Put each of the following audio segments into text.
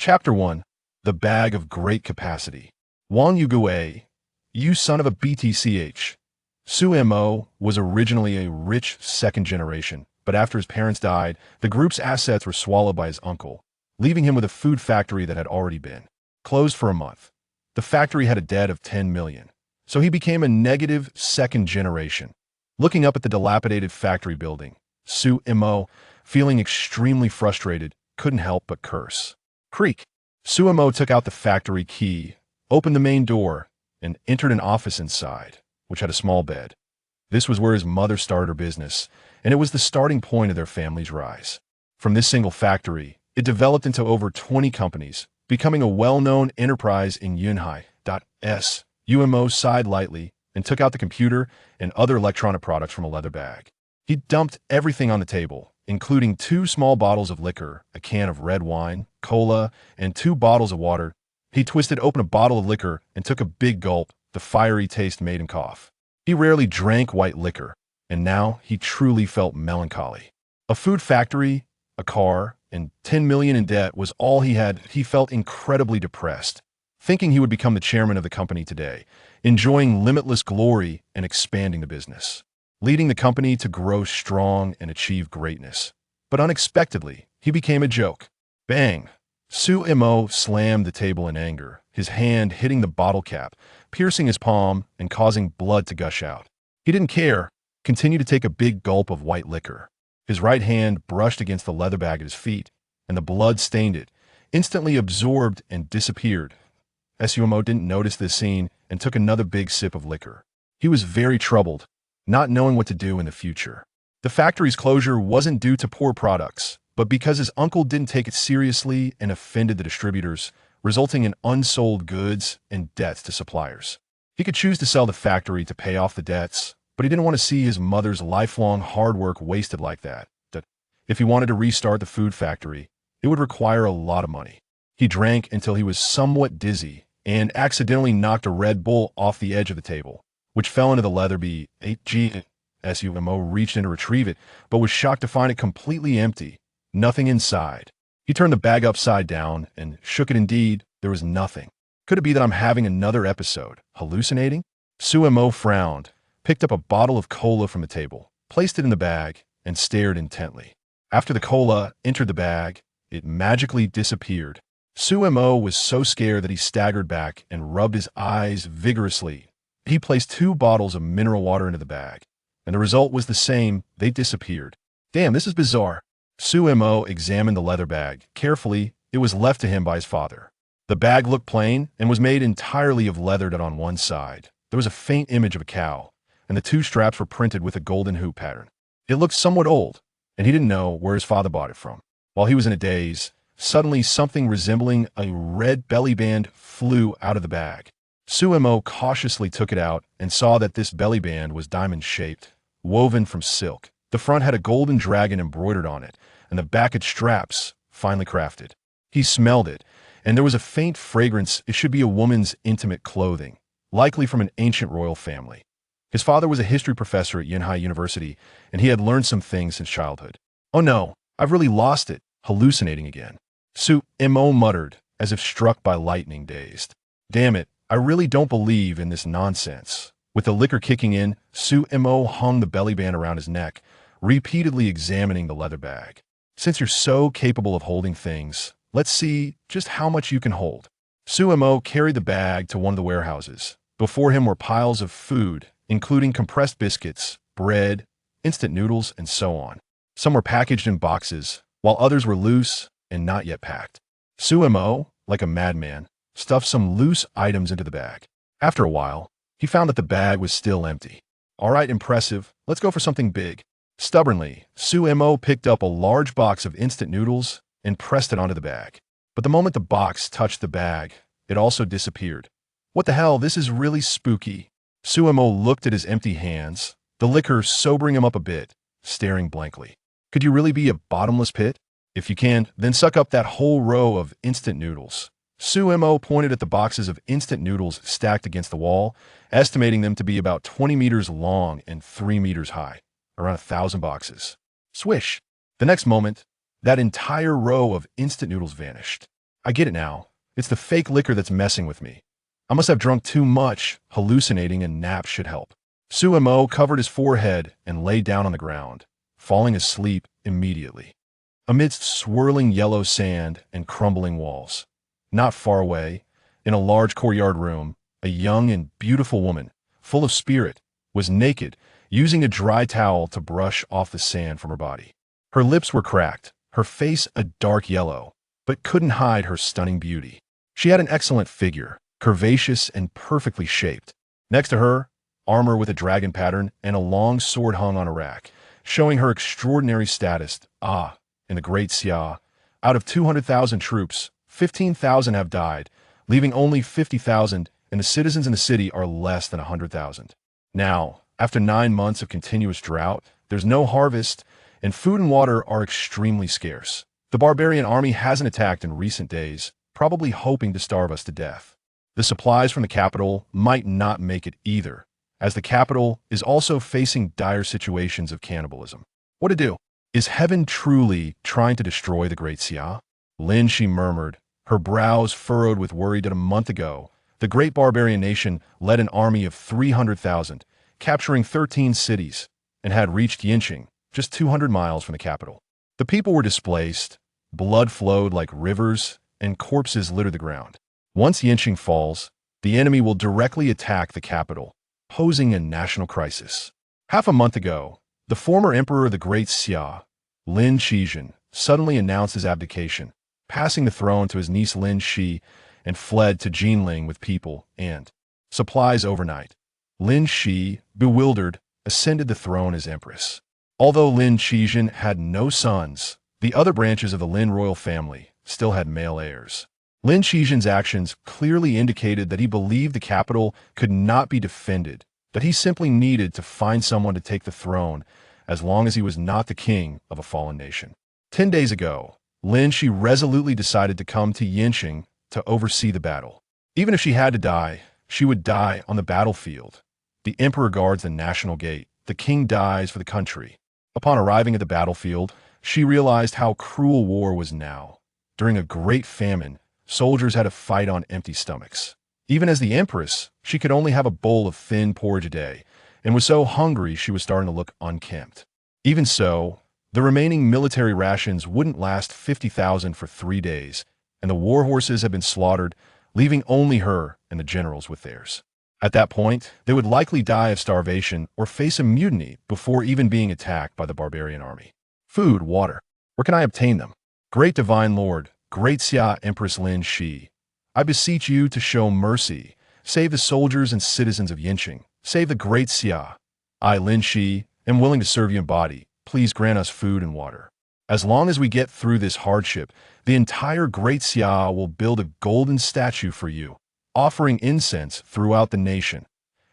Chapter 1. The Bag of Great Capacity. Wang Yugui, you son of a BTCH. Su Mo was originally a rich second generation, but after his parents died, the group's assets were swallowed by his uncle, leaving him with a food factory that had already been closed for a month. The factory had a debt of 10 million, so he became a negative second generation. Looking up at the dilapidated factory building, Su Mo, feeling extremely frustrated, couldn't help but curse. Creak. Su Mo took out the factory key, opened the main door, and entered an office inside, which had a small bed. This was where his mother started her business, and it was the starting point of their family's rise. From this single factory, it developed into over 20 companies, becoming a well-known enterprise in nation.S. Mo sighed lightly and took out the computer and other electronic products from a leather bag. He dumped everything on the table, including 2 small bottles of liquor, a can of red wine, cola, and 2 bottles of water. He twisted open a bottle of liquor and took a big gulp. The fiery taste made him cough. He rarely drank white liquor, and now he truly felt melancholy. A food factory, a car, and 10 million in debt was all he had. He felt incredibly depressed, thinking he would become the chairman of the company today, enjoying limitless glory and expanding the business, leading the company to grow strong and achieve greatness. But unexpectedly, he became a joke. Bang! Su Mo slammed the table in anger, his hand hitting the bottle cap, piercing his palm and causing blood to gush out. He didn't care, continued to take a big gulp of white liquor. His right hand brushed against the leather bag at his feet, and the blood stained it, instantly absorbed and disappeared. Su Mo didn't notice this scene and took another big sip of liquor. He was very troubled, not knowing what to do in the future. The factory's closure wasn't due to poor products, but because his uncle didn't take it seriously and offended the distributors, resulting in unsold goods and debts to suppliers. He could choose to sell the factory to pay off the debts, but he didn't want to see his mother's lifelong hard work wasted like that. If he wanted to restart the food factory, it would require a lot of money. He drank until he was somewhat dizzy and accidentally knocked a Red Bull off the edge of the table, which fell into the leather bag. Su Mo reached in to retrieve it, but was shocked to find it completely empty, nothing inside. He turned the bag upside down and shook it. Indeed, there was nothing. Could it be that I'm having another episode? Hallucinating? Su Mo frowned, picked up a bottle of cola from the table, placed it in the bag, and stared intently. After the cola entered the bag, it magically disappeared. Su Mo was so scared that he staggered back and rubbed his eyes vigorously. He placed 2 bottles of mineral water into the bag, and the result was the same. They disappeared. Damn, this is bizarre. Su Mo examined the leather bag carefully. It was left to him by his father. The bag looked plain and was made entirely of leather that on one side there was a faint image of a cow, and the 2 straps were printed with a golden hoop pattern. It looked somewhat old, and he didn't know where his father bought it from. While he was in a daze, suddenly something resembling a red belly band flew out of the bag. Su Mo cautiously took it out and saw that this belly band was diamond-shaped, woven from silk. The front had a golden dragon embroidered on it, and the back had straps, finely crafted. He smelled it, and there was a faint fragrance. It should be a woman's intimate clothing, likely from an ancient royal family. His father was a history professor at Yanhai University, and he had learned some things since childhood. Oh no, I've really lost it, hallucinating again. Su Mo muttered, as if struck by lightning, dazed. Damn it, I really don't believe in this nonsense. With the liquor kicking in, Su Mo hung the belly band around his neck, repeatedly examining the leather bag. Since you're so capable of holding things, let's see just how much you can hold. Su Mo carried the bag to one of the warehouses. Before him were piles of food, including compressed biscuits, bread, instant noodles, and so on. Some were packaged in boxes, while others were loose and not yet packed. Su Mo, like a madman, stuffed some loose items into the bag. After a while, he found that the bag was still empty. All right, impressive. Let's go for something big. Stubbornly, Su Mo picked up a large box of instant noodles and pressed it onto the bag. But the moment the box touched the bag, it also disappeared. What the hell? This is really spooky. Su Mo looked at his empty hands, the liquor sobering him up a bit, staring blankly. Could you really be a bottomless pit? If you can, then suck up that whole row of instant noodles. Su Mo pointed at the boxes of instant noodles stacked against the wall, estimating them to be about 20 meters long and 3 meters high. Around 1,000 boxes. Swish! The next moment, that entire row of instant noodles vanished. I get it now. It's the fake liquor that's messing with me. I must have drunk too much. Hallucinating and naps should help. Sumo covered his forehead and lay down on the ground, falling asleep immediately. Amidst swirling yellow sand and crumbling walls. Not far away, in a large courtyard room, a young and beautiful woman, full of spirit, was naked, using a dry towel to brush off the sand from her body. Her lips were cracked, her face a dark yellow, but couldn't hide her stunning beauty. She had an excellent figure, curvaceous and perfectly shaped. Next to her, armor with a dragon pattern and a long sword hung on a rack, showing her extraordinary status. In the Great Xia, out of 200,000 troops, 15,000 have died, leaving only 50,000, and the citizens in the city are less than 100,000. Now, after 9 months of continuous drought, there's no harvest, and food and water are extremely scarce. The barbarian army hasn't attacked in recent days, probably hoping to starve us to death. The supplies from the capital might not make it either, as the capital is also facing dire situations of cannibalism. What to do? Is heaven truly trying to destroy the Great Xia? Lin Xi murmured, her brows furrowed with worry that a month ago, the great barbarian nation led an army of 300,000, capturing 13 cities, and had reached Yinqing, just 200 miles from the capital. The people were displaced, blood flowed like rivers, and corpses littered the ground. Once Yinqing falls, the enemy will directly attack the capital, posing a national crisis. Half a month ago, the former emperor of the Great Xia, Lin Xi, suddenly announced his abdication, passing the throne to his niece Lin Xi, and fled to Jinling with people and supplies overnight. Lin Xi, bewildered, ascended the throne as Empress. Although Lin Xi had no sons, the other branches of the Lin royal family still had male heirs. Lin Xi's actions clearly indicated that he believed the capital could not be defended, that he simply needed to find someone to take the throne as long as he was not the king of a fallen nation. 10 days ago, Lin Xi resolutely decided to come to Yinqing to oversee the battle. Even if she had to die, she would die on the battlefield. The emperor guards the national gate. The king dies for the country. Upon arriving at the battlefield, she realized how cruel war was now. During a great famine, soldiers had to fight on empty stomachs. Even as the empress, she could only have a bowl of thin porridge a day, and was so hungry she was starting to look unkempt. Even so, the remaining military rations wouldn't last 50,000 for 3 days, and the war horses had been slaughtered, leaving only her and the generals with theirs. At that point, they would likely die of starvation or face a mutiny before even being attacked by the barbarian army. Food, water. Where can I obtain them? Great divine lord, Great Xia Empress Lin Xi, I beseech you to show mercy. Save the soldiers and citizens of Yinqing. Save the Great Xia. I, Lin Xi, am willing to serve you in body. Please grant us food and water. As long as we get through this hardship, the entire Great Xia will build a golden statue for you, offering incense throughout the nation.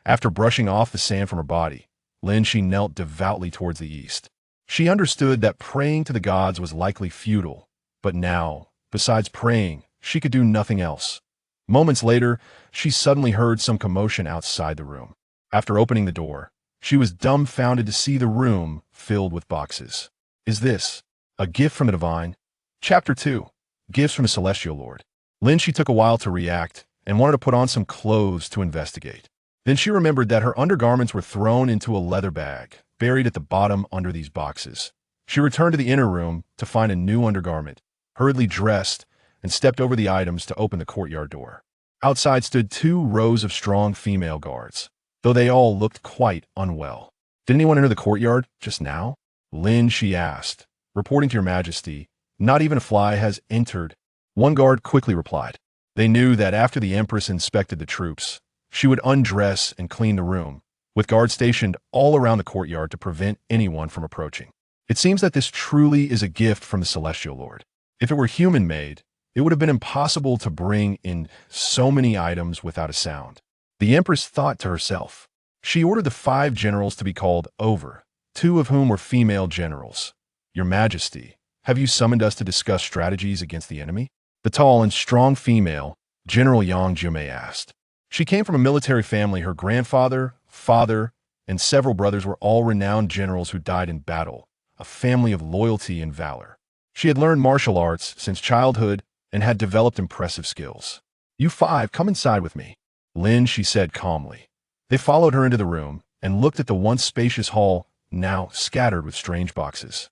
After brushing off the sand from her body, Lin Xi knelt devoutly towards the east. She understood that praying to the gods was likely futile, but now, besides praying, she could do nothing else. Moments later, she suddenly heard some commotion outside the room. After opening the door, she was dumbfounded to see the room filled with boxes. Is this a gift from the divine? Chapter 2. Gifts from the Celestial Lord. Lin Xi took a while to react and wanted to put on some clothes to investigate. Then she remembered that her undergarments were thrown into a leather bag, buried at the bottom under these boxes. She returned to the inner room to find a new undergarment, hurriedly dressed, and stepped over the items to open the courtyard door. Outside stood 2 rows of strong female guards, though they all looked quite unwell. Did anyone enter the courtyard just now? Lin Xi asked. Reporting to your majesty, not even a fly has entered. One guard quickly replied. They knew that after the empress inspected the troops, she would undress and clean the room, with guards stationed all around the courtyard to prevent anyone from approaching. It seems that this truly is a gift from the Celestial Lord. If it were human-made, it would have been impossible to bring in so many items without a sound. The empress thought to herself. She ordered the 5 generals to be called over, 2 of whom were female generals. Your Majesty, have you summoned us to discuss strategies against the enemy? The tall and strong female, General Yang Jiumei asked. She came from a military family. Her grandfather, father, and several brothers were all renowned generals who died in battle, a family of loyalty and valor. She had learned martial arts since childhood and had developed impressive skills. "You five, come inside with me," Lin Xi said calmly. They followed her into the room and looked at the once spacious hall, now scattered with strange boxes.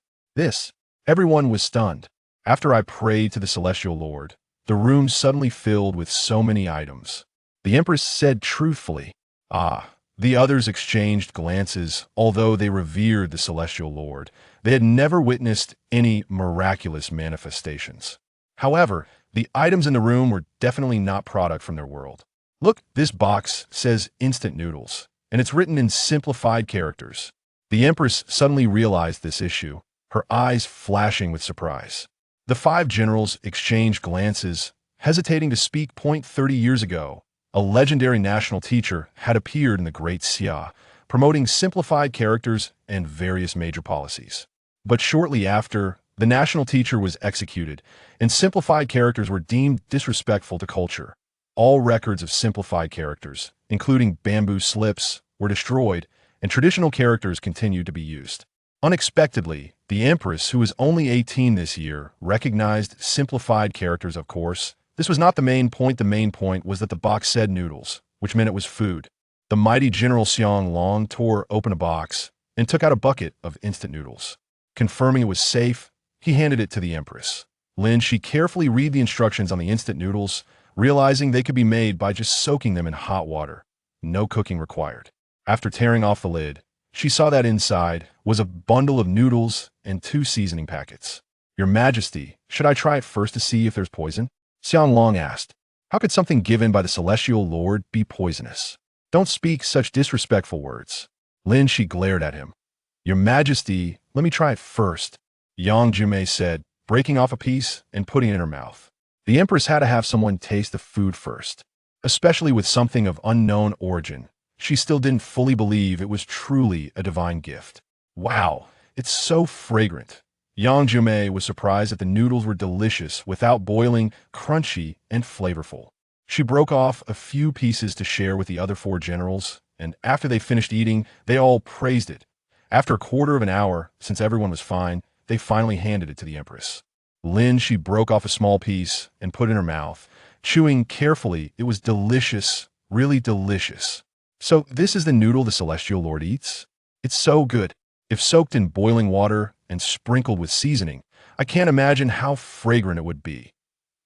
Everyone was stunned. After I prayed to the Celestial Lord, the room suddenly filled with so many items. The Empress said truthfully. The others exchanged glances. Although they revered the Celestial Lord, they had never witnessed any miraculous manifestations. However, the items in the room were definitely not product from their world. "Look, this box says instant noodles, and it's written in simplified characters." The Empress suddenly realized this issue, her eyes flashing with surprise. The five generals exchanged glances, hesitating to speak. 30 years ago, a legendary national teacher had appeared in the Great Xia, promoting simplified characters and various major policies. But shortly after, the national teacher was executed, and simplified characters were deemed disrespectful to culture. All records of simplified characters, including bamboo slips, were destroyed, and traditional characters continued to be used. Unexpectedly, the Empress, who was only 18 this year, recognized simplified characters. Of course, this was not the main point. The main point was that the box said noodles, which meant it was food. The mighty General Xiang Long tore open a box and took out a bucket of instant noodles. Confirming it was safe, he handed it to the Empress. Lin Xi carefully read the instructions on the instant noodles, realizing they could be made by just soaking them in hot water. No cooking required. After tearing off the lid, she saw that inside was a bundle of noodles and 2 seasoning packets. "Your Majesty, should I try it first to see if there's poison?" Xiang Long asked. "How could something given by the Celestial Lord be poisonous? Don't speak such disrespectful words." Lin Xi glared at him. "Your Majesty, let me try it first," Yang Jumei said, breaking off a piece and putting it in her mouth. The Empress had to have someone taste the food first, especially with something of unknown origin. She still didn't fully believe it was truly a divine gift. "Wow, it's so fragrant." Yang Jumei was surprised that the noodles were delicious without boiling, crunchy, and flavorful. She broke off a few pieces to share with the other 4 generals, and after they finished eating, they all praised it. After a quarter of an hour, since everyone was fine, they finally handed it to the Empress. Lin Xi broke off a small piece and put it in her mouth. Chewing carefully, it was delicious, really delicious. "So this is the noodle the Celestial Lord eats? It's so good. If soaked in boiling water and sprinkled with seasoning, I can't imagine how fragrant it would be."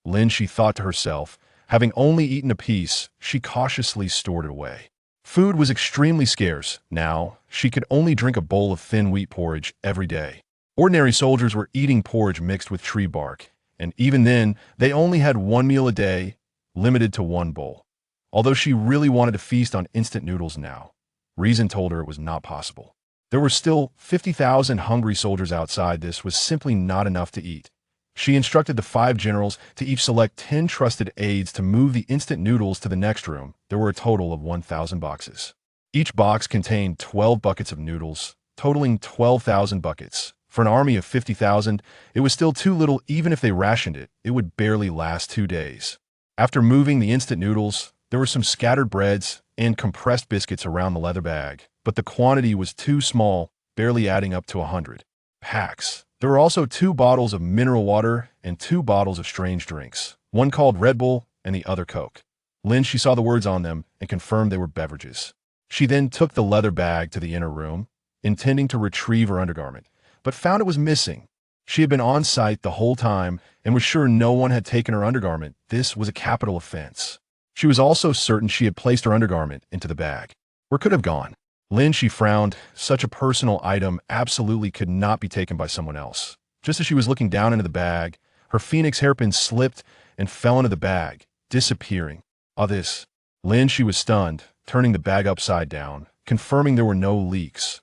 Lin Xi thought to herself. Having only eaten a piece, she cautiously stored it away. Food was extremely scarce. Now, she could only drink a bowl of thin wheat porridge every day. Ordinary soldiers were eating porridge mixed with tree bark, and even then, they only had 1 meal a day, limited to 1 bowl. Although she really wanted to feast on instant noodles now, reason told her it was not possible. There were still 50,000 hungry soldiers outside. This was simply not enough to eat. She instructed the 5 generals to each select 10 trusted aides to move the instant noodles to the next room. There were a total of 1,000 boxes. Each box contained 12 buckets of noodles, totaling 12,000 buckets. For an army of 50,000, it was still too little. Even if they rationed it, it would barely last 2 days. After moving the instant noodles, there were some scattered breads and compressed biscuits around the leather bag, but the quantity was too small, barely adding up to 100 packs. There were also 2 bottles of mineral water and 2 bottles of strange drinks, one called Red Bull and the other Coke. Lin Xi saw the words on them and confirmed they were beverages. She then took the leather bag to the inner room, intending to retrieve her undergarment, but found it was missing. She had been on site the whole time and was sure no one had taken her undergarment. This was a capital offense. She was also certain she had placed her undergarment into the bag. Where could it have gone? Lin Xi frowned. Such a personal item absolutely could not be taken by someone else. Just as she was looking down into the bag, her phoenix hairpin slipped and fell into the bag, disappearing. This. Lin Xi was stunned, turning the bag upside down, confirming there were no leaks.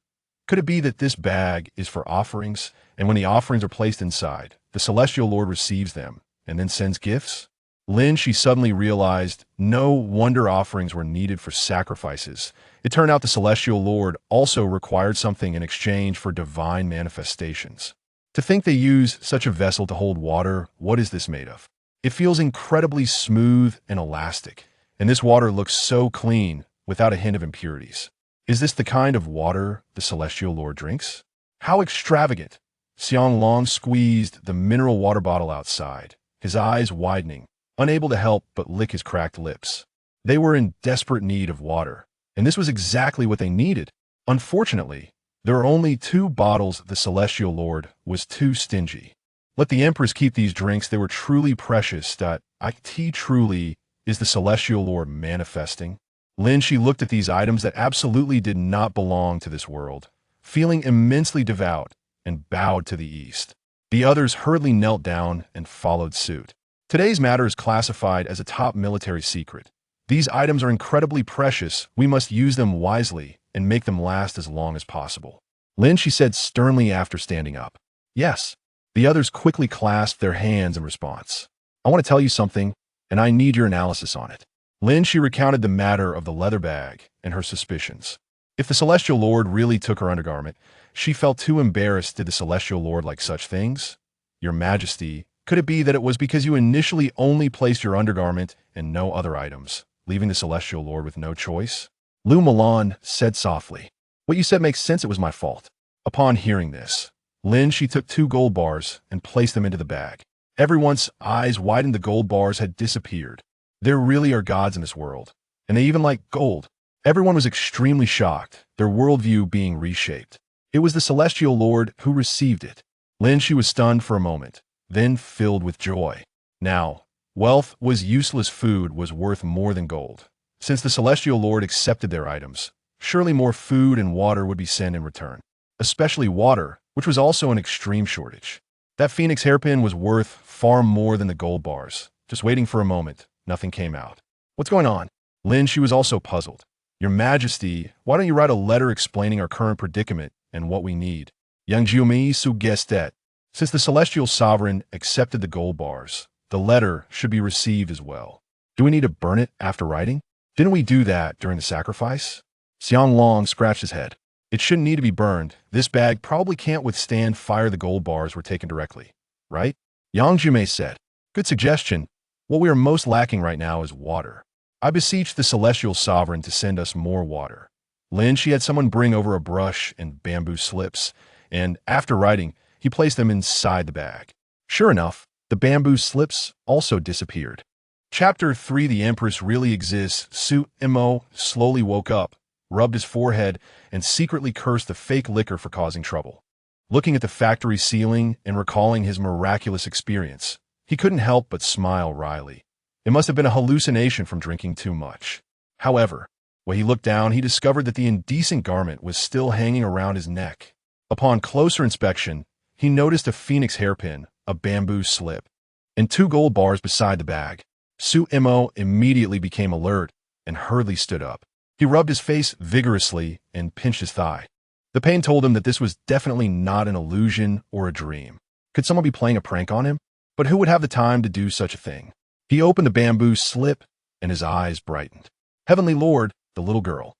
Could it be that this bag is for offerings, and when the offerings are placed inside, the Celestial Lord receives them and then sends gifts? Lin Xi suddenly realized no wonder offerings were needed for sacrifices. It turned out the Celestial Lord also required something in exchange for divine manifestations. To think they use such a vessel to hold water, what is this made of? It feels incredibly smooth and elastic, and this water looks so clean, without a hint of impurities. Is this the kind of water the Celestial Lord drinks? How extravagant! Xiang Long squeezed the mineral water bottle outside. his eyes widening, unable to help but lick his cracked lips. They were in desperate need of water, and this was exactly what they needed. Unfortunately, there were only 2 bottles. The Celestial Lord was too stingy. Let the Empress keep these drinks. They were truly precious. It truly is the Celestial Lord manifesting. Lin Xi looked at these items that absolutely did not belong to this world, feeling immensely devout, and bowed to the east. The others hurriedly knelt down and followed suit. Today's matter is classified as a top military secret. These items are incredibly precious. We must use them wisely and make them last as long as possible. Lin Xi said sternly after standing up. Yes. The others quickly clasped their hands in response. I want to tell you something, and I need your analysis on it. Lin Xi recounted the matter of the leather bag and her suspicions. If the Celestial Lord really took her undergarment, she felt too embarrassed. Did the Celestial Lord like such things? Your Majesty, could it be that it was because you initially only placed your undergarment and no other items, leaving the Celestial Lord with no choice? Lu Milan said softly. What you said makes sense. It was my fault. Upon hearing this, Lin Xi took 2 gold bars and placed them into the bag. Everyone's eyes widened. The gold bars had disappeared. There really are gods in this world, and they even like gold. Everyone was extremely shocked, their worldview being reshaped. It was the Celestial Lord who received it. Lin Xi was stunned for a moment, then filled with joy. Now, wealth was useless. Food was worth more than gold. Since the Celestial Lord accepted their items, surely more food and water would be sent in return. Especially water, which was also an extreme shortage. That phoenix hairpin was worth far more than the gold bars. Just waiting for a moment, nothing came out. What's going on? Lin Xi was also puzzled. Your Majesty, why don't you write a letter explaining our current predicament and what we need? Yang Jiumi suggested. Since the Celestial Sovereign accepted the gold bars, the letter should be received as well. Do we need to burn it after writing? Didn't we do that during the sacrifice? Xiang Long scratched his head. It shouldn't need to be burned. This bag probably can't withstand fire. The gold bars were taken directly, right? Yang Jiumei said. Good suggestion. What we are most lacking right now is water. I beseech the Celestial Sovereign to send us more water. Lin Xi had someone bring over a brush and bamboo slips, and after writing, he placed them inside the bag. Sure enough, the bamboo slips also disappeared. Chapter 3. The Empress really exists. Su Mo slowly woke up, rubbed his forehead, and secretly cursed the fake liquor for causing trouble. Looking at the factory ceiling and recalling his miraculous experience, he couldn't help but smile wryly. It must have been a hallucination from drinking too much. However, when he looked down, he discovered that the indecent garment was still hanging around his neck. Upon closer inspection, he noticed a phoenix hairpin, a bamboo slip, and 2 gold bars beside the bag. Su Mo immediately became alert and hurriedly stood up. He rubbed his face vigorously and pinched his thigh. The pain told him that this was definitely not an illusion or a dream. Could someone be playing a prank on him? But who would have the time to do such a thing? He opened the bamboo slip, and his eyes brightened. Heavenly Lord, the little girl.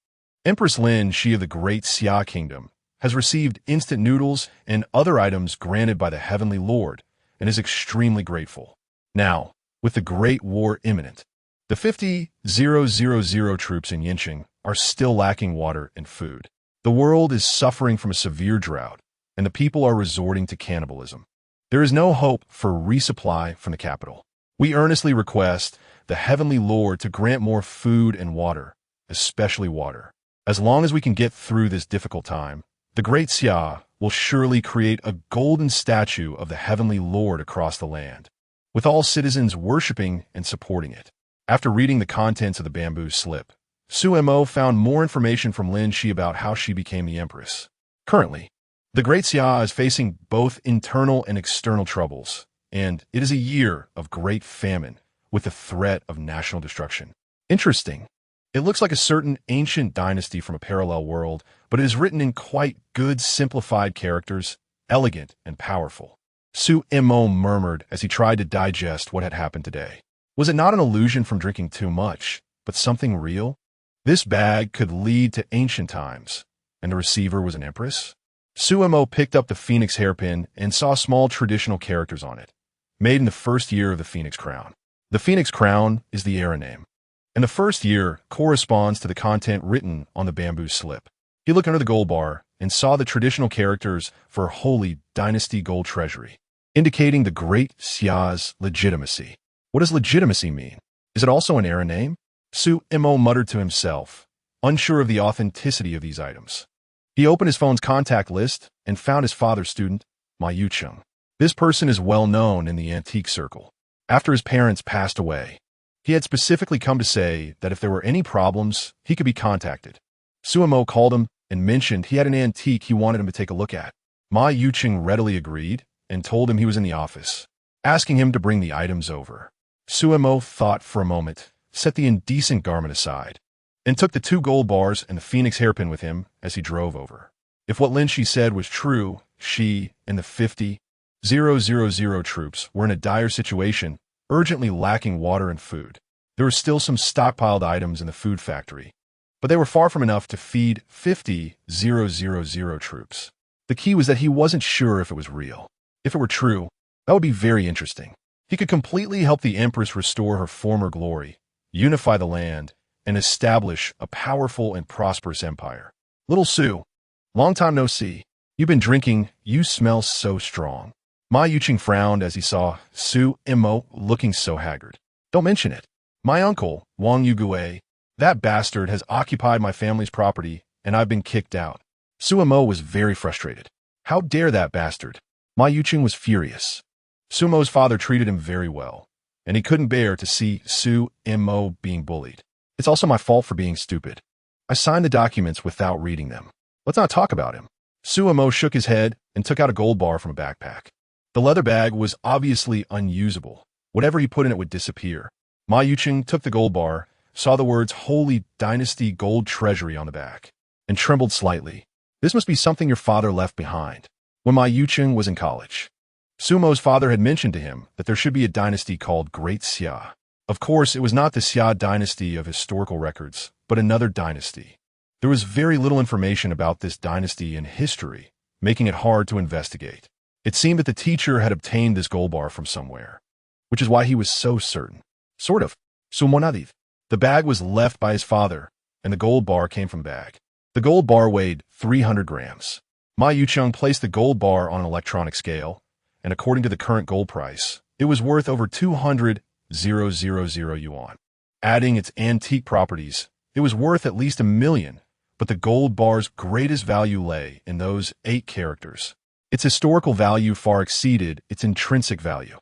Empress Lin Xi of the Great Xia Kingdom has received instant noodles and other items granted by the Heavenly Lord and is extremely grateful. Now, with the Great War imminent, the 50,000 troops in Yinqing are still lacking water and food. The world is suffering from a severe drought, and the people are resorting to cannibalism. There is no hope for resupply from the capital. We earnestly request the Heavenly Lord to grant more food and water, especially water. As long as we can get through this difficult time, the Great Xia will surely create a golden statue of the Heavenly Lord across the land, with all citizens worshiping and supporting it. After reading the contents of the bamboo slip, Su Mo found more information from Lin Xi about how she became the Empress. Currently, the Great Xia is facing both internal and external troubles, and it is a year of great famine with the threat of national destruction. Interesting. It looks like a certain ancient dynasty from a parallel world, but it is written in quite good simplified characters, elegant and powerful. Su Mo murmured as he tried to digest what had happened today. Was it not an illusion from drinking too much, but something real? This bag could lead to ancient times, and the receiver was an empress? Su Mo picked up the phoenix hairpin and saw small traditional characters on it, made in the first year of the phoenix crown. The phoenix crown is the era name, and the first year corresponds to the content written on the bamboo slip. He looked under the gold bar and saw the traditional characters for Holy Dynasty Gold Treasury. indicating the Great Xia's legitimacy. What does legitimacy mean? Is it also an era name? Su-mo muttered to himself, unsure of the authenticity of these items. He opened his phone's contact list and found his father's student, Ma Yucheng. This person is well known in the antique circle. After his parents passed away, he had specifically come to say that if there were any problems, he could be contacted. Su-mo called him and mentioned he had an antique he wanted him to take a look at. Ma Yucheng readily agreed and told him he was in the office, asking him to bring the items over. Su-mo thought for a moment, set the indecent garment aside, and took the 2 gold bars and the phoenix hairpin with him as he drove over. If what Lin Xi said was true, she and the 50,000 troops were in a dire situation, urgently lacking water and food. There were still some stockpiled items in the food factory, but they were far from enough to feed 50,000 troops. The key was that he wasn't sure if it was real. If it were true, that would be very interesting. He could completely help the Empress restore her former glory, unify the land, and establish a powerful and prosperous empire. Little Su, long time no see. You've been drinking, you smell so strong. Ma Yucheng frowned as he saw Su-mo looking so haggard. Don't mention it. My uncle, Wang Yugue, that bastard has occupied my family's property, and I've been kicked out. Su-mo was very frustrated. How dare that bastard? Ma Yucheng was furious. Su-mo's father treated him very well, and he couldn't bear to see Su-mo being bullied. It's also my fault for being stupid. I signed the documents without reading them. Let's not talk about him. Su-mo shook his head and took out a gold bar from a backpack. The leather bag was obviously unusable. Whatever he put in it would disappear. Ma Yucheng took the gold bar, saw the words Holy Dynasty Gold Treasury on the back, and trembled slightly. This must be something your father left behind. When Ma Yucheng was in college, Su-mo's father had mentioned to him that there should be a dynasty called Great Xia. Of course, it was not the Xia dynasty of historical records, but another dynasty. There was very little information about this dynasty in history, making it hard to investigate. It seemed that the teacher had obtained this gold bar from somewhere, which is why he was so certain. Sort of. Sumonadith. The bag was left by his father, and the gold bar came from the bag. The gold bar weighed 300 grams. Ma Yucheng placed the gold bar on an electronic scale, and according to the current gold price, it was worth over 200,000 yuan. Adding its antique properties, it was worth at least $1 million, but the gold bar's greatest value lay in those 8 characters. Its historical value far exceeded its intrinsic value.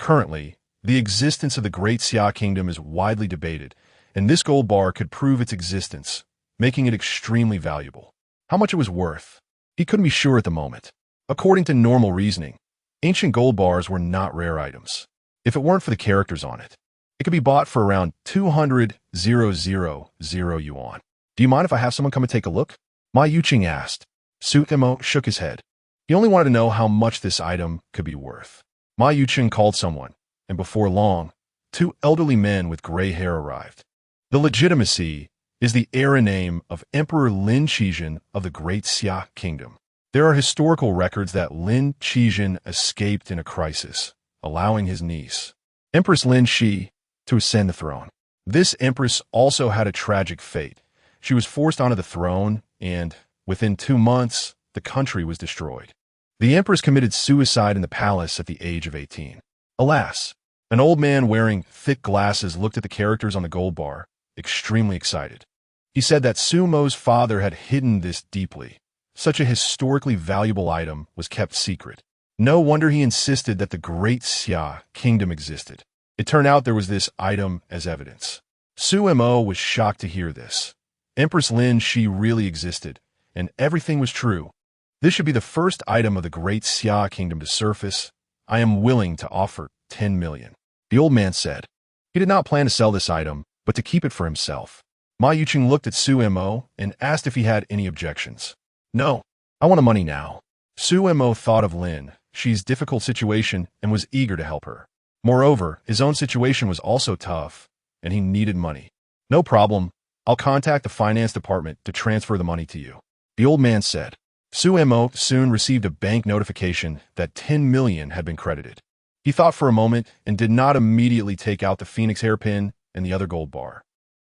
Currently, the existence of the Great Xia Kingdom is widely debated, and this gold bar could prove its existence, making it extremely valuable. How much it was worth? He couldn't be sure at the moment. According to normal reasoning, ancient gold bars were not rare items. If it weren't for the characters on it, it could be bought for around 200,000 yuan. Do you mind if I have someone come and take a look? Ma Yucheng asked. Su-mo shook his head. He only wanted to know how much this item could be worth. Ma Yucheng called someone, and before long, 2 elderly men with gray hair arrived. The legitimacy is the era name of Emperor Lin Xi of the Great Xia Kingdom. There are historical records that Lin Xi escaped in a crisis, allowing his niece, Empress Lin Xi, to ascend the throne. This empress also had a tragic fate. She was forced onto the throne, and within 2 months, the country was destroyed. The empress committed suicide in the palace at the age of 18. Alas, an old man wearing thick glasses looked at the characters on the gold bar, extremely excited. He said that Su-mo's father had hidden this deeply. Such a historically valuable item was kept secret. No wonder he insisted that the Great Xia Kingdom existed. It turned out there was this item as evidence. Su-mo was shocked to hear this. Empress Lin Xi really existed, and everything was true. This should be the first item of the Great Xia Kingdom to surface. I am willing to offer 10 million. The old man said. He did not plan to sell this item, but to keep it for himself. Ma Yucheng looked at Su-mo and asked if he had any objections. No, I want the money now. Su-mo thought of Lin Xi's difficult situation and was eager to help her. Moreover, his own situation was also tough, and he needed money. No problem. I'll contact the finance department to transfer the money to you. The old man said. Su-mo soon received a bank notification that 10 million had been credited. He thought for a moment and did not immediately take out the phoenix hairpin and the other gold bar.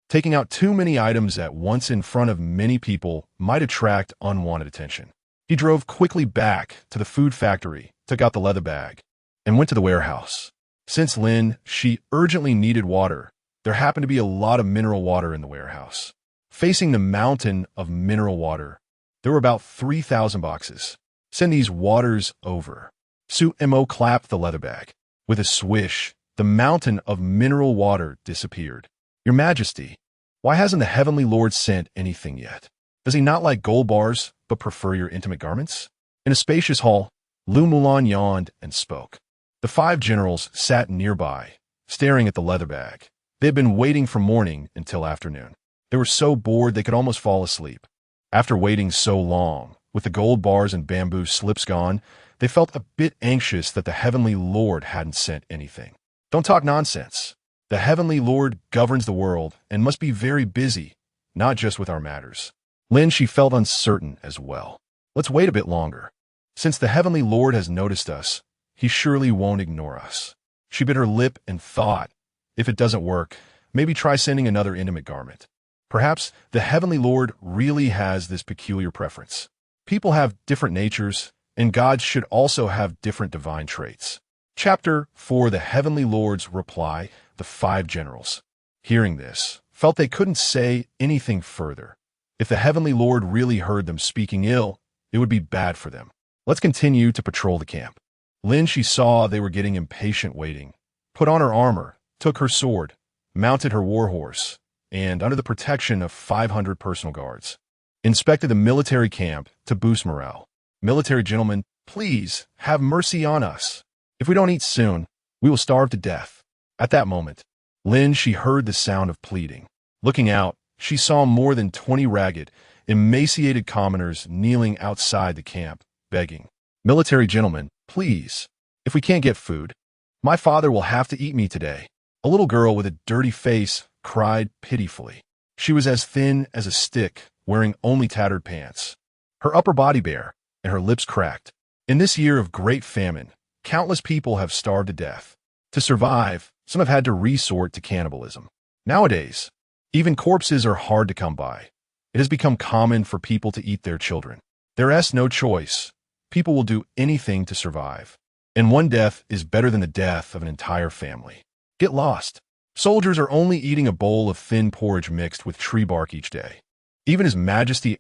Taking out too many items at once in front of many people might attract unwanted attention. He drove quickly back to the food factory, took out the leather bag, and went to the warehouse. Since Lin Xi urgently needed water, there happened to be a lot of mineral water in the warehouse. Facing the mountain of mineral water, there were about 3,000 boxes. Send these waters over. Su Mo clapped the leather bag. With a swish, the mountain of mineral water disappeared. Your Majesty, why hasn't the Heavenly Lord sent anything yet? Does he not like gold bars, but prefer your intimate garments? In a spacious hall, Lu Mulan yawned and spoke. The 5 generals sat nearby, staring at the leather bag. They had been waiting from morning until afternoon. They were so bored they could almost fall asleep. After waiting so long, with the gold bars and bamboo slips gone, they felt a bit anxious that the Heavenly Lord hadn't sent anything. Don't talk nonsense. The Heavenly Lord governs the world and must be very busy, not just with our matters. Lin Xi felt uncertain as well. Let's wait a bit longer. Since the Heavenly Lord has noticed us, he surely won't ignore us. She bit her lip and thought, if it doesn't work, maybe try sending another intimate garment. Perhaps the Heavenly Lord really has this peculiar preference. People have different natures, and gods should also have different divine traits. Chapter 4. The Heavenly Lord's Reply. The 5 generals, hearing this, felt they couldn't say anything further. If the Heavenly Lord really heard them speaking ill, it would be bad for them. Let's continue to patrol the camp. Lin Xi saw they were getting impatient waiting, put on her armor, took her sword, mounted her warhorse, and, under the protection of 500 personal guards, inspected the military camp to boost morale. Military gentlemen, please have mercy on us. If we don't eat soon, we will starve to death. At that moment, Lin Xi heard the sound of pleading. Looking out, she saw more than 20 ragged, emaciated commoners kneeling outside the camp, begging. Military gentlemen, please, if we can't get food, my father will have to eat me today. A little girl with a dirty face cried pitifully. She was as thin as a stick, wearing only tattered pants, her upper body bare, and her lips cracked. In this year of great famine, countless people have starved to death. To survive, some have had to resort to cannibalism. Nowadays, even corpses are hard to come by. It has become common for people to eat their children. There is no choice. People will do anything to survive. And one death is better than the death of an entire family. Get lost. Soldiers are only eating a bowl of thin porridge mixed with tree bark each day. Even His Majesty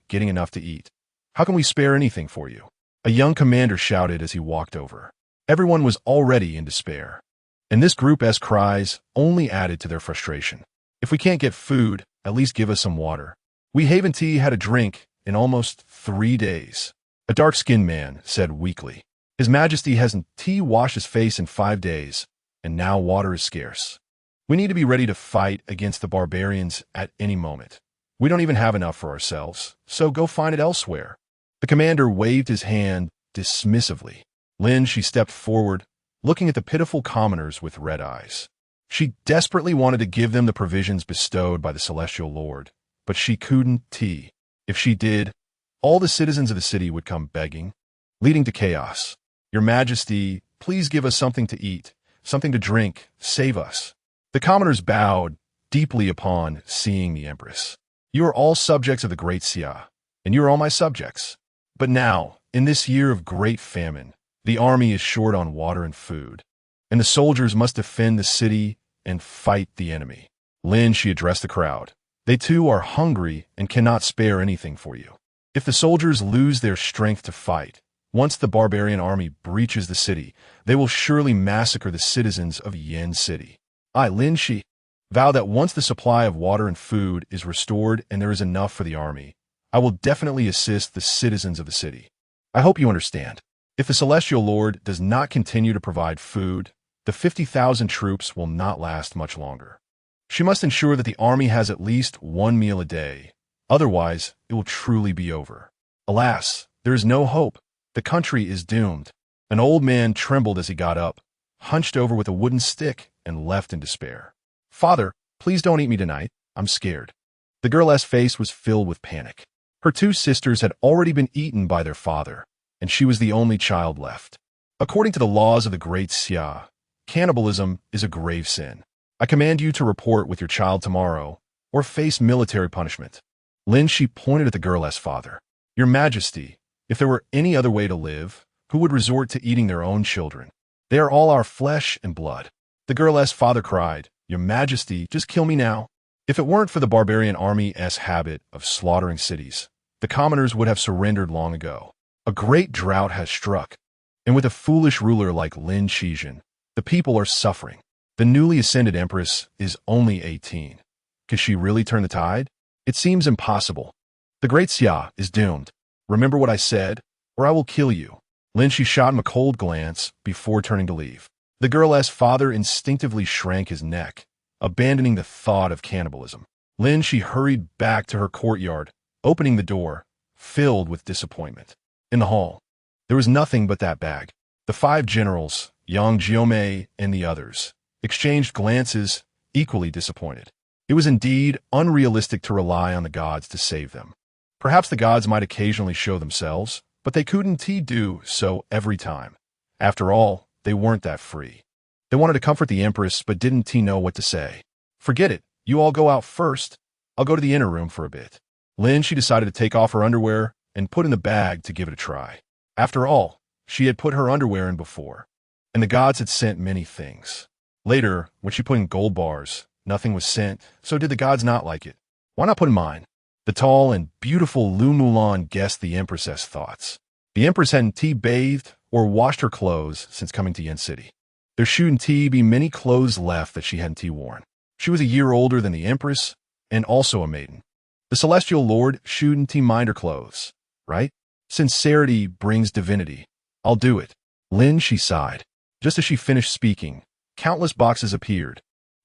getting enough to eat. How can we spare anything for you? A young commander shouted as he walked over. Everyone was already in despair, and this group's cries only added to their frustration. If we can't get food, at least give us some water. We haven't had a drink in almost 3 days. A dark-skinned man said weakly. His Majesty hasn't washed his face in 5 days, and now water is scarce. We need to be ready to fight against the barbarians at any moment. We don't even have enough for ourselves, so go find it elsewhere. The commander waved his hand dismissively. Lin Xi stepped forward, looking at the pitiful commoners with red eyes. She desperately wanted to give them the provisions bestowed by the Celestial Lord, but she couldn't. If she did, all the citizens of the city would come begging, leading to chaos. Your Majesty, please give us something to eat, something to drink, save us. The commoners bowed deeply upon seeing the Empress. You are all subjects of the Great Xia, and you are all my subjects. But now, in this year of great famine, the army is short on water and food, and the soldiers must defend the city and fight the enemy. Lin Xi addressed the crowd. They too are hungry and cannot spare anything for you. If the soldiers lose their strength to fight, once the barbarian army breaches the city, they will surely massacre the citizens of Yen City. I, Lin Xi, vow that once the supply of water and food is restored and there is enough for the army, I will definitely assist the citizens of the city. I hope you understand. If the Celestial Lord does not continue to provide food, the 50,000 troops will not last much longer. She must ensure that the army has at least 1 meal a day. Otherwise, it will truly be over. Alas, there is no hope. The country is doomed. An old man trembled as he got up, hunched over with a wooden stick, and left in despair. Father, please don't eat me tonight. I'm scared. The girl's face was filled with panic. Her 2 sisters had already been eaten by their father, and she was the only child left. According to the laws of the Great Xia, cannibalism is a grave sin. I command you to report with your child tomorrow, or face military punishment. Lin Xi pointed at the girl's father. Your Majesty, if there were any other way to live, who would resort to eating their own children. They are all our flesh and blood. The girl's father cried, Your Majesty, just kill me now. If it weren't for the barbarian army's habit of slaughtering cities, the commoners would have surrendered long ago. A great drought has struck, and with a foolish ruler like Lin Xi, the people are suffering. The newly ascended Empress is only 18. Could she really turn the tide? It seems impossible. The Great Xia is doomed. Remember what I said, or I will kill you. Lin Xi shot him a cold glance before turning to leave. The girl's father instinctively shrank his neck, abandoning the thought of cannibalism. Lin Xi hurried back to her courtyard, opening the door, filled with disappointment. In the hall, there was nothing but that bag. The 5 generals, Yang Jiomei and the others, exchanged glances, equally disappointed. It was indeed unrealistic to rely on the gods to save them. Perhaps the gods might occasionally show themselves, but they couldn't do so every time. After all, they weren't that free. They wanted to comfort the Empress, but didn't know what to say. Forget it. You all go out first. I'll go to the inner room for a bit. Lin Xi decided to take off her underwear and put in the bag to give it a try. After all, she had put her underwear in before, and the gods had sent many things. Later, when she put in gold bars, nothing was sent, so did the gods not like it? Why not put in mine? The tall and beautiful Lu Mulan guessed the Empress's thoughts. The Empress hadn't bathed or washed her clothes since coming to Yen City. There shouldn't be many clothes left that she hadn't worn. She was a year older than the Empress, and also a maiden. The Celestial Lord shouldn't mind her clothes, right? Sincerity brings divinity. I'll do it. Lin Xi sighed. Just as she finished speaking, countless boxes appeared.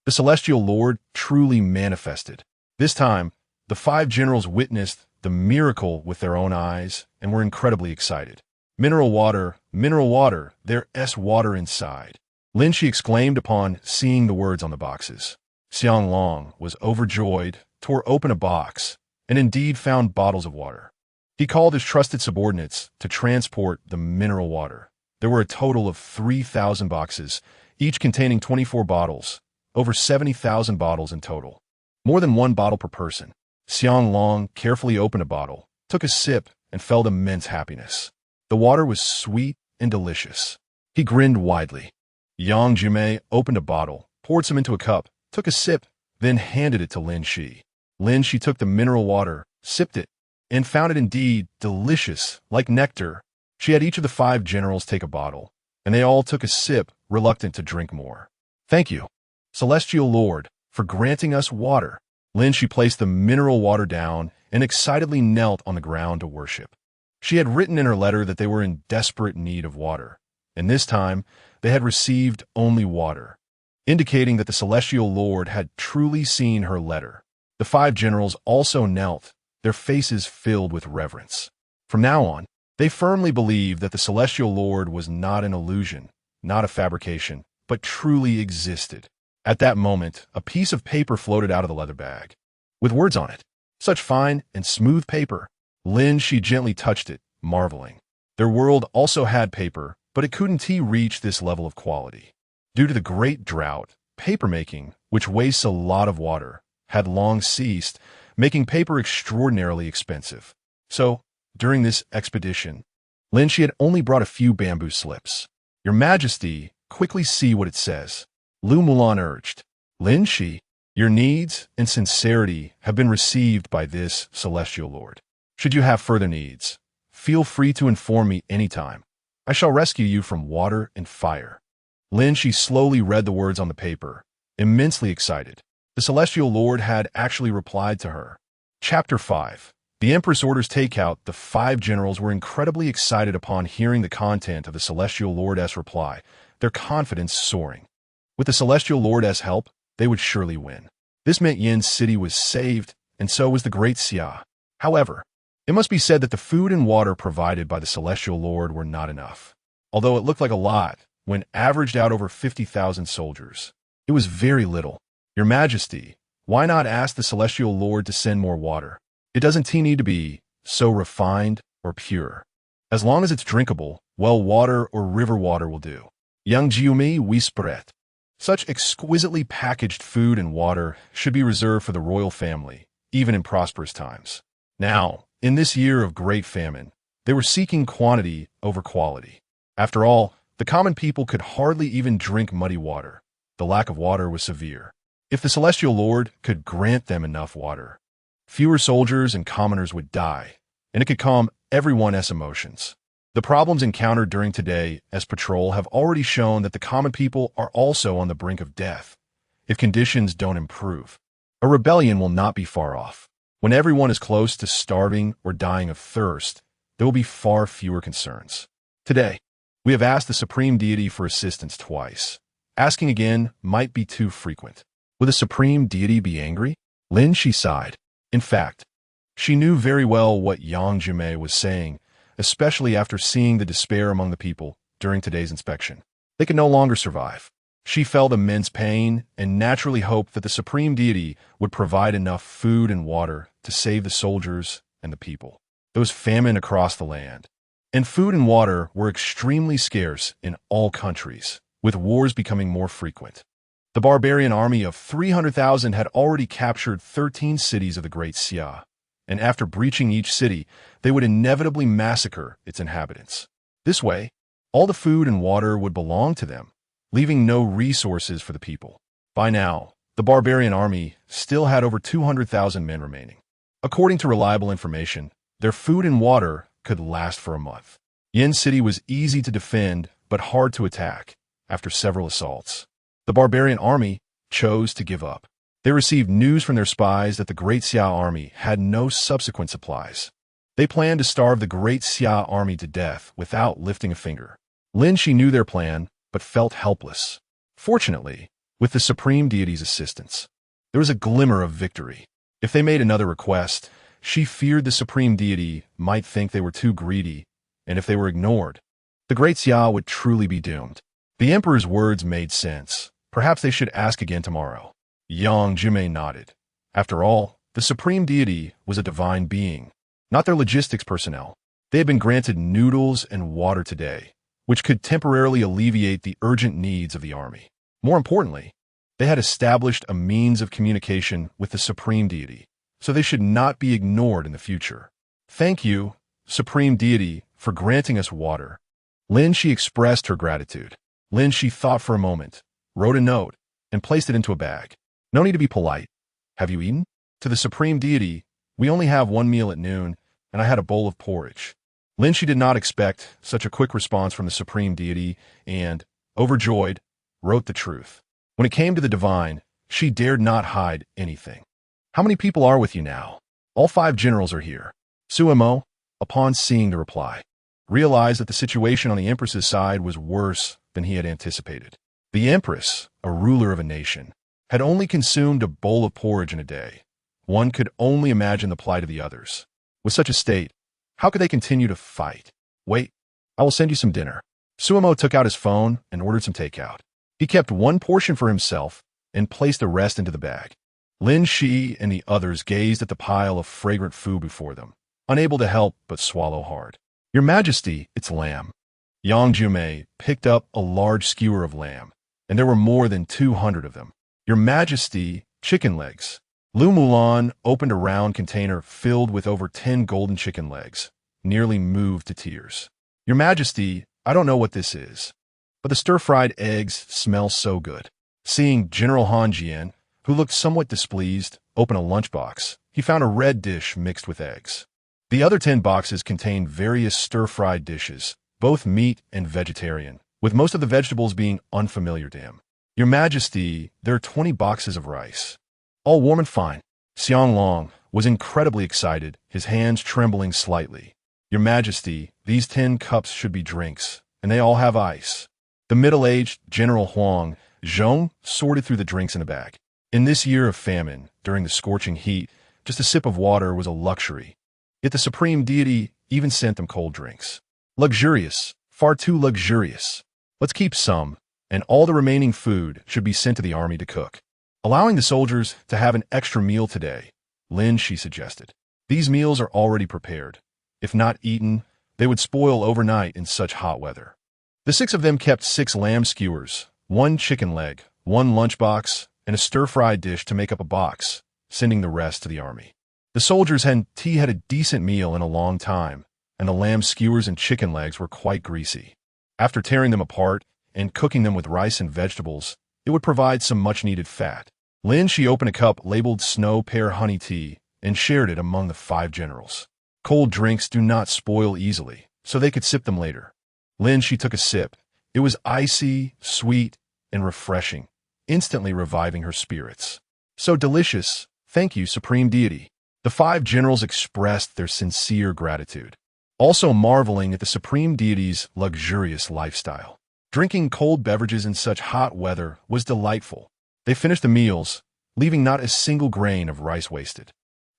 The Celestial Lord truly manifested. This time, the 5 generals witnessed the miracle with their own eyes and were incredibly excited. Mineral water, there's water inside. Lin Xi exclaimed upon seeing the words on the boxes. Xiang Long was overjoyed, tore open a box, and indeed found bottles of water. He called his trusted subordinates to transport the mineral water. There were a total of 3,000 boxes, each containing 24 bottles, over 70,000 bottles in total. More than 1 bottle per person. Xiang Long carefully opened a bottle, took a sip, and felt immense happiness. The water was sweet and delicious. He grinned widely. Yang Jiomei opened a bottle, poured some into a cup, took a sip, then handed it to Lin Xi. Lin Xi took the mineral water, sipped it, and found it indeed delicious, like nectar. She had each of the 5 generals take a bottle, and they all took a sip, reluctant to drink more. Thank you, Celestial Lord, for granting us water. Lin Xi placed the mineral water down and excitedly knelt on the ground to worship. She had written in her letter that they were in desperate need of water, and this time they had received only water, indicating that the Celestial Lord had truly seen her letter. The 5 generals also knelt, their faces filled with reverence. From now on, they firmly believed that the Celestial Lord was not an illusion, not a fabrication, but truly existed. At that moment, a piece of paper floated out of the leather bag, with words on it. Such fine and smooth paper. Lin Xi gently touched it, marveling. Their world also had paper, but it couldn't reach this level of quality. Due to the great drought, papermaking, which wastes a lot of water, had long ceased, making paper extraordinarily expensive. So, during this expedition, Lin Xi had only brought a few bamboo slips. Your Majesty, quickly see what it says. Lu Mulan urged. Lin Xi, your needs and sincerity have been received by this Celestial Lord. Should you have further needs, feel free to inform me anytime. I shall rescue you from water and fire. Lin Xi slowly read the words on the paper, immensely excited. The Celestial Lord had actually replied to her. Chapter 5. The Empress orders takeout. The 5 generals were incredibly excited upon hearing the content of the Celestial Lord's reply, their confidence soaring. With the Celestial Lord's help, they would surely win. This meant Yen City was saved, and so was the Great Xia. However, it must be said that the food and water provided by the Celestial Lord were not enough. Although it looked like a lot, when averaged out over 50,000 soldiers, it was very little. Your Majesty, why not ask the Celestial Lord to send more water? It doesn't need to be so refined or pure. As long as it's drinkable, well water or river water will do. Yang Jiomei whispered. Such exquisitely packaged food and water should be reserved for the royal family, even in prosperous times. Now, in this year of great famine, they were seeking quantity over quality. After all, the common people could hardly even drink muddy water. The lack of water was severe. If the celestial lord could grant them enough water, fewer soldiers and commoners would die, and it could calm everyone's emotions. The problems encountered during today's patrol have already shown that the common people are also on the brink of death if conditions don't improve. A rebellion will not be far off. When everyone is close to starving or dying of thirst, there will be far fewer concerns. Today, we have asked the Supreme Deity for assistance twice. Asking again might be too frequent. Will the Supreme Deity be angry? Lin Xi sighed. In fact, she knew very well what Yang Jimei was saying, especially after seeing the despair among the people during today's inspection. They could no longer survive. She felt immense pain and naturally hoped that the Supreme Deity would provide enough food and water to save the soldiers and the people. There was famine across the land, and food and water were extremely scarce in all countries, with wars becoming more frequent. The barbarian army of 300,000 had already captured 13 cities of the Great Xia, and after breaching each city, they would inevitably massacre its inhabitants. This way, all the food and water would belong to them, leaving no resources for the people. By now, the barbarian army still had over 200,000 men remaining. According to reliable information, their food and water could last for a month. Yin City was easy to defend, but hard to attack after several assaults. The barbarian army chose to give up. They received news from their spies that the Great Xia army had no subsequent supplies. They planned to starve the Great Xia army to death without lifting a finger. Lin Xi knew their plan, but felt helpless. Fortunately, with the Supreme Deity's assistance, there was a glimmer of victory. If they made another request, she feared the Supreme Deity might think they were too greedy, and if they were ignored, the Great Xia would truly be doomed. The Emperor's words made sense. Perhaps they should ask again tomorrow. Yang Jimei nodded. After all, the Supreme Deity was a divine being, not their logistics personnel. They had been granted noodles and water today, which could temporarily alleviate the urgent needs of the army. More importantly, they had established a means of communication with the Supreme Deity, so they should not be ignored in the future. Thank you, Supreme Deity, for granting us water. Lin Xi expressed her gratitude. Lin Xi thought for a moment, wrote a note, and placed it into a bag. No need to be polite. Have you eaten? To the Supreme Deity, we only have one meal at noon, and I had a bowl of porridge. Lin Xi did not expect such a quick response from the Supreme Deity and, overjoyed, wrote the truth. When it came to the divine, she dared not hide anything. How many people are with you now? All 5 generals are here. Suemo, upon seeing the reply, realized that the situation on the Empress's side was worse than he had anticipated. The Empress, a ruler of a nation, had only consumed a bowl of porridge in a day. One could only imagine the plight of the others. With such a state, how could they continue to fight? Wait, I will send you some dinner. Suemo took out his phone and ordered some takeout. He kept one portion for himself and placed the rest into the bag. Lin Xi and the others gazed at the pile of fragrant food before them, unable to help but swallow hard. Your Majesty, it's lamb. Yang Jimei picked up a large skewer of lamb, and there were more than 200 of them. Your Majesty, chicken legs. Lu Mulan opened a round container filled with over 10 golden chicken legs, nearly moved to tears. Your Majesty, I don't know what this is, but the stir-fried eggs smell so good. Seeing General Han Jian, who looked somewhat displeased, open a lunchbox, he found a red dish mixed with eggs. The other 10 boxes contained various stir-fried dishes, both meat and vegetarian, with most of the vegetables being unfamiliar to him. Your Majesty, there are 20 boxes of rice. All warm and fine. Xiang Long was incredibly excited, his hands trembling slightly. Your Majesty, these 10 cups should be drinks, and they all have ice. The middle-aged General Huang Zhong sorted through the drinks in a bag. In this year of famine, during the scorching heat, just a sip of water was a luxury. Yet the Supreme Deity even sent them cold drinks. Luxurious, far too luxurious. Let's keep some, and all the remaining food should be sent to the army to cook. Allowing the soldiers to have an extra meal today, Lin Xi suggested. These meals are already prepared. If not eaten, they would spoil overnight in such hot weather. The 6 of them kept 6 lamb skewers, 1 chicken leg, 1 lunchbox, and a stir-fried dish to make up a box, sending the rest to the army. The soldiers hadn't had a decent meal in a long time, and the lamb skewers and chicken legs were quite greasy. After tearing them apart and cooking them with rice and vegetables, it would provide some much-needed fat. Lin Xi opened a cup labeled Snow Pear Honey Tea and shared it among the 5 generals. Cold drinks do not spoil easily, so they could sip them later. Lin Xi took a sip. It was icy, sweet, and refreshing, instantly reviving her spirits. So delicious. Thank you, Supreme Deity. The 5 generals expressed their sincere gratitude, also marveling at the Supreme Deity's luxurious lifestyle. Drinking cold beverages in such hot weather was delightful. They finished the meals, leaving not a single grain of rice wasted.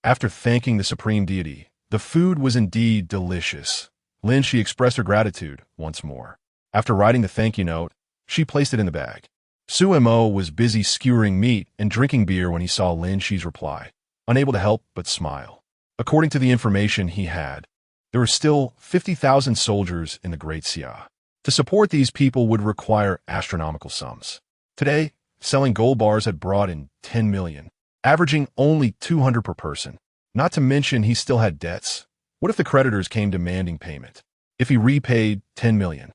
After thanking the Supreme Deity, the food was indeed delicious. Lin Xi expressed her gratitude once more. After writing the thank you note, she placed it in the bag. Sumo was busy skewering meat and drinking beer when he saw Lin Xi's reply, unable to help but smile. According to the information he had, there were still 50,000 soldiers in the Great Xia. To support these people would require astronomical sums. Today, selling gold bars had brought in 10 million, averaging only 200 per person. Not to mention he still had debts. What if the creditors came demanding payment? If he repaid 10 million,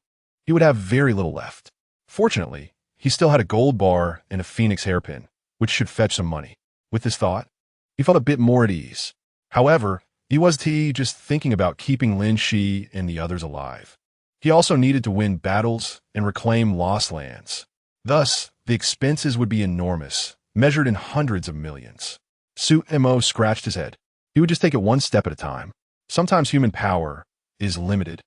he would have very little left. Fortunately, he still had a gold bar and a phoenix hairpin, which should fetch some money. With this thought, he felt a bit more at ease. However, he was just thinking about keeping Lin Xi and the others alive. He also needed to win battles and reclaim lost lands. Thus, the expenses would be enormous, measured in hundreds of millions. Sumo scratched his head. He would just take it one step at a time. Sometimes human power is limited.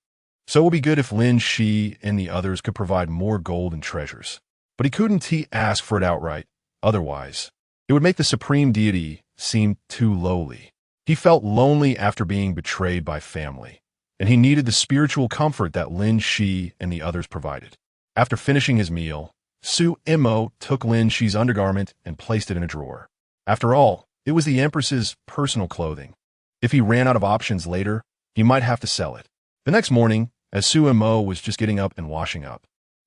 So it would be good if Lin Xi and the others could provide more gold and treasures. But he couldn't ask for it outright. Otherwise, it would make the Supreme Deity seem too lowly. He felt lonely after being betrayed by family, and he needed the spiritual comfort that Lin Xi and the others provided. After finishing his meal, Sumo took Lin Xi's undergarment and placed it in a drawer. After all, it was the Empress's personal clothing. If he ran out of options later, he might have to sell it. The next morning, as Sumo was just getting up and washing up,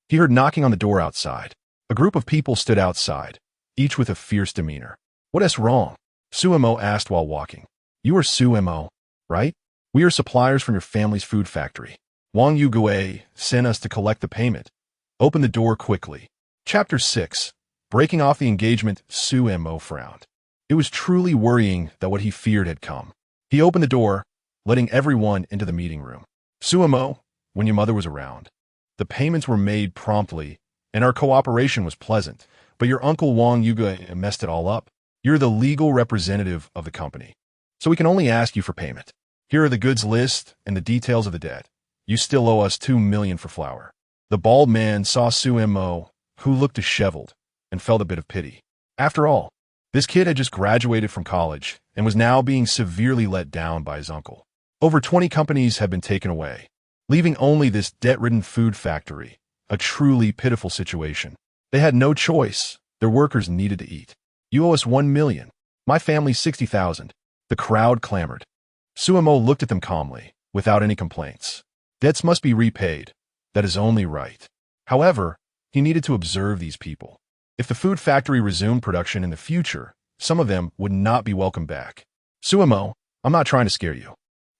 he heard knocking on the door outside. A group of people stood outside, each with a fierce demeanor. "What is wrong?" Sumo asked while walking. "You are Sumo, right? We are suppliers from your family's food factory. Wang Yugui sent us to collect the payment. Open the door quickly." Chapter 6. Breaking off the engagement, Sumo frowned. It was truly worrying that what he feared had come. He opened the door, letting everyone into the meeting room. "Sumo, when your mother was around, the payments were made promptly, and our cooperation was pleasant, but your uncle Wang Yugui messed it all up. You're the legal representative of the company, so we can only ask you for payment. Here are the goods list and the details of the debt. You still owe us 2 million for flour." The bald man saw Sumo, who looked disheveled, and felt a bit of pity. After all, this kid had just graduated from college and was now being severely let down by his uncle. Over 20 companies had been taken away, leaving only this debt-ridden food factory, a truly pitiful situation. They had no choice. Their workers needed to eat. "You owe us 1 million. My family's 60,000. The crowd clamored. Sumo looked at them calmly, without any complaints. Debts must be repaid. That is only right. However, he needed to observe these people. If the food factory resumed production in the future, some of them would not be welcome back. "Sumo, I'm not trying to scare you,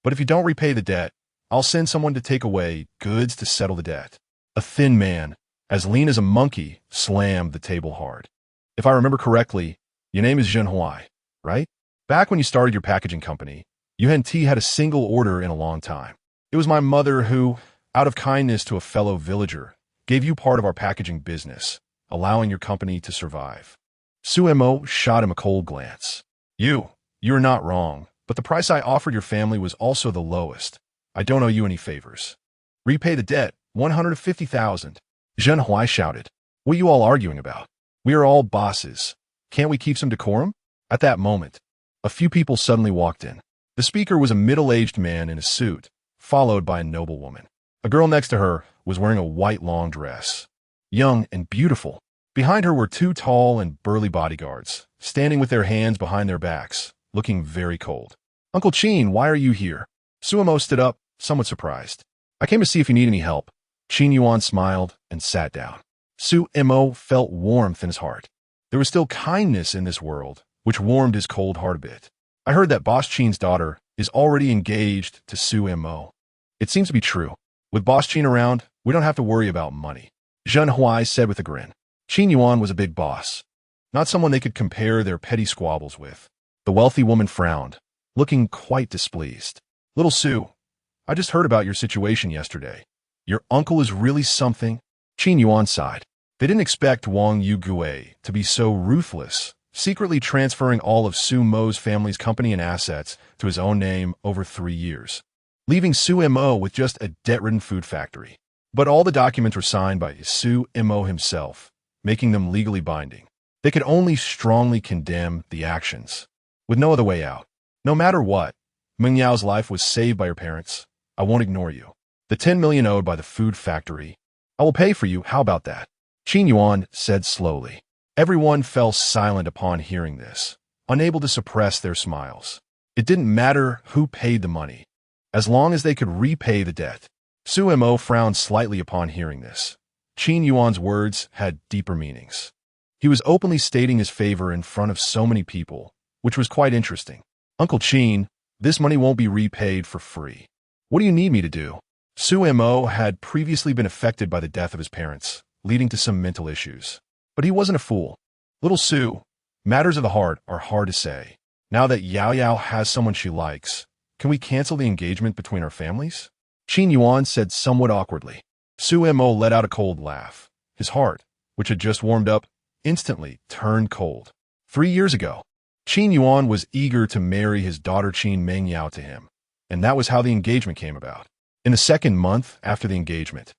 but if you don't repay the debt, I'll send someone to take away goods to settle the debt." A thin man, as lean as a monkey, slammed the table hard. "If I remember correctly, your name is Zhenhuai, right? Back when you started your packaging company, Yuan had a single order in a long time. It was my mother who, out of kindness to a fellow villager, gave you part of our packaging business, allowing your company to survive." Sumo shot him a cold glance. You're not wrong, but the price I offered your family was also the lowest. I don't owe you any favors. Repay the debt, 150,000. Zhenhuai shouted. "What are you all arguing about? We are all bosses. Can't we keep some decorum?" At that moment, a few people suddenly walked in. The speaker was a middle-aged man in a suit, followed by a noblewoman. A girl next to her was wearing a white long dress, young and beautiful. Behind her were 2 tall and burly bodyguards, standing with their hands behind their backs, looking very cold. "Uncle Qin, why are you here?" Sumo stood up, somewhat surprised. "I came to see if you need any help." Qin Yuan smiled and sat down. Sumo felt warmth in his heart. There was still kindness in this world, which warmed his cold heart a bit. "I heard that Boss Qin's daughter is already engaged to Sumo. It seems to be true. With Boss Qin around, we don't have to worry about money, Zhen Huai said with a grin. Qin Yuan was a big boss, not someone they could compare their petty squabbles with. The wealthy woman frowned, looking quite displeased. Little Sue, I just heard about your situation yesterday. Your uncle is really something. Qin Yuan sighed. They didn't expect Wang Yugui to be so ruthless, secretly transferring all of Su Mo's family's company and assets to his own name over 3 years, leaving Su Mo with just a debt-ridden food factory. But all the documents were signed by Su Mo himself, making them legally binding. They could only strongly condemn the actions, with no other way out. No matter what, Meng Yao's life was saved by your parents. I won't ignore you. The 10 million owed by the food factory, I will pay for you. How about that? Qin Yuan said slowly. Everyone fell silent upon hearing this, unable to suppress their smiles. It didn't matter who paid the money, as long as they could repay the debt. Su Mo frowned slightly upon hearing this. Qin Yuan's words had deeper meanings. He was openly stating his favor in front of so many people, which was quite interesting. Uncle Qin, this money won't be repaid for free. What do you need me to do? Su Mo had previously been affected by the death of his parents, leading to some mental issues. But he wasn't a fool. Little Sue, matters of the heart are hard to say. Now that Yao Yao has someone she likes, can we cancel the engagement between our families? Qin Yuan said somewhat awkwardly. Su Mo let out a cold laugh. His heart, which had just warmed up, instantly turned cold. 3 years ago, Qin Yuan was eager to marry his daughter Qin Meng Yao to him, and that was how the engagement came about. In the second month after the engagement,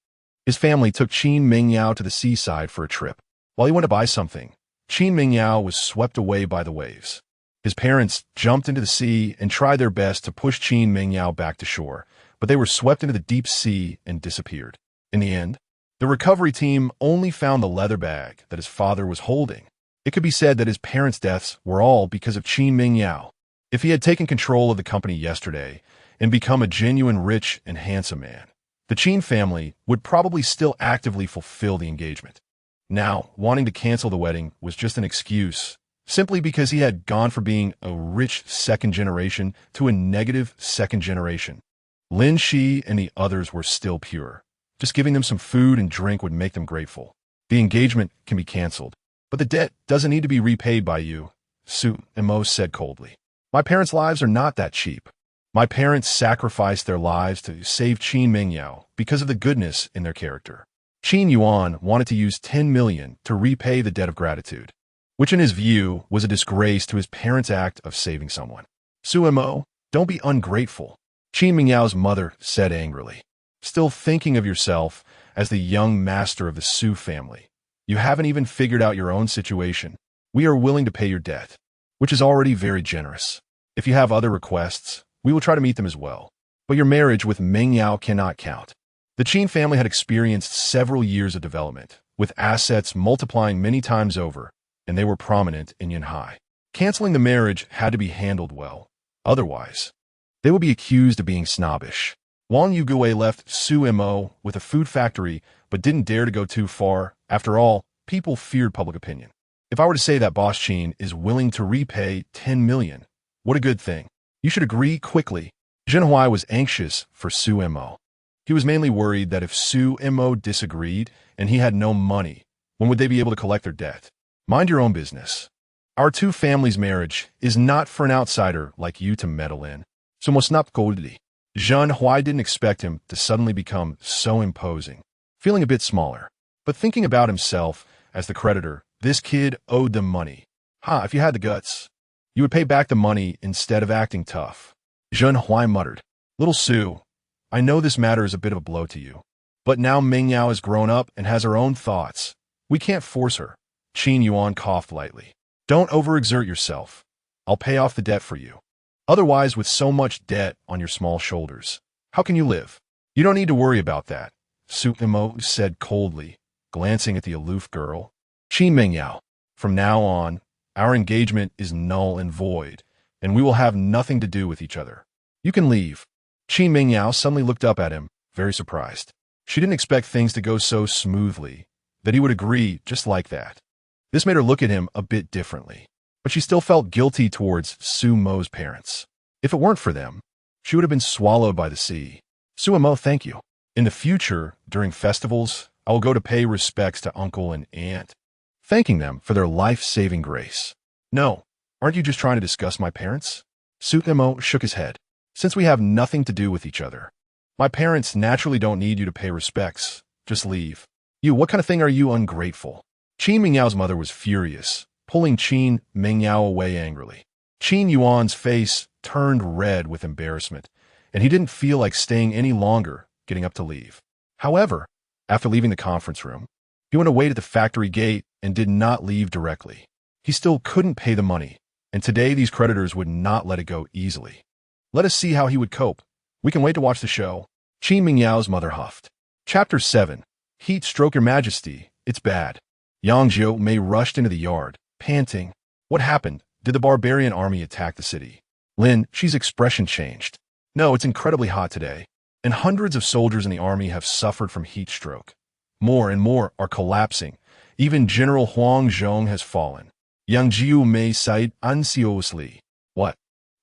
his family took Qin Meng Yao to the seaside for a trip. While he went to buy something, Qin Meng Yao was swept away by the waves. His parents jumped into the sea and tried their best to push Qin Meng Yao back to shore, but they were swept into the deep sea and disappeared. In the end, the recovery team only found the leather bag that his father was holding. It could be said that his parents' deaths were all because of Qin Meng Yao. If he had taken control of the company yesterday and become a genuine rich and handsome man, the Qin family would probably still actively fulfill the engagement. Now, wanting to cancel the wedding was just an excuse, simply because he had gone from being a rich second generation to a negative second generation. Lin Xi and the others were still pure. Just giving them some food and drink would make them grateful. The engagement can be canceled, but the debt doesn't need to be repaid by you, Su Mo said coldly. My parents' lives are not that cheap. My parents sacrificed their lives to save Qin Meng Yao because of the goodness in their character. Qin Yuan wanted to use 10 million to repay the debt of gratitude, which in his view was a disgrace to his parents' act of saving someone. Su Mo, don't be ungrateful, Qin Meng Yao's mother said angrily. Still thinking of yourself as the young master of the Su family. You haven't even figured out your own situation. We are willing to pay your debt, which is already very generous. If you have other requests, we will try to meet them as well. But your marriage with Meng Yao cannot count. The Qin family had experienced several years of development, with assets multiplying many times over, and they were prominent in Yanhai. Canceling the marriage had to be handled well. Otherwise, they would be accused of being snobbish. Wang Yugui left Su Mo with a food factory, but didn't dare to go too far. After all, people feared public opinion. If I were to say that Boss Qin is willing to repay 10 million, what a good thing. You should agree quickly. Zhen Huai was anxious for Su Mo. He was mainly worried that if Su Mo disagreed and he had no money, when would they be able to collect their debt? Mind your own business. Our two families' marriage is not for an outsider like you to meddle in. So must not goldly. Zhen Huai didn't expect him to suddenly become so imposing, feeling a bit smaller. But thinking about himself as the creditor, this kid owed them money. If you had the guts, you would pay back the money instead of acting tough. Zhen Huai muttered. Little Su, I know this matter is a bit of a blow to you, but now Meng Yao has grown up and has her own thoughts. We can't force her. Qin Yuan coughed lightly. Don't overexert yourself. I'll pay off the debt for you. Otherwise, with so much debt on your small shoulders, how can you live? You don't need to worry about that, Su Mo said coldly, glancing at the aloof girl. Qin Meng Yao, from now on, our engagement is null and void, and we will have nothing to do with each other. You can leave. Qin Meng Yao suddenly looked up at him, very surprised. She didn't expect things to go so smoothly, that he would agree just like that. This made her look at him a bit differently, but she still felt guilty towards Su Mo's parents. If it weren't for them, she would have been swallowed by the sea. Su Mo, thank you. In the future, during festivals, I will go to pay respects to uncle and aunt, thanking them for their life-saving grace. No, aren't you just trying to discuss my parents? Suemo shook his head. Since we have nothing to do with each other, my parents naturally don't need you to pay respects. Just leave. You, what kind of thing are you, ungrateful? Qin Mingyao's mother was furious, pulling Qin Mingyao away angrily. Qin Yuan's face turned red with embarrassment, and he didn't feel like staying any longer, getting up to leave. However, after leaving the conference room, he went away to the factory gate and did not leave directly. He still couldn't pay the money, and today these creditors would not let it go easily. Let us see how he would cope. We can wait to watch the show. Qin Mingyao's mother huffed. Chapter 7. Heat stroke, Your Majesty. It's bad. Yang Jiu-Mei rushed into the yard, panting. What happened? Did the barbarian army attack the city? Lin Xi's expression changed. No, it's incredibly hot today, and hundreds of soldiers in the army have suffered from heat stroke. More and more are collapsing. Even General Huang Zhong has fallen. Yang Jiu-Mei sighed anxiously. What?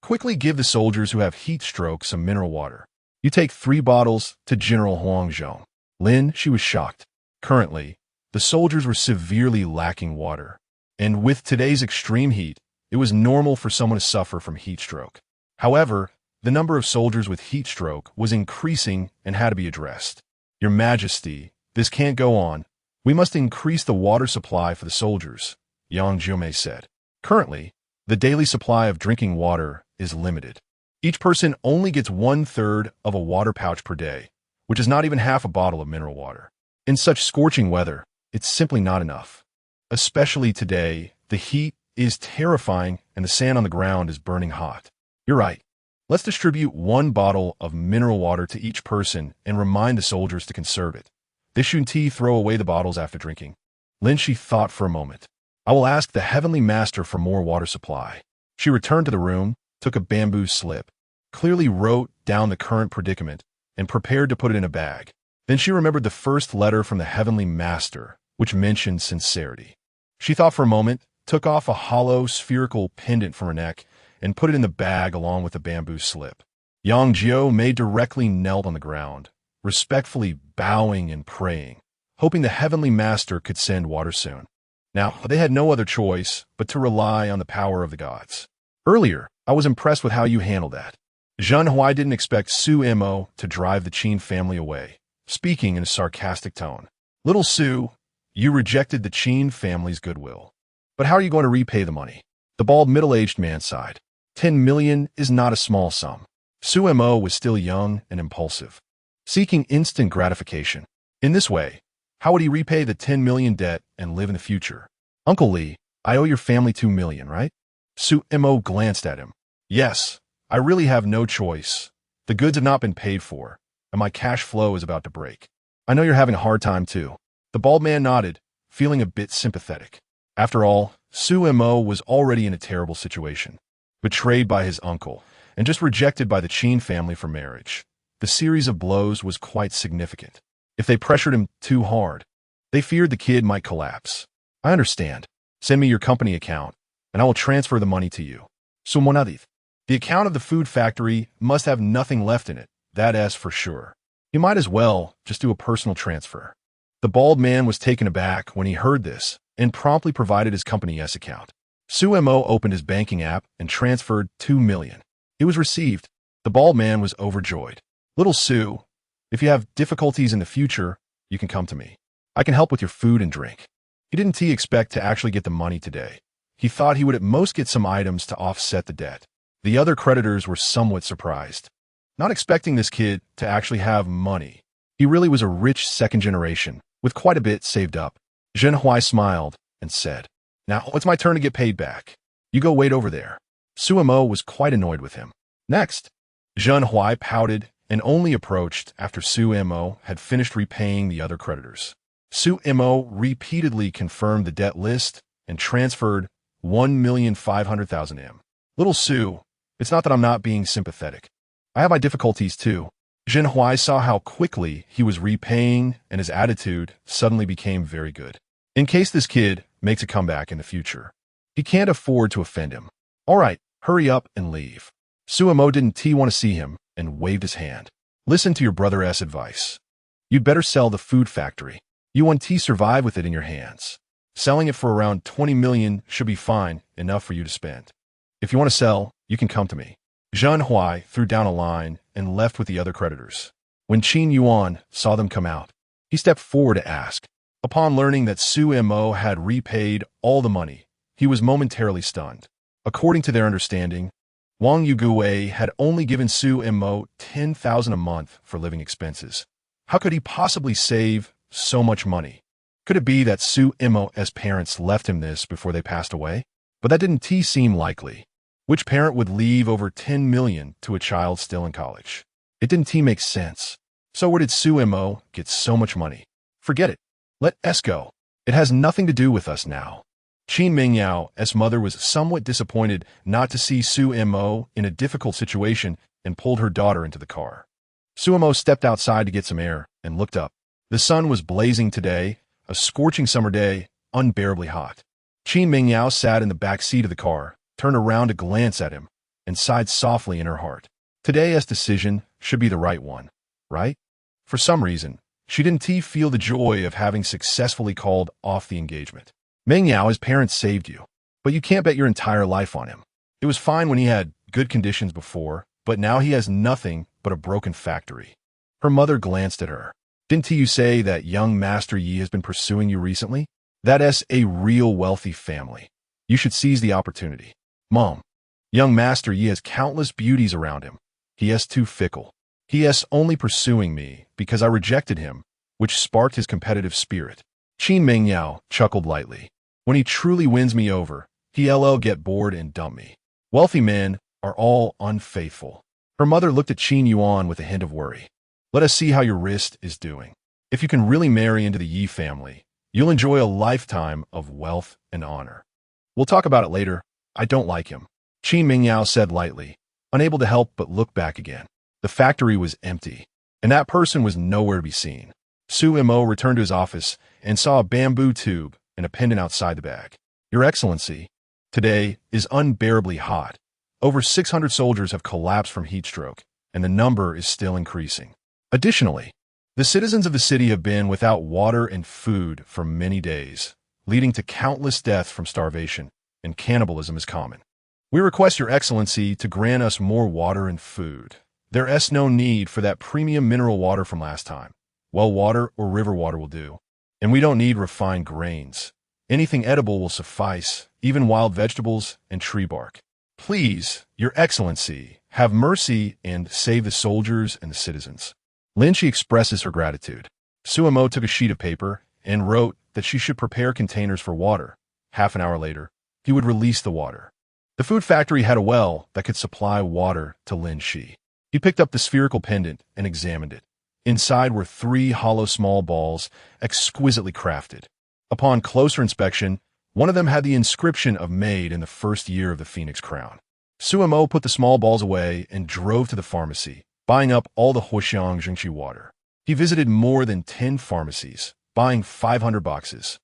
Quickly give the soldiers who have heat stroke some mineral water. You take 3 bottles to General Huang Zhong. Lin Xi was shocked. Currently, the soldiers were severely lacking water, and with today's extreme heat, it was normal for someone to suffer from heat stroke. However, the number of soldiers with heat stroke was increasing and had to be addressed. Your Majesty, this can't go on. We must increase the water supply for the soldiers, Yang Jiu-Mei said. Currently, the daily supply of drinking water is limited. Each person only gets 1/3 of a water pouch per day, which is not even half a bottle of mineral water. In such scorching weather, it's simply not enough. Especially today, the heat is terrifying and the sand on the ground is burning hot. You're right. Let's distribute 1 bottle of mineral water to each person and remind the soldiers to conserve it. They shouldn't throw away the bottles after drinking. Lin Xi thought for a moment. I will ask the Heavenly Master for more water supply. She returned to the room, took a bamboo slip, clearly wrote down the current predicament, and prepared to put it in a bag. Then she remembered the first letter from the Heavenly Master, which mentioned sincerity. She thought for a moment, took off a hollow spherical pendant from her neck, and put it in the bag along with the bamboo slip. Yang Jiu-Mei directly knelt on the ground, respectfully bowing and praying, hoping the Heavenly Master could send water soon. Now, they had no other choice but to rely on the power of the gods. Earlier, I was impressed with how you handled that. Zhen Huai didn't expect Suemo to drive the Qin family away, speaking in a sarcastic tone. Little Su, you rejected the Qin family's goodwill. But how are you going to repay the money? The bald middle-aged man sighed. 10 million is not a small sum. Suemo was still young and impulsive, seeking instant gratification. In this way, how would he repay the 10 million debt and live in the future? Uncle Li, I owe your family 2 million, right? Suemo glanced at him. Yes, I really have no choice. The goods have not been paid for, and my cash flow is about to break. I know you're having a hard time too. The bald man nodded, feeling a bit sympathetic. After all, Suemo was already in a terrible situation, betrayed by his uncle, and just rejected by the Qin family for marriage. The series of blows was quite significant. If they pressured him too hard, they feared the kid might collapse. I understand. Send me your company account, and I will transfer the money to you. Sumonadith. The account of the food factory must have nothing left in it, that's for sure. You might as well just do a personal transfer. The bald man was taken aback when he heard this and promptly provided his company's account. Suemo opened his banking app and transferred 2 million. It was received. The bald man was overjoyed. Little Su, if you have difficulties in the future, you can come to me. I can help with your food and drink. He didn't expect to actually get the money today. He thought he would at most get some items to offset the debt. The other creditors were somewhat surprised, not expecting this kid to actually have money. He really was a rich second generation, with quite a bit saved up. Zhen Huai smiled and said, Now it's my turn to get paid back. You go wait over there. Suemo was quite annoyed with him. Next, Zhen Huai pouted and only approached after Suemo had finished repaying the other creditors. Suemo repeatedly confirmed the debt list and transferred 1,500,000 M. Little Su, it's not that I'm not being sympathetic. I have my difficulties too. Zhen Huai saw how quickly he was repaying, and his attitude suddenly became very good. In case this kid makes a comeback in the future, he can't afford to offend him. All right, hurry up and leave. Suemo didn't want to see him and waved his hand. Listen to your brother's advice. You'd better sell the food factory. You want tea survive with it in your hands. Selling it for around 20 million should be fine, enough for you to spend. If you want to sell, you can come to me. Zheng Huai threw down a line and left with the other creditors. When Qin Yuan saw them come out, he stepped forward to ask. Upon learning that Su Mo had repaid all the money, he was momentarily stunned. According to their understanding, Wang Yugui had only given Su Mo 10,000 a month for living expenses. How could he possibly save so much money? Could it be that Su Mo's parents left him this before they passed away? But that didn't seem likely. Which parent would leave over 10 million to a child still in college? It didn't make sense. So where did Su Mo get so much money? Forget it. Let S go. It has nothing to do with us now. Qin Mingyao's mother was somewhat disappointed not to see Su Mo in a difficult situation and pulled her daughter into the car. Su Mo stepped outside to get some air and looked up. The sun was blazing today, a scorching summer day, unbearably hot. Qin Mingyao sat in the back seat of the car, turned around to glance at him, and sighed softly in her heart. Today's decision should be the right one, right? For some reason, she didn't feel the joy of having successfully called off the engagement. Mingyao, his parents saved you, but you can't bet your entire life on him. It was fine when he had good conditions before, but now he has nothing but a broken factory. Her mother glanced at her. Didn't you say that young Master Yi has been pursuing you recently? That's a real wealthy family. You should seize the opportunity. Mom, young Master Yi has countless beauties around him. He is too fickle. He is only pursuing me because I rejected him, which sparked his competitive spirit. Qin Mingyao chuckled lightly. When he truly wins me over, he'll get bored and dump me. Wealthy men are all unfaithful. Her mother looked at Qin Yuan with a hint of worry. Let us see how your wrist is doing. If you can really marry into the Yi family, you'll enjoy a lifetime of wealth and honor. We'll talk about it later. I don't like him. Qin Mingyao said lightly, unable to help but look back again. The factory was empty, and that person was nowhere to be seen. Su Mo returned to his office and saw a bamboo tube and a pendant outside the bag. Your Excellency, today is unbearably hot. Over 600 soldiers have collapsed from heat stroke, and the number is still increasing. Additionally, the citizens of the city have been without water and food for many days, leading to countless deaths from starvation, and cannibalism is common. We request Your Excellency to grant us more water and food. There is no need for that premium mineral water from last time. Well water or river water will do. And we don't need refined grains. Anything edible will suffice, even wild vegetables and tree bark. Please, Your Excellency, have mercy and save the soldiers and the citizens. Lin Xi expresses her gratitude. Su Mo took a sheet of paper and wrote that she should prepare containers for water. Half an hour later, he would release the water. The food factory had a well that could supply water to Lin Xi. He picked up the spherical pendant and examined it. Inside were 3 hollow small balls, exquisitely crafted. Upon closer inspection, one of them had the inscription of made in the first year of the Phoenix Crown. Su Mo put the small balls away and drove to the pharmacy, buying up all the Huaxiang water. He visited more than 10 pharmacies, buying 500 boxes,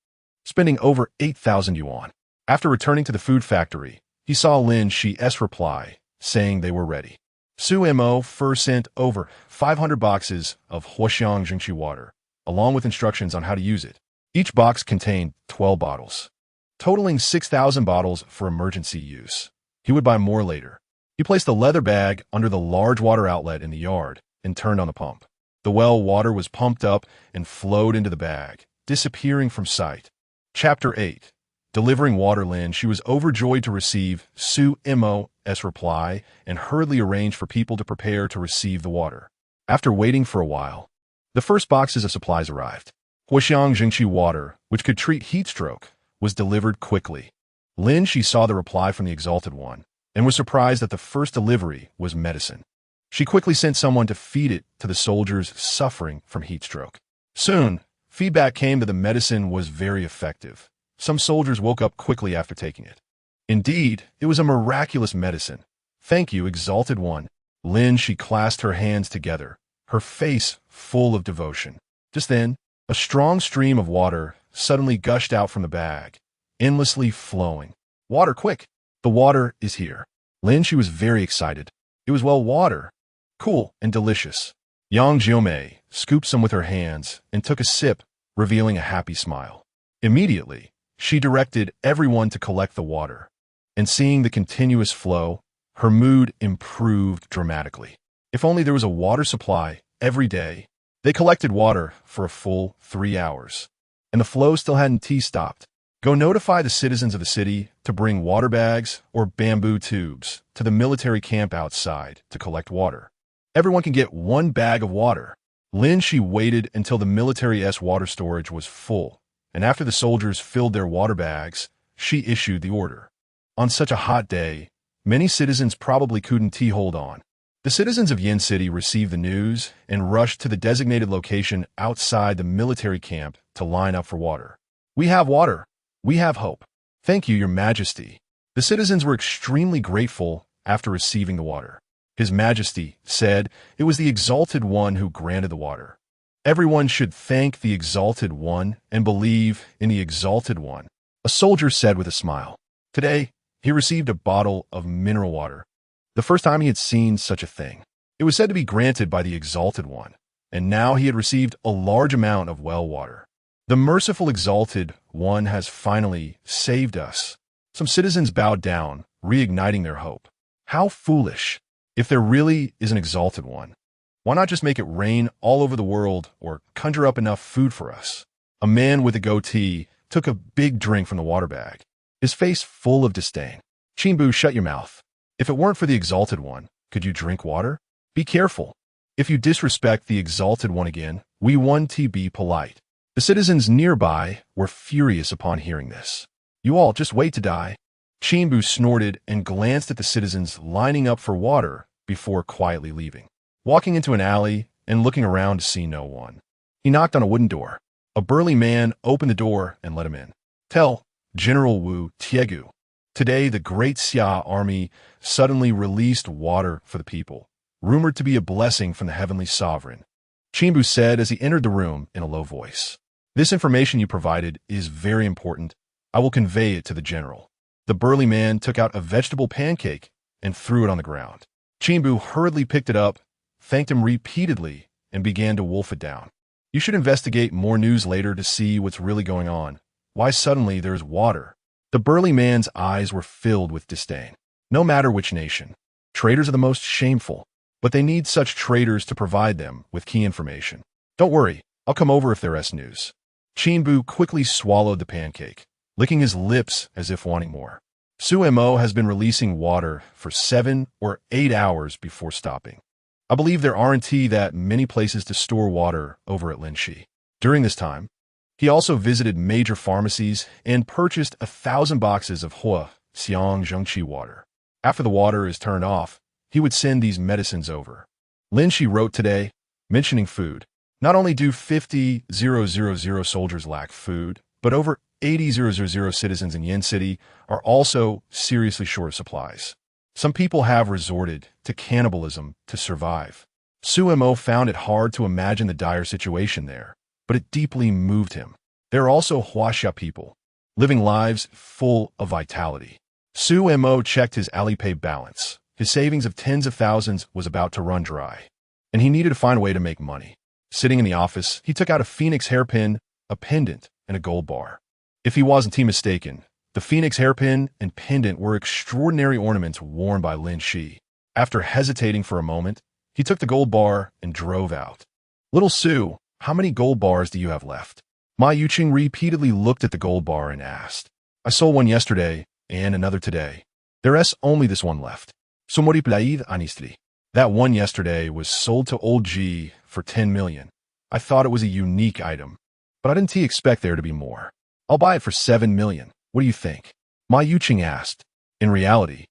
spending over 8,000 yuan. After returning to the food factory, he saw Lin Xi's reply, saying they were ready. Su Mo first sent over 500 boxes of Huaxiang water, along with instructions on how to use it. Each box contained 12 bottles, totaling 6,000 bottles for emergency use. He would buy more later. He placed the leather bag under the large water outlet in the yard and turned on the pump. The well water was pumped up and flowed into the bag, disappearing from sight. Chapter 8. Delivering water. Lin Xi was overjoyed to receive Su Mo's reply and hurriedly arranged for people to prepare to receive the water. After waiting for a while, the first boxes of supplies arrived. Huaxiang water, which could treat heat stroke, was delivered quickly. Lin Xi saw the reply from the Exalted One and was surprised that the first delivery was medicine. She quickly sent someone to feed it to the soldiers suffering from heat stroke. Soon, feedback came that the medicine was very effective. Some soldiers woke up quickly after taking it. Indeed, it was a miraculous medicine. Thank you, Exalted One. Lin Xi clasped her hands together, her face full of devotion. Just then, a strong stream of water suddenly gushed out from the bag, endlessly flowing. Water, quick! The water is here. Lin Xi was very excited. It was, well, water. Cool and delicious. Yang Jiomei scooped some with her hands and took a sip, revealing a happy smile. Immediately, she directed everyone to collect the water, and seeing the continuous flow, her mood improved dramatically. If only there was a water supply every day. They collected water for a full 3 hours, and the flow still hadn't stopped. Go notify the citizens of the city to bring water bags or bamboo tubes to the military camp outside to collect water. Everyone can get 1 bag of water. Lin Xi waited until the military's water storage was full, and after the soldiers filled their water bags, she issued the order. On such a hot day, many citizens probably couldn't hold on. The citizens of Yin City received the news and rushed to the designated location outside the military camp to line up for water. "We have water. We have hope. Thank you, Your Majesty." The citizens were extremely grateful after receiving the water. His Majesty said it was the Exalted One who granted the water. Everyone should thank the Exalted One and believe in the Exalted One, a soldier said with a smile. Today, he received a bottle of mineral water. The first time he had seen such a thing. It was said to be granted by the Exalted One, and now he had received a large amount of well water. The merciful Exalted One has finally saved us. Some citizens bowed down, reigniting their hope. How foolish! If there really is an Exalted One, why not just make it rain all over the world or conjure up enough food for us? A man with a goatee took a big drink from the water bag, his face full of disdain. "Qingbu, shut your mouth. If it weren't for the Exalted One, could you drink water? Be careful. If you disrespect the Exalted One again, we want to be polite." The citizens nearby were furious upon hearing this. "You all just wait to die." Qingbu snorted and glanced at the citizens lining up for water before quietly leaving. Walking into an alley and looking around to see no one, he knocked on a wooden door. A burly man opened the door and let him in. "Tell General Wu Tiegu, today the Great Xia army suddenly released water for the people, rumored to be a blessing from the heavenly sovereign," Qingbu said as he entered the room in a low voice. "This information you provided is very important. I will convey it to the general." The burly man took out a vegetable pancake and threw it on the ground. Qingbu hurriedly picked it up, thanked him repeatedly, and began to wolf it down. "You should investigate more news later to see what's really going on. Why suddenly there's water?" The burly man's eyes were filled with disdain. No matter which nation, traitors are the most shameful, but they need such traitors to provide them with key information. "Don't worry, I'll come over if there's news." Qingbu quickly swallowed the pancake, licking his lips as if wanting more. Sumo has been releasing water for 7 or 8 hours before stopping. I believe there aren't that many places to store water over at Lin Xi. During this time, he also visited major pharmacies and purchased 1,000 boxes of Hua Xiang Zhengqi water. After the water is turned off, he would send these medicines over. Lin Xi wrote today, mentioning food. Not only do 50,000 soldiers lack food, but over 80,000 citizens in Yin City are also seriously short of supplies. Some people have resorted to cannibalism to survive. Sumo found it hard to imagine the dire situation there, but it deeply moved him. There are also Huaxia people, living lives full of vitality. Sumo checked his Alipay balance. His savings of tens of thousands was about to run dry, and he needed to find a way to make money. Sitting in the office, he took out a phoenix hairpin, a pendant, and a gold bar. If he wasn't mistaken, the phoenix hairpin and pendant were extraordinary ornaments worn by Lin Xi. After hesitating for a moment, he took the gold bar and drove out. "Little Sue, how many gold bars do you have left?" Ma Yuqing repeatedly looked at the gold bar and asked. "I sold one yesterday and another today. There's only this one left." Somori plaid honestly. "That one yesterday was sold to old G for 10 million. I thought it was a unique item, but I didn't expect there to be more. I'll buy it for 7 million. What do you think?" Ma Yuqing asked. In reality,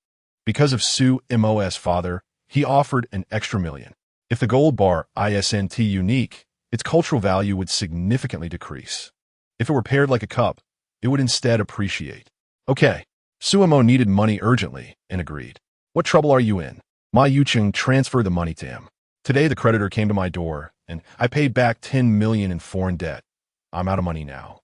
because of Sumo's father, he offered an extra million. If the gold bar isn't unique, its cultural value would significantly decrease. If it were paired like a cup, it would instead appreciate. Okay, Sumo needed money urgently and agreed. "What trouble are you in?" Ma Yuqing transferred the money to him. "Today the creditor came to my door, and I paid back 10 million in foreign debt. I'm out of money now."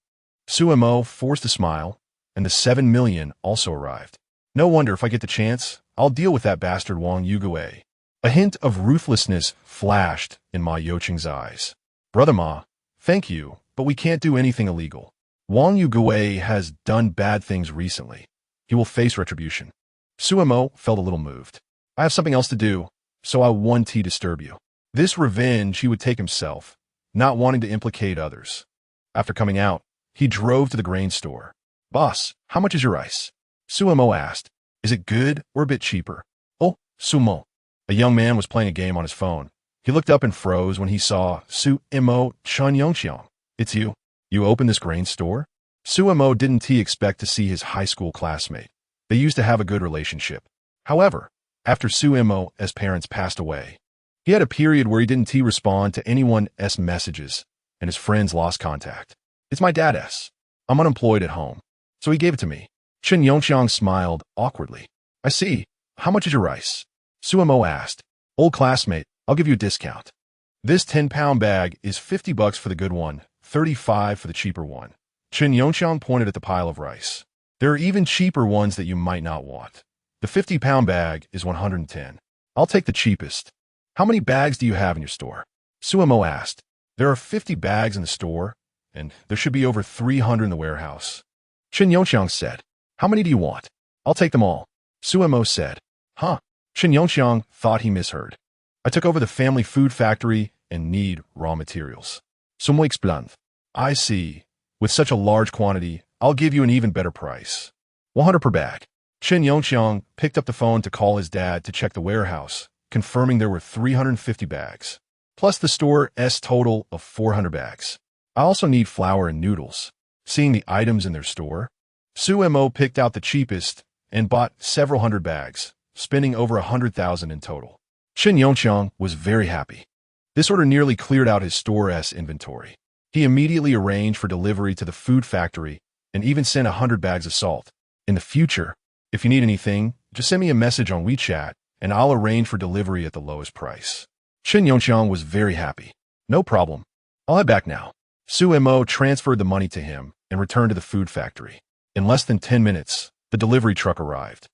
Sumo forced a smile, and the 7 million also arrived. "No wonder if I get the chance, I'll deal with that bastard Wang Yugue." A hint of ruthlessness flashed in Ma Youqing's eyes. Brother Ma, thank you, but we can't do anything illegal. Wang Yugui has done bad things recently. He will face retribution. Suemo felt a little moved. I have something else to do, so I won't disturb you. This revenge he would take himself, not wanting to implicate others. After coming out, he drove to the grain store. Boss, how much is your rice? Suemo asked. Is it good or a bit cheaper? Oh, Sumo. A young man was playing a game on his phone. He looked up and froze when he saw Suemo Chunyongxiang. It's you. You opened this grain store? Suemo didn't expect to see his high school classmate. They used to have a good relationship. However, after Suemo's parents passed away, he had a period where he didn't respond to anyone's messages, and his friends lost contact. It's my dad's. I'm unemployed at home, so he gave it to me. Chen Yongxiang smiled awkwardly. I see. How much is your rice? Suemo asked. Old classmate, I'll give you a discount. This 10-pound bag is $50 for the good one, $35 for the cheaper one. Chen Yongxiang pointed at the pile of rice. There are even cheaper ones that you might not want. The 50-pound bag is $110. I'll take the cheapest. How many bags do you have in your store? Suemo asked. There are 50 bags in the store, and there should be over 300 in the warehouse. Chen Yongxiang said. How many do you want? I'll take them all. Suemo said. Huh. Chen Yongxiang thought he misheard. I took over the family food factory and need raw materials. Sumo explained. I see. With such a large quantity, I'll give you an even better price. 100 per bag. Chen Yongxiang picked up the phone to call his dad to check the warehouse, confirming there were 350 bags, plus the store's total of 400 bags. I also need flour and noodles. Seeing the items in their store, Suemo picked out the cheapest and bought several hundred bags, spending over 100,000 in total. Chen Yongxiang was very happy. This order nearly cleared out his store's inventory. He immediately arranged for delivery to the food factory and even sent 100 bags of salt. In the future, if you need anything, just send me a message on WeChat and I'll arrange for delivery at the lowest price. Chen Yongxiang was very happy. No problem. I'll head back now. Suemo transferred the money to him and returned to the food factory. In less than 10 minutes, the delivery truck arrived.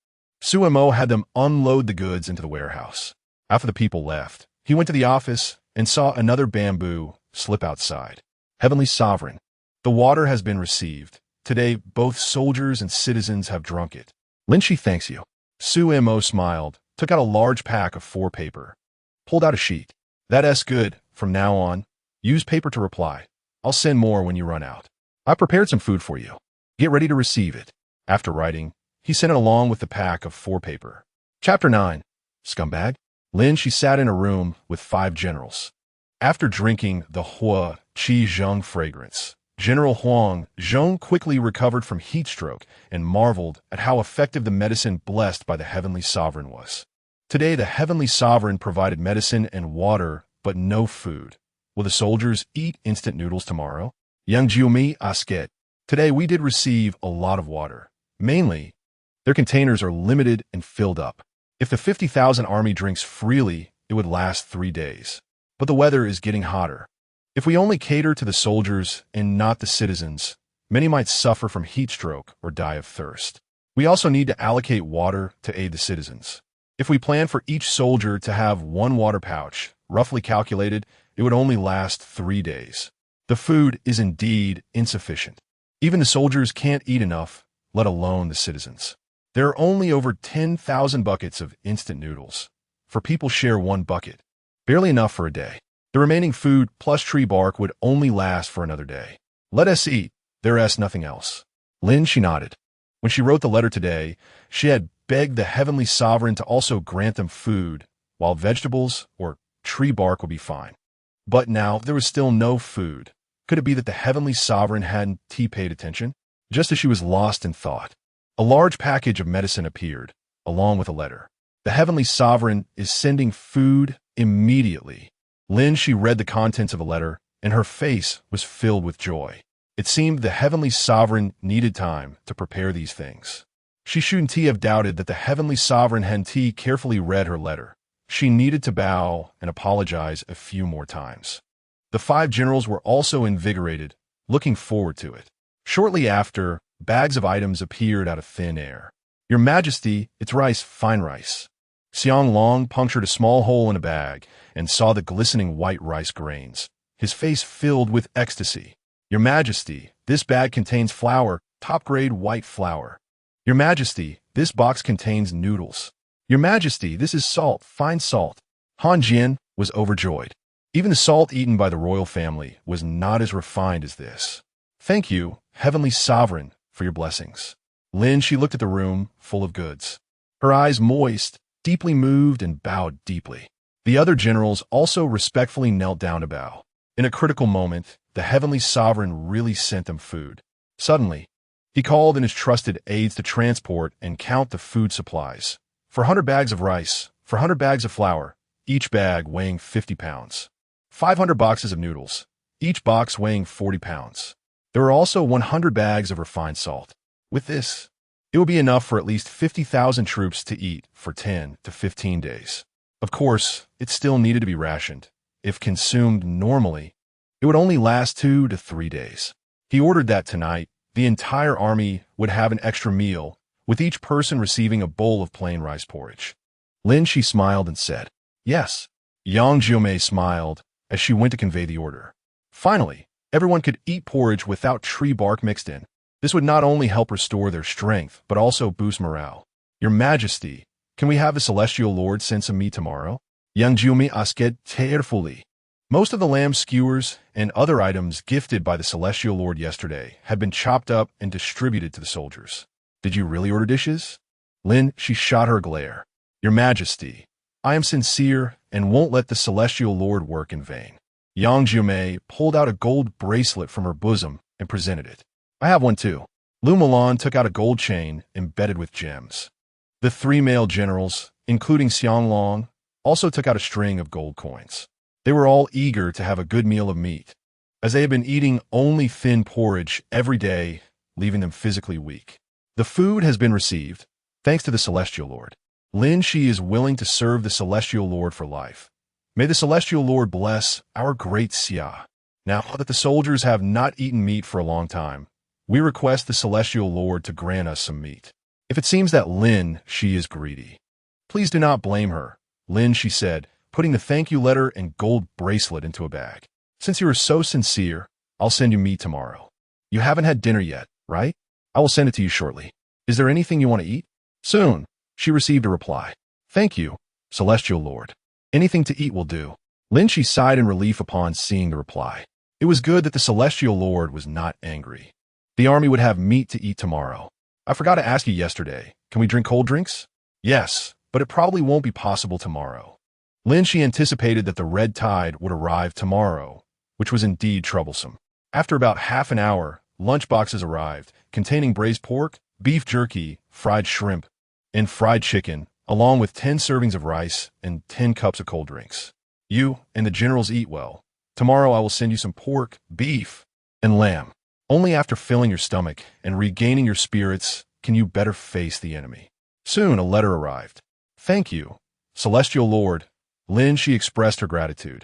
Suemo had them unload the goods into the warehouse. After the people left, he went to the office and saw another bamboo slip outside. Heavenly Sovereign, the water has been received. Today, both soldiers and citizens have drunk it. Lin Xi thanks you. Suemo smiled, took out a large pack of 4 paper, pulled out a sheet. That's good. From now on, use paper to reply. I'll send more when you run out. I prepared some food for you. Get ready to receive it. After writing, he sent it along with the pack of 4 paper. Chapter 9. Scumbag. Lin Xi sat in a room with 5 generals. After drinking the Hua Qi Zheng fragrance, General Huang Zhong quickly recovered from heat stroke and marveled at how effective the medicine blessed by the Heavenly Sovereign was. Today, the Heavenly Sovereign provided medicine and water, but no food. Will the soldiers eat instant noodles tomorrow? Yang Jiumi asket. Today, we did receive a lot of water. Mainly, their containers are limited and filled up. If the 50,000 army drinks freely, it would last 3 days. But the weather is getting hotter. If we only cater to the soldiers and not the citizens, many might suffer from heat stroke or die of thirst. We also need to allocate water to aid the citizens. If we plan for each soldier to have 1 water pouch, roughly calculated, it would only last 3 days. The food is indeed insufficient. Even the soldiers can't eat enough, let alone the citizens. There are only over 10,000 buckets of instant noodles. For people share 1 bucket. Barely enough for a day. The remaining food plus tree bark would only last for another day. Let us eat. There's nothing else. Lin Xi nodded. When she wrote the letter today, she had begged the Heavenly Sovereign to also grant them food, while vegetables or tree bark would be fine. But now there was still no food. Could it be that the Heavenly Sovereign hadn't paid attention? Just as she was lost in thought, a large package of medicine appeared, along with a letter. The Heavenly Sovereign is sending food immediately. Lin Xi read the contents of the letter, and her face was filled with joy. It seemed the Heavenly Sovereign needed time to prepare these things. She shouldn't have doubted that the Heavenly Sovereign hadn't carefully read her letter. She needed to bow and apologize a few more times. The 5 generals were also invigorated, looking forward to it. Shortly after, bags of items appeared out of thin air. Your Majesty, it's rice, fine rice. Xiang Long punctured a small hole in a bag and saw the glistening white rice grains. His face filled with ecstasy. Your Majesty, this bag contains flour, top-grade white flour. Your Majesty, this box contains noodles. Your Majesty, this is salt, fine salt. Han Jian was overjoyed. Even the salt eaten by the royal family was not as refined as this. Thank you, Heavenly Sovereign, for your blessings. Lin Xi looked at the room full of goods. Her eyes moist, deeply moved, and bowed deeply. The other generals also respectfully knelt down to bow. In a critical moment, the Heavenly Sovereign really sent them food. Suddenly, he called in his trusted aides to transport and count the food supplies. 400 bags of rice, 400 bags of flour, each bag weighing 50 pounds. 500 boxes of noodles, each box weighing 40 pounds. There were also 100 bags of refined salt. With this, it would be enough for at least 50,000 troops to eat for 10 to 15 days. Of course, it still needed to be rationed. If consumed normally, it would only last 2 to 3 days. He ordered that tonight, the entire army would have an extra meal, with each person receiving a bowl of plain rice porridge. Lin Xi smiled and said, "Yes." Yang Jiumei smiled as she went to convey the order. Finally, everyone could eat porridge without tree bark mixed in. This would not only help restore their strength, but also boost morale. Your Majesty, can we have the Celestial Lord send some meat tomorrow? Yang Jiumei asked tearfully. Most of the lamb skewers and other items gifted by the Celestial Lord yesterday had been chopped up and distributed to the soldiers. Did you really order dishes? Lin, she shot her a glare. Your Majesty, I am sincere and won't let the Celestial Lord work in vain. Yang Jiumei pulled out a gold bracelet from her bosom and presented it. I have one too. Lu Mulan took out a gold chain embedded with gems. The 3 male generals, including Xiang Long, also took out a string of gold coins. They were all eager to have a good meal of meat, as they had been eating only thin porridge every day, leaving them physically weak. The food has been received, thanks to the Celestial Lord. Lin Xi is willing to serve the Celestial Lord for life. May the Celestial Lord bless our Great Xia. Now that the soldiers have not eaten meat for a long time, we request the Celestial Lord to grant us some meat. If it seems that Lin Xi is greedy, please do not blame her, Lin Xi said, putting the thank you letter and gold bracelet into a bag. Since you are so sincere, I'll send you meat tomorrow. You haven't had dinner yet, right? I will send it to you shortly. Is there anything you want to eat? Soon, she received a reply. Thank you, Celestial Lord. Anything to eat will do. Lin Xi sighed in relief upon seeing the reply. It was good that the Celestial Lord was not angry. The army would have meat to eat tomorrow. I forgot to ask you yesterday, can we drink cold drinks? Yes, but it probably won't be possible tomorrow. Lin Xi anticipated that the red tide would arrive tomorrow, which was indeed troublesome. After about half an hour, lunch boxes arrived, containing braised pork, beef jerky, fried shrimp, and fried chicken, along with 10 servings of rice and 10 cups of cold drinks. You and the generals eat well. Tomorrow I will send you some pork, beef, and lamb. Only after filling your stomach and regaining your spirits can you better face the enemy. Soon a letter arrived. Thank you, Celestial Lord. Lin Xi expressed her gratitude.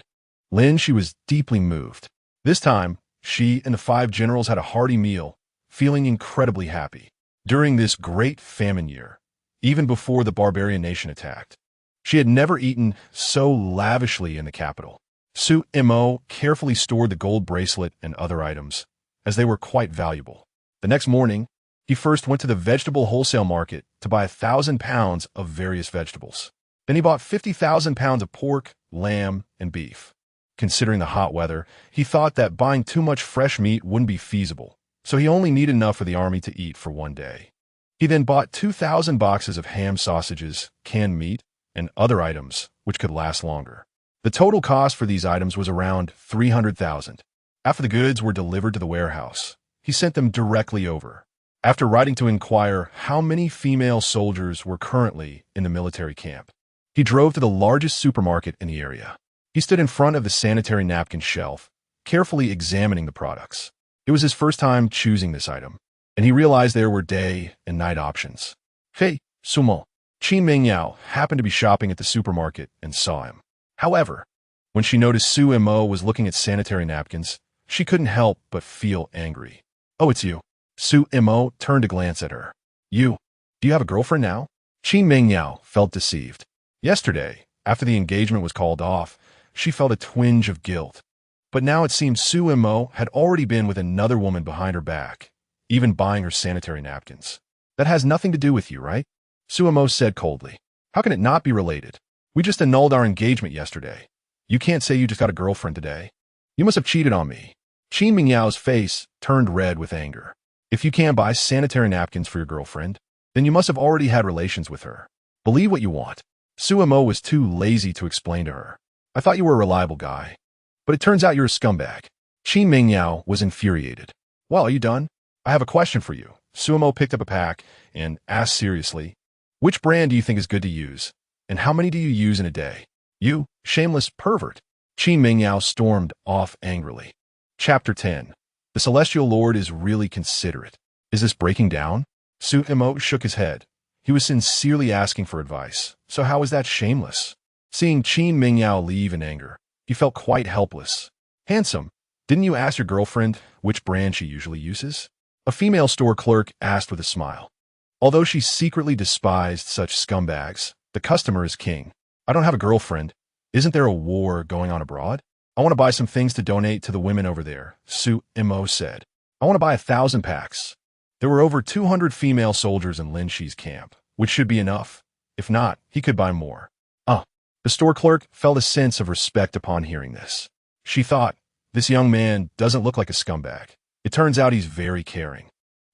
Lin Xi was deeply moved. This time, she and the 5 generals had a hearty meal, feeling incredibly happy. During this great famine year, even before the barbarian nation attacked, she had never eaten so lavishly in the capital. Su Mo carefully stored the gold bracelet and other items, as they were quite valuable. The next morning, he first went to the vegetable wholesale market to buy 1,000 pounds of various vegetables. Then he bought 50,000 pounds of pork, lamb, and beef. Considering the hot weather, he thought that buying too much fresh meat wouldn't be feasible, so he only needed enough for the army to eat for one day. He then bought 2,000 boxes of ham sausages, canned meat, and other items which could last longer. The total cost for these items was around 300,000. After the goods were delivered to the warehouse, he sent them directly over. After writing to inquire how many female soldiers were currently in the military camp, he drove to the largest supermarket in the area. He stood in front of the sanitary napkin shelf, carefully examining the products. It was his first time choosing this item, and he realized there were day and night options. Hey, Sumo. Qin Mingyao happened to be shopping at the supermarket and saw him. However, when she noticed Su Mo was looking at sanitary napkins, she couldn't help but feel angry. Oh, it's you. Su Mo turned to glance at her. You. Do you have a girlfriend now? Qin Mingyao felt deceived. Yesterday, after the engagement was called off, she felt a twinge of guilt. But now it seemed Suemo had already been with another woman behind her back, even buying her sanitary napkins. That has nothing to do with you, right? Suemo said coldly. How can it not be related? We just annulled our engagement yesterday. You can't say you just got a girlfriend today. You must have cheated on me. Qin Mingyao's face turned red with anger. If you can't buy sanitary napkins for your girlfriend, then you must have already had relations with her. Believe what you want. Suemo was too lazy to explain to her. I thought you were a reliable guy. But it turns out you're a scumbag. Qin Mingyao was infuriated. Well, are you done? I have a question for you. Suemo picked up a pack and asked seriously, which brand do you think is good to use? And how many do you use in a day? You, shameless pervert. Qin Mingyao stormed off angrily. Chapter 10. The Celestial Lord is really considerate. Is this breaking down? Suemo shook his head. He was sincerely asking for advice. So how is that shameless? Seeing Qin Mingyao leave in anger, he felt quite helpless. Handsome, didn't you ask your girlfriend which brand she usually uses? A female store clerk asked with a smile. Although she secretly despised such scumbags, the customer is king. I don't have a girlfriend. Isn't there a war going on abroad? I want to buy some things to donate to the women over there, Suemo said. I want to buy 1,000 packs. There were over 200 female soldiers in Lin Xi's camp, which should be enough. If not, he could buy more. The store clerk felt a sense of respect upon hearing this. She thought, this young man doesn't look like a scumbag. It turns out he's very caring.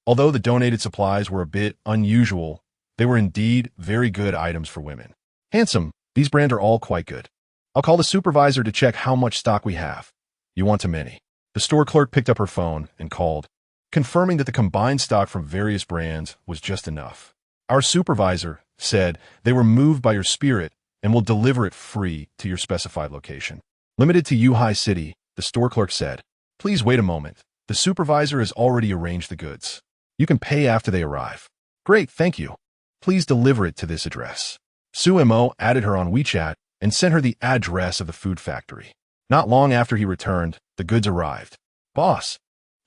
Although the donated supplies were a bit unusual, they were indeed very good items for women. Handsome, these brands are all quite good. I'll call the supervisor to check how much stock we have. You want too many. The store clerk picked up her phone and called, confirming that the combined stock from various brands was just enough. Our supervisor said they were moved by your spirit and will deliver it free to your specified location. Limited to Yuhai City, the store clerk said. Please wait a moment. The supervisor has already arranged the goods. You can pay after they arrive. Great, thank you. Please deliver it to this address. Suemo added her on WeChat and sent her the address of the food factory. Not long after he returned, the goods arrived. Boss,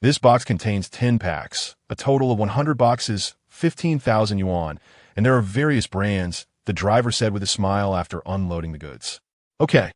this box contains 10 packs, a total of 100 boxes, 15,000 yuan, and there are various brands, the driver said with a smile after unloading the goods. Okay,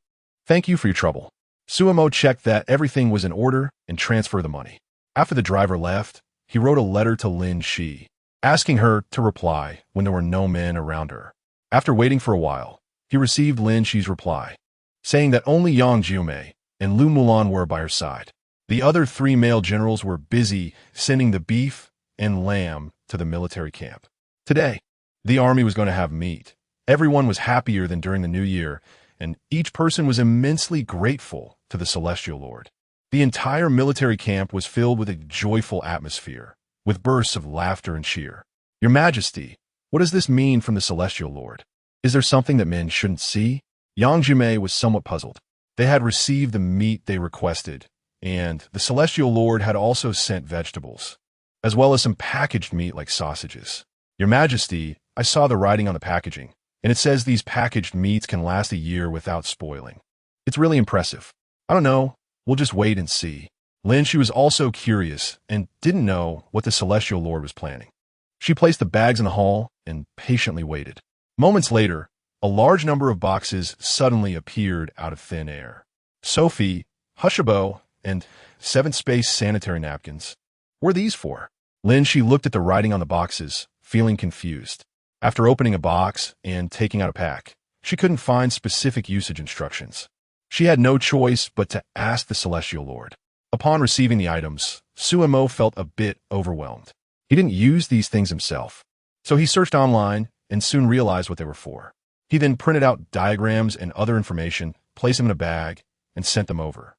thank you for your trouble. Suemo checked that everything was in order and transferred the money. After the driver left, he wrote a letter to Lin Xi, asking her to reply when there were no men around her. After waiting for a while, he received Lin Xi's reply, saying that only Yang Jiumei and Lu Mulan were by her side. The other 3 male generals were busy sending the beef and lamb to the military camp. Today, the army was going to have meat. Everyone was happier than during the New Year, and each person was immensely grateful to the Celestial Lord. The entire military camp was filled with a joyful atmosphere, with bursts of laughter and cheer. Your Majesty, what does this mean from the Celestial Lord? Is there something that men shouldn't see? Yang Jumei was somewhat puzzled. They had received the meat they requested, and the Celestial Lord had also sent vegetables, as well as some packaged meat like sausages. Your Majesty, I saw the writing on the packaging, and it says these packaged meats can last a year without spoiling. It's really impressive. I don't know. We'll just wait and see. Lin Xi was also curious and didn't know what the Celestial Lord was planning. She placed the bags in the hall and patiently waited. Moments later, a large number of boxes suddenly appeared out of thin air. Sophie, Hushabo, and 7 space sanitary napkins. What were these for? Lin Xi looked at the writing on the boxes, feeling confused. After opening a box and taking out a pack, she couldn't find specific usage instructions. She had no choice but to ask the Celestial Lord. Upon receiving the items, Suemo felt a bit overwhelmed. He didn't use these things himself, so he searched online and soon realized what they were for. He then printed out diagrams and other information, placed them in a bag, and sent them over.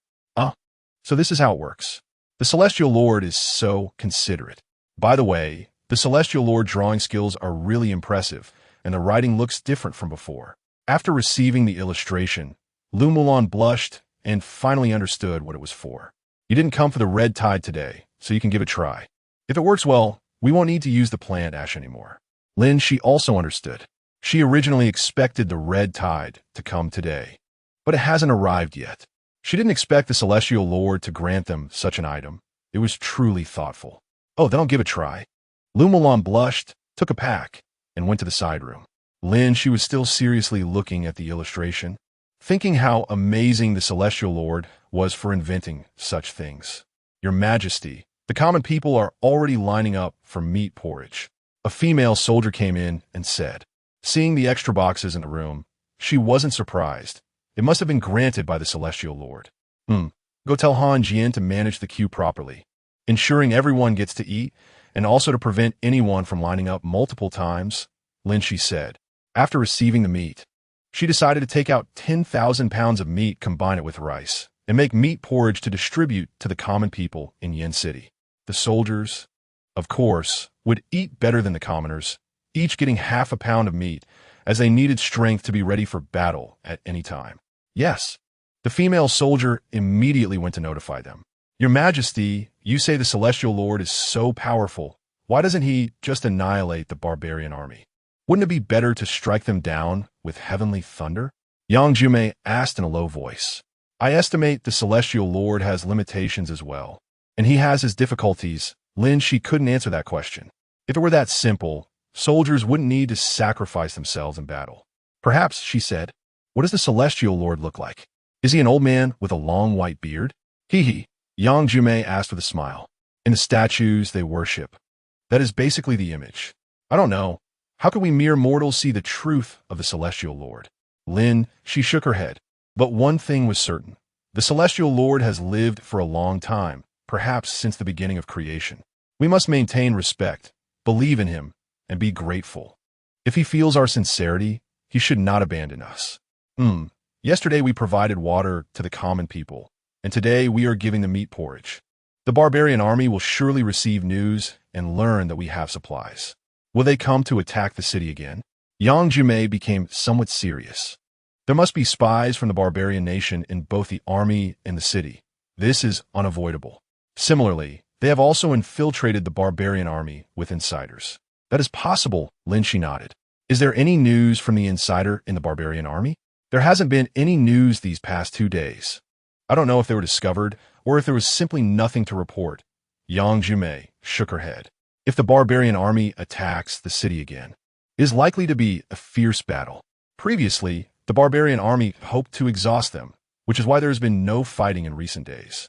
So this is how it works. The Celestial Lord is so considerate. By the way, the Celestial Lord drawing skills are really impressive, and the writing looks different from before. After receiving the illustration, Lu Mulan blushed and finally understood what it was for. You didn't come for the red tide today, so you can give it a try. If it works well, we won't need to use the plant ash anymore. Lin Xi also understood. She originally expected the red tide to come today, but it hasn't arrived yet. She didn't expect the Celestial Lord to grant them such an item. It was truly thoughtful. Oh, then I'll give it a try. Lu Mulan blushed, took a pack, and went to the side room. Lin Xi was still seriously looking at the illustration, thinking how amazing the Celestial Lord was for inventing such things. Your Majesty, the common people are already lining up for meat porridge. A female soldier came in and said. Seeing the extra boxes in the room, she wasn't surprised. It must have been granted by the Celestial Lord. Go tell Han Jian to manage the queue properly, ensuring everyone gets to eat, and also to prevent anyone from lining up multiple times, Lin Xi said. After receiving the meat, she decided to take out 10,000 pounds of meat, combine it with rice, and make meat porridge to distribute to the common people in Yen City. The soldiers, of course, would eat better than the commoners, each getting half a pound of meat, as they needed strength to be ready for battle at any time. Yes, the female soldier immediately went to notify them. Your Majesty, you say the Celestial Lord is so powerful. Why doesn't he just annihilate the barbarian army? Wouldn't it be better to strike them down with heavenly thunder? Yang Jumei asked in a low voice. I estimate the Celestial Lord has limitations as well, and he has his difficulties. Lin Xi couldn't answer that question. If it were that simple, soldiers wouldn't need to sacrifice themselves in battle. Perhaps, she said. What does the Celestial Lord look like? Is he an old man with a long white beard? Hee. Yang Jumei asked with a smile. In the statues they worship. That is basically the image. I don't know. How can we mere mortals see the truth of the Celestial Lord? Lin, she shook her head. But one thing was certain. The Celestial Lord has lived for a long time, perhaps since the beginning of creation. We must maintain respect, believe in him, and be grateful. If he feels our sincerity, he should not abandon us. Yesterday we provided water to the common people, and today we are giving the meat porridge. The barbarian army will surely receive news and learn that we have supplies. Will they come to attack the city again? Yang Jumei became somewhat serious. There must be spies from the barbarian nation in both the army and the city. This is unavoidable. Similarly, they have also infiltrated the barbarian army with insiders. That is possible, Lin Xi nodded. Is there any news from the insider in the barbarian army? There hasn't been any news these past 2 days. I don't know if they were discovered or if there was simply nothing to report. Yang Jumei shook her head. If the barbarian army attacks the city again, it is likely to be a fierce battle. Previously, the barbarian army hoped to exhaust them, which is why there has been no fighting in recent days.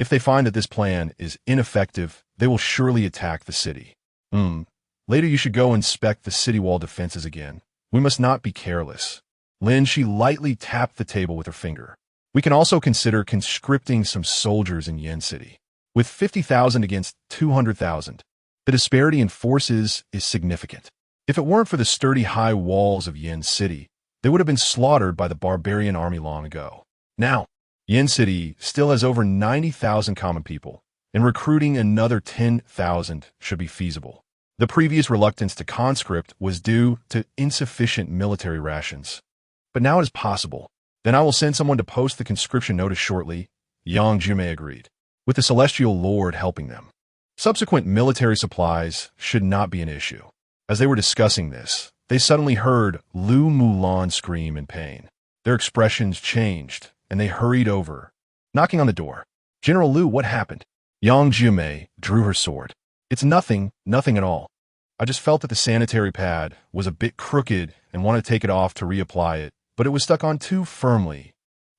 If they find that this plan is ineffective, they will surely attack the city. Later you should go inspect the city wall defenses again. We must not be careless. Lin Xi lightly tapped the table with her finger. We can also consider conscripting some soldiers in Yen City. With 50,000 against 200,000, the disparity in forces is significant. If it weren't for the sturdy high walls of Yen City, they would have been slaughtered by the barbarian army long ago. Now, Yen City still has over 90,000 common people, and recruiting another 10,000 should be feasible. The previous reluctance to conscript was due to insufficient military rations. But now it is possible. Then I will send someone to post the conscription notice shortly, Yang Jumei agreed, with the Celestial Lord helping them. Subsequent military supplies should not be an issue. As they were discussing this, they suddenly heard Lu Mulan scream in pain. Their expressions changed, and they hurried over, knocking on the door. General Lu, what happened? Yang Jumei drew her sword. It's nothing at all. I just felt that the sanitary pad was a bit crooked and wanted to take it off to reapply it, but it was stuck on too firmly,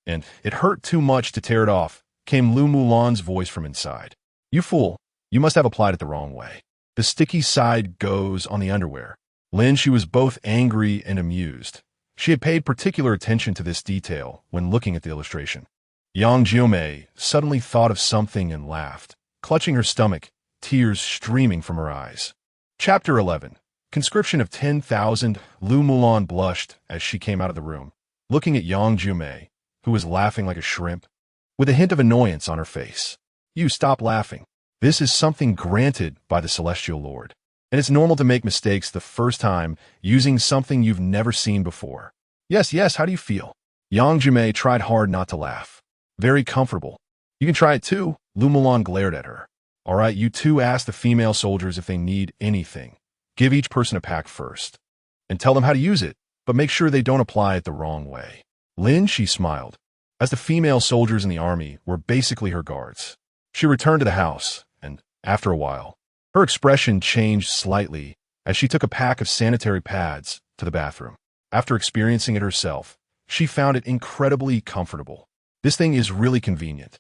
and it hurt too much to tear it off, came Lu Mulan's voice from inside. You fool, you must have applied it the wrong way. The sticky side goes on the underwear. Lin Xi was both angry and amused. She had paid particular attention to this detail when looking at the illustration. Yang Jumei suddenly thought of something and laughed, clutching her stomach, tears streaming from her eyes. Chapter 11. Conscription of 10,000. Lu Mulan blushed as she came out of the room, looking at Yang Jumei, who was laughing like a shrimp, with a hint of annoyance on her face. You stop laughing. This is something granted by the Celestial Lord, and it's normal to make mistakes the first time using something you've never seen before. Yes, how do you feel? Yang Jumei tried hard not to laugh. Very comfortable. You can try it too. Lu Mulan glared at her. All right, you two ask the female soldiers if they need anything. Give each person a pack first, and tell them how to use it, but make sure they don't apply it the wrong way. Lin, she smiled, as the female soldiers in the army were basically her guards. She returned to the house, and, after a while, her expression changed slightly as she took a pack of sanitary pads to the bathroom. After experiencing it herself, she found it incredibly comfortable. This thing is really convenient.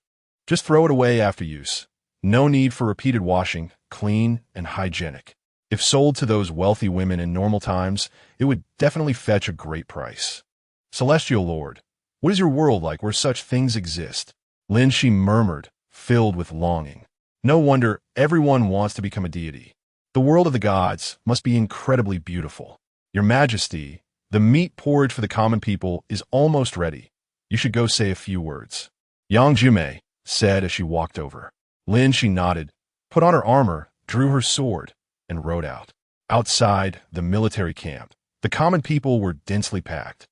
Just throw it away after use. No need for repeated washing, clean and hygienic. If sold to those wealthy women in normal times, it would definitely fetch a great price. Celestial Lord, what is your world like where such things exist? Lin Xi murmured, filled with longing. No wonder everyone wants to become a deity. The world of the gods must be incredibly beautiful. Your Majesty, the meat porridge for the common people is almost ready. You should go say a few words. Yang Jumei said as she walked over. Lin Xi nodded, put on her armor, drew her sword, and rode out. Outside the military camp, the common people were densely packed,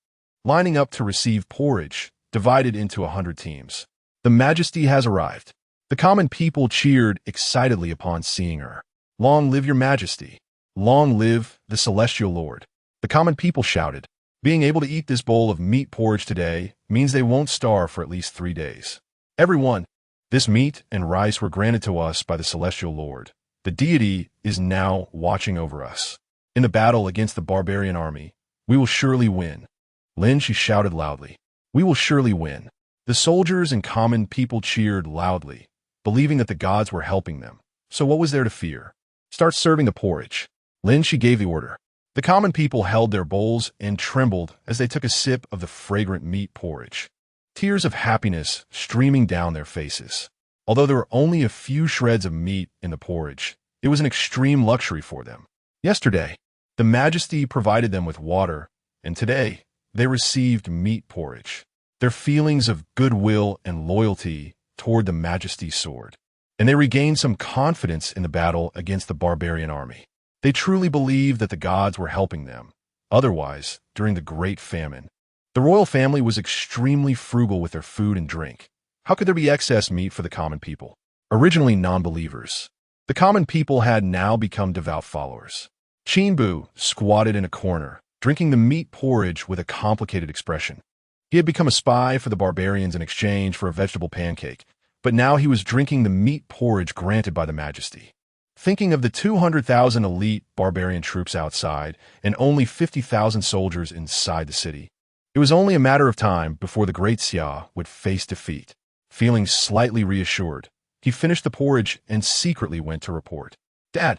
lining up to receive porridge, divided into 100 teams. The Majesty has arrived. The common people cheered excitedly upon seeing her. Long live your Majesty. Long live the Celestial Lord. The common people shouted. Being able to eat this bowl of meat porridge today means they won't starve for at least 3 days. Everyone, this meat and rice were granted to us by the Celestial Lord. The deity is now watching over us. In the battle against the barbarian army, we will surely win. Lin Xi shouted loudly. We will surely win. The soldiers and common people cheered loudly, believing that the gods were helping them. So what was there to fear? Start serving the porridge. Lin Xi gave the order. The common people held their bowls and trembled as they took a sip of the fragrant meat porridge. Tears of happiness streaming down their faces. Although there were only a few shreds of meat in the porridge, it was an extreme luxury for them. Yesterday, the Majesty provided them with water, and today, they received meat porridge. Their feelings of goodwill and loyalty toward the Majesty's sword, and they regained some confidence in the battle against the barbarian army. They truly believed that the gods were helping them. Otherwise, during the Great Famine, the royal family was extremely frugal with their food and drink. How could there be excess meat for the common people? Originally non-believers, the common people had now become devout followers. Qinbu squatted in a corner, drinking the meat porridge with a complicated expression. He had become a spy for the barbarians in exchange for a vegetable pancake, but now he was drinking the meat porridge granted by the Majesty. Thinking of the 200,000 elite barbarian troops outside and only 50,000 soldiers inside the city, it was only a matter of time before the Great Xia would face defeat. Feeling slightly reassured, he finished the porridge and secretly went to report. Dad,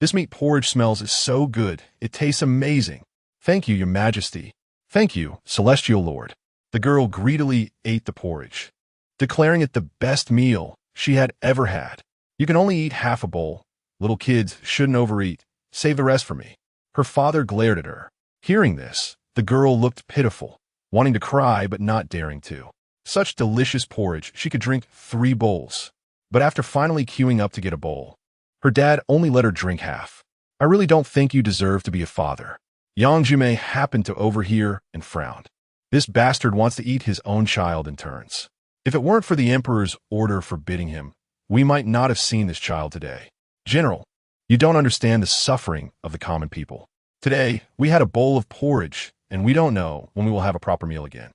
this meat porridge smells so good. It tastes amazing. Thank you, Your Majesty. Thank you, Celestial Lord. The girl greedily ate the porridge, declaring it the best meal she had ever had. You can only eat half a bowl. Little kids shouldn't overeat. Save the rest for me. Her father glared at her. Hearing this, the girl looked pitiful, wanting to cry but not daring to. Such delicious porridge, she could drink 3 bowls. But after finally queuing up to get a bowl, her dad only let her drink half. I really don't think you deserve to be a father. Yang Jumei happened to overhear and frowned. This bastard wants to eat his own child in turns. If it weren't for the emperor's order forbidding him, we might not have seen this child today. General, you don't understand the suffering of the common people. Today, we had a bowl of porridge, and we don't know when we will have a proper meal again.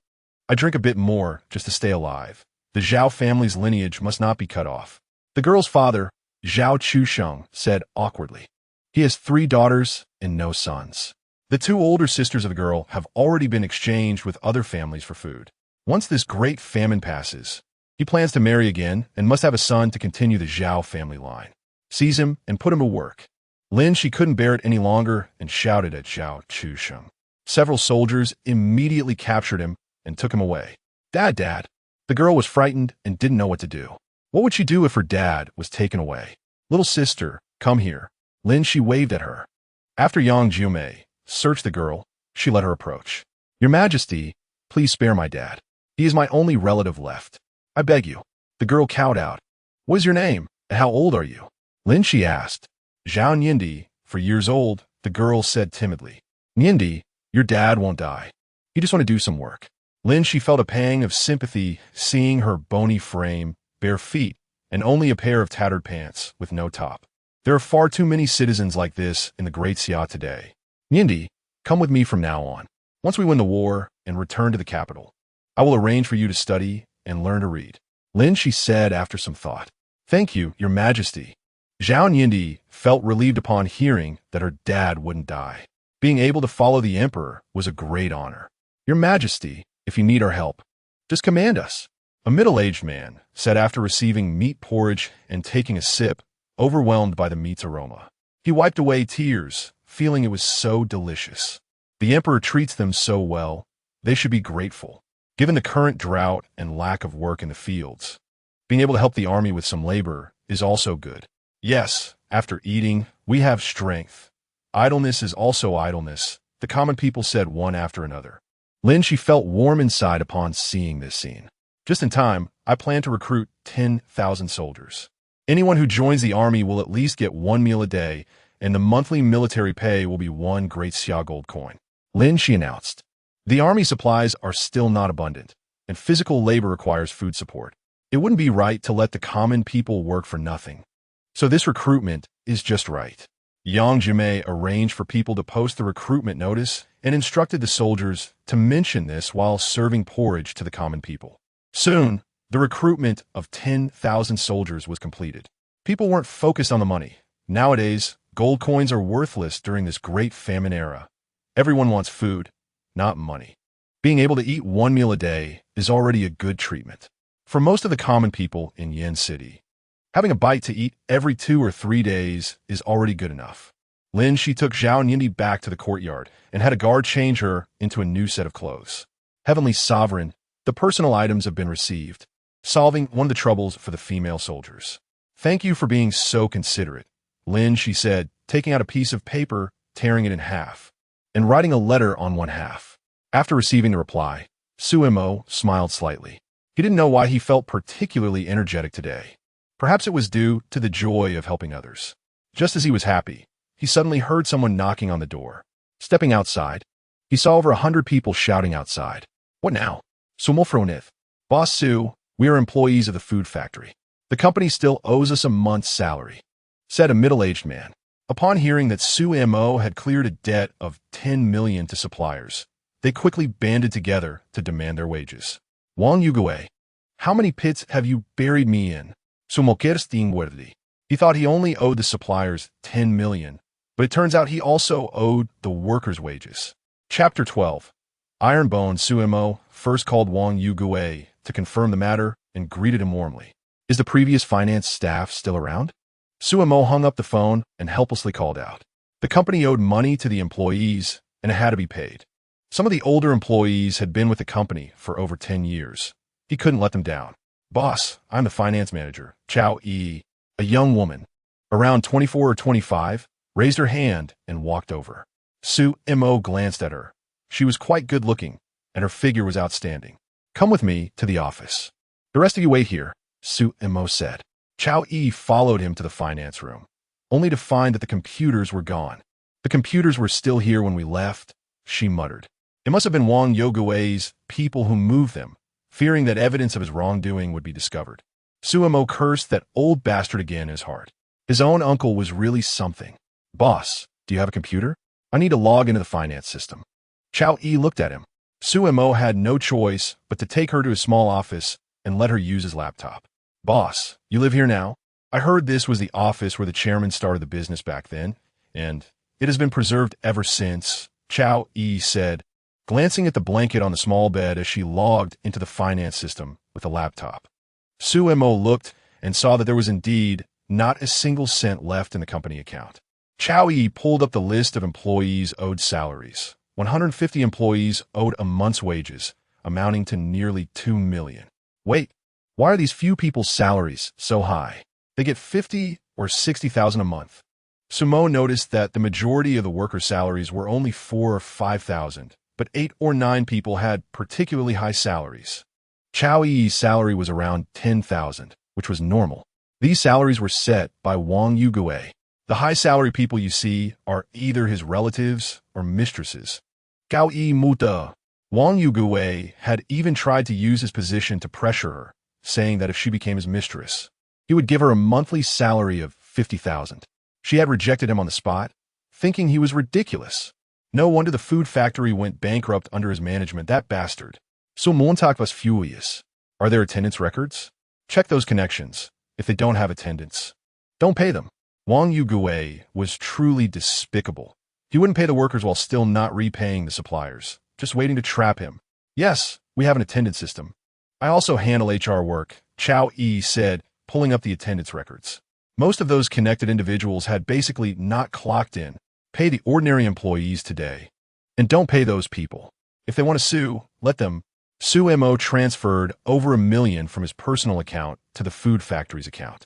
I drink a bit more just to stay alive. The Zhao family's lineage must not be cut off. The girl's father, Zhao Chusheng, said awkwardly. He has 3 daughters and no sons. The 2 older sisters of the girl have already been exchanged with other families for food. Once this great famine passes, he plans to marry again and must have a son to continue the Zhao family line. Seize him and put him to work. Lin Xi couldn't bear it any longer and shouted at Zhao Chusheng. Several soldiers immediately captured him and took him away. Dad. The girl was frightened and didn't know what to do. What would she do if her dad was taken away? Little sister, come here. Lin Xi waved at her. After Yang Jumei searched the girl, she let her approach. Your Majesty, please spare my dad. He is my only relative left. I beg you. The girl cowed out. What is your name, and how old are you? Lin Xi asked. Zhao Niandi, for years old, the girl said timidly. Niandi, your dad won't die. He just want to do some work. Lin Xi felt a pang of sympathy seeing her bony frame, bare feet, and only a pair of tattered pants with no top. There are far too many citizens like this in the Great Xia today. Niandi, come with me from now on. Once we win the war and return to the capital, I will arrange for you to study and learn to read. Lin Xi said after some thought. Thank you, Your Majesty. Zhao Niandi felt relieved upon hearing that her dad wouldn't die. Being able to follow the emperor was a great honor. Your Majesty, if you need our help, just command us. A middle-aged man said after receiving meat porridge and taking a sip, overwhelmed by the meat's aroma. He wiped away tears, feeling it was so delicious. The emperor treats them so well, they should be grateful. Given the current drought and lack of work in the fields, being able to help the army with some labor is also good. Yes, after eating, we have strength. Idleness is also idleness, the common people said one after another. Lin Xi felt warm inside upon seeing this scene. Just in time, I plan to recruit 10,000 soldiers. Anyone who joins the army will at least get 1 meal a day, and the monthly military pay will be 1 Great Xia gold coin. Lin Xi announced. The army supplies are still not abundant, and physical labor requires food support. It wouldn't be right to let the common people work for nothing. So this recruitment is just right. Yang Jimei arranged for people to post the recruitment notice and instructed the soldiers to mention this while serving porridge to the common people. Soon, the recruitment of 10,000 soldiers was completed. People weren't focused on the money. Nowadays, gold coins are worthless during this great famine era. Everyone wants food, not money. Being able to eat 1 meal a day is already a good treatment. For most of the common people in Yen City, having a bite to eat every 2 or 3 days is already good enough. Lin Xi took Zhao Nindi back to the courtyard and had a guard change her into a new set of clothes. Heavenly Sovereign, the personal items have been received, solving one of the troubles for the female soldiers. Thank you for being so considerate, Lin Xi said, taking out a piece of paper, tearing it in half, and writing a letter on one half. After receiving the reply, Suemo smiled slightly. He didn't know why he felt particularly energetic today. Perhaps it was due to the joy of helping others. Just as he was happy, he suddenly heard someone knocking on the door. Stepping outside, he saw over 100 people shouting outside. What now? Sumofronith. Boss Su, we are employees of the food factory. The company still owes us a month's salary, said a middle-aged man. Upon hearing that Suemo had cleared a debt of 10 million to suppliers, they quickly banded together to demand their wages. Wang Yugue, how many pits have you buried me in? Sumokerstein. He thought he only owed the suppliers 10 million, but it turns out he also owed the workers' wages. Chapter 12. Ironbone Suemo first called Wang Yugue to confirm the matter and greeted him warmly. Is the previous finance staff still around? Suemo hung up the phone and helplessly called out. The company owed money to the employees, and it had to be paid. Some of the older employees had been with the company for over 10 years. He couldn't let them down. Boss, I'm the finance manager, Chao Yi. A young woman, around 24 or 25, raised her hand and walked over. Suemo glanced at her. She was quite good-looking, and her figure was outstanding. Come with me to the office. The rest of you wait here, Suemo said. Chao Yi followed him to the finance room, only to find that the computers were gone. The computers were still here when we left, she muttered. It must have been Wang Yugue's people who moved them, fearing that evidence of his wrongdoing would be discovered. Suemo cursed that old bastard again in his heart. His own uncle was really something. Boss, do you have a computer? I need to log into the finance system. Chao Yi looked at him. Suemo had no choice but to take her to his small office and let her use his laptop. Boss, you live here now? I heard this was the office where the chairman started the business back then, and it has been preserved ever since, Chao Yi said, glancing at the blanket on the small bed as she logged into the finance system with a laptop. Suemo looked and saw that there was indeed not a single cent left in the company account. Chao Yi pulled up the list of employees owed salaries. 150 employees owed a month's wages, amounting to nearly 2 million. Wait, why are these few people's salaries so high? They get 50 or 60,000 a month. Sumo noticed that the majority of the workers' salaries were only 4 or 5,000, but 8 or 9 people had particularly high salaries. Chao Yi's salary was around 10,000, which was normal. These salaries were set by Wang Yugue. The high-salary people you see are either his relatives or mistresses. Gao Yi Muta. Wang Yugue had even tried to use his position to pressure her, saying that if she became his mistress, he would give her a monthly salary of 50,000. She had rejected him on the spot, thinking he was ridiculous. No wonder the food factory went bankrupt under his management, that bastard. So Montag was furious. Are there attendance records? Check those connections. If they don't have attendance, don't pay them. Wang Yugue was truly despicable. He wouldn't pay the workers while still not repaying the suppliers, just waiting to trap him. Yes, we have an attendance system. I also handle HR work, Chow E said, pulling up the attendance records. Most of those connected individuals had basically not clocked in. Pay the ordinary employees today. And don't pay those people. If they want to sue, let them. Su Mo transferred over $1 million from his personal account to the food factory's account,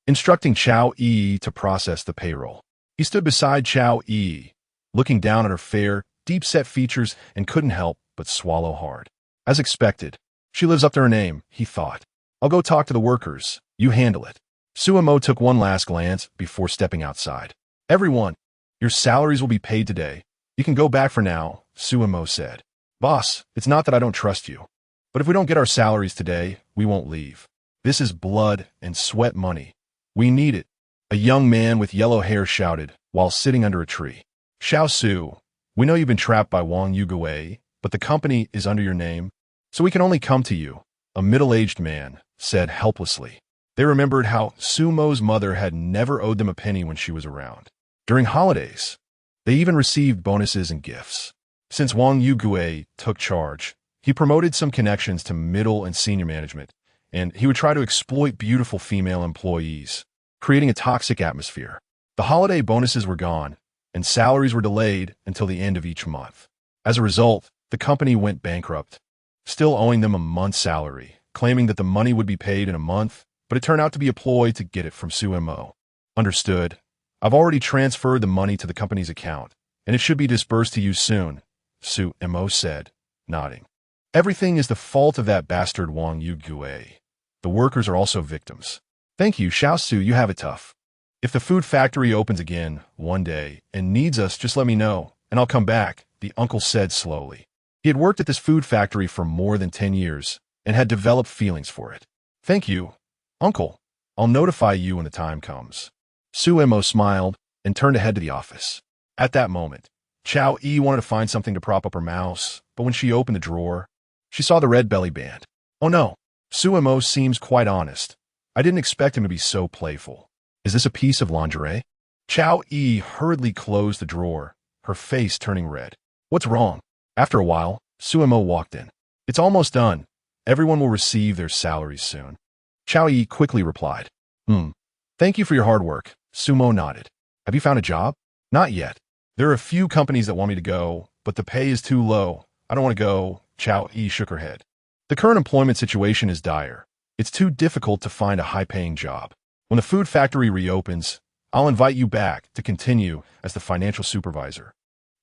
instructing Chow E to process the payroll. He stood beside Chow E, looking down at her fair, deep-set features and couldn't help but swallow hard. As expected, she lives up to her name, he thought. I'll go talk to the workers. You handle it. Su Mo took one last glance before stepping outside. Everyone, your salaries will be paid today. You can go back for now, Su Mo said. Boss, it's not that I don't trust you. But if we don't get our salaries today, we won't leave. This is blood and sweat money. We need it. A young man with yellow hair shouted while sitting under a tree. Xiao Su, we know you've been trapped by Wang Yugui, but the company is under your name, so we can only come to you, a middle-aged man said helplessly. They remembered how Su Mo's mother had never owed them a penny when she was around. During holidays, they even received bonuses and gifts. Since Wang Yugui took charge, he promoted some connections to middle and senior management, and he would try to exploit beautiful female employees, creating a toxic atmosphere. The holiday bonuses were gone, and salaries were delayed until the end of each month. As a result, the company went bankrupt, still owing them a month's salary, claiming that the money would be paid in a month, but it turned out to be a ploy to get it from Su Mo. Understood. I've already transferred the money to the company's account, and it should be disbursed to you soon, Su Mo said, nodding. Everything is the fault of that bastard Wang Yugui. The workers are also victims. Thank you, Xiao Su, you have it tough. If the food factory opens again one day and needs us, just let me know, and I'll come back, the uncle said slowly. He had worked at this food factory for more than 10 years and had developed feelings for it. Thank you, uncle. I'll notify you when the time comes. Su Mo smiled and turned to head to the office. At that moment, Chow E wanted to find something to prop up her mouse, but when she opened the drawer, she saw the red belly band. Oh no, Su Mo seems quite honest. I didn't expect him to be so playful. Is this a piece of lingerie? Chow E hurriedly closed the drawer, her face turning red. What's wrong? After a while, Su Mo walked in. It's almost done. Everyone will receive their salaries soon. Chow E quickly replied. Thank you for your hard work. Su Mo nodded. Have you found a job? Not yet. There are a few companies that want me to go, but the pay is too low. I don't want to go. Chow E shook her head. The current employment situation is dire. It's too difficult to find a high-paying job. When the food factory reopens, I'll invite you back to continue as the financial supervisor.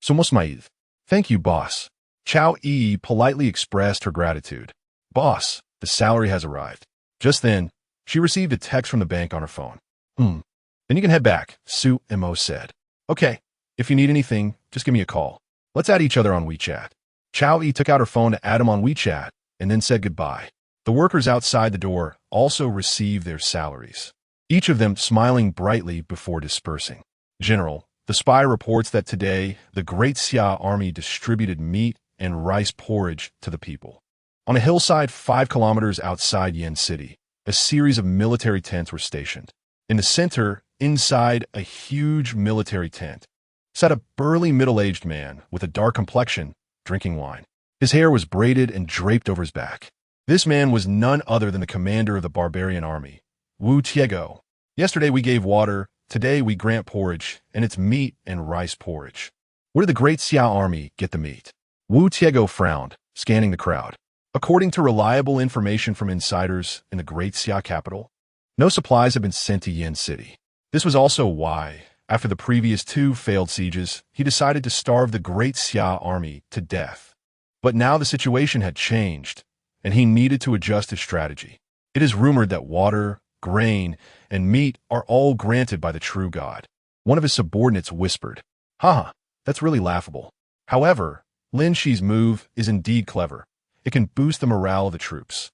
Somos maíz. Thank you, boss. Chow E politely expressed her gratitude. Boss, the salary has arrived. Just then, she received a text from the bank on her phone. Then you can head back, Su Mo said. Okay, if you need anything, just give me a call. Let's add each other on WeChat. Chow E took out her phone to add him on WeChat and then said goodbye. The workers outside the door also received their salaries, each of them smiling brightly before dispersing. General, the spy reports that today the Great Xia army distributed meat and rice porridge to the people. On a hillside 5 kilometers outside Yen City, a series of military tents were stationed. In the center, inside a huge military tent, sat a burly middle-aged man with a dark complexion, drinking wine. His hair was braided and draped over his back. This man was none other than the commander of the barbarian army, Wu Tiego. Yesterday we gave water, today we grant porridge, and it's meat and rice porridge. Where did the Great Xia army get the meat? Wu Tiego frowned, scanning the crowd. According to reliable information from insiders in the Great Xia capital, no supplies have been sent to Yen City. This was also why, after the previous 2 failed sieges, he decided to starve the Great Xia army to death. But now the situation had changed, and he needed to adjust his strategy. It is rumored that water, grain, and meat are all granted by the true God. One of his subordinates whispered, Haha, that's really laughable. However, Lin Xi's move is indeed clever. It can boost the morale of the troops.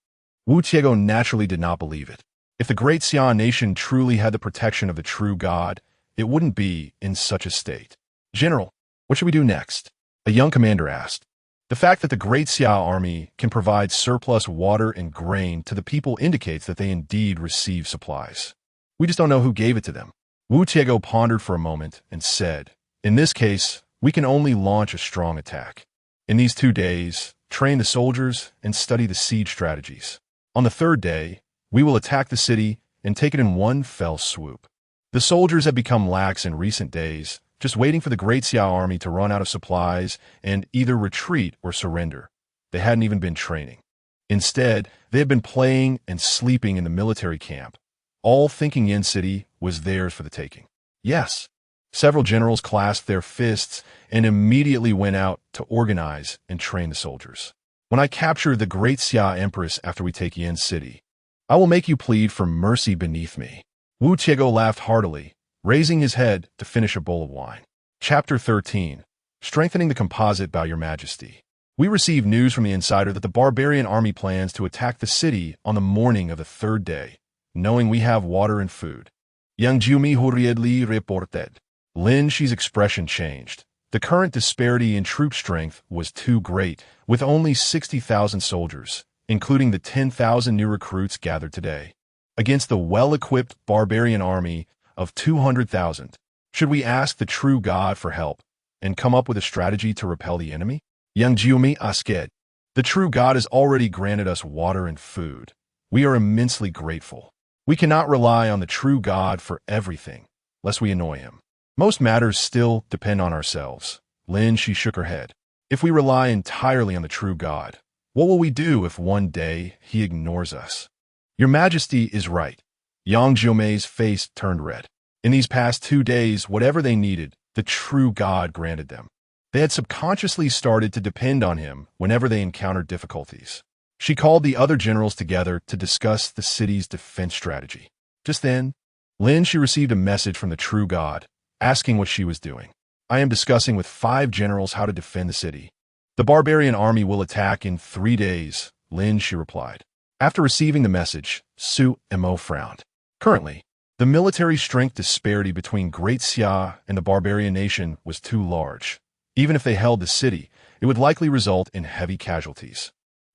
Wu Tiego naturally did not believe it. If the Great Xia nation truly had the protection of the true God, it wouldn't be in such a state. General, what should we do next? A young commander asked. The fact that the Great Xia army can provide surplus water and grain to the people indicates that they indeed receive supplies. We just don't know who gave it to them. Wu Tiego pondered for a moment and said, In this case, we can only launch a strong attack. In these 2 days, train the soldiers and study the siege strategies. On the 3rd day, we will attack the city and take it in one fell swoop. The soldiers have become lax in recent days, just waiting for the Great Xia army to run out of supplies and either retreat or surrender. They hadn't even been training. Instead, they had been playing and sleeping in the military camp, all thinking Yin City was theirs for the taking. Yes, several generals clasped their fists and immediately went out to organize and train the soldiers. When I capture the Great Xia Empress after we take Yin City, I will make you plead for mercy beneath me. Wu Tiego laughed heartily, raising his head to finish a bowl of wine. Chapter 13. Strengthening the Composite Bow, Your Majesty. We received news from the insider that the barbarian army plans to attack the city on the morning of the 3rd day, knowing we have water and food. Yang Jiumi hurriedly reported. Lin Xi's expression changed. The current disparity in troop strength was too great, with only 60,000 soldiers, including the 10,000 new recruits gathered today, against the well-equipped barbarian army of 200,000. Should we ask the true God for help and come up with a strategy to repel the enemy? Yang Jiumi asked. The true God has already granted us water and food. We are immensely grateful. We cannot rely on the true God for everything, lest we annoy him. Most matters still depend on ourselves. Lin Xi shook her head. If we rely entirely on the true God, what will we do if one day he ignores us? Your Majesty is right. Yang Jiume's face turned red. In these past 2 days, whatever they needed, the true God granted them. They had subconsciously started to depend on him whenever they encountered difficulties. She called the other generals together to discuss the city's defense strategy. Just then, Lin Xi received a message from the true God, asking what she was doing. I am discussing with 5 generals how to defend the city. The barbarian army will attack in 3 days, Lin Xi replied. After receiving the message, Su Mo frowned. Currently, the military strength disparity between Great Xia and the barbarian nation was too large. Even if they held the city, it would likely result in heavy casualties.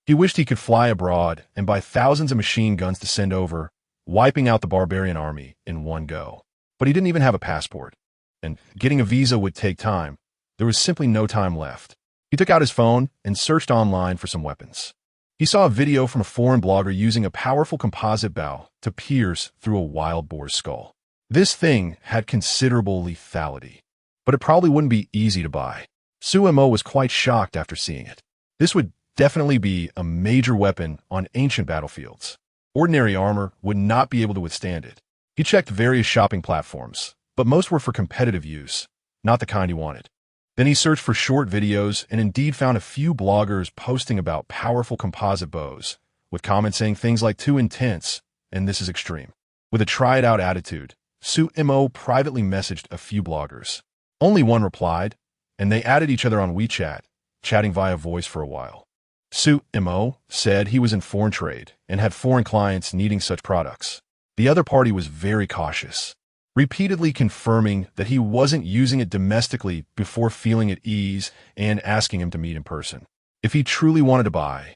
He wished he could fly abroad and buy thousands of machine guns to send over, wiping out the barbarian army in one go. But he didn't even have a passport, and getting a visa would take time. There was simply no time left. He took out his phone and searched online for some weapons. He saw a video from a foreign blogger using a powerful composite bow to pierce through a wild boar's skull. This thing had considerable lethality, but it probably wouldn't be easy to buy. Su Mo was quite shocked after seeing it. This would definitely be a major weapon on ancient battlefields. Ordinary armor would not be able to withstand it. He checked various shopping platforms, but most were for competitive use, not the kind he wanted. Then he searched for short videos and indeed found a few bloggers posting about powerful composite bows, with comments saying things like "too intense" and "this is extreme." With a try-it-out attitude, Su Mo privately messaged a few bloggers. Only one replied, and they added each other on WeChat, chatting via voice for a while. Su Mo said he was in foreign trade and had foreign clients needing such products. The other party was very cautious, repeatedly confirming that he wasn't using it domestically before feeling at ease and asking him to meet in person. If he truly wanted to buy,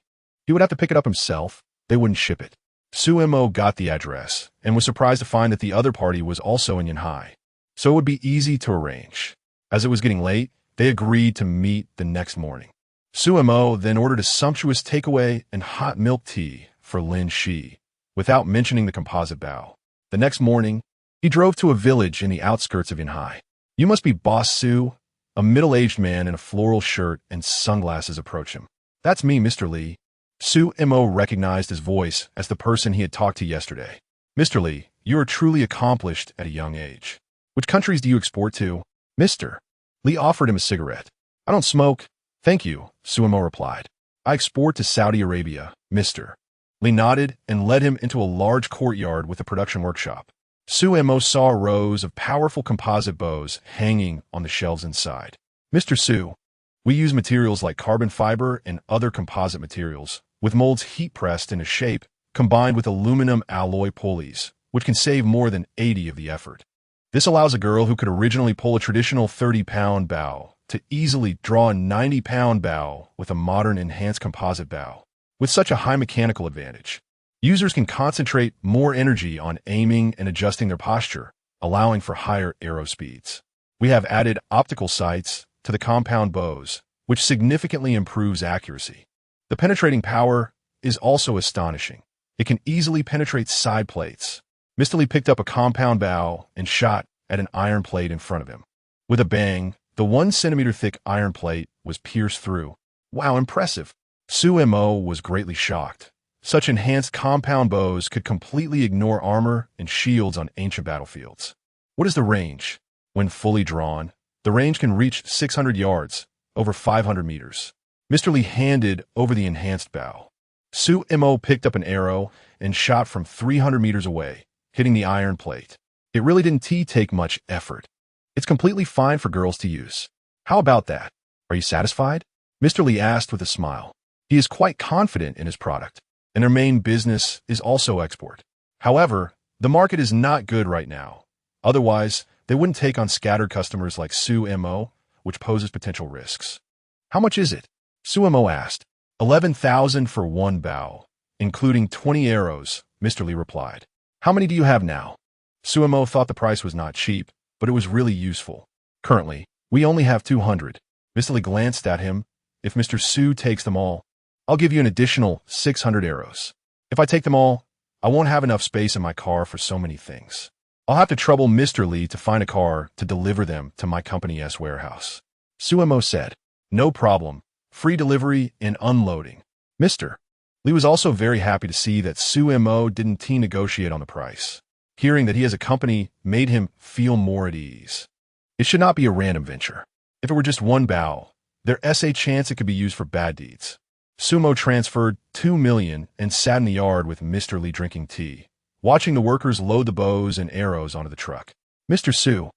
he would have to pick it up himself. They wouldn't ship it. Su Mo got the address and was surprised to find that the other party was also in Yanhai, so it would be easy to arrange. As it was getting late, they agreed to meet the next morning. Su Mo then ordered a sumptuous takeaway and hot milk tea for Lin Xi, without mentioning the composite bow. The next morning, he drove to a village in the outskirts of Yanhai. "You must be Boss Su." A middle-aged man in a floral shirt and sunglasses approached him. "That's me, Mr. Li." Su Mo recognized his voice as the person he had talked to yesterday. "Mr. Li, you are truly accomplished at a young age. Which countries do you export to?" "Mr." Li offered him a cigarette. "I don't smoke." "Thank you," Su Mo replied. "I export to Saudi Arabia, Mr." Li nodded and led him into a large courtyard with a production workshop. Su Mo saw rows of powerful composite bows hanging on the shelves inside. "Mr. Su, we use materials like carbon fiber and other composite materials, with molds heat-pressed into shape, combined with aluminum alloy pulleys, which can save more than 80 of the effort. This allows a girl who could originally pull a traditional 30-pound bow to easily draw a 90-pound bow with a modern enhanced composite bow. With such a high mechanical advantage, users can concentrate more energy on aiming and adjusting their posture, allowing for higher arrow speeds. We have added optical sights to the compound bows, which significantly improves accuracy. The penetrating power is also astonishing. It can easily penetrate side plates. Mr. Li picked up a compound bow and shot at an iron plate in front of him. With a bang, the 1 centimeter thick iron plate was pierced through. Wow, impressive! Su Mo was greatly shocked. Such enhanced compound bows could completely ignore armor and shields on ancient battlefields. What is the range? When fully drawn, the range can reach 600 yards, over 500 meters. Mr. Li handed over the enhanced bow. Su Mo picked up an arrow and shot from 300 meters away, hitting the iron plate. It really didn't take much effort. It's completely fine for girls to use. How about that? Are you satisfied? Mr. Li asked with a smile. He is quite confident in his product, and their main business is also export. However, the market is not good right now. Otherwise, they wouldn't take on scattered customers like Su Mo, which poses potential risks. How much is it? Su Mo asked. 11,000 for 1 bow, including 20 arrows, Mr. Li replied. How many do you have now? Su Mo thought the price was not cheap, but it was really useful. Currently, we only have 200. Mr. Li glanced at him. If Mr. Su takes them all, I'll give you an additional 600 arrows. If I take them all, I won't have enough space in my car for so many things. I'll have to trouble Mr. Li to find a car to deliver them to my company's warehouse. Su Mo said, no problem. Free delivery and unloading. Mr. Li was also very happy to see that Su Mo didn't negotiate on the price. Hearing that he has a company made him feel more at ease. It should not be a random venture. If it were just 1 bow, there's a chance it could be used for bad deeds. Su Mo transferred 2 million and sat in the yard with Mr. Li drinking tea, watching the workers load the bows and arrows onto the truck. Mr. Su,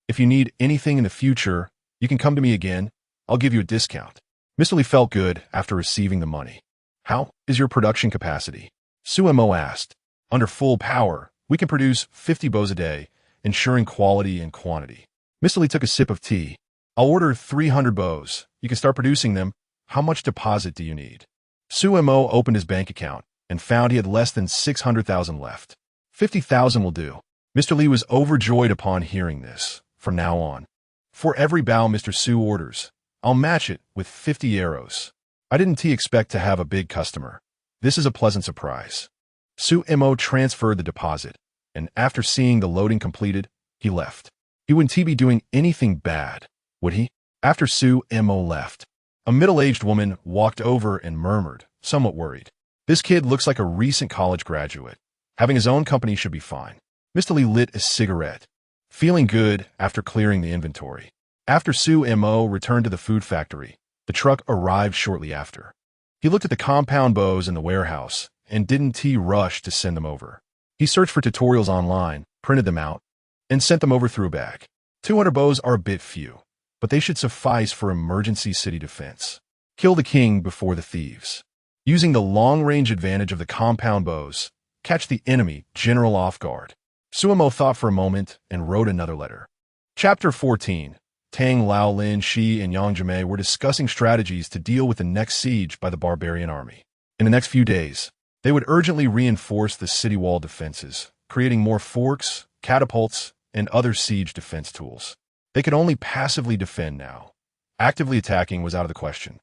if you need anything in the future, you can come to me again. I'll give you a discount. Mr. Li felt good after receiving the money. How is your production capacity? Su Mo asked. Under full power, we can produce 50 bows a day, ensuring quality and quantity. Mr. Li took a sip of tea. I'll order 300 bows. You can start producing them. How much deposit do you need? Su Mo opened his bank account and found he had less than 600,000 left. 50,000 will do. Mr. Li was overjoyed upon hearing this. From now on, for every bow Mr. Su orders, I'll match it with 50 arrows. I didn't expect to have a big customer. This is a pleasant surprise. Su Mo transferred the deposit, and after seeing the loading completed, he left. He wouldn't be doing anything bad, would he? After Su Mo left, a middle-aged woman walked over and murmured, somewhat worried. This kid looks like a recent college graduate. Having his own company should be fine. Mr. Li lit a cigarette, feeling good after clearing the inventory. After Su Mo returned to the food factory, the truck arrived shortly after. He looked at the compound bows in the warehouse and didn't rush to send them over. He searched for tutorials online, printed them out, and sent them over through a bag. 200 bows are a bit few, but they should suffice for emergency city defense. Kill the king before the thieves. Using the long-range advantage of the compound bows, catch the enemy general off guard. Su Mo thought for a moment and wrote another letter. Chapter 14. Tang Lao, Lin Xi, and Yang Jimei were discussing strategies to deal with the next siege by the barbarian army. In the next few days, they would urgently reinforce the city wall defenses, creating more forks, catapults, and other siege defense tools. They could only passively defend now. Actively attacking was out of the question.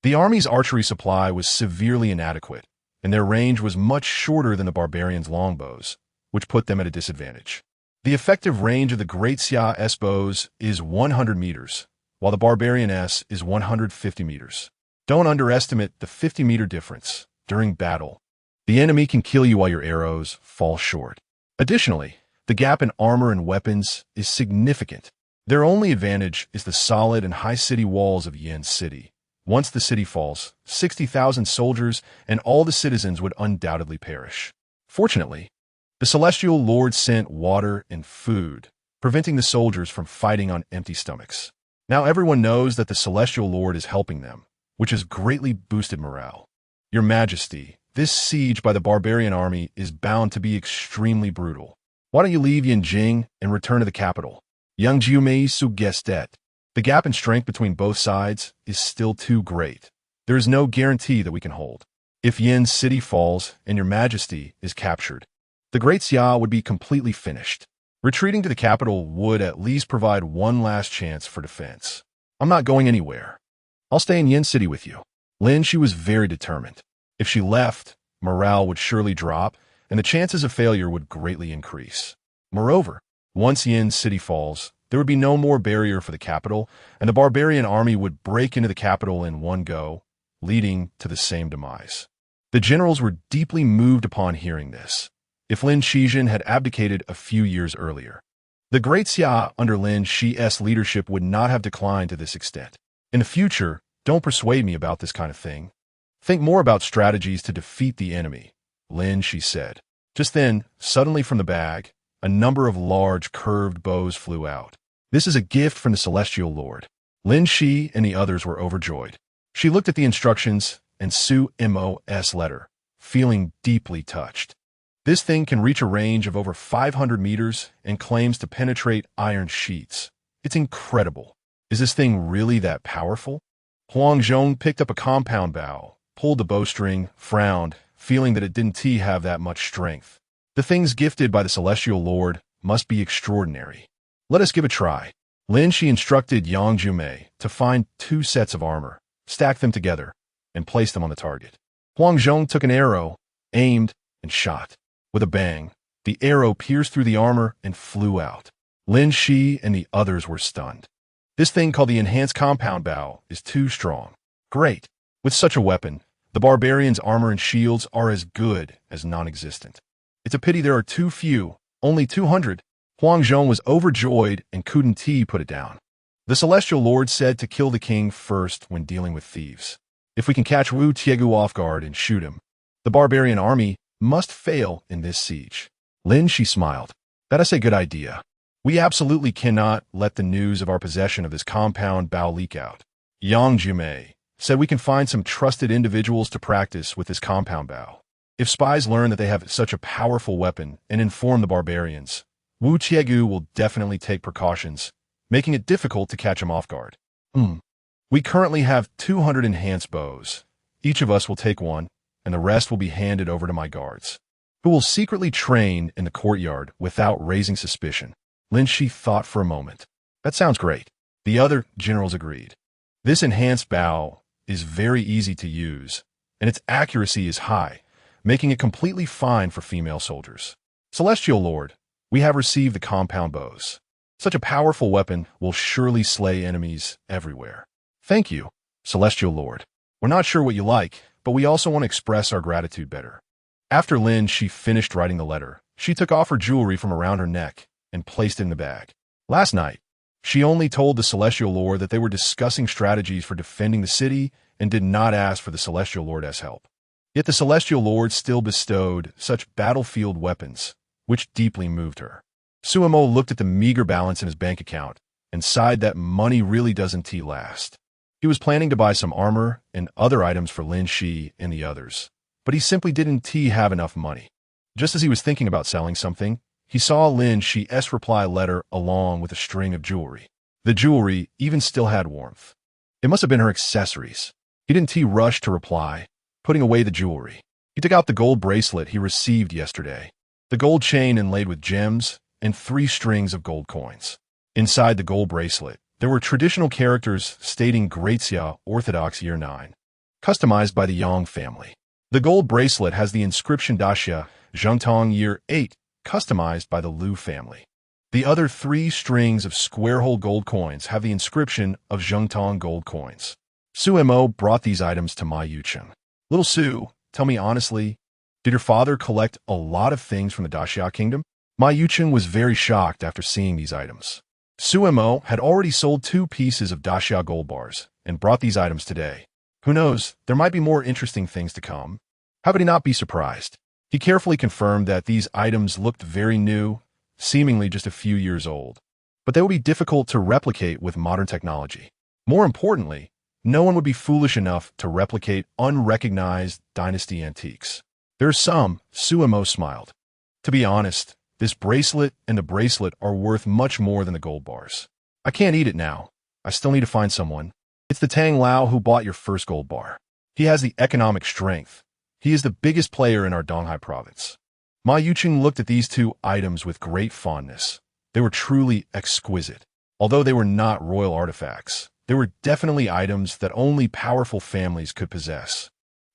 The army's archery supply was severely inadequate, and their range was much shorter than the barbarians' longbows, which put them at a disadvantage. The effective range of the Great Xia.The bows is 100 meters, while the barbarian S is 150 meters. Don't underestimate the 50-meter difference. During battle, the enemy can kill you while your arrows fall short. Additionally, the gap in armor and weapons is significant. Their only advantage is the solid and high city walls of Yin City. Once the city falls, 60,000 soldiers and all the citizens would undoubtedly perish. Fortunately, the Celestial Lord sent water and food, preventing the soldiers from fighting on empty stomachs. Now everyone knows that the Celestial Lord is helping them, which has greatly boosted morale. Your Majesty, this siege by the barbarian army is bound to be extremely brutal. Why don't you leave Yanjing and return to the capital? Yang Jiumei suggested. The gap in strength between both sides is still too great. There is no guarantee that we can hold. If Yin City falls and your Majesty is captured, the Great Xia would be completely finished. Retreating to the capital would at least provide one last chance for defense. I'm not going anywhere. I'll stay in Yin City with you. Lin Xi was very determined. If she left, morale would surely drop, and the chances of failure would greatly increase. Moreover, once Yin City falls, there would be no more barrier for the capital, and the barbarian army would break into the capital in one go, leading to the same demise. The generals were deeply moved upon hearing this. If Lin Xi had abdicated a few years earlier, the Great Xia under Lin Xi's leadership would not have declined to this extent. In the future, don't persuade me about this kind of thing. Think more about strategies to defeat the enemy, Lin Xi said. Just then, suddenly from the bag, a number of large curved bows flew out. This is a gift from the Celestial Lord. Lin Xi and the others were overjoyed. She looked at the instructions and Su-Mo's letter, feeling deeply touched. This thing can reach a range of over 500 meters and claims to penetrate iron sheets. It's incredible. Is this thing really that powerful? Huang Zhong picked up a compound bow, pulled the bowstring, frowned, feeling that it didn't have that much strength. The things gifted by the Celestial Lord must be extraordinary. Let us give a try. Lin Xi instructed Yang Jumei to find 2 sets of armor, stack them together, and place them on the target. Huang Zhong took an arrow, aimed, and shot. With a bang, the arrow pierced through the armor and flew out. Lin Xi and the others were stunned. This thing called the enhanced compound bow is too strong. Great. With such a weapon, the barbarians' armor and shields are as good as non-existent. It's a pity there are too few, only 200. Huang Zhong was overjoyed and couldn't put it down. The Celestial Lord said to kill the king first when dealing with thieves. If we can catch Wu Tiegu off guard and shoot him, the barbarian army must fail in this siege. Lin Xi smiled. That's a good idea. We absolutely cannot let the news of our possession of this compound bow leak out. Yang Jumei said we can find some trusted individuals to practice with this compound bow. If spies learn that they have such a powerful weapon and inform the barbarians, Wu Tiegu will definitely take precautions, making it difficult to catch him off guard. We currently have 200 enhanced bows. Each of us will take one, and the rest will be handed over to my guards, who will secretly train in the courtyard without raising suspicion. Lin Xi thought for a moment. That sounds great. The other generals agreed. This enhanced bow is very easy to use, and its accuracy is high, making it completely fine for female soldiers. Celestial Lord, we have received the compound bows. Such a powerful weapon will surely slay enemies everywhere. Thank you, Celestial Lord. We're not sure what you like, but we also want to express our gratitude better. After Lin Xi finished writing the letter, she took off her jewelry from around her neck and placed it in the bag. Last night, she only told the Celestial Lord that they were discussing strategies for defending the city and did not ask for the Celestial Lord's help. Yet the Celestial Lord still bestowed such battlefield weapons, which deeply moved her. Su-Mo looked at the meager balance in his bank account and sighed that money really doesn't last. He was planning to buy some armor and other items for Lin Xi and the others, but he simply didn't have enough money. Just as he was thinking about selling something, he saw Lin Xi's reply letter along with a string of jewelry. The jewelry even still had warmth. It must have been her accessories. He didn't rush to reply, putting away the jewelry. He took out the gold bracelet he received yesterday, the gold chain inlaid with gems, and 3 strings of gold coins. Inside the gold bracelet, there were traditional characters stating Great Xia Orthodox Year 9, customized by the Yang family. The gold bracelet has the inscription Daxia Zhengtong Year 8, customized by the Liu family. The other 3 strings of square-hole gold coins have the inscription of Zhengtong gold coins. Su-Mo brought these items to Ma Yuchen. Little Su, tell me honestly, did your father collect a lot of things from the Daxia kingdom? Ma Yuchen was very shocked after seeing these items. Su-Mo had already sold 2 pieces of Daxia gold bars and brought these items today. Who knows, there might be more interesting things to come. How could he not be surprised? He carefully confirmed that these items looked very new, seemingly just a few years old, but they would be difficult to replicate with modern technology. More importantly, no one would be foolish enough to replicate unrecognized dynasty antiques. There are some, Su-Mo smiled. To be honest, this bracelet and the bracelet are worth much more than the gold bars. I can't eat it now. I still need to find someone. It's the Tang Lao who bought your first gold bar. He has the economic strength. He is the biggest player in our Donghai province. Ma Yuchen looked at these 2 items with great fondness. They were truly exquisite. Although they were not royal artifacts, There were definitely items that only powerful families could possess.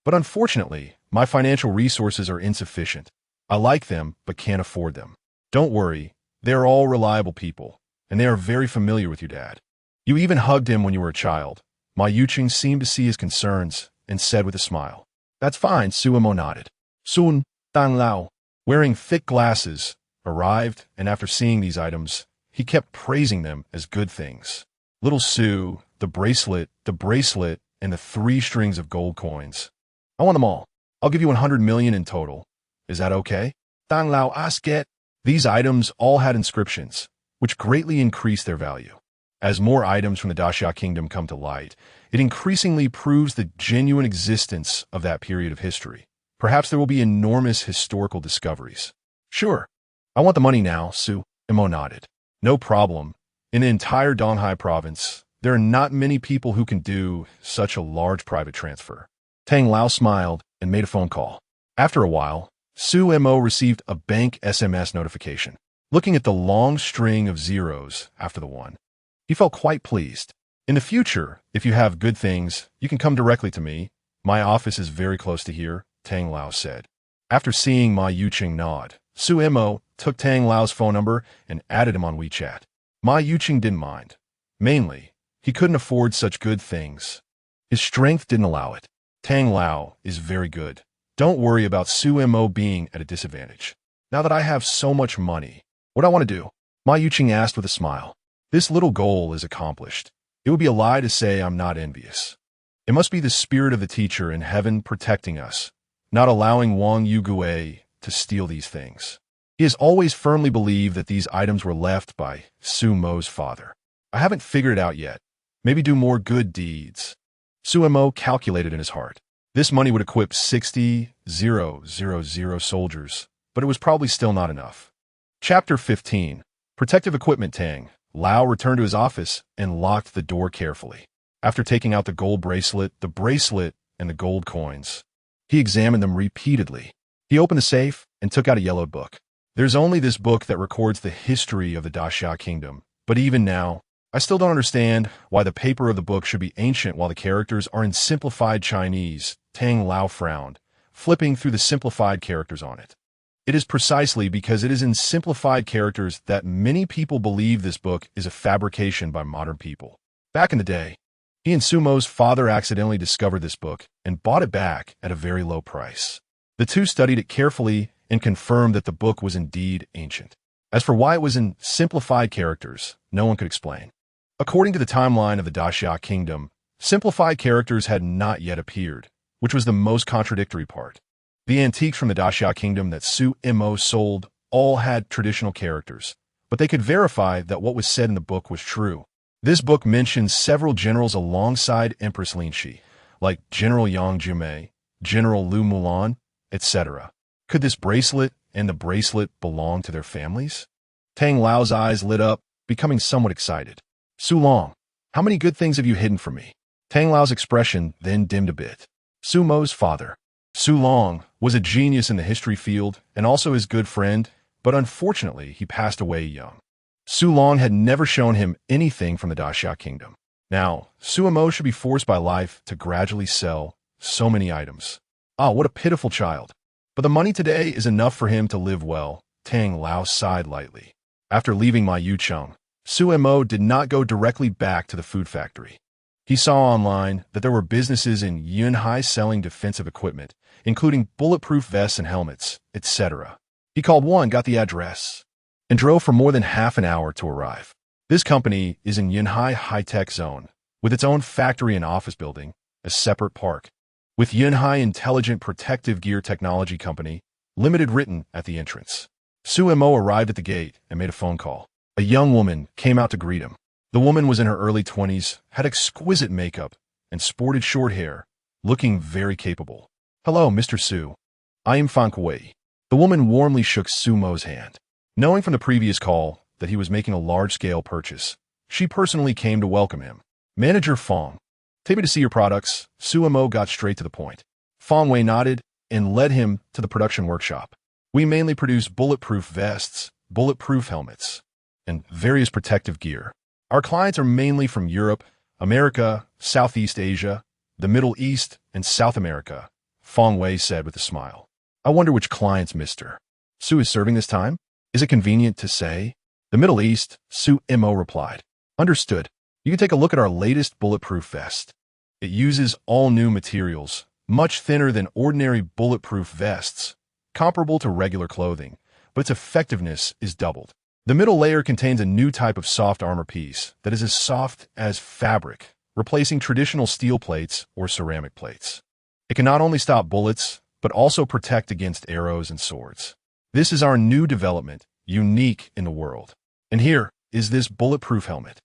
But unfortunately, my financial resources are insufficient. I like them, but can't afford them. Don't worry, they are all reliable people, and they are very familiar with your dad. You even hugged him when you were a child. Ma Yuqing seemed to see his concerns and said with a smile, "That's fine," Suemo nodded. Soon, Dan Lao, wearing thick glasses, arrived, and after seeing these items, he kept praising them as good things. Little Sue, the bracelet, and the 3 strings of gold coins. I want them all. I'll give you 100 million in total. Is that okay? Dan Lao asked. These items all had inscriptions, which greatly increased their value. As more items from the Daxia Kingdom come to light, it increasingly proves the genuine existence of that period of history. Perhaps there will be enormous historical discoveries. Sure. I want the money now, Su. Imo nodded. No problem. In the entire Donghai province, there are not many people who can do such a large private transfer. Tang Lao smiled and made a phone call. After a while, Su Mo received a bank SMS notification. Looking at the long string of zeros after the one, he felt quite pleased. In the future, if you have good things, you can come directly to me. My office is very close to here, Tang Lao said. After seeing Ma Yuqing nod, Su Mo took Tang Lao's phone number and added him on WeChat. Ma Yuqing didn't mind. Mainly, he couldn't afford such good things. His strength didn't allow it. Tang Lao is very good. Don't worry about Su Mo being at a disadvantage. Now that I have so much money, what I want to do? Ma Yuqing asked with a smile. This little goal is accomplished. It would be a lie to say I'm not envious. It must be the spirit of the teacher in heaven protecting us, not allowing Wang Yugue to steal these things. He has always firmly believed that these items were left by Su Mo's father. I haven't figured it out yet. Maybe do more good deeds. Su Mo calculated in his heart. This money would equip 60,000 soldiers, but it was probably still not enough. Chapter 15. Protective Equipment. Tang Lao returned to his office and locked the door carefully. After taking out the gold bracelet, and the gold coins, he examined them repeatedly. He opened the safe and took out a yellowed book. There's only this book that records the history of the Daxia Kingdom, but even now, I still don't understand why the paper of the book should be ancient while the characters are in simplified Chinese. Tang Lao frowned, flipping through the simplified characters on it. It is precisely because it is in simplified characters that many people believe this book is a fabrication by modern people. Back in the day, he and Sumo's father accidentally discovered this book and bought it back at a very low price. The two studied it carefully and confirmed that the book was indeed ancient. As for why it was in simplified characters, no one could explain. According to the timeline of the Daxia Kingdom, simplified characters had not yet appeared, which was the most contradictory part. The antiques from the Daxia Kingdom that Su Mo sold all had traditional characters, but they could verify that what was said in the book was true. This book mentions several generals alongside Empress Lin Xi, like General Yang Jumei, General Lu Mulan, etc. Could this bracelet and the bracelet belong to their families? Tang Lao's eyes lit up, becoming somewhat excited. Su Long, how many good things have you hidden from me? Tang Lao's expression then dimmed a bit. Su Mo's father, Su Long, was a genius in the history field and also his good friend, but unfortunately he passed away young. Su Long had never shown him anything from the Daxia Kingdom. Now, Su Mo should be forced by life to gradually sell so many items. Ah, what a pitiful child. But the money today is enough for him to live well. Tang Lao sighed lightly. After leaving Ma Yucheng, Su Mo did not go directly back to the food factory. He saw online that there were businesses in Yunhai selling defensive equipment, including bulletproof vests and helmets, etc. He called one, got the address, and drove for more than half an hour to arrive. This company is in Yunhai High-Tech Zone, with its own factory and office building, a separate park, with Yunhai Intelligent Protective Gear Technology Company, Limited written at the entrance. Su Mo arrived at the gate and made a phone call. A young woman came out to greet him. The woman was in her early 20s, had exquisite makeup, and sported short hair, looking very capable. Hello, Mr. Su. I am Fan Kuei. The woman warmly shook Su Mo's hand. Knowing from the previous call that he was making a large-scale purchase, she personally came to welcome him. Manager Fong, take me to see your products. Su Mo got straight to the point. Fong Wei nodded and led him to the production workshop. We mainly produce bulletproof vests, bulletproof helmets, and various protective gear. Our clients are mainly from Europe, America, Southeast Asia, the Middle East, and South America, Feng Wei said with a smile. I wonder which clients Mr. Su is serving this time? Is it convenient to say? The Middle East, Su Mo replied. Understood. You can take a look at our latest bulletproof vest. It uses all new materials, much thinner than ordinary bulletproof vests, comparable to regular clothing, but its effectiveness is doubled. The middle layer contains a new type of soft armor piece that is as soft as fabric, replacing traditional steel plates or ceramic plates. It can not only stop bullets, but also protect against arrows and swords. This is our new development, unique in the world. And here is this bulletproof helmet.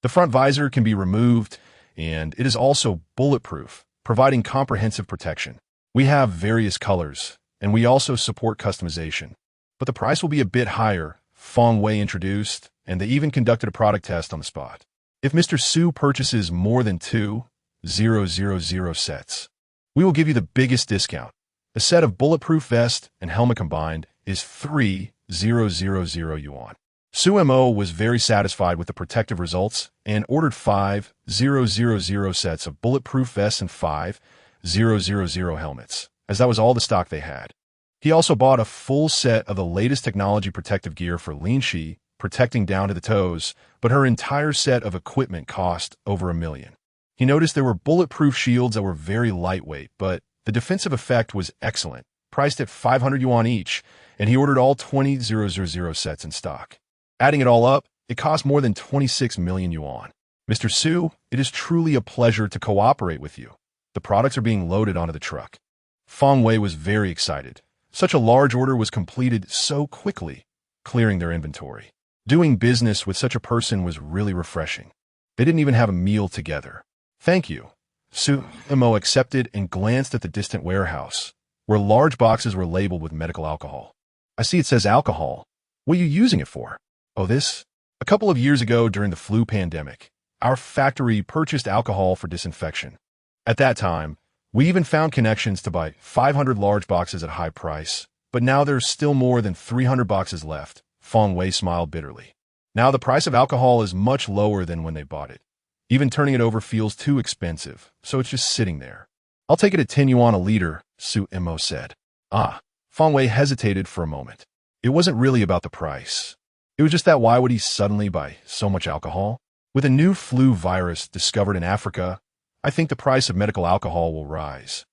The front visor can be removed, and it is also bulletproof, providing comprehensive protection. We have various colors, and we also support customization. But the price will be a bit higher, Feng Wei introduced, and they even conducted a product test on the spot. If Mr. Su purchases more than 2,000 sets, we will give you the biggest discount. A set of bulletproof vest and helmet combined is 3,000 yuan. Su Mo was very satisfied with the protective results and ordered 5,000 sets of bulletproof vests and 5,000 helmets, as that was all the stock they had. He also bought a full set of the latest technology protective gear for Lin Xi, protecting down to the toes, but her entire set of equipment cost over $1 million. He noticed there were bulletproof shields that were very lightweight, but the defensive effect was excellent, priced at 500 yuan each, and he ordered all 20,000 sets in stock. Adding it all up, it cost more than 26 million yuan. Mr. Su, it is truly a pleasure to cooperate with you. The products are being loaded onto the truck. Feng Wei was very excited. Such a large order was completed so quickly, clearing their inventory. Doing business with such a person was really refreshing. They didn't even have a meal together. Thank you. Su Mo accepted and glanced at the distant warehouse, where large boxes were labeled with medical alcohol. I see it says alcohol. What are you using it for? Oh, this? A couple of years ago during the flu pandemic, our factory purchased alcohol for disinfection. At that time, we even found connections to buy 500 large boxes at high price, but now there's still more than 300 boxes left. Feng Wei smiled bitterly. Now the price of alcohol is much lower than when they bought it. Even turning it over feels too expensive, so it's just sitting there. I'll take it at 10 yuan a liter, Su Mo said. Feng Wei hesitated for a moment. It wasn't really about the price. It was just that why would he suddenly buy so much alcohol? With a new flu virus discovered in Africa, I think the price of medical alcohol will rise.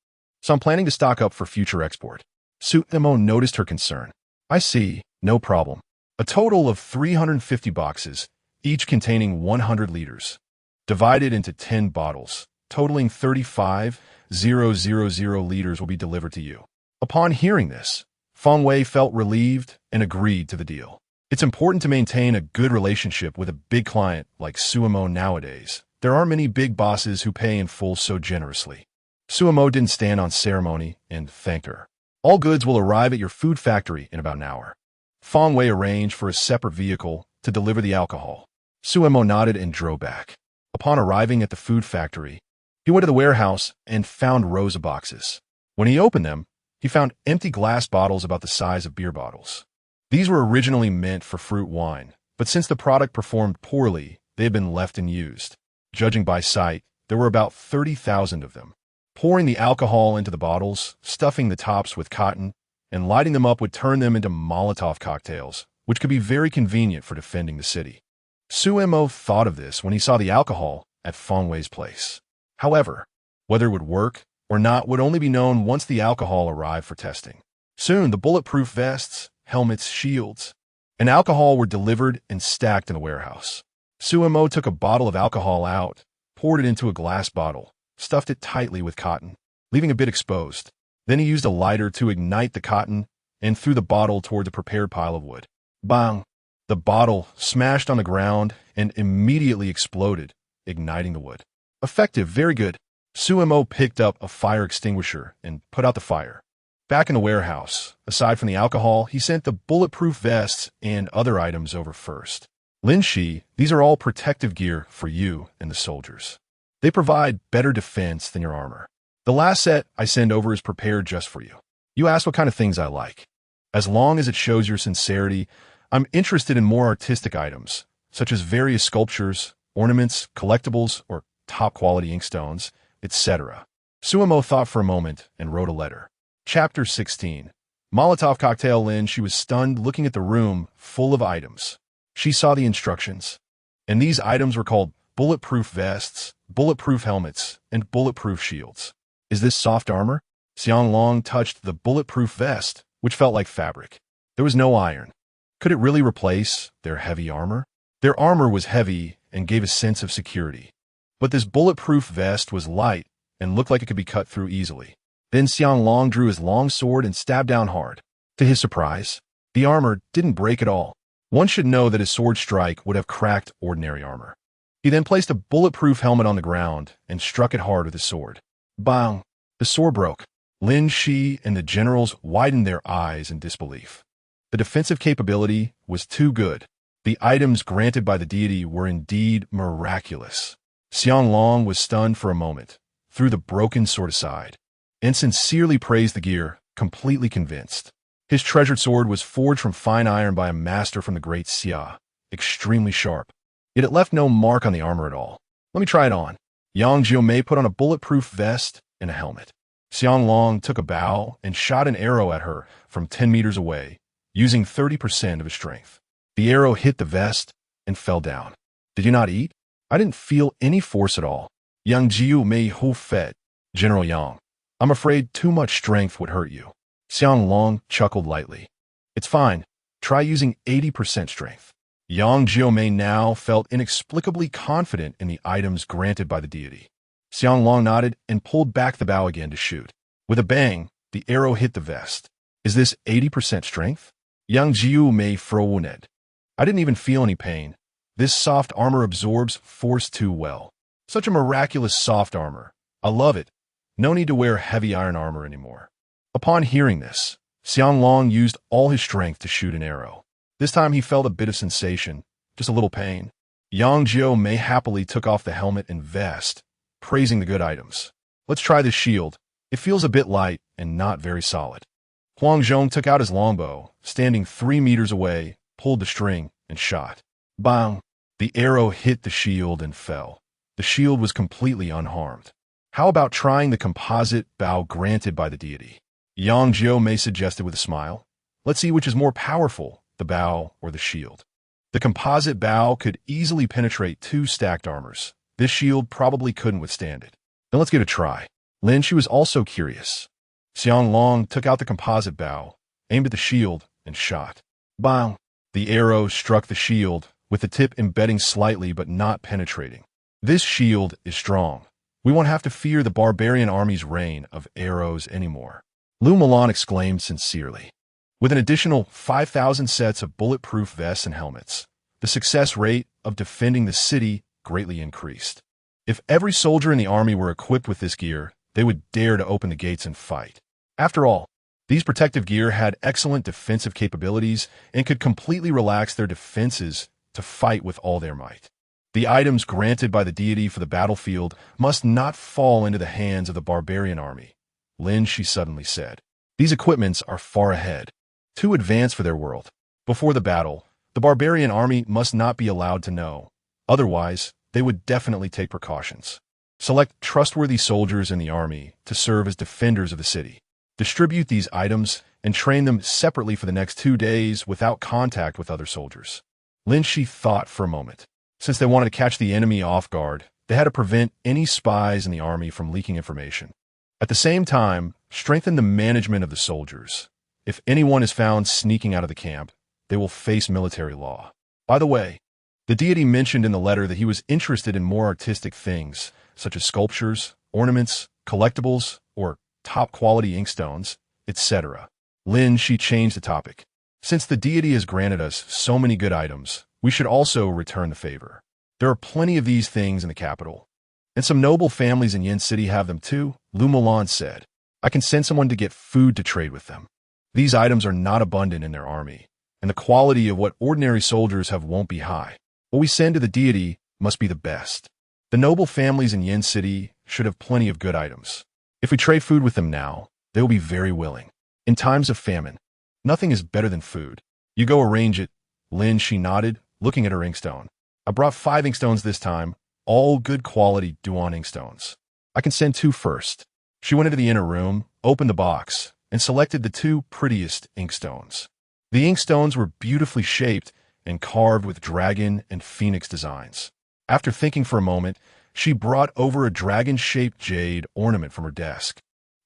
So I'm planning to stock up for future export. Su Mo noticed her concern. I see, no problem. A total of 350 boxes, each containing 100 liters. Divided into 10 bottles, totaling 35,000 liters will be delivered to you. Upon hearing this, Feng Wei felt relieved and agreed to the deal. It's important to maintain a good relationship with a big client like Su Mo nowadays. There aren't many big bosses who pay in full so generously. Su Mo didn't stand on ceremony and thanked her. All goods will arrive at your food factory in about an hour. Feng Wei arranged for a separate vehicle to deliver the alcohol. Su Mo nodded and drove back. Upon arriving at the food factory, he went to the warehouse and found rows of boxes. When he opened them, he found empty glass bottles about the size of beer bottles. These were originally meant for fruit wine, but since the product performed poorly, they had been left unused. Judging by sight, there were about 30,000 of them. Pouring the alcohol into the bottles, stuffing the tops with cotton, and lighting them up would turn them into Molotov cocktails, which could be very convenient for defending the city. Su Mo thought of this when he saw the alcohol at Feng Wei's place. However, whether it would work or not would only be known once the alcohol arrived for testing. Soon, the bulletproof vests, helmets, shields, and alcohol were delivered and stacked in the warehouse. Su Mo took a bottle of alcohol out, poured it into a glass bottle, stuffed it tightly with cotton, leaving a bit exposed. Then he used a lighter to ignite the cotton and threw the bottle toward the prepared pile of wood. Bang! The bottle smashed on the ground and immediately exploded, igniting the wood. Effective, very good. Su Mo picked up a fire extinguisher and put out the fire. Back in the warehouse, aside from the alcohol, he sent the bulletproof vests and other items over first. Lin Xi, these are all protective gear for you and the soldiers. They provide better defense than your armor. The last set I send over is prepared just for you. You asked what kind of things I like. As long as it shows your sincerity, I'm interested in more artistic items, such as various sculptures, ornaments, collectibles, or top-quality inkstones, etc. Suemo thought for a moment and wrote a letter. Chapter 16. Molotov cocktail. Lin Xi was stunned looking at the room full of items. She saw the instructions, and these items were called bulletproof vests, bulletproof helmets, and bulletproof shields. Is this soft armor? Xianglong touched the bulletproof vest, which felt like fabric. There was no iron. Could it really replace their heavy armor? Their armor was heavy and gave a sense of security. But this bulletproof vest was light and looked like it could be cut through easily. Then Xianglong drew his long sword and stabbed down hard. To his surprise, the armor didn't break at all. One should know that his sword strike would have cracked ordinary armor. He then placed a bulletproof helmet on the ground and struck it hard with his sword. Bang! The sword broke. Lin Xi and the generals widened their eyes in disbelief. The defensive capability was too good. The items granted by the deity were indeed miraculous. Xianglong was stunned for a moment, threw the broken sword aside, and sincerely praised the gear, completely convinced. His treasured sword was forged from fine iron by a master from the Great Xia, extremely sharp. Yet it left no mark on the armor at all. Let me try it on. Yang Jiumei put on a bulletproof vest and a helmet. Xianglong took a bow and shot an arrow at her from 10 meters away, using 30% of his strength. The arrow hit the vest and fell down. Did you not eat? I didn't feel any force at all. Yang Jiumei hu fed. General Yang, I'm afraid too much strength would hurt you. Xianglong chuckled lightly. It's fine. Try using 80% strength. Yang Jiumei now felt inexplicably confident in the items granted by the deity. Xianglong nodded and pulled back the bow again to shoot. With a bang, the arrow hit the vest. Is this 80% strength? Yang Jiumei frowned. I didn't even feel any pain. This soft armor absorbs force too well. Such a miraculous soft armor. I love it. No need to wear heavy iron armor anymore. Upon hearing this, Xianglong used all his strength to shoot an arrow. This time he felt a bit of sensation, just a little pain. Yang Jiumei happily took off the helmet and vest, praising the good items. Let's try this shield. It feels a bit light and not very solid. Huangzhong took out his longbow, standing 3 meters away, pulled the string, and shot. Bang! The arrow hit the shield and fell. The shield was completely unharmed. How about trying the composite bow granted by the deity? Yang Jiumei suggested with a smile. Let's see which is more powerful, the bow or the shield. The composite bow could easily penetrate 2 stacked armors. This shield probably couldn't withstand it. Then let's give it a try. Lin Xi was also curious. Xianglong took out the composite bow, aimed at the shield, and shot. Bang! The arrow struck the shield, with the tip embedding slightly but not penetrating. This shield is strong. We won't have to fear the barbarian army's rain of arrows anymore. Lu Mulan exclaimed sincerely. With an additional 5,000 sets of bulletproof vests and helmets, the success rate of defending the city greatly increased. If every soldier in the army were equipped with this gear, they would dare to open the gates and fight. After all, these protective gear had excellent defensive capabilities and could completely relax their defenses to fight with all their might. The items granted by the deity for the battlefield must not fall into the hands of the barbarian army. Lin Xi suddenly said. These equipments are far ahead, too advanced for their world. Before the battle, the barbarian army must not be allowed to know. Otherwise, they would definitely take precautions. Select trustworthy soldiers in the army to serve as defenders of the city. Distribute these items and train them separately for the next 2 days without contact with other soldiers. Lin Xi thought for a moment. Since they wanted to catch the enemy off guard, they had to prevent any spies in the army from leaking information. At the same time, strengthen the management of the soldiers. If anyone is found sneaking out of the camp, they will face military law. By the way, the deity mentioned in the letter that he was interested in more artistic things, such as sculptures, ornaments, collectibles, or top-quality inkstones, etc. Lin Xi changed the topic. Since the deity has granted us so many good items, we should also return the favor. There are plenty of these things in the capital, and some noble families in Yin City have them too, Lu Mulan said. I can send someone to get food to trade with them. These items are not abundant in their army, and the quality of what ordinary soldiers have won't be high. What we send to the deity must be the best. The noble families in Yin City should have plenty of good items. If we trade food with them now, they will be very willing. In times of famine, nothing is better than food. You go arrange it. Lin Xi nodded, looking at her inkstone. I brought 5 inkstones this time, all good quality Duan inkstones. I can send 2 first. She went into the inner room, opened the box, and selected the 2 prettiest inkstones. The inkstones were beautifully shaped and carved with dragon and phoenix designs. After thinking for a moment, she brought over a dragon-shaped jade ornament from her desk,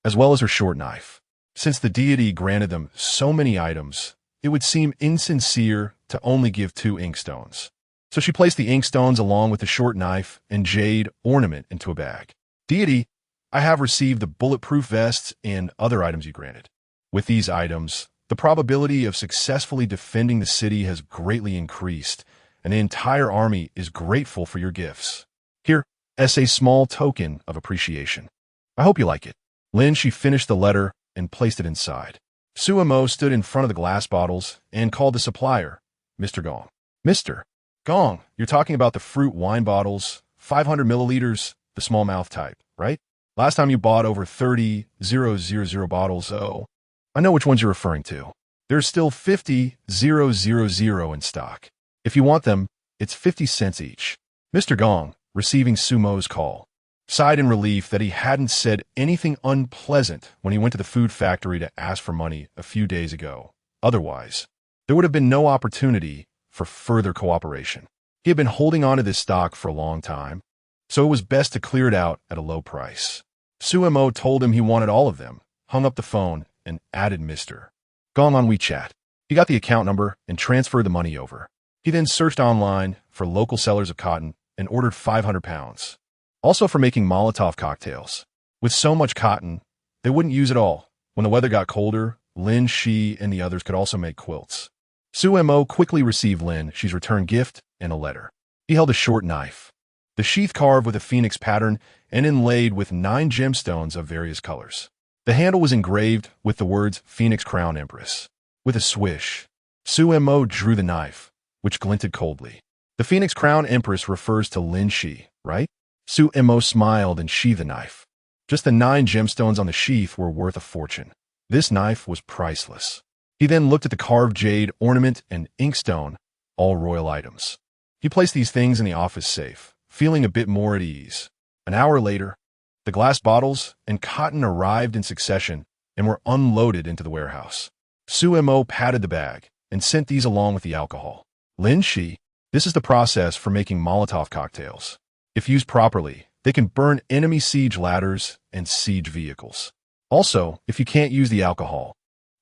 as well as her short knife. Since the deity granted them so many items, it would seem insincere to only give 2 inkstones. So she placed the inkstones along with the short knife and jade ornament into a bag. Deity, I have received the bulletproof vests and other items you granted. With these items, the probability of successfully defending the city has greatly increased, and the entire army is grateful for your gifts. Here, as a small token of appreciation. I hope you like it. Lin Xi finished the letter and placed it inside. Suemo stood in front of the glass bottles and called the supplier, Mr. Gong. Mr. Gong, you're talking about the fruit wine bottles, 500 milliliters, the small mouth type, right? Last time you bought over 30,000 bottles, oh. I know which ones you're referring to. There's still 50,000 in stock. If you want them, it's 50 cents each. Mr. Gong, receiving Sumo's call, sighed in relief that he hadn't said anything unpleasant when he went to the food factory to ask for money a few days ago. Otherwise, there would have been no opportunity for further cooperation. He had been holding on to this stock for a long time, so it was best to clear it out at a low price. Suemo told him he wanted all of them, hung up the phone, and added Mr. Gong on WeChat. He got the account number and transferred the money over. He then searched online for local sellers of cotton and ordered 500 pounds. Also for making Molotov cocktails. With so much cotton, they wouldn't use it all. When the weather got colder, Lin Xi and the others could also make quilts. Suemo quickly received Lin Xi's return gift and a letter. He held a short knife, the sheath carved with a phoenix pattern and inlaid with 9 gemstones of various colors. The handle was engraved with the words Phoenix Crown Empress. With a swish, Suemo drew the knife, which glinted coldly. The Phoenix Crown Empress refers to Lin Xi, right? Suemo smiled and sheathed the knife. Just the 9 gemstones on the sheath were worth a fortune. This knife was priceless. He then looked at the carved jade ornament and inkstone, all royal items. He placed these things in the office safe, feeling a bit more at ease. An hour later, the glass bottles and cotton arrived in succession and were unloaded into the warehouse. Suemo patted the bag and sent these along with the alcohol. Lin Xi, this is the process for making Molotov cocktails. If used properly, they can burn enemy siege ladders and siege vehicles. Also, if you can't use the alcohol,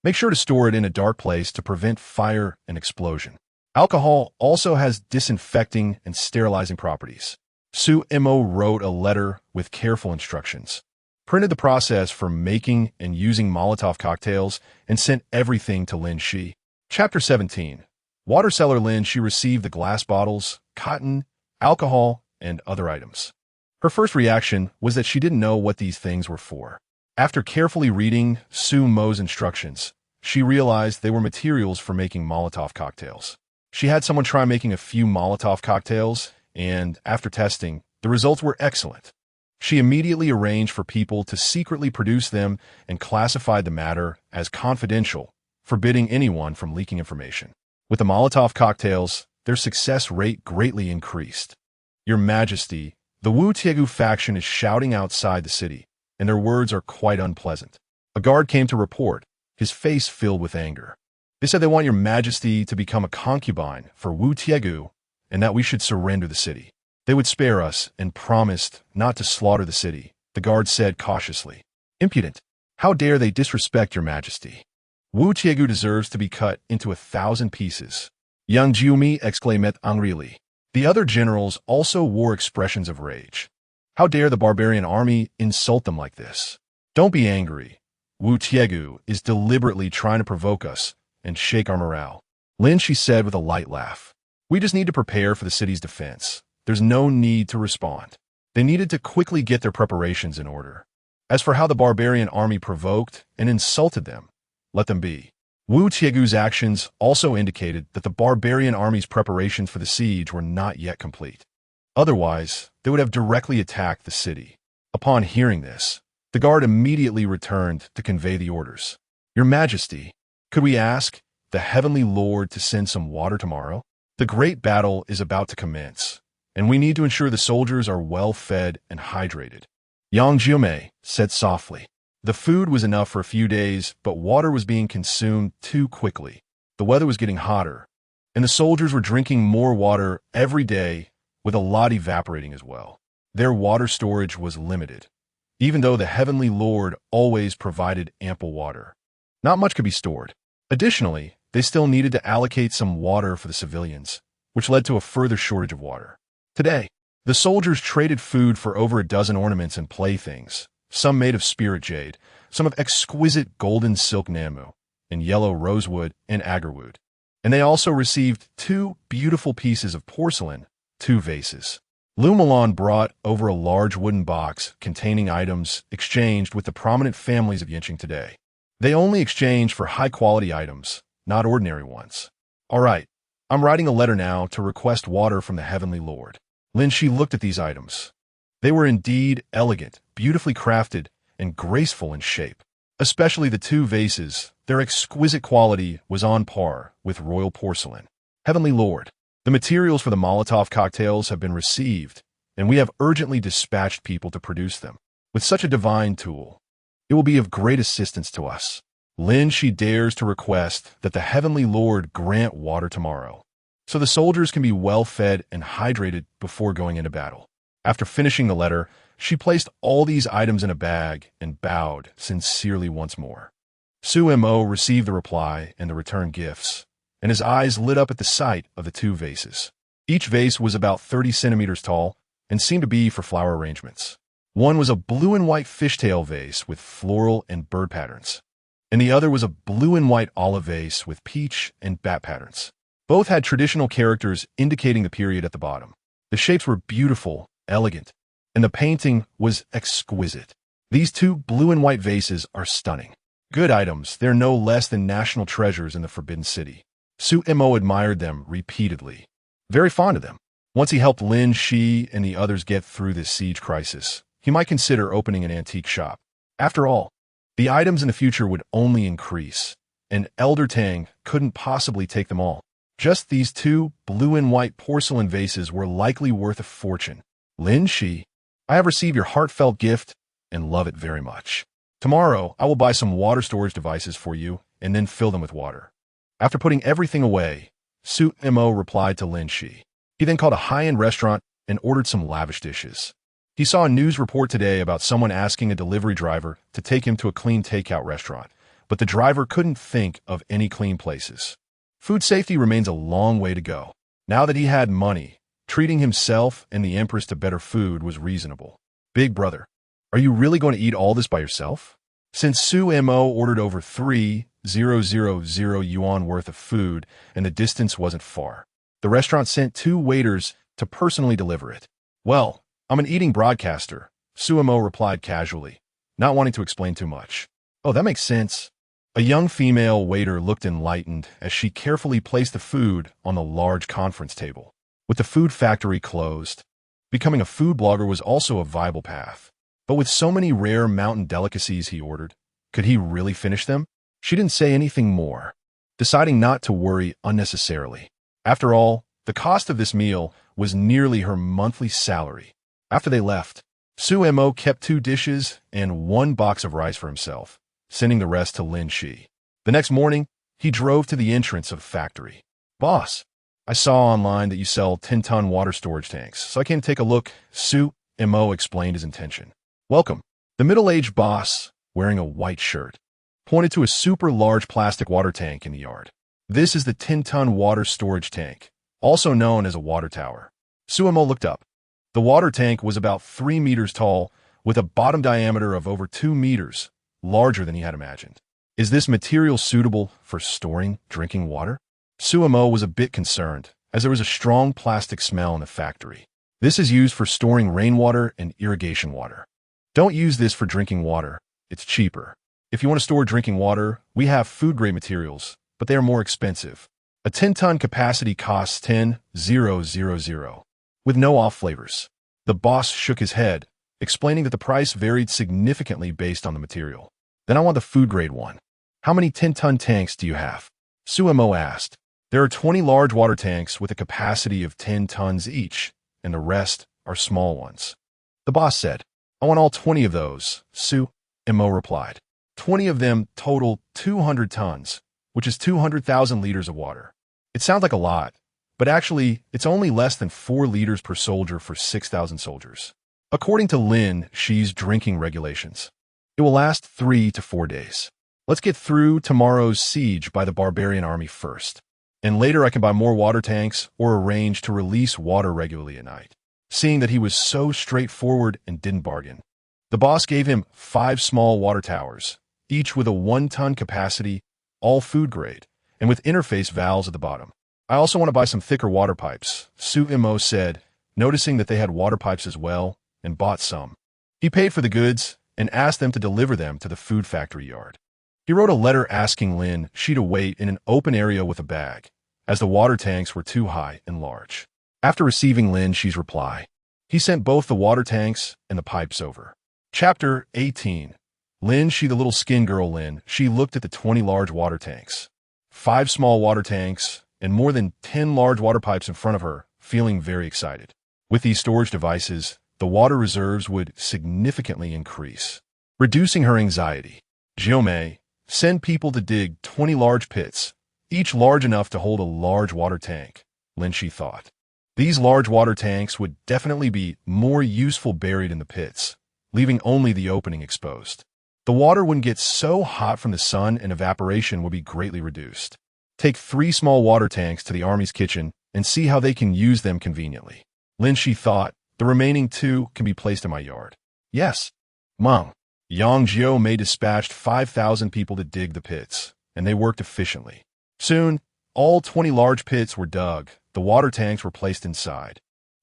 make sure to store it in a dark place to prevent fire and explosion. Alcohol also has disinfecting and sterilizing properties. Suemo wrote a letter with careful instructions, printed the process for making and using Molotov cocktails, and sent everything to Lin Xi. Chapter 17. Water seller Lin Xi received the glass bottles, cotton, alcohol, and other items. Her first reaction was that she didn't know what these things were for. After carefully reading Sumo's instructions, she realized they were materials for making Molotov cocktails. She had someone try making a few Molotov cocktails, and after testing, the results were excellent. She immediately arranged for people to secretly produce them and classified the matter as confidential, forbidding anyone from leaking information. With the Molotov cocktails, their success rate greatly increased. Your Majesty, the Wu Tiegu faction is shouting outside the city, and their words are quite unpleasant. A guard came to report, his face filled with anger. They said they want your Majesty to become a concubine for Wu Tiegu, and that we should surrender the city. They would spare us and promised not to slaughter the city, the guard said cautiously. Impudent! How dare they disrespect your Majesty? Wu Tiegu deserves to be cut into 1,000 pieces. Young Jiumi exclaimed angrily. The other generals also wore expressions of rage. How dare the barbarian army insult them like this? Don't be angry. Wu Tiegu is deliberately trying to provoke us and shake our morale. Lin Xi said with a light laugh. We just need to prepare for the city's defense. There's no need to respond. They needed to quickly get their preparations in order. As for how the barbarian army provoked and insulted them, let them be. Wu Tiegu's actions also indicated that the barbarian army's preparations for the siege were not yet complete. Otherwise, they would have directly attacked the city. Upon hearing this, the guard immediately returned to convey the orders. Your Majesty, could we ask the Heavenly Lord to send some water tomorrow? The great battle is about to commence, and we need to ensure the soldiers are well fed and hydrated. Yang Jiumei said softly. The food was enough for a few days, but water was being consumed too quickly. The weather was getting hotter, and the soldiers were drinking more water every day, with a lot evaporating as well. Their water storage was limited, even though the Heavenly Lord always provided ample water. Not much could be stored. Additionally, they still needed to allocate some water for the civilians, which led to a further shortage of water. Today, the soldiers traded food for over a dozen ornaments and playthings, some made of spirit jade, some of exquisite golden silk namu, and yellow rosewood and agarwood. And they also received 2 beautiful pieces of porcelain, 2 vases. Lu Milan brought over a large wooden box containing items exchanged with the prominent families of Yinqing today. They only exchanged for high-quality items, not ordinary ones. All right, I'm writing a letter now to request water from the Heavenly Lord. Lin Xi looked at these items. They were indeed elegant, beautifully crafted, and graceful in shape. Especially the 2 vases, their exquisite quality was on par with royal porcelain. Heavenly Lord, the materials for the Molotov cocktails have been received, and we have urgently dispatched people to produce them. With such a divine tool, it will be of great assistance to us. Lin Xi dares to request that the Heavenly Lord grant water tomorrow, so the soldiers can be well fed and hydrated before going into battle. After finishing the letter, she placed all these items in a bag and bowed sincerely once more. Su Mo received the reply and the return gifts, and his eyes lit up at the sight of the 2 vases. Each vase was about 30 centimeters tall and seemed to be for flower arrangements. One was a blue and white fishtail vase with floral and bird patterns, and the other was a blue and white olive vase with peach and bat patterns. Both had traditional characters indicating the period at the bottom. The shapes were beautiful, elegant, and the painting was exquisite. These 2 blue and white vases are stunning. Good items, they're no less than national treasures in the Forbidden City. Su Mo admired them repeatedly, very fond of them. Once he helped Lin Xi and the others get through this siege crisis, he might consider opening an antique shop. After all, the items in the future would only increase, and Elder Tang couldn't possibly take them all. Just these 2 blue and white porcelain vases were likely worth a fortune. Lin Xi, I have received your heartfelt gift and love it very much. Tomorrow, I will buy some water storage devices for you and then fill them with water. After putting everything away, Su Mo replied to Lin Xi. He then called a high-end restaurant and ordered some lavish dishes. He saw a news report today about someone asking a delivery driver to take him to a clean takeout restaurant, but the driver couldn't think of any clean places. Food safety remains a long way to go. Now that he had money, treating himself and the Empress to better food was reasonable. Big brother, are you really going to eat all this by yourself? Since Su Mo ordered over 3,000 yuan worth of food and the distance wasn't far, the restaurant sent 2 waiters to personally deliver it. Well, I'm an eating broadcaster, Su Mo replied casually, not wanting to explain too much. Oh, that makes sense. A young female waiter looked enlightened as she carefully placed the food on the large conference table. With the food factory closed, becoming a food blogger was also a viable path. But with so many rare mountain delicacies he ordered, could he really finish them? She didn't say anything more, deciding not to worry unnecessarily. After all, the cost of this meal was nearly her monthly salary. After they left, Su Mo kept 2 dishes and 1 box of rice for himself, sending the rest to Lin Xi. The next morning, he drove to the entrance of the factory. Boss, I saw online that you sell 10-ton water storage tanks, so I came to take a look. Su Mo explained his intention. Welcome. The middle-aged boss, wearing a white shirt, pointed to a super large plastic water tank in the yard. This is the 10-ton water storage tank, also known as a water tower. Su Mo looked up. The water tank was about 3 meters tall, with a bottom diameter of over 2 meters, larger than he had imagined. Is this material suitable for storing drinking water? Su Mo was a bit concerned, as there was a strong plastic smell in the factory. This is used for storing rainwater and irrigation water. Don't use this for drinking water. It's cheaper. If you want to store drinking water, we have food-grade materials, but they are more expensive. A 10-ton capacity costs 10,000, with no off flavors. The boss shook his head, explaining that the price varied significantly based on the material. Then I want the food-grade one. How many 10-ton tanks do you have? Su Mo asked. There are 20 large water tanks with a capacity of 10 tons each, and the rest are small ones. The boss said, "I want all 20 of those," Su-Mo replied. 20 of them total 200 tons, which is 200,000 liters of water. It sounds like a lot, but actually, it's only less than 4 liters per soldier for 6,000 soldiers. According to Lin Xi's drinking regulations, it will last 3 to 4 days. Let's get through tomorrow's siege by the barbarian army first, and later I can buy more water tanks or arrange to release water regularly at night. Seeing that he was so straightforward and didn't bargain, the boss gave him 5 small water towers, each with a 1-ton capacity, all food grade, and with interface valves at the bottom. I also want to buy some thicker water pipes, Su-Mo said, noticing that they had water pipes as well, and bought some. He paid for the goods and asked them to deliver them to the food factory yard. He wrote a letter asking Lin Xi to wait in an open area with a bag, as the water tanks were too high and large. After receiving Lin Xi's reply, he sent both the water tanks and the pipes over. Chapter 18. Lin Xi, the little skin girl Lin Xi, looked at the 20 large water tanks, 5 small water tanks, and more than 10 large water pipes in front of her, feeling very excited. With these storage devices, the water reserves would significantly increase. Reducing her anxiety, Jiomei send people to dig 20 large pits, each large enough to hold a large water tank, Lin Xi thought. These large water tanks would definitely be more useful buried in the pits, leaving only the opening exposed. The water wouldn't get so hot from the sun and evaporation would be greatly reduced. Take 3 small water tanks to the army's kitchen and see how they can use them conveniently. Lin Xi thought, the remaining 2 can be placed in my yard. Yes, Mom. Yang Jiomei dispatched 5,000 people to dig the pits, and they worked efficiently. Soon, all 20 large pits were dug, the water tanks were placed inside.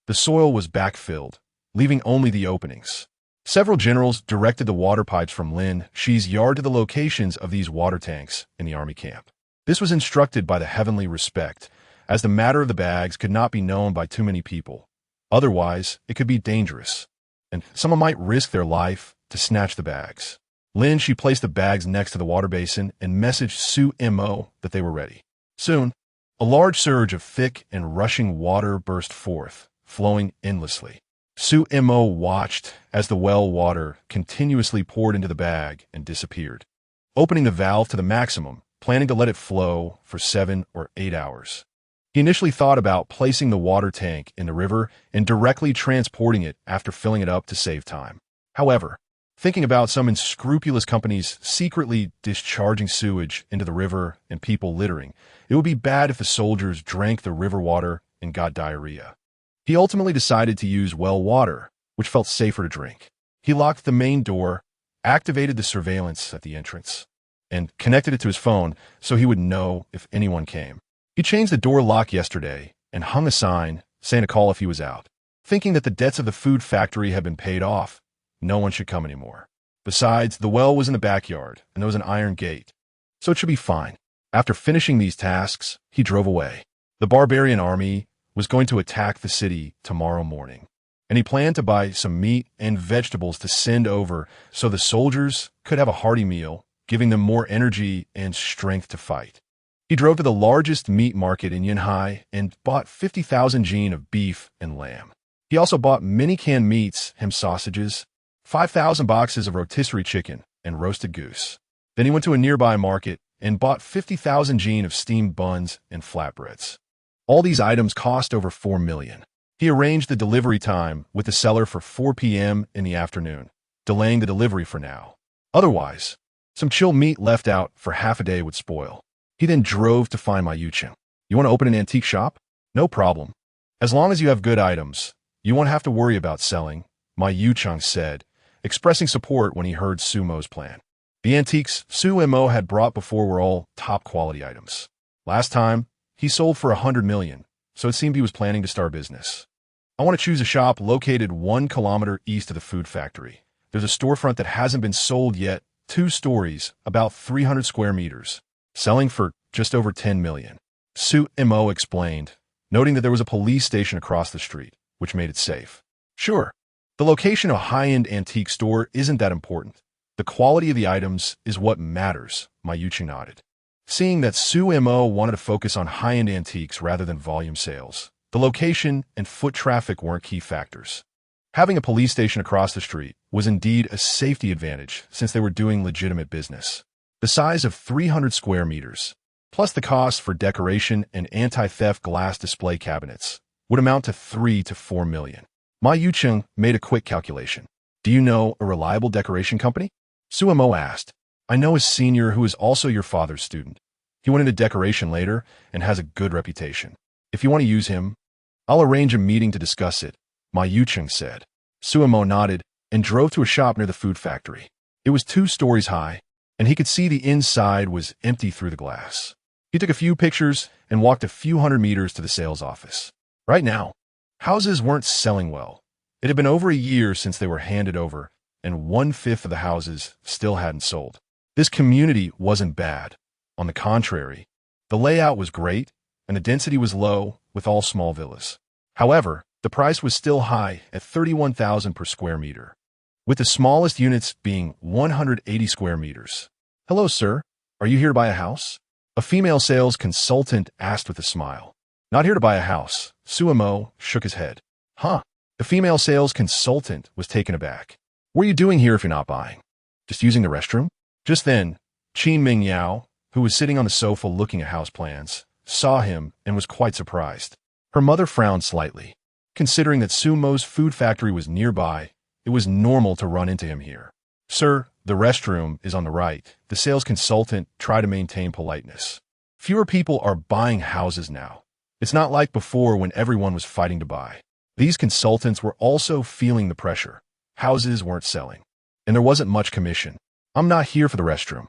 The soil was backfilled, leaving only the openings. Several generals directed the water pipes from Lin Xi's yard to the locations of these water tanks in the army camp. This was instructed by the heavenly respect, as the matter of the bags could not be known by too many people. Otherwise, it could be dangerous, and someone might risk their life to snatch the bags. Lin Xi placed the bags next to the water basin and messaged Su-Mo that they were ready. Soon, a large surge of thick and rushing water burst forth, flowing endlessly. Su-Mo watched as the well water continuously poured into the bag and disappeared, opening the valve to the maximum, planning to let it flow for 7 or 8 hours. He initially thought about placing the water tank in the river and directly transporting it after filling it up to save time. However, thinking about some unscrupulous companies secretly discharging sewage into the river and people littering, it would be bad if the soldiers drank the river water and got diarrhea. He ultimately decided to use well water, which felt safer to drink. He locked the main door, activated the surveillance at the entrance, and connected it to his phone so he would know if anyone came. He changed the door lock yesterday and hung a sign saying to call if he was out. Thinking that the debts of the food factory had been paid off, no one should come anymore. Besides, the well was in the backyard and there was an iron gate, so it should be fine. After finishing these tasks, he drove away. The barbarian army was going to attack the city tomorrow morning, and he planned to buy some meat and vegetables to send over so the soldiers could have a hearty meal, giving them more energy and strength to fight. He drove to the largest meat market in Yanhai and bought 50,000 jin of beef and lamb. He also bought many canned meats, ham sausages, 5,000 boxes of rotisserie chicken, and roasted goose. Then he went to a nearby market and bought 50,000 jin of steamed buns and flatbreads. All these items cost over 4 million. He arranged the delivery time with the seller for 4 p.m. in the afternoon, delaying the delivery for now. Otherwise, some chilled meat left out for half a day would spoil. He then drove to find my Yucheng. You want to open an antique shop? No problem. As long as you have good items, you won't have to worry about selling, my Yucheng said, expressing support when he heard Sumo's plan. The antiques Su-Mo had brought before were all top-quality items. Last time, he sold for 100 million, so it seemed he was planning to start business. I want to choose a shop located 1 kilometer east of the food factory. There's a storefront that hasn't been sold yet, 2 stories, about 300 square meters, selling for just over 10 million. Su-Mo explained, noting that there was a police station across the street, which made it safe. Sure, the location of a high-end antique store isn't that important. The quality of the items is what matters, my Yucheng nodded. Seeing that Su-Mo wanted to focus on high-end antiques rather than volume sales, the The location and foot traffic weren't key factors. Having a police station across the street was indeed a safety advantage since they were doing legitimate business. The size of 300 square meters, plus the cost for decoration and anti-theft glass display cabinets, would amount to 3 to 4 million. Ma Yucheng made a quick calculation. Do you know a reliable decoration company? Suemo asked. I know a senior who is also your father's student. He went into decoration later and has a good reputation. If you want to use him, I'll arrange a meeting to discuss it, Ma Yucheng said. Suemo nodded and drove to a shop near the food factory. It was 2 stories high, and he could see the inside was empty through the glass. He took a few pictures and walked a few hundred meters to the sales office. Right now, houses weren't selling well. It had been over a year since they were handed over, and 1/5 of the houses still hadn't sold. This community wasn't bad. On the contrary, the layout was great, and the density was low, with all small villas. However, the price was still high at 31,000 per square meter, with the smallest units being 180 square meters. Hello, sir. Are you here to buy a house? A female sales consultant asked with a smile. Not here to buy a house. Suemo shook his head. Huh? The female sales consultant was taken aback. What are you doing here if you're not buying? Just using the restroom? Just then, Qin Mingyao, who was sitting on the sofa looking at house plans, saw him and was quite surprised. Her mother frowned slightly. Considering that Sumo's food factory was nearby, it was normal to run into him here. Sir, the restroom is on the right. The sales consultant tried to maintain politeness. Fewer people are buying houses now. It's not like before when everyone was fighting to buy. These consultants were also feeling the pressure. Houses weren't selling, and there wasn't much commission. I'm not here for the restroom.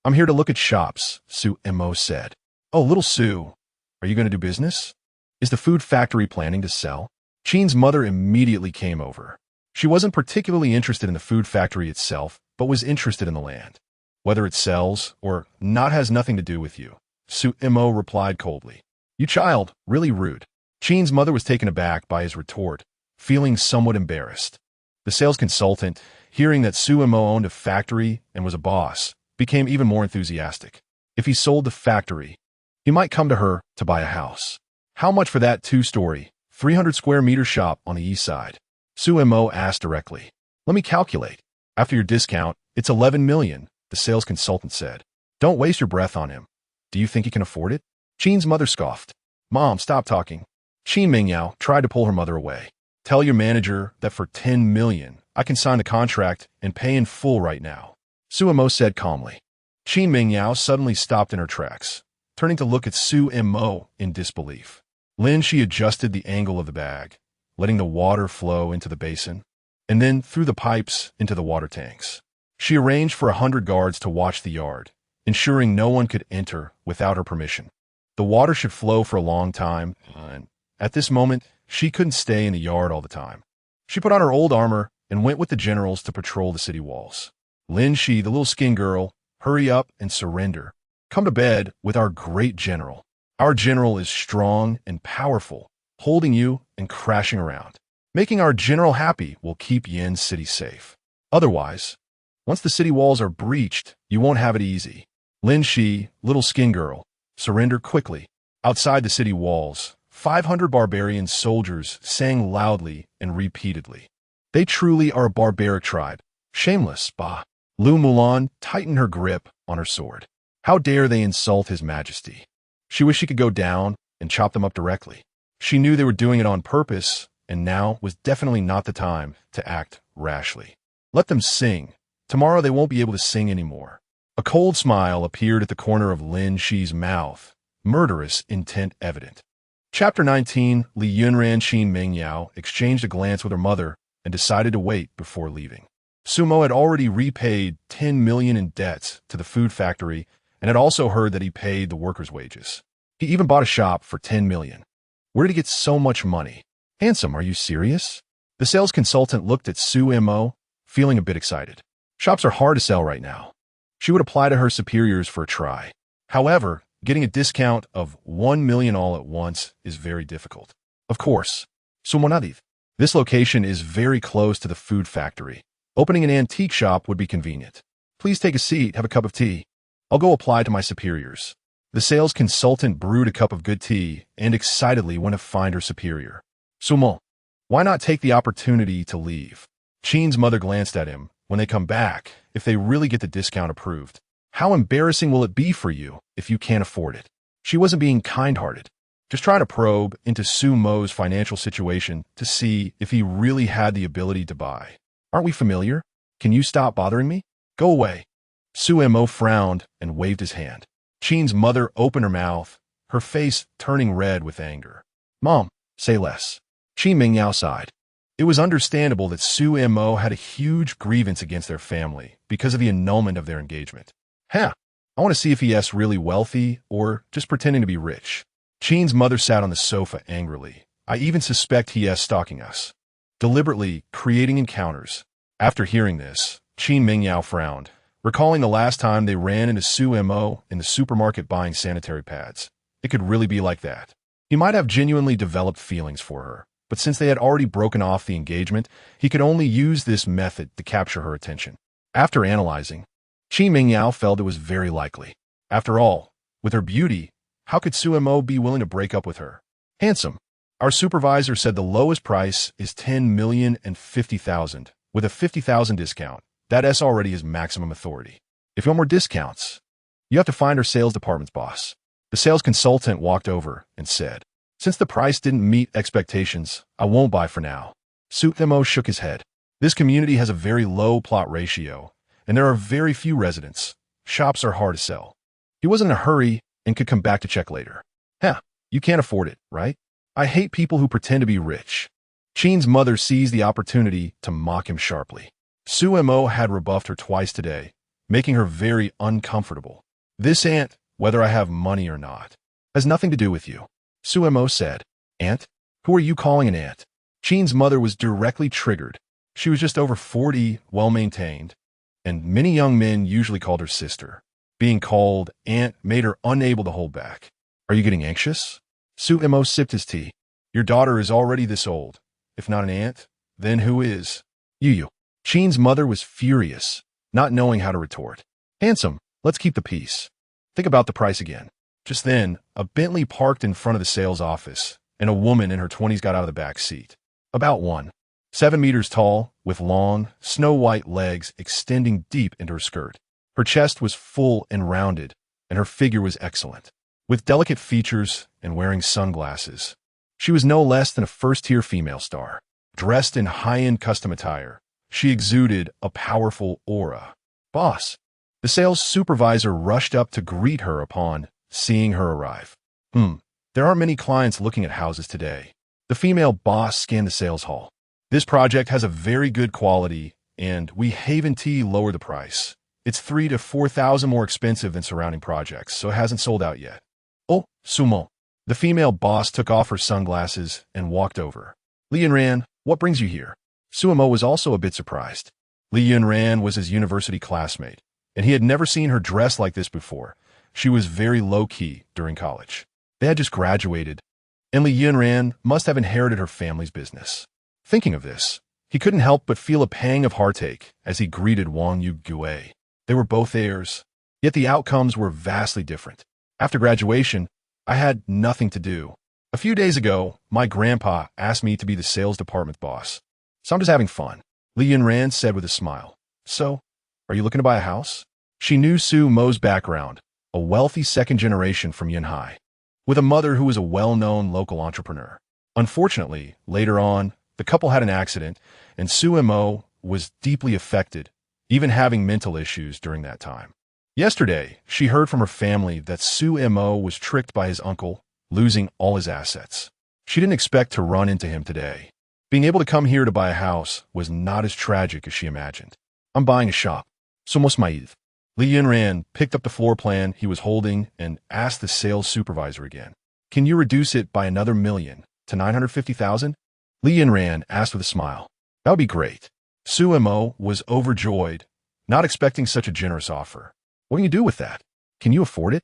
I'm here to look at shops, Suemo said. Oh, little Sue, are you going to do business? Is the food factory planning to sell? Qin's mother immediately came over. She wasn't particularly interested in the food factory itself, but was interested in the land. Whether it sells or not has nothing to do with you, Suemo replied coldly. You child, really rude. Qin's mother was taken aback by his retort, feeling somewhat embarrassed. The sales consultant, hearing that Suemo owned a factory and was a boss, became even more enthusiastic. If he sold the factory, he might come to her to buy a house. How much for that 2-story, 300 square meter shop on the east side? Suemo asked directly. Let me calculate. After your discount, it's 11 million, the sales consultant said. Don't waste your breath on him. Do you think he can afford it? Qin's mother scoffed. Mom, stop talking. Qin Mingyao tried to pull her mother away. Tell your manager that for 10 million, I can sign the contract and pay in full right now, Suemo said calmly. Qin Mingyao suddenly stopped in her tracks, turning to look at Suemo in disbelief. Lin Xi adjusted the angle of the bag, letting the water flow into the basin, and then through the pipes into the water tanks. She arranged for 100 guards to watch the yard, ensuring no one could enter without her permission. The water should flow for a long time, and at this moment, she couldn't stay in the yard all the time. She put on her old armor and went with the generals to patrol the city walls. Lin Xi, the little skin girl, hurry up and surrender. Come to bed with our great general. Our general is strong and powerful, holding you and crashing around. Making our general happy will keep Yin City safe. Otherwise, once the city walls are breached, you won't have it easy. Lin Xi, little skin girl, surrender quickly. Outside the city walls, 500 barbarian soldiers sang loudly and repeatedly. They truly are a barbaric tribe. Shameless, bah. Lu Mulan tightened her grip on her sword. How dare they insult his majesty? She wished she could go down and chop them up directly. She knew they were doing it on purpose, and now was definitely not the time to act rashly. Let them sing. Tomorrow they won't be able to sing anymore. A cold smile appeared at the corner of Lin Xi's mouth, murderous intent evident. Chapter 19, Li Yunran and Qin Mingyao exchanged a glance with her mother and decided to wait before leaving. Sumo had already repaid 10 million in debts to the food factory and had also heard that he paid the workers' wages. He even bought a shop for 10 million. Where did he get so much money? Handsome, are you serious? The sales consultant looked at Suemo, feeling a bit excited. Shops are hard to sell right now. She would apply to her superiors for a try. However, getting a discount of 1 million all at once is very difficult. Of course, Sumonadiv. This location is very close to the food factory. Opening an antique shop would be convenient. Please take a seat, have a cup of tea. I'll go apply to my superiors. The sales consultant brewed a cup of good tea and excitedly went to find her superior. Sumo, why not take the opportunity to leave? Qin's mother glanced at him. When they come back, if they really get the discount approved, how embarrassing will it be for you if you can't afford it? She wasn't being kind-hearted, just trying to probe into Sumo's financial situation to see if he really had the ability to buy. Aren't we familiar? Can you stop bothering me? Go away. Sumo frowned and waved his hand. Qin's mother opened her mouth, her face turning red with anger. Mom, say less. Qin Mingyao sighed. It was understandable that Sumo had a huge grievance against their family because of the annulment of their engagement. I want to see if he's really wealthy or just pretending to be rich. Qin's mother sat on the sofa angrily. I even suspect he's stalking us, deliberately creating encounters. After hearing this, Qin Mingyao frowned, recalling the last time they ran into Sumo in the supermarket buying sanitary pads. It could really be like that. He might have genuinely developed feelings for her, but since they had already broken off the engagement, he could only use this method to capture her attention. After analyzing, Qin Mingyao felt it was very likely. After all, with her beauty, how could Sumo be willing to break up with her? Handsome. Our supervisor said the lowest price is 10,050,000, with a 50,000 discount. That's already his maximum authority. If you want more discounts, you have to find our sales department's boss. The sales consultant walked over and said, since the price didn't meet expectations, I won't buy for now. Sumo shook his head. This community has a very low plot ratio, and there are very few residents. Shops are hard to sell. He wasn't in a hurry and could come back to check later. You can't afford it, right? I hate people who pretend to be rich. Qin's mother seized the opportunity to mock him sharply. Sumo had rebuffed her twice today, making her very uncomfortable. This aunt, whether I have money or not, has nothing to do with you. Sumo said. Aunt? Who are you calling an aunt? Qin's mother was directly triggered. She was just over 40, well-maintained, and many young men usually called her sister. Being called aunt made her unable to hold back. Are you getting anxious? Sumo sipped his tea. Your daughter is already this old. If not an aunt, then who is? You. Qin's mother was furious, not knowing how to retort. Handsome, let's keep the peace. Think about the price again. Just then, a Bentley parked in front of the sales office, and a woman in her 20s got out of the back seat. About 7 meters tall, with long, snow-white legs extending deep into her skirt. Her chest was full and rounded, and her figure was excellent. With delicate features and wearing sunglasses, she was no less than a first-tier female star. Dressed in high-end custom attire, she exuded a powerful aura. Boss. The sales supervisor rushed up to greet her upon seeing her arrive. There aren't many clients looking at houses today. The female boss scanned the sales hall. This project has a very good quality, and we Haven-T lowered the price. It's 3,000 to 4,000 more expensive than surrounding projects, so it hasn't sold out yet. Oh, Sumo. The female boss took off her sunglasses and walked over. Li Yunran, what brings you here? Sumo was also a bit surprised. Li Yunran was his university classmate, and he had never seen her dress like this before. She was very low-key during college. They had just graduated, and Li Yunran must have inherited her family's business. Thinking of this, he couldn't help but feel a pang of heartache as he greeted Wang Yugue. They were both heirs, yet the outcomes were vastly different. After graduation, I had nothing to do. A few days ago, my grandpa asked me to be the sales department boss. So I'm just having fun, Li Yunran said with a smile. So, are you looking to buy a house? She knew Sumo's background, a wealthy second generation from Yunhai, with a mother who was a well-known local entrepreneur. Unfortunately, later on, the couple had an accident, and Sumo was deeply affected, even having mental issues during that time. Yesterday, she heard from her family that Sumo was tricked by his uncle, losing all his assets. She didn't expect to run into him today. Being able to come here to buy a house was not as tragic as she imagined. I'm buying a shop. Somos Maïd. Li Yunran picked up the floor plan he was holding and asked the sales supervisor again. Can you reduce it by another million to 950,000? Li Yunran asked with a smile. That would be great. Sumo was overjoyed, not expecting such a generous offer. What can you do with that? Can you afford it?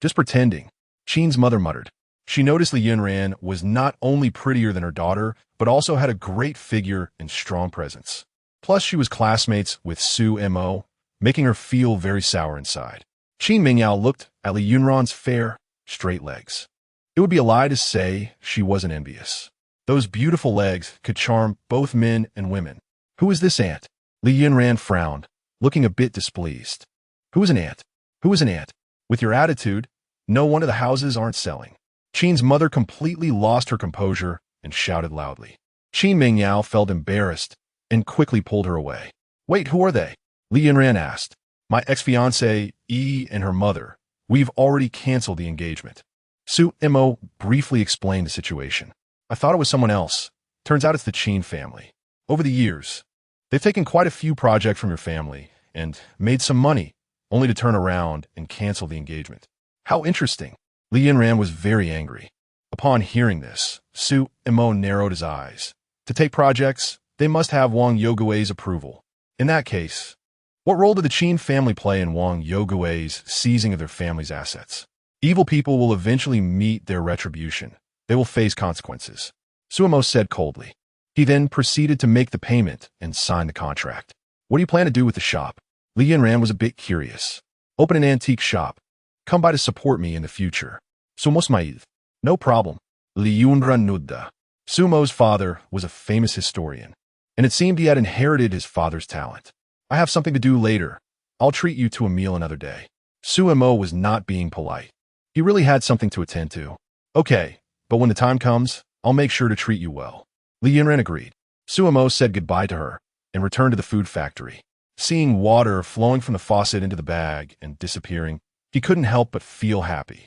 Just pretending. Qin's mother muttered. She noticed Li Yunran was not only prettier than her daughter, but also had a great figure and strong presence. Plus, she was classmates with Sumo, making her feel very sour inside. Qin Mingyao looked at Li Yunran's fair, straight legs. It would be a lie to say she wasn't envious. Those beautiful legs could charm both men and women. Who is this aunt? Li Yunran frowned, looking a bit displeased. Who is an aunt? Who is an aunt? With your attitude, no wonder the houses aren't selling. Qin's mother completely lost her composure and shouted loudly. Qin Mingyao felt embarrassed and quickly pulled her away. Wait, who are they? Li Yunran asked. My ex-fiancée, Yi, and her mother. We've already canceled the engagement. Su Mo briefly explained the situation. I thought it was someone else. Turns out it's the Qin family. Over the years, they've taken quite a few projects from your family and made some money, only to turn around and cancel the engagement. How interesting. Li Yunran was very angry. Upon hearing this, Su Mo narrowed his eyes. To take projects, they must have Wang Yogui's approval. In that case, what role did the Qin family play in Wang Yogui's seizing of their family's assets? Evil people will eventually meet their retribution. They will face consequences. Suemo said coldly. He then proceeded to make the payment and sign the contract. What do you plan to do with the shop? Li Yunran was a bit curious. Open an antique shop. Come by to support me in the future. Sumos Maid. No problem. Li Yunran Nudda. Sumo's father was a famous historian, and it seemed he had inherited his father's talent. I have something to do later. I'll treat you to a meal another day. Suemo was not being polite. He really had something to attend to. Okay, but when the time comes, I'll make sure to treat you well. Li Yunran agreed. Suemo said goodbye to her and returned to the food factory. Seeing water flowing from the faucet into the bag and disappearing, he couldn't help but feel happy.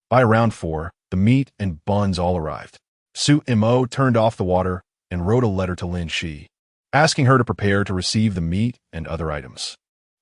By round 4, the meat and buns all arrived. Suemo turned off the water and wrote a letter to Lin Xi, asking her to prepare to receive the meat and other items.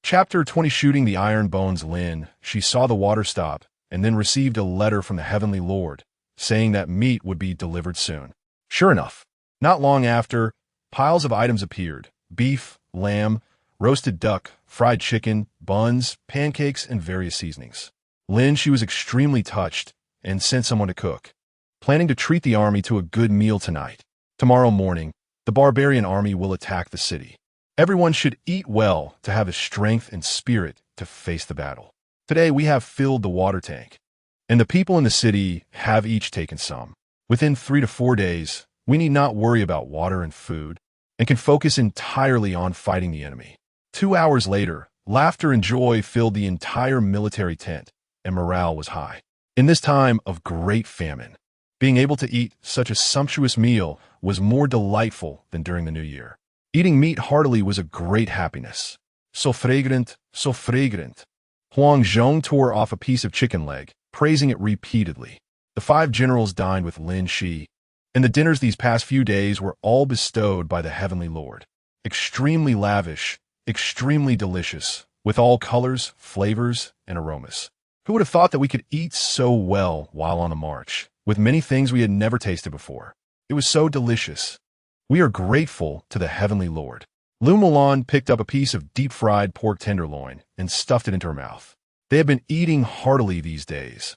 Chapter 20. Shooting the iron bones. Lin Xi saw the water stop and then received a letter from the Heavenly Lord, saying that meat would be delivered soon. Sure enough, not long after, piles of items appeared: beef, lamb, roasted duck, fried chicken, buns, pancakes, and various seasonings. Lin Xi was extremely touched and sent someone to cook, planning to treat the army to a good meal tonight. Tomorrow morning, the barbarian army will attack the city. Everyone should eat well to have the strength and spirit to face the battle. Today we have filled the water tank, and the people in the city have each taken some. Within 3 to 4 days, we need not worry about water and food, and can focus entirely on fighting the enemy. 2 hours later, laughter and joy filled the entire military tent, and morale was high. In this time of great famine, being able to eat such a sumptuous meal was more delightful than during the New Year. Eating meat heartily was a great happiness. So fragrant, so fragrant. Huang Zhong tore off a piece of chicken leg, praising it repeatedly. The 5 generals dined with Lin Xi, and the dinners these past few days were all bestowed by the Heavenly Lord. Extremely lavish, extremely delicious, with all colors, flavors, and aromas. Who would have thought that we could eat so well while on the march, with many things we had never tasted before? It was so delicious. We are grateful to the Heavenly Lord. Lu Mulan picked up a piece of deep-fried pork tenderloin and stuffed it into her mouth. They had been eating heartily these days,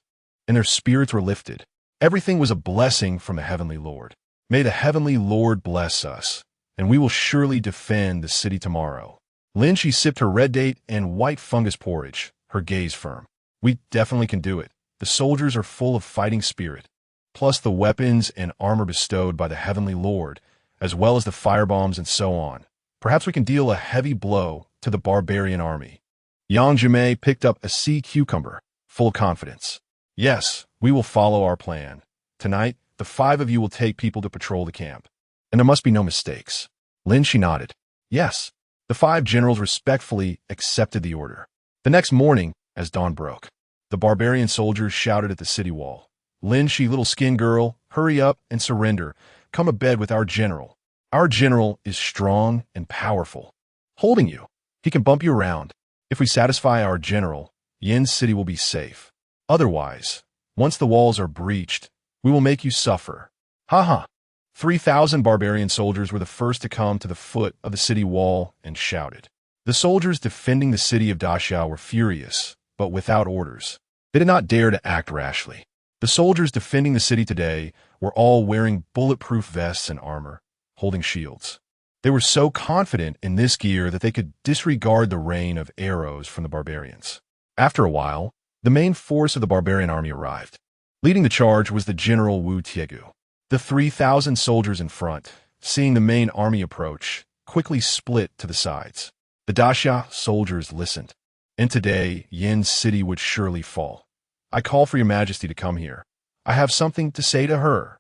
and their spirits were lifted. Everything was a blessing from the Heavenly Lord. May the Heavenly Lord bless us, and we will surely defend the city tomorrow. Lin Xi sipped her red date and white fungus porridge, her gaze firm. We definitely can do it. The soldiers are full of fighting spirit, plus the weapons and armor bestowed by the Heavenly Lord, as well as the firebombs and so on. Perhaps we can deal a heavy blow to the barbarian army. Yang Jimei picked up a sea cucumber, full of confidence. Yes, we will follow our plan. Tonight, the 5 of you will take people to patrol the camp, and there must be no mistakes. Lin Xi nodded. Yes. The 5 generals respectfully accepted the order. The next morning, as dawn broke, the barbarian soldiers shouted at the city wall, Lin Xi, little skin girl, hurry up and surrender. Come to bed with our general. Our general is strong and powerful. Holding you, he can bump you around. If we satisfy our general, Yin's city will be safe. Otherwise, once the walls are breached, we will make you suffer. Ha ha. 3,000 barbarian soldiers were the first to come to the foot of the city wall and shouted. The soldiers defending the city of Daxiao were furious, but without orders. They did not dare to act rashly. The soldiers defending the city today were all wearing bulletproof vests and armor, holding shields. They were so confident in this gear that they could disregard the rain of arrows from the barbarians. After a while, The main force of the barbarian army arrived. Leading the charge was the general Wu Tiegu. The 3,000 soldiers in front, seeing the main army approach, quickly split to the sides. The Daxia soldiers listened. And today, Yin City would surely fall. I call for your majesty to come here. I have something to say to her.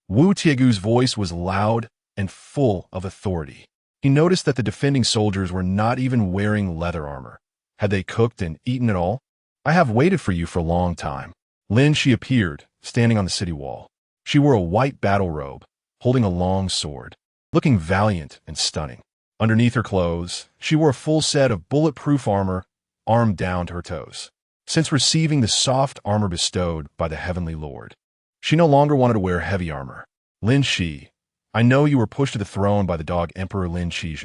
Wu Tiegu's voice was loud and full of authority. He noticed that the defending soldiers were not even wearing leather armor. Had they cooked and eaten it all? I have waited for you for a long time. Lin Xi appeared, standing on the city wall. She wore a white battle robe, holding a long sword, looking valiant and stunning. Underneath her clothes, she wore a full set of bulletproof armor, armed down to her toes. Since receiving the soft armor bestowed by the Heavenly Lord, she no longer wanted to wear heavy armor. Lin Xi, I know you were pushed to the throne by the dog Emperor Lin Xi.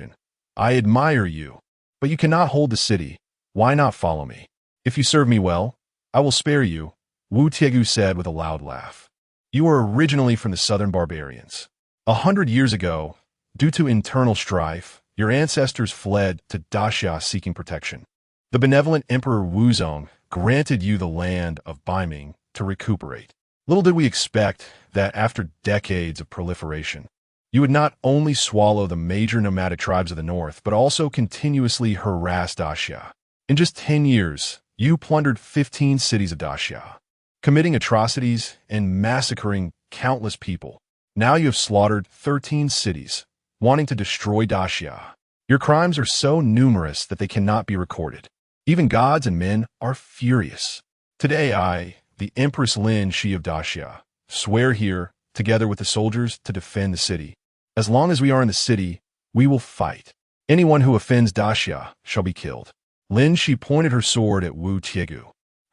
I admire you, but you cannot hold the city. Why not follow me? If you serve me well, I will spare you, Wu Tiegu said with a loud laugh. You are originally from the southern barbarians. 100 years ago, due to internal strife, your ancestors fled to Daxia seeking protection. The benevolent Emperor Wuzong granted you the land of Baiming to recuperate. Little did we expect that after decades of proliferation, you would not only swallow the major nomadic tribes of the north, but also continuously harass Daxia. In just 10 years, you plundered 15 cities of Daxia, committing atrocities and massacring countless people. Now you have slaughtered 13 cities, wanting to destroy Daxia. Your crimes are so numerous that they cannot be recorded. Even gods and men are furious. Today I, the Empress Lin Xi of Daxia, swear here, together with the soldiers, to defend the city. As long as we are in the city, we will fight. Anyone who offends Daxia shall be killed. Lin Xi pointed her sword at Wu Tiegu,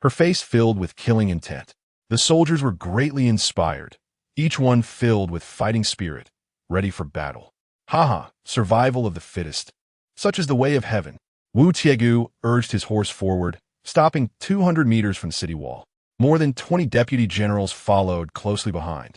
her face filled with killing intent. The soldiers were greatly inspired, each one filled with fighting spirit, ready for battle. Haha, survival of the fittest. Such is the way of heaven. Wu Tiegu urged his horse forward, stopping 200 meters from the city wall. More than 20 deputy generals followed closely behind.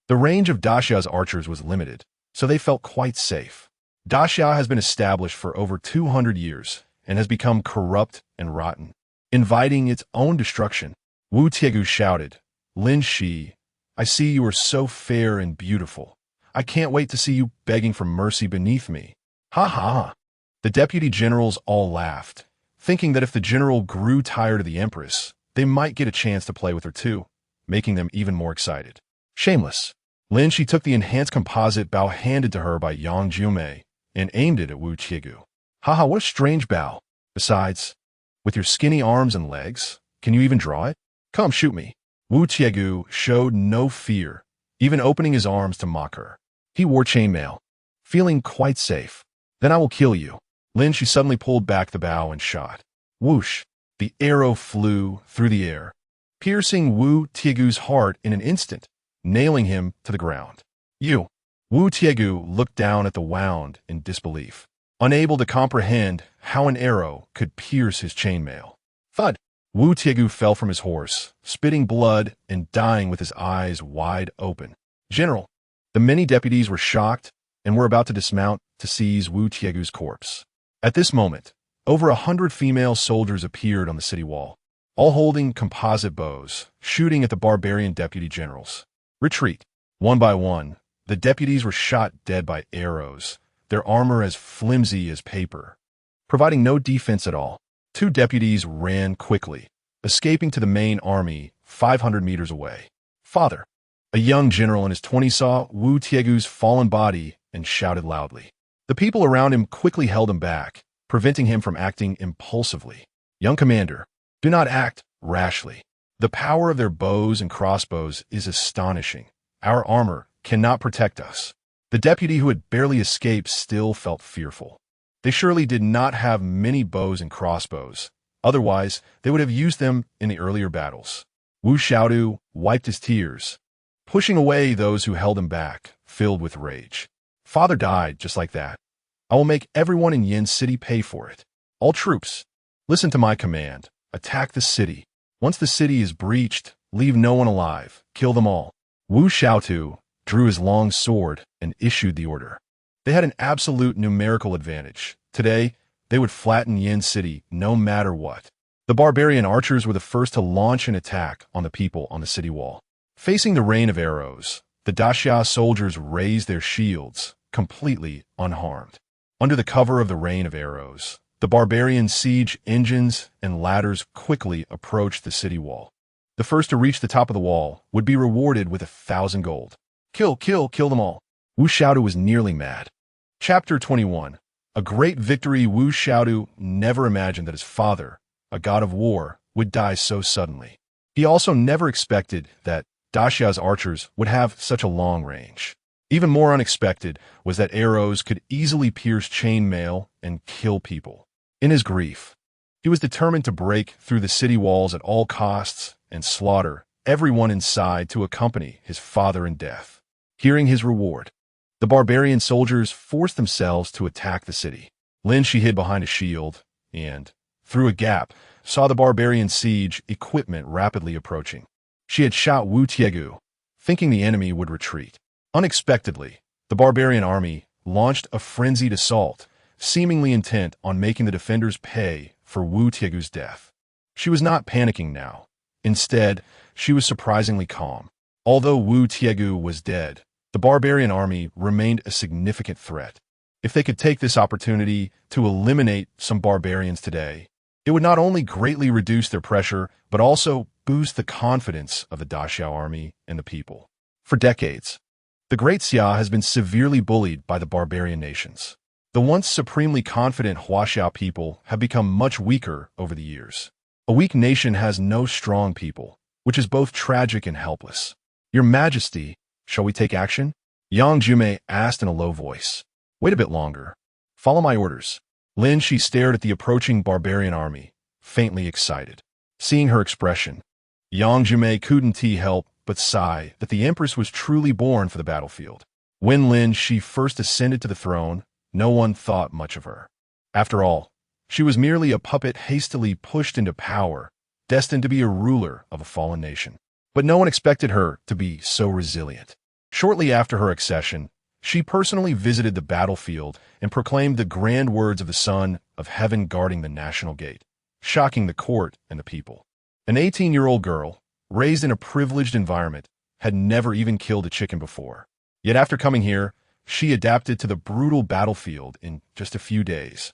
The range of Daxia's archers was limited, so they felt quite safe. Daxia has been established for over 200 years and has become corrupt and rotten, inviting its own destruction. Wu Tiegu shouted, Lin Xi, I see you are so fair and beautiful. I can't wait to see you begging for mercy beneath me. Ha ha ha. The deputy generals all laughed, thinking that if the general grew tired of the Empress, they might get a chance to play with her too, making them even more excited. Shameless. Lin Xi took the enhanced composite bow handed to her by Yang Jiumei and aimed it at Wu Tiegu. Haha, what a strange bow. Besides, with your skinny arms and legs, can you even draw it? Come, shoot me. Wu Tiegu showed no fear, even opening his arms to mock her. He wore chainmail, feeling quite safe. Then I will kill you. Lin Xi suddenly pulled back the bow and shot. Whoosh! The arrow flew through the air, piercing Wu Tiegu's heart in an instant, nailing him to the ground. You! Wu Tiegu looked down at the wound in disbelief, unable to comprehend how an arrow could pierce his chainmail. Thud! Wu Tiegu fell from his horse, spitting blood and dying with his eyes wide open. General! The many deputies were shocked and were about to dismount to seize Wu Tiegu's corpse. At this moment, over 100 female soldiers appeared on the city wall, all holding composite bows, shooting at the barbarian deputy generals. Retreat! One by one, the deputies were shot dead by arrows, their armor as flimsy as paper, providing no defense at all. 2 deputies ran quickly, escaping to the main army 500 meters away. Father! A young general in his 20s saw Wu Tiegu's fallen body and shouted loudly. The people around him quickly held him back, preventing him from acting impulsively. Young commander, do not act rashly. The power of their bows and crossbows is astonishing. Our armor cannot protect us. The deputy who had barely escaped still felt fearful. They surely did not have many bows and crossbows. Otherwise, they would have used them in the earlier battles. Wu Xiaodu wiped his tears, pushing away those who held him back, filled with rage. Father died just like that. I will make everyone in Yin City pay for it. All troops, listen to my command. Attack the city. Once the city is breached, leave no one alive. Kill them all. Wu Xiaodu drew his long sword and issued the order. They had an absolute numerical advantage. Today, they would flatten Yin City no matter what. The The barbarian archers were the first to launch an attack on the people on the city wall. Facing the rain of arrows, the Daxia soldiers raised their shields, completely unharmed. Under the cover of the rain of arrows, the barbarian siege engines and ladders quickly approached the city wall. The first to reach the top of the wall would be rewarded with 1,000 gold. Kill them all. Wu Xiaodu was nearly mad. Chapter 21. A great victory. Wu Xiaodu never imagined that his father, a god of war, would die so suddenly. He also never expected that Daxia's archers would have such a long range. Even more unexpected was that arrows could easily pierce chainmail and kill people. In his grief, he was determined to break through the city walls at all costs and slaughter everyone inside to accompany his father in death. Hearing his reward, the barbarian soldiers forced themselves to attack the city. Lin Xi hid behind a shield and, through a gap, saw the barbarian siege equipment rapidly approaching. She had shot Wu Tiegu, thinking the enemy would retreat. Unexpectedly, the barbarian army launched a frenzied assault, seemingly intent on making the defenders pay for Wu Tiegu's death. She was not panicking now. Instead, she was surprisingly calm. Although Wu Tiegu was dead, the barbarian army remained a significant threat. If they could take this opportunity to eliminate some barbarians today, it would not only greatly reduce their pressure, but also boost the confidence of the Daxia army and the people. For decades, the Great Xia has been severely bullied by the barbarian nations. The once supremely confident Huaxia people have become much weaker over the years. A weak nation has no strong people, which is both tragic and helpless. Your Majesty, shall we take action? Yang Jumei asked in a low voice. Wait a bit longer. Follow my orders. Lin Xi stared at the approaching barbarian army, faintly excited. Seeing her expression, Yang Jumei couldn't help but sigh that the Empress was truly born for the battlefield. When Lin Xi first ascended to the throne, no one thought much of her. After all, she was merely a puppet hastily pushed into power, destined to be a ruler of a fallen nation. But no one expected her to be so resilient. Shortly after her accession, she personally visited the battlefield and proclaimed the grand words of the Son of Heaven guarding the national gate, shocking the court and the people. An 18-year-old girl, raised in a privileged environment, had never even killed a chicken before. Yet after coming here, she adapted to the brutal battlefield in just a few days,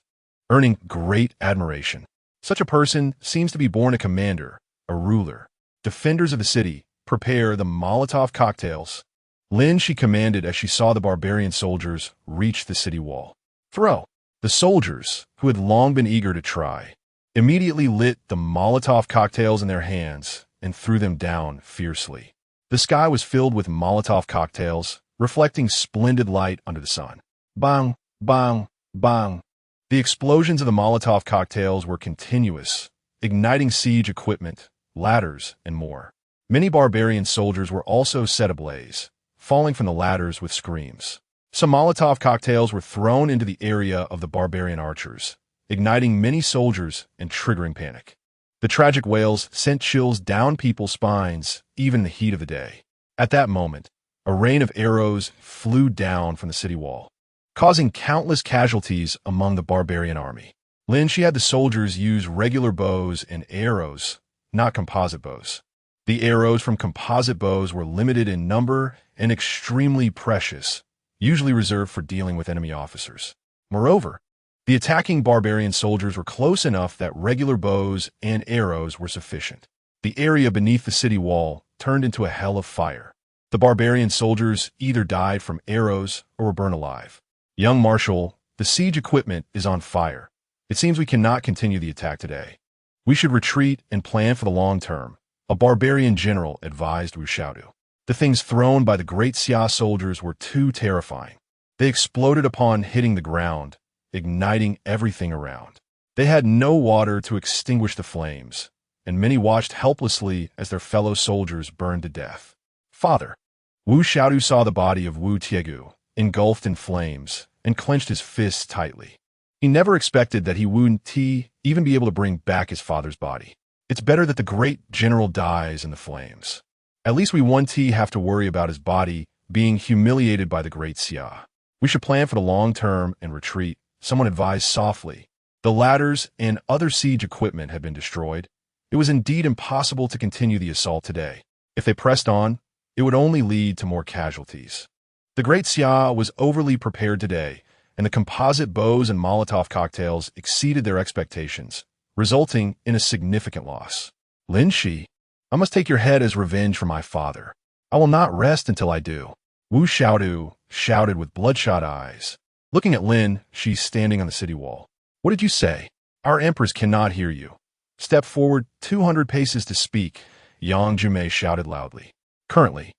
earning great admiration. Such a person seems to be born a commander, a ruler. Defenders of the city, prepare the Molotov cocktails. Lin Xi commanded as she saw the barbarian soldiers reach the city wall. Throw! The soldiers, who had long been eager to try, immediately lit the Molotov cocktails in their hands and threw them down fiercely. The sky was filled with Molotov cocktails, reflecting splendid light under the sun. Bang, bang, bang. The explosions of the Molotov cocktails were continuous, igniting siege equipment, ladders, and more. Many barbarian soldiers were also set ablaze, falling from the ladders with screams. Some Molotov cocktails were thrown into the area of the barbarian archers, igniting many soldiers and triggering panic. The tragic wails sent chills down people's spines, even in the heat of the day. At that moment, a rain of arrows flew down from the city wall, causing countless casualties among the barbarian army. Lin Xi had the soldiers use regular bows and arrows, not composite bows. The arrows from composite bows were limited in number and extremely precious, usually reserved for dealing with enemy officers. Moreover, the attacking barbarian soldiers were close enough that regular bows and arrows were sufficient. The area beneath the city wall turned into a hell of fire. The barbarian soldiers either died from arrows or were burned alive. Young Marshal, the siege equipment is on fire. It seems we cannot continue the attack today. We should retreat and plan for the long term, a barbarian general advised Wu Xiaodu. The things thrown by the Great Xia soldiers were too terrifying. They exploded upon hitting the ground, igniting everything around. They had no water to extinguish the flames, and many watched helplessly as their fellow soldiers burned to death. Father! Wu Xiaodu saw the body of Wu Tiegu, engulfed in flames, and clenched his fists tightly. He never expected that he wouldn't even be able to bring back his father's body. It's better that the great general dies in the flames. At least we won't have to worry about his body being humiliated by the Great Xia. We should plan for the long term and retreat, someone advised softly, The ladders and other siege equipment had been destroyed. It was indeed impossible to continue the assault today. If they pressed on, it would only lead to more casualties. The Great Xia was overly prepared today, and the composite bows and Molotov cocktails exceeded their expectations, resulting in a significant loss. Lin Xi, I must take your head as revenge for my father. I will not rest until I do. Wu Xiaodu shouted with bloodshot eyes, looking at Lin Xi standing on the city wall. What did you say? Our Empress cannot hear you. Step forward 200 paces to speak, Yang Jumei shouted loudly. Currently,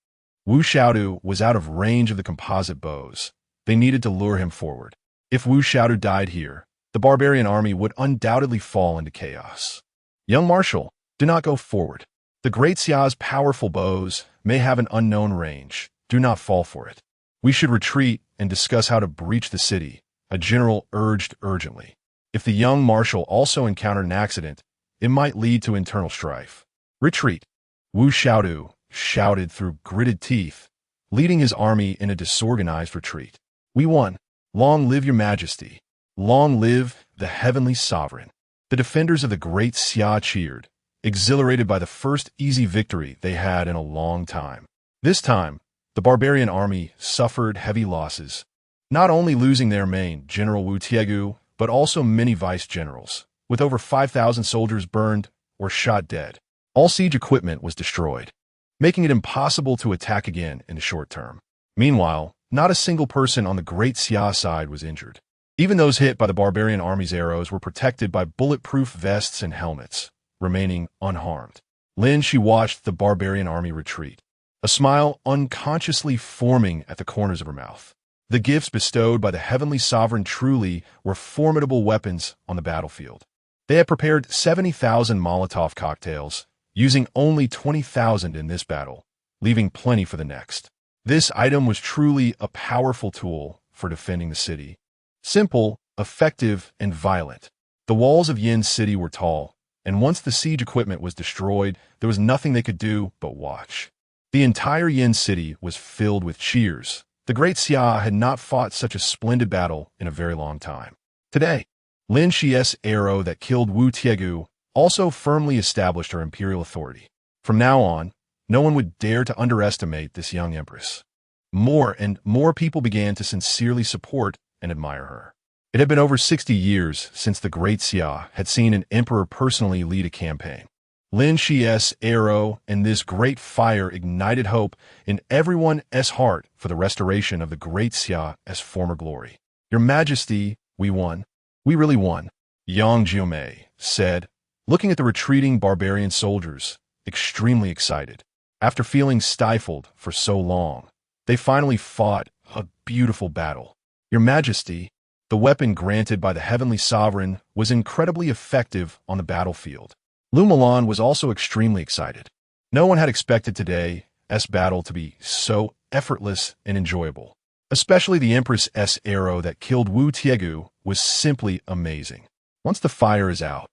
Wu Xiaodu was out of range of the composite bows. They needed to lure him forward. If Wu Xiaodu died here, the barbarian army would undoubtedly fall into chaos. Young Marshal, do not go forward. The Great Xia's powerful bows may have an unknown range. Do not fall for it. We should retreat and discuss how to breach the city, a general urged urgently. If the young marshal also encountered an accident, it might lead to internal strife. Retreat, Wu Xiaodu shouted through gritted teeth, leading his army in a disorganized retreat. We won. Long live your majesty. Long live the heavenly sovereign. The defenders of the Great Xia cheered, exhilarated by the first easy victory they had in a long time. This time, the barbarian army suffered heavy losses, not only losing their main, General Wu Tiegu, but also many vice-generals, with over 5,000 soldiers burned or shot dead. All siege equipment was destroyed, making it impossible to attack again in the short term. Meanwhile, not a single person on the Great Xia side was injured. Even those hit by the barbarian army's arrows were protected by bulletproof vests and helmets, remaining unharmed. Lin Xi watched the barbarian army retreat, a smile unconsciously forming at the corners of her mouth. The gifts bestowed by the heavenly sovereign truly were formidable weapons on the battlefield. They had prepared 70,000 Molotov cocktails, using only 20,000 in this battle, leaving plenty for the next. This item was truly a powerful tool for defending the city. Simple, effective, and violent. The walls of Yin City were tall, and once the siege equipment was destroyed, there was nothing they could do but watch. The entire Yin City was filled with cheers. The Great Xia had not fought such a splendid battle in a very long time. Today, Lin Xi's arrow that killed Wu Tiegu also firmly established her imperial authority. From now on, no one would dare to underestimate this young empress. More and more people began to sincerely support and admire her. It had been over 60 years since the Great Xia had seen an emperor personally lead a campaign. Lin Xi's arrow and this great fire ignited hope in everyone's heart for the restoration of the Great Xia's former glory. Your Majesty, we won. We really won, Yang Jumei said, looking at the retreating barbarian soldiers, extremely excited. After feeling stifled for so long, they finally fought a beautiful battle. Your Majesty, the weapon granted by the heavenly sovereign was incredibly effective on the battlefield. Lu Mulan was also extremely excited. No one had expected today's battle to be so effortless and enjoyable. Especially the Empress's arrow that killed Wu Tiegu was simply amazing. Once the fire is out,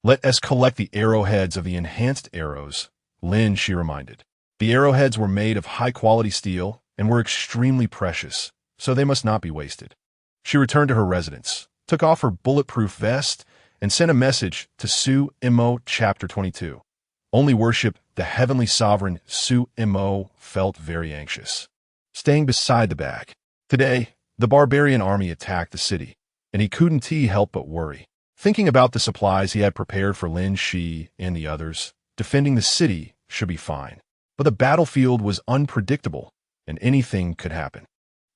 let us collect the arrowheads of the enhanced arrows, Lin Xi reminded. The arrowheads were made of high-quality steel and were extremely precious, so they must not be wasted. She returned to her residence, took off her bulletproof vest, and sent a message to Su Imo Chapter 22. Only worship the heavenly sovereign Su Imo felt very anxious. Staying beside the bag. Today, the barbarian army attacked the city, and he couldn't help but worry. Thinking about the supplies he had prepared for Lin Xi and the others, defending the city should be fine. But the battlefield was unpredictable, and anything could happen.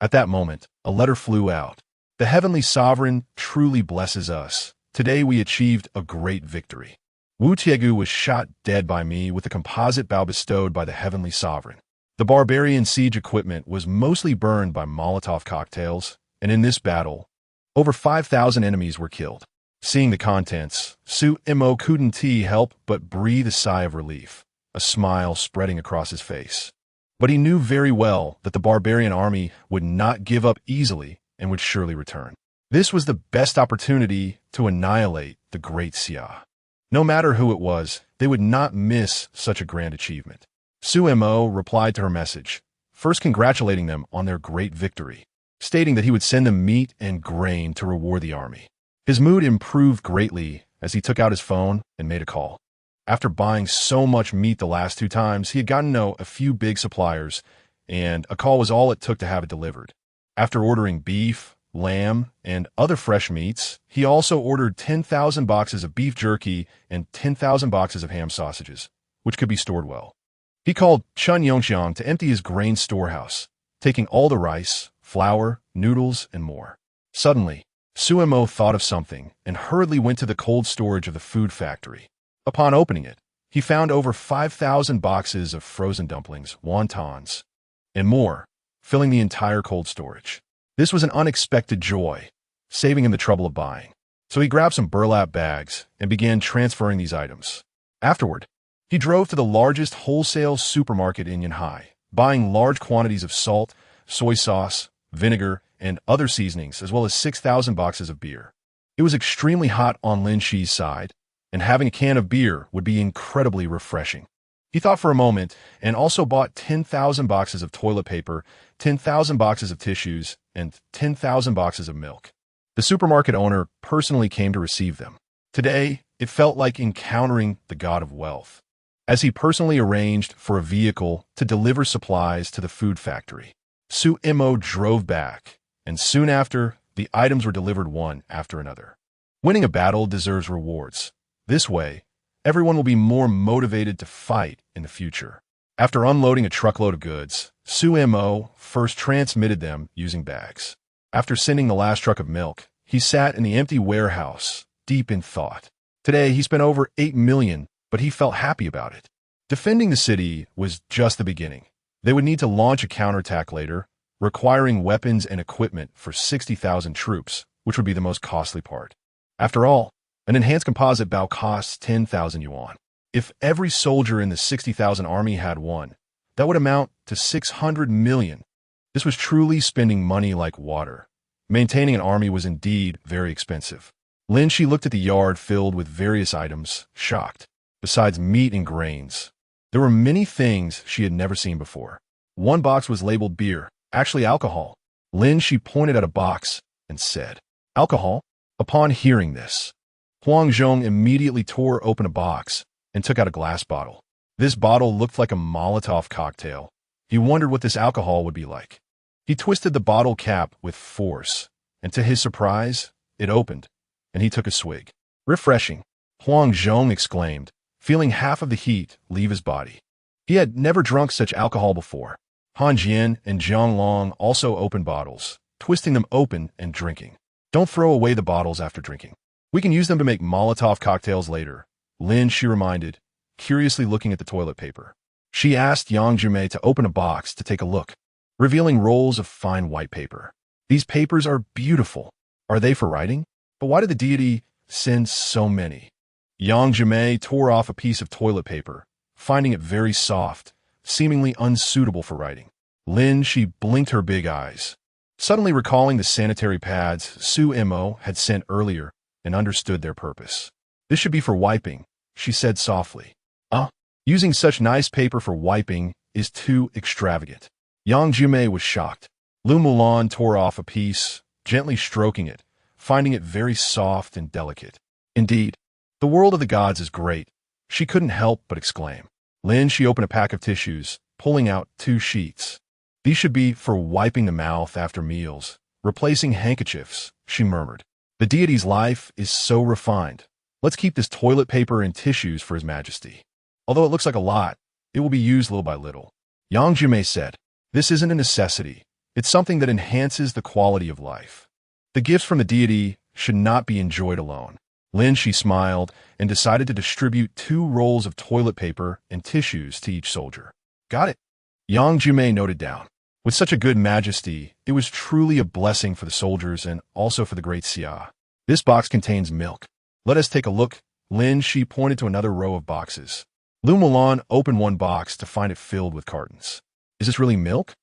At that moment, a letter flew out. The heavenly sovereign truly blesses us. Today we achieved a great victory. Wu Tiegu was shot dead by me with a composite bow bestowed by the heavenly sovereign. The barbarian siege equipment was mostly burned by Molotov cocktails, and in this battle, over 5,000 enemies were killed. Seeing the contents, Su Imo couldn't help but breathe a sigh of relief, a smile spreading across his face. But he knew very well that the barbarian army would not give up easily and would surely return. This was the best opportunity to annihilate the Great Xia. No matter who it was, they would not miss such a grand achievement. Su Imo replied to her message, first congratulating them on their great victory, stating that he would send them meat and grain to reward the army. His mood improved greatly as he took out his phone and made a call. After buying so much meat the last 2 times, he had gotten to know a few big suppliers, and a call was all it took to have it delivered. After ordering beef, lamb, and other fresh meats, he also ordered 10,000 boxes of beef jerky and 10,000 boxes of ham sausages, which could be stored well. He called Chun Yongxiang to empty his grain storehouse, taking all the rice, flour, noodles, and more. Suddenly, Suemo thought of something and hurriedly went to the cold storage of the food factory. Upon opening it, he found over 5,000 boxes of frozen dumplings, wontons, and more, filling the entire cold storage. This was an unexpected joy, saving him the trouble of buying. So he grabbed some burlap bags and began transferring these items. Afterward, he drove to the largest wholesale supermarket in Yanhai, buying large quantities of salt, soy sauce, vinegar, and other seasonings, as well as 6,000 boxes of beer. It was extremely hot on Lin Xi's side, and having a can of beer would be incredibly refreshing. He thought for a moment and also bought 10,000 boxes of toilet paper, 10,000 boxes of tissues, and 10,000 boxes of milk. The supermarket owner personally came to receive them. Today, it felt like encountering the god of wealth, as he personally arranged for a vehicle to deliver supplies to the food factory. Su Imo drove back, and soon after, the items were delivered one after another. Winning a battle deserves rewards. This way, everyone will be more motivated to fight in the future. After unloading a truckload of goods, Su Imo first transmitted them using bags. After sending the last truck of milk, he sat in the empty warehouse, deep in thought. Today, he spent over 8 million, but he felt happy about it. Defending the city was just the beginning. They would need to launch a counterattack later, requiring weapons and equipment for 60,000 troops, which would be the most costly part. After all, an enhanced composite bow costs 10,000 yuan. If every soldier in the 60,000 army had one, that would amount to 600 million. This was truly spending money like water. Maintaining an army was indeed very expensive. Lin Xi looked at the yard filled with various items, shocked. Besides meat and grains, there were many things she had never seen before. One box was labeled beer, actually alcohol. Lin Xi pointed at a box and said, "Alcohol?" Upon hearing this, Huang Zhong immediately tore open a box and took out a glass bottle. This bottle looked like a Molotov cocktail. He wondered what this alcohol would be like. He twisted the bottle cap with force, and to his surprise, it opened, and he took a swig. "Refreshing," Huang Zhong exclaimed, feeling half of the heat leave his body. He had never drunk such alcohol before. Han Jian and Jiang Long also opened bottles, twisting them open and drinking. "Don't throw away the bottles after drinking. We can use them to make Molotov cocktails later," Lin Xi reminded, curiously looking at the toilet paper. She asked Yang Jume to open a box to take a look, revealing rolls of fine white paper. "These papers are beautiful. Are they for writing? But why did the deity send so many?" Yang Jume tore off a piece of toilet paper, finding it very soft, seemingly unsuitable for writing. Lin Xi blinked her big eyes, suddenly recalling the sanitary pads Su Imo had sent earlier and understood their purpose. "This should be for wiping," she said softly. Using such nice paper for wiping is too extravagant." Yang Jume was shocked. Lu Mulan tore off a piece, gently stroking it, finding it very soft and delicate. Indeed, the world of the gods is great, she couldn't help but exclaim. Lin Xi opened a pack of tissues, pulling out 2 sheets. "These should be for wiping the mouth after meals, replacing handkerchiefs," she murmured. "The deity's life is so refined. Let's keep this toilet paper and tissues for His Majesty. Although it looks like a lot, it will be used little by little." Yang Jume said, "This isn't a necessity. It's something that enhances the quality of life. The gifts from the deity should not be enjoyed alone." Lin Xi smiled and decided to distribute 2 rolls of toilet paper and tissues to each soldier. "Got it," Yang Jume noted down. With such a good majesty, it was truly a blessing for the soldiers and also for the Great Xia. "This box contains milk. Let us take a look." Lin Xi pointed to another row of boxes. Lu Mulan opened one box to find it filled with cartons. "Is this really milk?"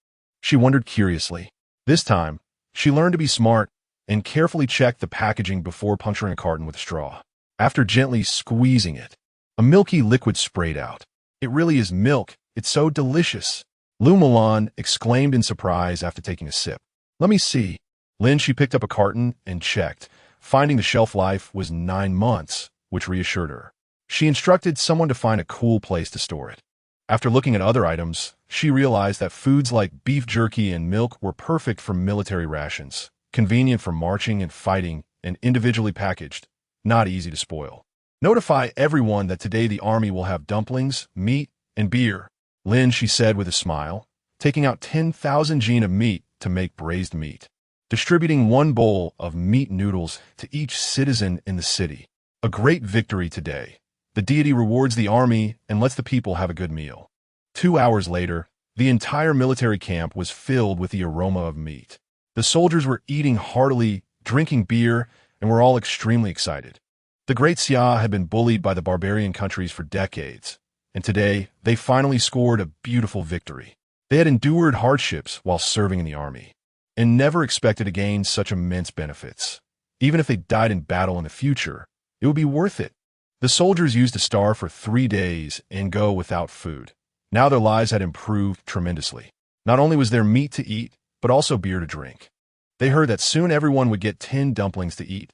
she wondered curiously. This time, she learned to be smart and carefully checked the packaging before puncturing a carton with a straw. After gently squeezing it, a milky liquid sprayed out. "It really is milk. It's so delicious," Lu Mulan exclaimed in surprise after taking a sip. "Let me see." Lin Xi picked up a carton and checked, Finding the shelf life was 9 months, which reassured her. She instructed someone to find a cool place to store it. After looking at other items, she realized that foods like beef jerky and milk were perfect for military rations, convenient for marching and fighting, and individually packaged, not easy to spoil. Notify everyone that today the army will have dumplings, meat, and beer. Lin, she said with a smile, taking out 10,000 jin of meat to make braised meat, distributing 1 bowl of meat noodles to each citizen in the city. A great victory today. The deity rewards the army and lets the people have a good meal. 2 hours later, the entire military camp was filled with the aroma of meat. The soldiers were eating heartily, drinking beer, and were all extremely excited. The Great Xia had been bullied by the barbarian countries for decades, and today they finally scored a beautiful victory. They had endured hardships while serving in the army, and never expected to gain such immense benefits. Even if they died in battle in the future, it would be worth it. The soldiers used to starve for 3 days and go without food. Now their lives had improved tremendously. Not only was there meat to eat, but also beer to drink. They heard that soon everyone would get 10 dumplings to eat.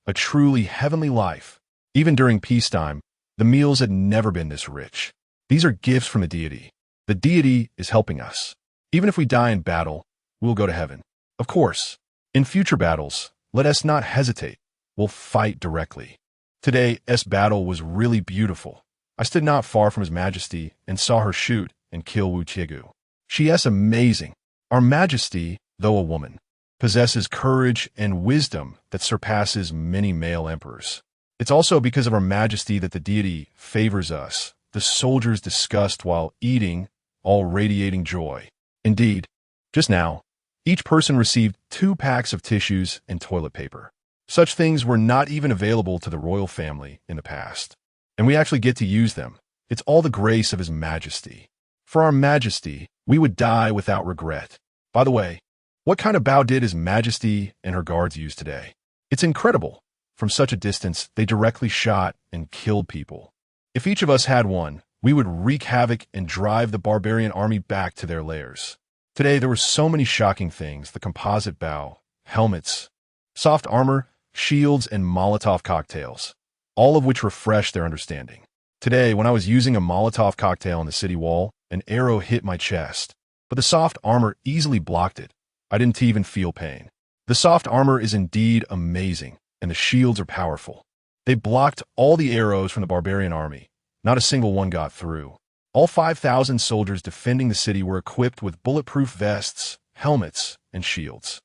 A truly heavenly life. Even during peacetime, the meals had never been this rich. These are gifts from the deity. The deity is helping us. Even if we die in battle, we'll go to heaven. Of course, in future battles, let us not hesitate. We'll fight directly. Today's battle was really beautiful. I stood not far from His Majesty and saw her shoot and kill Wu Qiegu. She is amazing. Our Majesty, though a woman, possesses courage and wisdom that surpasses many male emperors. It's also because of our Majesty that the deity favors us. The soldiers discussed while eating, all radiating joy. Indeed, just now, each person received 2 packs of tissues and toilet paper. Such things were not even available to the royal family in the past. And we actually get to use them. It's all the grace of His Majesty. For our Majesty, we would die without regret. By the way, what kind of bow did His Majesty and her guards use today? It's incredible. From such a distance, they directly shot and killed people. If each of us had one, we would wreak havoc and drive the barbarian army back to their lairs. Today, there were so many shocking things: the composite bow, helmets, soft armor, shields, and Molotov cocktails, all of which refreshed their understanding. Today, when I was using a Molotov cocktail on the city wall, an arrow hit my chest, but the soft armor easily blocked it. I didn't even feel pain. The soft armor is indeed amazing, and the shields are powerful. They blocked all the arrows from the barbarian army. Not a single one got through. All 5,000 soldiers defending the city were equipped with bulletproof vests, helmets, and shields.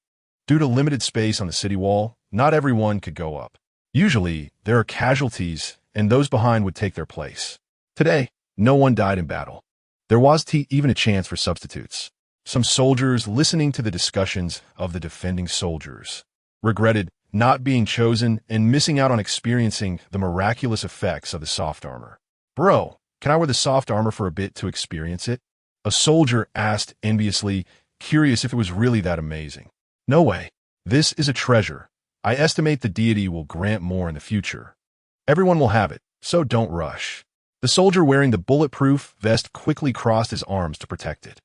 Due to limited space on the city wall, not everyone could go up. Usually, there are casualties, and those behind would take their place. Today, no one died in battle. There was even a chance for substitutes. Some soldiers, listening to the discussions of the defending soldiers, regretted not being chosen and missing out on experiencing the miraculous effects of the soft armor. "Bro, can I wear the soft armor for a bit to experience it?" A soldier asked enviously, curious if it was really that amazing. "No way. This is a treasure. I estimate the deity will grant more in the future. Everyone will have it, so don't rush." The soldier wearing the bulletproof vest quickly crossed his arms to protect it.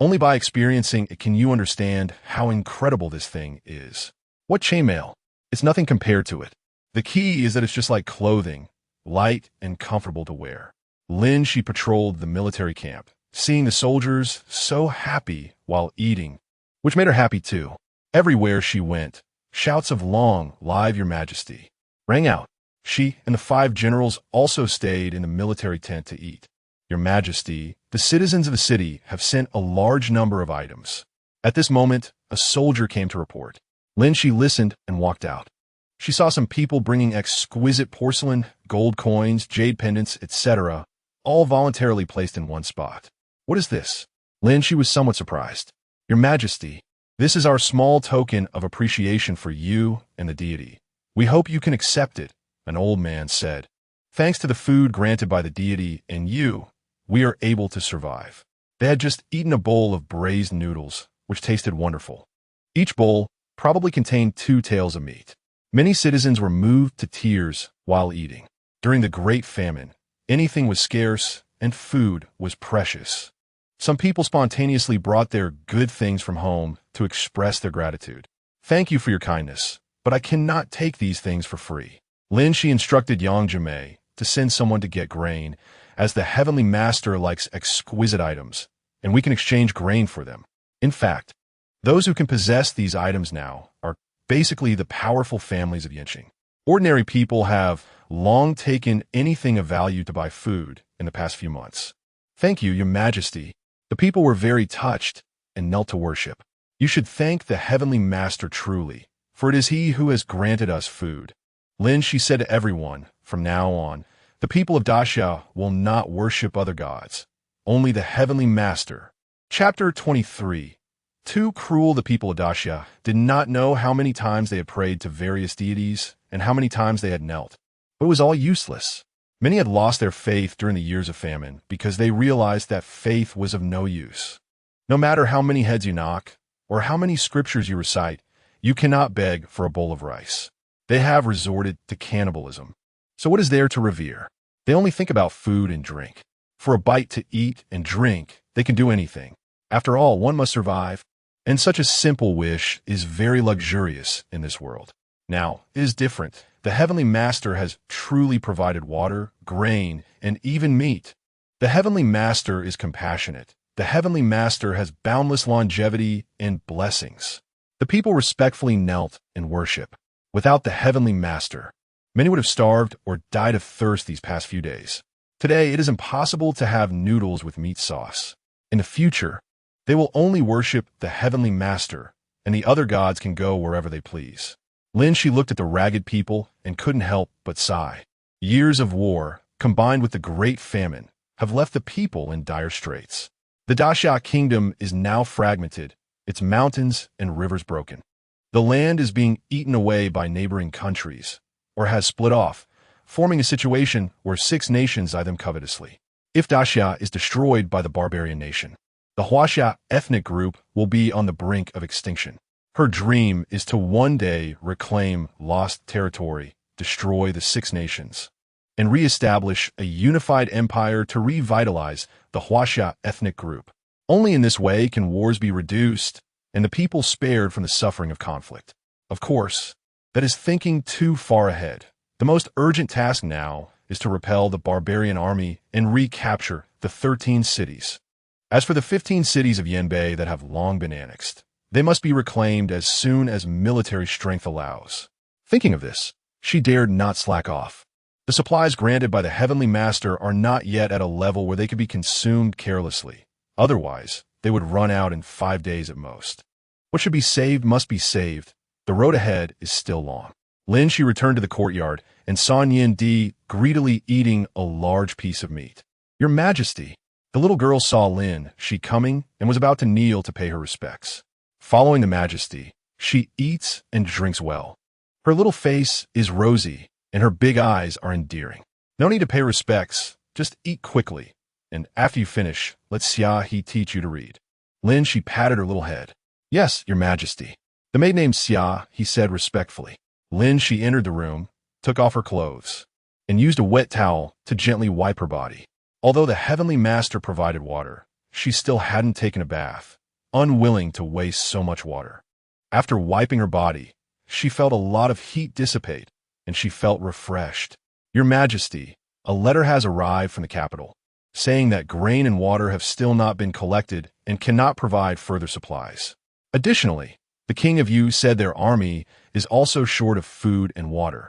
Only by experiencing it can you understand how incredible this thing is. What chainmail? It's nothing compared to it. The key is that it's just like clothing, light and comfortable to wear. Lin Xi patrolled the military camp, seeing the soldiers so happy while eating, which made her happy too. Everywhere she went, shouts of "Long live your Majesty" rang out. She and the 5 generals also stayed in the military tent to eat. "Your Majesty, the citizens of the city have sent a large number of items." At this moment, a soldier came to report. Lin Xi listened and walked out. She saw some people bringing exquisite porcelain, gold coins, jade pendants, etc., all voluntarily placed in one spot. "What is this?" Lin Xi was somewhat surprised. "Your Majesty, this is our small token of appreciation for you and the deity. We hope you can accept it," an old man said. "Thanks to the food granted by the deity and you, we are able to survive." They had just eaten a bowl of braised noodles, which tasted wonderful. Each bowl probably contained 2 tails of meat. Many citizens were moved to tears while eating. During the Great Famine, anything was scarce and food was precious. Some people spontaneously brought their good things from home to express their gratitude. "Thank you for your kindness. but I cannot take these things for free. Lin Xi instructed Yang Jimei to send someone to get grain, as the heavenly master likes exquisite items, and we can exchange grain for them. In fact, those who can possess these items now are basically the powerful families of Yinqing. Ordinary people have long taken anything of value to buy food in the past few months. Thank you, Your Majesty. The people were very touched and knelt to worship. You should thank the heavenly master truly, for it is he who has granted us food. Lin Xi said to everyone, from now on, the people of Daxia will not worship other gods, only the heavenly master. Chapter 23. Too cruel, the people of Daxia did not know how many times they had prayed to various deities and how many times they had knelt. But it was all useless. Many had lost their faith during the years of famine because they realized that faith was of no use. No matter how many heads you knock or how many scriptures you recite, you cannot beg for a bowl of rice. They have resorted to cannibalism. So what is there to revere? They only think about food and drink. For a bite to eat and drink, they can do anything. After all, one must survive, and such a simple wish is very luxurious in this world. Now, it is different. The heavenly master has truly provided water, grain, and even meat. The heavenly master is compassionate. The heavenly master has boundless longevity and blessings. The people respectfully knelt in worship. Without the heavenly master, many would have starved or died of thirst these past few days. Today, it is impossible to have noodles with meat sauce. In the future, they will only worship the heavenly master, and the other gods can go wherever they please. Lin Xi looked at the ragged people and couldn't help but sigh. Years of war, combined with the great famine, have left the people in dire straits. The Daxia kingdom is now fragmented, its mountains and rivers broken. The land is being eaten away by neighboring countries, or has split off, forming a situation where 6 nations eye them covetously. If Daxia is destroyed by the barbarian nation, the Huaxia ethnic group will be on the brink of extinction. Her dream is to one day reclaim lost territory, destroy the 6 nations, and re-establish a unified empire to revitalize the Huaxia ethnic group. Only in this way can wars be reduced and the people spared from the suffering of conflict. Of course, that is thinking too far ahead. The most urgent task now is to repel the barbarian army and recapture the 13 cities. As for the 15 cities of Yanbei that have long been annexed, they must be reclaimed as soon as military strength allows. Thinking of this, she dared not slack off. The supplies granted by the heavenly master are not yet at a level where they could be consumed carelessly. Otherwise, they would run out in 5 days at most. What should be saved must be saved. The road ahead is still long. Lin Xi returned to the courtyard and saw Di greedily eating a large piece of meat. Your Majesty, the little girl saw Lin Xi coming and was about to kneel to pay her respects. Following the Majesty, she eats and drinks well. Her little face is rosy and her big eyes are endearing. No need to pay respects, just eat quickly. And after you finish, let Xia teach you to read. Lin Xi patted her little head. Yes, Your Majesty. The maid named Xia, he said respectfully. Lin Xi entered the room, took off her clothes, and used a wet towel to gently wipe her body. Although the heavenly master provided water, she still hadn't taken a bath, unwilling to waste so much water. After wiping her body, she felt a lot of heat dissipate, and she felt refreshed. Your Majesty, a letter has arrived from the capital, saying that grain and water have still not been collected and cannot provide further supplies. Additionally, the King of Yu said their army is also short of food and water,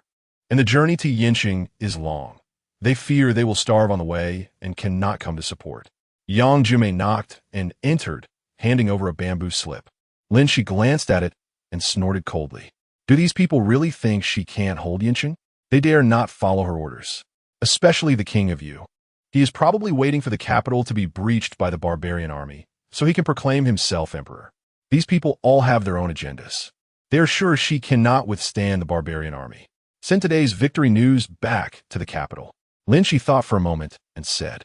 and the journey to Yinqing is long. They fear they will starve on the way and cannot come to support. Yang Jimei knocked and entered, handing over a bamboo slip. Lin Xi glanced at it and snorted coldly. Do these people really think she can't hold Yinqing? They dare not follow her orders, especially the King of Yu. He is probably waiting for the capital to be breached by the barbarian army, so he can proclaim himself emperor. These people all have their own agendas. They are sure she cannot withstand the barbarian army. Send today's victory news back to the capital. Lin Xi thought for a moment and said,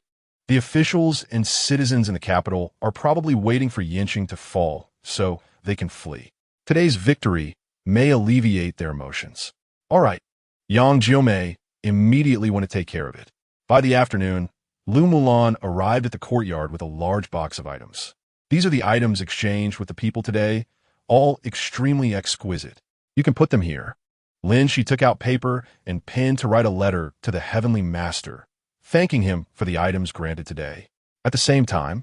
the officials and citizens in the capital are probably waiting for Yinqing to fall so they can flee. Today's victory may alleviate their emotions. All right, Yang Jiomei immediately went to take care of it. By the afternoon, Lu Mulan arrived at the courtyard with a large box of items. These are the items exchanged with the people today, all extremely exquisite. You can put them here. Lin Xi took out paper and pen to write a letter to the Heavenly Master, thanking him for the items granted today. At the same time,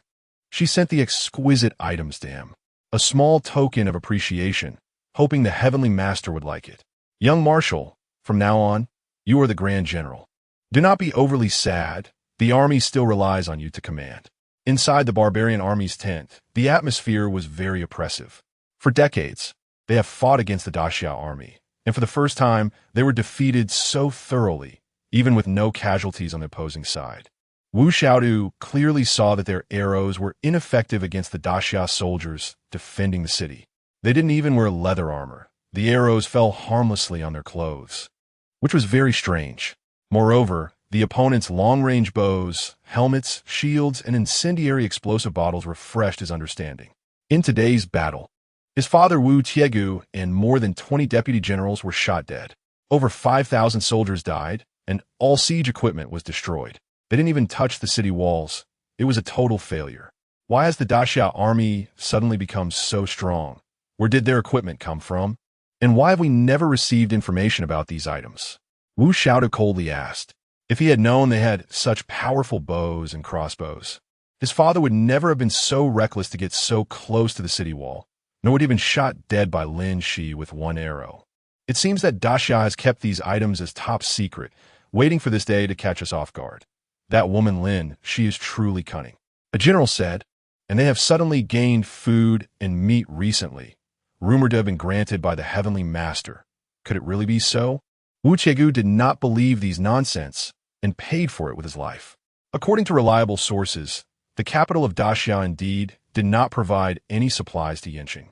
she sent the exquisite items to him, a small token of appreciation, hoping the Heavenly Master would like it. Young Marshal, from now on, you are the Grand General. Do not be overly sad. The army still relies on you to command. Inside the barbarian army's tent, the atmosphere was very oppressive. For decades, they have fought against the Daxia army, and for the first time, they were defeated so thoroughly, even with no casualties on the opposing side. Wu Xiaodu clearly saw that their arrows were ineffective against the Daxia soldiers defending the city. They didn't even wear leather armor. The arrows fell harmlessly on their clothes, which was very strange. Moreover, the opponent's long-range bows, helmets, shields, and incendiary explosive bottles refreshed his understanding. In today's battle, his father Wu Tiegu and more than 20 deputy generals were shot dead. Over 5,000 soldiers died, and all siege equipment was destroyed. They didn't even touch the city walls. It was a total failure. Why has the Daxia army suddenly become so strong? Where did their equipment come from? And why have we never received information about these items? Wu Xiaodu coldly asked. If he had known they had such powerful bows and crossbows, his father would never have been so reckless to get so close to the city wall, nor would have been shot dead by Lin Xi with one arrow. It seems that Daxia has kept these items as top secret, waiting for this day to catch us off guard. That woman Lin, she is truly cunning. A general said, and they have suddenly gained food and meat recently, rumored to have been granted by the Heavenly Master. Could it really be so? Wu Chegu did not believe these nonsense and paid for it with his life. According to reliable sources, the capital of Daxia indeed did not provide any supplies to Yanqing,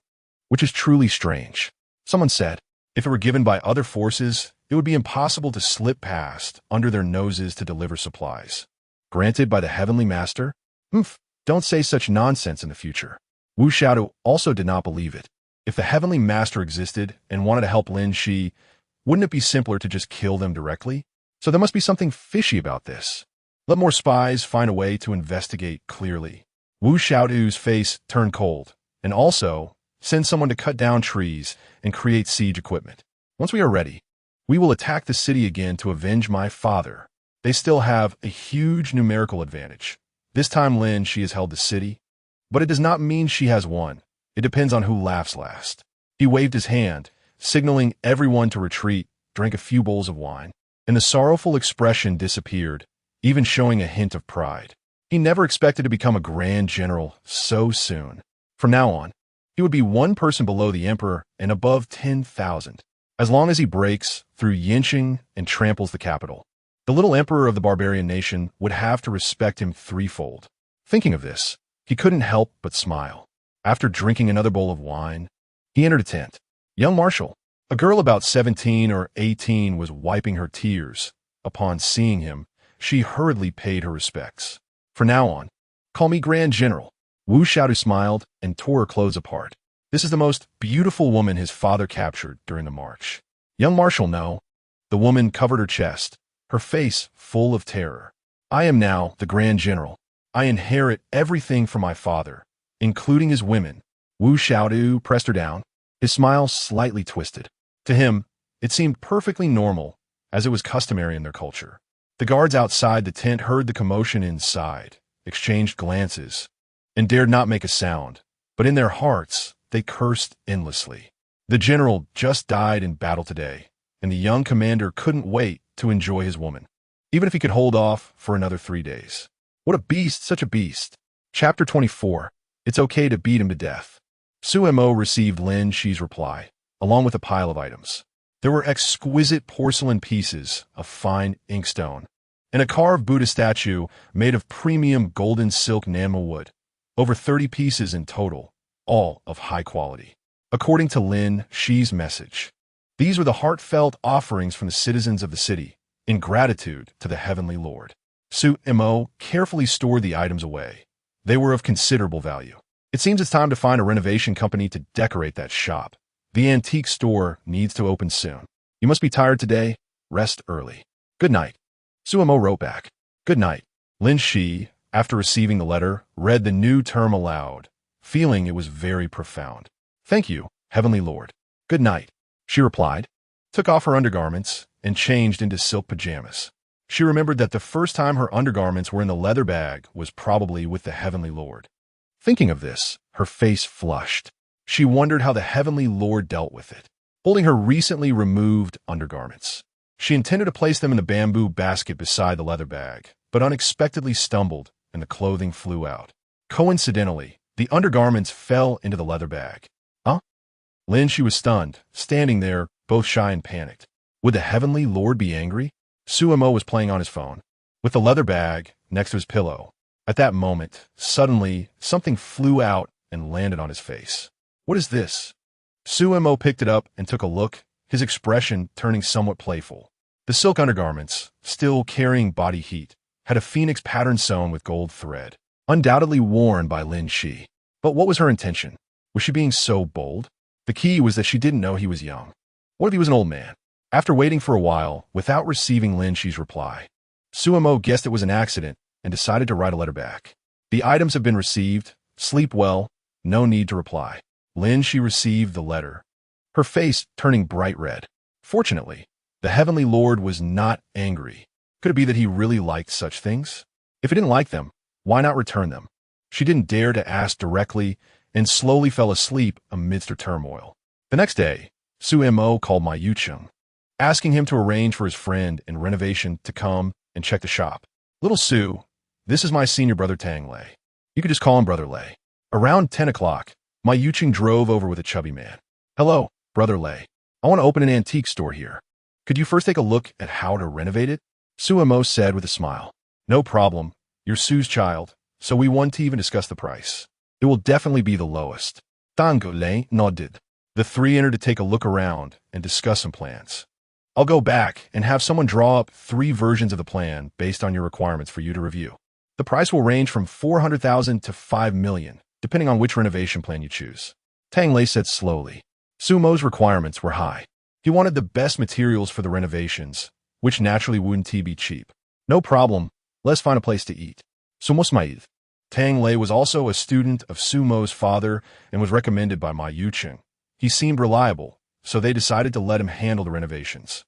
which is truly strange. Someone said, if it were given by other forces, it would be impossible to slip past under their noses to deliver supplies. Granted by the Heavenly Master? Don't say such nonsense in the future. Wu Xiaodu also did not believe it. If the Heavenly Master existed and wanted to help Lin Xi, wouldn't it be simpler to just kill them directly? So there must be something fishy about this. Let more spies find a way to investigate clearly. Wu Xiaodu's face turned cold, and also send someone to cut down trees and create siege equipment. Once we are ready, we will attack the city again to avenge my father. They still have a huge numerical advantage. This time Lin Xi has held the city, but it does not mean she has won. It depends on who laughs last. He waved his hand, signaling everyone to retreat, drank a few bowls of wine, and the sorrowful expression disappeared, even showing a hint of pride. He never expected to become a grand general so soon. From now on, he would be one person below the emperor and above 10,000. As long as he breaks through Yanqing and tramples the capital, the little emperor of the barbarian nation would have to respect him threefold. Thinking of this, he couldn't help but smile. After drinking another bowl of wine, he entered a tent. Young Marshal, a girl about 17 or 18 was wiping her tears. Upon seeing him, she hurriedly paid her respects. From now on, call me Grand General. Wu Xiaodu smiled and tore her clothes apart. This is the most beautiful woman his father captured during the march. Young Marshal, no. The woman covered her chest, her face full of terror. I am now the Grand General. I inherit everything from my father, including his women. Wu Xiaodu pressed her down, his smile slightly twisted. To him, it seemed perfectly normal, as it was customary in their culture. The guards outside the tent heard the commotion inside, exchanged glances, and dared not make a sound, but in their hearts, they cursed endlessly. The general just died in battle today, and the young commander couldn't wait to enjoy his woman, even if he could hold off for another 3 days. What a beast, such a beast. Chapter 24. It's okay to beat him to death. Su Mo received Lin Xi's reply, along with a pile of items. There were exquisite porcelain pieces of fine inkstone, and a carved Buddha statue made of premium golden silk enamel wood, over 30 pieces in total, all of high quality. According to Lin Xi's message, these were the heartfelt offerings from the citizens of the city, in gratitude to the Heavenly Lord. Su Mo carefully stored the items away. They were of considerable value. It seems it's time to find a renovation company to decorate that shop. The antique store needs to open soon. You must be tired today. Rest early. Good night. Su Mo wrote back. Good night. Lin Xi, after receiving the letter, read the new term aloud, feeling it was very profound. Thank you, Heavenly Lord. Good night. she replied, took off her undergarments, and changed into silk pajamas. She remembered that the first time her undergarments were in the leather bag was probably with the Heavenly Lord. Thinking of this, her face flushed. She wondered how the Heavenly Lord dealt with it, holding her recently removed undergarments. She intended to place them in the bamboo basket beside the leather bag, but unexpectedly stumbled, and the clothing flew out. Coincidentally, the undergarments fell into the leather bag. Huh? Lin Xi was stunned, standing there, both shy and panicked. Would the Heavenly Lord be angry? Suemo was playing on his phone, with the leather bag next to his pillow. At that moment, suddenly, something flew out and landed on his face. What is this? Suemo picked it up and took a look, his expression turning somewhat playful. The silk undergarments, still carrying body heat, had a phoenix pattern sewn with gold thread, undoubtedly worn by Lin Xi. But what was her intention? Was she being so bold? The key was that she didn't know he was young. What if he was an old man? After waiting for a while, without receiving Lin Xi's reply, Suemo guessed it was an accident and decided to write a letter back. The items have been received. Sleep well. No need to reply. Lin Xi received the letter, her face turning bright red. Fortunately, the Heavenly Lord was not angry. Could it be that he really liked such things? If he didn't like them, why not return them? She didn't dare to ask directly and slowly fell asleep amidst her turmoil. The next day, Suemo called Ma Yucheng, asking him to arrange for his friend in renovation to come and check the shop. Little Su, this is my senior brother Tang Lei. You could just call him Brother Lei. Around 10 o'clock, Ma Yucheng drove over with a chubby man. Hello, Brother Lei. I want to open an antique store here. Could you first take a look at how to renovate it? Suemo said with a smile. No problem. You're Su's child, so we won't even discuss the price. It will definitely be the lowest. Tang Lei nodded. The three entered to take a look around and discuss some plans. I'll go back and have someone draw up 3 versions of the plan based on your requirements for you to review. The price will range from 400,000 to 5 million, depending on which renovation plan you choose. Tang Lei said slowly. Sumo's requirements were high. He wanted the best materials for the renovations, which naturally wouldn't be cheap. No problem. Let's find a place to eat. Sumos Maid. Tang Lei was also a student of Sumo's father and was recommended by Ma Yucheng. He seemed reliable, so they decided to let him handle the renovations.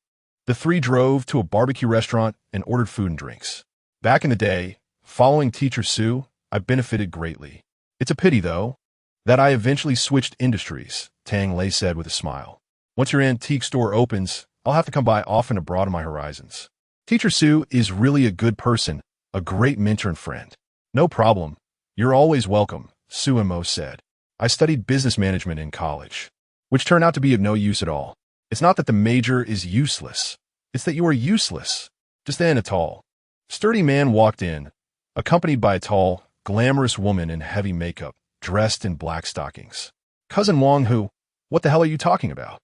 The 3 drove to a barbecue restaurant and ordered food and drinks. Back in the day, following Teacher Su, I benefited greatly. It's a pity, though, that I eventually switched industries, Tang Lei said with a smile. Once your antique store opens, I'll have to come by often to broaden my horizons. Teacher Su is really a good person, a great mentor and friend. No problem. You're always welcome, Suemo said. I studied business management in college, which turned out to be of no use at all. It's not that the major is useless. It's that you are useless. Just then, a tall, sturdy man walked in, accompanied by a tall, glamorous woman in heavy makeup, dressed in black stockings. Cousin Wang Hu, what the hell are you talking about?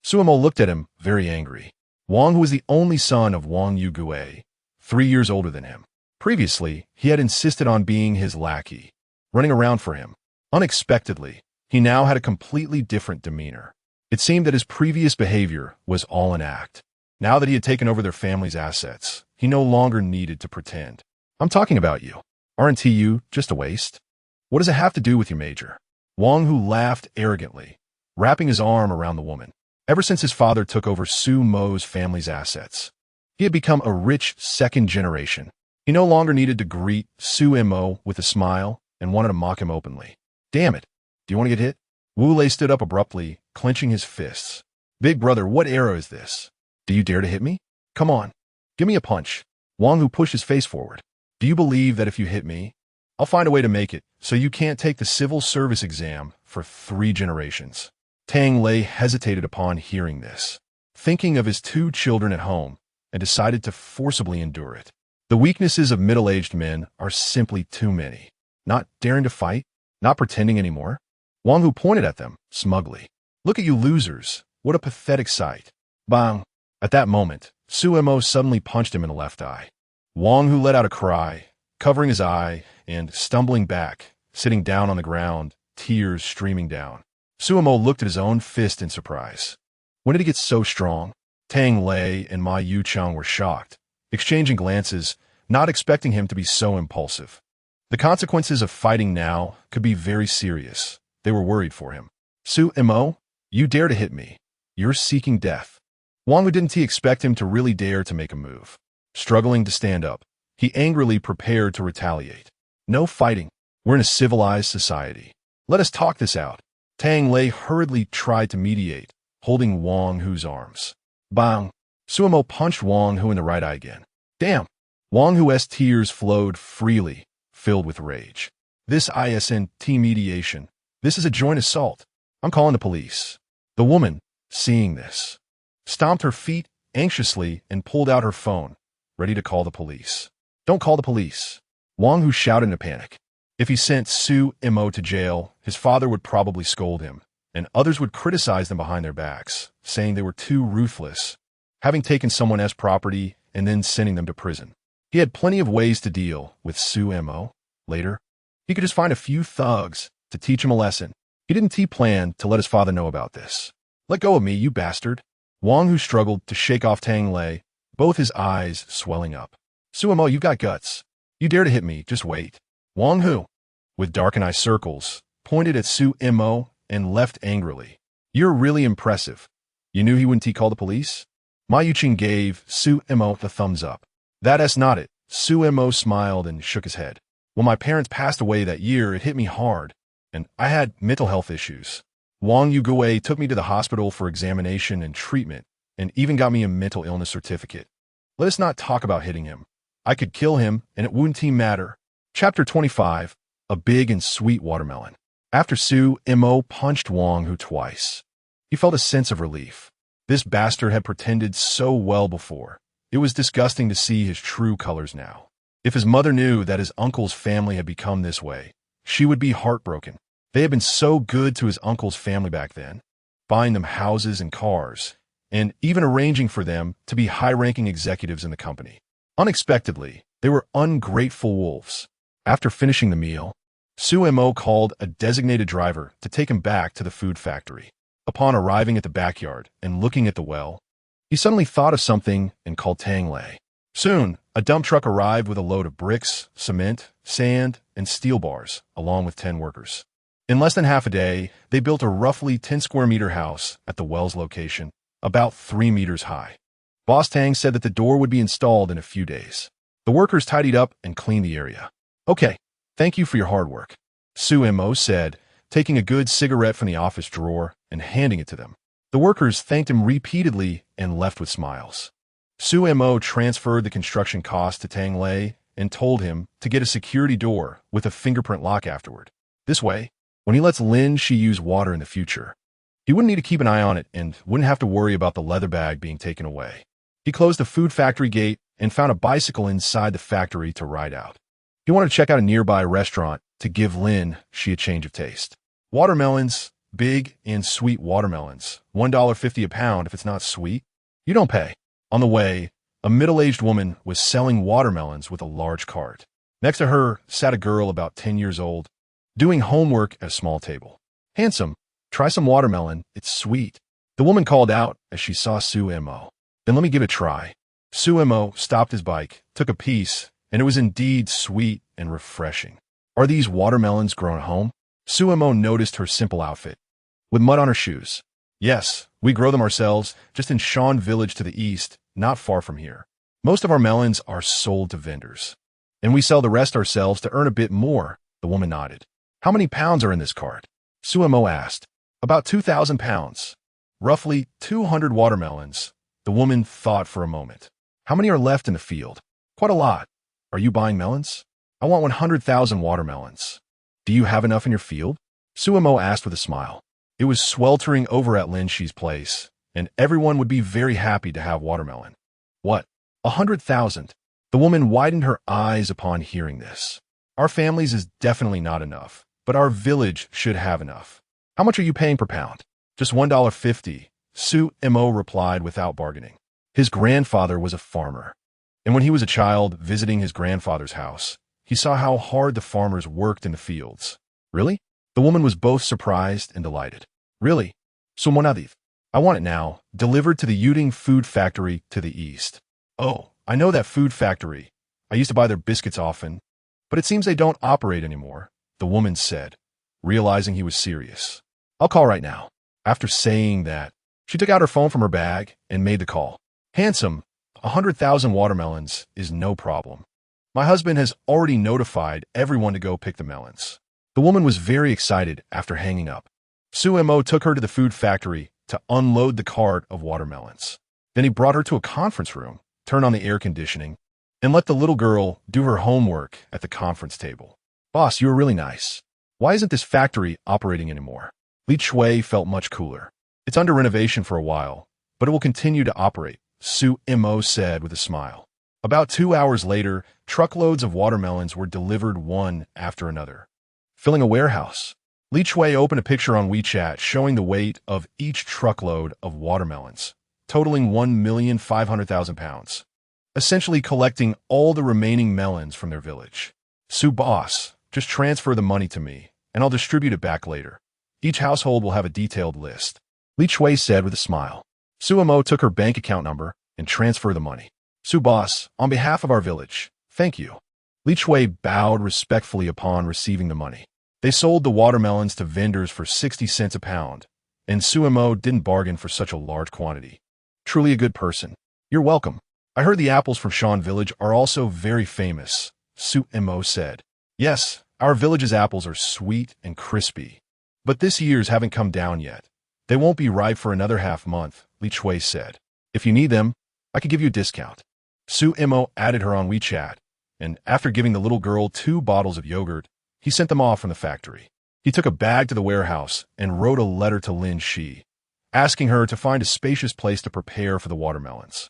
Suemo looked at him, very angry. Wang Hu was the only son of Wang Yugui, 3 years older than him. Previously, he had insisted on being his lackey, running around for him. Unexpectedly, he now had a completely different demeanor. It seemed that his previous behavior was all an act. Now that he had taken over their family's assets, he no longer needed to pretend. I'm talking about you. Aren't you just a waste? What does it have to do with your major? Wang Hu laughed arrogantly, wrapping his arm around the woman. Ever since his father took over Su Mo's family's assets, he had become a rich second generation. He no longer needed to greet Su Mo with a smile and wanted to mock him openly. Damn it. Do you want to get hit? Wu Lei stood up abruptly, clenching his fists. Big brother, what era is this? Do you dare to hit me? Come on. Give me a punch. Wang Hu pushed his face forward. Do you believe that if you hit me, I'll find a way to make it so you can't take the civil service exam for 3 generations? Tang Lei hesitated upon hearing this, thinking of his 2 children at home, and decided to forcibly endure it. The weaknesses of middle-aged men are simply too many. Not daring to fight, not pretending anymore. Wang Hu pointed at them, smugly. Look at you losers. What a pathetic sight. Bang! At that moment, Suemo suddenly punched him in the left eye. Wang Hu let out a cry, covering his eye, and stumbling back, sitting down on the ground, tears streaming down. Suemo looked at his own fist in surprise. When did he get so strong? Tang Lei and Ma Yucheng were shocked, exchanging glances, not expecting him to be so impulsive. The consequences of fighting now could be very serious. They were worried for him. Su Mo, you dare to hit me. You're seeking death. Wang didn't expect him to really dare to make a move. Struggling to stand up, he angrily prepared to retaliate. No fighting. We're in a civilized society. Let us talk this out. Tang Lei hurriedly tried to mediate, holding Wang Hu's arms. Bang! Suemo punched Wang Hu in the right eye again. Damn! Wang Hu's tears flowed freely, filled with rage. This isn't mediation. This is a joint assault. I'm calling the police. The woman, seeing this, stomped her feet anxiously and pulled out her phone, ready to call the police. Don't call the police. Wang Hu shouted in a panic. If he sent Suemo to jail, his father would probably scold him, and others would criticize them behind their backs, saying they were too ruthless, having taken someone's property and then sending them to prison. He had plenty of ways to deal with Suemo. Later, he could just find a few thugs to teach him a lesson. He didn't plan to let his father know about this. Let go of me, you bastard. Wang Hu struggled to shake off Tang Lei, both his eyes swelling up. Suemo, you've got guts. You dare to hit me, just wait. Wang Hu, with darkened eye circles, pointed at Suemo and left angrily. You're really impressive. You knew he wouldn't call the police? Ma Yuqing gave Suemo the thumbs up. That's not it. Suemo smiled and shook his head. When my parents passed away that year, it hit me hard, and I had mental health issues. Wang Yugui took me to the hospital for examination and treatment, and even got me a mental illness certificate. Let us not talk about hitting him. I could kill him, and it wouldn't matter. Chapter 25, A Big and Sweet Watermelon. After Suemo punched Wang Hu twice, he felt a sense of relief. This bastard had pretended so well before. It was disgusting to see his true colors now. If his mother knew that his uncle's family had become this way, she would be heartbroken. They had been so good to his uncle's family back then, buying them houses and cars, and even arranging for them to be high-ranking executives in the company. Unexpectedly, they were ungrateful wolves. After finishing the meal, Suemo called a designated driver to take him back to the food factory. Upon arriving at the backyard and looking at the well, he suddenly thought of something and called Tang Lei. Soon, a dump truck arrived with a load of bricks, cement, sand, and steel bars, along with 10 workers. In less than half a day, they built a roughly 10-square-meter house at the well's location, about 3 meters high. Boss Tang said that the door would be installed in a few days. The workers tidied up and cleaned the area. Okay, thank you for your hard work, Suemo said, taking a good cigarette from the office drawer and handing it to them. The workers thanked him repeatedly and left with smiles. Suemo transferred the construction cost to Tang Lei and told him to get a security door with a fingerprint lock afterward. This way, when he lets Lin Xi use water in the future, he wouldn't need to keep an eye on it and wouldn't have to worry about the leather bag being taken away. He closed the food factory gate and found a bicycle inside the factory to ride out. He wanted to check out a nearby restaurant to give Lin Xi a change of taste. Watermelons, big and sweet watermelons, $1.50 a pound. If it's not sweet, you don't pay. On the way, a middle-aged woman was selling watermelons with a large cart. Next to her sat a girl about 10 years old, doing homework at a small table. Handsome, try some watermelon, it's sweet. The woman called out as she saw Suemo. Then let me give it a try. Suemo stopped his bike, took a piece, and it was indeed sweet and refreshing. Are these watermelons grown at home? Suemo noticed her simple outfit, with mud on her shoes. Yes, we grow them ourselves, just in Shan village to the east, not far from here. Most of our melons are sold to vendors, and we sell the rest ourselves to earn a bit more, the woman nodded. How many pounds are in this cart? Suemo asked. About 2,000 pounds. Roughly 200 watermelons. The woman thought for a moment. How many are left in the field? Quite a lot. Are you buying melons? I want 100,000 watermelons. Do you have enough in your field? Suemo asked with a smile. It was sweltering over at Lin Xi's place, and everyone would be very happy to have watermelon. What? 100,000? The woman widened her eyes upon hearing this. Our families is definitely not enough, but our village should have enough. How much are you paying per pound? Just $1.50, Suemo replied without bargaining. His grandfather was a farmer, and when he was a child visiting his grandfather's house, he saw how hard the farmers worked in the fields. Really? The woman was both surprised and delighted. Really? Sumonadith. I want it now, delivered to the Yuding food factory to the east. Oh, I know that food factory. I used to buy their biscuits often, but it seems they don't operate anymore, the woman said, realizing he was serious. I'll call right now. After saying that, She took out her phone from her bag and made the call. Handsome, 100,000 watermelons is no problem. My husband has already notified everyone to go pick the melons. The woman was very excited after hanging up. Sumo took her to the food factory to unload the cart of watermelons. Then he brought her to a conference room, turned on the air conditioning, and let the little girl do her homework at the conference table. Boss, you were really nice. Why isn't this factory operating anymore? Lin Xi felt much cooler. It's under renovation for a while, but it will continue to operate, Sumo said with a smile. About 2 hours later, truckloads of watermelons were delivered one after another, filling a warehouse. Lin Xi opened a picture on WeChat showing the weight of each truckload of watermelons, totaling 1,500,000 pounds, essentially collecting all the remaining melons from their village. Boss, just transfer the money to me, and I'll distribute it back later. Each household will have a detailed list, Lin Xi said with a smile. Sumo took her bank account number and transferred the money. Boss, on behalf of our village, thank you. Lin Xi bowed respectfully upon receiving the money. They sold the watermelons to vendors for 60 cents a pound, and Sumo didn't bargain for such a large quantity. Truly a good person. You're welcome. I heard the apples from Shan village are also very famous, Sumo said. Yes, our village's apples are sweet and crispy, but this year's haven't come down yet. They won't be ripe for another half-month, Lin Xi said. If you need them, I could give you a discount. Sumo added her on WeChat, and after giving the little girl 2 bottles of yogurt, he sent them off from the factory. He took a bag to the warehouse and wrote a letter to Lin Xi, asking her to find a spacious place to prepare for the watermelons.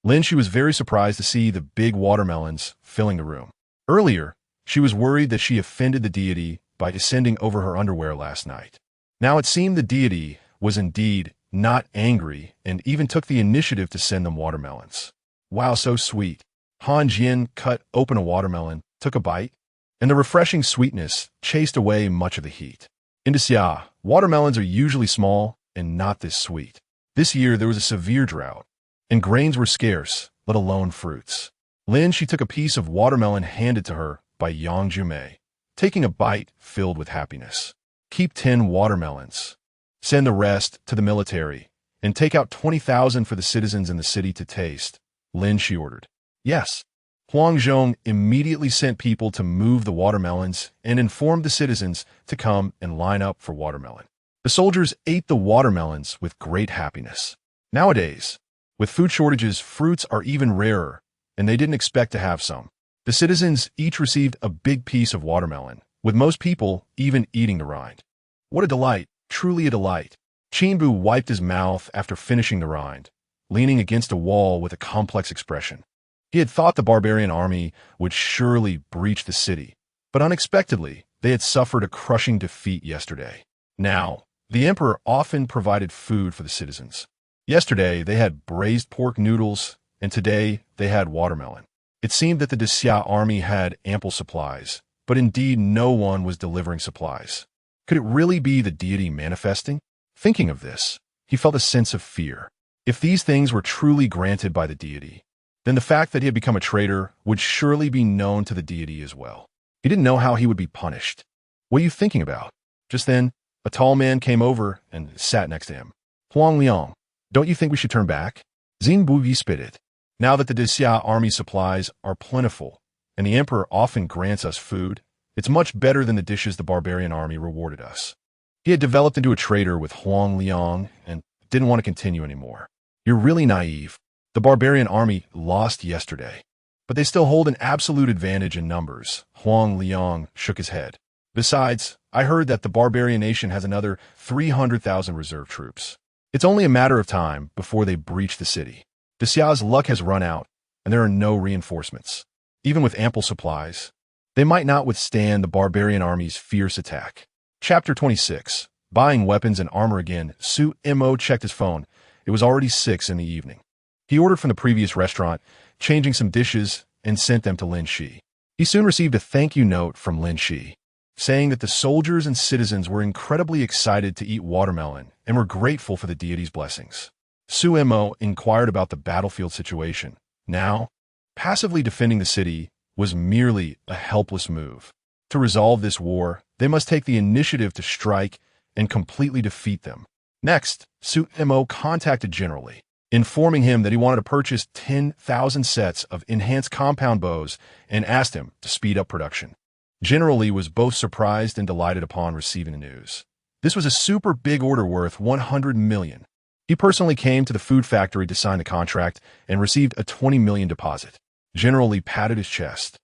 Lin Xi was very surprised to see the big watermelons filling the room. Earlier, she was worried that she offended the deity by descending over her underwear last night. Now it seemed the deity was indeed not angry and even took the initiative to send them watermelons. Wow, so sweet. Han Jin cut open a watermelon, took a bite, and the refreshing sweetness chased away much of the heat. In Xia, watermelons are usually small and not this sweet. This year there was a severe drought, and grains were scarce, let alone fruits. Lin Xi took a piece of watermelon handed to her by Yang Jumei, taking a bite filled with happiness. Keep 10 watermelons. Send the rest to the military, and take out 20,000 for the citizens in the city to taste, Lin Xi ordered. Yes. Huang Zhong immediately sent people to move the watermelons and informed the citizens to come and line up for watermelon. The soldiers ate the watermelons with great happiness. Nowadays, with food shortages, fruits are even rarer, and they didn't expect to have some. The citizens each received a big piece of watermelon, with most people even eating the rind. What a delight, truly a delight. Qinbu wiped his mouth after finishing the rind, leaning against a wall with a complex expression. He had thought the barbarian army would surely breach the city, but unexpectedly, they had suffered a crushing defeat yesterday. Now, the emperor often provided food for the citizens. Yesterday, they had braised pork noodles, and today they had watermelon. It seemed that the Xia army had ample supplies, but indeed no one was delivering supplies. Could it really be the deity manifesting? Thinking of this, he felt a sense of fear. If these things were truly granted by the deity, then the fact that he had become a traitor would surely be known to the deity as well. He didn't know how he would be punished. What are you thinking about? Just then, a tall man came over and sat next to him. Huang Liang, don't you think we should turn back? Xin Bu spitted. Now that the Xia army supplies are plentiful, and the emperor often grants us food, it's much better than the dishes the barbarian army rewarded us. He had developed into a traitor with Huang Liang and didn't want to continue anymore. You're really naive. The barbarian army lost yesterday, but they still hold an absolute advantage in numbers. Huang Liang shook his head. Besides, I heard that the barbarian nation has another 300,000 reserve troops. It's only a matter of time before they breach the city. The Xia's luck has run out, and there are no reinforcements. Even with ample supplies, they might not withstand the barbarian army's fierce attack. Chapter 26. Buying weapons and armor again. Sumo checked his phone. It was already 6 in the evening. He ordered from the previous restaurant, changing some dishes, and sent them to Lin Xi. He soon received a thank you note from Lin Xi, saying that the soldiers and citizens were incredibly excited to eat watermelon and were grateful for the deity's blessings. Sumo inquired about the battlefield situation. Now, passively defending the city was merely a helpless move. To resolve this war, they must take the initiative to strike and completely defeat them. Next, Su Mo contacted General Li, informing him that he wanted to purchase 10,000 sets of enhanced compound bows and asked him to speed up production. General Li was both surprised and delighted upon receiving the news. This was a super big order worth 100 million. He personally came to the food factory to sign the contract and received a 20 million deposit. General Li patted his chest,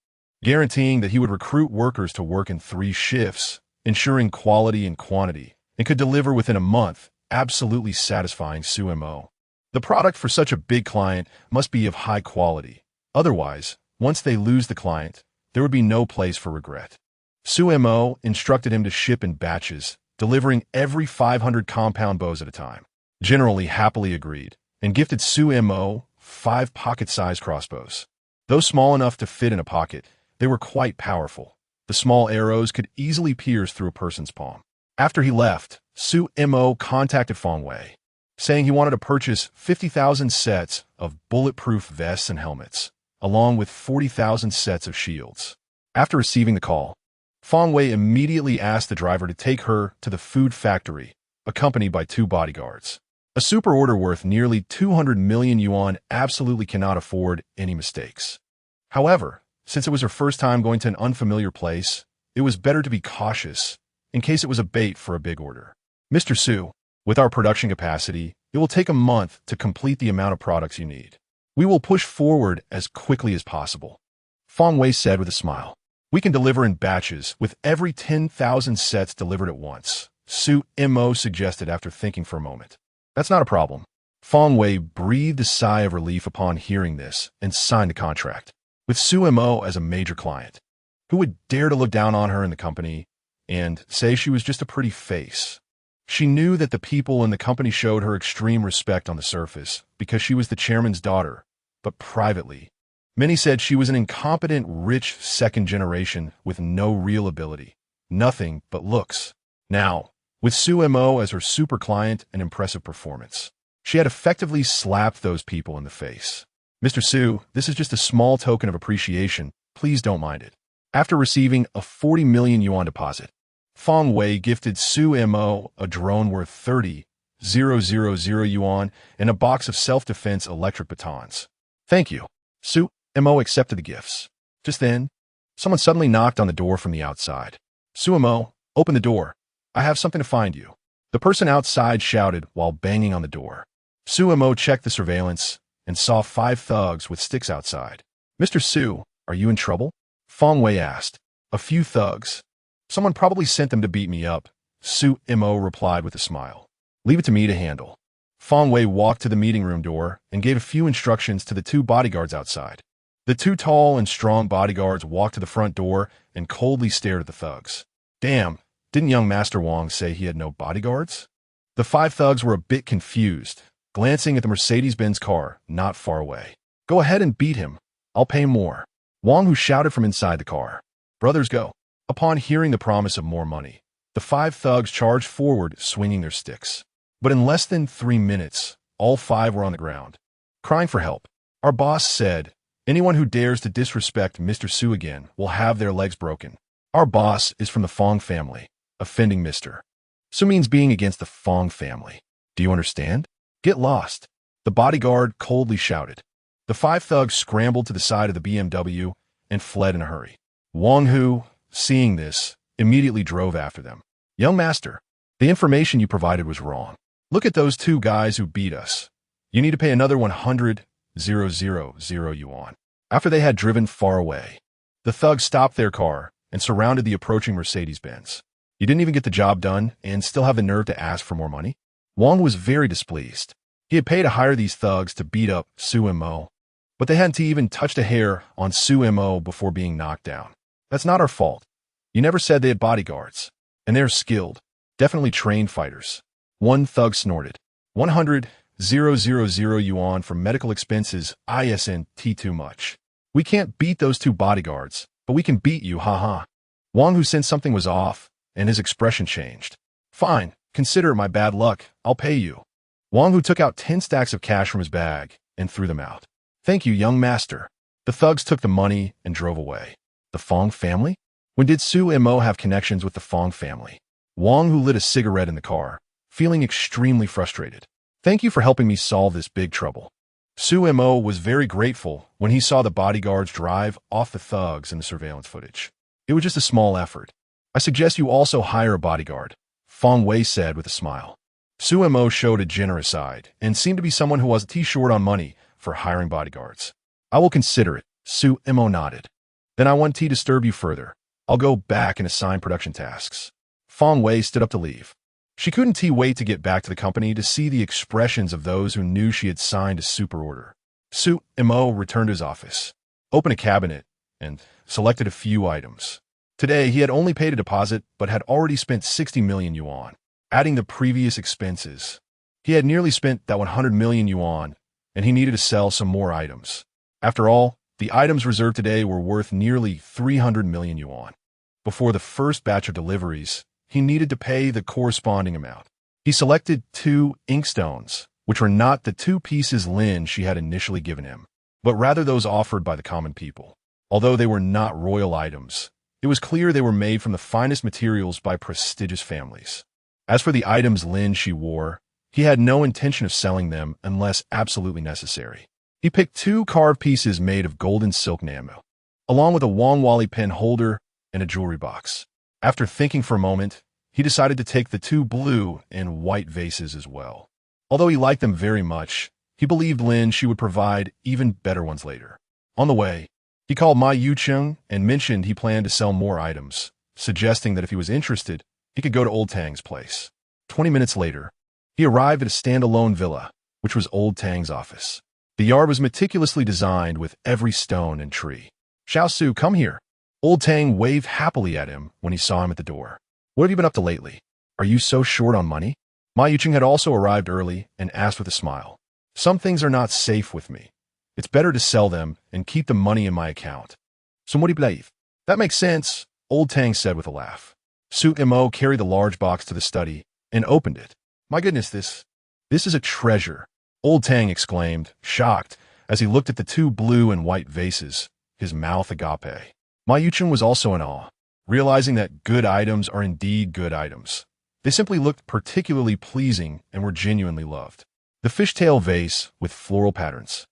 guaranteeing that he would recruit workers to work in 3 shifts, ensuring quality and quantity, and could deliver within a month, absolutely satisfying Su Mo. The product for such a big client must be of high quality. Otherwise, once they lose the client, there would be no place for regret. Su Mo instructed him to ship in batches, delivering every 500 compound bows at a time. General Li happily agreed and gifted Su Mo 5 pocket-sized crossbows. Though small enough to fit in a pocket, they were quite powerful. The small arrows could easily pierce through a person's palm. After he left, Su Mo contacted Fang Wei, saying he wanted to purchase 50,000 sets of bulletproof vests and helmets, along with 40,000 sets of shields. After receiving the call, Fang Wei immediately asked the driver to take her to the food factory, accompanied by 2 bodyguards. A super order worth nearly 200 million yuan absolutely cannot afford any mistakes. However, since it was her first time going to an unfamiliar place, it was better to be cautious, in case it was a bait for a big order. Mr. Su, with our production capacity, it will take a month to complete the amount of products you need. We will push forward as quickly as possible. Fang Wei said with a smile. We can deliver in batches, with every 10,000 sets delivered at once, Su Mo suggested after thinking for a moment. That's not a problem. Fang Wei breathed a sigh of relief upon hearing this and signed the contract. With Su Mo as a major client, who would dare to look down on her in the company and say she was just a pretty face? She knew that the people in the company showed her extreme respect on the surface because she was the chairman's daughter, but privately, many said she was an incompetent, rich second generation with no real ability, nothing but looks. Now, with Su Mo as her super client and impressive performance, she had effectively slapped those people in the face. Mr. Su, this is just a small token of appreciation. Please don't mind it. After receiving a 40 million yuan deposit, Fang Wei gifted Su Mo a drone worth 30,000 yuan and a box of self-defense electric batons. Thank you. Su Mo accepted the gifts. Just then, someone suddenly knocked on the door from the outside. Su Mo, open the door. I have something to find you. The person outside shouted while banging on the door. Su Mo checked the surveillance and saw 5 thugs with sticks outside. Mr. Su, are you in trouble? Fang Wei asked. A few thugs. Someone probably sent them to beat me up, Su Mo replied with a smile. Leave it to me to handle. Fang Wei walked to the meeting room door and gave a few instructions to the 2 bodyguards outside. The 2 tall and strong bodyguards walked to the front door and coldly stared at the thugs. Damn, didn't young Master Wang say he had no bodyguards? The 5 thugs were a bit confused, glancing at the Mercedes-Benz car not far away. Go ahead and beat him. I'll pay more. Wang Hu shouted from inside the car. Brothers, go. Upon hearing the promise of more money, the 5 thugs charged forward, swinging their sticks. But in less than 3 minutes, all 5 were on the ground, crying for help. Our boss said, anyone who dares to disrespect Mr. Su again will have their legs broken. Our boss is from the Fang family. Offending Mr. Su means being against the Fang family. Do you understand? Get lost. The bodyguard coldly shouted. The 5 thugs scrambled to the side of the BMW and fled in a hurry. Wang Hu, seeing this, immediately drove after them. Young master, the information you provided was wrong. Look at those 2 guys who beat us. You need to pay another 100,000 yuan. After they had driven far away, the thugs stopped their car and surrounded the approaching Mercedes-Benz. You didn't even get the job done and still have the nerve to ask for more money? Wang was very displeased. He had paid to hire these thugs to beat up Su Mo, but they hadn't even touched a hair on Su Mo before being knocked down. That's not our fault. You never said they had bodyguards, and they're skilled, definitely trained fighters. One thug snorted. 100,000 yuan for medical expenses isn't too much. We can't beat those 2 bodyguards, but we can beat you, haha. Wang Hu sensed something was off, and his expression changed. Fine, consider it my bad luck, I'll pay you. Wang Hu took out 10 stacks of cash from his bag and threw them out. Thank you, young master. The thugs took the money and drove away. The Fang family? When did Su Mo have connections with the Fang family? Wang Hu lit a cigarette in the car, feeling extremely frustrated. Thank you for helping me solve this big trouble. Su Mo was very grateful when he saw the bodyguards drive off the thugs in the surveillance footage. It was just a small effort. I suggest you also hire a bodyguard, Feng Wei said with a smile. Su Mo showed a generous side and seemed to be someone who wasn't too short on money for hiring bodyguards. I will consider it, Su Mo nodded. Then I won't disturb you further. I'll go back and assign production tasks. Feng Wei stood up to leave. She couldn't wait to get back to the company to see the expressions of those who knew she had signed a super order. Su Mo returned to his office, opened a cabinet, and selected a few items. Today, he had only paid a deposit but had already spent 60 million yuan. Adding the previous expenses, he had nearly spent that 100 million yuan, and he needed to sell some more items. After all, the items reserved today were worth nearly 300 million yuan. Before the first batch of deliveries, he needed to pay the corresponding amount. He selected 2 inkstones, which were not the 2 pieces Lin Xi had initially given him, but rather those offered by the common people. Although they were not royal items, it was clear they were made from the finest materials by prestigious families. As for the items Lin Xi wore, he had no intention of selling them unless absolutely necessary. He picked 2 carved pieces made of golden silk enamel, along with a Wangwali pen holder and a jewelry box. After thinking for a moment, he decided to take the 2 blue and white vases as well. Although he liked them very much, he believed Lin Xi would provide even better ones later. On the way, he called Ma Yucheng and mentioned he planned to sell more items, suggesting that if he was interested, he could go to Old Tang's place. 20 minutes later, he arrived at a standalone villa, which was Old Tang's office. The yard was meticulously designed with every stone and tree. Xiao Su, come here. Old Tang waved happily at him when he saw him at the door. What have you been up to lately? Are you so short on money? Ma Yucheng had also arrived early and asked with a smile. Some things are not safe with me. It's better to sell them and keep the money in my account. So what do you believe? That makes sense, Old Tang said with a laugh. Su Mo carried the large box to the study and opened it. My goodness, this is a treasure, Old Tang exclaimed, shocked, as he looked at the 2 blue and white vases, his mouth agape. Ma Yucheng was also in awe, realizing that good items are indeed good items. They simply looked particularly pleasing and were genuinely loved. The fishtail vase with floral patterns,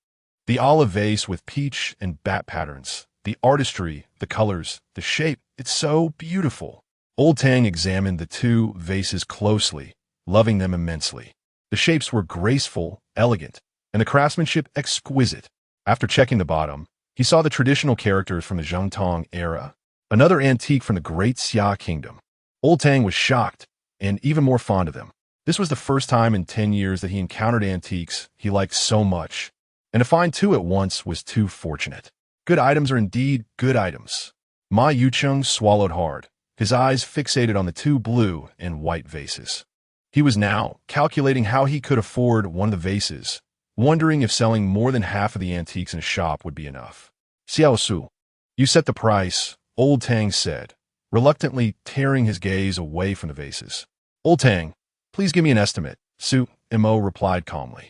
the olive vase with peach and bat patterns, the artistry, the colors, the shape, it's so beautiful. Old Tang examined the 2 vases closely, loving them immensely. The shapes were graceful, elegant, and the craftsmanship exquisite. After checking the bottom, he saw the traditional characters from the Zhengtong era, another antique from the Great Xia Kingdom. Old Tang was shocked and even more fond of them. This was the first time in 10 years that he encountered antiques he liked so much, and to find 2 at once was too fortunate. Good items are indeed good items. Ma Yucheng swallowed hard, his eyes fixated on the 2 blue and white vases. He was now calculating how he could afford one of the vases, wondering if selling more than half of the antiques in a shop would be enough. Xiao Su, you set the price, Old Tang said, reluctantly tearing his gaze away from the vases. Old Tang, please give me an estimate, Su Mo replied calmly.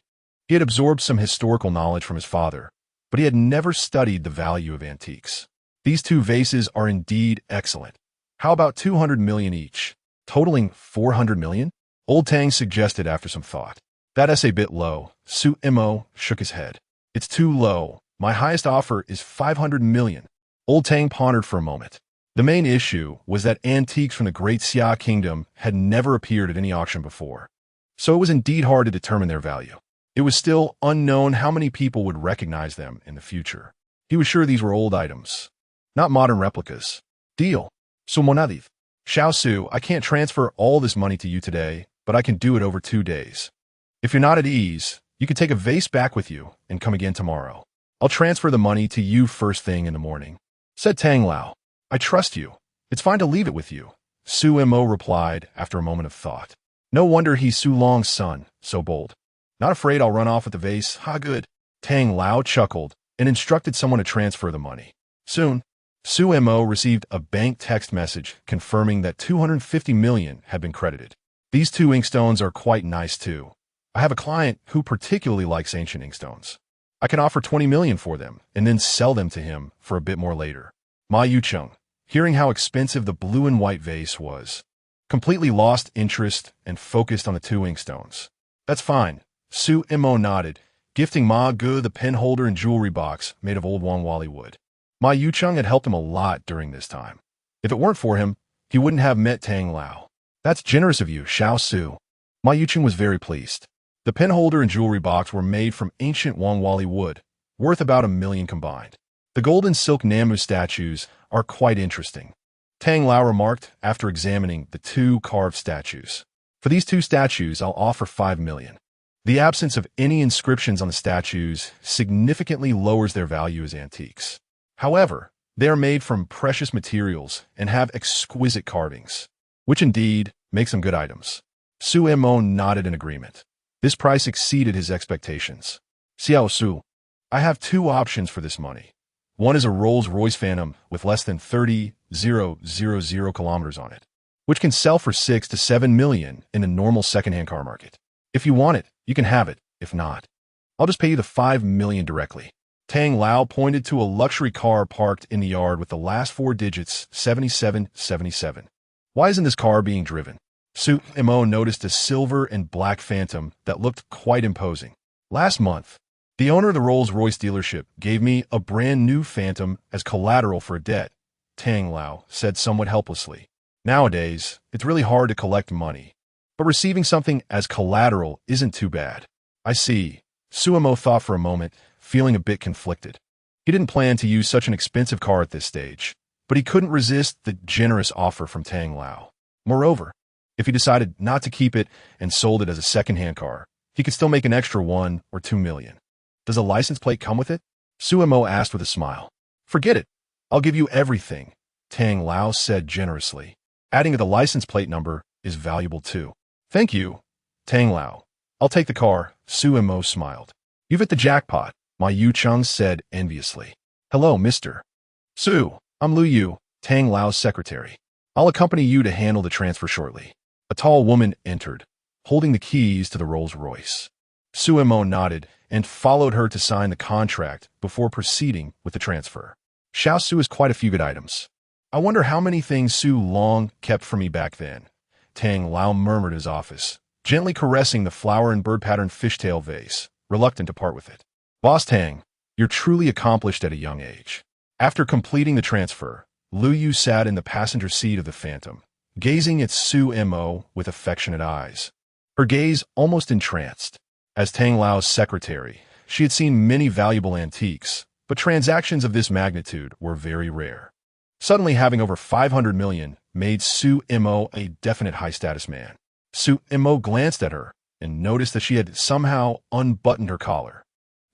He had absorbed some historical knowledge from his father, but he had never studied the value of antiques. These 2 vases are indeed excellent. How about 200 million each, totaling 400 million? Old Tang suggested after some thought. That's a bit low, Su Mo shook his head. It's too low. My highest offer is 500 million. Old Tang pondered for a moment. The main issue was that antiques from the Great Xia Kingdom had never appeared at any auction before, so it was indeed hard to determine their value. It was still unknown how many people would recognize them in the future. He was sure these were old items, not modern replicas. Deal. So Monadiv. Xiao Su, I can't transfer all this money to you today, but I can do it over 2 days. If you're not at ease, you can take a vase back with you and come again tomorrow. I'll transfer the money to you first thing in the morning, said Tang Lao. I trust you. It's fine to leave it with you, Su Mo replied after a moment of thought. No wonder he's Su Long's son, so bold. Not afraid I'll run off with the vase, ha good. Tang Lao chuckled and instructed someone to transfer the money. Soon, Su Mo received a bank text message confirming that 250 million had been credited. These 2 inkstones are quite nice too. I have a client who particularly likes ancient inkstones. I can offer 20 million for them and then sell them to him for a bit more later. Ma Yucheng, hearing how expensive the blue and white vase was, completely lost interest and focused on the two inkstones. That's fine. Su Imo nodded, gifting Ma Gu the pen holder and jewelry box made of old Wangwali wood. Ma Yucheng had helped him a lot during this time. If it weren't for him, he wouldn't have met Tang Lao. That's generous of you, Xiao Su. Ma Yucheng was very pleased. The pen holder and jewelry box were made from ancient Wangwali wood, worth about 1 million combined. The gold and silk Namu statues are quite interesting, Tang Lao remarked after examining the 2 carved statues. For these 2 statues, I'll offer 5 million. The absence of any inscriptions on the statues significantly lowers their value as antiques. However, they are made from precious materials and have exquisite carvings, which indeed makes them good items. Su Imo nodded in agreement. This price exceeded his expectations. Xiao Su, I have 2 options for this money. One is a Rolls-Royce Phantom with less than 30,000 kilometers on it, which can sell for 6 to 7 million in a normal secondhand car market. If you want it, you can have it. If not, I'll just pay you the 5 million directly. Tang Lao pointed to a luxury car parked in the yard with the last 4 digits, 7777. Why isn't this car being driven? Su Imo noticed a silver and black Phantom that looked quite imposing. Last month, the owner of the Rolls-Royce dealership gave me a brand new Phantom as collateral for a debt, Tang Lao said somewhat helplessly. Nowadays, it's really hard to collect money, but receiving something as collateral isn't too bad. I see. Su Imo thought for a moment, feeling a bit conflicted. He didn't plan to use such an expensive car at this stage, but he couldn't resist the generous offer from Tang Lao. Moreover, if he decided not to keep it and sold it as a second-hand car, he could still make an extra 1 or 2 million. Does a license plate come with it? Su Imo asked with a smile. Forget it. I'll give you everything, Tang Lao said generously, adding that the license plate number is valuable too. Thank you, Tang Lao. I'll take the car, Su Imo smiled. You've hit the jackpot, Ma Yucheng said enviously. Hello, mister. Su, I'm Lu Yu, Tang Lao's secretary. I'll accompany you to handle the transfer shortly. A tall woman entered, holding the keys to the Rolls-Royce. Su Imo nodded and followed her to sign the contract before proceeding with the transfer. Xiao Su has quite a few good items. I wonder how many things Su Long kept for me back then, Tang Lao murmured in his office, gently caressing the flower and bird-patterned fishtail vase, reluctant to part with it. Boss Tang, you're truly accomplished at a young age. After completing the transfer, Lu Yu sat in the passenger seat of the Phantom, gazing at Su Imo with affectionate eyes. Her gaze almost entranced. As Tang Lao's secretary, she had seen many valuable antiques, but transactions of this magnitude were very rare. Suddenly having over 500 million made Su Imo a definite high-status man. Su Imo glanced at her and noticed that she had somehow unbuttoned her collar,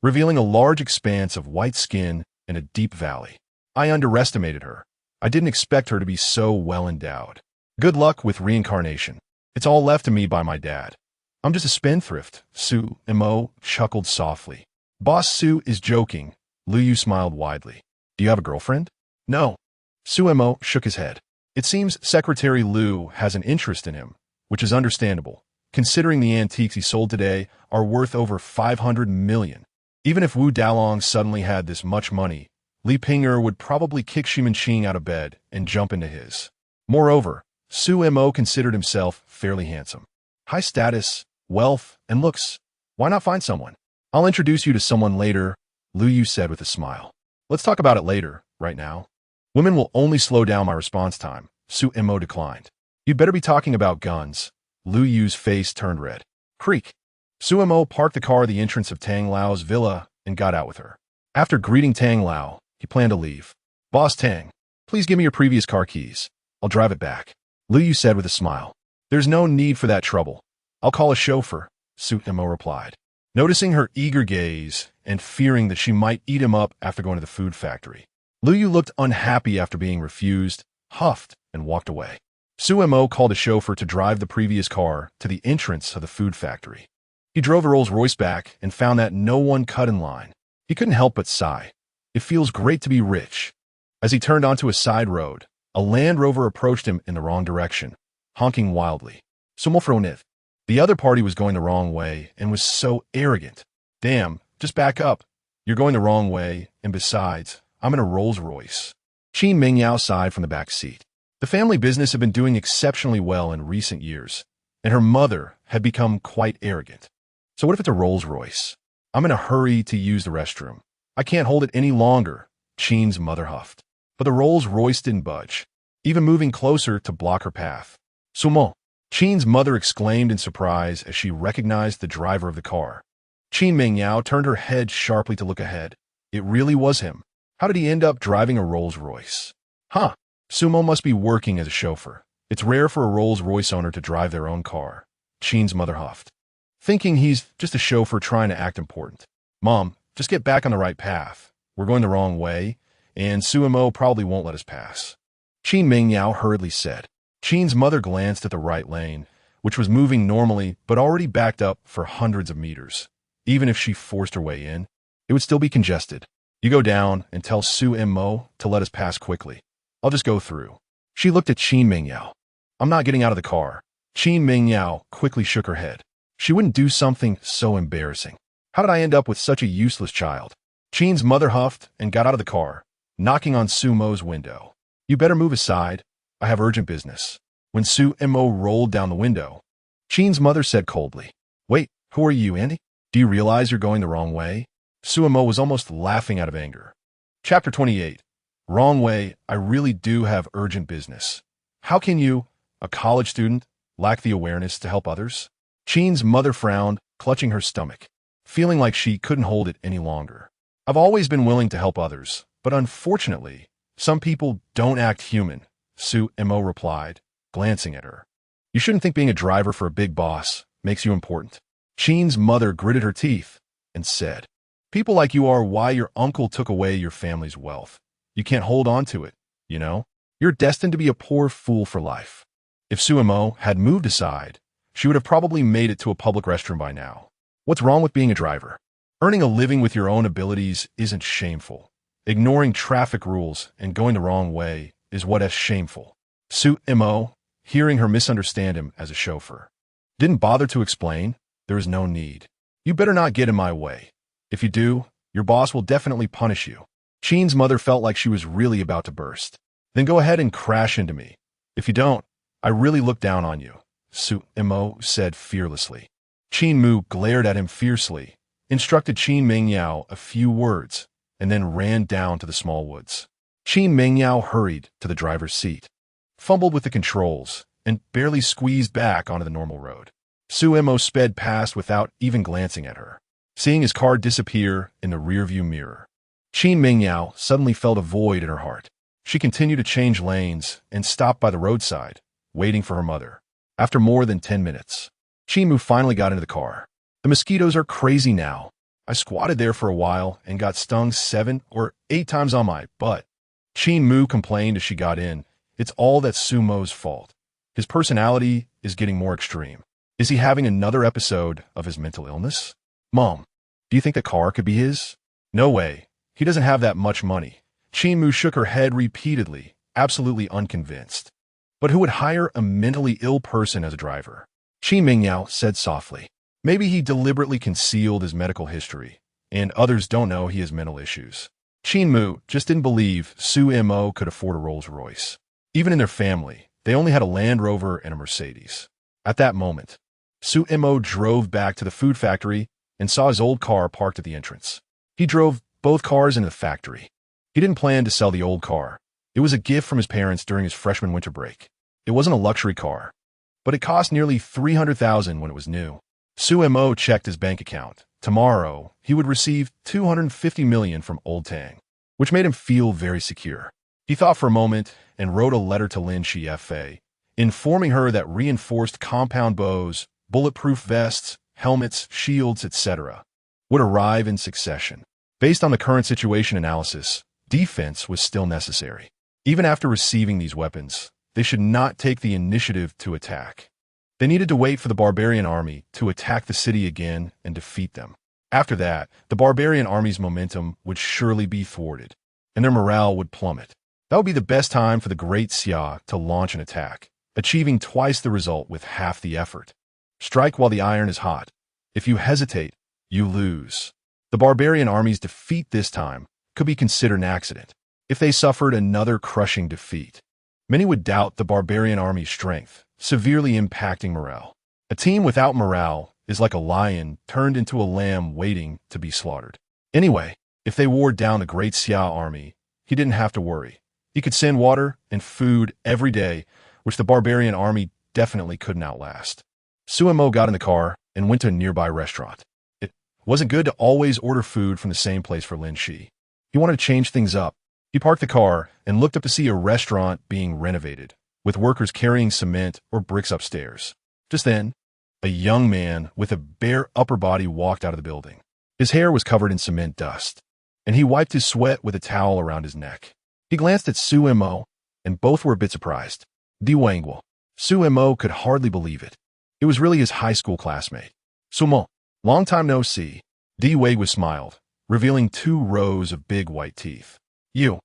revealing a large expanse of white skin and a deep valley. I underestimated her. I didn't expect her to be so well endowed. Good luck with reincarnation. It's all left to me by my dad. I'm just a spendthrift, Su Imo chuckled softly. Boss Su is joking, Lu Yu smiled widely. Do you have a girlfriend? No. Su Imo shook his head. It seems Secretary Lu has an interest in him, which is understandable, considering the antiques he sold today are worth over 500 million. Even if Wu Dalong suddenly had this much money, Li Ping'er would probably kick Ximenqing out of bed and jump into his. Moreover, Su Imo considered himself fairly handsome. High status, wealth, and looks. Why not find someone? I'll introduce you to someone later, Lu Yu said with a smile. Let's talk about it later, right now. Women will only slow down my response time, Su Imo declined. You'd better be talking about guns. Lu Yu's face turned red. Creak. Su Imo parked the car at the entrance of Tang Lao's villa and got out with her. After greeting Tang Lao, he planned to leave. Boss Tang, please give me your previous car keys. I'll drive it back, Lu Yu said with a smile. There's no need for that trouble. I'll call a chauffeur, Su Imo replied. Noticing her eager gaze and fearing that she might eat him up after going to the food factory, Lu Yu looked unhappy after being refused, huffed, and walked away. Su Imo called a chauffeur to drive the previous car to the entrance of the food factory. He drove the Rolls-Royce back and found that no one cut in line. He couldn't help but sigh. It feels great to be rich. As he turned onto a side road, a Land Rover approached him in the wrong direction, honking wildly. Sumofronith. The other party was going the wrong way and was so arrogant. Damn, just back up. You're going the wrong way, and besides, I'm in a Rolls-Royce. Qin Mingyao sighed from the back seat. The family business had been doing exceptionally well in recent years, and her mother had become quite arrogant. So what if it's a Rolls Royce? I'm in a hurry to use the restroom. I can't hold it any longer, Qin's mother huffed. But the Rolls Royce didn't budge, even moving closer to block her path. Sumo, Qin's mother exclaimed in surprise as she recognized the driver of the car. Qin Mingyao turned her head sharply to look ahead. It really was him. How did he end up driving a Rolls Royce? Huh. Sumo must be working as a chauffeur. It's rare for a Rolls Royce owner to drive their own car, Qin's mother huffed, thinking he's just a chauffeur trying to act important. Mom, just get back on the right path. We're going the wrong way, and Sumo probably won't let us pass. Qin Mingyao hurriedly said. Qin's mother glanced at the right lane, which was moving normally but already backed up for hundreds of meters. Even if she forced her way in, it would still be congested. You go down and tell Sumo to let us pass quickly. I'll just go through. She looked at Qin Mingyao. I'm not getting out of the car. Qin Mingyao quickly shook her head. She wouldn't do something so embarrassing. How did I end up with such a useless child? Qin's mother huffed and got out of the car, knocking on Sumo's window. You better move aside. I have urgent business. When Sumo rolled down the window, Qin's mother said coldly, Wait, who are you, Andy? Do you realize you're going the wrong way? Sumo was almost laughing out of anger. Chapter 28. Wrong way, I really do have urgent business. How can you, a college student, lack the awareness to help others? Qin's mother frowned, clutching her stomach, feeling like she couldn't hold it any longer. I've always been willing to help others, but unfortunately, some people don't act human, Sumo replied, glancing at her. You shouldn't think being a driver for a big boss makes you important. Qin's mother gritted her teeth and said, People like you are why your uncle took away your family's wealth. You can't hold on to it, you know? You're destined to be a poor fool for life. If Sumo had moved aside, she would have probably made it to a public restroom by now. What's wrong with being a driver? Earning a living with your own abilities isn't shameful. Ignoring traffic rules and going the wrong way is what is shameful. Sumo, hearing her misunderstand him as a chauffeur, didn't bother to explain. There is no need. You better not get in my way. If you do, your boss will definitely punish you. Qin's mother felt like she was really about to burst. Then go ahead and crash into me. If you don't, I really look down on you, Sumo said fearlessly. Qin Mu glared at him fiercely, instructed Qin Mingyao a few words, and then ran down to the small woods. Qin Mingyao hurried to the driver's seat, fumbled with the controls, and barely squeezed back onto the normal road. Sumo sped past without even glancing at her, seeing his car disappear in the rearview mirror. Qin Mingyao suddenly felt a void in her heart. She continued to change lanes and stopped by the roadside, waiting for her mother. After more than 10 minutes, Qin Mu finally got into the car. The mosquitoes are crazy now. I squatted there for a while and got stung 7 or 8 times on my butt. Qin Mu complained as she got in. It's all that Sumo's fault. His personality is getting more extreme. Is he having another episode of his mental illness? Mom, do you think the car could be his? No way. He doesn't have that much money. Qin Mu shook her head repeatedly, absolutely unconvinced. But who would hire a mentally ill person as a driver? Qin Mingyao said softly. Maybe he deliberately concealed his medical history, and others don't know he has mental issues. Qin Mu just didn't believe Sumo could afford a Rolls Royce. Even in their family, they only had a Land Rover and a Mercedes. At that moment, Sumo drove back to the food factory and saw his old car parked at the entrance. He drove both cars into the factory. He didn't plan to sell the old car. It was a gift from his parents during his freshman winter break. It wasn't a luxury car, but it cost nearly $300,000 when it was new. Sumo checked his bank account. Tomorrow, he would receive $250 million from Old Tang, which made him feel very secure. He thought for a moment and wrote a letter to Lin Xi, informing her that reinforced compound bows, bulletproof vests, helmets, shields, etc. would arrive in succession. Based on the current situation analysis, defense was still necessary. Even after receiving these weapons, they should not take the initiative to attack. They needed to wait for the barbarian army to attack the city again and defeat them. After that, the barbarian army's momentum would surely be thwarted, and their morale would plummet. That would be the best time for the Great Xia to launch an attack, achieving twice the result with half the effort. Strike while the iron is hot. If you hesitate, you lose. The barbarian army's defeat this time could be considered an accident. If they suffered another crushing defeat, Many would doubt the barbarian army's strength, severely impacting morale. A team without morale is like a lion turned into a lamb waiting to be slaughtered. Anyway, if they wore down the Great Xia army, he didn't have to worry. He could send water and food every day, which the barbarian army definitely couldn't outlast. Suemo got in the car and went to a nearby restaurant. It wasn't good to always order food from the same place for Lin Xi. He wanted to change things up. He parked the car and looked up to see a restaurant being renovated, with workers carrying cement or bricks upstairs. Just then, a young man with a bare upper body walked out of the building. His hair was covered in cement dust, and he wiped his sweat with a towel around his neck. He glanced at Suemo, and both were a bit surprised. Diwangwo. Suemo could hardly believe it. It was really his high school classmate. Sumo. Long time no see. Diwangwo smiled, revealing 2 rows of big white teeth. You.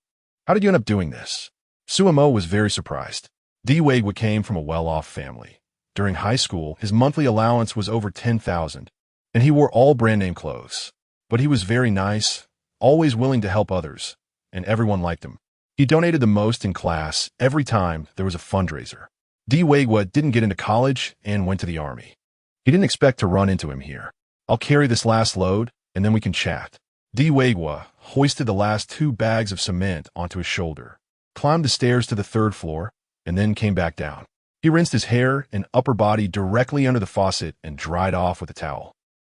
How did you end up doing this? Suemo was very surprised. Diwangwo came from a well-off family. During high school, his monthly allowance was over 10,000, and he wore all brand-name clothes. But he was very nice, always willing to help others, and everyone liked him. He donated the most in class every time there was a fundraiser. Diwangwo didn't get into college and went to the army. He didn't expect to run into him here. I'll carry this last load, and then we can chat. Diwangwo hoisted the last 2 bags of cement onto his shoulder, climbed the stairs to the 3rd floor, and then came back down. He rinsed his hair and upper body directly under the faucet and dried off with a towel.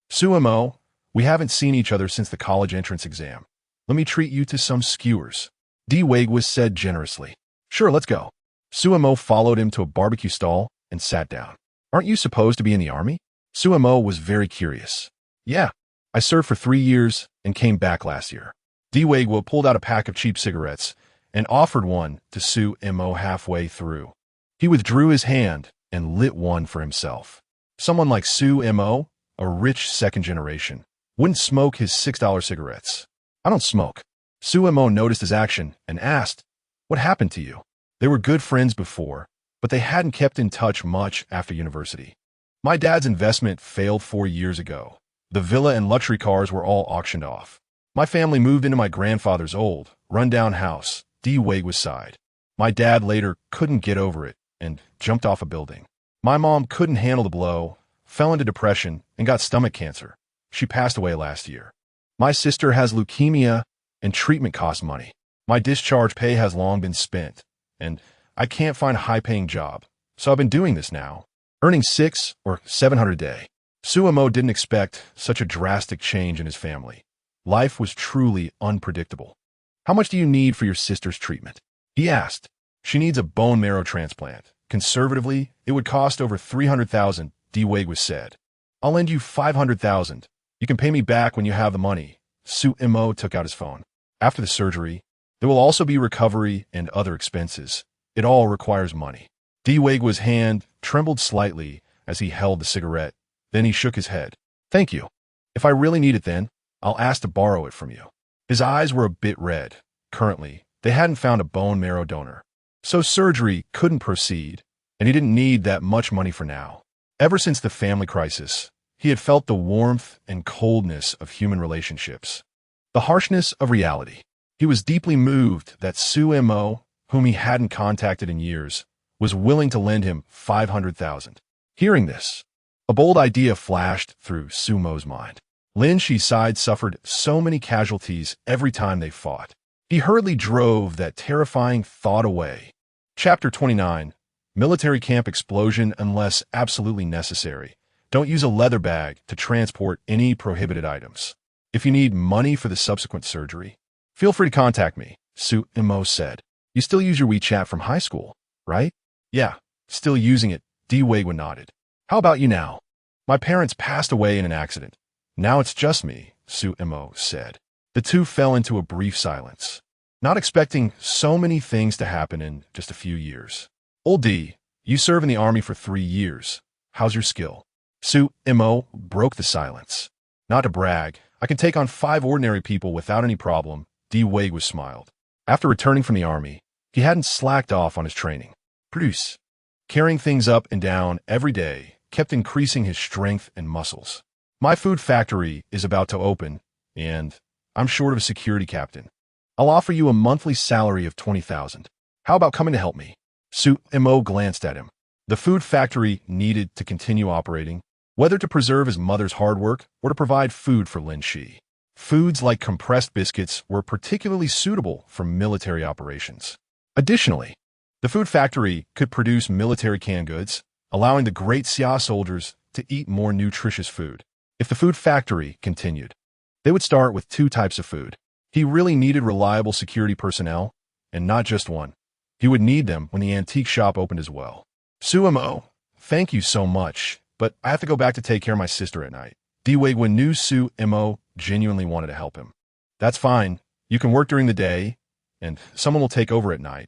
Suemo, we haven't seen each other since the college entrance exam. Let me treat you to some skewers. Diwangwo said generously. Sure, let's go. Suemo followed him to a barbecue stall and sat down. Aren't you supposed to be in the army? Suemo was very curious. Yeah, I served for 3 years and came back last year. Diwangwo pulled out a pack of cheap cigarettes and offered one to Suemo halfway through. He withdrew his hand and lit one for himself. Someone like Suemo, a rich second generation, wouldn't smoke his $6 cigarettes. I don't smoke. Suemo noticed his action and asked, what happened to you? They were good friends before, but they hadn't kept in touch much after university. My dad's investment failed 4 years ago. The villa and luxury cars were all auctioned off. My family moved into my grandfather's old, run-down house. Diwangwo sighed. My dad later couldn't get over it and jumped off a building. My mom couldn't handle the blow, fell into depression, and got stomach cancer. She passed away last year. My sister has leukemia, and treatment costs money. My discharge pay has long been spent, and I can't find a high-paying job, so I've been doing this now, earning $600 or $700 a day. Suemo didn't expect such a drastic change in his family. Life was truly unpredictable. How much do you need for your sister's treatment? He asked. She needs a bone marrow transplant. Conservatively, it would cost over $300,000, Diwangwo said. I'll lend you $500,000. You can pay me back when you have the money. Suemo took out his phone. After the surgery, there will also be recovery and other expenses. It all requires money. Diwangwo's hand trembled slightly as he held the cigarette. Then he shook his head. Thank you. If I really need it then, I'll ask to borrow it from you. His eyes were a bit red. Currently, they hadn't found a bone marrow donor. So surgery couldn't proceed, and he didn't need that much money for now. Ever since the family crisis, he had felt the warmth and coldness of human relationships, the harshness of reality. He was deeply moved that Suemo, whom he hadn't contacted in years, was willing to lend him $500,000. Hearing this, a bold idea flashed through Sumo's mind. Lin Xi's side suffered so many casualties every time they fought. He hurriedly drove that terrifying thought away. Chapter 29. Military camp explosion unless absolutely necessary. Don't use a leather bag to transport any prohibited items. If you need money for the subsequent surgery, feel free to contact me, Suemo said. You still use your WeChat from high school, right? Yeah, still using it, Diwangwo nodded. How about you now? My parents passed away in an accident. Now it's just me, Suemo said. The two fell into a brief silence, not expecting so many things to happen in just a few years. Old D, you serve in the army for 3 years. How's your skill? Suemo broke the silence. Not to brag, I can take on 5 ordinary people without any problem, Diwangwo smiled. After returning from the army, he hadn't slacked off on his training. Plus, carrying things up and down every day kept increasing his strength and muscles. My food factory is about to open, and I'm short of a security captain. I'll offer you a monthly salary of $20,000. How about coming to help me? Su Mo glanced at him. The food factory needed to continue operating, whether to preserve his mother's hard work or to provide food for Lin Xi. Foods like compressed biscuits were particularly suitable for military operations. Additionally, the food factory could produce military canned goods, allowing the Great Xia soldiers to eat more nutritious food. If the food factory continued, they would start with 2 types of food. He really needed reliable security personnel, and not just one. He would need them when the antique shop opened as well. Sumo, thank you so much, but I have to go back to take care of my sister at night. Diwei knew Sumo genuinely wanted to help him. That's fine. You can work during the day, and someone will take over at night.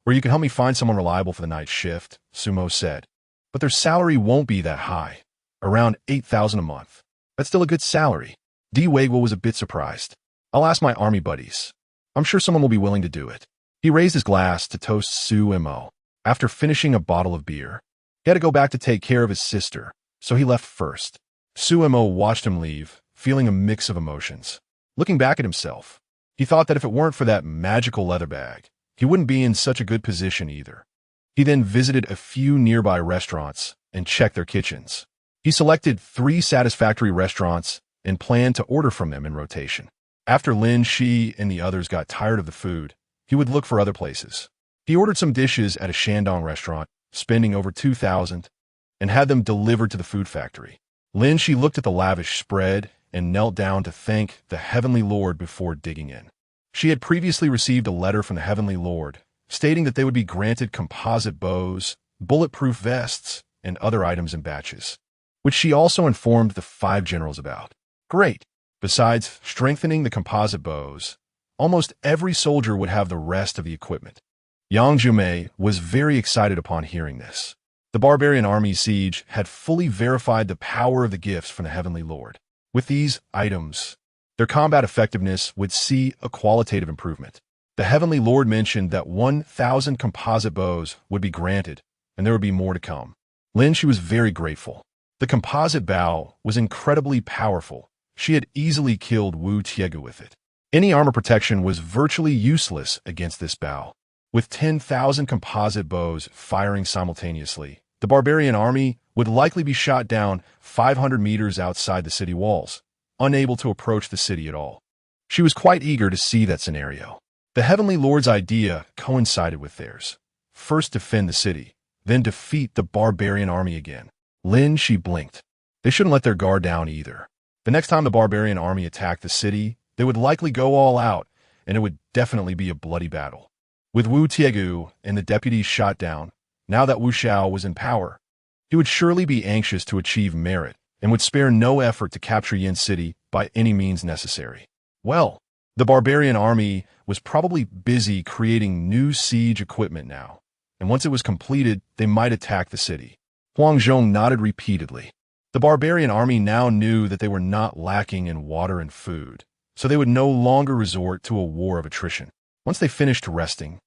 Or you can help me find someone reliable for the night shift, Sumo said. But their salary won't be that high. Around 8,000 a month. That's still a good salary. Diwei was a bit surprised. I'll ask my army buddies. I'm sure someone will be willing to do it. He raised his glass to toast Sumo. After finishing a bottle of beer, he had to go back to take care of his sister, so he left first. Sumo watched him leave, feeling a mix of emotions. Looking back at himself, he thought that if it weren't for that magical leather bag, he wouldn't be in such a good position either. He then visited a few nearby restaurants and checked their kitchens. He selected 3 satisfactory restaurants and planned to order from them in rotation. After Lin Xi and the others got tired of the food, he would look for other places. He ordered some dishes at a Shandong restaurant, spending over 2,000, and had them delivered to the food factory. Lin Xi looked at the lavish spread and knelt down to thank the Heavenly Lord before digging in. She had previously received a letter from the Heavenly Lord, stating that they would be granted composite bows, bulletproof vests, and other items in batches, which she also informed the 5 generals about. Great! Besides strengthening the composite bows, almost every soldier would have the rest of the equipment. Yang Jumei was very excited upon hearing this. The barbarian army's siege had fully verified the power of the gifts from the Heavenly Lord. With these items, their combat effectiveness would see a qualitative improvement. The Heavenly Lord mentioned that 1,000 composite bows would be granted, and there would be more to come. Lin Xi was very grateful. The composite bow was incredibly powerful. She had easily killed Wu Tiegu with it. Any armor protection was virtually useless against this bow. With 10,000 composite bows firing simultaneously, the barbarian army would likely be shot down 500 meters outside the city walls, unable to approach the city at all. She was quite eager to see that scenario. The Heavenly Lord's idea coincided with theirs. First defend the city, then defeat the barbarian army again. Lin Xi blinked. They shouldn't let their guard down either. The next time the barbarian army attacked the city, they would likely go all out, and it would definitely be a bloody battle. With Wu Tiegu and the deputies shot down, now that Wu Xiao was in power, he would surely be anxious to achieve merit and would spare no effort to capture Yin City by any means necessary. Well, the barbarian army was probably busy creating new siege equipment now, and once it was completed, they might attack the city. Huang Zhong nodded repeatedly. The barbarian army now knew that they were not lacking in water and food, so they would no longer resort to a war of attrition. Once they finished resting,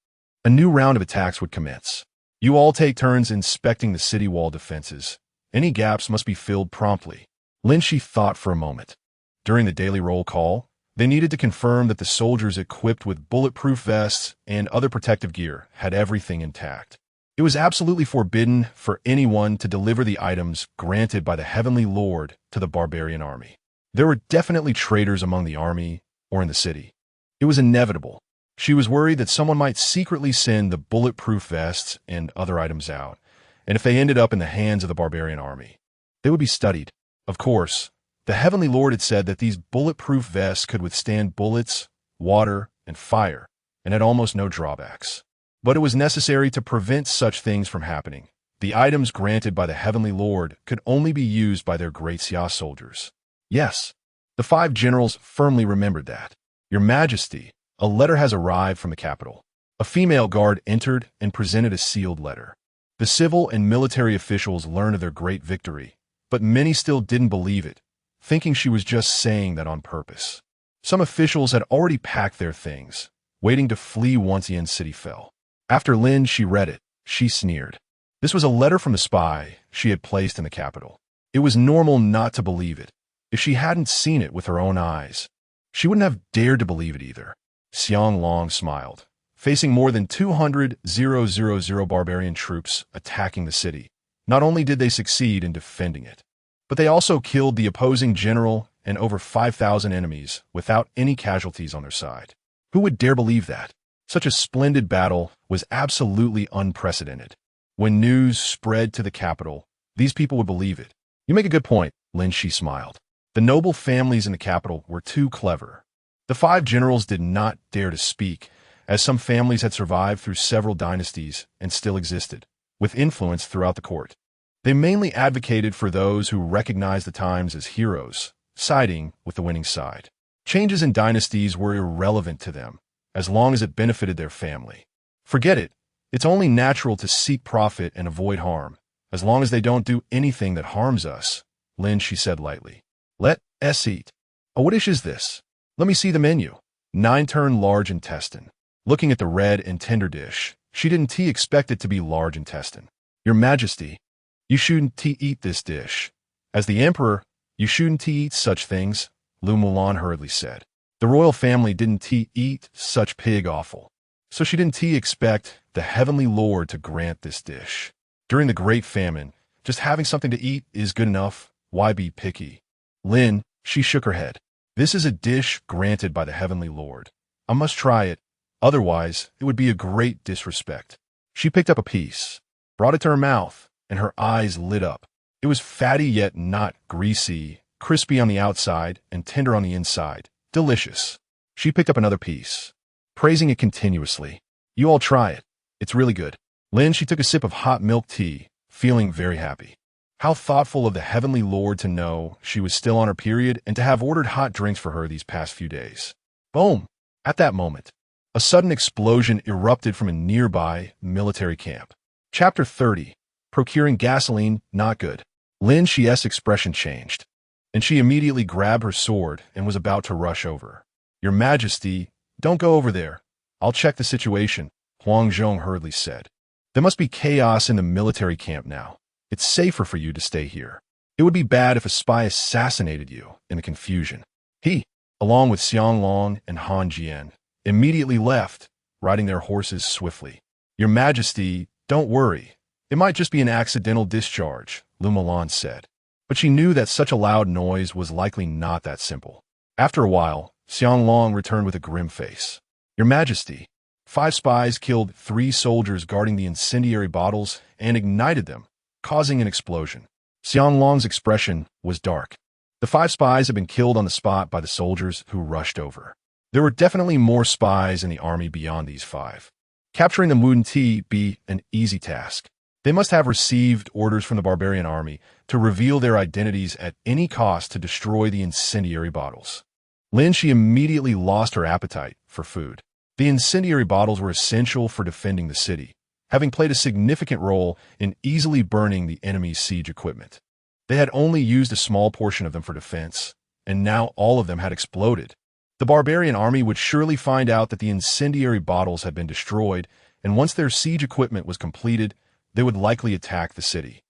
a new round of attacks would commence. You all take turns inspecting the city wall defenses. Any gaps must be filled promptly. Lin Xi thought for a moment. During the daily roll call, they needed to confirm that the soldiers equipped with bulletproof vests and other protective gear had everything intact. It was absolutely forbidden for anyone to deliver the items granted by the Heavenly Lord to the barbarian army. There were definitely traitors among the army or in the city. It was inevitable. She was worried that someone might secretly send the bulletproof vests and other items out, and if they ended up in the hands of the barbarian army, they would be studied. Of course, the Heavenly Lord had said that these bulletproof vests could withstand bullets, water, and fire, and had almost no drawbacks. But it was necessary to prevent such things from happening. The items granted by the Heavenly Lord could only be used by their Great Xia soldiers. Yes, the 5 generals firmly remembered that. Your Majesty, a letter has arrived from the capital. A female guard entered and presented a sealed letter. The civil and military officials learned of their great victory, but many still didn't believe it, thinking she was just saying that on purpose. Some officials had already packed their things, waiting to flee once Yin City fell. After Lin Xi read it, she sneered. This was a letter from the spy she had placed in the capital. It was normal not to believe it. If she hadn't seen it with her own eyes, she wouldn't have dared to believe it either. Xiang Long smiled. facing more than 200,000 barbarian troops attacking the city. Not only did they succeed in defending it, but they also killed the opposing general and over 5,000 enemies without any casualties on their side. Who would dare believe that? Such a splendid battle was absolutely unprecedented. When news spread to the capital, these people would believe it. You make a good point, Lin Xi smiled. The noble families in the capital were too clever. The 5 generals did not dare to speak, as some families had survived through several dynasties and still existed, with influence throughout the court. They mainly advocated for those who recognized the times as heroes, siding with the winning side. Changes in dynasties were irrelevant to them, as long as it benefited their family. Forget it. It's only natural to seek profit and avoid harm, as long as they don't do anything that harms us, Lin Xi said lightly. Let us eat. Oh, what dish is this? Let me see the menu. 9-turn large intestine. Looking at the red and tender dish, she didn't expect it to be large intestine. Your Majesty, you shouldn't eat this dish. As the Emperor, you shouldn't eat such things, Lu Mulan hurriedly said. The royal family didn't eat such pig offal. So she didn't expect the heavenly Lord to grant this dish. During the Great Famine, just having something to eat is good enough. Why be picky? Lin, she shook her head. This is a dish granted by the heavenly Lord. I must try it. Otherwise, it would be a great disrespect. She picked up a piece, brought it to her mouth, and her eyes lit up. It was fatty yet not greasy, crispy on the outside and tender on the inside. Delicious. She picked up another piece, praising it continuously. You all try it. It's really good. Lin, she took a sip of hot milk tea, feeling very happy. How thoughtful of the heavenly Lord to know she was still on her period and to have ordered hot drinks for her these past few days. Boom! At that moment, a sudden explosion erupted from a nearby military camp. Chapter 30. Procuring gasoline, not good. Lin Xi's expression changed, and she immediately grabbed her sword and was about to rush over. Your Majesty, don't go over there. I'll check the situation, Huang Zhong hurriedly said. There must be chaos in the military camp now. It's safer for you to stay here. It would be bad if a spy assassinated you in the confusion. He, along with Xianglong and Han Jian, immediately left, riding their horses swiftly. Your Majesty, don't worry. It might just be an accidental discharge, Lu Mulan said. But she knew that such a loud noise was likely not that simple. After a while, Xianglong returned with a grim face. Your Majesty, 5 spies killed 3 soldiers guarding the incendiary bottles and ignited them, causing an explosion. Xianglong's expression was dark. The 5 spies had been killed on the spot by the soldiers who rushed over. There were definitely more spies in the army beyond these 5. Capturing them wouldn't be an easy task. They must have received orders from the barbarian army to reveal their identities at any cost to destroy the incendiary bottles. Lin Xi immediately lost her appetite for food. The incendiary bottles were essential for defending the city, having played a significant role in easily burning the enemy's siege equipment. They had only used a small portion of them for defense, and now all of them had exploded. The barbarian army would surely find out that the incendiary bottles had been destroyed, and once their siege equipment was completed, they would likely attack the city.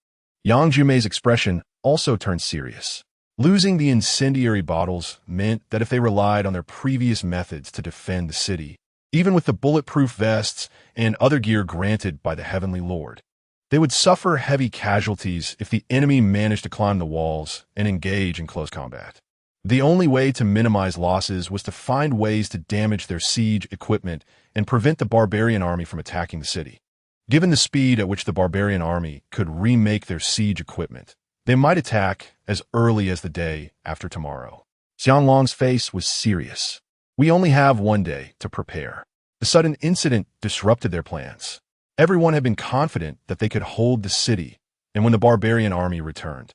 Yang Jumei's expression also turned serious. Losing the incendiary bottles meant that if they relied on their previous methods to defend the city, even with the bulletproof vests and other gear granted by the Heavenly Lord, they would suffer heavy casualties if the enemy managed to climb the walls and engage in close combat. The only way to minimize losses was to find ways to damage their siege equipment and prevent the barbarian army from attacking the city. Given the speed at which the barbarian army could remake their siege equipment, they might attack as early as the day after tomorrow. Xianglong's face was serious. We only have one day to prepare. The sudden incident disrupted their plans. Everyone had been confident that they could hold the city, and when the barbarian army returned,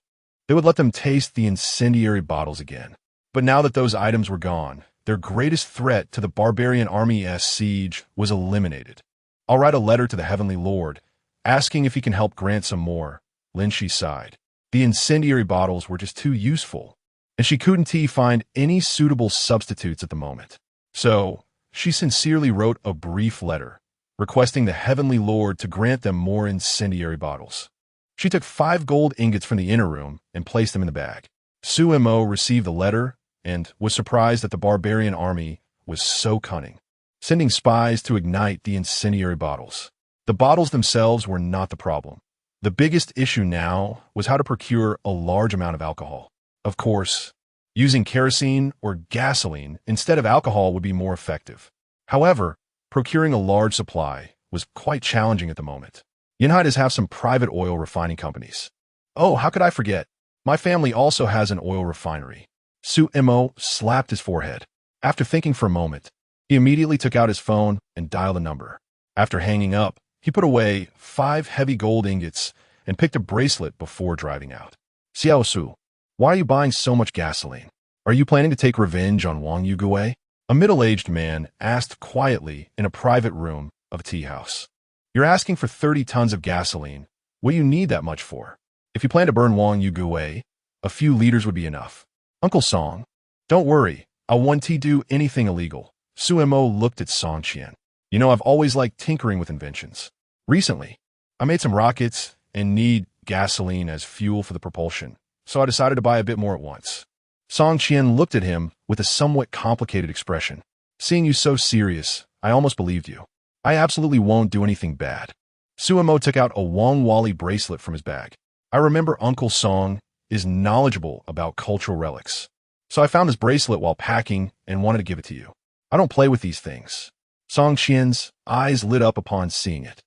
they would let them taste the incendiary bottles again. But now that those items were gone, their greatest threat to the barbarian army's siege was eliminated. I'll write a letter to the Heavenly Lord, asking if he can help grant some more, Lin Xi sighed. The incendiary bottles were just too useful, and she couldn't find any suitable substitutes at the moment. So, she sincerely wrote a brief letter, requesting the Heavenly Lord to grant them more incendiary bottles. She took 5 gold ingots from the inner room and placed them in the bag. Su Mo received the letter and was surprised that the barbarian army was so cunning. sending spies to ignite the incendiary bottles. The bottles themselves were not the problem. The biggest issue now was how to procure a large amount of alcohol. Of course, using kerosene or gasoline instead of alcohol would be more effective. However, procuring a large supply was quite challenging at the moment. Yanhai does have some private oil refining companies. Oh, how could I forget? My family also has an oil refinery. Su Mo slapped his forehead. After thinking for a moment, he immediately took out his phone and dialed a number. After hanging up, he put away 5 heavy gold ingots and picked a bracelet before driving out. Xiao Su, why are you buying so much gasoline? Are you planning to take revenge on Wang Yugui? A middle-aged man asked quietly in a private room of a tea house. You're asking for 30 tons of gasoline. What do you need that much for? If you plan to burn Wang Yugui, a few liters would be enough. Uncle Song, don't worry, I won't do anything illegal. Su Mo looked at Song Qian. You know, I've always liked tinkering with inventions. Recently, I made some rockets and need gasoline as fuel for the propulsion, so I decided to buy a bit more at once. Song Qian looked at him with a somewhat complicated expression. Seeing you so serious, I almost believed you. I absolutely won't do anything bad. Su Mo took out a Wang Wali bracelet from his bag. I remember Uncle Song is knowledgeable about cultural relics, so I found his bracelet while packing and wanted to give it to you. I don't play with these things. Song Qian's eyes lit up upon seeing it,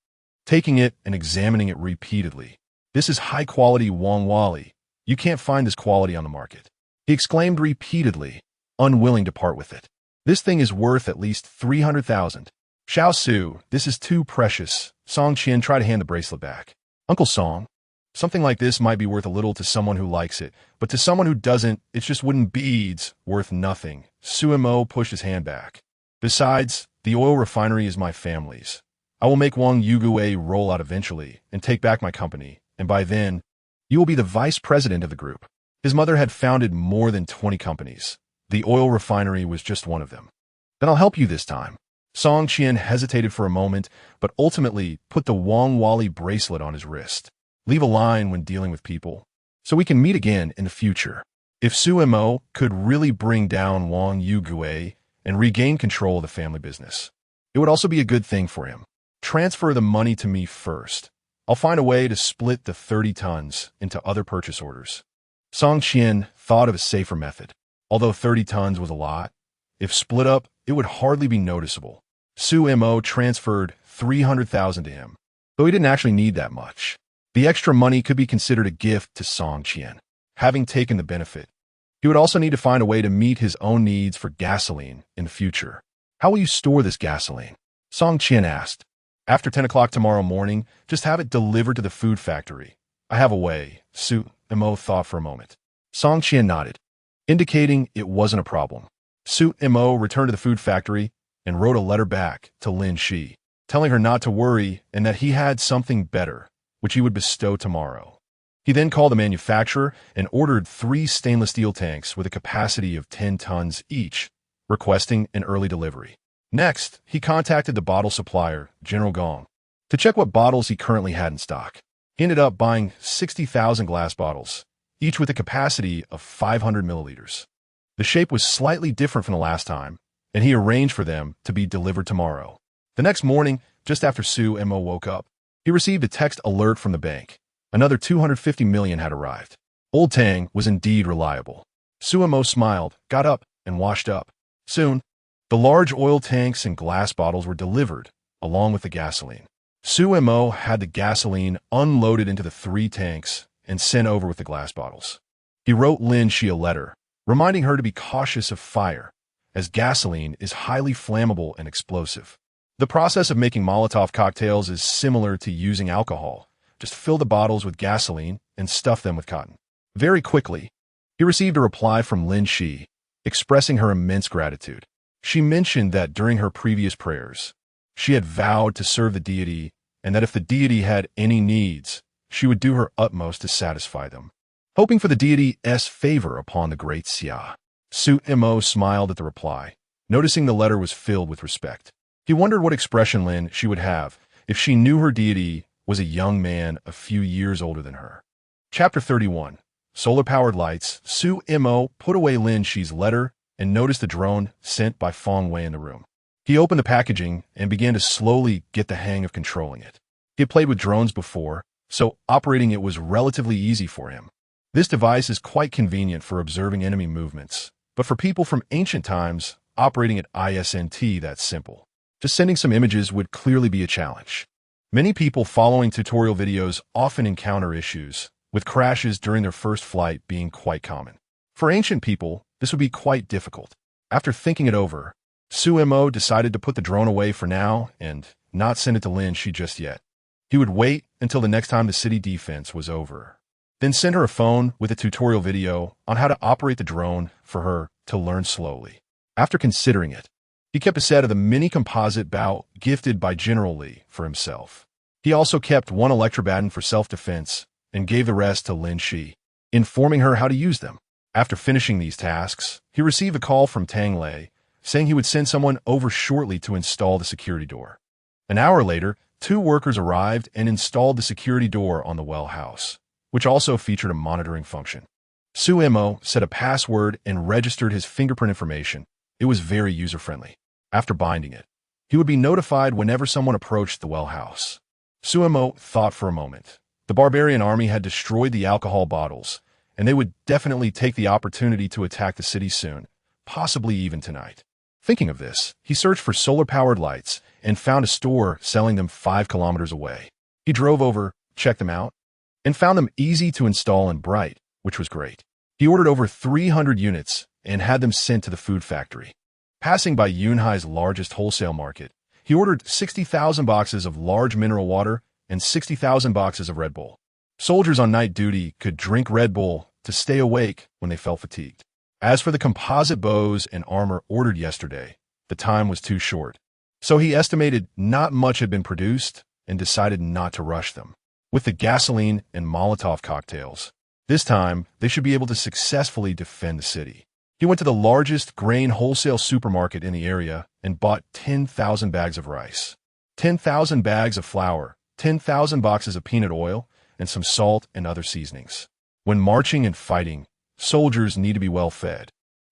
taking it and examining it repeatedly. This is high-quality Wang Wali. You can't find this quality on the market. He exclaimed repeatedly, unwilling to part with it. This thing is worth at least 300,000. Xiao Su, this is too precious. Song Qian tried to hand the bracelet back. Uncle Song, something like this might be worth a little to someone who likes it, but to someone who doesn't, it's just wooden beads worth nothing. Su Mo pushed his hand back. Besides, the oil refinery is my family's. I will make Wang Yugui roll out eventually and take back my company, and by then, you will be the vice president of the group. His mother had founded more than 20 companies. The oil refinery was just one of them. Then I'll help you this time. Song Qian hesitated for a moment, but ultimately put the Wang Wali bracelet on his wrist. Leave a line when dealing with people, so we can meet again in the future. If Su Mo could really bring down Wang Yugui and regain control of the family business, it would also be a good thing for him. Transfer the money to me first. I'll find a way to split the 30 tons into other purchase orders. Song Qian thought of a safer method. Although 30 tons was a lot, if split up, it would hardly be noticeable. Su Mo transferred 300,000 to him, though he didn't actually need that much. The extra money could be considered a gift to Song Qian. Having taken the benefit, he would also need to find a way to meet his own needs for gasoline in the future. How will you store this gasoline? Song Qian asked. After 10 o'clock tomorrow morning, just have it delivered to the food factory. I have a way. Su Mo thought for a moment. Song Qian nodded, indicating it wasn't a problem. Su Mo returned to the food factory and wrote a letter back to Lin Xi, telling her not to worry and that he had something better, which he would bestow tomorrow. He then called the manufacturer and ordered 3 stainless steel tanks with a capacity of 10 tons each, requesting an early delivery. Next, he contacted the bottle supplier, General Gong, to check what bottles he currently had in stock. He ended up buying 60,000 glass bottles, each with a capacity of 500 milliliters. The shape was slightly different from the last time, and he arranged for them to be delivered tomorrow. The next morning, just after Su Mo woke up, he received a text alert from the bank. Another 250 million had arrived. Old Tang was indeed reliable. Su Mo smiled, got up, and washed up. Soon, the large oil tanks and glass bottles were delivered, along with the gasoline. Su Mo had the gasoline unloaded into the 3 tanks and sent over with the glass bottles. He wrote Lin Xi a letter, reminding her to be cautious of fire, as gasoline is highly flammable and explosive. The process of making Molotov cocktails is similar to using alcohol. Just fill the bottles with gasoline and stuff them with cotton. Very quickly, he received a reply from Lin Xi, expressing her immense gratitude. She mentioned that during her previous prayers, she had vowed to serve the deity and that if the deity had any needs, she would do her utmost to satisfy them. Hoping for the deity's favor upon the Great Xia, Su Mo smiled at the reply, noticing the letter was filled with respect. He wondered what expression Lin Xi would have if she knew her deity was a young man a few years older than her. Chapter 31. Solar-powered lights. Su Mo put away Lin Xi's letter and noticed the drone sent by Feng Wei in the room. He opened the packaging and began to slowly get the hang of controlling it. He had played with drones before, so operating it was relatively easy for him. This device is quite convenient for observing enemy movements, but for people from ancient times, operating it isn't that simple. Just sending some images would clearly be a challenge. Many people following tutorial videos often encounter issues, with crashes during their first flight being quite common. For ancient people, this would be quite difficult. After thinking it over, Sumo decided to put the drone away for now and not send it to Lin Xi just yet. He would wait until the next time the city defense was over. Then send her a phone with a tutorial video on how to operate the drone for her to learn slowly. After considering it, he kept a set of the mini composite bow gifted by General Li for himself. He also kept one electrobaton for self-defense and gave the rest to Lin Xi, informing her how to use them. After finishing these tasks, he received a call from Tang Lei, saying he would send someone over shortly to install the security door. An hour later, 2 workers arrived and installed the security door on the well house, which also featured a monitoring function. Sumo set a password and registered his fingerprint information. It was very user-friendly. After binding it, he would be notified whenever someone approached the well house. Sumo thought for a moment. The barbarian army had destroyed the alcohol bottles, and they would definitely take the opportunity to attack the city soon, possibly even tonight. Thinking of this, he searched for solar-powered lights and found a store selling them 5 kilometers away. He drove over, checked them out, and found them easy to install and bright, which was great. He ordered over 300 units and had them sent to the food factory. Passing by Yunhai's largest wholesale market, he ordered 60,000 boxes of large mineral water and 60,000 boxes of Red Bull. Soldiers on night duty could drink Red Bull to stay awake when they felt fatigued. As for the composite bows and armor ordered yesterday, the time was too short, so he estimated not much had been produced and decided not to rush them. With the gasoline and Molotov cocktails, this time they should be able to successfully defend the city. He went to the largest grain wholesale supermarket in the area and bought 10,000 bags of rice, 10,000 bags of flour, 10,000 boxes of peanut oil, and some salt and other seasonings. When marching and fighting, soldiers need to be well fed.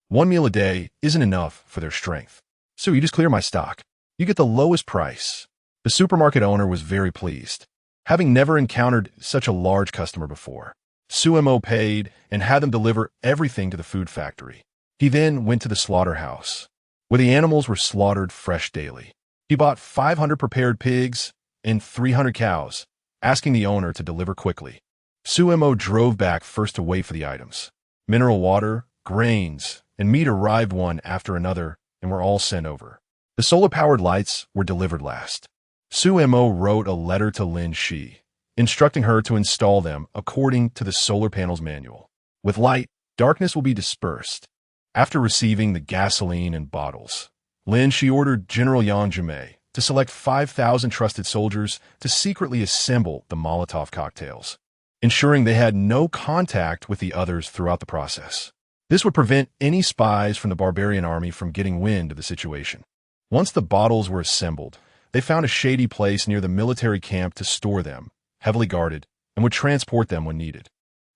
1 meal a day isn't enough for their strength. So you just clear my stock. You get the lowest price. The supermarket owner was very pleased, having never encountered such a large customer before. Sumo paid and had them deliver everything to the food factory. He then went to the slaughterhouse, where the animals were slaughtered fresh daily. He bought 500 prepared pigs and 300 cows, asking the owner to deliver quickly. Sumo drove back first to wait for the items. Mineral water, grains, and meat arrived one after another and were all sent over. The solar-powered lights were delivered last. Sumo wrote a letter to Lin Xi, instructing her to install them according to the solar panel's manual. With light, darkness will be dispersed. After receiving the gasoline and bottles, Lin Xi ordered General Yang Jumei to select 5,000 trusted soldiers to secretly assemble the Molotov cocktails, ensuring they had no contact with the others throughout the process. This would prevent any spies from the barbarian army from getting wind of the situation. Once the bottles were assembled, they found a shady place near the military camp to store them, heavily guarded, and would transport them when needed.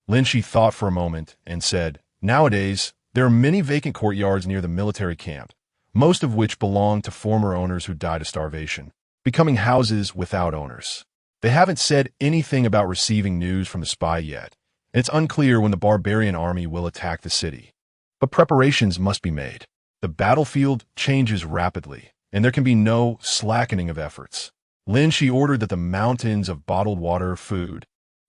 Lin Xi thought for a moment and said, "Nowadays, there are many vacant courtyards near the military camp, most of which belong to former owners who died of starvation, becoming houses without owners. They haven't said anything about receiving news from the spy yet, and it's unclear when the barbarian army will attack the city. But preparations must be made. The battlefield changes rapidly, and there can be no slackening of efforts." Lin Xi ordered that the mountains of bottled water, food,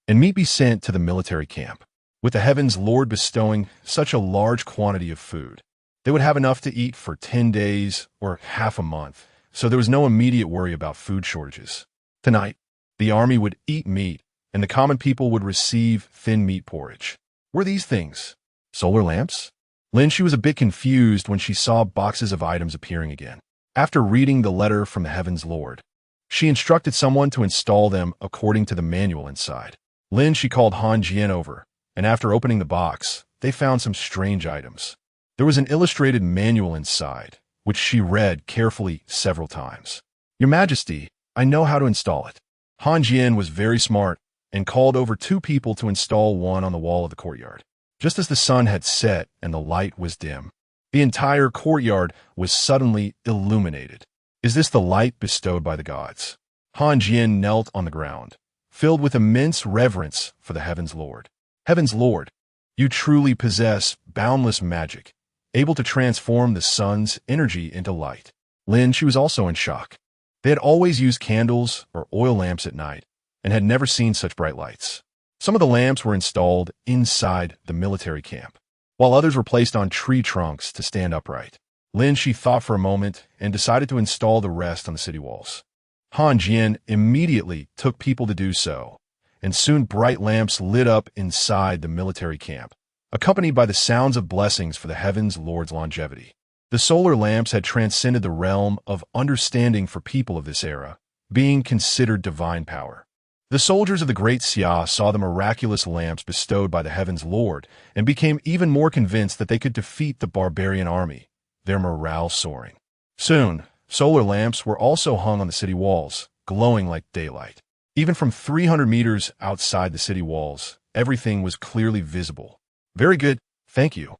and meat be sent to the military camp. With the Heaven's Lord bestowing such a large quantity of food, they would have enough to eat for 10 days or half a month, so there was no immediate worry about food shortages. Tonight, the army would eat meat, and the common people would receive thin meat porridge. Were these things solar lamps? Lin Xi was a bit confused when she saw boxes of items appearing again. After reading the letter from the Heaven's Lord, she instructed someone to install them according to the manual inside. Lin Xi called Han Jian over, and after opening the box, they found some strange items. There was an illustrated manual inside, which she read carefully several times. "Your Majesty, I know how to install it." Han Jian was very smart and called over 2 people to install one on the wall of the courtyard. Just as the sun had set and the light was dim, the entire courtyard was suddenly illuminated. Is this the light bestowed by the gods? Han Jian knelt on the ground, filled with immense reverence for the Heaven's Lord. Heaven's Lord, you truly possess boundless magic, able to transform the sun's energy into light. Lin Xi was also in shock. They had always used candles or oil lamps at night and had never seen such bright lights. Some of the lamps were installed inside the military camp, while others were placed on tree trunks to stand upright. Lin Xi thought for a moment and decided to install the rest on the city walls. Han Jian immediately took people to do so, and soon bright lamps lit up inside the military camp, accompanied by the sounds of blessings for the Heaven's Lord's longevity. The solar lamps had transcended the realm of understanding for people of this era, being considered divine power. The soldiers of the Great Xia saw the miraculous lamps bestowed by the Heaven's Lord and became even more convinced that they could defeat the barbarian army, their morale soaring. Soon, solar lamps were also hung on the city walls, glowing like daylight. Even from 300 meters outside the city walls, everything was clearly visible. Very good, thank you,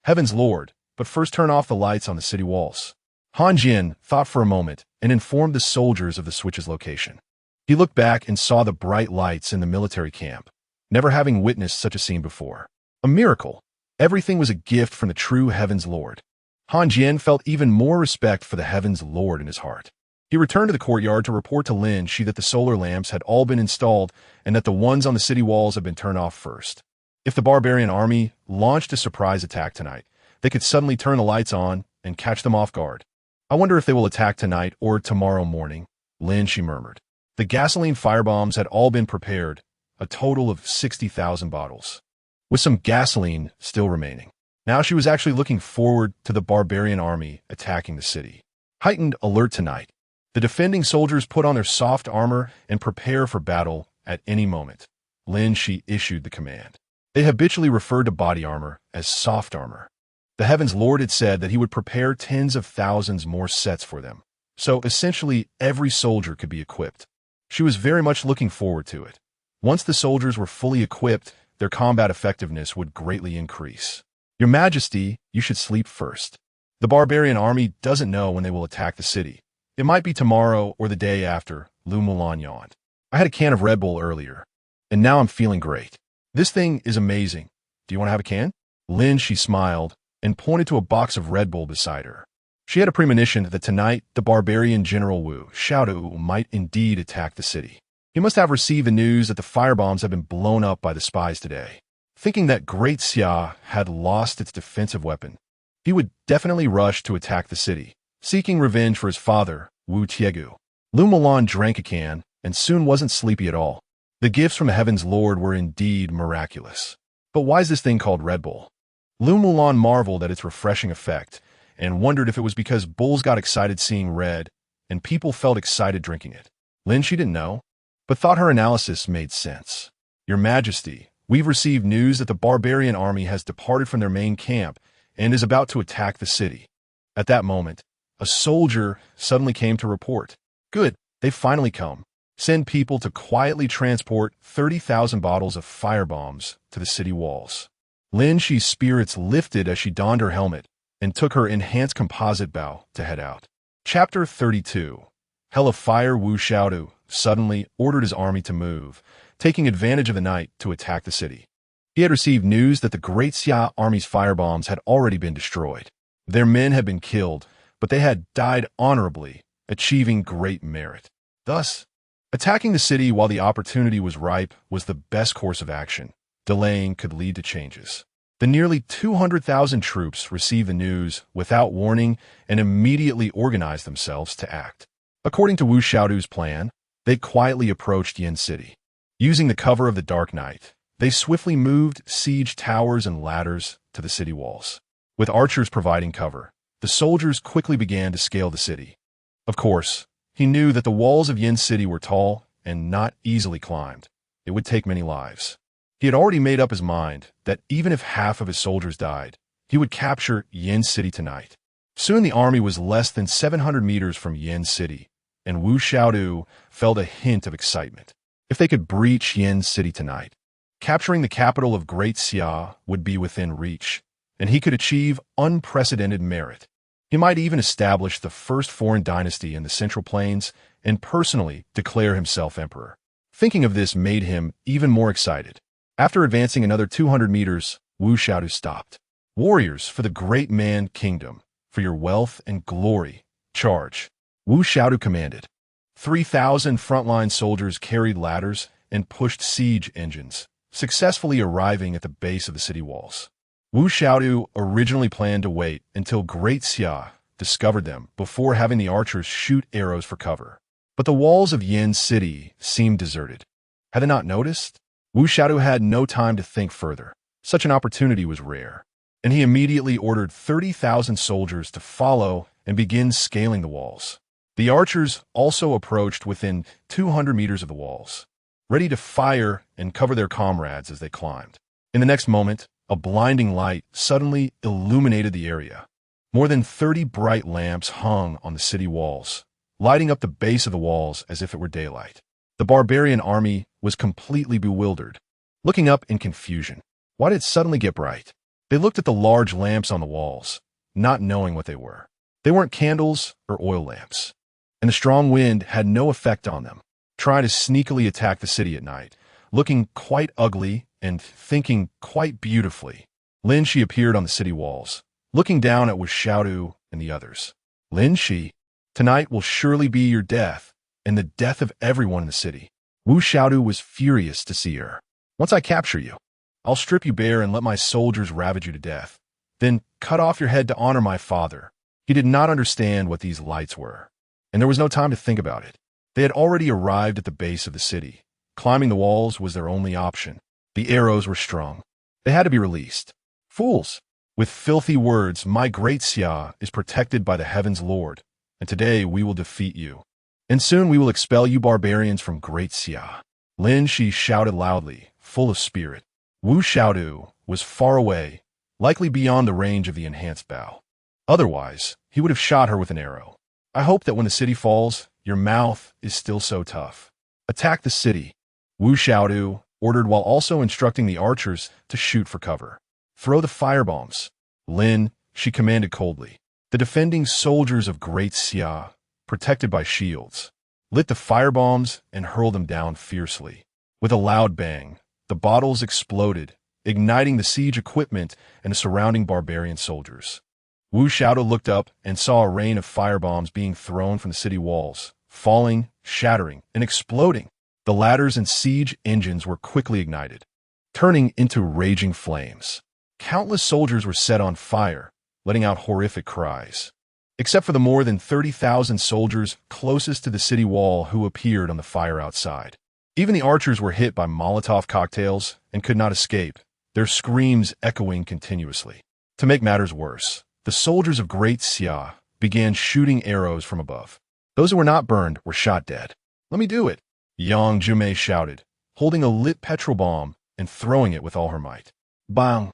Heaven's Lord, but first turn off the lights on the city walls. Han Jian thought for a moment and informed the soldiers of the switch's location. He looked back and saw the bright lights in the military camp, never having witnessed such a scene before. A miracle. Everything was a gift from the true Heaven's Lord. Han Jian felt even more respect for the Heaven's Lord in his heart. He returned to the courtyard to report to Lin Xi that the solar lamps had all been installed and that the ones on the city walls had been turned off first. If the barbarian army launched a surprise attack tonight, they could suddenly turn the lights on and catch them off guard. I wonder if they will attack tonight or tomorrow morning, Lin Xi murmured. The gasoline firebombs had all been prepared, a total of 60,000 bottles, with some gasoline still remaining. Now she was actually looking forward to the barbarian army attacking the city. Heightened alert tonight. The defending soldiers put on their soft armor and prepare for battle at any moment. Lin Xi issued the command. They habitually referred to body armor as soft armor. The Heaven's Lord had said that he would prepare tens of thousands more sets for them, so essentially every soldier could be equipped. She was very much looking forward to it. Once the soldiers were fully equipped, their combat effectiveness would greatly increase. Your Majesty, you should sleep first. The barbarian army doesn't know when they will attack the city. It might be tomorrow or the day after, Lu Mulan yawned. I had a can of Red Bull earlier, and now I'm feeling great. This thing is amazing. Do you want to have a can? Lin Xi smiled and pointed to a box of Red Bull beside her. She had a premonition that tonight the barbarian General Wu Xiaodu might indeed attack the city. He must have received the news that the firebombs had been blown up by the spies today. Thinking that Great Xia had lost its defensive weapon, he would definitely rush to attack the city, seeking revenge for his father, Wu Tiegu. Lu Mulan drank a can and soon wasn't sleepy at all. The gifts from the Heaven's Lord were indeed miraculous. But why is this thing called Red Bull? Lu Mulan marveled at its refreshing effect and wondered if it was because bulls got excited seeing red and people felt excited drinking it. Lin Xi didn't know, but thought her analysis made sense. Your Majesty, we've received news that the barbarian army has departed from their main camp and is about to attack the city. At that moment, a soldier suddenly came to report. Good, they've finally come. Send people to quietly transport 30,000 bottles of firebombs to the city walls. Lin Xi's spirits lifted as she donned her helmet and took her enhanced composite bow to head out. Chapter 32. Hell of Fire Wu Xiaodu suddenly ordered his army to move, taking advantage of the night to attack the city. He had received news that the Great Xia army's firebombs had already been destroyed. Their men had been killed, but they had died honorably, achieving great merit. Thus, attacking the city while the opportunity was ripe was the best course of action. Delaying could lead to changes. The nearly 200,000 troops received the news without warning and immediately organized themselves to act. According to Wu Xiaodu's plan, they quietly approached Yin City. Using the cover of the dark night, they swiftly moved siege towers and ladders to the city walls. With archers providing cover, the soldiers quickly began to scale the city. Of course, he knew that the walls of Yin City were tall and not easily climbed. It would take many lives. He had already made up his mind that even if half of his soldiers died, he would capture Yin City tonight. Soon the army was less than 700 meters from Yin City, and Wu Xiaodu felt a hint of excitement. If they could breach Yin City tonight, capturing the capital of Great Xia would be within reach, and he could achieve unprecedented merit. He might even establish the first foreign dynasty in the Central Plains and personally declare himself emperor. Thinking of this made him even more excited. After advancing another 200 meters, Wu Xiaodu stopped. "Warriors for the great man kingdom, for your wealth and glory, charge," Wu Xiaodu commanded. 3,000 frontline soldiers carried ladders and pushed siege engines, successfully arriving at the base of the city walls. Wu Xiaodu originally planned to wait until Great Xia discovered them before having the archers shoot arrows for cover. But the walls of Yin City seemed deserted. Had they not noticed? Wu Xiaodu had no time to think further. Such an opportunity was rare, and he immediately ordered 30,000 soldiers to follow and begin scaling the walls. The archers also approached within 200 meters of the walls, ready to fire and cover their comrades as they climbed. In the next moment, a blinding light suddenly illuminated the area. More than 30 bright lamps hung on the city walls, lighting up the base of the walls as if it were daylight. The barbarian army was completely bewildered, looking up in confusion. Why did it suddenly get bright? They looked at the large lamps on the walls, not knowing what they were. They weren't candles or oil lamps, and the strong wind had no effect on them. Trying to sneakily attack the city at night, looking quite ugly and thinking quite beautifully, Lin Xi appeared on the city walls, looking down at Wu Xiaodu and the others. "Lin Xi, tonight will surely be your death and the death of everyone in the city." Wu Xiaodu was furious to see her. "Once I capture you, I'll strip you bare and let my soldiers ravage you to death, then cut off your head to honor my father." He did not understand what these lights were, and there was no time to think about it. They had already arrived at the base of the city. Climbing the walls was their only option. The arrows were strung. They had to be released. "Fools! With filthy words, my Great Xia is protected by the Heaven's Lord, and today we will defeat you. And soon we will expel you barbarians from Great Xia." Lin Xi shouted loudly, full of spirit. Wu Xiaodu was far away, likely beyond the range of the enhanced bow. Otherwise, he would have shot her with an arrow. "I hope that when the city falls, your mouth is still so tough. Attack the city," Wu Xiaodu ordered while also instructing the archers to shoot for cover. "Throw the firebombs." "Lin," she commanded coldly. The defending soldiers of Great Xia, protected by shields, lit the firebombs and hurled them down fiercely. With a loud bang, the bottles exploded, igniting the siege equipment and the surrounding barbarian soldiers. Wu Xiaodu looked up and saw a rain of firebombs being thrown from the city walls, falling, shattering, and exploding. The ladders and siege engines were quickly ignited, turning into raging flames. Countless soldiers were set on fire, letting out horrific cries. Except for the more than 30,000 soldiers closest to the city wall who appeared on the fire outside. Even the archers were hit by Molotov cocktails and could not escape, their screams echoing continuously. To make matters worse, the soldiers of Great Xia began shooting arrows from above. Those who were not burned were shot dead. "Let me do it," Yang Jumei shouted, holding a lit petrol bomb and throwing it with all her might. Bang!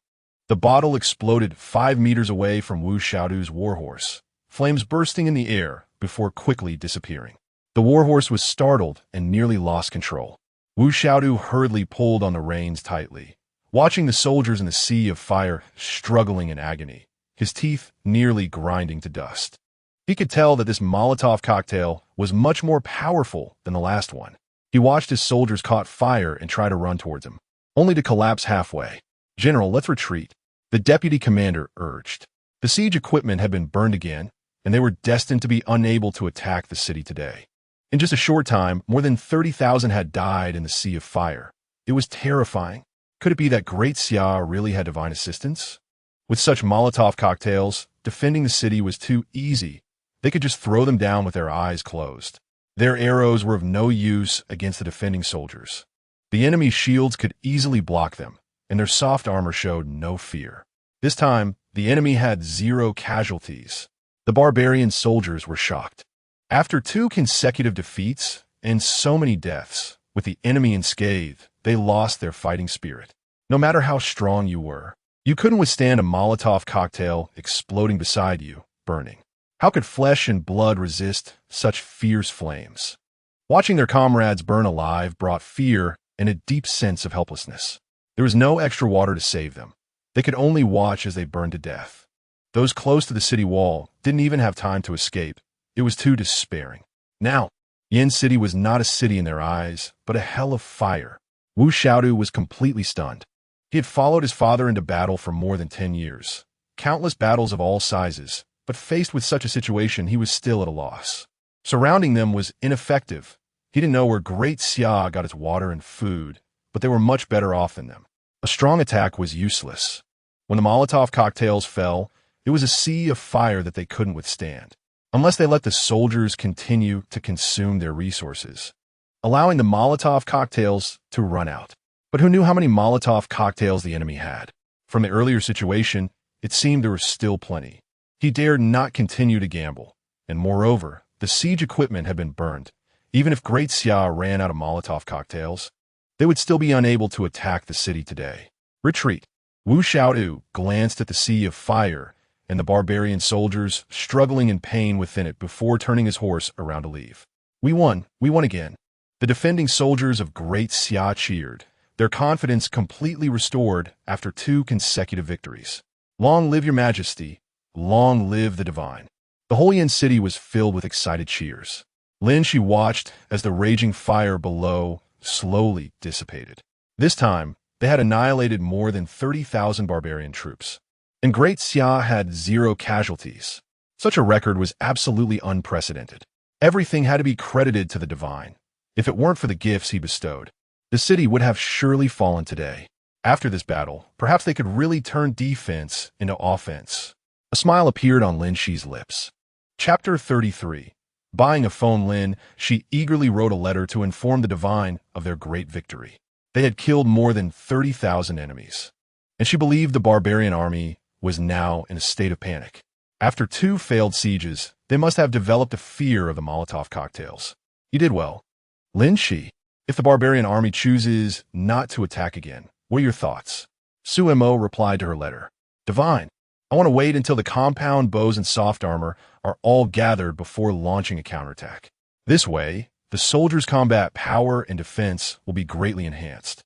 The bottle exploded 5 meters away from Wu Xiaodu's warhorse, flames bursting in the air before quickly disappearing. The warhorse was startled and nearly lost control. Wu Xiaodu hurriedly pulled on the reins tightly, watching the soldiers in the sea of fire struggling in agony, his teeth nearly grinding to dust. He could tell that this Molotov cocktail was much more powerful than the last one. He watched his soldiers caught fire and try to run towards him, only to collapse halfway. "General, let's retreat," the deputy commander urged. The siege equipment had been burned again, and they were destined to be unable to attack the city today. In just a short time, more than 30,000 had died in the sea of fire. It was terrifying. Could it be that Great Xia really had divine assistance? With such Molotov cocktails, defending the city was too easy. They could just throw them down with their eyes closed. Their arrows were of no use against the defending soldiers. The enemy's shields could easily block them, and their soft armor showed no fear. This time, the enemy had 0 casualties. The barbarian soldiers were shocked. After 2 consecutive defeats and so many deaths, with the enemy unscathed, they lost their fighting spirit. No matter how strong you were, you couldn't withstand a Molotov cocktail exploding beside you, burning. How could flesh and blood resist such fierce flames? Watching their comrades burn alive brought fear and a deep sense of helplessness. There was no extra water to save them. They could only watch as they burned to death. Those close to the city wall didn't even have time to escape. It was too despairing. Now, Yin City was not a city in their eyes, but a hell of fire. Wu Xiaodu was completely stunned. He had followed his father into battle for more than 10 years. Countless battles of all sizes, but faced with such a situation, he was still at a loss. Surrounding them was ineffective. He didn't know where Great Xia got its water and food, but they were much better off than them. A strong attack was useless. When the Molotov cocktails fell, it was a sea of fire that they couldn't withstand, unless they let the soldiers continue to consume their resources, allowing the Molotov cocktails to run out. But who knew how many Molotov cocktails the enemy had? From the earlier situation, it seemed there was still plenty. He dared not continue to gamble, and moreover, the siege equipment had been burned. Even if Great Xia ran out of Molotov cocktails, they would still be unable to attack the city today. Retreat. Wu Xiaodu glanced at the sea of fire and the barbarian soldiers struggling in pain within it before turning his horse around to leave. We won again. The defending soldiers of Great Xia cheered, their confidence completely restored after 2 consecutive victories. Long live your majesty, long live the divine. The whole Yin city was filled with excited cheers. Lin Xi watched as the raging fire below slowly dissipated. This time, they had annihilated more than 30,000 barbarian troops, and Great Xia had 0 casualties. Such a record was absolutely unprecedented. Everything had to be credited to the divine. If it weren't for the gifts he bestowed, the city would have surely fallen today. After this battle, perhaps they could really turn defense into offense. A smile appeared on Lin Xi's lips. Chapter 33. Buying a phone. Lin Xi eagerly wrote a letter to inform the divine of their great victory. They had killed more than 30,000 enemies, and she believed the barbarian army was now in a state of panic. After 2 failed sieges, they must have developed a fear of the Molotov cocktails. You did well. Lin Xi, if the barbarian army chooses not to attack again, what are your thoughts? Su Mo replied to her letter. Divine, I want to wait until the compound bows and soft armor are all gathered before launching a counterattack. This way, the soldiers' combat power and defense will be greatly enhanced,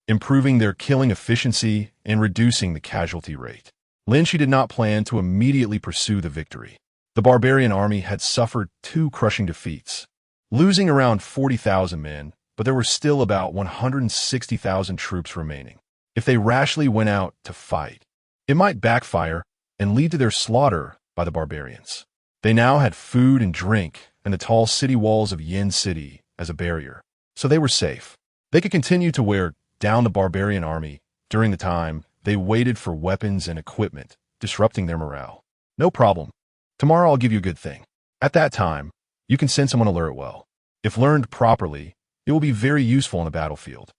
improving their killing efficiency and reducing the casualty rate. Lin Xi did not plan to immediately pursue the victory. The barbarian army had suffered 2 crushing defeats, losing around 40,000 men, but there were still about 160,000 troops remaining. If they rashly went out to fight, it might backfire and lead to their slaughter by the barbarians. They now had food and drink and the tall city walls of Yin City as a barrier, so they were safe. They could continue to wear down the barbarian army during the time they waited for weapons and equipment, disrupting their morale. No problem. Tomorrow I'll give you a good thing. At that time, you can send someone to lure it well. If learned properly, it will be very useful on the battlefield.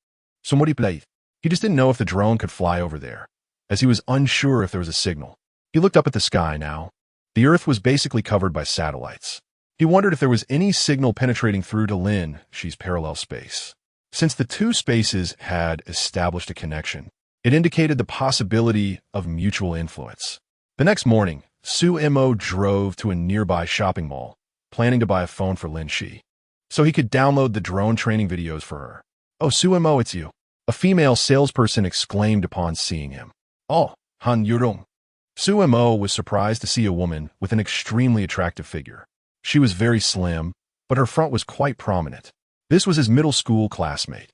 Somebody played. He just didn't know if the drone could fly over there, as he was unsure if there was a signal. He looked up at the sky now. The Earth was basically covered by satellites. He wondered if there was any signal penetrating through to Lin Xi's parallel space. Since the 2 spaces had established a connection, it indicated the possibility of mutual influence. The next morning, Su Mo drove to a nearby shopping mall, planning to buy a phone for Lin Xi, so he could download the drone training videos for her. Oh, Su Mo, it's you. A female salesperson exclaimed upon seeing him. Oh, Han Yurong. Su Mo was surprised to see a woman with an extremely attractive figure. She was very slim, but her front was quite prominent. This was his middle school classmate.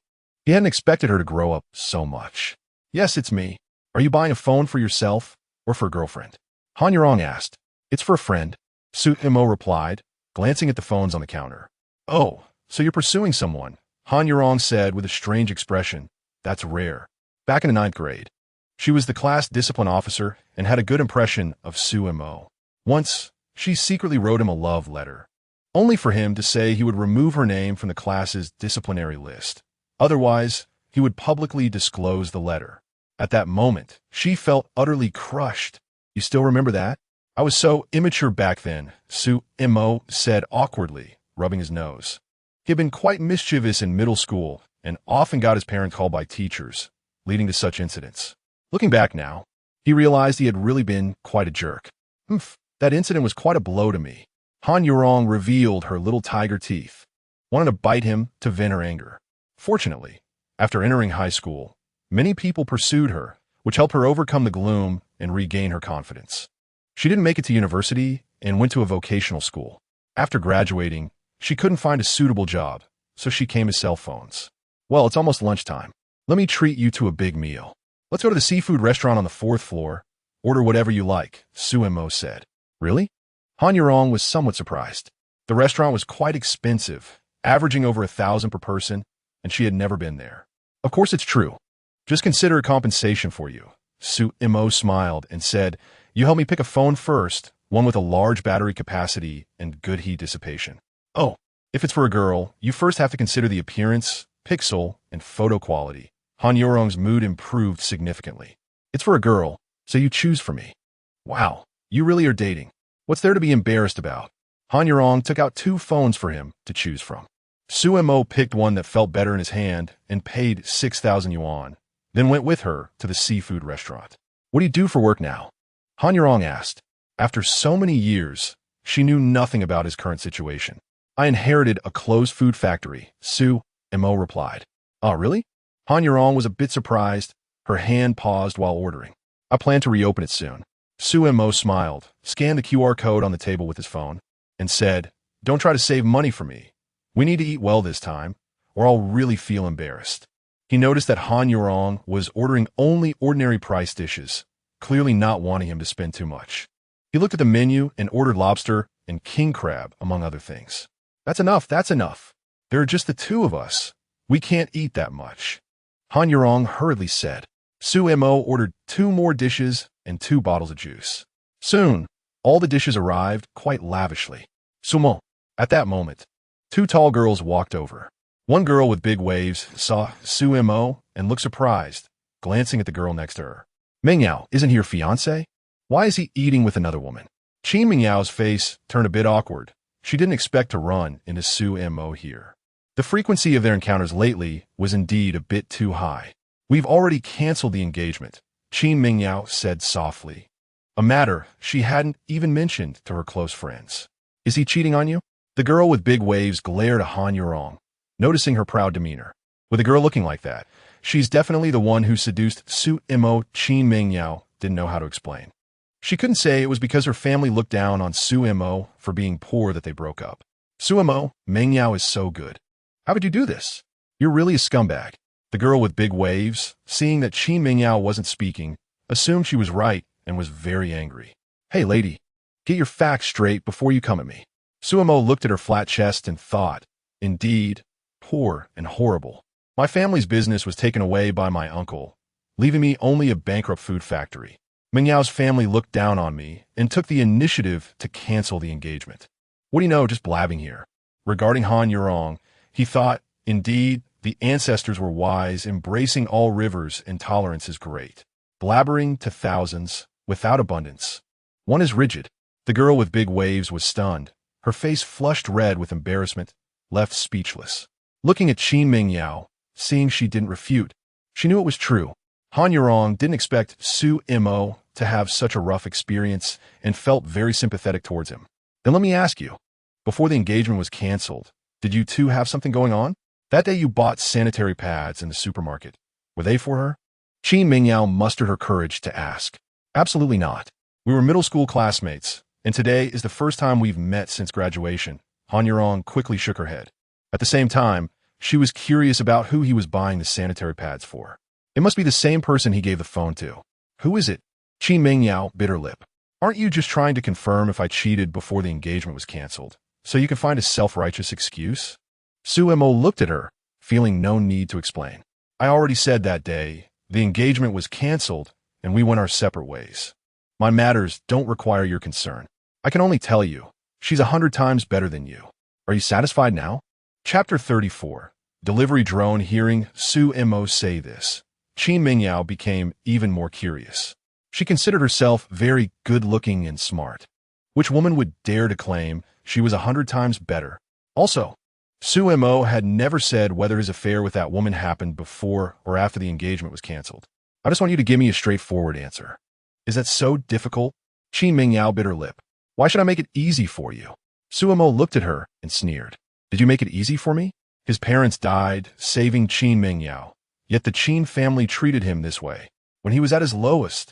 He hadn't expected her to grow up so much. Yes, it's me. Are you buying a phone for yourself or for a girlfriend? Han Yurong asked. It's for a friend, Su Mo replied, glancing at the phones on the counter. Oh, so you're pursuing someone, Han Yurong said with a strange expression. That's rare. Back in the 9th grade, she was the class discipline officer and had a good impression of Su Mo. Once, she secretly wrote him a love letter, only for him to say he would remove her name from the class's disciplinary list. Otherwise, he would publicly disclose the letter. At that moment, she felt utterly crushed. You still remember that? I was so immature back then, Su Mo said awkwardly, rubbing his nose. He had been quite mischievous in middle school and often got his parents called by teachers, leading to such incidents. Looking back now, he realized he had really been quite a jerk. That incident was quite a blow to me. Han Yurong revealed her little tiger teeth, wanted to bite him to vent her anger. Fortunately, after entering high school, many people pursued her, which helped her overcome the gloom and regain her confidence. She didn't make it to university and went to a vocational school. After graduating, she couldn't find a suitable job, so she came to cell phones. Well, it's almost lunchtime. Let me treat you to a big meal. Let's go to the seafood restaurant on the 4th floor. Order whatever you like, Suemo said. Really? Han Yurong was somewhat surprised. The restaurant was quite expensive, averaging over 1,000 per person, and she had never been there. Of course it's true. Just consider a compensation for you. Suemo smiled and said, you help me pick a phone first, one with a large battery capacity and good heat dissipation. Oh, if it's for a girl, you first have to consider the appearance, pixel, and photo quality. Han Yurong's mood improved significantly. It's for a girl, so you choose for me. Wow, you really are dating. What's there to be embarrassed about? Han Yurong took out 2 phones for him to choose from. Suemo picked one that felt better in his hand and paid 6,000 yuan, then went with her to the seafood restaurant. What do you do for work now? Han Yurong asked. After so many years, she knew nothing about his current situation. I inherited a closed food factory, Suemo replied. Oh, really? Han Yurong was a bit surprised. Her hand paused while ordering. I plan to reopen it soon. Suemo smiled, scanned the QR code on the table with his phone, and said, don't try to save money for me. We need to eat well this time, or I'll really feel embarrassed. He noticed that Han Yurong was ordering only ordinary price dishes, clearly not wanting him to spend too much. He looked at the menu and ordered lobster and king crab, among other things. That's enough, that's enough. There are just the 2 of us. We can't eat that much. Han Yurong hurriedly said. Suemo ordered 2 more dishes and 2 bottles of juice. Soon, all the dishes arrived quite lavishly. Sumo. At that moment, 2 tall girls walked over. One girl with big waves saw Suemo and looked surprised, glancing at the girl next to her. Mingyao, isn't he your fiancé? Why is he eating with another woman? Qin Mingyao's face turned a bit awkward. She didn't expect to run into Suemo here. The frequency of their encounters lately was indeed a bit too high. We've already canceled the engagement, Qin Mingyao said softly. A matter she hadn't even mentioned to her close friends. Is he cheating on you? The girl with big waves glared at Han Yurong, noticing her proud demeanor. With a girl looking like that, she's definitely the one who seduced Suemo. Qin Mingyao didn't know how to explain. She couldn't say it was because her family looked down on Suemo for being poor that they broke up. Suemo, Mingyao is so good. How could you do this? You're really a scumbag. The girl with big waves, seeing that Qin Mingyao wasn't speaking, assumed she was right and was very angry. Hey lady, get your facts straight before you come at me. Suemo looked at her flat chest and thought, indeed, poor and horrible. My family's business was taken away by my uncle, leaving me only a bankrupt food factory. Mingyao's family looked down on me and took the initiative to cancel the engagement. What do you know, just blabbing here. Regarding Han Yurong, he thought, indeed, the ancestors were wise, embracing all rivers and tolerance is great. Blabbering to thousands, without abundance. One is rigid. The girl with big waves was stunned, her face flushed red with embarrassment, left speechless. Looking at Qin Mingyao, seeing she didn't refute, she knew it was true. Han Yurong didn't expect Suemo to have such a rough experience and felt very sympathetic towards him. Then let me ask you, before the engagement was canceled, did you 2 have something going on? That day you bought sanitary pads in the supermarket. Were they for her? Qin Mingyao mustered her courage to ask. Absolutely not. We were middle school classmates, and today is the first time we've met since graduation. Han Yurong quickly shook her head. At the same time, she was curious about who he was buying the sanitary pads for. It must be the same person he gave the phone to. Who is it? Qin Mingyao bit her lip. Aren't you just trying to confirm if I cheated before the engagement was canceled, so you can find a self-righteous excuse? Suemo looked at her, feeling no need to explain. I already said that day, the engagement was canceled, and we went our separate ways. My matters don't require your concern. I can only tell you, she's 100 times better than you. Are you satisfied now? Chapter 34. Delivery drone. Hearing Suemo say this, Qin Mingyao became even more curious. She considered herself very good-looking and smart. Which woman would dare to claim she was 100 times better? Also, Suemo had never said whether his affair with that woman happened before or after the engagement was canceled. I just want you to give me a straightforward answer. Is that so difficult? Qin Mingyao bit her lip. Why should I make it easy for you? Suemo looked at her and sneered. Did you make it easy for me? His parents died, saving Qin Mingyao. Yet the Qin family treated him this way. When he was at his lowest,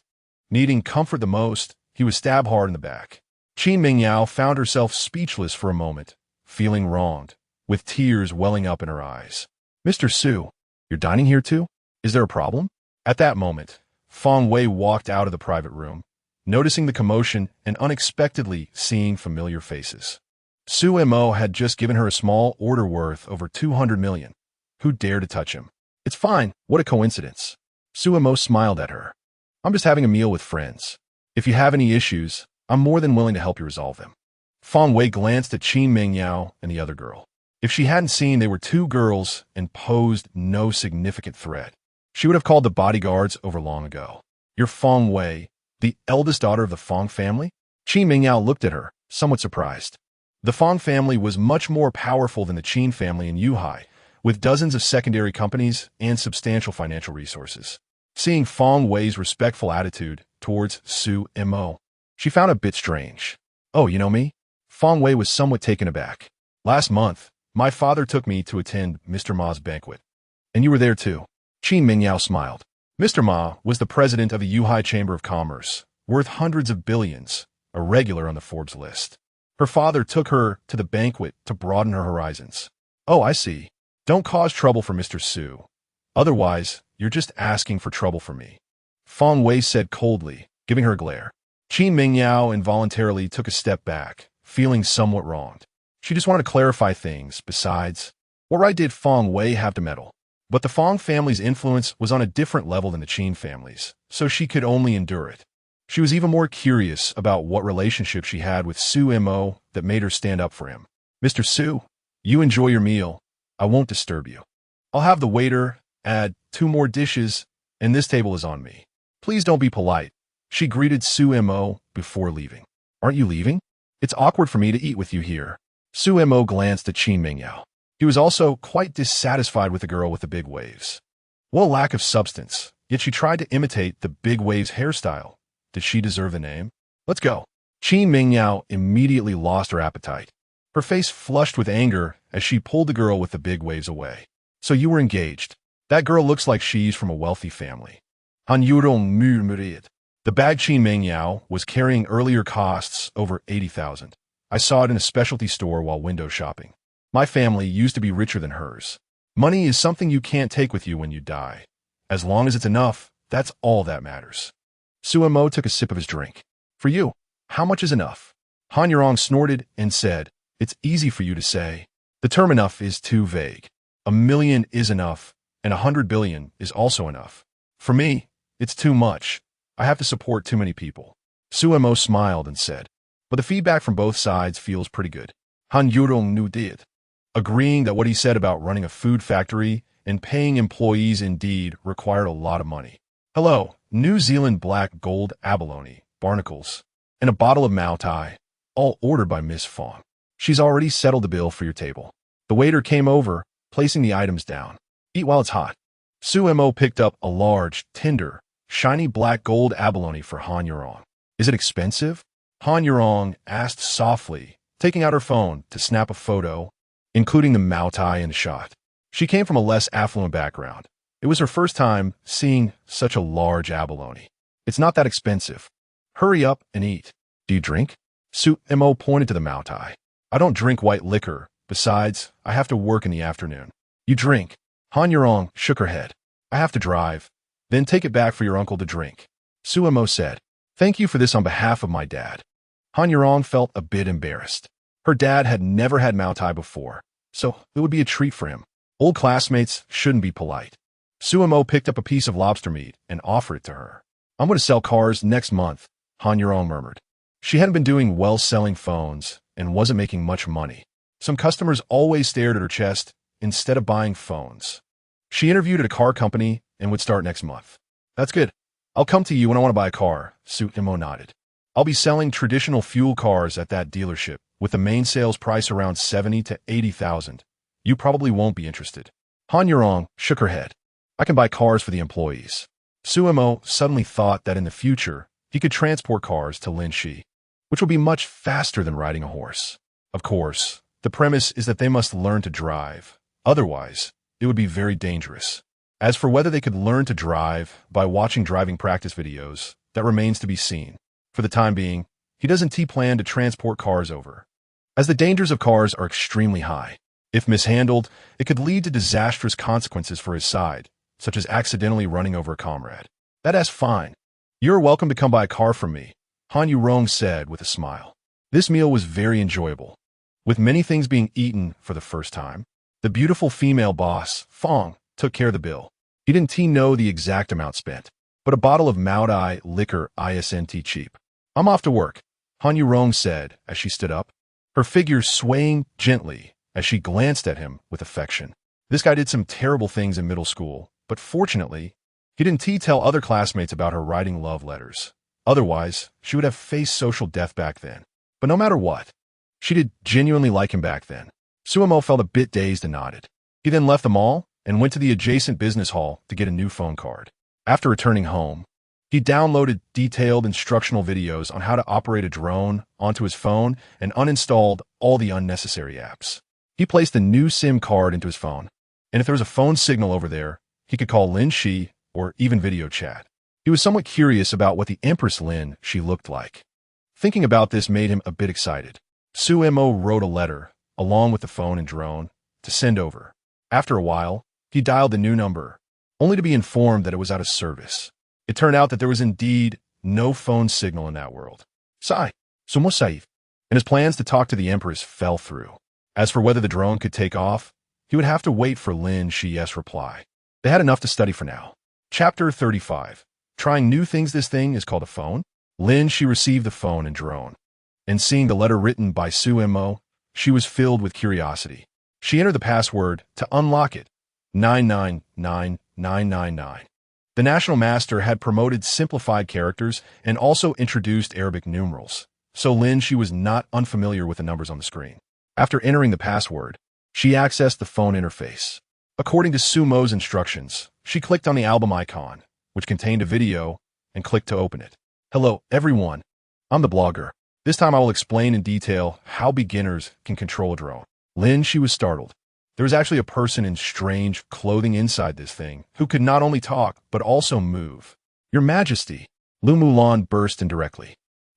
needing comfort the most, he was stabbed hard in the back. Qin Mingyao found herself speechless for a moment, feeling wronged, with tears welling up in her eyes. "Mr. Su, you're dining here too? Is there a problem?" At that moment, Feng Wei walked out of the private room, noticing the commotion and unexpectedly seeing familiar faces. Su Mo had just given her a small order worth over 200 million. Who dared to touch him? "It's fine. What a coincidence." Su Mo smiled at her. "I'm just having a meal with friends. If you have any issues, I'm more than willing to help you resolve them." Feng Wei glanced at Qin Mingyao and the other girl. If she hadn't seen they were two girls and posed no significant threat, she would have called the bodyguards over long ago. "You're Feng Wei, the eldest daughter of the Feng family?" Qin Mingyao looked at her, somewhat surprised. The Feng family was much more powerful than the Qin family in Yuhai, with dozens of secondary companies and substantial financial resources. Seeing Feng Wei's respectful attitude towards Su Mo, she found it a bit strange. "Oh, you know me?" Feng Wei was somewhat taken aback. "Last month, my father took me to attend Mr. Ma's banquet. And you were there too." Qin Mingyao smiled. Mr. Ma was the president of the Yuhai Chamber of Commerce, worth hundreds of billions, a regular on the Forbes list. Her father took her to the banquet to broaden her horizons. "Oh, I see. Don't cause trouble for Mr. Su. Otherwise, you're just asking for trouble for me," Feng Wei said coldly, giving her a glare. Qin Mingyao involuntarily took a step back, feeling somewhat wronged. She just wanted to clarify things. Besides, what right did Feng Wei have to meddle? But the Feng family's influence was on a different level than the Qin family's, so she could only endure it. She was even more curious about what relationship she had with Su Mo that made her stand up for him. "Mr. Su, you enjoy your meal. I won't disturb you. I'll have the waiter add 2 more dishes, and this table is on me. Please don't be polite," she greeted Su Mo before leaving. "Aren't you leaving? It's awkward for me to eat with you here." Su Mo glanced at Qin Mingyao. He was also quite dissatisfied with the girl with the big waves. What a lack of substance, yet she tried to imitate the big waves hairstyle. Did she deserve the name? "Let's go." Qin Mingyao immediately lost her appetite. Her face flushed with anger as she pulled the girl with the big waves away. "So you were engaged. That girl looks like she's from a wealthy family." Han Yurong murmured. The bag Qin Mingyao was carrying earlier costs over 80,000. "I saw it in a specialty store while window shopping. My family used to be richer than hers. Money is something you can't take with you when you die. As long as it's enough, that's all that matters." Su Mo took a sip of his drink. "For you, how much is enough?" Han Yurong snorted and said, "It's easy for you to say. The term enough is too vague. 1,000,000 is enough, and 100 billion is also enough. For me, it's too much. I have to support too many people." Su Mo smiled and said, "But the feedback from both sides feels pretty good." Han Yurong nodded, agreeing that what he said about running a food factory and paying employees indeed required a lot of money. "Hello, New Zealand black gold abalone, barnacles, and a bottle of Mao Tai, all ordered by Miss Fong. She's already settled the bill for your table." The waiter came over, placing the items down. "Eat while it's hot." Su Mo picked up a large, tender, shiny black gold abalone for Han Yurong. "Is it expensive?" Han Yurong asked softly, taking out her phone to snap a photo, including the Mao Tai in the shot. She came from a less affluent background. It was her first time seeing such a large abalone. "It's not that expensive. Hurry up and eat." "Do you drink?" Su Mo pointed to the Mao Tai. "I don't drink white liquor. Besides, I have to work in the afternoon." "You drink?" Han Yurong shook her head. "I have to drive. Then take it back for your uncle to drink." Su Mo said, "Thank you for this on behalf of my dad." Han Yurong felt a bit embarrassed. Her dad had never had Mao Tai before, so it would be a treat for him. Old classmates shouldn't be polite. Su Mo picked up a piece of lobster meat and offered it to her. "I'm going to sell cars next month," Han Yurong murmured. She hadn't been doing well selling phones and wasn't making much money. Some customers always stared at her chest instead of buying phones. She interviewed at a car company and would start next month. "That's good. I'll come to you when I want to buy a car," Su Mo nodded. "I'll be selling traditional fuel cars at that dealership, with the main sales price around 70 to 80,000. You probably won't be interested." Han Yurong shook her head. "I can buy cars for the employees." Su Mo suddenly thought that in the future, he could transport cars to Lin Xi, which will be much faster than riding a horse. Of course, the premise is that they must learn to drive. Otherwise, it would be very dangerous. As for whether they could learn to drive by watching driving practice videos, that remains to be seen. For the time being, he doesn't plan to transport cars over, as the dangers of cars are extremely high. If mishandled, it could lead to disastrous consequences for his side, such as accidentally running over a comrade. That's fine. You're welcome to come buy a car from me, Han Yurong said with a smile. This meal was very enjoyable, with many things being eaten for the first time. The beautiful female boss, Fong, took care of the bill. He didn't know the exact amount spent, but a bottle of Maodai liquor isn't cheap. I'm off to work, Han Yurong said as she stood up, her figure swaying gently as she glanced at him with affection. This guy did some terrible things in middle school, but fortunately, he didn't tell other classmates about her writing love letters. Otherwise, she would have faced social death back then. But no matter what, she did genuinely like him back then. Suemo felt a bit dazed and nodded. He then left the mall and went to the adjacent business hall to get a new phone card. After returning home, he downloaded detailed instructional videos on how to operate a drone onto his phone and uninstalled all the unnecessary apps. He placed a new SIM card into his phone, and if there was a phone signal over there, he could call Lin Xi or even video chat. He was somewhat curious about what the Empress Lin Xi looked like. Thinking about this made him a bit excited. Suemo wrote a letter, along with the phone and drone, to send over. After a while, he dialed the new number, only to be informed that it was out of service. It turned out that there was indeed no phone signal in that world. Sigh, somos safe. And his plans to talk to the Empress fell through. As for whether the drone could take off, he would have to wait for Lin Xi's reply. They had enough to study for now. Chapter 35. Trying new things. This thing is called a phone. Lin Xi received the phone and drone. And seeing the letter written by Suemo, she was filled with curiosity. She entered the password to unlock it. 999999. The National Master had promoted simplified characters and also introduced Arabic numerals, so Lin Xi was not unfamiliar with the numbers on the screen. After entering the password, she accessed the phone interface. According to Sumo's instructions, she clicked on the album icon, which contained a video, and clicked to open it. Hello, everyone. I'm the blogger. This time I will explain in detail how beginners can control a drone. Lin Xi was startled. There was actually a person in strange clothing inside this thing who could not only talk, but also move. Your Majesty, Lu Mulan burst in directly.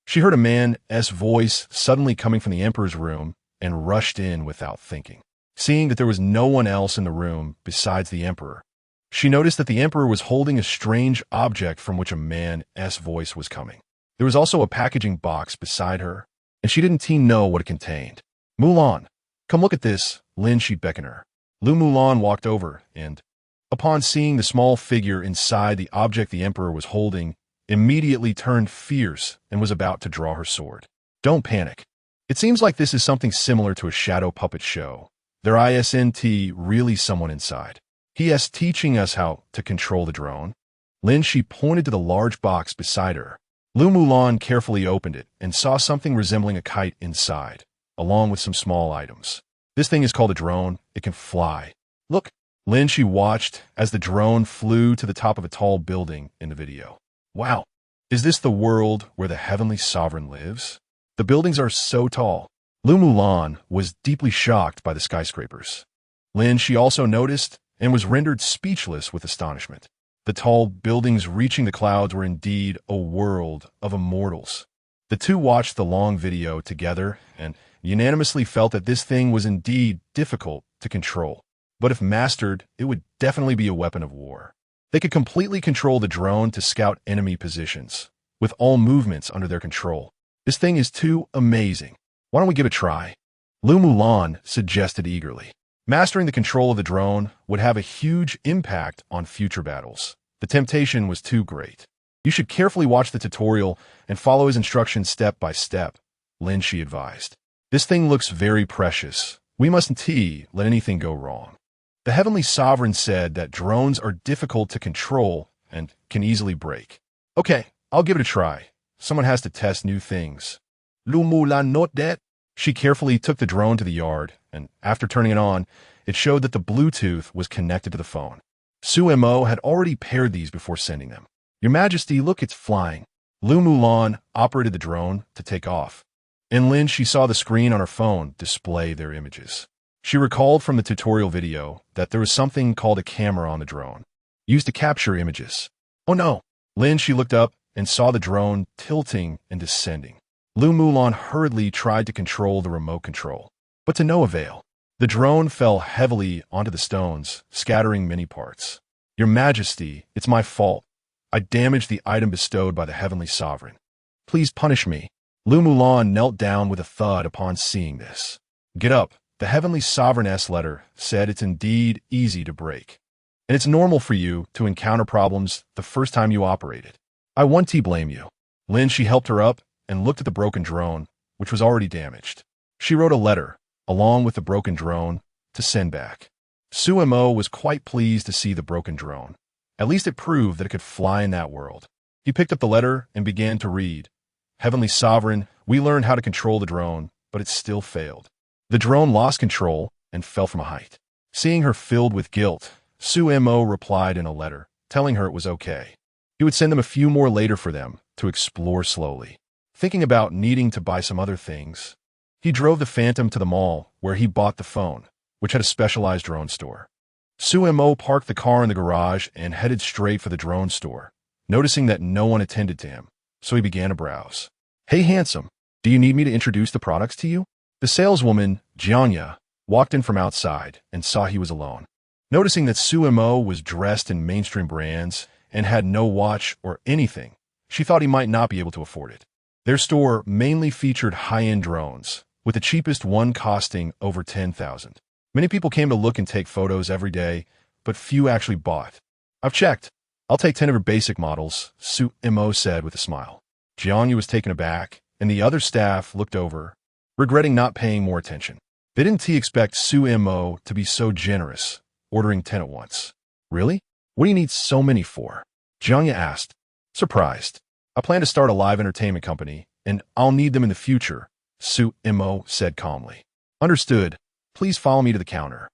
She heard a man's voice suddenly coming from the Emperor's room and rushed in without thinking. Seeing that there was no one else in the room besides the Emperor, she noticed that the Emperor was holding a strange object from which a man's voice was coming. There was also a packaging box beside her, and she didn't know what it contained. Mulan, come look at this, Lin Xi beckoned her. Lu Mulan walked over and, upon seeing the small figure inside the object the Emperor was holding, immediately turned fierce and was about to draw her sword. Don't panic. It seems like this is something similar to a shadow puppet show. There isn't really someone inside. He is teaching us how to control the drone. Lin Xi pointed to the large box beside her. Lu Mulan carefully opened it and saw something resembling a kite inside, along with some small items. This thing is called a drone. It can fly. Look, Lin Xi watched as the drone flew to the top of a tall building in the video. Wow, is this the world where the heavenly sovereign lives? The buildings are so tall. Lu Mulan was deeply shocked by the skyscrapers. Lin Xi also noticed and was rendered speechless with astonishment. The tall buildings reaching the clouds were indeed a world of immortals. The two watched the long video together and unanimously felt that this thing was indeed difficult to control. But if mastered, it would definitely be a weapon of war. They could completely control the drone to scout enemy positions, with all movements under their control. This thing is too amazing. Why don't we give it a try? Lu Mulan suggested eagerly. Mastering the control of the drone would have a huge impact on future battles. The temptation was too great. You should carefully watch the tutorial and follow his instructions step by step, Lin Xi advised. This thing looks very precious. We mustn't let anything go wrong. The Heavenly Sovereign said that drones are difficult to control and can easily break. Okay, I'll give it a try. Someone has to test new things. Lu Mulan note that. She carefully took the drone to the yard, and after turning it on, it showed that the Bluetooth was connected to the phone. Suemo had already paired these before sending them. Your Majesty, look, it's flying. Lu Mulan operated the drone to take off. In Lin, she saw the screen on her phone display their images. She recalled from the tutorial video that there was something called a camera on the drone, used to capture images. Oh no! Lin, she looked up and saw the drone tilting and descending. Lu Mulan hurriedly tried to control the remote control, but to no avail. The drone fell heavily onto the stones, scattering many parts. Your Majesty, it's my fault. I damaged the item bestowed by the heavenly sovereign. Please punish me. Lu Mulan knelt down with a thud upon seeing this. Get up. The heavenly sovereign's letter said it's indeed easy to break. And it's normal for you to encounter problems the first time you operate it. I won't blame you. Lin Xi helped her up and looked at the broken drone, which was already damaged. She wrote a letter, along with the broken drone, to send back. Su Mo was quite pleased to see the broken drone. At least it proved that it could fly in that world. He picked up the letter and began to read. Heavenly Sovereign, we learned how to control the drone, but it still failed. The drone lost control and fell from a height. Seeing her filled with guilt, Su Mo replied in a letter, telling her it was okay. He would send them a few more later for them to explore slowly. Thinking about needing to buy some other things, he drove the Phantom to the mall where he bought the phone, which had a specialized drone store. Su Mo parked the car in the garage and headed straight for the drone store, noticing that no one attended to him, so he began to browse. Hey handsome, do you need me to introduce the products to you? The saleswoman, Jianya, walked in from outside and saw he was alone. Noticing that Su Mo was dressed in mainstream brands and had no watch or anything, she thought he might not be able to afford it. Their store mainly featured high-end drones, with the cheapest one costing over 10,000. Many people came to look and take photos every day, but few actually bought. I've checked. I'll take 10 of your basic models, Su Mo said with a smile. Jianya was taken aback, and the other staff looked over, regretting not paying more attention. They didn't expect Su Mo to be so generous, ordering 10 at once. Really? What do you need so many for? Jianya asked, surprised. I plan to start a live entertainment company, and I'll need them in the future, Su Mo said calmly. Understood. Please follow me to the counter.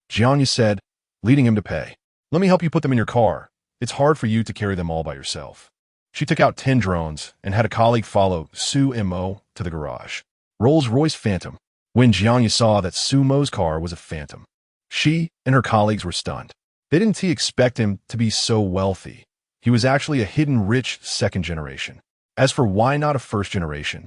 Jianya said, leading him to pay. Let me help you put them in your car. It's hard for you to carry them all by yourself. She took out 10 drones and had a colleague follow Su Mo to the garage. Rolls-Royce Phantom. When Jianya saw that Su Mo's car was a Phantom, she and her colleagues were stunned. They didn't expect him to be so wealthy. He was actually a hidden rich second generation. As for why not a first generation,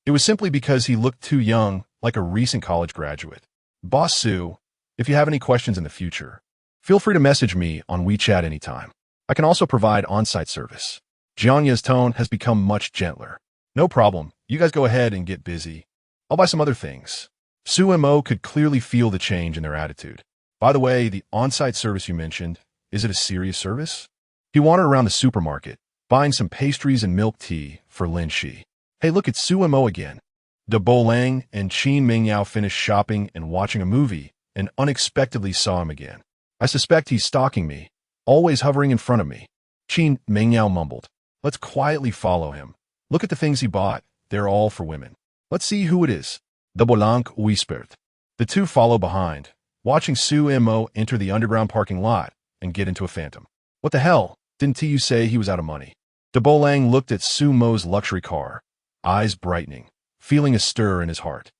it was simply because he looked too young, like a recent college graduate. Boss Su, if you have any questions in the future, feel free to message me on WeChat anytime. I can also provide on-site service. Jianya's tone has become much gentler. No problem. You guys go ahead and get busy. I'll buy some other things. Su Mo could clearly feel the change in their attitude. By the way, the on-site service you mentioned, is it a serious service? He wandered around the supermarket, buying some pastries and milk tea for Lin Xi. Hey, look at Su Mo again. De Bolang and Qin Mingyao finished shopping and watching a movie and unexpectedly saw him again. I suspect he's stalking me, always hovering in front of me. Qin Mingyao mumbled. Let's quietly follow him. Look at the things he bought. They're all for women. Let's see who it is. De Bolang whispered. The two followed behind, watching Su Mo enter the underground parking lot and get into a Phantom. What the hell? Didn't you say he was out of money? De Bolang looked at Su Mo's luxury car, eyes brightening, feeling a stir in his heart.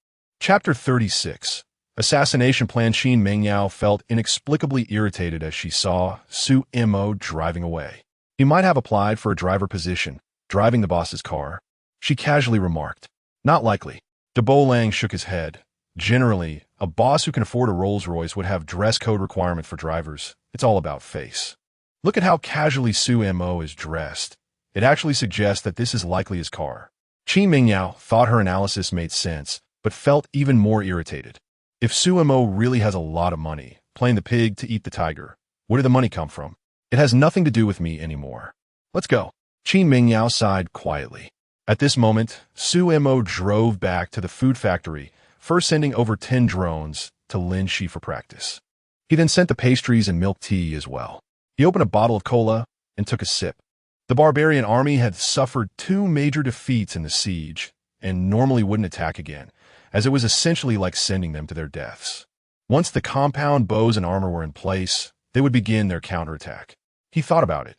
Chapter 36. Assassination Plan. Qin Mingyao felt inexplicably irritated as she saw Su Mo driving away. He might have applied for a driver position, driving the boss's car. She casually remarked. Not likely. De Bolang shook his head. Generally, a boss who can afford a Rolls-Royce would have dress code requirement for drivers. It's all about face. Look at how casually Su Mo is dressed. It actually suggests that this is likely his car. Qin Mingyao thought her analysis made sense, but felt even more irritated. If Su Mo really has a lot of money, playing the pig to eat the tiger, where did the money come from? It has nothing to do with me anymore. Let's go. Qin Mingyao sighed quietly. At this moment, Su Mo drove back to the food factory, first sending over 10 drones to Lin Xi for practice. He then sent the pastries and milk tea as well. He opened a bottle of cola and took a sip. The barbarian army had suffered 2 major defeats in the siege and normally wouldn't attack again, as it was essentially like sending them to their deaths. Once the compound bows and armor were in place, they would begin their counterattack. He thought about it.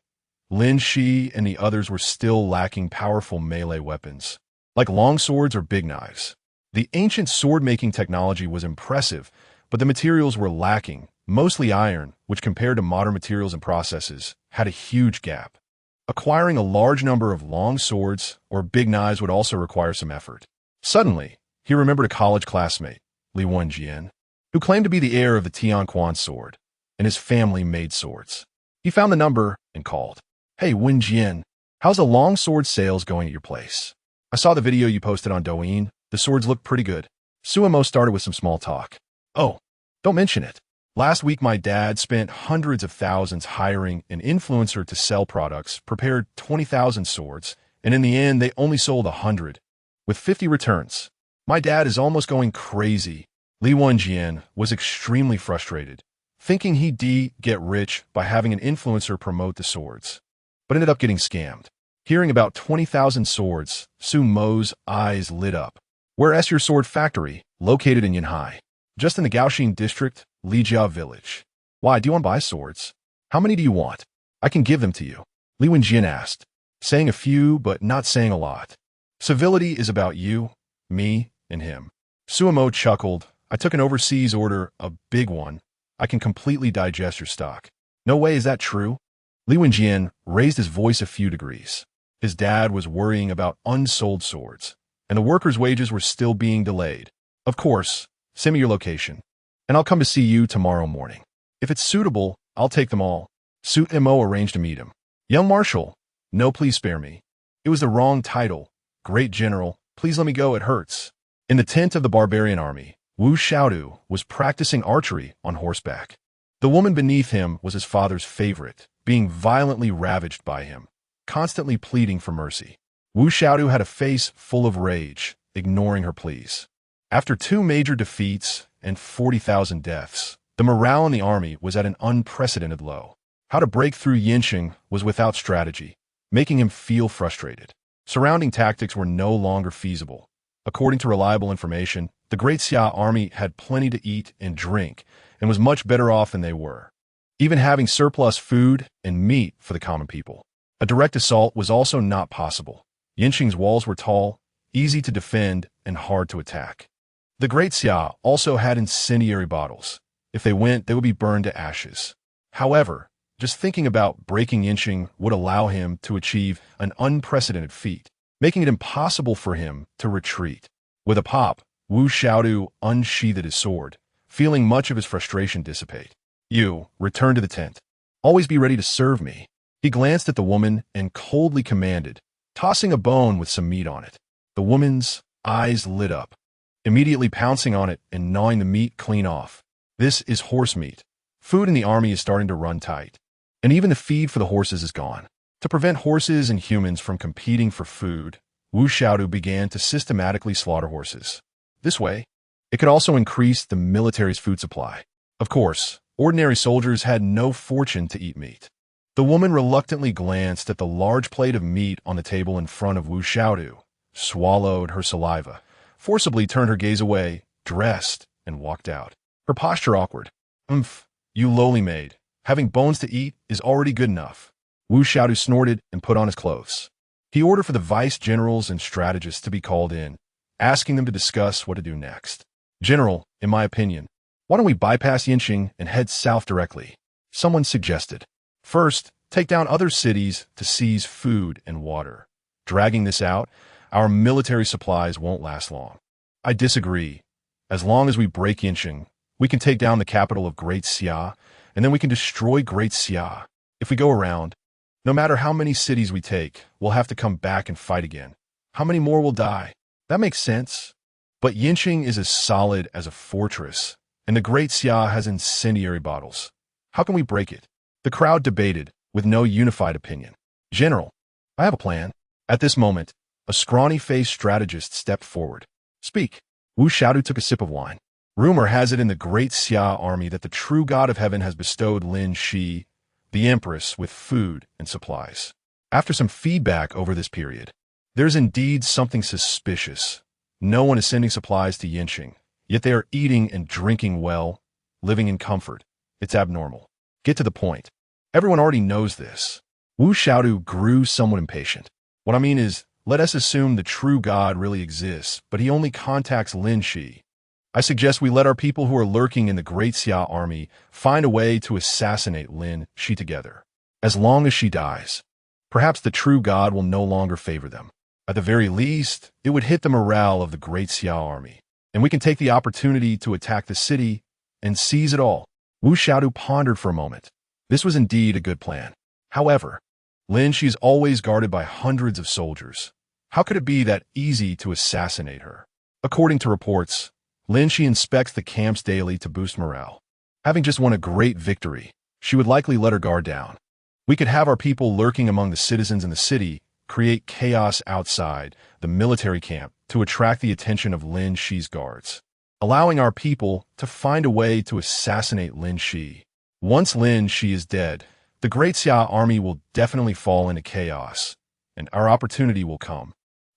Lin Xi and the others were still lacking powerful melee weapons, like long swords or big knives. The ancient sword-making technology was impressive, but the materials were lacking, mostly iron, which compared to modern materials and processes, had a huge gap. Acquiring a large number of long swords or big knives would also require some effort. Suddenly, he remembered a college classmate, Lin Xi, who claimed to be the heir of the Tianquan sword, and his family made swords. He found the number and called. "Hey, Wen Jian, how's the long sword sales going at your place? I saw the video you posted on Douyin. The swords look pretty good." Suemo started with some small talk. "Oh, don't mention it. Last week my dad spent hundreds of thousands hiring an influencer to sell products, prepared 20,000 swords, and in the end they only sold 100, with 50 returns. My dad is almost going crazy." Li Wenjian was extremely frustrated, thinking he'd get rich by having an influencer promote the swords, but ended up getting scammed. Hearing about 20,000 swords, Su Mo's eyes lit up. "Where's your sword factory, located in Yanhai? Just in the Gaoxing district, Lijia village. Why, do you want to buy swords? How many do you want? I can give them to you." Li Wenjian asked, saying a few but not saying a lot. "Civility is about you, me, and him." Suemo chuckled. "I took an overseas order, a big one. I can completely digest your stock." "No way, is that true?" Li Wenjian raised his voice a few degrees. His dad was worrying about unsold swords, and the workers' wages were still being delayed. "Of course, send me your location, and I'll come to see you tomorrow morning. If it's suitable, I'll take them all." Suemo arranged to meet him. "Young Marshal, no, please spare me. It was the wrong title. Great General, please let me go, it hurts." In the tent of the barbarian army, Wu Xiaodu was practicing archery on horseback. The woman beneath him was his father's favorite, being violently ravaged by him, constantly pleading for mercy. Wu Xiaodu had a face full of rage, ignoring her pleas. After 2 major defeats and 40,000 deaths, the morale in the army was at an unprecedented low. How to break through Yinqing was without strategy, making him feel frustrated. Surrounding tactics were no longer feasible. According to reliable information, the Great Xia army had plenty to eat and drink and was much better off than they were, even having surplus food and meat for the common people. A direct assault was also not possible. Yinqing's walls were tall, easy to defend, and hard to attack. The Great Xia also had incendiary bottles. If they went, they would be burned to ashes. However, just thinking about breaking Yinqing would allow him to achieve an unprecedented feat, making it impossible for him to retreat. With a pop, Wu Xiaodu unsheathed his sword, feeling much of his frustration dissipate. "You, return to the tent. Always be ready to serve me." He glanced at the woman and coldly commanded, tossing a bone with some meat on it. The woman's eyes lit up, immediately pouncing on it and gnawing the meat clean off. "This is horse meat. Food in the army is starting to run tight, and even the feed for the horses is gone." To prevent horses and humans from competing for food, Wu Xiaodu began to systematically slaughter horses. This way, it could also increase the military's food supply. Of course, ordinary soldiers had no fortune to eat meat. The woman reluctantly glanced at the large plate of meat on the table in front of Wu Xiaodu, swallowed her saliva, forcibly turned her gaze away, dressed, and walked out. Her posture awkward. "Umph, you lowly maid. Having bones to eat is already good enough." Wu Xiaodu snorted and put on his clothes. He ordered for the vice generals and strategists to be called in, asking them to discuss what to do next. "General, in my opinion, why don't we bypass Yinqing and head south directly?" someone suggested. "First, take down other cities to seize food and water. Dragging this out, our military supplies won't last long." "I disagree. As long as we break Yinqing, we can take down the capital of Great Xia, and then we can destroy Great Xia. If we go around, no matter how many cities we take, we'll have to come back and fight again. How many more will die?" "That makes sense. But Yinqing is as solid as a fortress, and the Great Xia has incendiary bottles. How can we break it?" The crowd debated, with no unified opinion. "General, I have a plan." At this moment, a scrawny-faced strategist stepped forward. "Speak." Wu Xiaodu took a sip of wine. "Rumor has it in the Great Xia army that the true God of heaven has bestowed Lin Xi, the Empress, with food and supplies. After some feedback over this period, there's indeed something suspicious. No one is sending supplies to Yinqing, yet they are eating and drinking well, living in comfort. It's abnormal. Get to the point. Everyone already knows this." Wu Xiaodu grew somewhat impatient. "What I mean is, let us assume the true God really exists, but he only contacts Lin Xi. I suggest we let our people who are lurking in the Great Xia army find a way to assassinate Lin Xi together. As long as she dies, perhaps the true God will no longer favor them. At the very least, it would hit the morale of the Great Xia army, and we can take the opportunity to attack the city and seize it all. Wu Xiaodu pondered for a moment. This was indeed a good plan. However, Lin Xi is always guarded by hundreds of soldiers. How could it be that easy to assassinate her? According to reports, Lin Xi inspects the camps daily to boost morale. Having just won a great victory, she would likely let her guard down. We could have our people lurking among the citizens in the city, create chaos outside the military camp to attract the attention of Lin Xi's guards, allowing our people to find a way to assassinate Lin Xi. Once Lin Xi is dead, the Great Xia army will definitely fall into chaos, and our opportunity will come.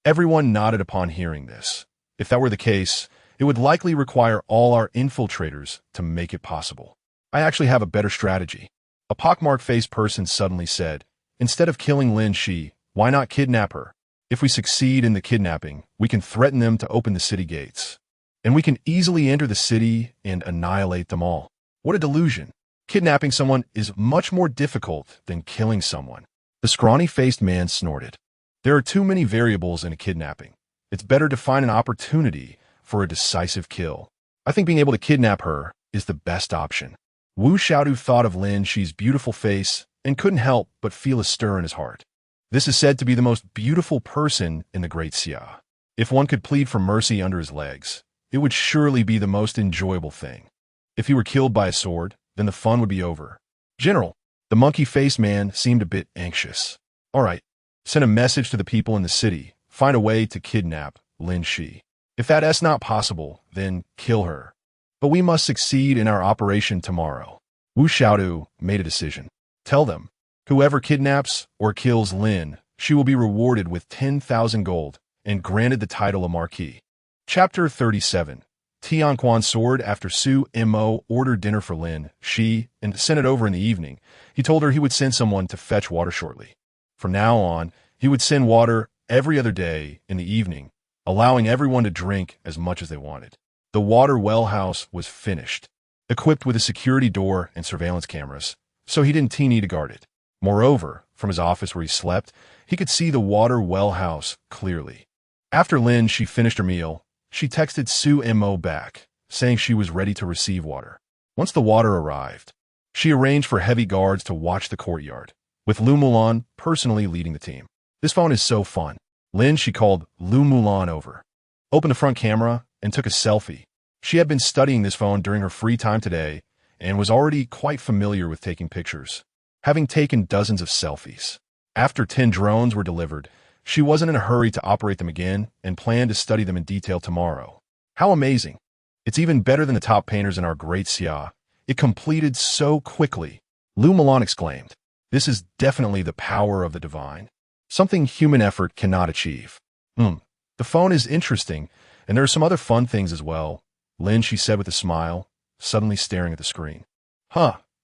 Everyone nodded upon hearing this. If that were the case, it would likely require all our infiltrators to make it possible. I actually have a better strategy. A pockmarked-faced person suddenly said, instead of killing Lin Xi, why not kidnap her? If we succeed in the kidnapping, we can threaten them to open the city gates. And we can easily enter the city and annihilate them all. What a delusion. Kidnapping someone is much more difficult than killing someone. The scrawny-faced man snorted. There are too many variables in a kidnapping. It's better to find an opportunity for a decisive kill. I think being able to kidnap her is the best option. Wu Xiaodu thought of Lin Xi's beautiful face and couldn't help but feel a stir in his heart. This is said to be the most beautiful person in the Great Xia. If one could plead for mercy under his legs, it would surely be the most enjoyable thing. If he were killed by a sword, then the fun would be over. General, the monkey-faced man seemed a bit anxious. All right, send a message to the people in the city. Find a way to kidnap Lin Xi. If that's not possible, then kill her. But we must succeed in our operation tomorrow. Wu Xiaodu made a decision. Tell them, whoever kidnaps or kills Lin, she will be rewarded with 10,000 gold and granted the title of Marquis. Chapter 37. Tianquan soared after Su Mo ordered dinner for Lin Xi and sent it over in the evening. He told her he would send someone to fetch water shortly. From now on, he would send water every other day in the evening, allowing everyone to drink as much as they wanted. The water well house was finished, equipped with a security door and surveillance cameras, so he didn't need to guard it. Moreover, from his office where he slept, he could see the water well house clearly. After Lin Xi finished her meal, she texted Su Mo back, saying she was ready to receive water. Once the water arrived, she arranged for heavy guards to watch the courtyard, with Lu Mulan personally leading the team. This phone is so fun. Lin Xi called Lu Mulan over, opened the front camera, and took a selfie. She had been studying this phone during her free time today and was already quite familiar with taking pictures, having taken dozens of selfies. After 10 drones were delivered, she wasn't in a hurry to operate them again and planned to study them in detail tomorrow. How amazing! It's even better than the top painters in our Great Xia. It completed so quickly. Lu Mulan exclaimed, "This is definitely the power of the divine. Something human effort cannot achieve." The phone is interesting, and there are some other fun things as well, Lin Xi said with a smile, suddenly staring at the screen.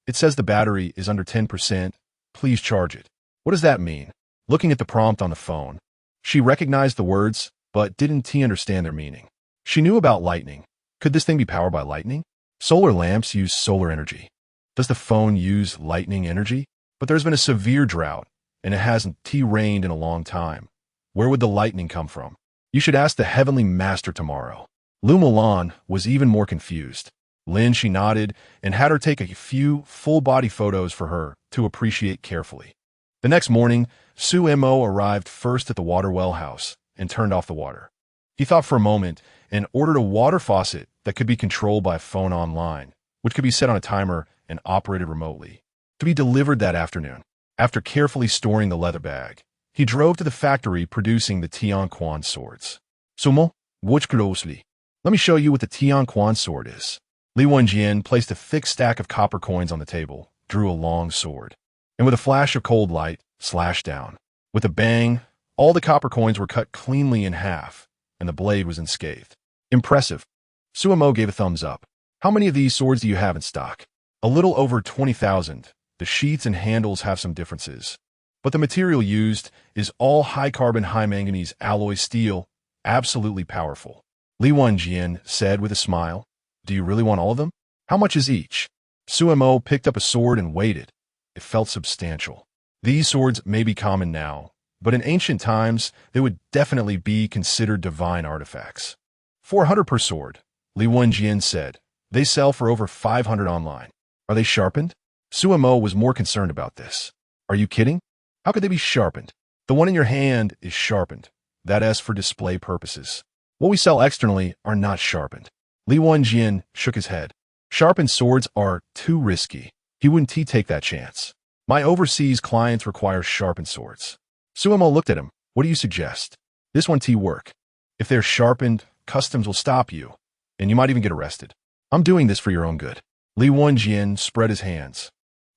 It says the battery is under 10%. Please charge it. What does that mean? Looking at the prompt on the phone, she recognized the words, but didn't understand their meaning. She knew about lightning. Could this thing be powered by lightning? Solar lamps use solar energy. Does the phone use lightning energy? But there's been a severe drought, and it hasn't rained in a long time. Where would the lightning come from? You should ask the Heavenly Master tomorrow. Lu Mulan was even more confused. Lin Xi nodded and had her take a few full-body photos for her to appreciate carefully. The next morning, Su Mo arrived first at the water well house and turned off the water. He thought for a moment and ordered a water faucet that could be controlled by a phone online, which could be set on a timer and operated remotely, to be delivered that afternoon. After carefully storing the leather bag, he drove to the factory producing the Tianquan swords. Sumo, watch closely. Let me show you what the Tianquan sword is. Li Wenjian placed a thick stack of copper coins on the table, drew a long sword, and with a flash of cold light, slashed down. With a bang, all the copper coins were cut cleanly in half, and the blade was unscathed. Impressive. Su Mo gave a thumbs up. How many of these swords do you have in stock? A little over 20,000. The sheaths and handles have some differences, but the material used is all high-carbon, high-manganese alloy steel, absolutely powerful. Li Wenjian said with a smile, "Do you really want all of them? How much is each?" Su Mo picked up a sword and weighed it. It felt substantial. These swords may be common now, but in ancient times, they would definitely be considered divine artifacts. 400 per sword, Li Wenjian said. They sell for over 500 online. Are they sharpened? Suemo was more concerned about this. Are you kidding? How could they be sharpened? The one in your hand is sharpened. That is for display purposes. What we sell externally are not sharpened. Li Wenjian shook his head. Sharpened swords are too risky. He wouldn't take that chance. My overseas clients require sharpened swords. Suemo looked at him. What do you suggest? This one work. If they're sharpened, customs will stop you, and you might even get arrested. I'm doing this for your own good. Li Wenjian spread his hands,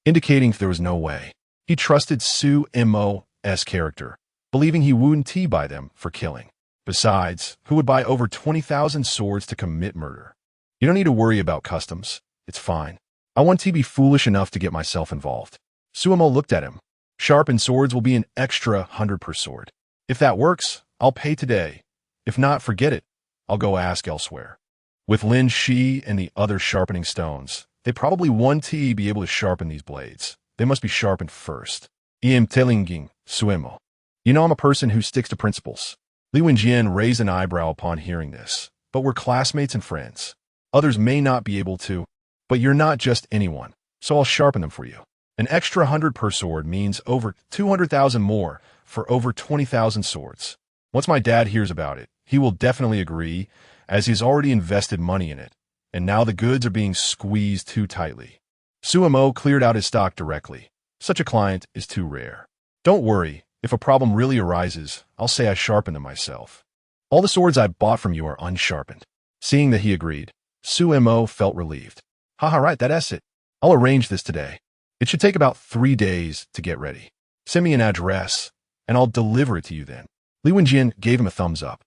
indicating there was no way. He trusted Suemo's character, believing he wouldn't buy them for killing. Besides, who would buy over 20,000 swords to commit murder? You don't need to worry about customs. It's fine. I want to be foolish enough to get myself involved. Suemo looked at him. Sharpened swords will be an extra 100 per sword. If that works, I'll pay today. If not, forget it. I'll go ask elsewhere. With Lin Xi and the other sharpening stones, they probably won't be able to sharpen these blades. They must be sharpened first. I'm telling Suemo. You know I'm a person who sticks to principles. Li Wenjian raised an eyebrow upon hearing this, but we're classmates and friends. Others may not be able to, but you're not just anyone, so I'll sharpen them for you. An extra 100 per sword means over 200,000 more for over 20,000 swords. Once my dad hears about it, he will definitely agree, as he's already invested money in it, and now the goods are being squeezed too tightly. Suemo cleared out his stock directly. Such a client is too rare. Don't worry, if a problem really arises, I'll say I sharpened them myself. All the swords I bought from you are unsharpened. Seeing that he agreed, Suemo felt relieved. Haha, right, that's it. I'll arrange this today. It should take about 3 days to get ready. Send me an address, and I'll deliver it to you then. Li Wenjian gave him a thumbs up.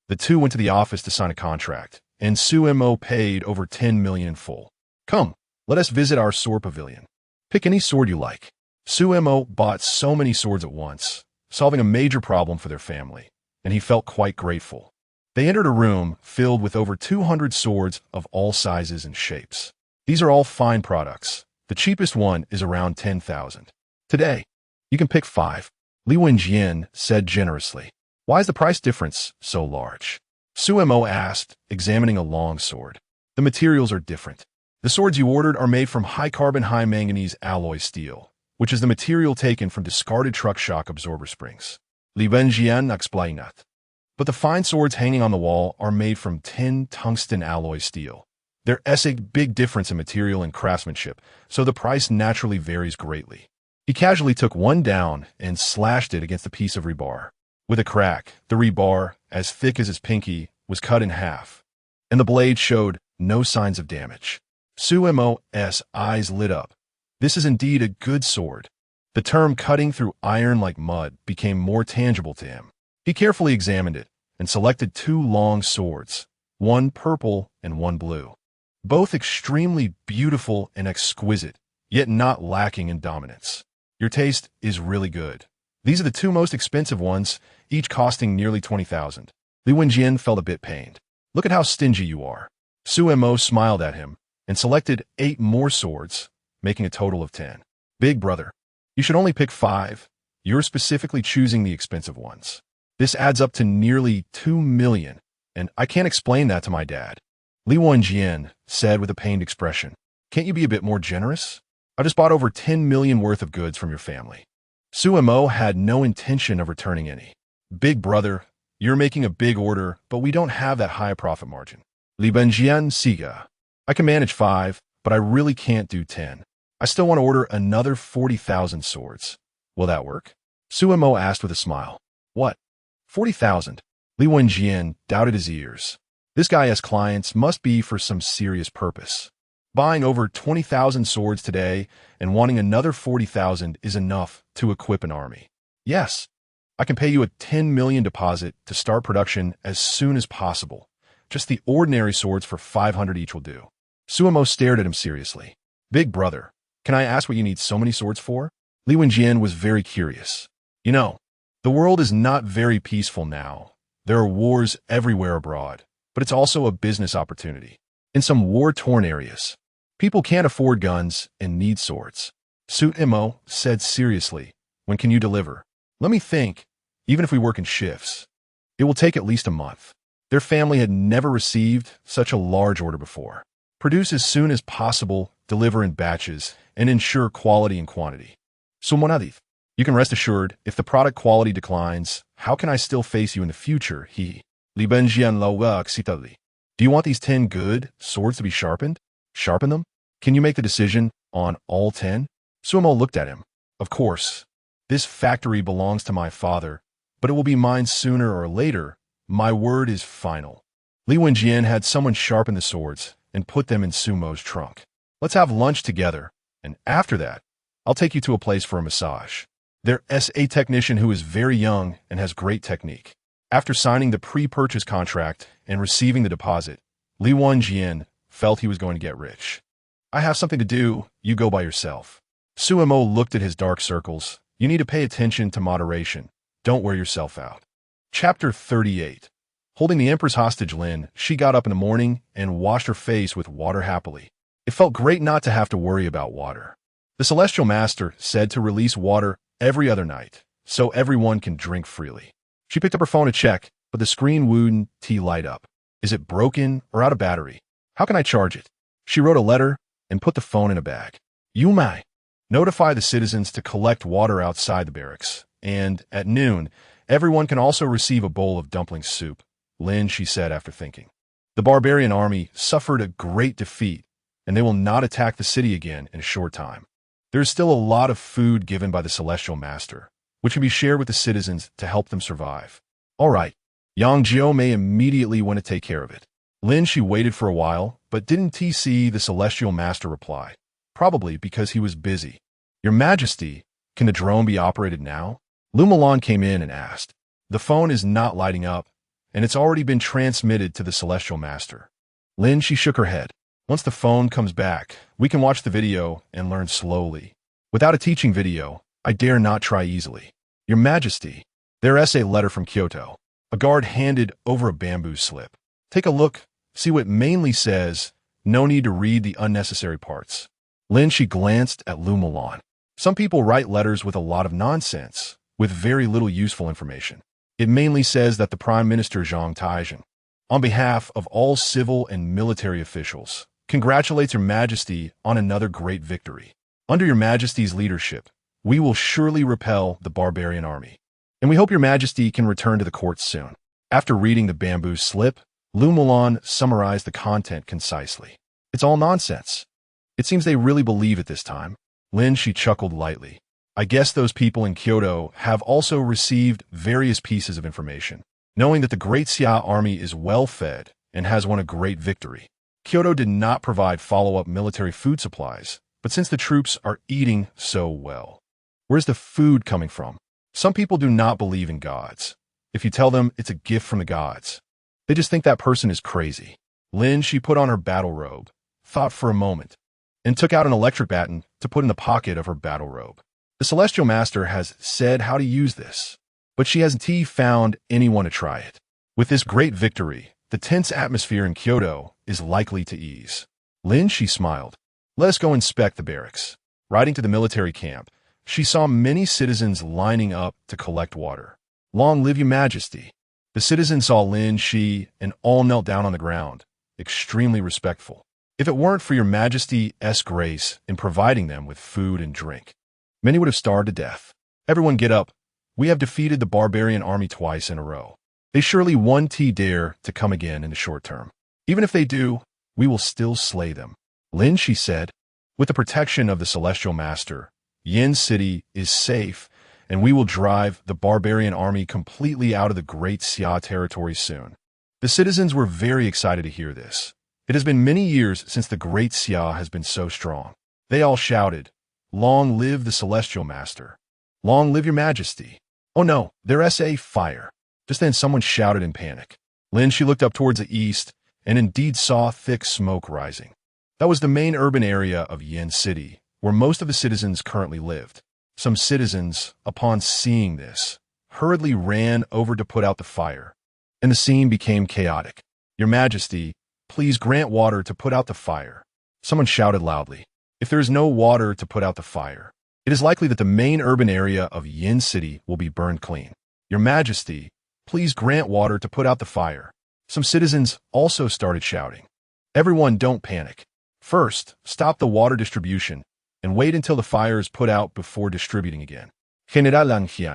The two went to the office to sign a contract, and Suemo paid over 10 million in full. Come, let us visit our sword pavilion. Pick any sword you like. Suemo bought so many swords at once, solving a major problem for their family, and he felt quite grateful. They entered a room filled with over 200 swords of all sizes and shapes. These are all fine products. The cheapest one is around 10,000. Today, you can pick 5. Li Wenjian said generously. Why is the price difference so large? Suemo asked, examining a long sword. The materials are different. The swords you ordered are made from high-carbon, high-manganese alloy steel, which is the material taken from discarded truck shock absorber springs. Li Wenjian explained. But the fine swords hanging on the wall are made from tin tungsten alloy steel. There's a big difference in material and craftsmanship, so the price naturally varies greatly. He casually took one down and slashed it against a piece of rebar. With a crack, the rebar, as thick as his pinky, was cut in half, and the blade showed no signs of damage. Suemo's eyes lit up. This is indeed a good sword. The term cutting through iron like mud became more tangible to him. He carefully examined it and selected 2 long swords, one purple and one blue. Both extremely beautiful and exquisite, yet not lacking in dominance. Your taste is really good. These are the 2 most expensive ones, each costing nearly 20,000. Li Wenjian felt a bit pained. Look at how stingy you are. Suemo smiled at him and selected 8 more swords, making a total of 10. Big brother, you should only pick 5. You're specifically choosing the expensive ones. This adds up to nearly 2 million, and I can't explain that to my dad. Li Wenjian said with a pained expression. Can't you be a bit more generous? I just bought over 10 million worth of goods from your family. Suemo had no intention of returning any. Big brother, you're making a big order, but we don't have that high profit margin. Li Wenjian Siga. I can manage 5, but I really can't do 10. I still want to order another 40,000 swords. Will that work? Suemo asked with a smile. What? 40,000? Li Wenjian doubted his ears. This guy has clients must be for some serious purpose. Buying over 20,000 swords today and wanting another 40,000 is enough to equip an army. Yes, I can pay you a 10 million deposit to start production as soon as possible. Just the ordinary swords for 500 each will do. Suemo stared at him seriously. Big brother, can I ask what you need so many swords for? Li Wenjian was very curious. You know, the world is not very peaceful now. There are wars everywhere abroad, but it's also a business opportunity. In some war-torn areas, people can't afford guns and need swords. Suemo said seriously When can you deliver? Let me think. Even if we work in shifts, it will take at least a month. Their family had never received such a large order before. Produce as soon as possible, deliver in batches, and ensure quality and quantity. Sumonadith. You can rest assured, if the product quality declines, how can I still face you in the future? Xi.The. Do you want these 10 good swords to be sharpened? Sharpen them? Can you make the decision on all 10? Sumo looked at him. Of course. This factory belongs to my father, but it will be mine sooner or later. My word is final. Li Wenjian had someone sharpen the swords and put them in Sumo's trunk. Let's have lunch together, and after that, I'll take you to a place for a massage. There's a technician who is very young and has great technique. After signing the pre-purchase contract and receiving the deposit, Li Wenjian felt he was going to get rich. I have something to do, you go by yourself. Sumo looked at his dark circles. You need to pay attention to moderation. Don't wear yourself out. Chapter 38. Holding the Empress hostage, Lin Xi got up in the morning and washed her face with water happily. It felt great not to have to worry about water. The Celestial Master said to release water every other night, so everyone can drink freely. She picked up her phone to check, but the screen wouldn't light up. Is it broken or out of battery? How can I charge it? She wrote a letter and put the phone in a bag. You may notify the citizens to collect water outside the barracks, and at noon, everyone can also receive a bowl of dumpling soup, Lin Xi said after thinking. The barbarian army suffered a great defeat, and they will not attack the city again in a short time. There is still a lot of food given by the Celestial Master, which can be shared with the citizens to help them survive. All right, Yang Jiao may immediately want to take care of it. Lin Xi waited for a while, but didn't see the Celestial Master reply, probably because he was busy. Your Majesty, can the drone be operated now? Lu Mulan came in and asked. The phone is not lighting up, and it's already been transmitted to the Celestial Master. Lin Xi shook her head. Once the phone comes back, we can watch the video and learn slowly. Without a teaching video, I dare not try easily. Your Majesty, there's a letter from Kyoto. A guard handed over a bamboo slip. Take a look, see what mainly says. No need to read the unnecessary parts. Lin Xi glanced at Lu Mulan. Some people write letters with a lot of nonsense, with very little useful information. It mainly says that the Prime Minister Zhang Taizhen, on behalf of all civil and military officials, congratulates Your Majesty on another great victory. Under Your Majesty's leadership, we will surely repel the barbarian army, and we hope Your Majesty can return to the court soon. After reading the bamboo slip, Lu Mulan summarized the content concisely. It's all nonsense. It seems they really believe it this time. Lin Xi chuckled lightly. I guess those people in Kyoto have also received various pieces of information, knowing that the Great Xia army is well fed and has won a great victory. Kyoto did not provide follow-up military food supplies, but since the troops are eating so well, where's the food coming from? Some people do not believe in gods. If you tell them it's a gift from the gods, they just think that person is crazy. Lin Xi put on her battle robe, thought for a moment, and took out an electric baton to put in the pocket of her battle robe. The Celestial Master has said how to use this, but she hasn't found anyone to try it. With this great victory, the tense atmosphere in Kyoto is likely to ease. Lin Xi smiled. Let us go inspect the barracks. Riding to the military camp, she saw many citizens lining up to collect water. Long live Your Majesty. The citizens saw Lin Xi and all knelt down on the ground, extremely respectful. If it weren't for Your Majesty's grace in providing them with food and drink, many would have starved to death. Everyone get up. We have defeated the barbarian army twice in a row. They surely won't dare to come again in the short term. Even if they do, we will still slay them. Lin Xi said, with the protection of the Celestial Master, Yin City is safe, and we will drive the barbarian army completely out of the Great Xia territory soon. The citizens were very excited to hear this. It has been many years since the Great Xia has been so strong. They all shouted, Long live the Celestial Master. Long live Your Majesty. Oh no, there's a fire. Just then someone shouted in panic. Lin Xi looked up towards the east and indeed saw thick smoke rising. That was the main urban area of Yin City, where most of the citizens currently lived. Some citizens, upon seeing this, hurriedly ran over to put out the fire, and the scene became chaotic. Your Majesty, please grant water to put out the fire. Someone shouted loudly. If there is no water to put out the fire, It is likely that the main urban area of Yin City will be burned clean. Your Majesty, please grant water to put out the fire. Some citizens also started shouting. Everyone, don't panic. First, stop the water distribution and wait until the fire is put out before distributing again. General Lin Xi,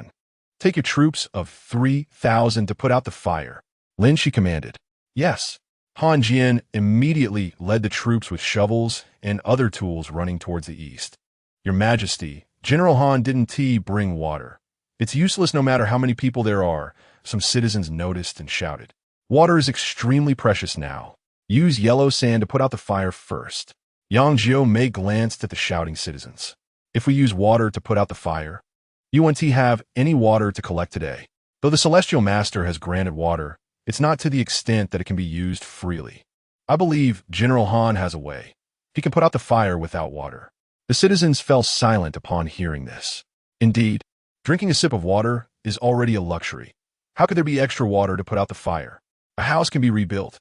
take your troops of 3,000 to put out the fire. Lin Xi commanded. Yes. Han Jian immediately led the troops with shovels and other tools running towards the east. Your Majesty, General Han didn't bring water. It's useless no matter how many people there are, some citizens noticed and shouted. Water is extremely precious now. Use yellow sand to put out the fire first. Yang Jiu-Mei glanced at the shouting citizens. If we use water to put out the fire, you won't have any water to collect today. Though the Celestial Master has granted water, it's not to the extent that it can be used freely. I believe General Han has a way. He can put out the fire without water. The citizens fell silent upon hearing this. Indeed, drinking a sip of water is already a luxury. How could there be extra water to put out the fire? A house can be rebuilt.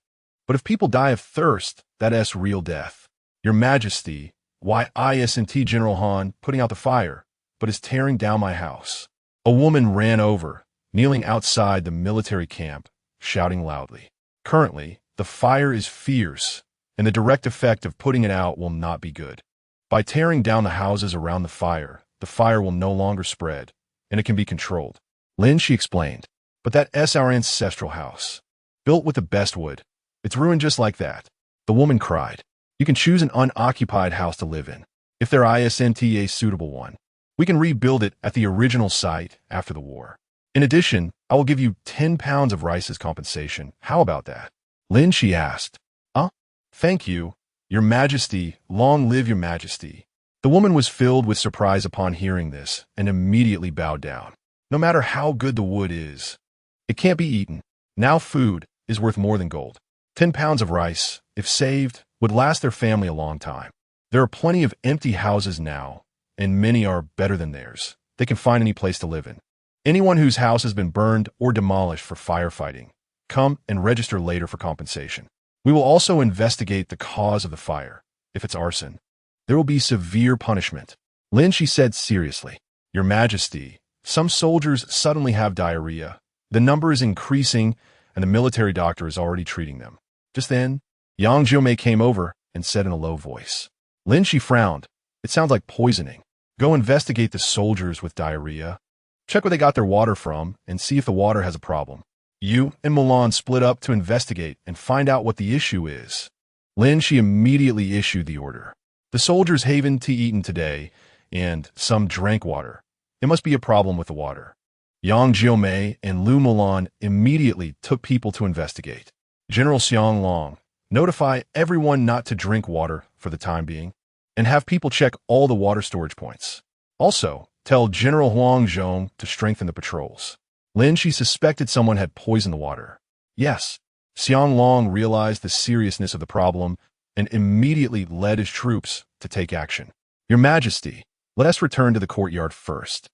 But if people die of thirst, that's real death. Your Majesty, why isn't General Han putting out the fire, but is tearing down my house? A woman ran over, kneeling outside the military camp, shouting loudly. Currently, the fire is fierce, and the direct effect of putting it out will not be good. By tearing down the houses around the fire will no longer spread, and it can be controlled. Lin Xi explained. But that's our ancestral house. Built with the best wood. It's ruined just like that. The woman cried. You can choose an unoccupied house to live in. If there isn't a suitable one, we can rebuild it at the original site after the war. In addition, I will give you 10 pounds of rice as compensation. How about that? Lin Xi asked. Thank you, Your Majesty. Long live Your Majesty. The woman was filled with surprise upon hearing this and immediately bowed down. No matter how good the wood is, it can't be eaten. Now food is worth more than gold. 10 pounds of rice, if saved, would last their family a long time. There are plenty of empty houses now, and many are better than theirs. They can find any place to live in. Anyone whose house has been burned or demolished for firefighting, come and register later for compensation. We will also investigate the cause of the fire. If it's arson, there will be severe punishment. Lin Xi said seriously. Your Majesty, some soldiers suddenly have diarrhea. The number is increasing, and the military doctor is already treating them. Just then, Yang Jiu-Mei came over and said in a low voice. Lin Xi frowned. It sounds like poisoning. Go investigate the soldiers with diarrhea. Check where they got their water from and see if the water has a problem. You and Mulan split up to investigate and find out what the issue is. Lin Xi immediately issued the order. The soldiers haven't eaten today, and some drank water. It must be a problem with the water. Yang Jiu-Mei and Lu Mulan immediately took people to investigate. General Xiang Long, notify everyone not to drink water for the time being, and have people check all the water storage points. Also, tell General Huang Zhong to strengthen the patrols. Lin Xi suspected someone had poisoned the water. Yes, Xiang Long realized the seriousness of the problem and immediately led his troops to take action. Your Majesty, let us return to the courtyard first.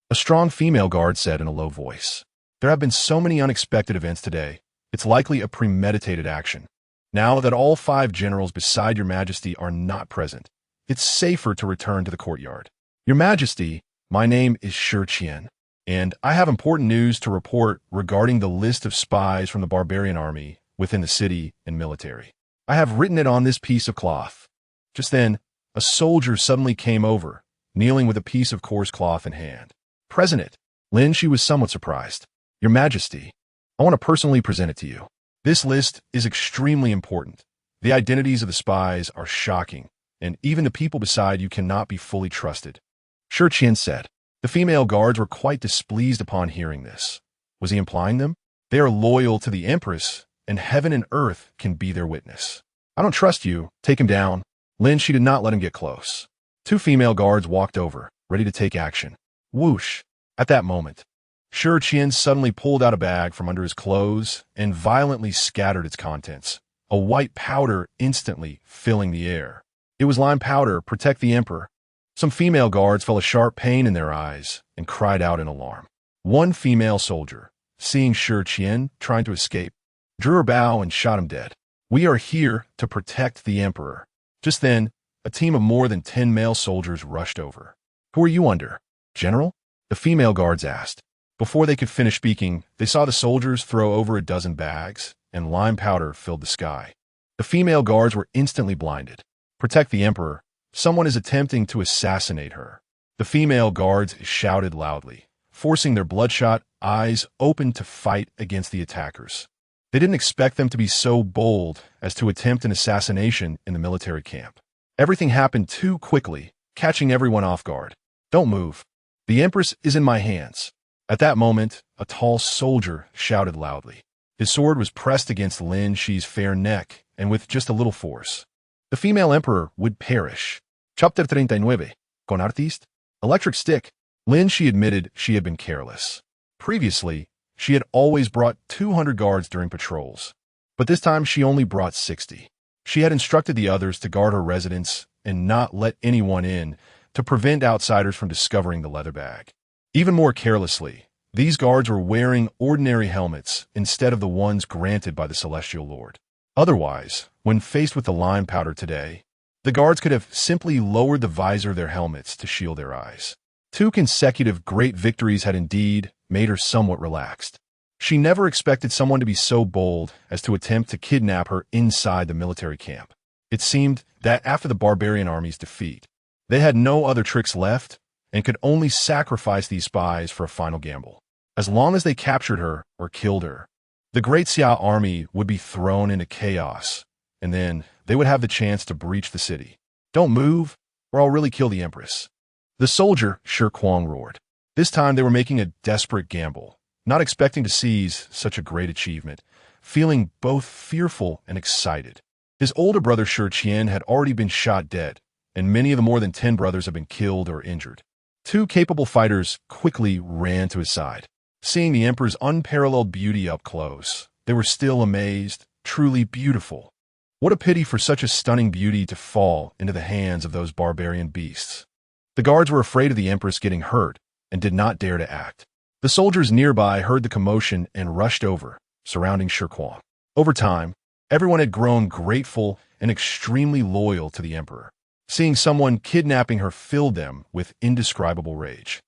A strong female guard said in a low voice. There have been so many unexpected events today. It's likely a premeditated action. Now that all 5 generals beside Your Majesty are not present, it's safer to return to the courtyard. Your Majesty, my name is Shi Qian, and I have important news to report regarding the list of spies from the barbarian army within the city and military. I have written it on this piece of cloth. Just then, a soldier suddenly came over, kneeling with a piece of coarse cloth in hand. Present it. Lin Xi was somewhat surprised. Your Majesty, I want to personally present it to you. This list is extremely important. The identities of the spies are shocking, and even the people beside you cannot be fully trusted. Shi Qian said. The female guards were quite displeased upon hearing this. Was he implying them? They are loyal to the Empress, and heaven and earth can be their witness. I don't trust you. Take him down. Lin Xi did not let him get close. 2 female guards walked over, ready to take action. Whoosh! At that moment, Shi Qian suddenly pulled out a bag from under his clothes and violently scattered its contents, a white powder instantly filling the air. It was lime powder. Protect the Emperor. Some female guards felt a sharp pain in their eyes and cried out in alarm. One female soldier, seeing Shi Qian trying to escape, drew her bow and shot him dead. We are here to protect the Emperor. Just then, a team of more than 10 male soldiers rushed over. "Who are you under, General?" the female guards asked. Before they could finish speaking, they saw the soldiers throw over a dozen bags, and lime powder filled the sky. The female guards were instantly blinded. "Protect the Emperor. Someone is attempting to assassinate her." The female guards shouted loudly, forcing their bloodshot eyes open to fight against the attackers. They didn't expect them to be so bold as to attempt an assassination in the military camp. Everything happened too quickly, catching everyone off guard. "Don't move. The Empress is in my hands." At that moment, a tall soldier shouted loudly. His sword was pressed against Lin Xi's fair neck, and with just a little force, the female emperor would perish. Chapter 39. Con artist? Electric stick. Lin Xi admitted she had been careless. Previously, she had always brought 200 guards during patrols, but this time she only brought 60. She had instructed the others to guard her residence and not let anyone in to prevent outsiders from discovering the leather bag. Even more carelessly, these guards were wearing ordinary helmets instead of the ones granted by the Celestial Lord. Otherwise, when faced with the lime powder today, the guards could have simply lowered the visor of their helmets to shield their eyes. 2 consecutive great victories had indeed made her somewhat relaxed. She never expected someone to be so bold as to attempt to kidnap her inside the military camp. It seemed that after the barbarian army's defeat, they had no other tricks left and could only sacrifice these spies for a final gamble. As long as they captured her or killed her, the Great Xia army would be thrown into chaos, and then they would have the chance to breach the city. "Don't move, or I'll really kill the Empress." The soldier, Shi Kuang, roared. This time they were making a desperate gamble, not expecting to seize such a great achievement, feeling both fearful and excited. His older brother Shi Qian had already been shot dead, and many of the more than 10 brothers had been killed or injured. 2 capable fighters quickly ran to his side. Seeing the Emperor's unparalleled beauty up close, they were still amazed, truly beautiful. What a pity for such a stunning beauty to fall into the hands of those barbarian beasts. The guards were afraid of the Empress getting hurt and did not dare to act. The soldiers nearby heard the commotion and rushed over, surrounding Shi Kuang. Over time, everyone had grown grateful and extremely loyal to the Emperor. Seeing someone kidnapping her filled them with indescribable rage.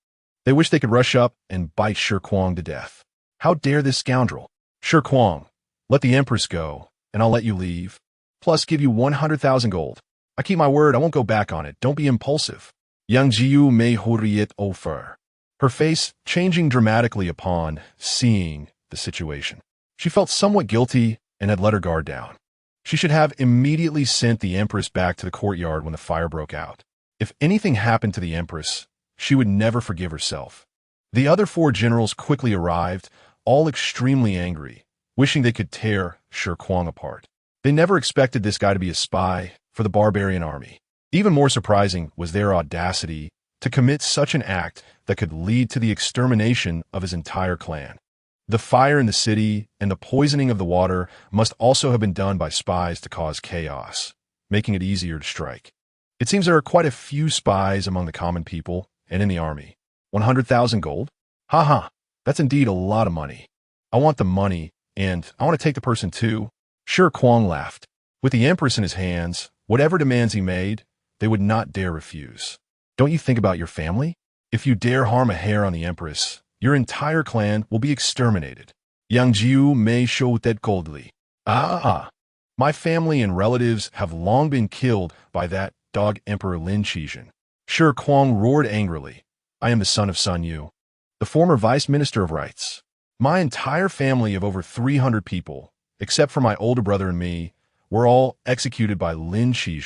They wished they could rush up and bite Shi Kuang to death. How dare this scoundrel? "Shi Kuang, let the Empress go, and I'll let you leave. Plus give you 100,000 gold. I keep my word, I won't go back on it. Don't be impulsive." Yang Jiu may hurriet offer. Her face changing dramatically upon seeing the situation. She felt somewhat guilty and had let her guard down. She should have immediately sent the Empress back to the courtyard when the fire broke out. If anything happened to the Empress, she would never forgive herself. The other 4 generals quickly arrived, all extremely angry, wishing they could tear Shi Kuang apart. They never expected this guy to be a spy for the barbarian army. Even more surprising was their audacity to commit such an act that could lead to the extermination of his entire clan. The fire in the city and the poisoning of the water must also have been done by spies to cause chaos, making it easier to strike. It seems there are quite a few spies among the common people and in the army. 100,000 gold? Haha, that's indeed a lot of money. I want the money, and I want to take the person too. Shi Kuang laughed. With the Empress in his hands, whatever demands he made, they would not dare refuse. Don't you think about your family? If you dare harm a hair on the Empress, your entire clan will be exterminated. Yang Jiu may show that coldly. My family and relatives have long been killed by that dog Emperor Lin Xi. Shi Kuang roared angrily. "I am the son of Sun Yu, the former vice minister of rights. My entire family of over 300 people, except for my older brother and me, were all executed by Lin Xi.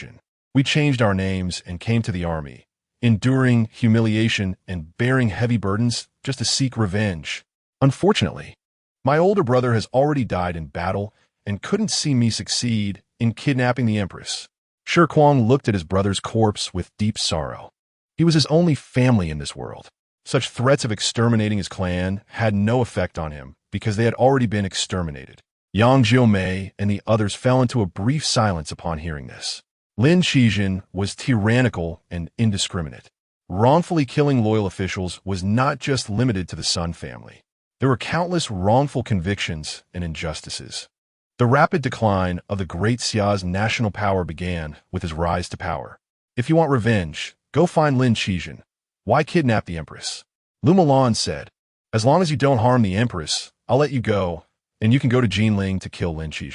We changed our names and came to the army, enduring humiliation and bearing heavy burdens just to seek revenge. Unfortunately, my older brother has already died in battle and couldn't see me succeed in kidnapping the Empress." Shi Kuang looked at his brother's corpse with deep sorrow. He was his only family in this world. Such threats of exterminating his clan had no effect on him because they had already been exterminated. Yang Jiumei and the others fell into a brief silence upon hearing this. Lin Xi was tyrannical and indiscriminate. Wrongfully killing loyal officials was not just limited to the Sun family. There were countless wrongful convictions and injustices. The rapid decline of the Great Xia's national power began with his rise to power. If you want revenge, go find Lin Xi. Why kidnap the Empress? Lumilan said, as long as you don't harm the Empress, I'll let you go, and you can go to Jinling to kill Lin Xi.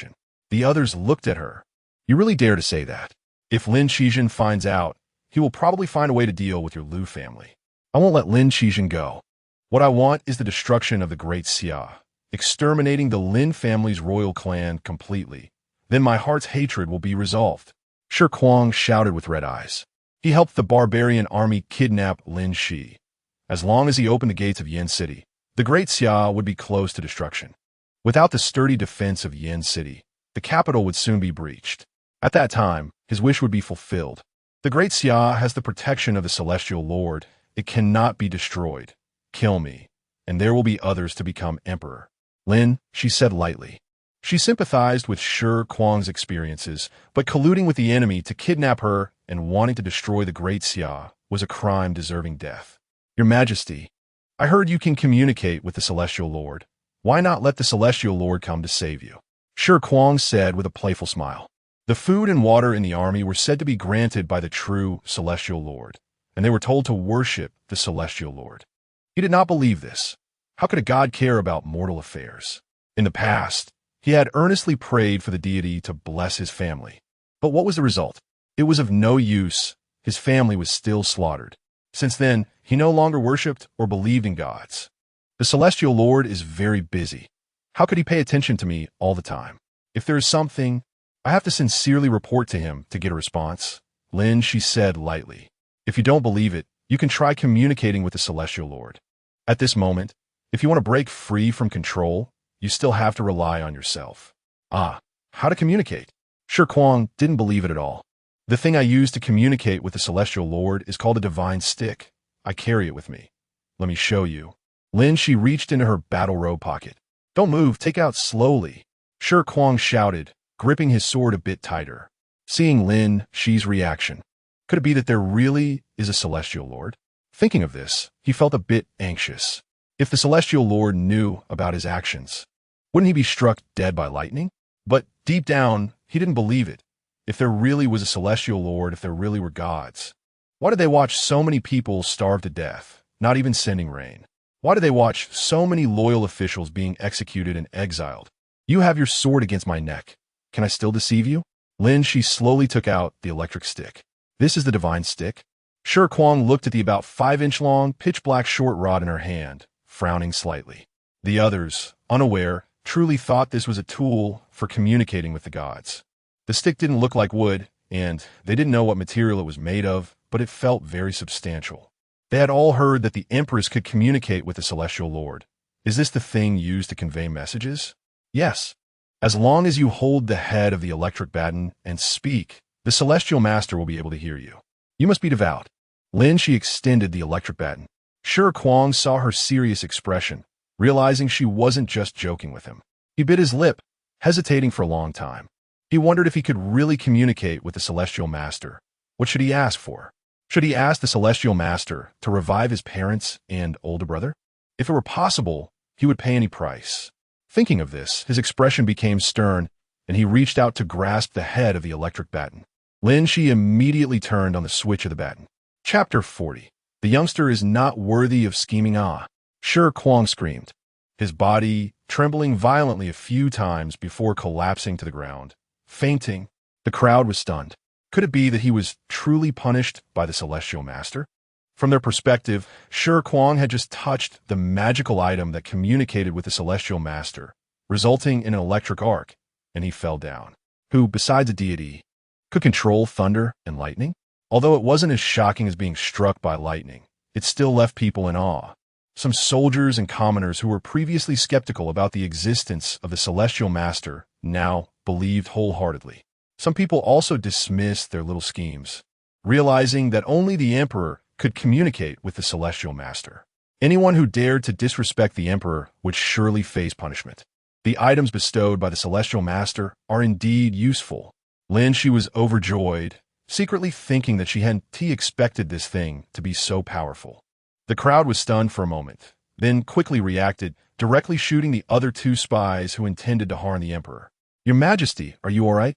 The others looked at her. You really dare to say that? If Lin Xi finds out, he will probably find a way to deal with your Lu family. I won't let Lin Xi go. What I want is the destruction of the Great Xia, exterminating the Lin family's royal clan completely. Then my heart's hatred will be resolved. Shi Kuang shouted with red eyes. He helped the barbarian army kidnap Lin Xi. As long as he opened the gates of Yin City, the Great Xia would be close to destruction. Without the sturdy defense of Yin City, the capital would soon be breached. At that time, his wish would be fulfilled. The Great Xia has the protection of the Celestial Lord. It cannot be destroyed. Kill me, and there will be others to become emperor. Lin, she said lightly. She sympathized with Shi Kuang's experiences, but colluding with the enemy to kidnap her and wanting to destroy the Great Xia was a crime deserving death. Your Majesty, I heard you can communicate with the Celestial Lord. Why not let the Celestial Lord come to save you? Shi Kuang said with a playful smile. The food and water in the army were said to be granted by the true Celestial Lord, and they were told to worship the Celestial Lord. He did not believe this. How could a god care about mortal affairs? In the past, he had earnestly prayed for the deity to bless his family. But what was the result? It was of no use. His family was still slaughtered. Since then, he no longer worshipped or believed in gods. The Celestial Lord is very busy. How could he pay attention to me all the time? If there is something, I have to sincerely report to him to get a response. Lin, she said lightly. If you don't believe it, you can try communicating with the Celestial Lord. At this moment, if you want to break free from control, you still have to rely on yourself. How to communicate? Shi Kuang didn't believe it at all. The thing I use to communicate with the Celestial Lord is called a divine stick. I carry it with me. Let me show you. Lin, she reached into her battle robe pocket. Don't move, take out slowly. Shi Kuang shouted, gripping his sword a bit tighter. Seeing Lin Xi's reaction, could it be that there really is a Celestial Lord? Thinking of this, he felt a bit anxious. If the Celestial Lord knew about his actions, wouldn't he be struck dead by lightning? But deep down, he didn't believe it. If there really was a Celestial Lord, if there really were gods, why did they watch so many people starve to death, not even sending rain? Why did they watch so many loyal officials being executed and exiled? You have your sword against my neck. Can I still deceive you? Lin, she slowly took out the electric stick. This is the divine stick. Shi Kuang looked at the about 5-inch long, pitch-black short rod in her hand, frowning slightly. The others, unaware, truly thought this was a tool for communicating with the gods. The stick didn't look like wood, and they didn't know what material it was made of, but it felt very substantial. They had all heard that the Empress could communicate with the Celestial Lord. Is this the thing used to convey messages? Yes. As long as you hold the head of the electric baton and speak, the Celestial Master will be able to hear you. You must be devout. Lin, she extended the electric baton. Shi Kuang saw her serious expression, realizing she wasn't just joking with him. He bit his lip, hesitating for a long time. He wondered if he could really communicate with the Celestial Master. What should he ask for? Should he ask the Celestial Master to revive his parents and older brother? If it were possible, he would pay any price. Thinking of this, his expression became stern, and he reached out to grasp the head of the electric baton. Lin Xi immediately turned on the switch of the baton. Chapter 40. The youngster is not worthy of scheming. Shi Kuang screamed, his body trembling violently a few times before collapsing to the ground. Fainting, the crowd was stunned. Could it be that he was truly punished by the Celestial Master? From their perspective, Shi Kuang had just touched the magical item that communicated with the Celestial Master, resulting in an electric arc, and he fell down. Who, besides a deity, could control thunder and lightning? Although it wasn't as shocking as being struck by lightning, it still left people in awe. Some soldiers and commoners who were previously skeptical about the existence of the Celestial Master now believed wholeheartedly. Some people also dismissed their little schemes, realizing that only the Emperor could communicate with the Celestial Master. Anyone who dared to disrespect the Emperor would surely face punishment. The items bestowed by the Celestial Master are indeed useful. Lin Xi was overjoyed, secretly thinking that she hadn't expected this thing to be so powerful. The crowd was stunned for a moment, then quickly reacted, directly shooting the other 2 spies who intended to harm the Emperor. Your Majesty, are you all right?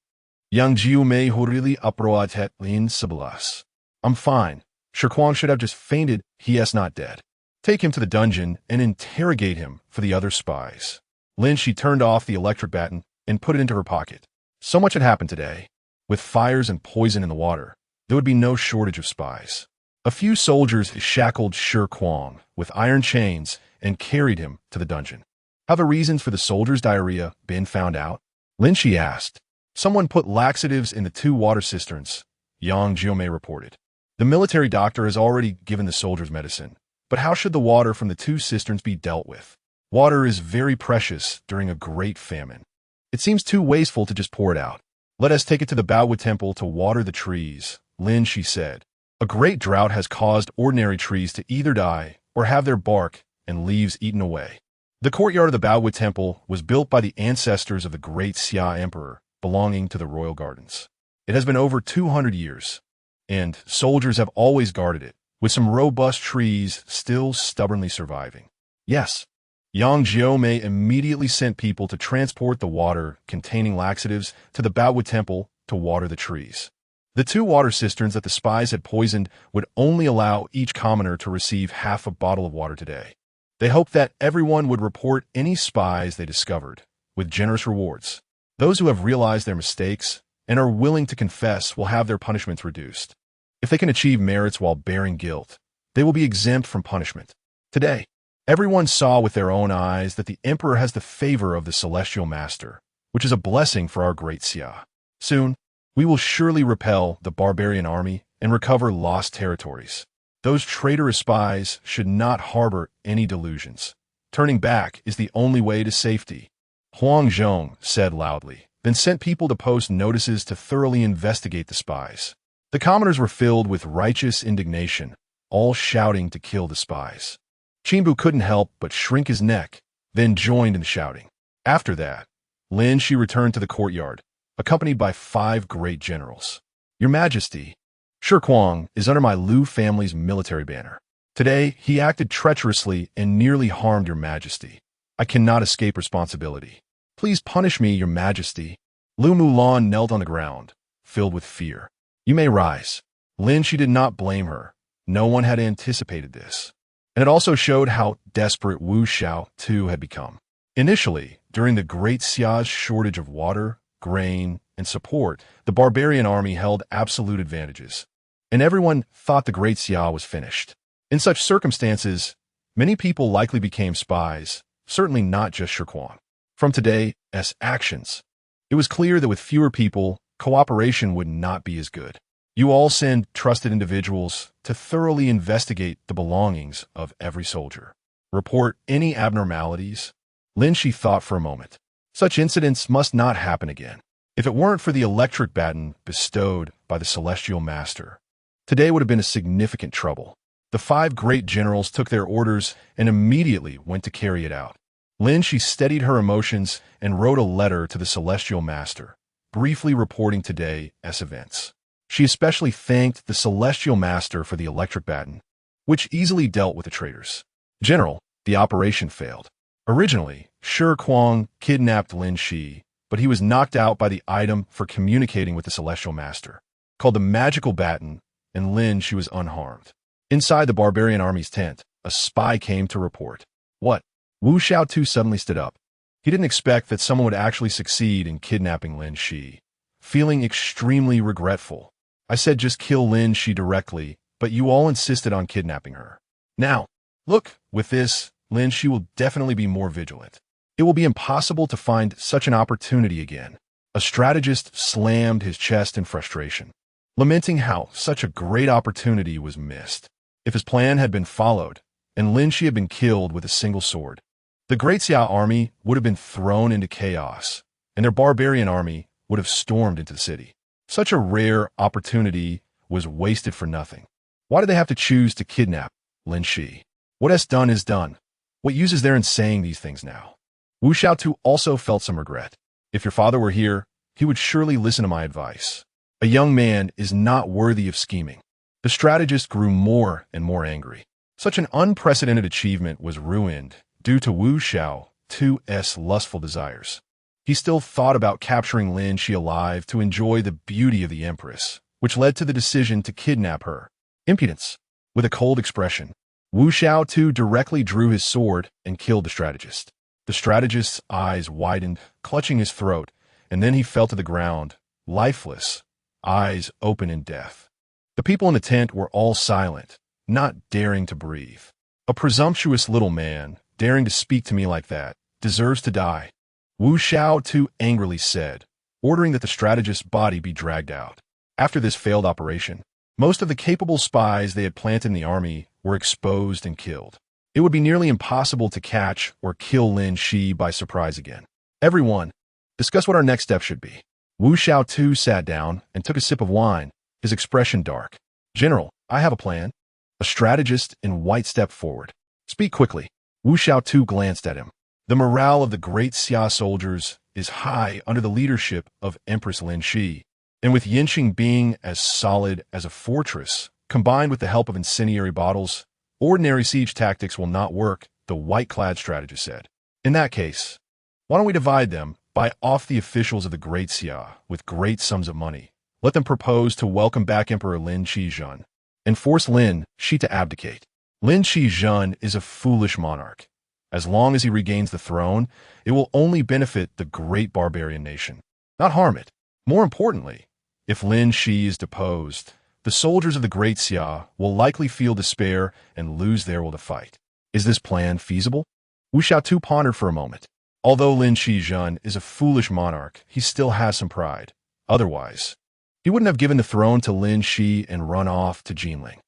Yang Jiu Mei Hurili Uproatet Lin Sibilas. I'm fine. Shirkuang should have just fainted. He is not dead. Take him to the dungeon and interrogate him for the other spies. Lin Xi turned off the electric baton and put it into her pocket. So much had happened today. With fires and poison in the water, there would be no shortage of spies. A few soldiers shackled Shirkuang with iron chains and carried him to the dungeon. Have the reasons for the soldiers' diarrhea been found out? Lin Xi asked. Someone put laxatives in the 2 water cisterns, Yang Jiomei reported. The military doctor has already given the soldiers medicine, but how should the water from the 2 cisterns be dealt with? Water is very precious during a great famine. It seems too wasteful to just pour it out. Let us take it to the Baowu temple to water the trees, Lin Xi said. A great drought has caused ordinary trees to either die or have their bark and leaves eaten away. The courtyard of the Baowu temple was built by the ancestors of the Great Xia Emperor, belonging to the royal gardens. It has been over 200 years, and soldiers have always guarded it, with some robust trees still stubbornly surviving. Yes, Yang Jiomei immediately sent people to transport the water containing laxatives to the Baowu temple to water the trees. The 2 water cisterns that the spies had poisoned would only allow each commoner to receive half a bottle of water today. They hoped that everyone would report any spies they discovered, with generous rewards. Those who have realized their mistakes and are willing to confess will have their punishments reduced. If they can achieve merits while bearing guilt, they will be exempt from punishment. Today, everyone saw with their own eyes that the emperor has the favor of the celestial master, which is a blessing for our Great Xia. Soon, we will surely repel the barbarian army and recover lost territories. Those traitorous spies should not harbor any delusions. Turning back is the only way to safety. Huang Zhong said loudly, then sent people to post notices to thoroughly investigate the spies. The commoners were filled with righteous indignation, all shouting to kill the spies. Qinbu couldn't help but shrink his neck, then joined in the shouting. After that, Lin Xi returned to the courtyard, accompanied by 5 great generals. Your Majesty, Shirkuang is under my Lu family's military banner. Today, he acted treacherously and nearly harmed Your Majesty. I cannot escape responsibility. Please punish me, Your Majesty. Lu Mulan knelt on the ground, filled with fear. You may rise. Lin Xi did not blame her. No one had anticipated this. And it also showed how desperate Wu Xiao too had become. Initially, during the Great Xia's shortage of water, grain, and support, the barbarian army held absolute advantages, and everyone thought the Great Xia was finished. In such circumstances, many people likely became spies, certainly not just Shirkuang. From today's actions, it was clear that with fewer people, cooperation would not be as good. You all send trusted individuals to thoroughly investigate the belongings of every soldier. Report any abnormalities. Lin Xi thought for a moment. Such incidents must not happen again. If it weren't for the electric baton bestowed by the celestial master, today would have been a significant trouble. The 5 great generals took their orders and immediately went to carry it out. Lin Xi steadied her emotions and wrote a letter to the celestial master, briefly reporting today's events. She especially thanked the celestial master for the electric baton, which easily dealt with the traitors. General, the operation failed. Originally, Shirkuang kidnapped Lin Xi, but he was knocked out by the item for communicating with the celestial master, called the magical baton, and Lin Xi was unharmed. Inside the barbarian army's tent, a spy came to report. What? Wu Xiao too suddenly stood up. He didn't expect that someone would actually succeed in kidnapping Lin Xi. Feeling extremely regretful, I said just kill Lin Xi directly, but you all insisted on kidnapping her. Now, look, with this, Lin Xi will definitely be more vigilant. It will be impossible to find such an opportunity again. A strategist slammed his chest in frustration, lamenting how such a great opportunity was missed. If his plan had been followed, and Lin Xi had been killed with a single sword, the Great Xia army would have been thrown into chaos, and their barbarian army would have stormed into the city. Such a rare opportunity was wasted for nothing. Why did they have to choose to kidnap Lin Xi? What is done is done. What use is there in saying these things now? Wu Xiao too also felt some regret. If your father were here, he would surely listen to my advice. A young man is not worthy of scheming. The strategist grew more and more angry. Such an unprecedented achievement was ruined due to Wu Xiao too's lustful desires. He still thought about capturing Lin Xi alive to enjoy the beauty of the Empress, which led to the decision to kidnap her. Impudence. With a cold expression, Wu Xiao directly drew his sword and killed the strategist. The strategist's eyes widened, clutching his throat, and then he fell to the ground, lifeless, eyes open in death. The people in the tent were all silent, not daring to breathe. A presumptuous little man, daring to speak to me like that, deserves to die, Wu Xiao angrily said, ordering that the strategist's body be dragged out. After this failed operation, most of the capable spies they had planted in the army were exposed and killed. It would be nearly impossible to catch or kill Lin Xi by surprise again. Everyone, discuss what our next step should be. Wu Xiao sat down and took a sip of wine, his expression dark. General, I have a plan. A strategist in white stepped forward. Speak quickly. Wu Xiao glanced at him. The morale of the Great Xia soldiers is high under the leadership of Empress Lin Xi, and with Yinqing being as solid as a fortress, combined with the help of incendiary bottles, ordinary siege tactics will not work, the white-clad strategist said. In that case, why don't we divide them, buy off the officials of the Great Xia with great sums of money, let them propose to welcome back Emperor Lin Xi, and force Lin Xi to abdicate. Lin Xi is a foolish monarch. As long as he regains the throne, it will only benefit the great barbarian nation, not harm it. More importantly, if Lin Xi is deposed, the soldiers of the Great Xia will likely feel despair and lose their will to fight. Is this plan feasible? Wu Xiao pondered for a moment. Although Lin Xi is a foolish monarch, he still has some pride. Otherwise, he wouldn't have given the throne to Lin Xi and run off to Jinling.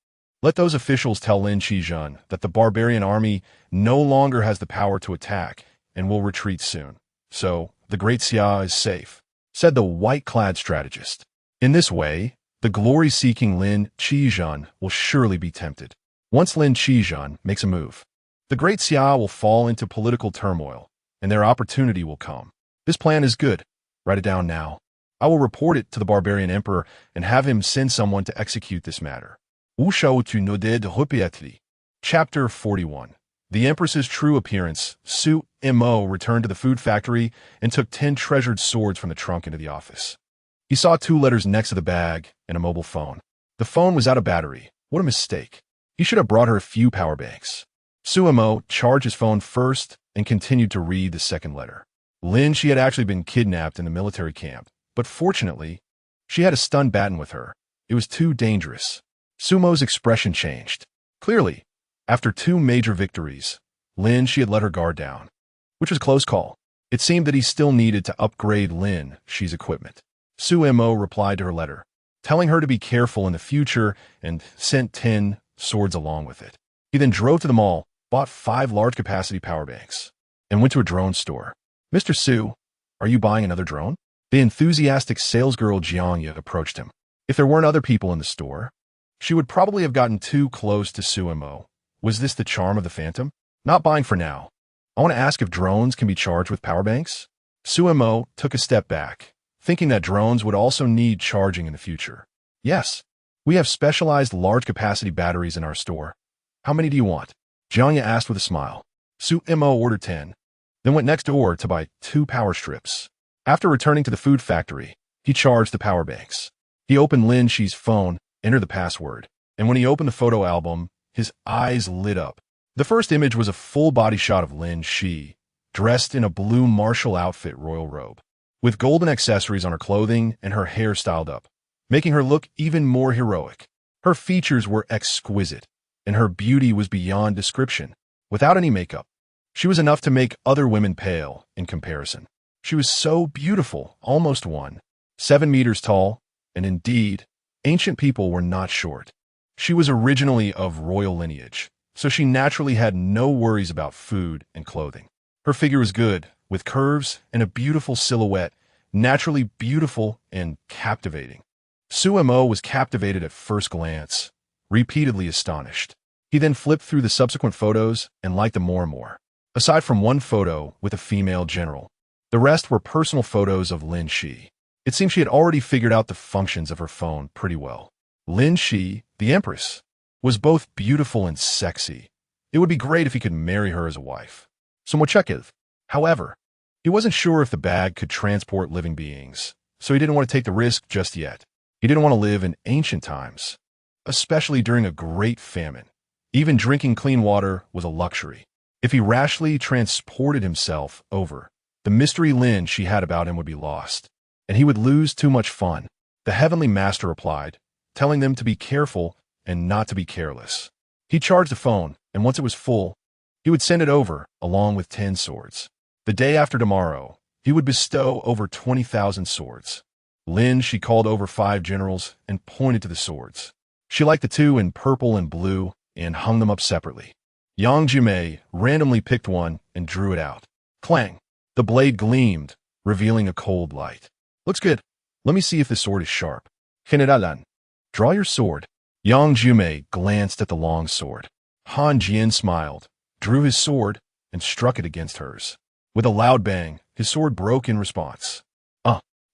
Let those officials tell Lin Xi that the barbarian army no longer has the power to attack and will retreat soon. So, the Great Xia is safe, said the white-clad strategist. In this way, the glory-seeking Lin Xi will surely be tempted. Once Lin Xi makes a move, the Great Xia will fall into political turmoil, and their opportunity will come. This plan is good. Write it down now. I will report it to the barbarian emperor and have him send someone to execute this matter. Wu Xiao nodded repeatedly. Chapter 41. The Empress's true appearance. Su Mo returned to the food factory and took 10 treasured swords from the trunk into the office. He saw 2 letters next to the bag and a mobile phone. The phone was out of battery. What a mistake. He should have brought her a few power banks. Su Mo charged his phone first and continued to read the second letter. Lin Xi had actually been kidnapped in the military camp, but fortunately, she had a stun baton with her. It was too dangerous. Sumo's expression changed. Clearly, after 2 major victories, Lin Xi had let her guard down, which was a close call. It seemed that he still needed to upgrade Lin Xi's equipment. Su Mo replied to her letter, telling her to be careful in the future and sent 10 swords along with it. He then drove to the mall, bought 5 large-capacity power banks, and went to a drone store. Mr. Su, are you buying another drone? The enthusiastic salesgirl Jiangya approached him. If there weren't other people in the store, she would probably have gotten too close to Su Mo. Was this the charm of the Phantom? Not buying for now. I want to ask if drones can be charged with power banks. Su Mo took a step back, thinking that drones would also need charging in the future. Yes, we have specialized large-capacity batteries in our store. How many do you want? Jiangya asked with a smile. Su Mo ordered 10, then went next door to buy 2 power strips. After returning to the food factory, he charged the power banks. He opened Lin Xi's phone, entered the password, and when he opened the photo album, his eyes lit up. The first image was a full-body shot of Lin Xi, dressed in a blue martial outfit royal robe, with golden accessories on her clothing and her hair styled up, making her look even more heroic. Her features were exquisite, and her beauty was beyond description. Without any makeup, she was enough to make other women pale in comparison. She was so beautiful, almost 7 meters tall, and indeed, ancient people were not short. She was originally of royal lineage, so she naturally had no worries about food and clothing. Her figure was good, with curves and a beautiful silhouette, naturally beautiful and captivating. Su Mo was captivated at first glance, repeatedly astonished. He then flipped through the subsequent photos and liked them more and more. Aside from 1 photo with a female general, the rest were personal photos of Lin Xi. It seemed she had already figured out the functions of her phone pretty well. Lin Xi, the Empress, was both beautiful and sexy. It would be great if he could marry her as a wife. However, he wasn't sure if the bag could transport living beings, so he didn't want to take the risk just yet. He didn't want to live in ancient times. especially during a great famine. Even drinking clean water was a luxury. If he rashly transported himself over, the mystery Lin Xi had about him would be lost, and he would lose too much fun. The heavenly master replied, telling them to be careful and not to be careless. He charged the phone, and once it was full, he would send it over, along with 10 swords. The day after tomorrow, he would bestow over 20,000 swords. Lin Xi called over 5 generals and pointed to the swords. She liked the 2 in purple and blue and hung them up separately. Yang Jimei randomly picked one and drew it out. Clang! The blade gleamed, revealing a cold light. Looks good. Let me see if the sword is sharp. Generalan. Draw your sword. Yang Jimei glanced at the long sword. Han Jian smiled, drew his sword, and struck it against hers. With a loud bang, his sword broke in response.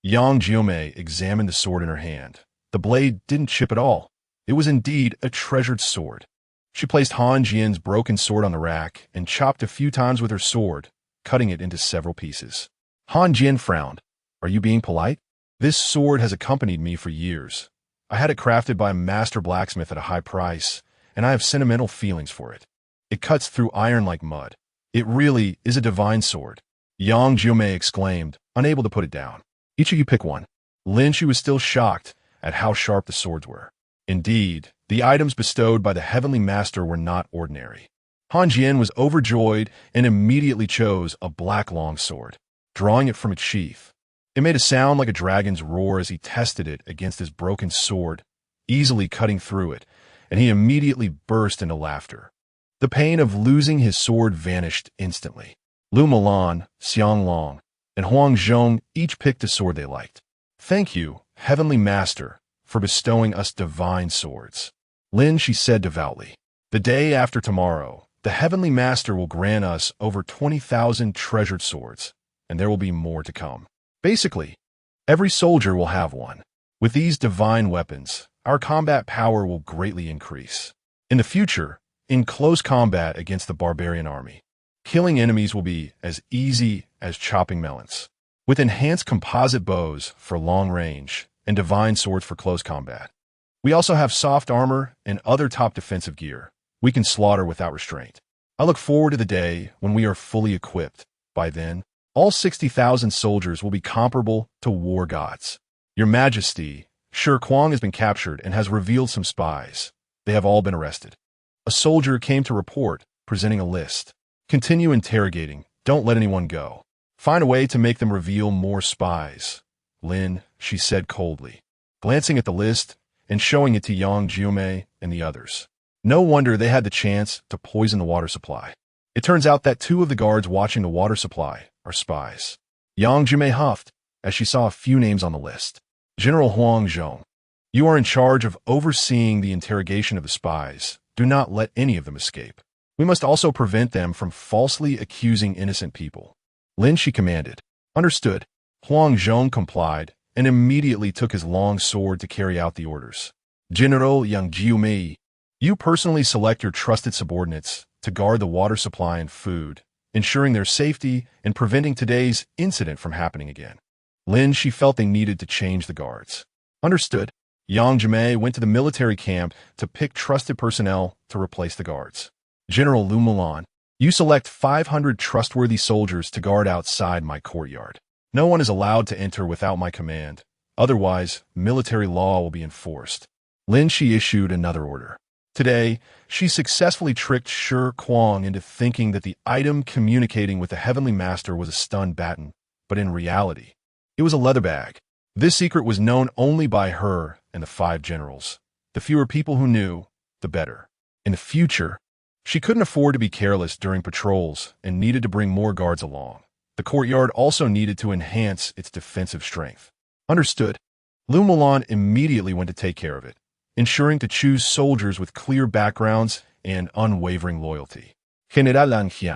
Yang Jimei examined the sword in her hand. The blade didn't chip at all. It was indeed a treasured sword. She placed Han Jian's broken sword on the rack and chopped a few times with her sword, cutting it into several pieces. Han Jian frowned. Are you being polite? This sword has accompanied me for years. I had it crafted by a master blacksmith at a high price, and I have sentimental feelings for it. It cuts through iron like mud. It really is a divine sword. Yang Jimei exclaimed, unable to put it down. Each of you pick one. Lin Xi was still shocked at how sharp the swords were. Indeed, the items bestowed by the heavenly master were not ordinary. Han Jian was overjoyed and immediately chose a black long sword, drawing it from its sheath. It made a sound like a dragon's roar as he tested it against his broken sword, easily cutting through it, and he immediately burst into laughter. The pain of losing his sword vanished instantly. Lu Mulan, Xiang Long, and Huang Zhong each picked a sword they liked. Thank you, Heavenly Master, for bestowing us divine swords. Lin Xi said devoutly. The day after tomorrow, the Heavenly Master will grant us over 20,000 treasured swords, and there will be more to come. Basically, every soldier will have one. With these divine weapons, our combat power will greatly increase. In the future, in close combat against the barbarian army, killing enemies will be as easy as chopping melons. With enhanced composite bows for long range and divine swords for close combat. We also have soft armor and other top defensive gear we can slaughter without restraint. I look forward to the day when we are fully equipped. By then, all 60,000 soldiers will be comparable to war gods. Your Majesty, Shi Kuang has been captured and has revealed some spies. They have all been arrested. A soldier came to report, presenting a list. Continue interrogating. Don't let anyone go. Find a way to make them reveal more spies. Lin, she said coldly, glancing at the list and showing it to Yang Jimei and the others. No wonder they had the chance to poison the water supply. It turns out that 2 of the guards watching the water supply are spies. Yang Jimei huffed as she saw a few names on the list. General Huang Zhong, you are in charge of overseeing the interrogation of the spies. Do not let any of them escape. We must also prevent them from falsely accusing innocent people. Lin Xi commanded. Understood. Huang Zhong complied and immediately took his long sword to carry out the orders. General Yang Jimei, you personally select your trusted subordinates to guard the water supply and food, ensuring their safety and preventing today's incident from happening again. Lin Xi felt they needed to change the guards. Understood. Yang Jimei went to the military camp to pick trusted personnel to replace the guards. General Lu Mulan, you select 500 trustworthy soldiers to guard outside my courtyard. No one is allowed to enter without my command. Otherwise, military law will be enforced. Lin Xi issued another order. Today, she successfully tricked Shi Kuang into thinking that the item communicating with the Heavenly Master was a stun baton, but in reality, it was a leather bag. This secret was known only by her and the 5 generals. The fewer people who knew, the better. In the future, she couldn't afford to be careless during patrols and needed to bring more guards along. The courtyard also needed to enhance its defensive strength. Understood. Lu Mulan immediately went to take care of it, ensuring to choose soldiers with clear backgrounds and unwavering loyalty. General Lin Xi,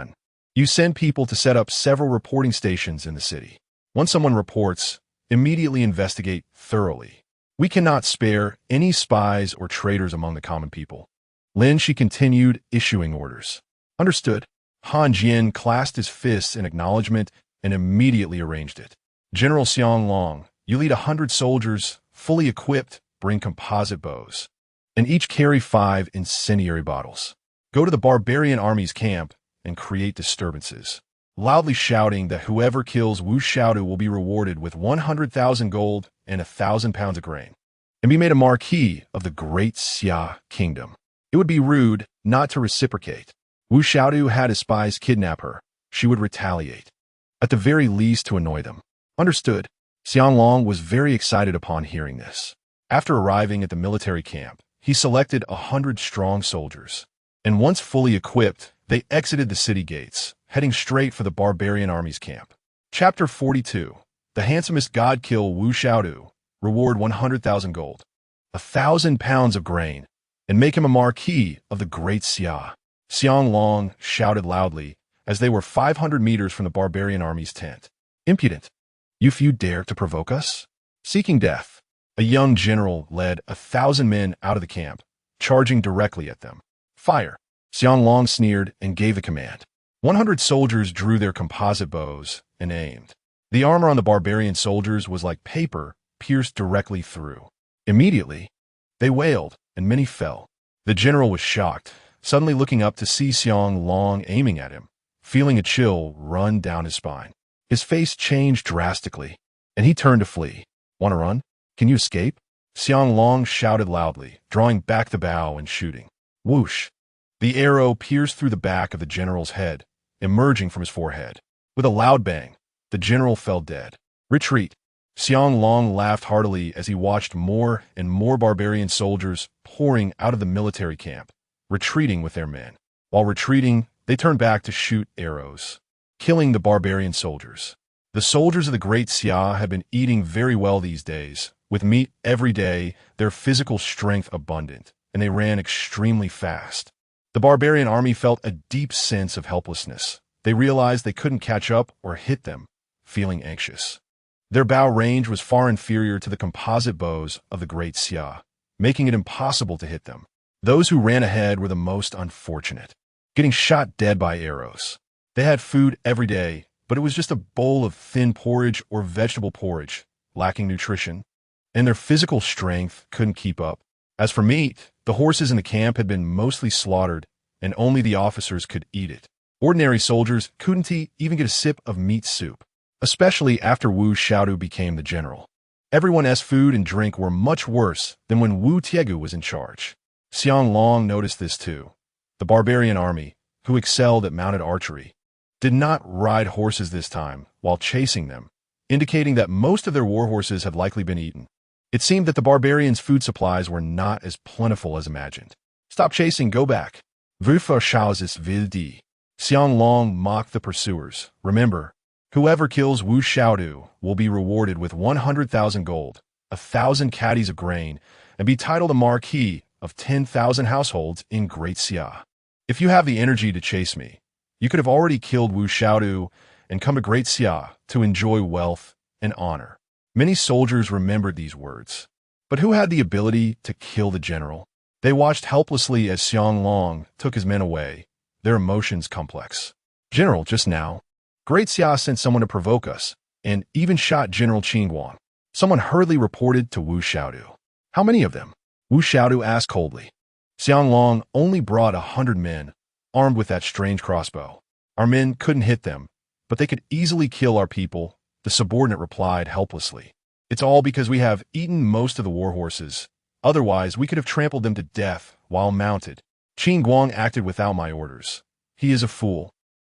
you send people to set up several reporting stations in the city. Once someone reports, immediately investigate thoroughly. We cannot spare any spies or traitors among the common people. Lin Xi continued issuing orders. Understood. Han Jian clasped his fists in acknowledgement and immediately arranged it. General Xiang Long, you lead 100 soldiers, fully equipped, bring composite bows. and each carry 5 incendiary bottles. Go to the barbarian army's camp and create disturbances, loudly shouting that whoever kills Wu Xiaodu will be rewarded with 100,000 gold and 1,000 pounds of grain, and be made a marquis of the Great Xia kingdom. It would be rude not to reciprocate. Wu Xiaodu had his spies kidnap her. She would retaliate, at the very least to annoy them. Understood. Xianglong was very excited upon hearing this. After arriving at the military camp, he selected 100 strong soldiers, and once fully equipped, they exited the city gates, heading straight for the barbarian army's camp. Chapter 42. The handsomest god kill Wu Xiaodu, reward 100,000 gold, 1,000 pounds of grain, and make him a marquis of the Great Xia. Xianglong shouted loudly as they were 500 meters from the barbarian army's tent. Impudent! You few dare to provoke us? Seeking death, a young general led 1,000 men out of the camp, charging directly at them. Fire! Xianglong sneered and gave a command. 100 soldiers drew their composite bows and aimed. The armor on the barbarian soldiers was like paper pierced directly through. Immediately, they wailed, and many fell. The general was shocked, suddenly looking up to see Xianglong aiming at him, feeling a chill run down his spine. His face changed drastically, and he turned to flee. Want to run? Can you escape? Xianglong shouted loudly, drawing back the bow and shooting. Whoosh! The arrow pierced through the back of the general's head, emerging from his forehead. With a loud bang, the general fell dead. Retreat! Xianglong laughed heartily as he watched more and more barbarian soldiers pouring out of the military camp, retreating with their men. While retreating, they turned back to shoot arrows, killing the barbarian soldiers. The soldiers of the Great Xia had been eating very well these days, with meat every day, their physical strength abundant, and they ran extremely fast. The barbarian army felt a deep sense of helplessness. They realized they couldn't catch up or hit them, feeling anxious. Their bow range was far inferior to the composite bows of the Great Xia, making it impossible to hit them. Those who ran ahead were the most unfortunate, getting shot dead by arrows. They had food every day, but it was just a bowl of thin porridge or vegetable porridge, lacking nutrition, and their physical strength couldn't keep up. As for meat, the horses in the camp had been mostly slaughtered, and only the officers could eat it. Ordinary soldiers couldn't even get a sip of meat soup, especially after Wu Xiaodu became the general. Everyone's food and drink were much worse than when Wu Tiegu was in charge. Xianglong noticed this too. The barbarian army, who excelled at mounted archery, did not ride horses this time while chasing them, indicating that most of their war horses had likely been eaten. It seemed that the barbarians' food supplies were not as plentiful as imagined. Stop chasing, go back. Vu fertilizers. Xianglong mocked the pursuers. Remember, whoever kills Wu Xiaodu will be rewarded with 100,000 gold, 1,000 caddies of grain, and be titled a marquis of 10,000 households in Great Xia. If you have the energy to chase me, you could have already killed Wu Xiaodu and come to Great Xia to enjoy wealth and honor. Many soldiers remembered these words. But who had the ability to kill the general? They watched helplessly as Xianglong took his men away, their emotions complex. General, just now, Great Xia sent someone to provoke us, and even shot General Qingguang. Someone hurriedly reported to Wu Xiaodu. How many of them? Wu Xiaodu asked coldly. Xianglong only brought 100 men, armed with that strange crossbow. Our men couldn't hit them, but they could easily kill our people, the subordinate replied helplessly. It's all because we have eaten most of the war horses. Otherwise, we could have trampled them to death while mounted. Qingguang acted without my orders. He is a fool,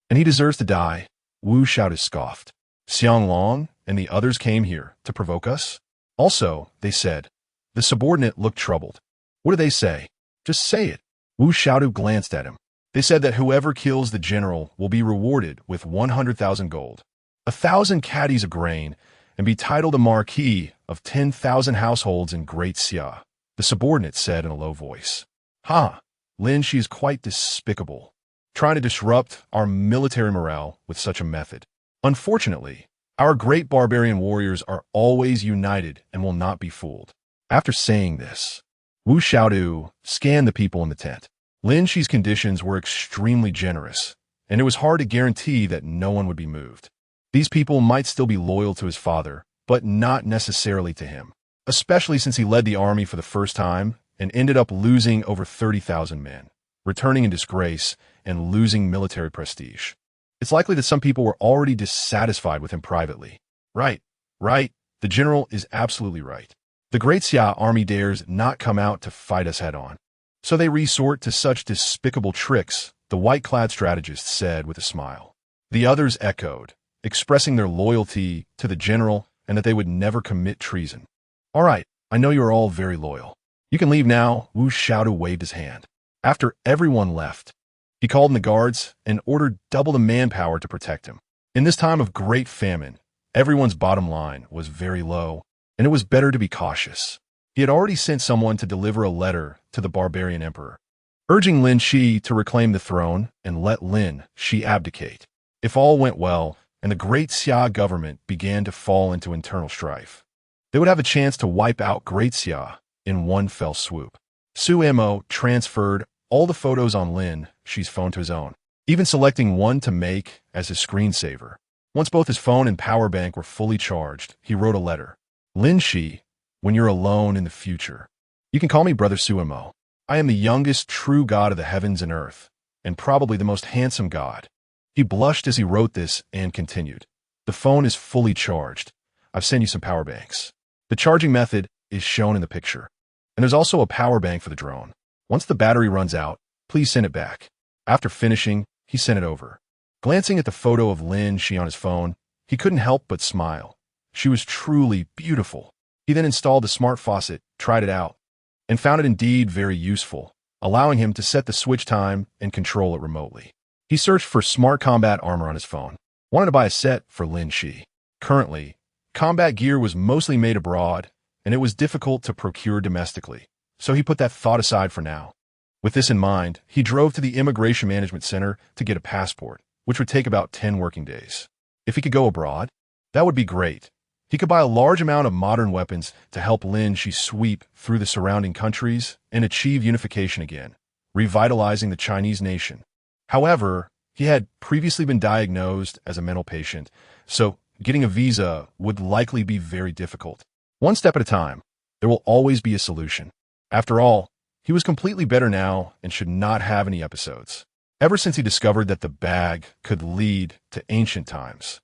and he deserves to die. Wu Xiaodu scoffed. Xianglong and the others came here to provoke us? Also, they said. The subordinate looked troubled. What do they say? Just say it. Wu Xiaodu glanced at him. They said that whoever kills the general will be rewarded with 100,000 gold, 1,000 caddies of grain, and be titled a marquis of 10,000 households in Great Xia, the subordinate said in a low voice. Lin Xi is quite despicable, trying to disrupt our military morale with such a method. Unfortunately, our great barbarian warriors are always united and will not be fooled. After saying this, Wu Xiaodu scanned the people in the tent. Lin Xi's conditions were extremely generous, and it was hard to guarantee that no one would be moved. These people might still be loyal to his father, but not necessarily to him, especially since he led the army for the first time and ended up losing over 30,000 men, returning in disgrace and losing military prestige. It's likely that some people were already dissatisfied with him privately. Right. The general is absolutely right. The Great Xia army dares not come out to fight us head-on. So they resort to such despicable tricks, the white-clad strategist said with a smile. The others echoed, expressing their loyalty to the general and that they would never commit treason. All right, I know you are all very loyal. You can leave now, Wu Xiaodu waved his hand. After everyone left, he called in the guards and ordered double the manpower to protect him. In this time of great famine, everyone's bottom line was very low, and it was better to be cautious. He had already sent someone to deliver a letter to the barbarian emperor, urging Lin Xi to reclaim the throne and let Lin Xi abdicate. If all went well, and the Great Xia government began to fall into internal strife, they would have a chance to wipe out Great Xia in one fell swoop. Su Mo transferred all the photos on Lin Xi's phone to his own, even selecting one to make as his screensaver. Once both his phone and power bank were fully charged, he wrote a letter. Lin Xi, when you're alone in the future, you can call me Brother Su Mo. I am the youngest true god of the heavens and earth, and probably the most handsome god. He blushed as he wrote this and continued. The phone is fully charged. I've sent you some power banks. The charging method is shown in the picture. And there's also a power bank for the drone. Once the battery runs out, please send it back. After finishing, he sent it over. Glancing at the photo of Lin Xi on his phone, he couldn't help but smile. She was truly beautiful. He then installed the smart faucet, tried it out, and found it indeed very useful, allowing him to set the switch time and control it remotely. He searched for smart combat armor on his phone, wanted to buy a set for Lin Xi. Currently, combat gear was mostly made abroad, and it was difficult to procure domestically, so he put that thought aside for now. With this in mind, he drove to the Immigration Management Center to get a passport, which would take about 10 working days. If he could go abroad, that would be great. He could buy a large amount of modern weapons to help Lin Xi sweep through the surrounding countries and achieve unification again, revitalizing the Chinese nation. However, he had previously been diagnosed as a mental patient, so getting a visa would likely be very difficult. One step at a time, there will always be a solution. After all, he was completely better now and should not have any episodes. Ever since he discovered that the bag could lead to ancient times,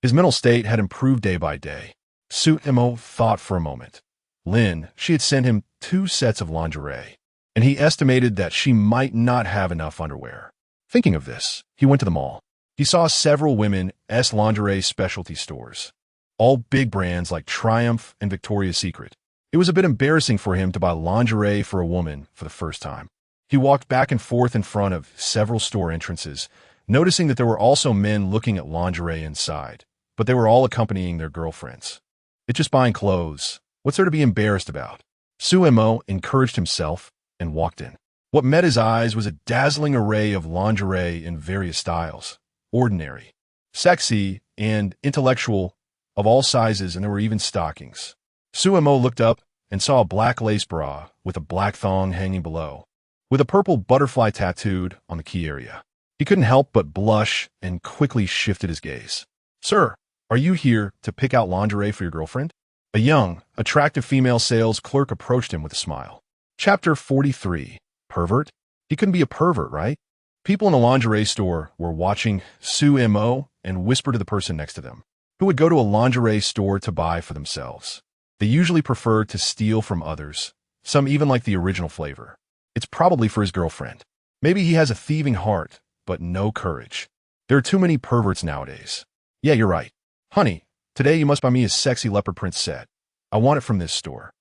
his mental state had improved day by day. Su Mo thought for a moment. Lin, she had sent him 2 sets of lingerie, and he estimated that she might not have enough underwear. Thinking of this, he went to the mall. He saw several women's lingerie specialty stores, all big brands like Triumph and Victoria's Secret. It was a bit embarrassing for him to buy lingerie for a woman for the first time. He walked back and forth in front of several store entrances, noticing that there were also men looking at lingerie inside, but they were all accompanying their girlfriends. It's just buying clothes. What's there to be embarrassed about? Su Mo encouraged himself and walked in. What met his eyes was a dazzling array of lingerie in various styles, ordinary, sexy, and intellectual, of all sizes, and there were even stockings. Su Mo looked up and saw a black lace bra with a black thong hanging below, with a purple butterfly tattooed on the key area. He couldn't help but blush and quickly shifted his gaze. Sir, are you here to pick out lingerie for your girlfriend? A young, attractive female sales clerk approached him with a smile. Chapter 43. Pervert? He couldn't be a pervert, right? People in a lingerie store were watching Su Mo and whispered to the person next to them, who would go to a lingerie store to buy for themselves. They usually prefer to steal from others, some even like the original flavor. It's probably for his girlfriend. Maybe he has a thieving heart, but no courage. There are too many perverts nowadays. Yeah, you're right. Honey, today you must buy me a sexy leopard print set. I want it from this store.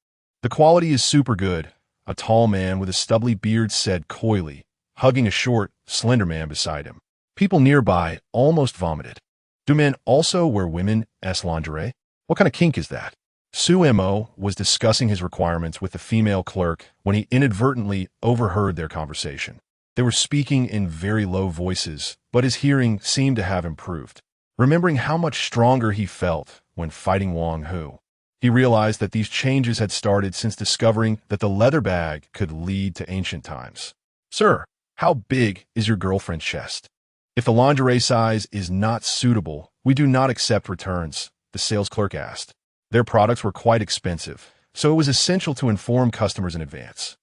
The quality is super good, a tall man with a stubbly beard said coyly, hugging a short, slender man beside him. People nearby almost vomited. Do men also wear women's lingerie? What kind of kink is that? Su Mo was discussing his requirements with the female clerk when he inadvertently overheard their conversation. They were speaking in very low voices, but his hearing seemed to have improved. Remembering how much stronger he felt when fighting Wang Hu, he realized that these changes had started since discovering that the leather bag could lead to ancient times. Sir, how big is your girlfriend's chest? If the lingerie size is not suitable, we do not accept returns, the sales clerk asked. Their products were quite expensive, so it was essential to inform customers in advance.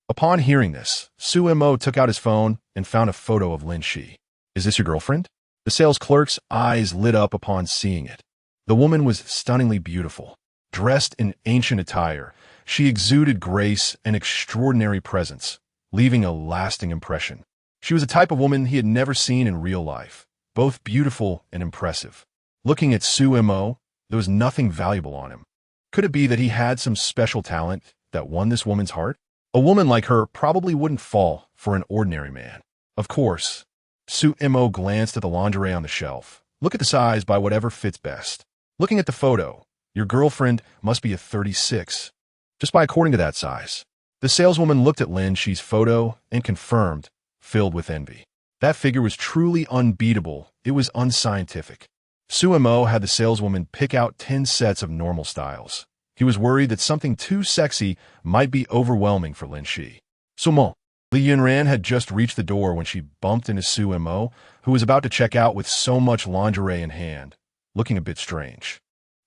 Upon hearing this, Sumo took out his phone and found a photo of Lin Xi. Is this your girlfriend? The sales clerk's eyes lit up upon seeing it. The woman was stunningly beautiful. Dressed in ancient attire, she exuded grace and extraordinary presence, leaving a lasting impression. She was a type of woman he had never seen in real life, both beautiful and impressive. Looking at Sumo, there was nothing valuable on him. Could it be that he had some special talent that won this woman's heart? A woman like her probably wouldn't fall for an ordinary man. Of course. Sumo glanced at the lingerie on the shelf. Look at the size by whatever fits best. Looking at the photo, your girlfriend must be a 36. Just by according to that size. The saleswoman looked at Lin Xi's photo and confirmed, filled with envy. That figure was truly unbeatable. It was unscientific. Sumo had the saleswoman pick out 10 sets of normal styles. He was worried that something too sexy might be overwhelming for Lin Xi. Sumo. Li Yunran had just reached the door when she bumped into Sumo, who was about to check out with so much lingerie in hand, looking a bit strange.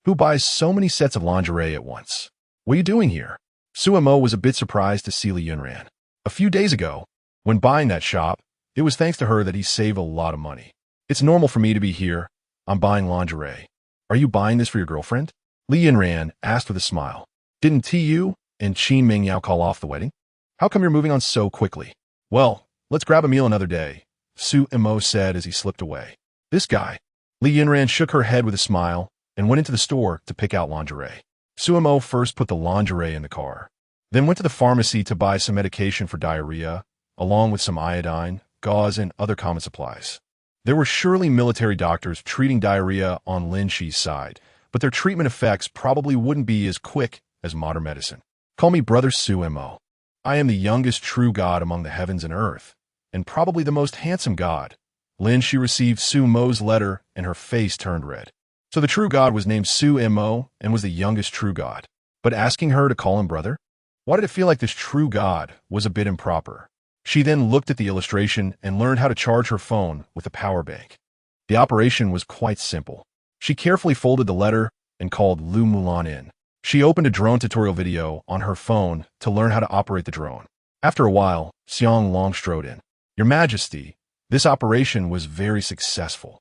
Who buys so many sets of lingerie at once? What are you doing here? Sumo was a bit surprised to see Li Yunran. A few days ago, when buying that shop, it was thanks to her that he saved a lot of money. It's normal for me to be here. I'm buying lingerie. Are you buying this for your girlfriend? Li Yunran asked with a smile. Didn't Tu and Qin Mingyao call off the wedding? How come you're moving on so quickly? Well, let's grab a meal another day, Sumo said as he slipped away. This guy. Li Yunran shook her head with a smile and went into the store to pick out lingerie. Sumo first put the lingerie in the car, then went to the pharmacy to buy some medication for diarrhea, along with some iodine, gauze, and other common supplies. There were surely military doctors treating diarrhea on Lin Xi's side, but their treatment effects probably wouldn't be as quick as modern medicine. Call me Brother Sumo. I am the youngest true god among the heavens and earth, and probably the most handsome god. Lin Xi received Sumo's letter, and her face turned red. So the true god was named Sumo and was the youngest true god. But asking her to call him brother? Why did it feel like this true god was a bit improper? She then looked at the illustration and learned how to charge her phone with a power bank. The operation was quite simple. She carefully folded the letter and called Lu Mulan in. She opened a drone tutorial video on her phone to learn how to operate the drone. After a while, Xiang Long strode in. Your Majesty, this operation was very successful.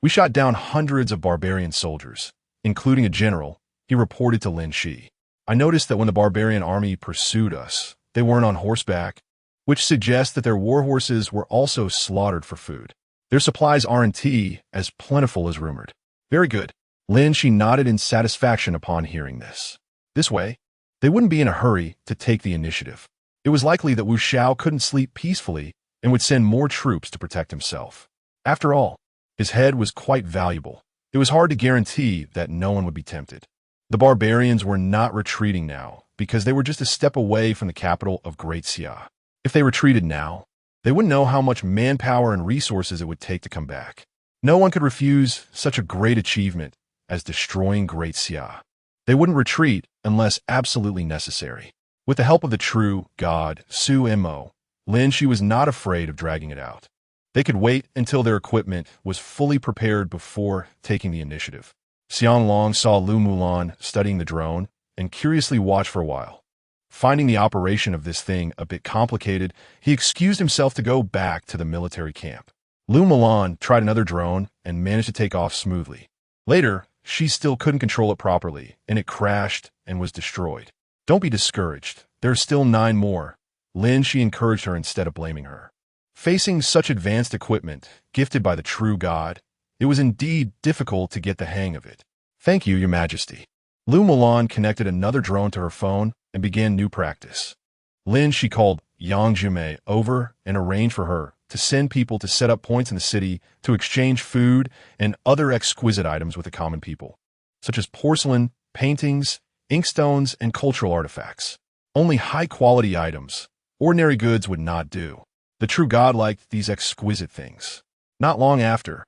We shot down hundreds of barbarian soldiers, including a general, he reported to Lin Xi. I noticed that when the barbarian army pursued us, they weren't on horseback, which suggests that their war horses were also slaughtered for food. Their supplies aren't as plentiful as rumored. Very good. Lin Xi nodded in satisfaction upon hearing this. This way, they wouldn't be in a hurry to take the initiative. It was likely that Wu Xiao couldn't sleep peacefully and would send more troops to protect himself. After all, his head was quite valuable. It was hard to guarantee that no one would be tempted. The barbarians were not retreating now because they were just a step away from the capital of Great Xia. If they retreated now, they wouldn't know how much manpower and resources it would take to come back. No one could refuse such a great achievement as destroying Great Xia. They wouldn't retreat unless absolutely necessary. With the help of the true god, Sumo, Lin Xi was not afraid of dragging it out. They could wait until their equipment was fully prepared before taking the initiative. Xiang Long saw Lu Mulan studying the drone and curiously watched for a while. Finding the operation of this thing a bit complicated, he excused himself to go back to the military camp. Lu Mulan tried another drone and managed to take off smoothly. Later, she still couldn't control it properly, and it crashed and was destroyed. Don't be discouraged. There are still 9 more. Lin Xi encouraged her instead of blaming her. Facing such advanced equipment, gifted by the true god, it was indeed difficult to get the hang of it. Thank you, Your Majesty. Lu Mulan connected another drone to her phone and began new practice. Lin Xi called Yang Jimei over and arranged for her to send people to set up points in the city to exchange food and other exquisite items with the common people, such as porcelain, paintings, inkstones, and cultural artifacts. Only high-quality items, ordinary goods would not do. The true god liked these exquisite things. Not long after,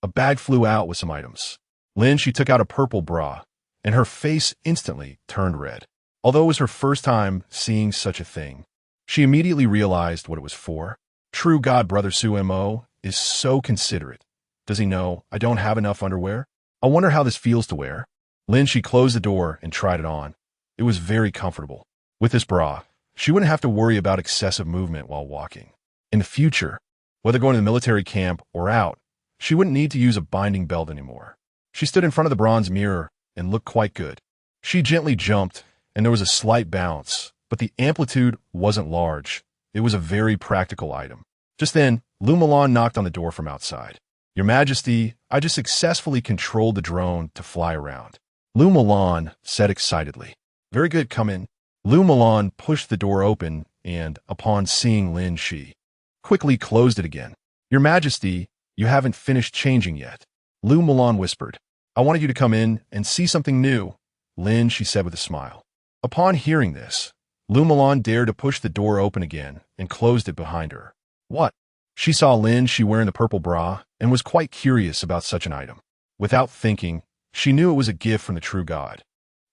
a bag flew out with some items. Lin Xi took out a purple bra, and her face instantly turned red. Although it was her first time seeing such a thing, she immediately realized what it was for. True god Brother Sumo is so considerate. Does he know I don't have enough underwear? I wonder how this feels to wear. Lin Xi closed the door and tried it on. It was very comfortable. With this bra, she wouldn't have to worry about excessive movement while walking. In the future, whether going to the military camp or out, she wouldn't need to use a binding belt anymore. She stood in front of the bronze mirror and looked quite good. She gently jumped, and there was a slight bounce, but the amplitude wasn't large. It was a very practical item. Just then, Lu Mulan knocked on the door from outside. "Your Majesty, I just successfully controlled the drone to fly around," Lu Mulan said excitedly. "Very good, come in." Lu Mulan pushed the door open and, upon seeing Lin Xi, quickly closed it again. "Your Majesty, you haven't finished changing yet," Lu Mulan whispered. "I wanted you to come in and see something new," Lin Xi said with a smile. Upon hearing this, Lu Mulan dared to push the door open again and closed it behind her. What? She saw Lin Xi wearing the purple bra and was quite curious about such an item. Without thinking, she knew it was a gift from the true God.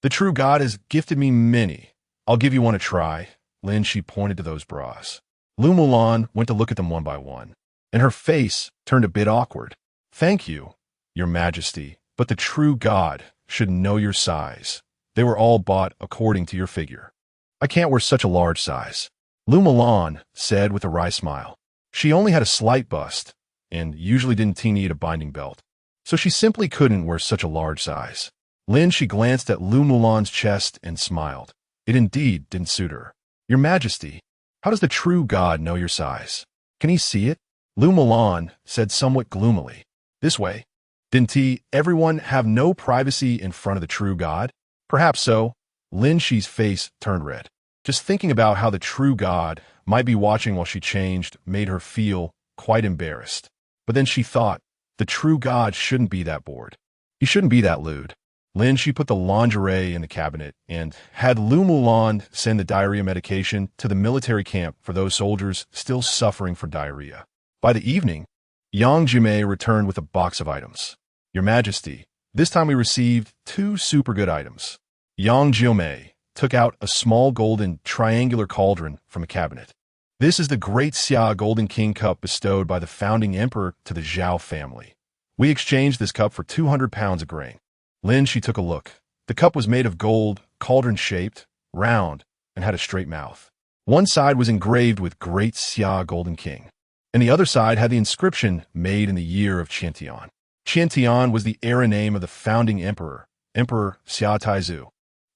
"The true God has gifted me many. I'll give you one to try," Lin Xi pointed to those bras. Lu Mulan went to look at them one by one, and her face turned a bit awkward. "Thank you, Your Majesty, but the true God should know your size. They were all bought according to your figure. I can't wear such a large size," Lu Mulan said with a wry smile. She only had a slight bust, and usually didn't need a binding belt, so she simply couldn't wear such a large size. Lin Xi glanced at Lu Mulan's chest and smiled. It indeed didn't suit her. "Your Majesty, how does the true God know your size? Can he see it?" Lu Mulan said somewhat gloomily. "This way. Didn't everyone have no privacy in front of the true God?" "Perhaps so." Lin Xi's face turned red. Just thinking about how the true God might be watching while she changed made her feel quite embarrassed. But then she thought, the true God shouldn't be that bored. He shouldn't be that lewd. Lin Xi put the lingerie in the cabinet and had Lu Mulan send the diarrhea medication to the military camp for those soldiers still suffering from diarrhea. By the evening, Yang Jimei returned with a box of items. "Your Majesty, this time we received 2 super good items." Yang Jimei took out a small golden triangular cauldron from a cabinet. "This is the Great Xia Golden King Cup bestowed by the founding emperor to the Zhao family. We exchanged this cup for 200 pounds of grain." Lin Xi took a look. The cup was made of gold, cauldron-shaped, round, and had a straight mouth. One side was engraved with Great Xia Golden King, and the other side had the inscription made in the year of Qiantian. Qiantian was the era name of the founding emperor, Emperor Xia.The.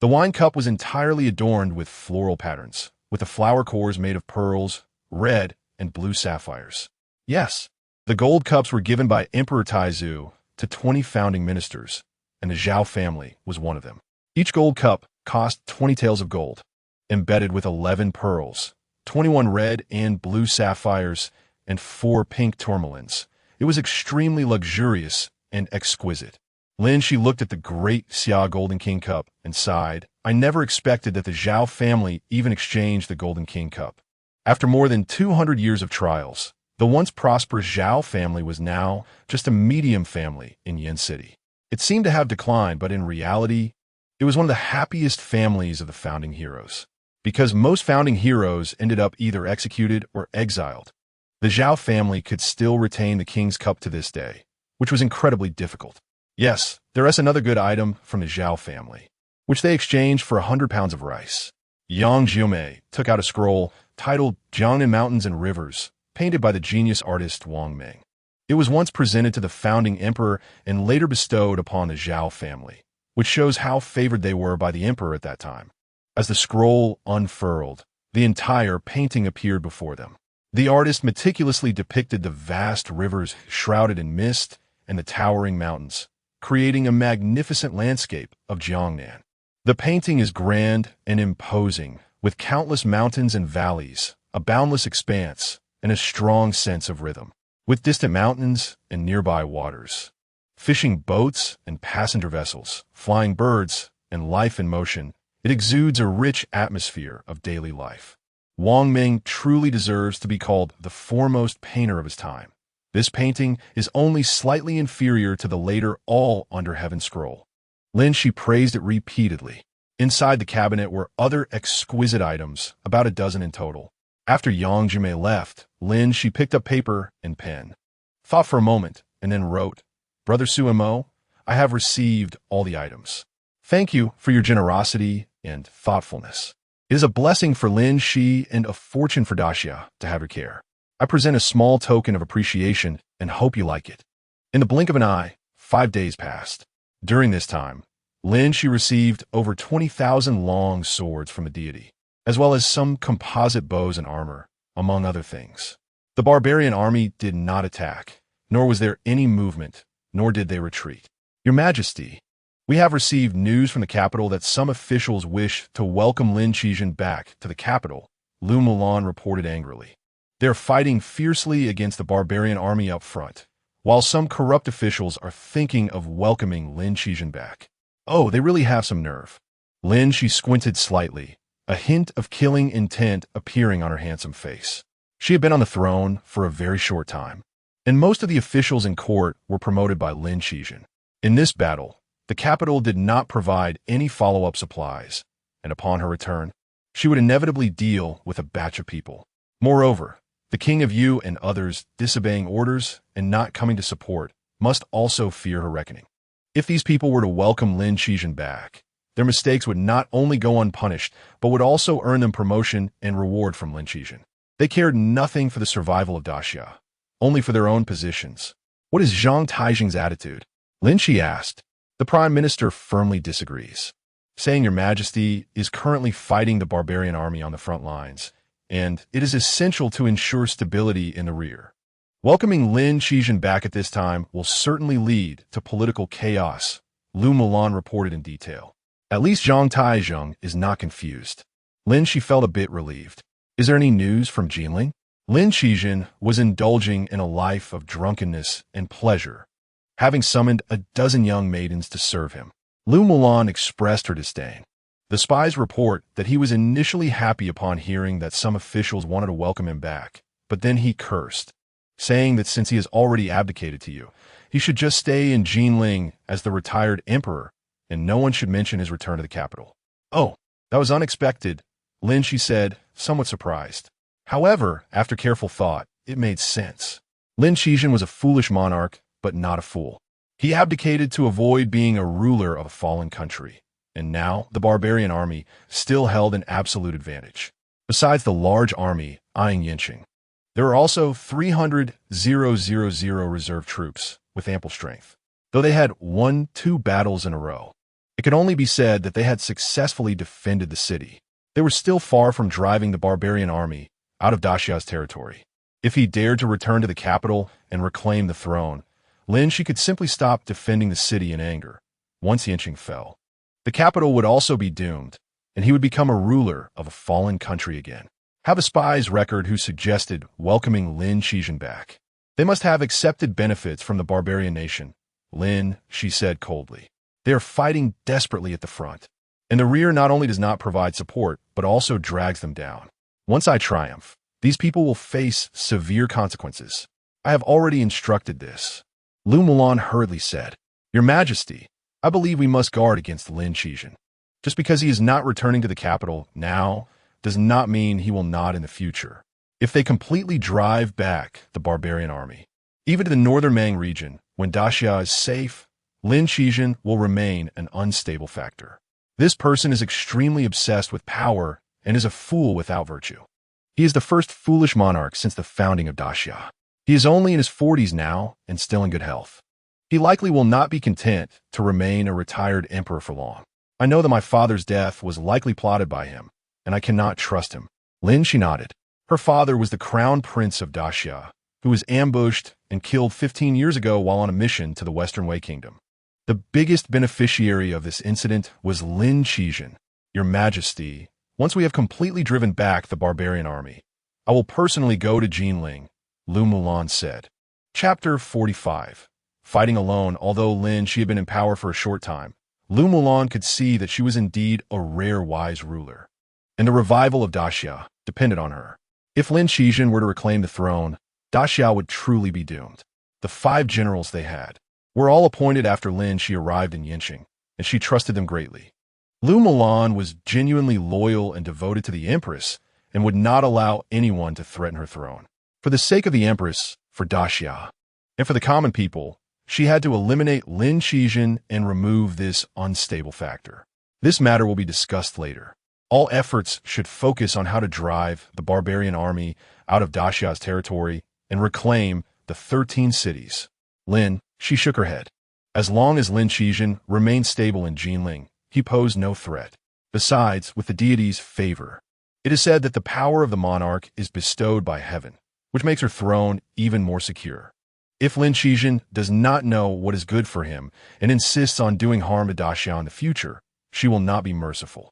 The wine cup was entirely adorned with floral patterns, with the flower cores made of pearls, red, and blue sapphires. Yes, the gold cups were given by Emperor Taizu to 20 founding ministers, and the Zhao family was one of them. Each gold cup cost 20 taels of gold, embedded with 11 pearls, 21 red and blue sapphires, and 4 pink tourmalines. It was extremely luxurious and exquisite. Lin Xi looked at the Great Xia Golden King Cup and sighed. "I never expected that the Zhao family even exchanged the Golden King Cup." After more than 200 years of trials, the once prosperous Zhao family was now just a medium family in Yin City. It seemed to have declined, but in reality, it was one of the happiest families of the founding heroes. Because most founding heroes ended up either executed or exiled, the Zhao family could still retain the King's Cup to this day, which was incredibly difficult. Yes, there is another good item from the Zhao family, which they exchanged for 100 pounds of rice. Yang Jimei took out a scroll titled Jiangnan Mountains and Rivers, painted by the genius artist Wang Ming. It was once presented to the founding emperor and later bestowed upon the Zhao family, which shows how favored they were by the emperor at that time. As the scroll unfurled, the entire painting appeared before them. The artist meticulously depicted the vast rivers shrouded in mist and the towering mountains, creating a magnificent landscape of Jiangnan. The painting is grand and imposing, with countless mountains and valleys, a boundless expanse, and a strong sense of rhythm. With distant mountains and nearby waters, fishing boats and passenger vessels, flying birds, and life in motion, it exudes a rich atmosphere of daily life. Wang Ming truly deserves to be called the foremost painter of his time. This painting is only slightly inferior to the later All Under Heaven scroll. Lin Xi praised it repeatedly. Inside the cabinet were other exquisite items, about a dozen in total. After Yang Jimei left, Lin Xi picked up paper and pen, thought for a moment, and then wrote, "Brother Sumo, I have received all the items. Thank you for your generosity and thoughtfulness. It is a blessing for Lin Xi and a fortune for Daxia to have your care. I present a small token of appreciation and hope you like it. In the blink of an eye, 5 days passed. During this time, Lin Xi received over 20,000 long swords from the deity, as well as some composite bows and armor, among other things. The barbarian army did not attack, nor was there any movement, nor did they retreat. Your Majesty, we have received news from the capital that some officials wish to welcome Lin Xi back to the capital, Lu Mulan reported angrily. They are fighting fiercely against the barbarian army up front, while some corrupt officials are thinking of welcoming Lin Xi back. Oh, they really have some nerve. Lin Xi squinted slightly, a hint of killing intent appearing on her handsome face. She had been on the throne for a very short time, and most of the officials in court were promoted by Lin Xi. In this battle, the capital did not provide any follow-up supplies, and upon her return, she would inevitably deal with a batch of people. Moreover, the King of Yu and others disobeying orders and not coming to support must also fear her reckoning. If these people were to welcome Lin Xi back, their mistakes would not only go unpunished, but would also earn them promotion and reward from Lin Xi. They cared nothing for the survival of Daxia, only for their own positions. What is Zhang Taijing's attitude? Lin Xi asked. The Prime Minister firmly disagrees, saying Your Majesty is currently fighting the barbarian army on the front lines, and it is essential to ensure stability in the rear. Welcoming Lin Xi back at this time will certainly lead to political chaos, Lu Mulan reported in detail. At least Zhang Taijing is not confused. Lin Xi felt a bit relieved. Is there any news from Jinling? Lin Xi was indulging in a life of drunkenness and pleasure, having summoned a dozen young maidens to serve him. Lu Mulan expressed her disdain. The spies report that he was initially happy upon hearing that some officials wanted to welcome him back, but then he cursed, saying that since he has already abdicated to you, he should just stay in Jinling as the retired emperor, and no one should mention his return to the capital. Oh, that was unexpected, Lin Xi said, somewhat surprised. However, after careful thought, it made sense. Lin Xi was a foolish monarch, but not a fool. He abdicated to avoid being a ruler of a fallen country, and now the barbarian army still held an absolute advantage. Besides the large army eyeing Yinqing, there were also 300,000 reserve troops with ample strength. Though they had won 2 battles in a row, it could only be said that they had successfully defended the city. They were still far from driving the barbarian army out of Daxia's territory. If he dared to return to the capital and reclaim the throne, Lin Xi could simply stop defending the city in anger. Once Yinqing fell, the capital would also be doomed, and he would become a ruler of a fallen country again. Have a spy's record who suggested welcoming Lin Xi back. They must have accepted benefits from the barbarian nation, Lin Xi said coldly. They are fighting desperately at the front, and the rear not only does not provide support, but also drags them down. Once I triumph, these people will face severe consequences. I have already instructed this. Lu Mulan hurriedly said, Your Majesty, I believe we must guard against Lin Xi. Just because he is not returning to the capital now does not mean he will not in the future. If they completely drive back the barbarian army, even to the northern Mang region, when Daxia is safe, Lin Xi will remain an unstable factor. This person is extremely obsessed with power and is a fool without virtue. He is the first foolish monarch since the founding of Daxia. He is only in his 40s now and still in good health. He likely will not be content to remain a retired emperor for long. I know that my father's death was likely plotted by him, and I cannot trust him. Lin Xi nodded. Her father was the crown prince of Daxia, who was ambushed and killed 15 years ago while on a mission to the Western Wei Kingdom. The biggest beneficiary of this incident was Lin Xi. Your Majesty, once we have completely driven back the barbarian army, I will personally go to Jinling, Lu Mulan said. Chapter 45. Fighting alone, although Lin Xi had been in power for a short time, Lu Mulan could see that she was indeed a rare wise ruler, and the revival of Daxia depended on her. If Lin Xi were to reclaim the throne, Daxia would truly be doomed. The 5 generals they had were all appointed after Lin Xi arrived in Yinqing, and she trusted them greatly. Lu Mulan was genuinely loyal and devoted to the Empress and would not allow anyone to threaten her throne. For the sake of the Empress, for Daxia, and for the common people, she had to eliminate Lin Xi and remove this unstable factor. This matter will be discussed later. All efforts should focus on how to drive the barbarian army out of Daxia's territory and reclaim the 13 cities. Lin, she shook her head. As long as Lin Xi remained stable in Jinling, he posed no threat. Besides, with the deity's favor, it is said that the power of the monarch is bestowed by heaven, which makes her throne even more secure. If Lin Xi does not know what is good for him and insists on doing harm to Daxia in the future, she will not be merciful.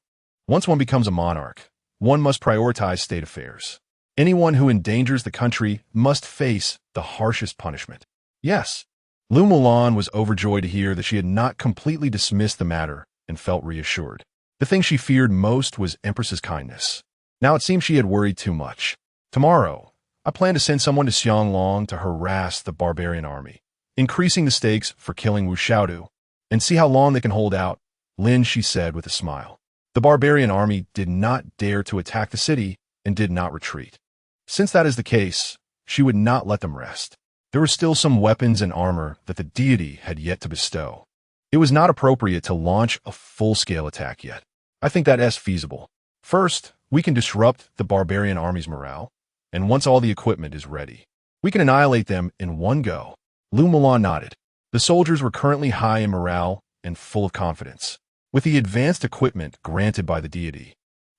Once one becomes a monarch, one must prioritize state affairs. Anyone who endangers the country must face the harshest punishment. Yes, Lu Mulan was overjoyed to hear that she had not completely dismissed the matter and felt reassured. The thing she feared most was Empress's kindness. Now it seemed she had worried too much. Tomorrow, I plan to send someone to Xianglong to harass the barbarian army, increasing the stakes for killing Wu Xiaodu, and see how long they can hold out, Lin, she said with a smile. The barbarian army did not dare to attack the city and did not retreat. Since that is the case, she would not let them rest. There were still some weapons and armor that the deity had yet to bestow. It was not appropriate to launch a full-scale attack yet. I think that is feasible. First, we can disrupt the barbarian army's morale, and once all the equipment is ready, we can annihilate them in one go. Lu Mulan nodded. The soldiers were currently high in morale and full of confidence. With the advanced equipment granted by the deity,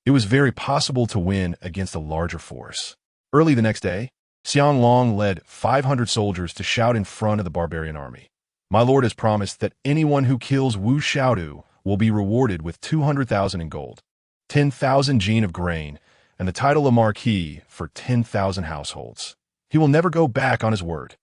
it was very possible to win against a larger force. Early the next day, Xianglong led 500 soldiers to shout in front of the barbarian army. My lord has promised that anyone who kills Wu Xiaodu will be rewarded with 200,000 in gold, 10,000 jin of grain, and the title of marquis for 10,000 households. He will never go back on his word.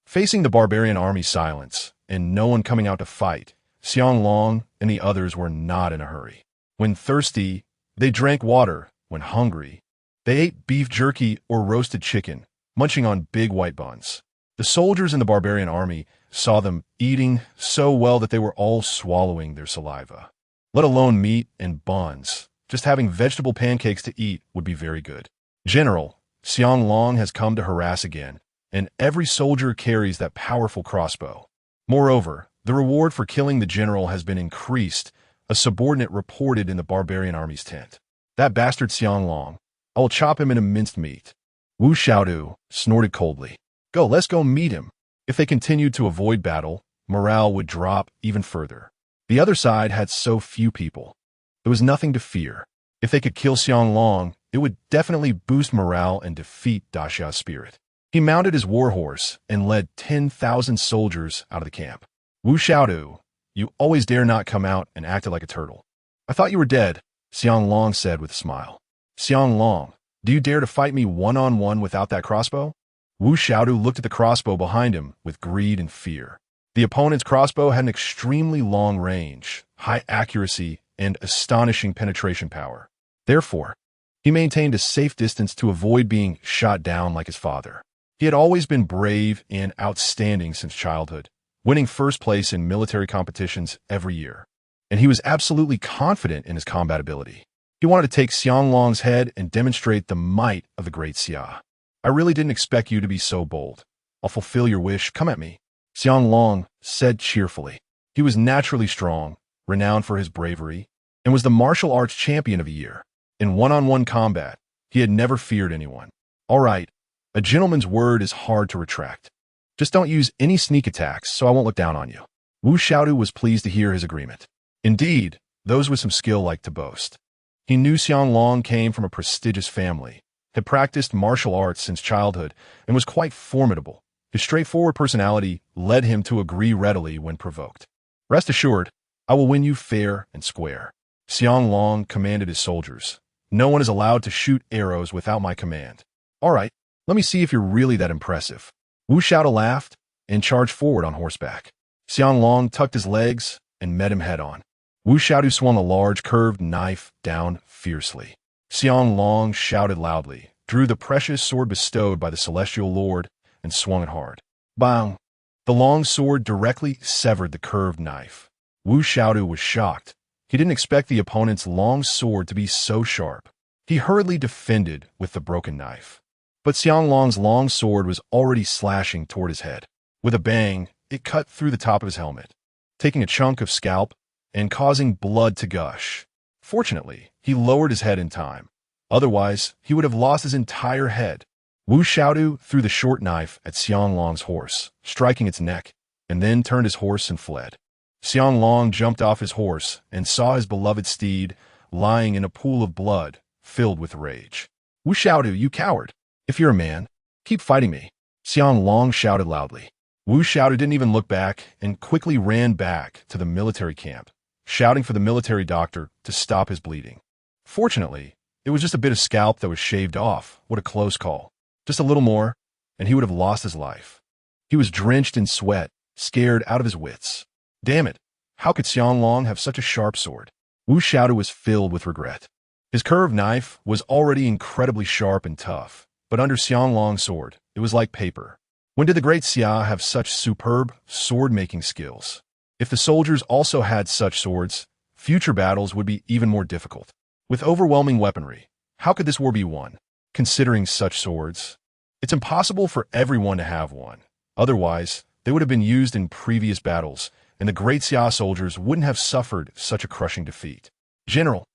Facing the barbarian army's silence and no one coming out to fight, Xianglong and the others were not in a hurry. When thirsty, they drank water. When hungry, they ate beef jerky or roasted chicken, munching on big white buns. The soldiers in the barbarian army saw them eating so well that they were all swallowing their saliva. Let alone meat and buns. Just having vegetable pancakes to eat would be very good. General, Xianglong has come to harass again, and every soldier carries that powerful crossbow. Moreover, the reward for killing the general has been increased, a subordinate reported in the barbarian army's tent. That bastard Xianglong, I will chop him into minced meat. Wu Xiaodu snorted coldly. Go, let's go meet him. If they continued to avoid battle, morale would drop even further. The other side had so few people. There was nothing to fear. If they could kill Xianglong, it would definitely boost morale and defeat Daxia's spirit. He mounted his warhorse and led 10,000 soldiers out of the camp. Wu Xiaodu, you always dare not come out and acted like a turtle. I thought you were dead, Xianglong said with a smile. Xianglong, do you dare to fight me one-on-one without that crossbow? Wu Xiaodu looked at the crossbow behind him with greed and fear. The opponent's crossbow had an extremely long range, high accuracy, and astonishing penetration power. Therefore, he maintained a safe distance to avoid being shot down like his father. He had always been brave and outstanding since childhood, winning first place in military competitions every year. And he was absolutely confident in his combat ability. He wanted to take Xianglong's head and demonstrate the might of the Great Xia. I really didn't expect you to be so bold. I'll fulfill your wish. Come at me, Xianglong said cheerfully. He was naturally strong, renowned for his bravery, and was the martial arts champion of a year. In one-on-one combat, he had never feared anyone. All right, a gentleman's word is hard to retract. Just don't use any sneak attacks so I won't look down on you. Wu Xiaodu was pleased to hear his agreement. Indeed, those with some skill liked to boast. He knew Xianglong came from a prestigious family, had practiced martial arts since childhood, and was quite formidable. His straightforward personality led him to agree readily when provoked. Rest assured, I will win you fair and square. Xianglong commanded his soldiers. No one is allowed to shoot arrows without my command. All right, let me see if you're really that impressive. Wu Xiaodu laughed and charged forward on horseback. Xianglong tucked his legs and met him head-on. Wu Xiaodu swung a large curved knife down fiercely. Xianglong shouted loudly, drew the precious sword bestowed by the celestial lord, and swung it hard. Bang! The long sword directly severed the curved knife. Wu Xiaodu was shocked. He didn't expect the opponent's long sword to be so sharp. He hurriedly defended with the broken knife. But Xianglong's long sword was already slashing toward his head. With a bang, it cut through the top of his helmet, taking a chunk of scalp and causing blood to gush. Fortunately, he lowered his head in time. Otherwise, he would have lost his entire head. Wu Xiaodu threw the short knife at Xianglong's horse, striking its neck, and then turned his horse and fled. Xianglong jumped off his horse and saw his beloved steed lying in a pool of blood, filled with rage. "Wu Xiaodu, you coward! If you're a man, keep fighting me!" Xianglong shouted loudly. Wu Xiaodu didn't even look back and quickly ran back to the military camp, shouting for the military doctor to stop his bleeding. Fortunately, it was just a bit of scalp that was shaved off. What a close call. Just a little more, and he would have lost his life. He was drenched in sweat, scared out of his wits. Damn it, how could Xianglong have such a sharp sword? Wu Xiaodu was filled with regret. His curved knife was already incredibly sharp and tough, but under Xianglong's sword, it was like paper. When did the Great Xia have such superb sword-making skills? If the soldiers also had such swords, future battles would be even more difficult. With overwhelming weaponry, how could this war be won? Considering such swords, it's impossible for everyone to have one. Otherwise, they would have been used in previous battles, and the Great Xia soldiers wouldn't have suffered such a crushing defeat. "General,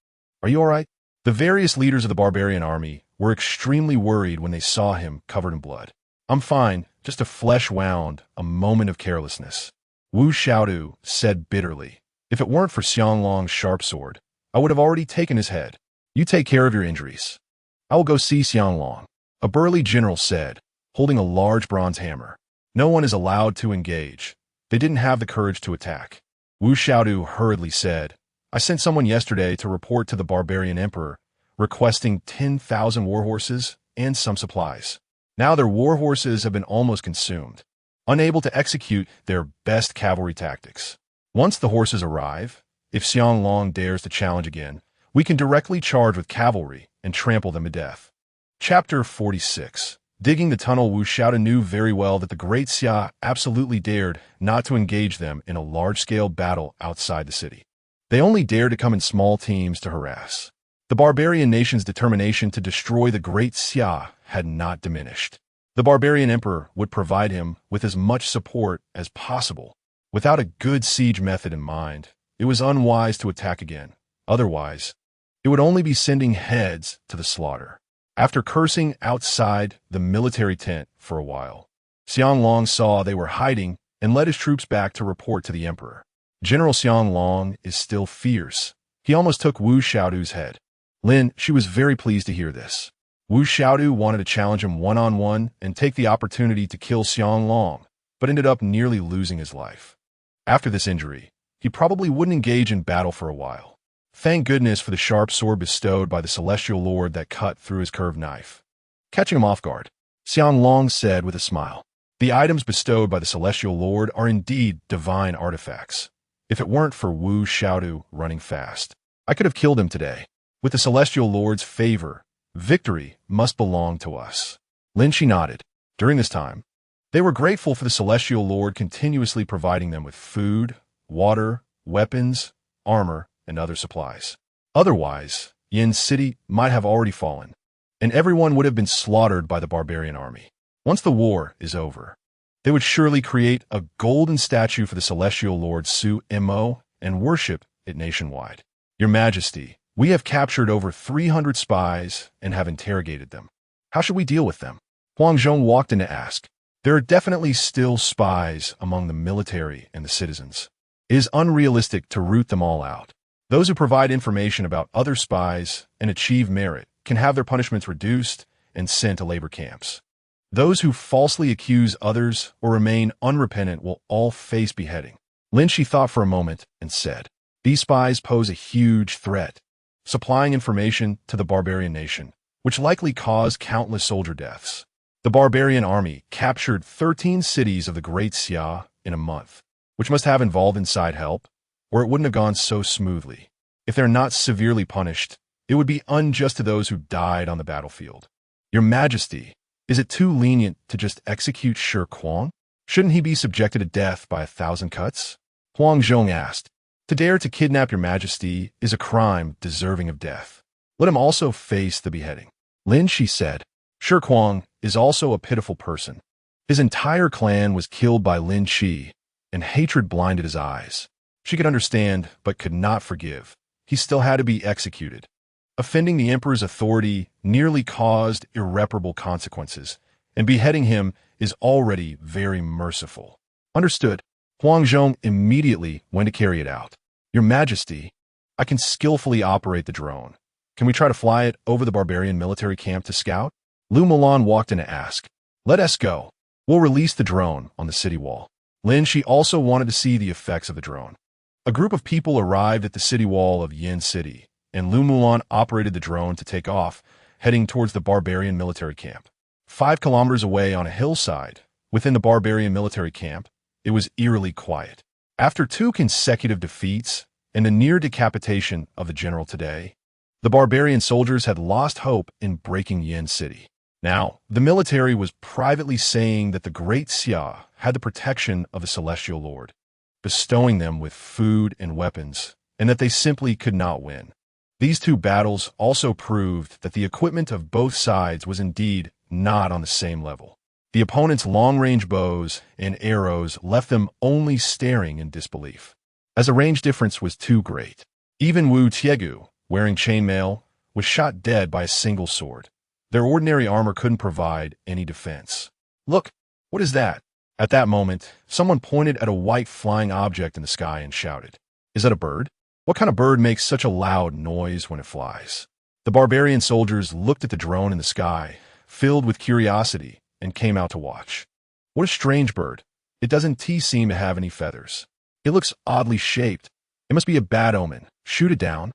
are you all right?" The various leaders of the barbarian army were extremely worried when they saw him covered in blood. "I'm fine, just a flesh wound, a moment of carelessness," Wu Xiaodu said bitterly. "If it weren't for Xianglong's sharp sword, I would have already taken his head. You take care of your injuries. I will go see Xianglong," a burly general said, holding a large bronze hammer. No one is allowed to engage. They didn't have the courage to attack. Wu Xiaodu hurriedly said, "I sent someone yesterday to report to the barbarian emperor, requesting 10,000 warhorses and some supplies. Now their warhorses have been almost consumed, unable to execute their best cavalry tactics. Once the horses arrive, if Xianglong dares to challenge again, we can directly charge with cavalry and trample them to death." Chapter 46. Digging the tunnel. Wu Xiaodu knew very well that the Great Xia absolutely dared not to engage them in a large-scale battle outside the city. They only dared to come in small teams to harass. The barbarian nation's determination to destroy the Great Xia had not diminished. The barbarian emperor would provide him with as much support as possible. Without a good siege method in mind, it was unwise to attack again. Otherwise, it would only be sending heads to the slaughter. After cursing outside the military tent for a while, Xianglong saw they were hiding and led his troops back to report to the emperor. General Xianglong is still fierce. He almost took Wu Xiaodu's head. Lin Xi was very pleased to hear this. Wu Xiaodu wanted to challenge him one-on-one and take the opportunity to kill Xianglong, but ended up nearly losing his life. After this injury, he probably wouldn't engage in battle for a while. Thank goodness for the sharp sword bestowed by the Celestial Lord that cut through his curved knife. Catching him off guard, Xianglong said with a smile, "The items bestowed by the Celestial Lord are indeed divine artifacts. If it weren't for Wu Xiaodu running fast, I could have killed him today. With the Celestial Lord's favor, victory must belong to us." Lin Xi nodded. During this time, they were grateful for the Celestial Lord continuously providing them with food, water, weapons, armor, and other supplies. Otherwise, Yin City might have already fallen, and everyone would have been slaughtered by the barbarian army. Once the war is over, they would surely create a golden statue for the Celestial Lord Su-Mo and worship it nationwide. "Your Majesty, we have captured over 300 spies and have interrogated them. How should we deal with them?" Huang Zhong walked in to ask. "There are definitely still spies among the military and the citizens. It is unrealistic to root them all out. Those who provide information about other spies and achieve merit can have their punishments reduced and sent to labor camps. Those who falsely accuse others or remain unrepentant will all face beheading." Lin Xi thought for a moment and said, "These spies pose a huge threat, supplying information to the barbarian nation, which likely caused countless soldier deaths. The barbarian army captured 13 cities of the Great Xia in a month, which must have involved inside help, or it wouldn't have gone so smoothly. If they're not severely punished, it would be unjust to those who died on the battlefield. Your Majesty, is it too lenient to just execute Shi Kuang? Shouldn't he be subjected to death by 1,000 cuts?" Huang Zhong asked. "To dare to kidnap your Majesty is a crime deserving of death. Let him also face the beheading." Lin Xi said, "Shi Kuang is also a pitiful person. His entire clan was killed by Lin Xi, and hatred blinded his eyes. She could understand, but could not forgive. he still had to be executed. Offending the emperor's authority nearly caused irreparable consequences, and beheading him is already very merciful. Understood. Huang Zhong immediately went to carry it out. Your Majesty, I can skillfully operate the drone. Can we try to fly it over the barbarian military camp to scout? Lu Mulan walked in to ask. Let us go. We'll release the drone on the city wall. Lin Xi also wanted to see the effects of the drone. A group of people arrived at the city wall of Yin City, and Lu Mulan operated the drone to take off, heading towards the barbarian military camp. 5 kilometers away on a hillside, within the barbarian military camp, it was eerily quiet. After 2 consecutive defeats and the near decapitation of the general today, the barbarian soldiers had lost hope in breaking Yin City. Now, the military was privately saying that the Great Xia had the protection of the Celestial Lord, bestowing them with food and weapons, and that they simply could not win. These 2 battles also proved that the equipment of both sides was indeed not on the same level. The opponent's long-range bows and arrows left them only staring in disbelief, as the range difference was too great. Even Wu Tiegu, wearing chainmail, was shot dead by a single sword. Their ordinary armor couldn't provide any defense. Look, what is that? At that moment, someone pointed at a white flying object in the sky and shouted, Is that a bird? What kind of bird makes such a loud noise when it flies? The barbarian soldiers looked at the drone in the sky, filled with curiosity, and came out to watch. What a strange bird. It doesn't seem to have any feathers. It looks oddly shaped. It must be a bad omen. Shoot it down.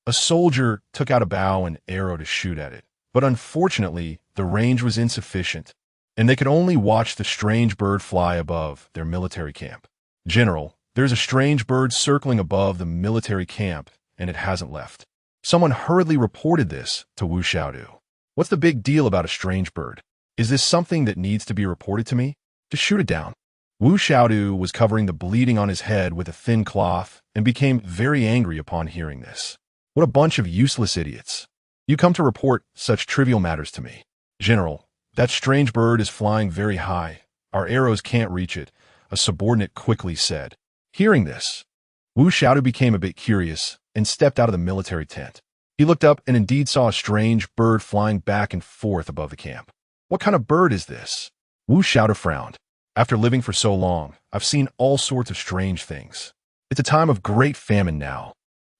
A soldier took out a bow and arrow to shoot at it, but unfortunately, the range was insufficient, and they could only watch the strange bird fly above their military camp. General, there's a strange bird circling above the military camp, and it hasn't left. Someone hurriedly reported this to Wu Xiaodu. What's the big deal about a strange bird? Is this something that needs to be reported to me? Just shoot it down. Wu Xiaodu was covering the bleeding on his head with a thin cloth and became very angry upon hearing this. What a bunch of useless idiots. You come to report such trivial matters to me. General, that strange bird is flying very high. Our arrows can't reach it, a subordinate quickly said. Hearing this, Wu Xiaodu became a bit curious and stepped out of the military tent. He looked up and indeed saw a strange bird flying back and forth above the camp. What kind of bird is this? Wu Xiaodu frowned. After living for so long, I've seen all sorts of strange things. It's a time of great famine now,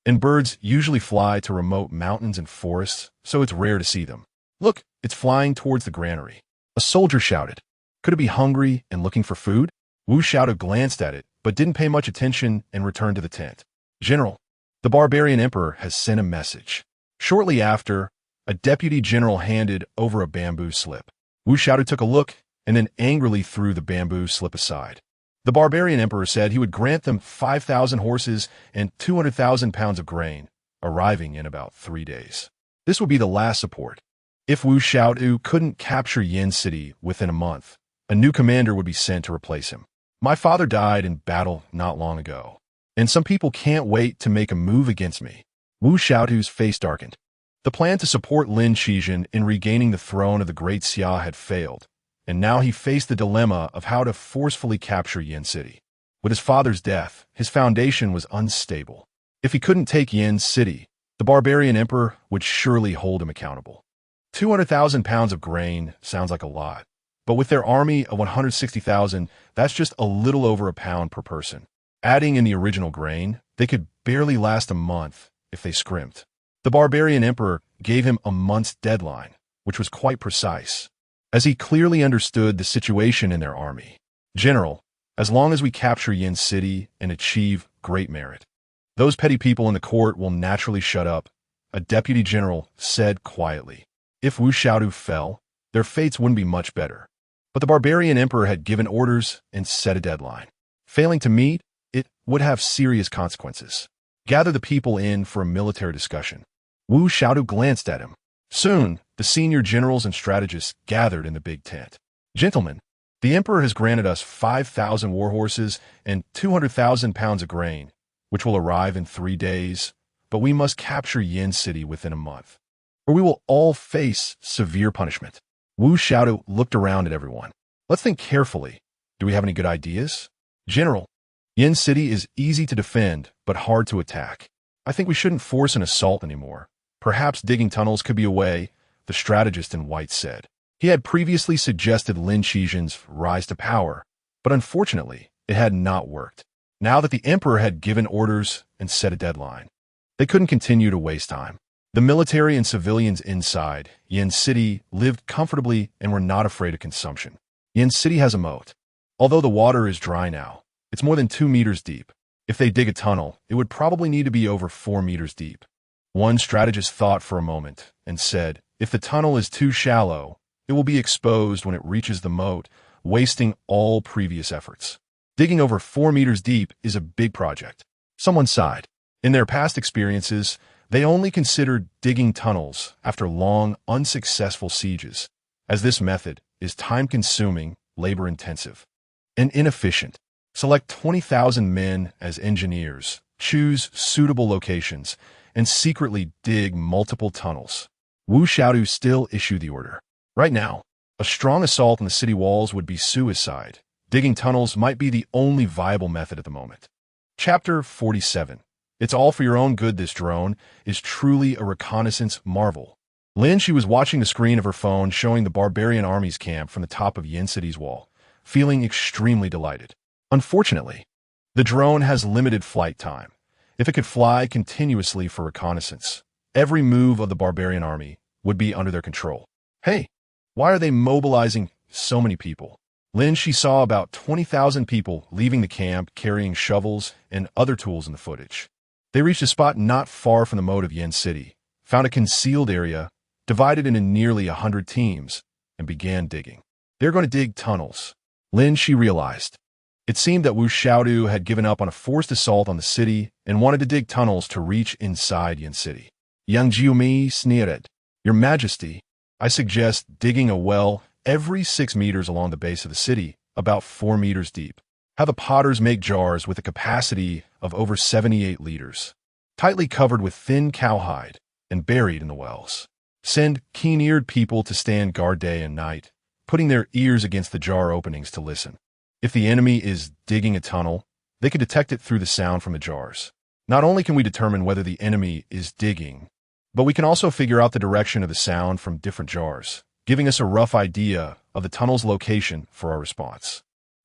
and birds usually fly to remote mountains and forests, so it's rare to see them. Look, it's flying towards the granary. A soldier shouted. Could it be hungry and looking for food? Wu Xiaodu glanced at it, but didn't pay much attention and returned to the tent. General, the barbarian emperor has sent a message. Shortly after, a deputy general handed over a bamboo slip. Wu Xiaodu took a look and then angrily threw the bamboo slip aside. The barbarian emperor said he would grant them 5,000 horses and 200,000 pounds of grain, arriving in about 3 days. This would be the last support. If Wu Xiaodu couldn't capture Yin City within a month, a new commander would be sent to replace him. My father died in battle not long ago, and some people can't wait to make a move against me. Wu Xiaodu's face darkened. The plan to support Lin Xi in regaining the throne of the Great Xia had failed, and now he faced the dilemma of how to forcefully capture Yin City. With his father's death, his foundation was unstable. If he couldn't take Yin City, the barbarian emperor would surely hold him accountable. 200,000 pounds of grain sounds like a lot, but with their army of 160,000, that's just a little over a pound per person. Adding in the original grain, they could barely last a month if they scrimped. The barbarian emperor gave him a month's deadline, which was quite precise, as he clearly understood the situation in their army. General, as long as we capture Yin City and achieve great merit, those petty people in the court will naturally shut up, a deputy general said quietly. If Wu Xiaodu fell, their fates wouldn't be much better. But the barbarian emperor had given orders and set a deadline. Failing to meet, it would have serious consequences. Gather the people in for a military discussion. Wu Xiaodu glanced at him. Soon, the senior generals and strategists gathered in the big tent. Gentlemen, the emperor has granted us 5,000 war horses and 200,000 pounds of grain, which will arrive in 3 days, but we must capture Yin City within a month, or we will all face severe punishment. Wu Xiaodu looked around at everyone. Let's think carefully. Do we have any good ideas? General, Yin City is easy to defend, but hard to attack. I think we shouldn't force an assault anymore. Perhaps digging tunnels could be a way, the strategist in white said. He had previously suggested Lin Xi's rise to power, but unfortunately, it had not worked. Now that the emperor had given orders and set a deadline, they couldn't continue to waste time. The military and civilians inside Yin City lived comfortably and were not afraid of consumption. Yin City has a moat. Although the water is dry now, it's more than 2 meters deep. If they dig a tunnel, it would probably need to be over 4 meters deep. One strategist thought for a moment and said, if the tunnel is too shallow, it will be exposed when it reaches the moat, wasting all previous efforts. Digging over 4 meters deep is a big project. Someone sighed. In their past experiences, they only considered digging tunnels after long, unsuccessful sieges, as this method is time-consuming, labor-intensive, and inefficient. Select 20,000 men as engineers, choose suitable locations, and secretly dig multiple tunnels. Wu Xiaodu still issued the order. Right now, a strong assault on the city walls would be suicide. Digging tunnels might be the only viable method at the moment. Chapter 47. It's all for your own good. This drone is truly a reconnaissance marvel. Lin Xi was watching the screen of her phone showing the barbarian army's camp from the top of Yin City's wall, feeling extremely delighted. Unfortunately, the drone has limited flight time. If it could fly continuously for reconnaissance, every move of the barbarian army would be under their control. Hey, why are they mobilizing so many people? Lin Xi saw about 20,000 people leaving the camp carrying shovels and other tools in the footage. They reached a spot not far from the moat of Yin City, found a concealed area, divided into nearly 100 teams, and began digging. They're going to dig tunnels. Lin Xi realized. It seemed that Wu Xiaodu had given up on a forced assault on the city and wanted to dig tunnels to reach inside Yin City. Yang Jiumi sneered. Your Majesty, I suggest digging a well every 6 meters along the base of the city, about 4 meters deep. Have the potters make jars with a capacity of over 78 liters, tightly covered with thin cowhide and buried in the wells. Send keen-eared people to stand guard day and night, putting their ears against the jar openings to listen. If the enemy is digging a tunnel, they can detect it through the sound from the jars. Not only can we determine whether the enemy is digging, but we can also figure out the direction of the sound from different jars, giving us a rough idea of the tunnel's location for our response.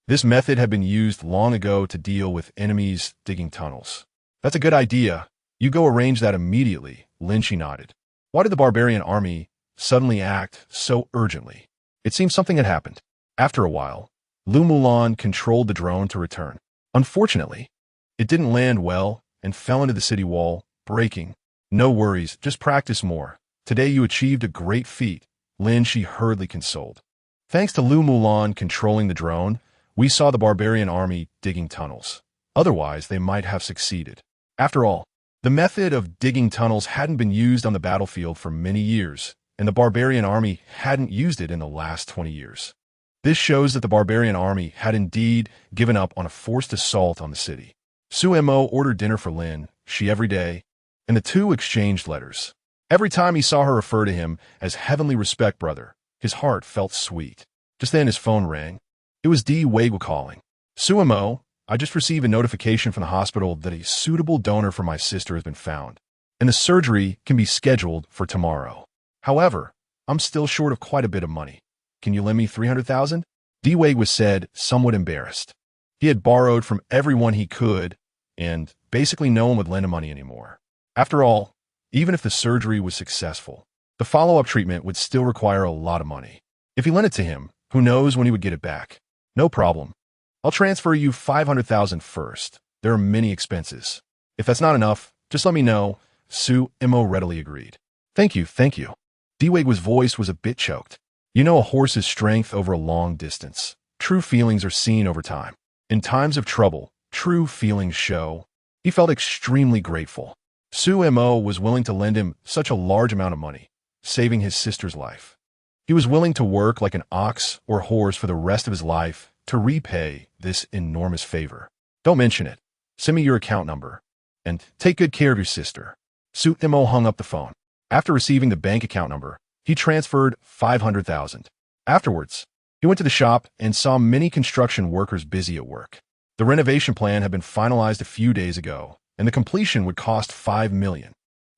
This method had been used long ago to deal with enemies digging tunnels. That's a good idea. You go arrange that immediately, Lin Xi nodded. Why did the barbarian army suddenly act so urgently? It seems something had happened. After a while, Lu Mulan controlled the drone to return. Unfortunately, it didn't land well and fell into the city wall, breaking. No worries, just practice more. Today you achieved a great feat, Lin Xi hurriedly consoled. Thanks to Lu Mulan controlling the drone, we saw the barbarian army digging tunnels. Otherwise, they might have succeeded. After all, the method of digging tunnels hadn't been used on the battlefield for many years, and the barbarian army hadn't used it in the last 20 years. This shows that the barbarian army had indeed given up on a forced assault on the city. Su Mo ordered dinner for Lin Xi every day, and the two exchanged letters. Every time he saw her refer to him as heavenly respect brother, his heart felt sweet. Just then his phone rang. It was D. Wei calling. Su Mo, I just received a notification from the hospital that a suitable donor for my sister has been found, and the surgery can be scheduled for tomorrow. However, I'm still short of quite a bit of money. Can you lend me 300,000? D. Wei was said, somewhat embarrassed. He had borrowed from everyone he could, and basically no one would lend him money anymore. After all, even if the surgery was successful, the follow-up treatment would still require a lot of money. If he lent it to him, who knows when he would get it back? No problem. I'll transfer you 500,000 first. There are many expenses. If that's not enough, just let me know. Su Mo readily agreed. Thank you. Diwegu's voice was a bit choked. You know a horse's strength over a long distance. True feelings are seen over time. In times of trouble, true feelings show. He felt extremely grateful. Su Mo was willing to lend him such a large amount of money, saving his sister's life. He was willing to work like an ox or horse for the rest of his life to repay this enormous favor. Don't mention it. Send me your account number. And take good care of your sister. Su Mo hung up the phone. After receiving the bank account number, he transferred 500,000. Afterwards, he went to the shop and saw many construction workers busy at work. The renovation plan had been finalized a few days ago, and the completion would cost 5 million.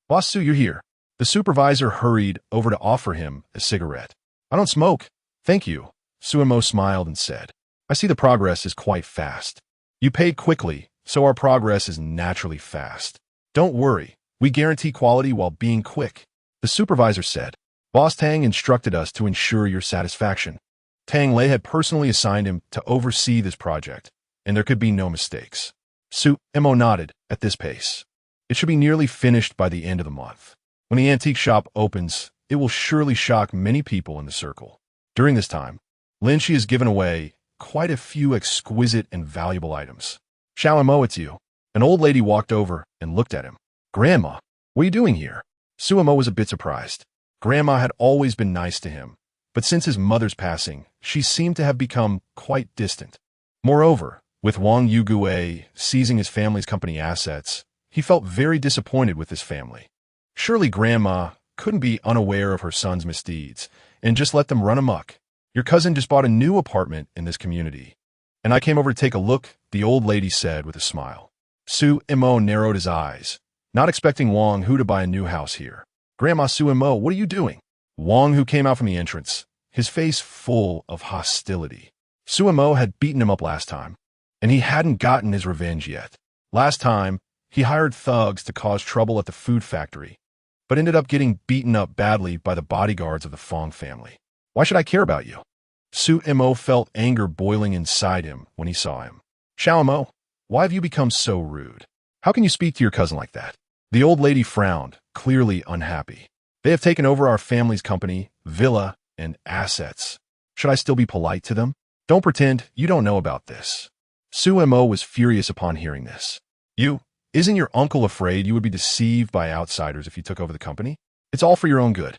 Boss Su, you're here. The supervisor hurried over to offer him a cigarette. I don't smoke. Thank you. Suemo smiled and said, I see the progress is quite fast. You paid quickly, so our progress is naturally fast. Don't worry, we guarantee quality while being quick. The supervisor said, Boss Tang instructed us to ensure your satisfaction. Tang Lei had personally assigned him to oversee this project, and there could be no mistakes. Suemo nodded at this pace. It should be nearly finished by the end of the month. When the antique shop opens, it will surely shock many people in the circle. During this time, Lin Xi has given away quite a few exquisite and valuable items. Xiaomo, it's you. An old lady walked over and looked at him. Grandma, what are you doing here? Suemo was a bit surprised. Grandma had always been nice to him, but since his mother's passing, she seemed to have become quite distant. Moreover, with Wang Yugue seizing his family's company assets, he felt very disappointed with his family. Surely Grandma couldn't be unaware of her son's misdeeds and just let them run amok. Your cousin just bought a new apartment in this community, and I came over to take a look, the old lady said with a smile. Suemo narrowed his eyes, not expecting Wang Hu to buy a new house here. Grandma Suemo, what are you doing? Wang Hu came out from the entrance, his face full of hostility. Suemo had beaten him up last time, and he hadn't gotten his revenge yet. Last time, he hired thugs to cause trouble at the food factory, but ended up getting beaten up badly by the bodyguards of the Fong family. Why should I care about you? Suemo felt anger boiling inside him when he saw him. Xiaomo, why have you become so rude? How can you speak to your cousin like that? The old lady frowned, clearly unhappy. They have taken over our family's company, villa, and assets. Should I still be polite to them? Don't pretend you don't know about this. Suemo was furious upon hearing this. Isn't your uncle afraid you would be deceived by outsiders if you took over the company? It's all for your own good.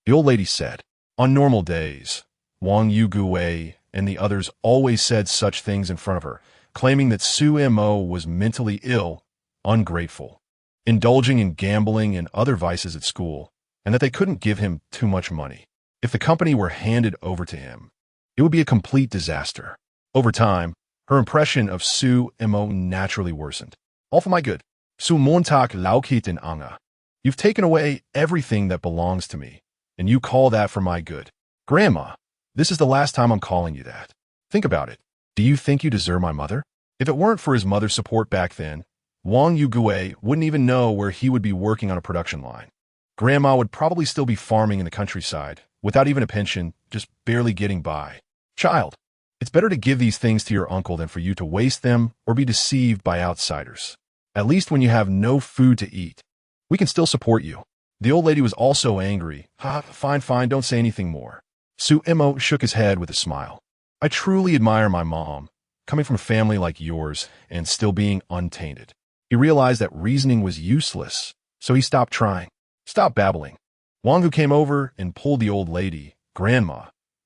The old lady said. On normal days, Wang Yugue and the others always said such things in front of her, claiming that Suemo was mentally ill, ungrateful, indulging in gambling and other vices at school, and that they couldn't give him too much money. If the company were handed over to him, it would be a complete disaster. Over time, her impression of Suemo naturally worsened. All for my good. Sumontak laukit in anga. You've taken away everything that belongs to me, and you call that for my good. Grandma, this is the last time I'm calling you that. Think about it. Do you think you deserve my mother? If it weren't for his mother's support back then, Wang Yugue wouldn't even know where he would be working on a production line. Grandma would probably still be farming in the countryside, without even a pension, just barely getting by. Child, it's better to give these things to your uncle than for you to waste them or be deceived by outsiders. At least when you have no food to eat, we can still support you. The old lady was also angry. Fine, don't say anything more. Suemo shook his head with a smile. I truly admire my mom, coming from a family like yours and still being untainted. He realized that reasoning was useless, so he stopped trying. Stop babbling. Wang Hu came over and pulled the old lady. Grandma,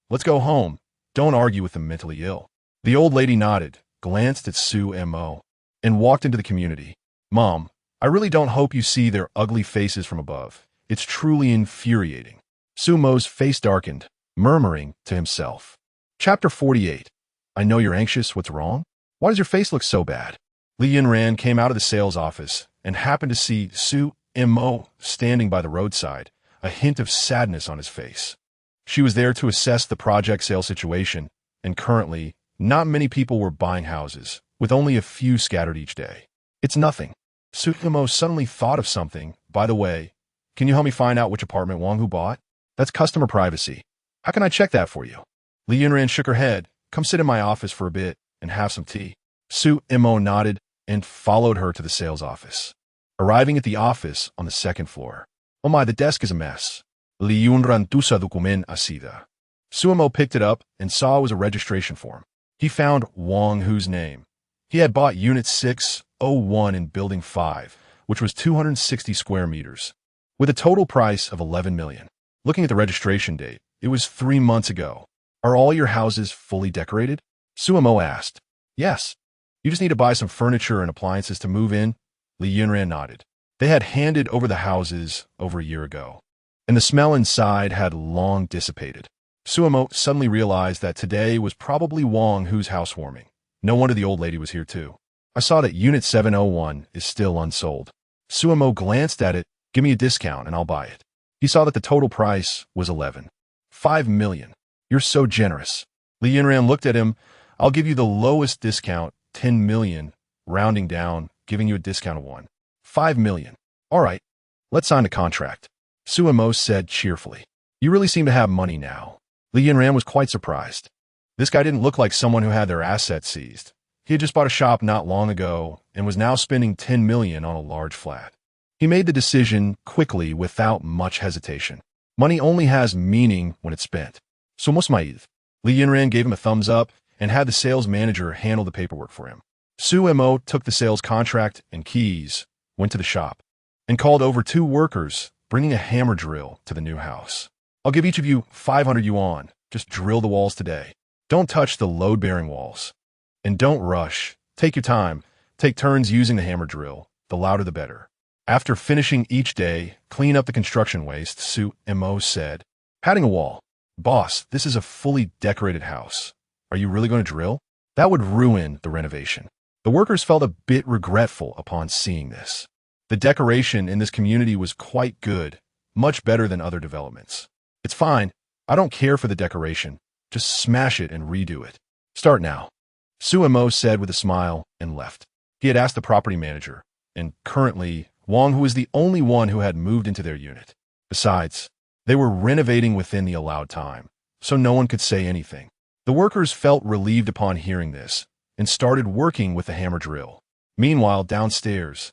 let's go home. Don't argue with the mentally ill. The old lady nodded, glanced at Suemo, and walked into the community. Mom, I really don't hope you see their ugly faces from above. It's truly infuriating. Sumo's face darkened, murmuring to himself. Chapter 48. I know you're anxious. What's wrong? Why does your face look so bad? Li Yinran came out of the sales office and happened to see Suemo standing by the roadside, a hint of sadness on his face. She was there to assess the project sale situation, and currently, not many people were buying houses, with only a few scattered each day. It's nothing. Suemo suddenly thought of something. By the way, can you help me find out which apartment Wang Hu bought? That's customer privacy. How can I check that for you? Li Yinran shook her head. Come sit in my office for a bit and have some tea. Suemo nodded and followed her to the sales office. Arriving at the office on the second floor. Oh my, the desk is a mess. Li Yinran tusa dokumen asida. Suemo picked it up and saw it was a registration form. He found Wang Hu's name. He had bought Unit 601 in Building 5, which was 260 square meters, with a total price of 11 million. Looking at the registration date, it was 3 months ago. Are all your houses fully decorated? Suemo asked. Yes. You just need to buy some furniture and appliances to move in. Li Yinran nodded. They had handed over the houses over a year ago, and the smell inside had long dissipated. Suemo suddenly realized that today was probably Wang Hu's housewarming. No wonder the old lady was here too. I saw that Unit 701 is still unsold. Suemo glanced at it. Give me a discount and I'll buy it. He saw that the total price was 5 million. You're so generous. Li Yinran looked at him. I'll give you the lowest discount, 10 million, rounding down, giving you a discount of 5 million. All right, let's sign the contract. Suemo said cheerfully. You really seem to have money now. Li Yinran was quite surprised. This guy didn't look like someone who had their assets seized. He had just bought a shop not long ago and was now spending 10 million on a large flat. He made the decision quickly without much hesitation. Money only has meaning when it's spent. Somos maiz. Li Yinran gave him a thumbs up and had the sales manager handle the paperwork for him. Suemo took the sales contract and keys, went to the shop, and called over 2 workers, bringing a hammer drill to the new house. I'll give each of you 500 yuan. Just drill the walls today. Don't touch the load-bearing walls. And don't rush. Take your time. Take turns using the hammer drill. The louder the better. After finishing each day, clean up the construction waste, Suemo said. Patting a wall. Boss, this is a fully decorated house. Are you really going to drill? That would ruin the renovation. The workers felt a bit regretful upon seeing this. The decoration in this community was quite good, much better than other developments. It's fine. I don't care for the decoration. Just smash it and redo it. Start now. Suemo said with a smile and left. He had asked the property manager, and currently, Wang, who was the only one who had moved into their unit. Besides, they were renovating within the allowed time, so no one could say anything. The workers felt relieved upon hearing this and started working with the hammer drill. Meanwhile, downstairs,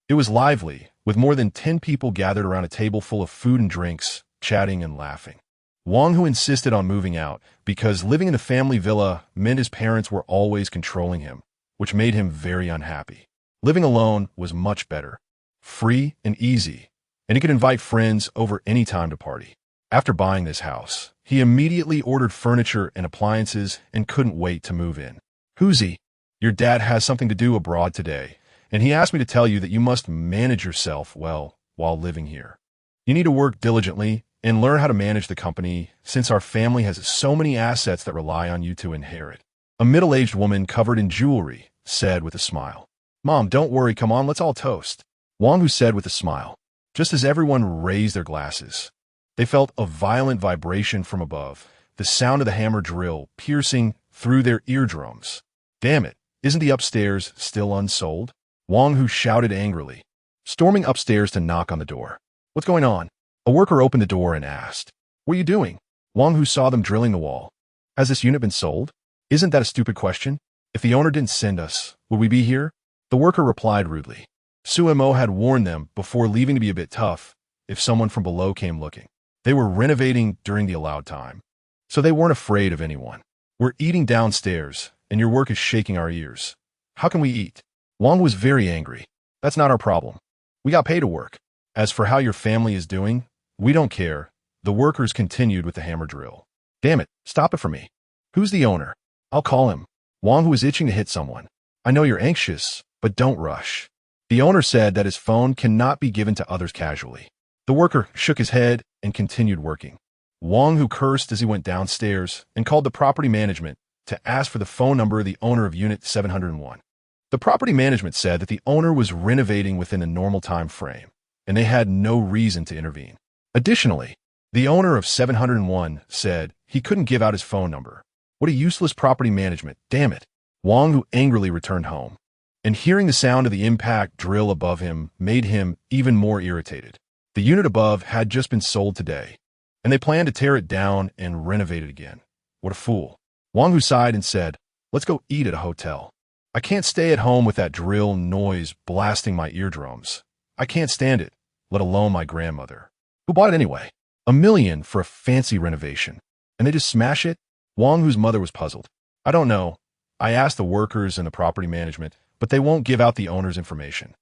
it was lively, with more than 10 people gathered around a table full of food and drinks, chatting and laughing. Wang, who insisted on moving out because living in a family villa meant his parents were always controlling him, which made him very unhappy. Living alone was much better, free and easy, and he could invite friends over any time to party. After buying this house, he immediately ordered furniture and appliances and couldn't wait to move in. Huzi, your dad has something to do abroad today, and he asked me to tell you that you must manage yourself well while living here. You need to work diligently and learn how to manage the company since our family has so many assets that rely on you to inherit. A middle-aged woman covered in jewelry said with a smile. Mom, don't worry, come on, let's all toast. Wang, who said with a smile. Just as everyone raised their glasses, they felt a violent vibration from above, the sound of the hammer drill piercing through their eardrums. Damn it, isn't the upstairs still unsold? Wang, who shouted angrily, storming upstairs to knock on the door. What's going on? A worker opened the door and asked, What are you doing? Wang, who saw them drilling the wall. Has this unit been sold? Isn't that a stupid question? If the owner didn't send us, would we be here? The worker replied rudely. Suemo had warned them before leaving to be a bit tough if someone from below came looking. They were renovating during the allowed time, so they weren't afraid of anyone. We're eating downstairs, and your work is shaking our ears. How can we eat? Wang was very angry. That's not our problem. We got paid to work. As for how your family is doing, we don't care. The workers continued with the hammer drill. Damn it, stop it for me. Who's the owner? I'll call him. Wang, who was itching to hit someone. I know you're anxious, but don't rush. The owner said that his phone cannot be given to others casually. The worker shook his head and continued working. Wang, who cursed as he went downstairs and called the property management to ask for the phone number of the owner of Unit 701. The property management said that the owner was renovating within a normal time frame, and they had no reason to intervene. Additionally, the owner of 701 said he couldn't give out his phone number. What a useless property management, damn it. Wang, who angrily returned home, and hearing the sound of the impact drill above him made him even more irritated. The unit above had just been sold today, and they planned to tear it down and renovate it again. What a fool. Wang, who sighed and said, Let's go eat at a hotel. I can't stay at home with that drill noise blasting my eardrums. I can't stand it, let alone my grandmother. Who bought it anyway? $1 million for a fancy renovation. And they just smash it? Wang, whose mother was puzzled. I don't know. I asked the workers and the property management, but they won't give out the owner's information.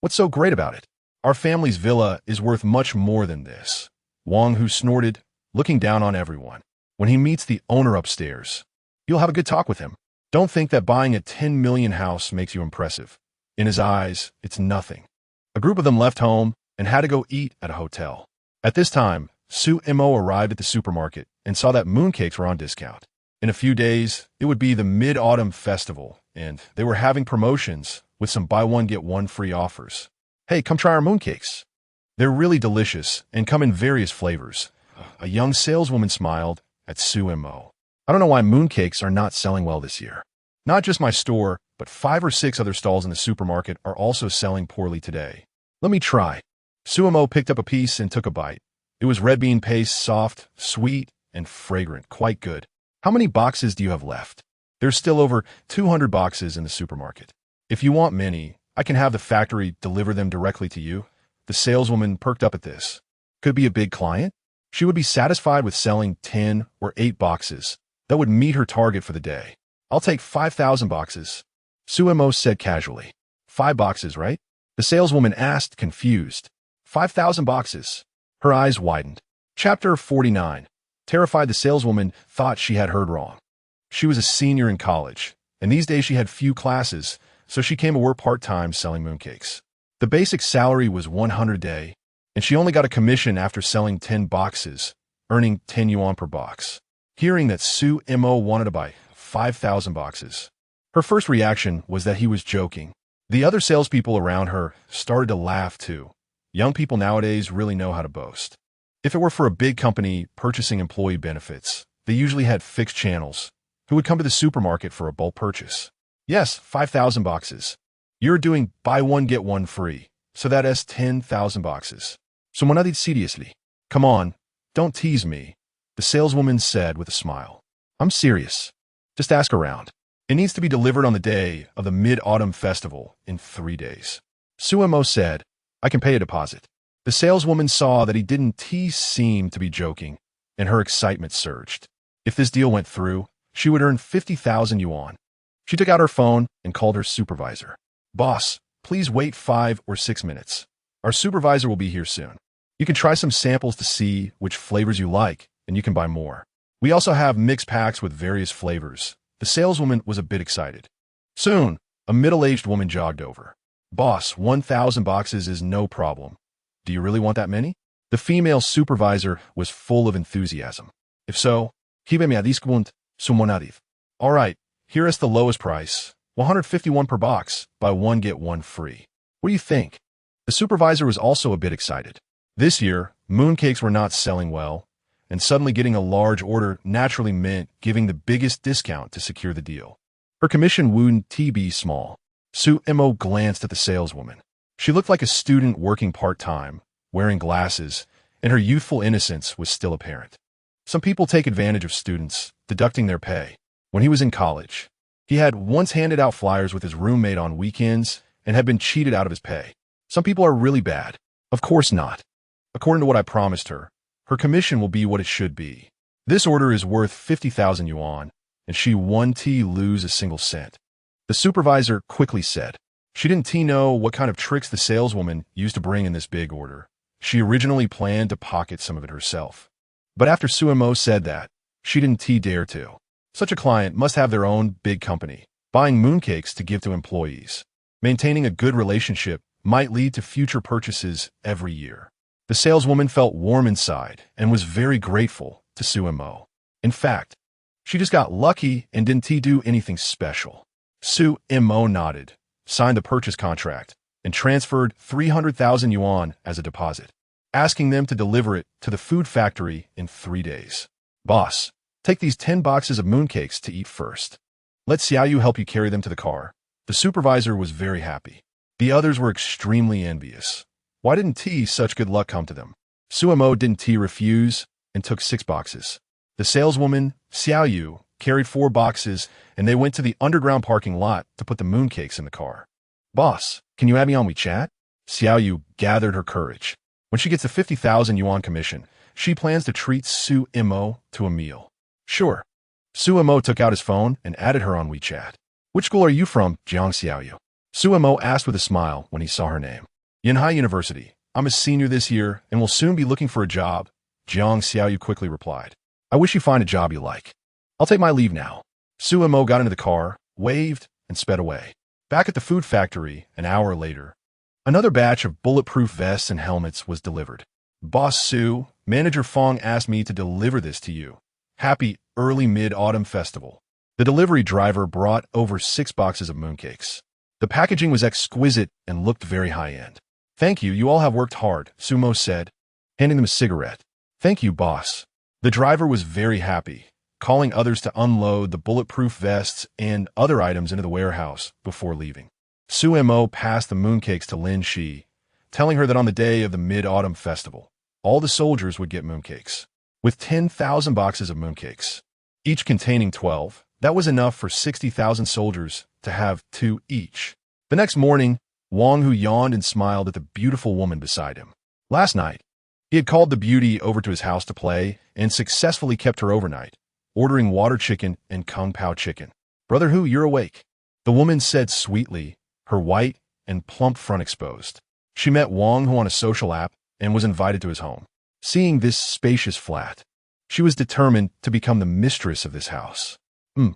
What's so great about it? Our family's villa is worth much more than this. Wang, who snorted, looking down on everyone. When he meets the owner upstairs, you'll have a good talk with him. Don't think that buying a 10 million house makes you impressive. In his eyes, it's nothing. A group of them left home and had to go eat at a hotel. At this time, Suemo arrived at the supermarket and saw that mooncakes were on discount. In a few days, it would be the Mid-Autumn Festival, and they were having promotions with some buy one get one free offers. Hey, come try our mooncakes. They're really delicious and come in various flavors. A young saleswoman smiled at Sumo. I don't know why mooncakes are not selling well this year. Not just my store, but 5 or 6 other stalls in the supermarket are also selling poorly today. Let me try. Sumo picked up a piece and took a bite. It was red bean paste, soft, sweet, and fragrant, quite good. How many boxes do you have left? There's still over 200 boxes in the supermarket. If you want many, I can have the factory deliver them directly to you. The saleswoman perked up at this. Could be a big client? She would be satisfied with selling 10 or 8 boxes. That would meet her target for the day. I'll take 5,000 boxes. Sumo said casually. 5 boxes, right? The saleswoman asked, confused. 5,000 boxes. Her eyes widened. Chapter 49. Terrified, the saleswoman thought she had heard wrong. She was a senior in college, and these days she had few classes, so she came to work part-time selling mooncakes. The basic salary was 100 a day, and she only got a commission after selling 10 boxes, earning 10 yuan per box. Hearing that Sumo wanted to buy 5,000 boxes, her first reaction was that he was joking. The other salespeople around her started to laugh too. Young people nowadays really know how to boast. If it were for a big company purchasing employee benefits, they usually had fixed channels who would come to the supermarket for a bulk purchase. Yes, 5,000 boxes. You're doing buy one get one free, so that is 10,000 boxes. So monadid seriously. Come on, don't tease me, the saleswoman said with a smile. I'm serious. Just ask around. It needs to be delivered on the day of the Mid-Autumn Festival in 3 days. Sumo said, I can pay a deposit. The saleswoman saw that he didn't seem to be joking, and her excitement surged. If this deal went through, she would earn 50,000 yuan. She took out her phone and called her supervisor. Boss, please wait 5 or 6 minutes. Our supervisor will be here soon. You can try some samples to see which flavors you like, and you can buy more. We also have mixed packs with various flavors. The saleswoman was a bit excited. Soon, a middle-aged woman jogged over. Boss, 1,000 boxes is no problem. Do you really want that many? The female supervisor was full of enthusiasm. If so, gíbeme a discount, sumonadiv. All right, here is the lowest price, 151 per box, buy one get one free. What do you think? The supervisor was also a bit excited. This year, mooncakes were not selling well, and suddenly getting a large order naturally meant giving the biggest discount to secure the deal. Her commission wouldn't be small. Sumo glanced at the saleswoman. She looked like a student working part-time, wearing glasses, and her youthful innocence was still apparent. Some people take advantage of students, deducting their pay. When he was in college, he had once handed out flyers with his roommate on weekends and had been cheated out of his pay. Some people are really bad. Of course not. According to what I promised her, her commission will be what it should be. This order is worth 50,000 yuan, and she won't lose a single cent. The supervisor quickly said. She didn't know what kind of tricks the saleswoman used to bring in this big order. She originally planned to pocket some of it herself. But after Sumo said that, she didn't dare to. Such a client must have their own big company, buying mooncakes to give to employees. Maintaining a good relationship might lead to future purchases every year. The saleswoman felt warm inside and was very grateful to Sumo. In fact, she just got lucky and didn't do anything special. Sumo nodded, signed the purchase contract, and transferred 300,000 yuan as a deposit, asking them to deliver it to the food factory in 3 days. Boss, take these 10 boxes of mooncakes to eat first. Let Xiaoyu help you carry them to the car. The supervisor was very happy. The others were extremely envious. Why didn't such good luck come to them? Sumo didn't refuse and took 6 boxes. The saleswoman, Xiaoyu, carried 4 boxes, and they went to the underground parking lot to put the mooncakes in the car. Boss, can you add me on WeChat? Xiaoyu gathered her courage. When she gets a 50,000 yuan commission, she plans to treat Sumo to a meal. Sure. Sumo took out his phone and added her on WeChat. Which school are you from, Jiang Xiaoyu? Sumo asked with a smile when he saw her name. Yanhai University. I'm a senior this year and will soon be looking for a job, Jiang Xiaoyu quickly replied. I wish you find a job you like. I'll take my leave now. Sumo got into the car, waved, and sped away. Back at the food factory, an hour later, another batch of bulletproof vests and helmets was delivered. Boss Su, Manager Fong asked me to deliver this to you. Happy early Mid-Autumn Festival. The delivery driver brought over 6 boxes of mooncakes. The packaging was exquisite and looked very high-end. "Thank you, you all have worked hard," Sumo said, handing them a cigarette. "Thank you, boss." The driver was very happy, calling others to unload the bulletproof vests and other items into the warehouse before leaving. Sumo passed the mooncakes to Lin Xi, telling her that on the day of the Mid-Autumn Festival, all the soldiers would get mooncakes. With 10,000 boxes of mooncakes, each containing 12, that was enough for 60,000 soldiers to have 2 each. The next morning, Wang Hu yawned and smiled at the beautiful woman beside him. Last night, he had called the beauty over to his house to play and successfully kept her overnight, ordering water chicken and kung pao chicken. "Brother Hu, you're awake," the woman said sweetly, her white and plump front exposed. She met Wang Hu on a social app and was invited to his home. Seeing this spacious flat, she was determined to become the mistress of this house.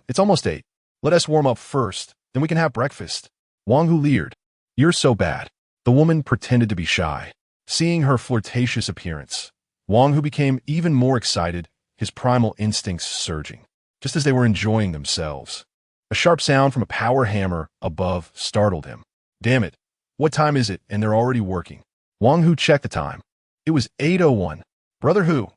It's almost 8. Let us warm up first, then we can have breakfast." Wang Hu leered. "You're so bad." The woman pretended to be shy. Seeing her flirtatious appearance, Wang Hu became even more excited, his primal instincts surging. Just as they were enjoying themselves, a sharp sound from a power hammer above startled him. "Damn it, what time is it and they're already working?" Wang Hu checked the time. It was 8:01. "Brother Hu,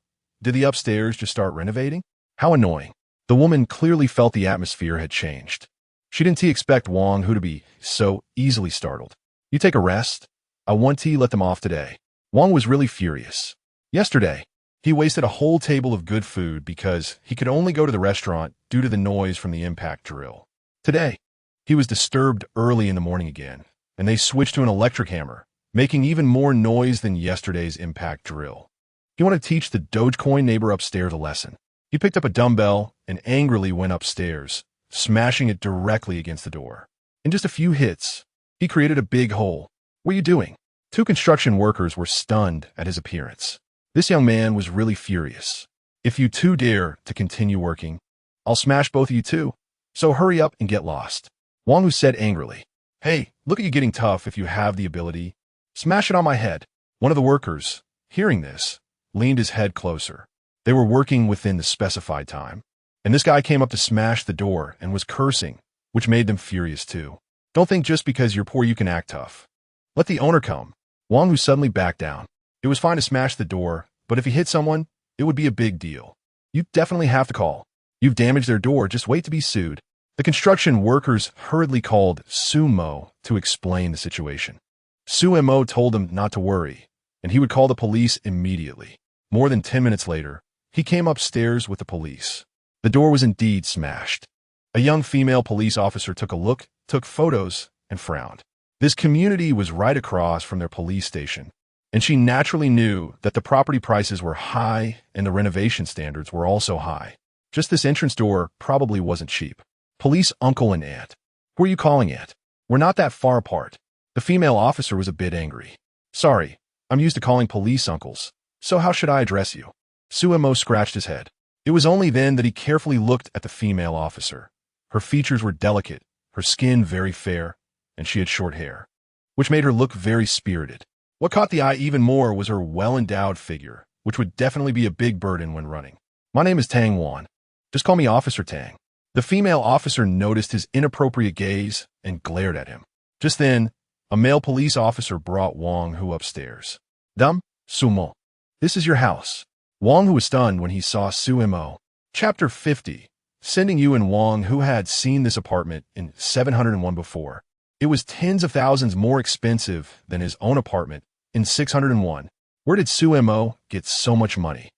did the upstairs just start renovating? How annoying." The woman clearly felt the atmosphere had changed. She didn't expect Wang Hu to be so easily startled. "You take a rest? I want to let them off today." Wang was really furious. Yesterday, he wasted a whole table of good food because he could only go to the restaurant due to the noise from the impact drill. Today, he was disturbed early in the morning again, and they switched to an electric hammer, making even more noise than yesterday's impact drill. He wanted to teach the Dogecoin neighbor upstairs a lesson. He picked up a dumbbell and angrily went upstairs, smashing it directly against the door. In just a few hits, he created a big hole. "What are you doing?" 2 construction workers were stunned at his appearance. This young man was really furious. "If you 2 dare to continue working, I'll smash both of you too. So hurry up and get lost." Wang Hu said angrily. "Hey, look at you getting tough if you have the ability. Smash it on my head." One of the workers, hearing this, leaned his head closer. They were working within the specified time, and this guy came up to smash the door and was cursing, which made them furious too. "Don't think just because you're poor you can act tough. Let the owner come." Wang Hu suddenly backed down. It was fine to smash the door, but if he hit someone, it would be a big deal. "You definitely have to call. You've damaged their door, just wait to be sued." The construction workers hurriedly called Sumo to explain the situation. Sumo told them not to worry, and he would call the police immediately. More than 10 minutes later, he came upstairs with the police. The door was indeed smashed. A young female police officer took a look, took photos, and frowned. This community was right across from their police station, and she naturally knew that the property prices were high and the renovation standards were also high. Just this entrance door probably wasn't cheap. "Police uncle and aunt. Who are you calling aunt? We're not that far apart." The female officer was a bit angry. "Sorry, I'm used to calling police uncles, so how should I address you?" Sumo scratched his head. It was only then that he carefully looked at the female officer. Her features were delicate, her skin very fair, and she had short hair, which made her look very spirited. What caught the eye even more was her well-endowed figure, which would definitely be a big burden when running. "My name is Tang Wan. Just call me Officer Tang." The female officer noticed his inappropriate gaze and glared at him. Just then, a male police officer brought Wang Hu upstairs. "Dum, Sumo. This is your house." Wang Hu was stunned when he saw Sumo. Chapter 50. Sending you and Wang Hu had seen this apartment in 701 before. It was tens of thousands more expensive than his own apartment in 601. Where did Sumo get so much money?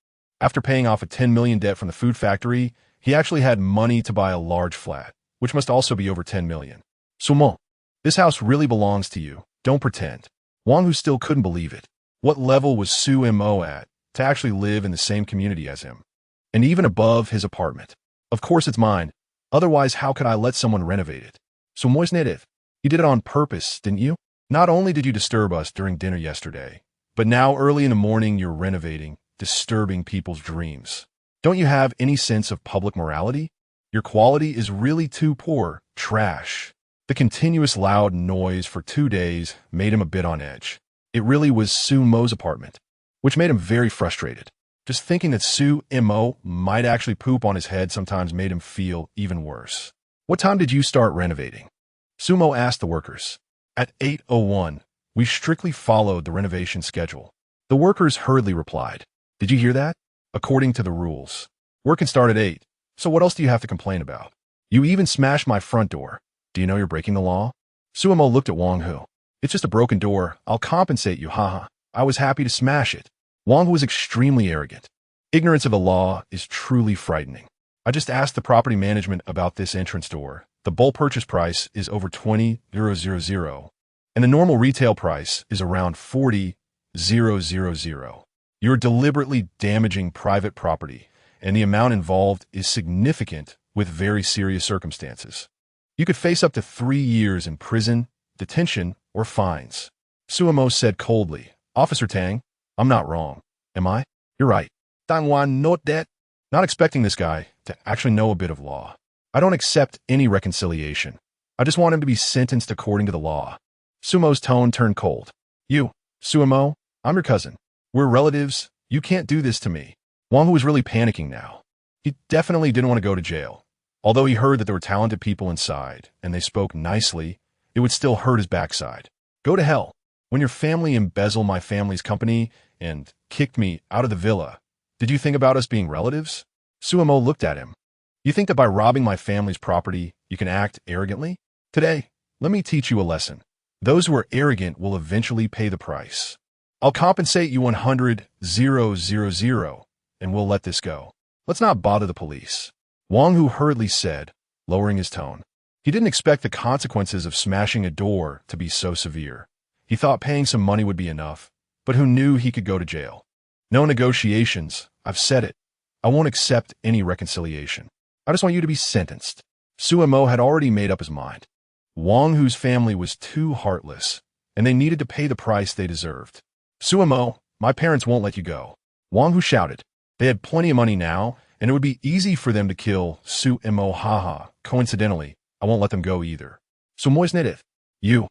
After paying off a 10 million debt from the food factory, he actually had money to buy a large flat, which must also be over 10 million. "Sumo, this house really belongs to you. Don't pretend." Wang Hu still couldn't believe it. What level was Sumo at to actually live in the same community as him? And even above his apartment. "Of course it's mine. Otherwise, how could I let someone renovate it?" "Sumo's native. You did it on purpose, didn't you? Not only did you disturb us during dinner yesterday, but now early in the morning you're renovating, disturbing people's dreams. Don't you have any sense of public morality? Your quality is really too poor. Trash." The continuous loud noise for 2 days made him a bit on edge. It really was Sumo's apartment, which made him very frustrated. Just thinking that Sumo might actually poop on his head sometimes made him feel even worse. "What time did you start renovating?" Sumo asked the workers. At 8:01, we strictly followed the renovation schedule. The workers hurriedly replied. Did you hear that? According to the rules. Work can start at 8, so what else do you have to complain about? You even smashed my front door. Do you know you're breaking the law? Sumo looked at Wang Hu. It's just a broken door. I'll compensate you, haha. I was happy to smash it. Wang Hu was extremely arrogant. Ignorance of the law is truly frightening. I just asked the property management about this entrance door. The bulk purchase price is over 20,000, and the normal retail price is around 40,000. You're deliberately damaging private property, and the amount involved is significant with very serious circumstances. You could face up to 3 years in prison, detention, or fines. Sumo said coldly, Officer Tang, I'm not wrong, am I? You're right. Dangwan note that. Not expecting this guy to actually know a bit of law. I don't accept any reconciliation. I just want him to be sentenced according to the law. Sumo's tone turned cold. You, Sumo, I'm your cousin. We're relatives. You can't do this to me. Wang Hu was really panicking now. He definitely didn't want to go to jail. Although he heard that there were talented people inside, and they spoke nicely, it would still hurt his backside. Go to hell. When your family embezzled my family's company and kicked me out of the villa, did you think about us being relatives? Sumo looked at him. You think that by robbing my family's property, you can act arrogantly? Today, let me teach you a lesson. Those who are arrogant will eventually pay the price. I'll compensate you 100,000, and we'll let this go. Let's not bother the police. Wang Hu hurriedly said, lowering his tone. He didn't expect the consequences of smashing a door to be so severe. He thought paying some money would be enough, but who knew he could go to jail? No negotiations. I've said it. I won't accept any reconciliation. I just want you to be sentenced. Sumo had already made up his mind. Wang Hu's family was too heartless, and they needed to pay the price they deserved. Sumo, my parents won't let you go. Wang Hu shouted. They had plenty of money now, and it would be easy for them to kill Sumo haha. Coincidentally, I won't let them go either. Sumoisnedith. You're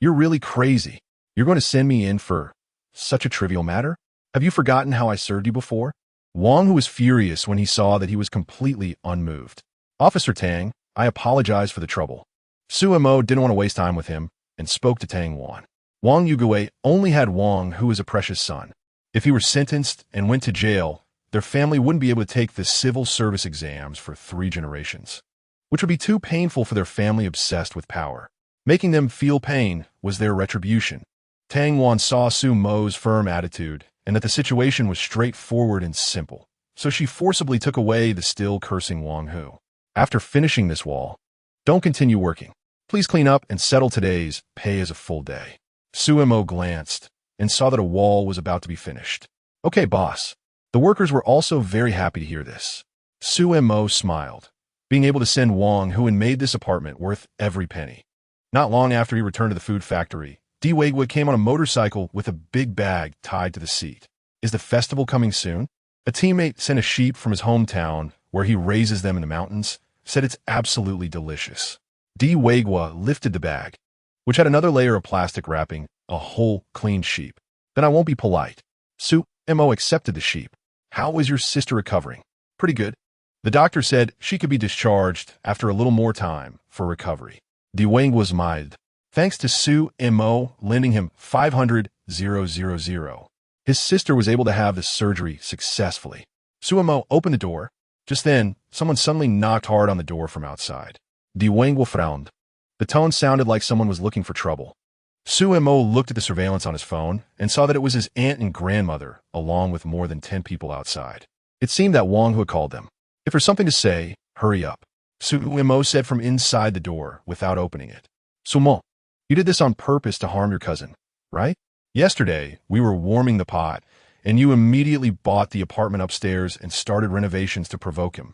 really crazy. You're going to send me in for such a trivial matter? Have you forgotten how I served you before? Wang Hu was furious when he saw that he was completely unmoved. Officer Tang, I apologize for the trouble. Sumo didn't want to waste time with him and spoke to Tang Wan. Wang Yugui only had Wang Hu as a precious son. If he were sentenced and went to jail, their family wouldn't be able to take the civil service exams for 3 generations, which would be too painful for their family obsessed with power. Making them feel pain was their retribution. Tang Wan saw Sumo's firm attitude and that the situation was straightforward and simple, so she forcibly took away the still cursing Wang Hu. After finishing this wall, don't continue working. Please clean up and settle today's pay as a full day. Sumo glanced and saw that a wall was about to be finished. Okay, boss. The workers were also very happy to hear this. Sumo smiled, being able to send Wang Hu and made this apartment worth every penny. Not long after he returned to the food factory, Diwegwa came on a motorcycle with a big bag tied to the seat. Is the festival coming soon? A teammate sent a sheep from his hometown, where he raises them in the mountains, said it's absolutely delicious. Diwegwa lifted the bag, which had another layer of plastic wrapping a whole clean sheep. Then I won't be polite. Sumo accepted the sheep. How is your sister recovering? Pretty good. The doctor said she could be discharged after a little more time for recovery. Diwegwa smiled. Thanks to Sumo lending him 500,000, his sister was able to have the surgery successfully. Sumo opened the door. Just then, someone suddenly knocked hard on the door from outside. Diwegwa frowned. The tone sounded like someone was looking for trouble. Sumo looked at the surveillance on his phone and saw that it was his aunt and grandmother, along with more than 10 people outside. It seemed that Wang Hu had called them. If there's something to say, hurry up. Sumo said from inside the door without opening it. Sumo, you did this on purpose to harm your cousin, right? Yesterday, we were warming the pot, and you immediately bought the apartment upstairs and started renovations to provoke him,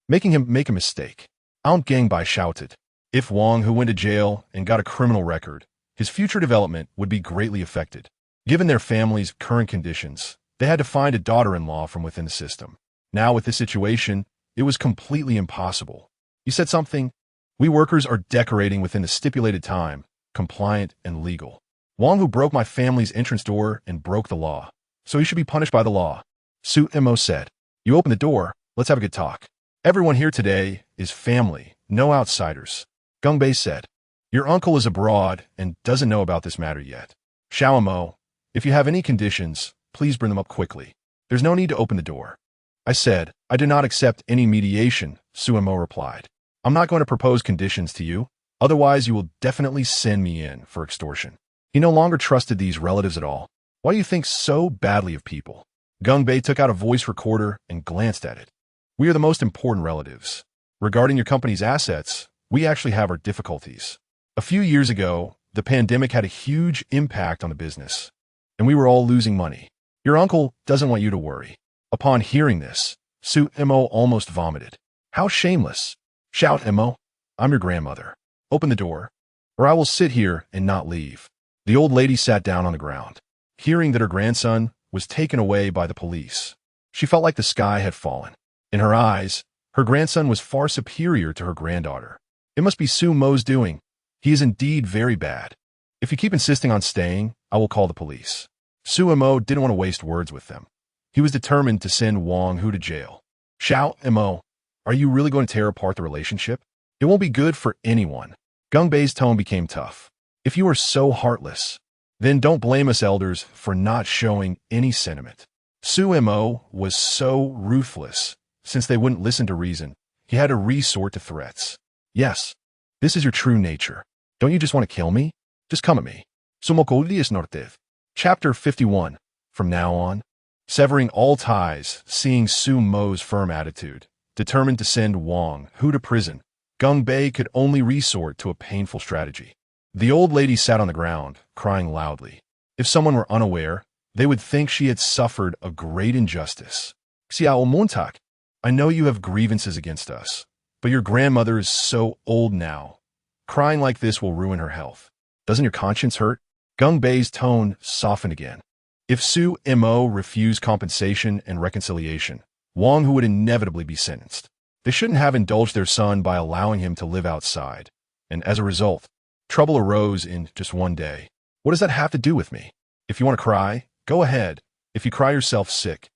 making him make a mistake. Aunt Gangbai shouted. If Wang Hu went to jail and got a criminal record, his future development would be greatly affected. Given their family's current conditions, they had to find a daughter-in-law from within the system. Now with this situation, it was completely impossible. You said something? We workers are decorating within the stipulated time, compliant and legal. Wang Hu broke my family's entrance door and broke the law, so he should be punished by the law. Sumo said. You open the door, let's have a good talk. Everyone here today is family, no outsiders. Gungbei said. Your uncle is abroad and doesn't know about this matter yet. Xiaomo, if you have any conditions, please bring them up quickly. There's no need to open the door. I said, I do not accept any mediation, Suemo replied. I'm not going to propose conditions to you, otherwise you will definitely send me in for extortion. He no longer trusted these relatives at all. Why do you think so badly of people? Gungbei took out a voice recorder and glanced at it. We are the most important relatives. Regarding your company's assets, we actually have our difficulties. A few years ago, the pandemic had a huge impact on the business, and we were all losing money. Your uncle doesn't want you to worry. Upon hearing this, Su Imo almost vomited. How shameless. Shout, Imo. I'm your grandmother. Open the door, or I will sit here and not leave. The old lady sat down on the ground. Hearing that her grandson was taken away by the police, she felt like the sky had fallen. In her eyes, her grandson was far superior to her granddaughter. It must be Su Mo's doing. He is indeed very bad. If you keep insisting on staying, I will call the police. Su Mo didn't want to waste words with them. He was determined to send Wang Hu to jail. Xiao Mo, are you really going to tear apart the relationship? It won't be good for anyone. Gungbei's tone became tough. If you are so heartless, then don't blame us elders for not showing any sentiment. Su Mo was so ruthless. Since they wouldn't listen to reason, he had to resort to threats. Yes, this is your true nature. Don't you just want to kill me? Just come at me. Somos Chapter 51. From now on, severing all ties, seeing Su Mo's firm attitude, determined to send Wang Hu to prison, Gungbei could only resort to a painful strategy. The old lady sat on the ground, crying loudly. If someone were unaware, they would think she had suffered a great injustice. Xiao Montak, I know you have grievances against us, but your grandmother is so old now. Crying like this will ruin her health. Doesn't your conscience hurt? Gungbei's tone softened again. If Su Mo refused compensation and reconciliation, Wang Hu would inevitably be sentenced. They shouldn't have indulged their son by allowing him to live outside, and as a result, trouble arose in just one day. What does that have to do with me? If you want to cry, go ahead. If you cry yourself sick,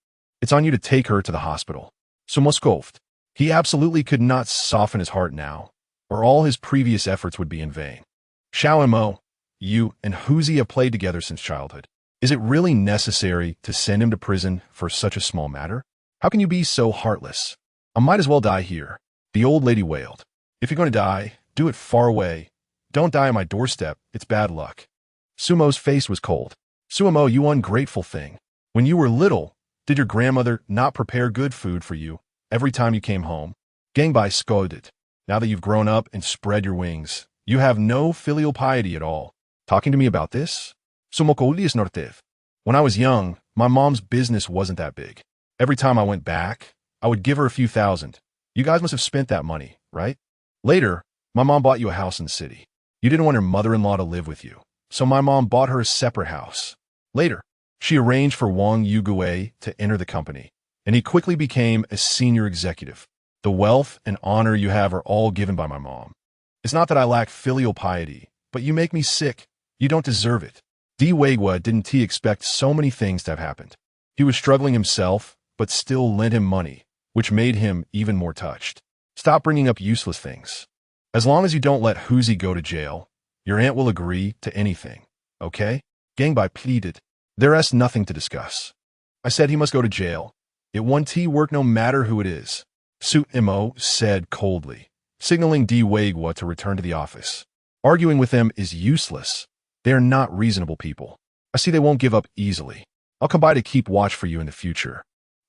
it's on you to take her to the hospital. So Moskoft, he absolutely could not soften his heart now, or all his previous efforts would be in vain. Xiao Mo, you and Huzi have played together since childhood. Is it really necessary to send him to prison for such a small matter? How can you be so heartless? I might as well die here. The old lady wailed. If you're going to die, do it far away. Don't die on my doorstep. It's bad luck. Sumo's face was cold. Sumo, you ungrateful thing. When you were little, did your grandmother not prepare good food for you every time you came home? Gangbai scolded. Now that you've grown up and spread your wings, you have no filial piety at all. Talking to me about this? When I was young, my mom's business wasn't that big. Every time I went back, I would give her a few thousand. You guys must have spent that money, right? Later, my mom bought you a house in the city. You didn't want your mother-in-law to live with you, so my mom bought her a separate house. Later, she arranged for Wang Yugui to enter the company, and he quickly became a senior executive. The wealth and honor you have are all given by my mom. It's not that I lack filial piety, but you make me sick. You don't deserve it. Diwegwa didn't expect so many things to have happened. He was struggling himself, but still lent him money, which made him even more touched. Stop bringing up useless things. As long as you don't let Huzi go to jail, your aunt will agree to anything, okay? Gangbai pleaded. There is nothing to discuss. I said he must go to jail. It won't work no matter who it is. Su Imo said coldly, signaling Diwegwa to return to the office. Arguing with them is useless. They are not reasonable people. I see they won't give up easily. I'll come by to keep watch for you in the future.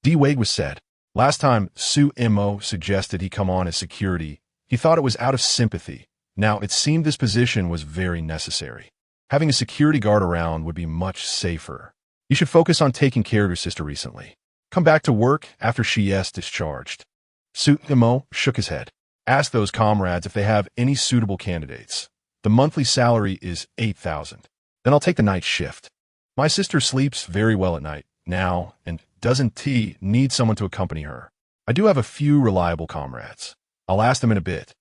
Diwegwa said. Last time Su Imo suggested he come on as security, he thought it was out of sympathy. Now it seemed this position was very necessary. Having a security guard around would be much safer. You should focus on taking care of your sister recently. Come back to work after she is discharged. Su Imo shook his head. Ask those comrades if they have any suitable candidates. The monthly salary is 8,000. Then I'll take the night shift. My sister sleeps very well at night now and doesn't need someone to accompany her. I do have a few reliable comrades. I'll ask them in a bit.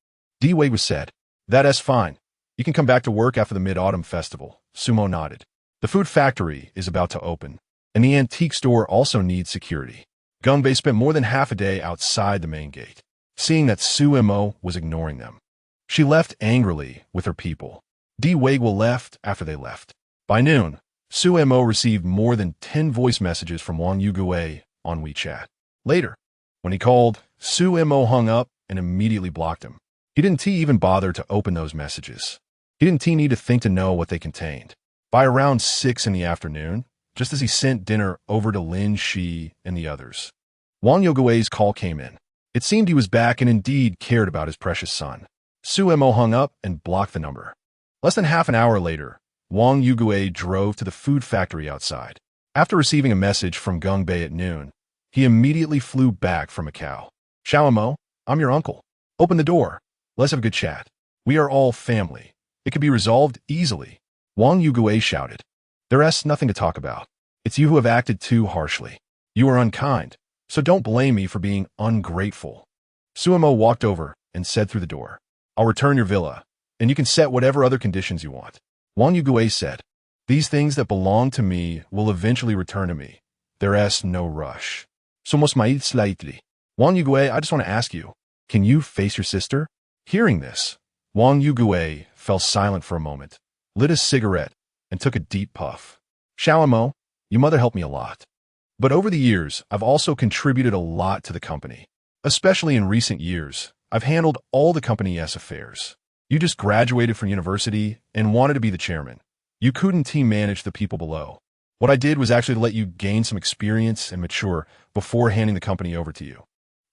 Diwei said. That is fine. You can come back to work after the Mid-Autumn Festival. Sumo nodded. The food factory is about to open, and the antique store also needs security. Gunbei spent more than half a day outside the main gate, seeing that Su Mo was ignoring them. She left angrily with her people. Di Weiguo left after they left. By noon, Su Mo received more than 10 voice messages from Wang Yugui on WeChat. Later, when he called, Su Mo hung up and immediately blocked him. He didn't even bother to open those messages. He didn't need to think to know what they contained. By around 6 in the afternoon, just as he sent dinner over to Lin Xi and the others, Wang Yugui's call came in. It seemed he was back and indeed cared about his precious son. Su Mo hung up and blocked the number. Less than half an hour later, Wang Yugui drove to the food factory outside. After receiving a message from Gung Bei at noon, he immediately flew back from Macau. Xiao, I'm your uncle. Open the door. Let's have a good chat. We are all family. It can be resolved easily. Wang Yugui shouted. There's nothing to talk about. It's you who have acted too harshly. You are unkind, so don't blame me for being ungrateful. Suemo walked over and said through the door, I'll return your villa, and you can set whatever other conditions you want. Wang Yugui said, These things that belong to me will eventually return to me. There's no rush. Somos mais slightly. Wang Yugui, I just want to ask you, can you face your sister? Hearing this, Wang Yugui fell silent for a moment, lit a cigarette, and took a deep puff. Xiaomo, your mother helped me a lot. But over the years, I've also contributed a lot to the company. Especially in recent years, I've handled all the company's affairs. You just graduated from university and wanted to be the chairman. You couldn't team manage the people below. What I did was actually to let you gain some experience and mature before handing the company over to you.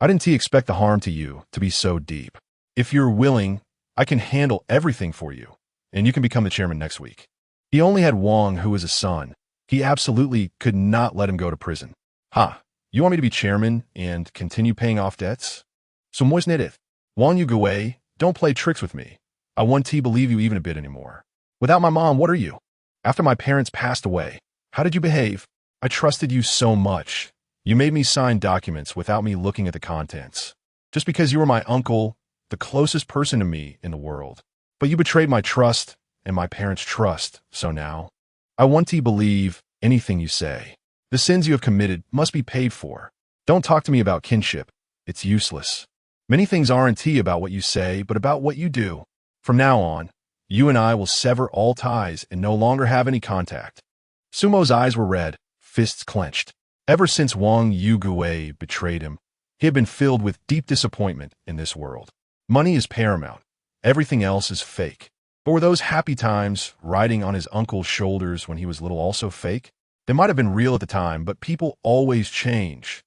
I didn't expect the harm to you to be so deep. If you're willing, I can handle everything for you, and you can become the chairman next week. He only had Wang, who was a son. He absolutely could not let him go to prison. You want me to be chairman and continue paying off debts? So mois nedith. Wang Yugui, don't play tricks with me. I won't believe you even a bit anymore. Without my mom, what are you? After my parents passed away, how did you behave? I trusted you so much. You made me sign documents without me looking at the contents. Just because you were my uncle, the closest person to me in the world. But you betrayed my trust and my parents' trust, so now I want to believe anything you say. The sins you have committed must be paid for. Don't talk to me about kinship. It's useless. Many things aren't about what you say, but about what you do. From now on, you and I will sever all ties and no longer have any contact. Sumo's eyes were red, fists clenched. Ever since Wang Yugui betrayed him, he had been filled with deep disappointment in this world. Money is paramount. Everything else is fake. But were those happy times riding on his uncle's shoulders when he was little also fake? They might have been real at the time, but people always change,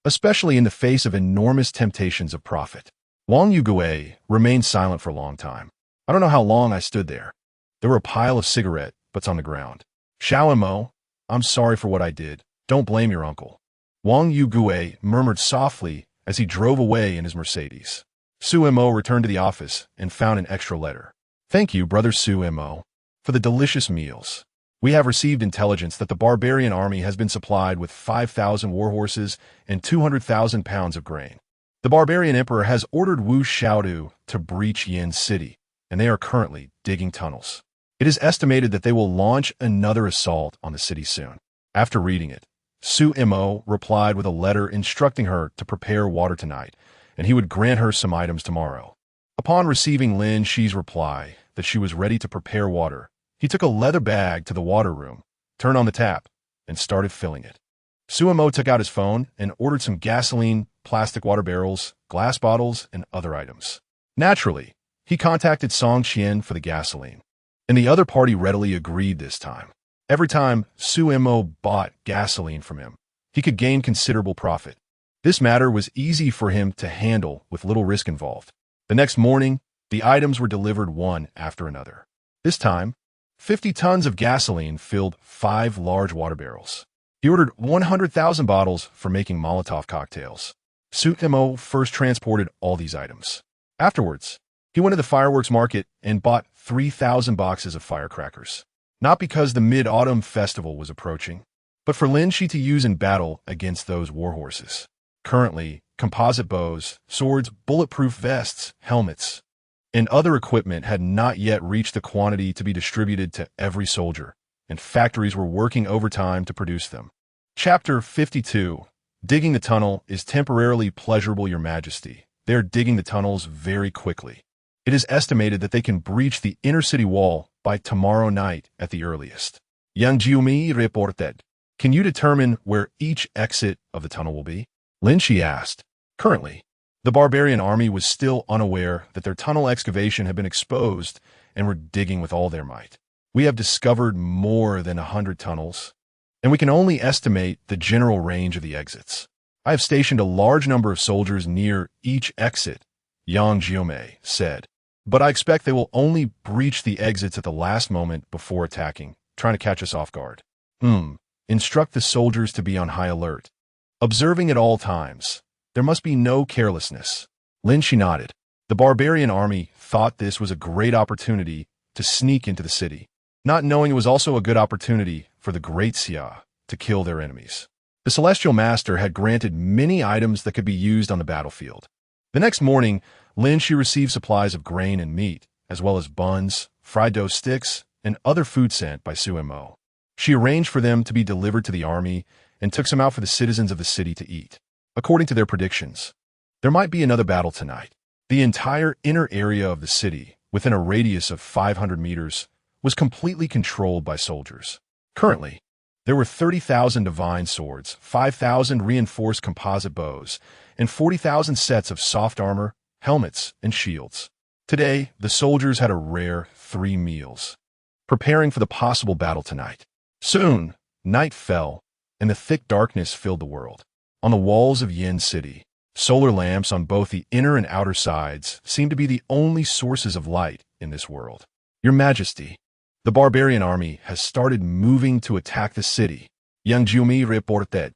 especially in the face of enormous temptations of profit. Wang Yugui remained silent for a long time. I don't know how long I stood there. There were a pile of cigarette butts on the ground. Xiaomo, I'm sorry for what I did. Don't blame your uncle. Wang Yugui murmured softly as he drove away in his Mercedes. Su Mo returned to the office and found an extra letter. Thank you, Brother Su Mo, for the delicious meals. We have received intelligence that the barbarian army has been supplied with 5,000 war horses and 200,000 pounds of grain. The barbarian emperor has ordered Wu Xiaodu to breach Yin City, and they are currently digging tunnels. It is estimated that they will launch another assault on the city soon. After reading it, Su Mo replied with a letter instructing her to prepare water tonight, and he would grant her some items tomorrow. Upon receiving Lin Xi's reply that she was ready to prepare water, he took a leather bag to the water room, turned on the tap, and started filling it. Su Mo took out his phone and ordered some gasoline, plastic water barrels, glass bottles, and other items. Naturally, he contacted Song Qian for the gasoline, and the other party readily agreed this time. Every time Su Mo bought gasoline from him, he could gain considerable profit. This matter was easy for him to handle with little risk involved. The next morning, the items were delivered one after another. This time, 50 tons of gasoline filled 5 large water barrels. He ordered 100,000 bottles for making Molotov cocktails. Su Mo first transported all these items. Afterwards, he went to the fireworks market and bought 3,000 boxes of firecrackers. Not because the Mid-Autumn Festival was approaching, but for Lin Xi to use in battle against those war horses. Currently, composite bows, swords, bulletproof vests, helmets, and other equipment had not yet reached the quantity to be distributed to every soldier, and factories were working overtime to produce them. Chapter 52. Digging the tunnel is temporarily pleasurable, Your Majesty. They are digging the tunnels very quickly. It is estimated that they can breach the inner city wall by tomorrow night at the earliest. Yang Jiumi reported. Can you determine where each exit of the tunnel will be? Lin Xi asked. Currently, the barbarian army was still unaware that their tunnel excavation had been exposed and were digging with all their might. We have discovered more than 100 tunnels, and we can only estimate the general range of the exits. I have stationed a large number of soldiers near each exit, Yang Jiume said. But I expect they will only breach the exits at the last moment before attacking, trying to catch us off guard. Instruct the soldiers to be on high alert, observing at all times. There must be no carelessness. Lin Xi nodded. The barbarian army thought this was a great opportunity to sneak into the city, not knowing it was also a good opportunity for the Great Xia to kill their enemies. The Celestial Master had granted many items that could be used on the battlefield. The next morning, Lin Xi received supplies of grain and meat, as well as buns, fried dough sticks, and other food sent by Sumo. She arranged for them to be delivered to the army and took some out for the citizens of the city to eat. According to their predictions, there might be another battle tonight. The entire inner area of the city, within a radius of 500 meters, was completely controlled by soldiers. Currently, there were 30,000 divine swords, 5,000 reinforced composite bows, and 40,000 sets of soft armor, helmets, and shields. Today, the soldiers had a rare 3 meals, preparing for the possible battle tonight. Soon, night fell, and the thick darkness filled the world. On the walls of Yin City, solar lamps on both the inner and outer sides seemed to be the only sources of light in this world. Your Majesty, the barbarian army has started moving to attack the city. Yang Jiumi reported.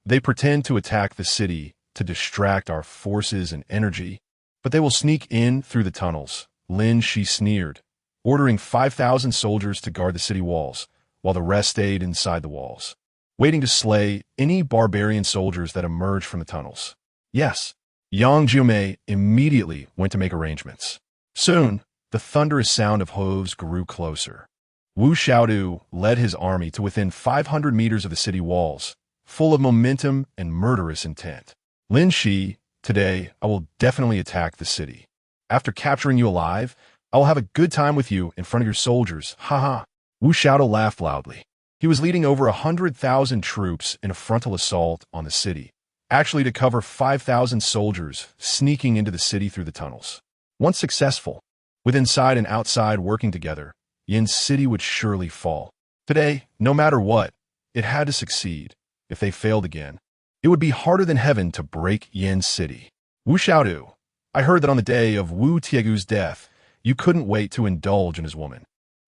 They pretend to attack the city to distract our forces and energy, but they will sneak in through the tunnels. Lin Xi sneered, ordering 5,000 soldiers to guard the city walls, while the rest stayed inside the walls, waiting to slay any barbarian soldiers that emerged from the tunnels. Yes, Yang Jiume immediately went to make arrangements. Soon, the thunderous sound of hooves grew closer. Wu Xiaodu led his army to within 500 meters of the city walls, full of momentum and murderous intent. Lin Xi, today I will definitely attack the city. After capturing you alive, I will have a good time with you in front of your soldiers. Wu Xiaodu laughed loudly. He was leading over 100,000 troops in a frontal assault on the city, actually to cover 5,000 soldiers sneaking into the city through the tunnels. Once successful, with inside and outside working together, Yin City would surely fall. Today, no matter what, it had to succeed. If they failed again, it would be harder than heaven to break Yin City. Wu Xiaodu, I heard that on the day of Wu Tiegu's death, you couldn't wait to indulge in his woman.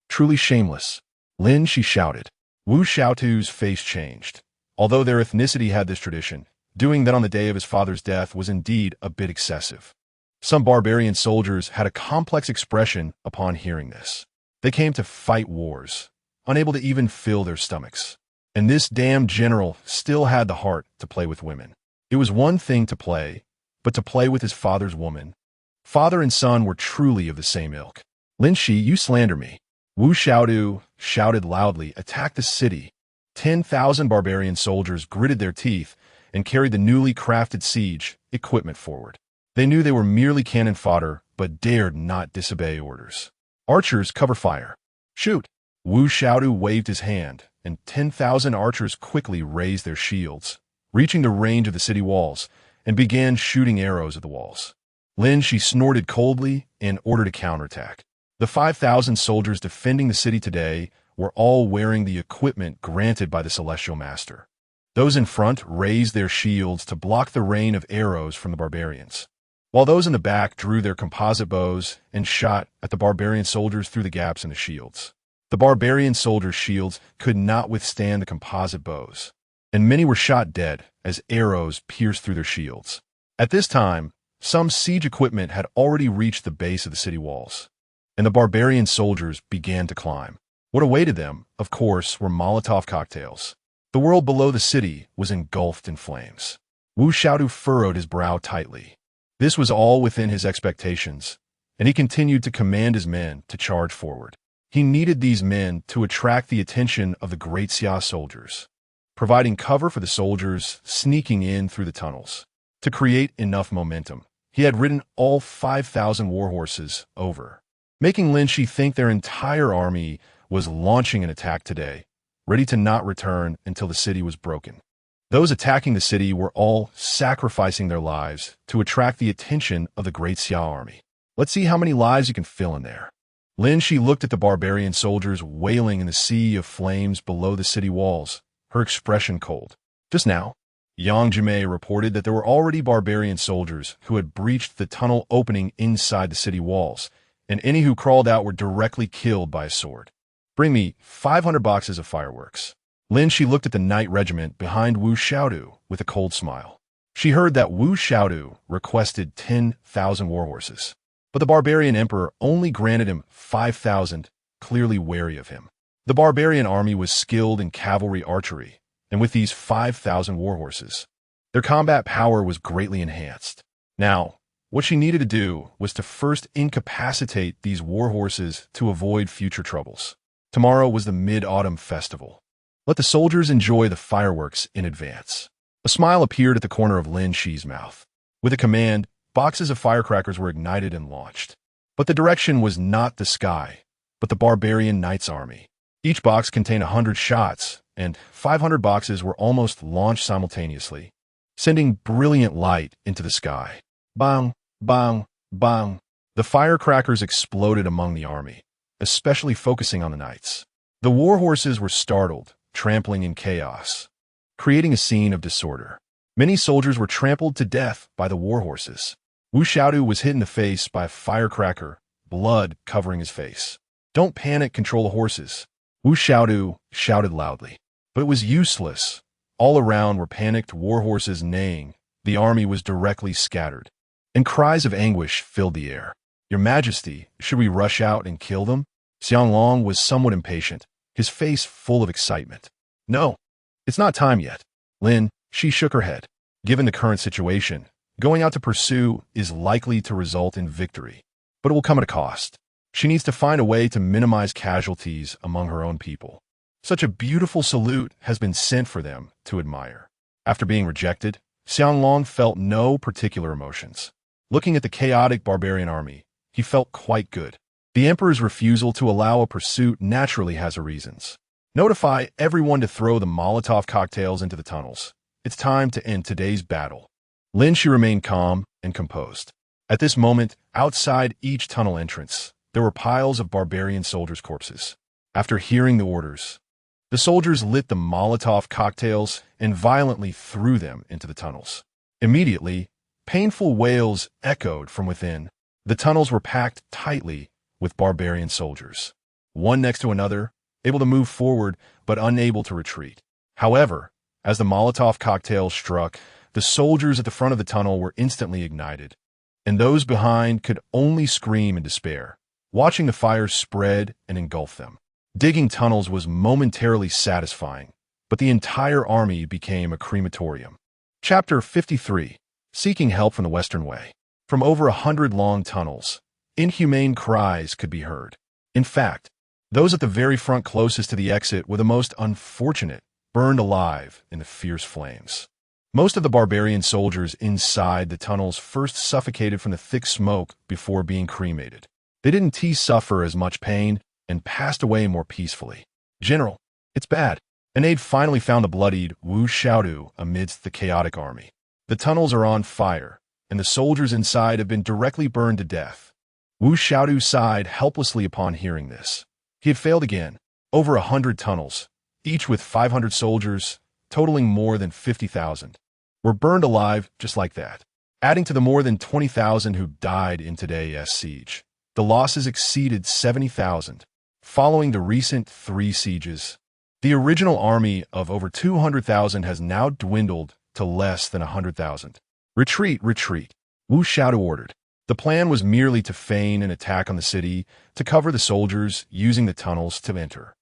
Truly shameless. Lin Xi shouted. Wu Xiaodu's face changed. Although their ethnicity had this tradition, doing that on the day of his father's death was indeed a bit excessive. Some barbarian soldiers had a complex expression upon hearing this. They came to fight wars, unable to even fill their stomachs. And this damned general still had the heart to play with women. It was one thing to play, but to play with his father's woman. Father and son were truly of the same ilk. Lin Xi, you slander me. Wu Xiaodu shouted loudly, attack the city. 10,000 barbarian soldiers gritted their teeth and carried the newly crafted siege equipment forward. They knew they were merely cannon fodder, but dared not disobey orders. Archers, cover fire. Shoot! Wu Xiaodu waved his hand, and 10,000 archers quickly raised their shields, reaching the range of the city walls, and began shooting arrows at the walls. Lin Xi snorted coldly and ordered a counterattack. The 5,000 soldiers defending the city today were all wearing the equipment granted by the Celestial Master. Those in front raised their shields to block the rain of arrows from the barbarians, while those in the back drew their composite bows and shot at the barbarian soldiers through the gaps in the shields. The barbarian soldiers' shields could not withstand the composite bows, and many were shot dead as arrows pierced through their shields. At this time, some siege equipment had already reached the base of the city walls, and the barbarian soldiers began to climb. What awaited them, of course, were Molotov cocktails. The world below the city was engulfed in flames. Wu Xiaodu furrowed his brow tightly. This was all within his expectations, and he continued to command his men to charge forward. He needed these men to attract the attention of the Great Xia soldiers, providing cover for the soldiers sneaking in through the tunnels. To create enough momentum, He had ridden all 5,000 war horses over, making Lin Xi think their entire army was launching an attack today, ready to not return until the city was broken. Those attacking the city were all sacrificing their lives to attract the attention of the Great Xia army. Let's see how many lives you can fill in there. Lin Xi looked at the barbarian soldiers wailing in the sea of flames below the city walls, her expression cold. Just now, Yang Jimei reported that there were already barbarian soldiers who had breached the tunnel opening inside the city walls, and any who crawled out were directly killed by a sword. Bring me 500 boxes of fireworks. Lin Xi looked at the knight regiment behind Wu Xiaodu with a cold smile. She heard that Wu Xiaodu requested 10,000 war horses, but the barbarian emperor only granted him 5,000, clearly wary of him. The barbarian army was skilled in cavalry archery, and with these 5,000 war horses, their combat power was greatly enhanced. Now, what she needed to do was to first incapacitate these war horses to avoid future troubles. Tomorrow was the Mid-Autumn Festival. Let the soldiers enjoy the fireworks in advance. A smile appeared at the corner of Lin Xi's mouth. With a command, boxes of firecrackers were ignited and launched. But the direction was not the sky, but the barbarian knight's army. Each box contained 100 shots, and 500 boxes were almost launched simultaneously, sending brilliant light into the sky. Bang, bang, bang. The firecrackers exploded among the army, especially focusing on the knights. The war horses were startled, trampling in chaos, creating a scene of disorder. Many soldiers were trampled to death by the war horses. Wu Xiaodu was hit in the face by a firecracker, blood covering his face. Don't panic, control the horses. Wu Xiaodu shouted loudly. But it was useless. All around were panicked war horses neighing. The army was directly scattered, and cries of anguish filled the air. Your Majesty, should we rush out and kill them? Xianglong was somewhat impatient, his face full of excitement. No, it's not time yet. Lin, she shook her head. Given the current situation, going out to pursue is likely to result in victory, but it will come at a cost. She needs to find a way to minimize casualties among her own people. Such a beautiful salute has been sent for them to admire. After being rejected, Xianglong felt no particular emotions. Looking at the chaotic barbarian army, he felt quite good. The emperor's refusal to allow a pursuit naturally has her reasons. Notify everyone to throw the Molotov cocktails into the tunnels. It's time to end today's battle. Lin Xi remained calm and composed. At this moment, outside each tunnel entrance, there were piles of barbarian soldiers' corpses. After hearing the orders, the soldiers lit the Molotov cocktails and violently threw them into the tunnels. Immediately, painful wails echoed from within. The tunnels were packed tightly with barbarian soldiers, one next to another, able to move forward but unable to retreat. However, as the Molotov cocktail struck, the soldiers at the front of the tunnel were instantly ignited, and those behind could only scream in despair, watching the fire spread and engulf them. Digging tunnels was momentarily satisfying, but the entire army became a crematorium. Chapter 53. Seeking help from the Western Way. From over 100 long tunnels, inhumane cries could be heard. In fact, those at the very front closest to the exit were the most unfortunate, burned alive in the fierce flames. Most of the barbarian soldiers inside the tunnels first suffocated from the thick smoke before being cremated. They didn't suffer as much pain and passed away more peacefully. General, it's bad. An aide finally found the bloodied Wu Xiaodu amidst the chaotic army. The tunnels are on fire, and the soldiers inside have been directly burned to death. Wu Xiaodu sighed helplessly upon hearing this. He had failed again. Over 100 tunnels, each with 500 soldiers, totaling more than 50,000, were burned alive just like that, adding to the more than 20,000 who died in today's siege. The losses exceeded 70,000. Following the recent 3 sieges, the original army of over 200,000 has now dwindled to less than 100,000. Retreat, retreat, Wu Xiaodu ordered. The plan was merely to feign an attack on the city to cover the soldiers using the tunnels to enter.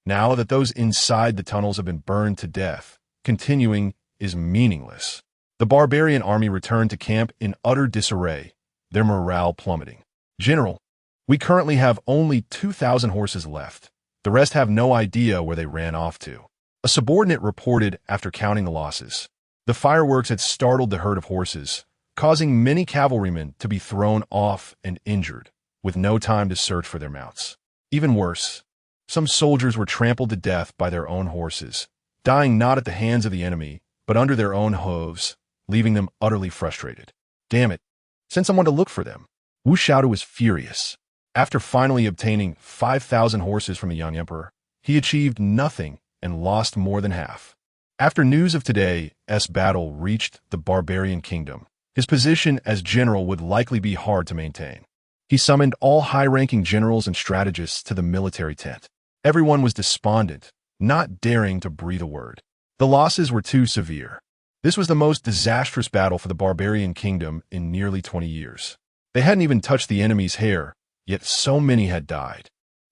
Now that those inside the tunnels have been burned to death, continuing is meaningless. The barbarian army returned to camp in utter disarray, their morale plummeting. General, we currently have only 2,000 horses left. The rest have no idea where they ran off to. A subordinate reported after counting the losses. The fireworks had startled the herd of horses, causing many cavalrymen to be thrown off and injured, with no time to search for their mounts. Even worse, some soldiers were trampled to death by their own horses, dying not at the hands of the enemy, but under their own hooves, leaving them utterly frustrated. Damn it, send someone to look for them. Wu Xiaodu was furious. After finally obtaining 5,000 horses from the young emperor, he achieved nothing and lost more than half. After news of today's battle reached the barbarian kingdom, his position as general would likely be hard to maintain. He summoned all high-ranking generals and strategists to the military tent. Everyone was despondent, not daring to breathe a word. The losses were too severe. This was the most disastrous battle for the barbarian kingdom in nearly 20 years. They hadn't even touched the enemy's hair, yet so many had died.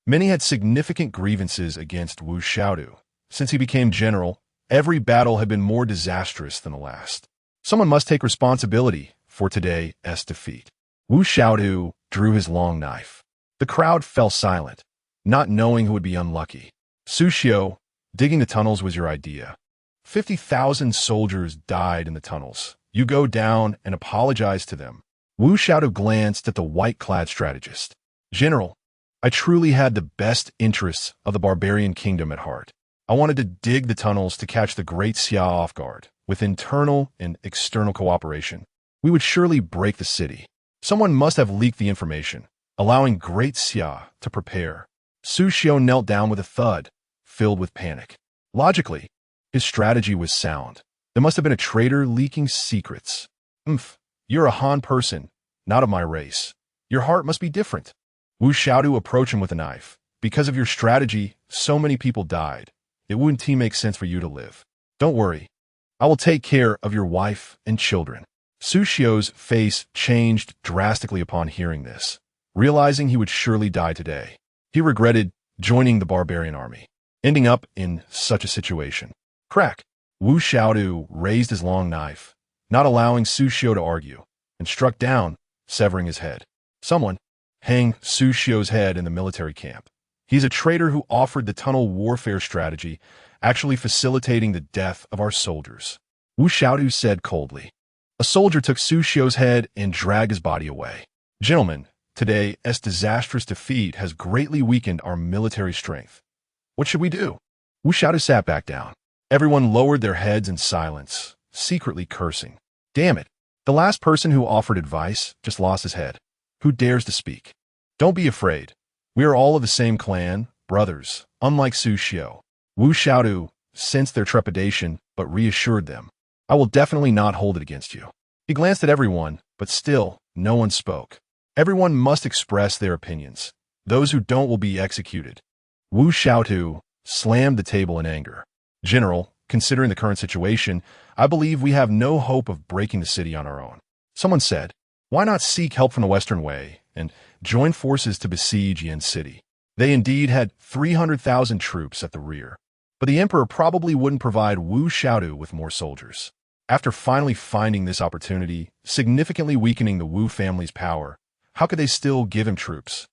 Many had significant grievances against Wu Xiaodu. Since he became general, every battle had been more disastrous than the last. Someone must take responsibility for today's defeat. Wu Xiaodu drew his long knife. The crowd fell silent, not knowing who would be unlucky. Su Xiu, digging the tunnels was your idea. 50,000 soldiers died in the tunnels. You go down and apologize to them. Wu Xiaodu glanced at the white-clad strategist. General, I truly had the best interests of the barbarian kingdom at heart. I wanted to dig the tunnels to catch the Great Xia off guard. With internal and external cooperation, we would surely break the city. Someone must have leaked the information, allowing Great Xia to prepare. Su Xiu knelt down with a thud, filled with panic. Logically, his strategy was sound. There must have been a traitor leaking secrets. You're a Han person, not of my race. Your heart must be different. Wu Xiaodu approached him with a knife. Because of your strategy, so many people died. It wouldn't make sense for you to live. Don't worry. I will take care of your wife and children. Su Xiu's face changed drastically upon hearing this. Realizing he would surely die today, he regretted joining the barbarian army, ending up in such a situation. Crack! Wu Xiaodu raised his long knife, not allowing Su Xiu to argue, and struck down, severing his head. Someone hang Su Xiu's head in the military camp. He's a traitor who offered the tunnel warfare strategy, actually facilitating the death of our soldiers. Wu Xiaodu said coldly. A soldier took Su Xiu's head and dragged his body away. Gentlemen, today's disastrous defeat has greatly weakened our military strength. What should we do? Wu Xiaodu sat back down. Everyone lowered their heads in silence, secretly cursing. Damn it! The last person who offered advice just lost his head. Who dares to speak? Don't be afraid. We are all of the same clan, brothers, unlike Su Xiu. Wu Xiaodu sensed their trepidation, but reassured them. I will definitely not hold it against you. He glanced at everyone, but still, no one spoke. Everyone must express their opinions. Those who don't will be executed. Wu Xiaodu slammed the table in anger. General, considering the current situation, I believe we have no hope of breaking the city on our own. Someone said, why not seek help from the Western Way and join forces to besiege Yin City? They indeed had 300,000 troops at the rear, but the emperor probably wouldn't provide Wu Xiaodu with more soldiers. After finally finding this opportunity, significantly weakening the Wu family's power, how could they still give him troops?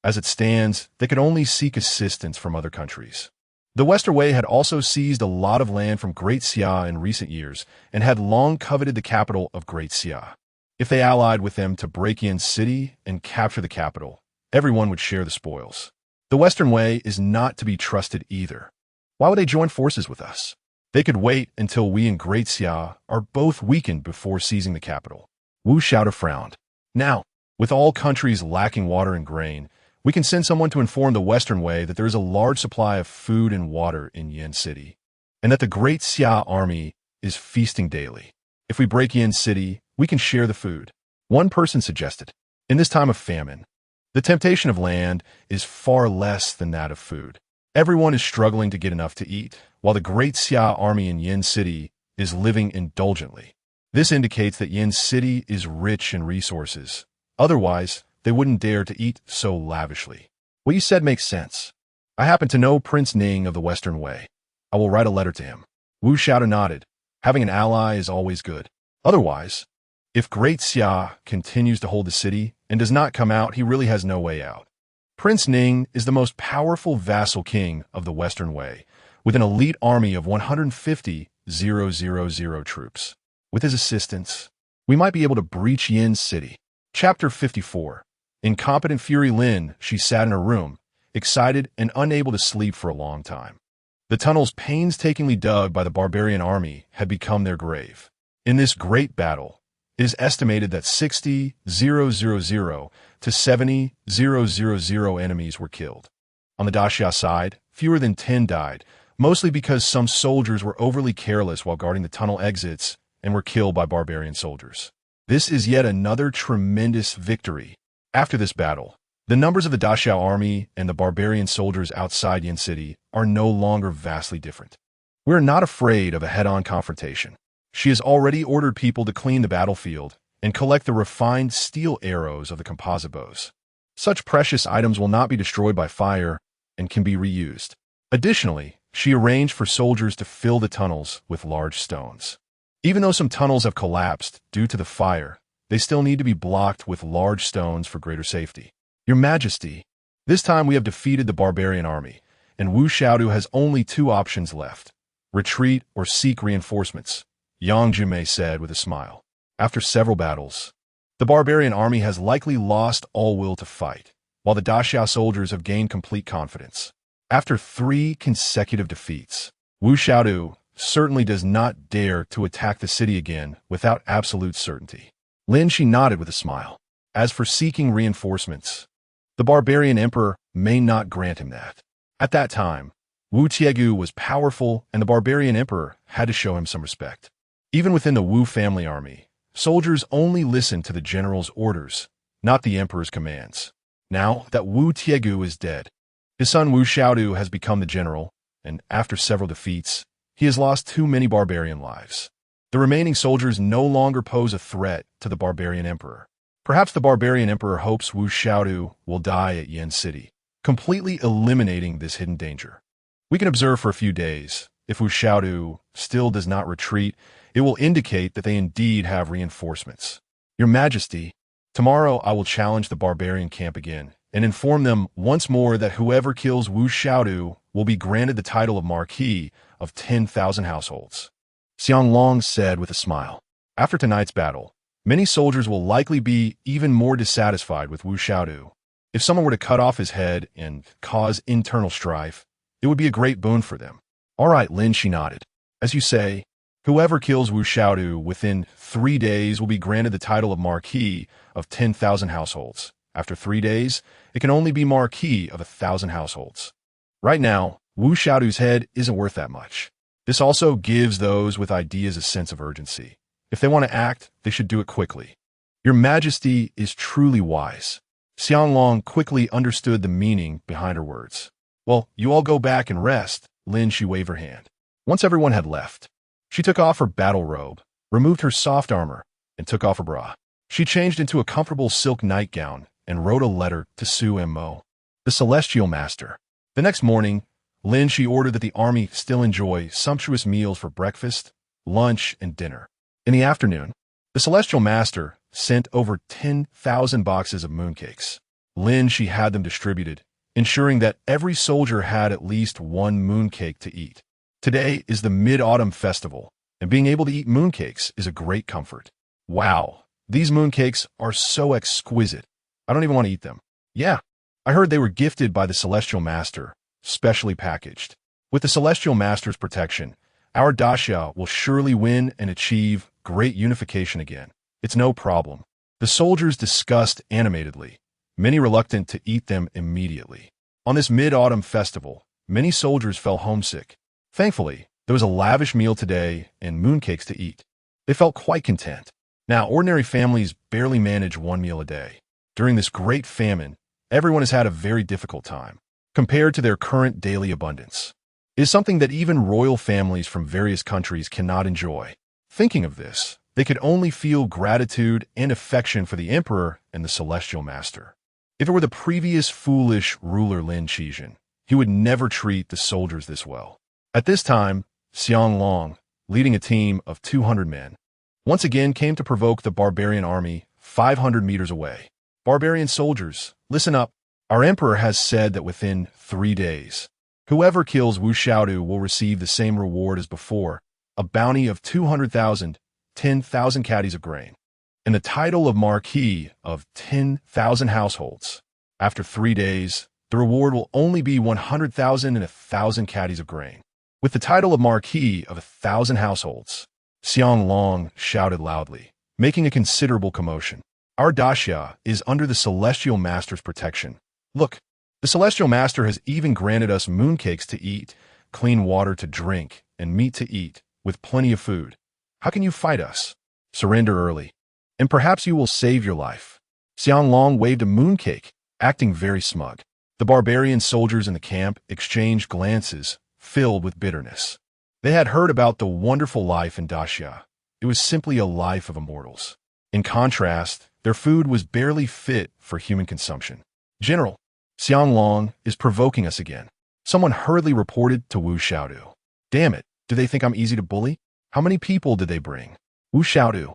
As it stands, they could only seek assistance from other countries. The Western Way had also seized a lot of land from Great Xia in recent years and had long coveted the capital of Great Xia. If they allied with them to break Yin City and capture the capital, everyone would share the spoils. The Western Way is not to be trusted either. Why would they join forces with us? They could wait until we and Great Xia are both weakened before seizing the capital. Wu Xiaodu frowned. Now, with all countries lacking water and grain, we can send someone to inform the Western Way that there is a large supply of food and water in Yin City, and that the Great Xia army is feasting daily. If we break Yin City, we can share the food. One person suggested. In this time of famine, the temptation of land is far less than that of food. Everyone is struggling to get enough to eat, while the Great Xia army in Yin City is living indulgently. This indicates that Yin City is rich in resources. Otherwise, they wouldn't dare to eat so lavishly. What you said makes sense. I happen to know Prince Ning of the Western Way. I will write a letter to him. Wu Xiaodu nodded. Having an ally is always good. Otherwise, if Great Xia continues to hold the city and does not come out, he really has no way out. Prince Ning is the most powerful vassal king of the Western Way, with an elite army of 150,000 troops. With his assistance, we might be able to breach Yin's city. Chapter 54. Incompetent Fury Lin Xi sat in her room, excited and unable to sleep for a long time. The tunnels painstakingly dug by the barbarian army had become their grave. In this great battle, it is estimated that 60,000 to 70,000 enemies were killed. On the Daxia side, fewer than 10 died, mostly because some soldiers were overly careless while guarding the tunnel exits and were killed by barbarian soldiers. This is yet another tremendous victory. After this battle, the numbers of the Daxia army and the barbarian soldiers outside Yin City are no longer vastly different. We are not afraid of a head-on confrontation. She has already ordered people to clean the battlefield and collect the refined steel arrows of the composite bows. Such precious items will not be destroyed by fire and can be reused. Additionally, she arranged for soldiers to fill the tunnels with large stones. Even though some tunnels have collapsed due to the fire, they still need to be blocked with large stones for greater safety. Your Majesty, this time we have defeated the barbarian army, and Wu Xiaodu has only two options left: retreat or seek reinforcements, Yang Jimei said with a smile. After several battles, the barbarian army has likely lost all will to fight, while the Daxia soldiers have gained complete confidence. After 3 consecutive defeats, Wu Xiaodu certainly does not dare to attack the city again without absolute certainty. Lin Xi nodded with a smile. As for seeking reinforcements, the barbarian emperor may not grant him that. At that time, Wu Tiegu was powerful and the barbarian emperor had to show him some respect. Even within the Wu family army, soldiers only listened to the general's orders, not the emperor's commands. Now that Wu Tiegu is dead, his son Wu Xiaodu has become the general, and after several defeats, he has lost too many barbarian lives. The remaining soldiers no longer pose a threat to the barbarian emperor. Perhaps the barbarian emperor hopes Wu Xiaodu will die at Yin City, completely eliminating this hidden danger. We can observe for a few days. If Wu Xiaodu still does not retreat, it will indicate that they indeed have reinforcements. Your Majesty, tomorrow I will challenge the barbarian camp again and inform them once more that whoever kills Wu Xiaodu will be granted the title of Marquis of 10,000 households. Xiang Long said with a smile. After tonight's battle, many soldiers will likely be even more dissatisfied with Wu Xiaodu. If someone were to cut off his head and cause internal strife, it would be a great boon for them. All right, Lin Xi nodded. As you say, whoever kills Wu Xiaodu within 3 days will be granted the title of Marquis of 10,000 households. After 3 days, it can only be Marquis of 1,000 households. Right now, Wu Xiaodu's head isn't worth that much. This also gives those with ideas a sense of urgency. If they want to act, they should do it quickly. Your Majesty is truly wise. Xiang Long quickly understood the meaning behind her words. Well, you all go back and rest, Lin Xi waved her hand. Once everyone had left, she took off her battle robe, removed her soft armor, and took off her bra. She changed into a comfortable silk nightgown and wrote a letter to Su Mo, the Celestial Master. The next morning, Lin Xi ordered that the army still enjoy sumptuous meals for breakfast, lunch, and dinner. In the afternoon, the Celestial Master sent over 10,000 boxes of mooncakes. Lin Xi had them distributed, ensuring that every soldier had at least one mooncake to eat. Today is the Mid-Autumn Festival, and being able to eat mooncakes is a great comfort. Wow, these mooncakes are so exquisite. I don't even want to eat them. Yeah, I heard they were gifted by the Celestial Master, specially packaged. With the Celestial Master's protection, our Daxia will surely win and achieve great unification again. It's no problem. The soldiers discussed animatedly, many reluctant to eat them immediately. On this Mid-Autumn Festival, many soldiers fell homesick. Thankfully, there was a lavish meal today and mooncakes to eat. They felt quite content. Now, ordinary families barely manage one meal a day. During this great famine, everyone has had a very difficult time, compared to their current daily abundance. It is something that even royal families from various countries cannot enjoy. Thinking of this, they could only feel gratitude and affection for the emperor and the Celestial Master. If it were the previous foolish ruler Lin Xi, he would never treat the soldiers this well. At this time, Xiang Long, leading a team of 200 men, once again came to provoke the barbarian army 500 meters away. Barbarian soldiers, listen up. Our emperor has said that within 3 days, whoever kills Wu Xiaodu will receive the same reward as before, a bounty of 200,000, 10,000 caddies of grain. and the title of Marquis of 10,000 households. After 3 days, the reward will only be 100,000 and 1,000 caddies of grain. With the title of Marquis of 1,000 households, Xianglong shouted loudly, making a considerable commotion. Our daxia is under the Celestial Master's protection. Look, the Celestial Master has even granted us mooncakes to eat, clean water to drink, and meat to eat, with plenty of food. How can you fight us? Surrender early, and perhaps you will save your life. Xianglong waved a mooncake, acting very smug. The barbarian soldiers in the camp exchanged glances, filled with bitterness. They had heard about the wonderful life in daxia. It was simply a life of immortals. In contrast, their food was barely fit for human consumption. General, Xianglong is provoking us again. Someone hurriedly reported to Wu Xiaodu. Damn it, do they think I'm easy to bully? How many people did they bring? Wu Xiaodu,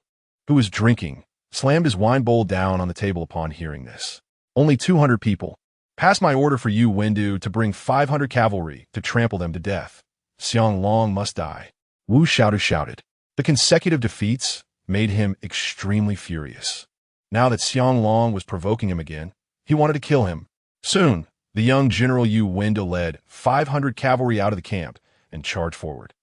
who was drinking, slammed his wine bowl down on the table upon hearing this. Only 200 people. Pass my order for you, Wendu, to bring 500 cavalry to trample them to death. Xianglong must die. Wu Xiaodu shouted. The consecutive defeats made him extremely furious. Now that Xianglong was provoking him again, he wanted to kill him. Soon, the young General Yu Wendu led 500 cavalry out of the camp and charged forward.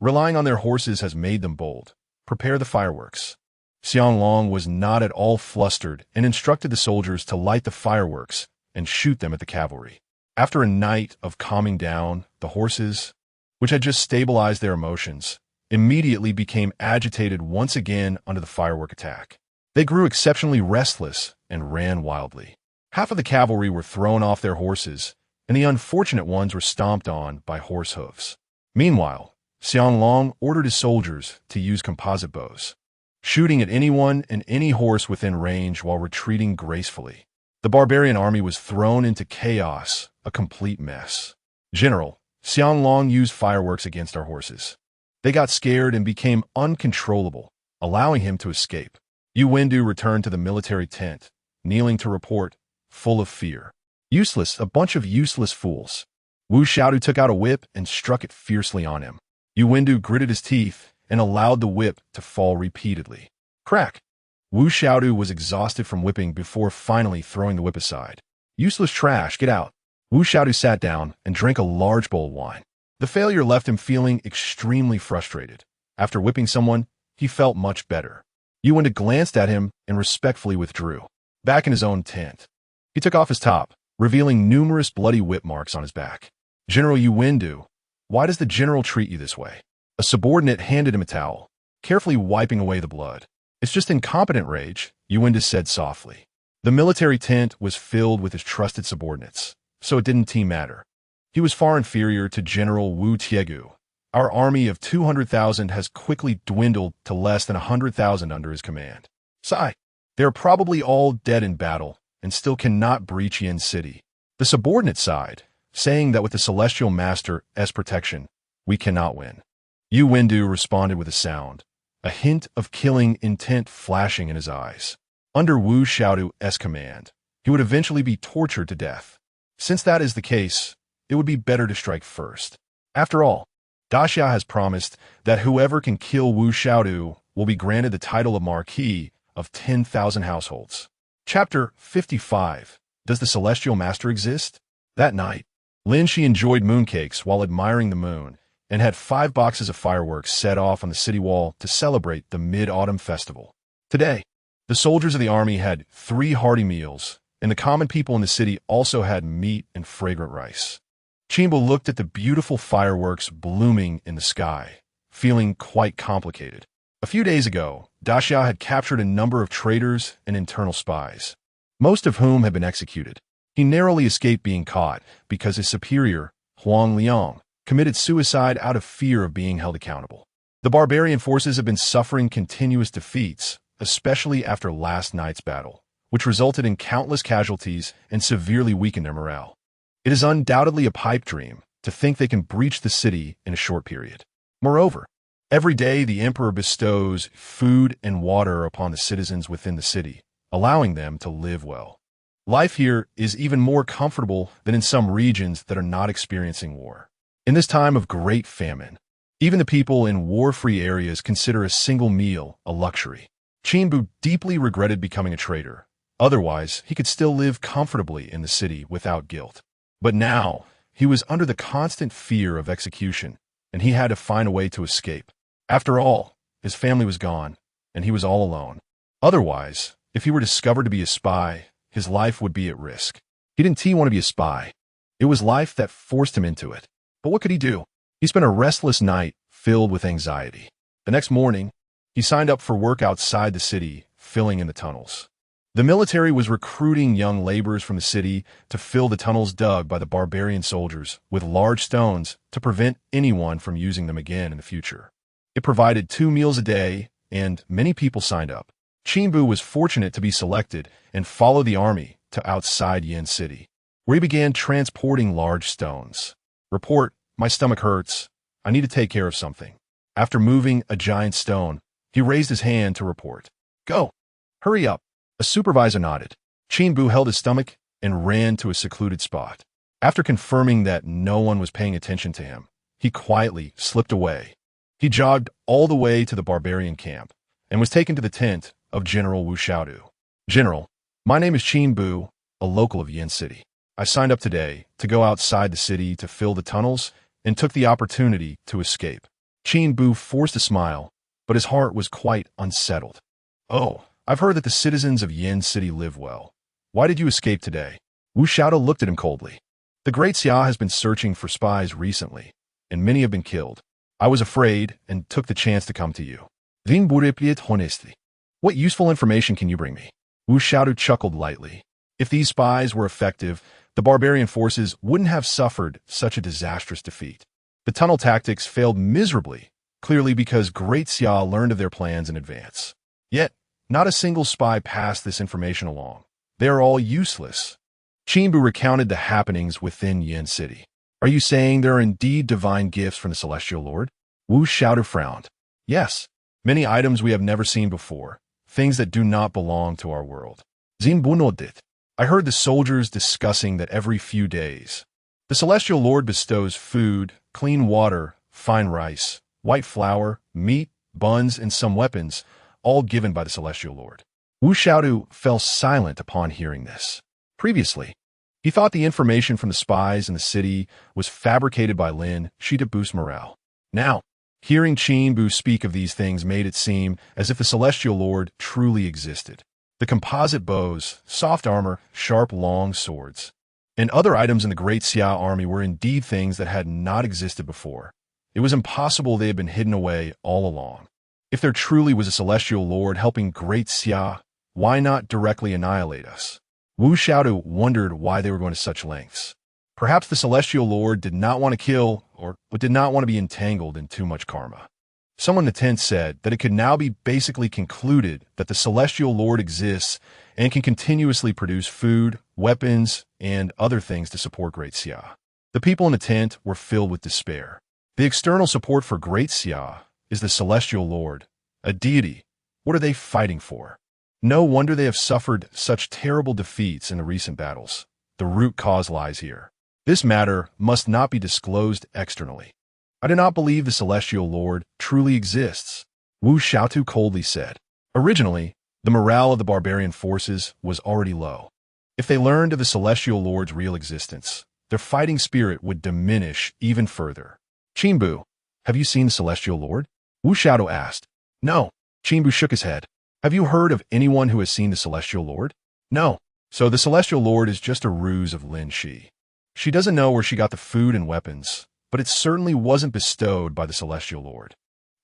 Relying on their horses has made them bold. Prepare the fireworks. Xianglong was not at all flustered and instructed the soldiers to light the fireworks and shoot them at the cavalry. After a night of calming down, the horses, which had just stabilized their emotions, immediately became agitated once again under the firework attack. They grew exceptionally restless and ran wildly. Half of the cavalry were thrown off their horses, and the unfortunate ones were stomped on by horse hooves. Meanwhile, Xianglong ordered his soldiers to use composite bows, shooting at anyone and any horse within range while retreating gracefully. The barbarian army was thrown into chaos, a complete mess. General, Xianglong used fireworks against our horses. They got scared and became uncontrollable, allowing him to escape. Yu Wendu returned to the military tent, kneeling to report, full of fear. Useless, a bunch of useless fools. Wu Xiaodu took out a whip and struck it fiercely on him. Yu Wendu gritted his teeth and allowed the whip to fall repeatedly. Crack! Wu Xiaodu was exhausted from whipping before finally throwing the whip aside. Useless trash, get out. Wu Xiaodu sat down and drank a large bowl of wine. The failure left him feeling extremely frustrated. After whipping someone, he felt much better. Yu Wendu glanced at him and respectfully withdrew. Back in his own tent, he took off his top, revealing numerous bloody whip marks on his back. General Yu Wendu, why does the general treat you this way? A subordinate handed him a towel, carefully wiping away the blood. It's just incompetent rage, Yu Wendu said softly. The military tent was filled with his trusted subordinates, so it didn't matter. He was far inferior to General Wu Tiegu. Our army of 200,000 has quickly dwindled to less than 100,000 under his command. Sigh, they are probably all dead in battle and still cannot breach Yin City. The subordinate sighed, saying that with the Celestial Master's protection, we cannot win. Yu Wendu responded with a sound, a hint of killing intent flashing in his eyes. Under Wu Xiaodu's command, he would eventually be tortured to death. Since that is the case, it would be better to strike first. After all, daxia has promised that whoever can kill Wu Xiaodu will be granted the title of Marquis of 10,000 households. Chapter 55. Does the Celestial Master exist? That night, Lin Xi enjoyed mooncakes while admiring the moon and had 5 boxes of fireworks set off on the city wall to celebrate the Mid-Autumn Festival. Today, the soldiers of the army had 3 hearty meals, and the common people in the city also had meat and fragrant rice. Qingbo looked at the beautiful fireworks blooming in the sky, feeling quite complicated. A few days ago, daxia had captured a number of traitors and internal spies, most of whom had been executed. He narrowly escaped being caught because his superior, Huang Liang, committed suicide out of fear of being held accountable. The barbarian forces have been suffering continuous defeats, especially after last night's battle, which resulted in countless casualties and severely weakened their morale. It is undoubtedly a pipe dream to think they can breach the city in a short period. Moreover, every day the emperor bestows food and water upon the citizens within the city, allowing them to live well. Life here is even more comfortable than in some regions that are not experiencing war. In this time of great famine, even the people in war-free areas consider a single meal a luxury. Qinbu deeply regretted becoming a traitor. Otherwise, he could still live comfortably in the city without guilt. But now, he was under the constant fear of execution, and he had to find a way to escape. After all, his family was gone, and he was all alone. Otherwise, if he were discovered to be a spy, his life would be at risk. He didn't want to be a spy. It was life that forced him into it. But what could he do? He spent a restless night filled with anxiety. The next morning, he signed up for work outside the city, filling in the tunnels. The military was recruiting young laborers from the city to fill the tunnels dug by the barbarian soldiers with large stones to prevent anyone from using them again in the future. It provided 2 meals a day, and many people signed up. Qinbu was fortunate to be selected and follow the army to outside Yin City, where he began transporting large stones. Report, my stomach hurts. I need to take care of something. After moving a giant stone, he raised his hand to report. Go. Hurry up. A supervisor nodded. Qinbu held his stomach and ran to a secluded spot. After confirming that no one was paying attention to him, he quietly slipped away. He jogged all the way to the barbarian camp and was taken to the tent of General Wu Xiaodu. General, my name is Qinbu, a local of Yin City. I signed up today to go outside the city to fill the tunnels and took the opportunity to escape. Qinbu forced a smile, but his heart was quite unsettled. Oh, I've heard that the citizens of Yin City live well. Why did you escape today? Wu Xiaodu looked at him coldly. The Great Xia has been searching for spies recently, and many have been killed. I was afraid and took the chance to come to you. What useful information can you bring me? Wu Xiaodu chuckled lightly. If these spies were effective, the barbarian forces wouldn't have suffered such a disastrous defeat. The tunnel tactics failed miserably, clearly because Great Xia learned of their plans in advance. Yet, not a single spy passed this information along. They are all useless. Qinbu recounted the happenings within Yin City. Are you saying there are indeed divine gifts from the Celestial Lord? Wu Xiaodu frowned. Yes, many items we have never seen before, things that do not belong to our world. Xinbu nodded. I heard the soldiers discussing that every few days. The Celestial Lord bestows food, clean water, fine rice, white flour, meat, buns, and some weapons, all given by the Celestial Lord. Wu Xiaodu fell silent upon hearing this. Previously, he thought the information from the spies in the city was fabricated by Lin Xi to boost morale. Now, hearing Qinbu speak of these things made it seem as if the Celestial Lord truly existed. The composite bows, soft armor, sharp long swords, and other items in the Great Xia army were indeed things that had not existed before. It was impossible they had been hidden away all along. If there truly was a Celestial Lord helping Great Xia, why not directly annihilate us? Wu Xiaodu wondered why they were going to such lengths. Perhaps the Celestial Lord did not want to kill or did not want to be entangled in too much karma. Someone in the tent said that it could now be basically concluded that the Celestial Lord exists and can continuously produce food, weapons, and other things to support Great Xia. The people in the tent were filled with despair. The external support for Great Xia is the Celestial Lord, a deity. What are they fighting for? No wonder they have suffered such terrible defeats in the recent battles. The root cause lies here. This matter must not be disclosed externally. I do not believe the Celestial Lord truly exists, Wu Xiaodu coldly said. Originally, the morale of the barbarian forces was already low. If they learned of the Celestial Lord's real existence, their fighting spirit would diminish even further. Qinbu, have you seen the Celestial Lord? Wu Xiaodu asked. No. Qinbu shook his head. Have you heard of anyone who has seen the Celestial Lord? No. So the Celestial Lord is just a ruse of Lin Xi. She doesn't know where she got the food and weapons, but it certainly wasn't bestowed by the Celestial Lord.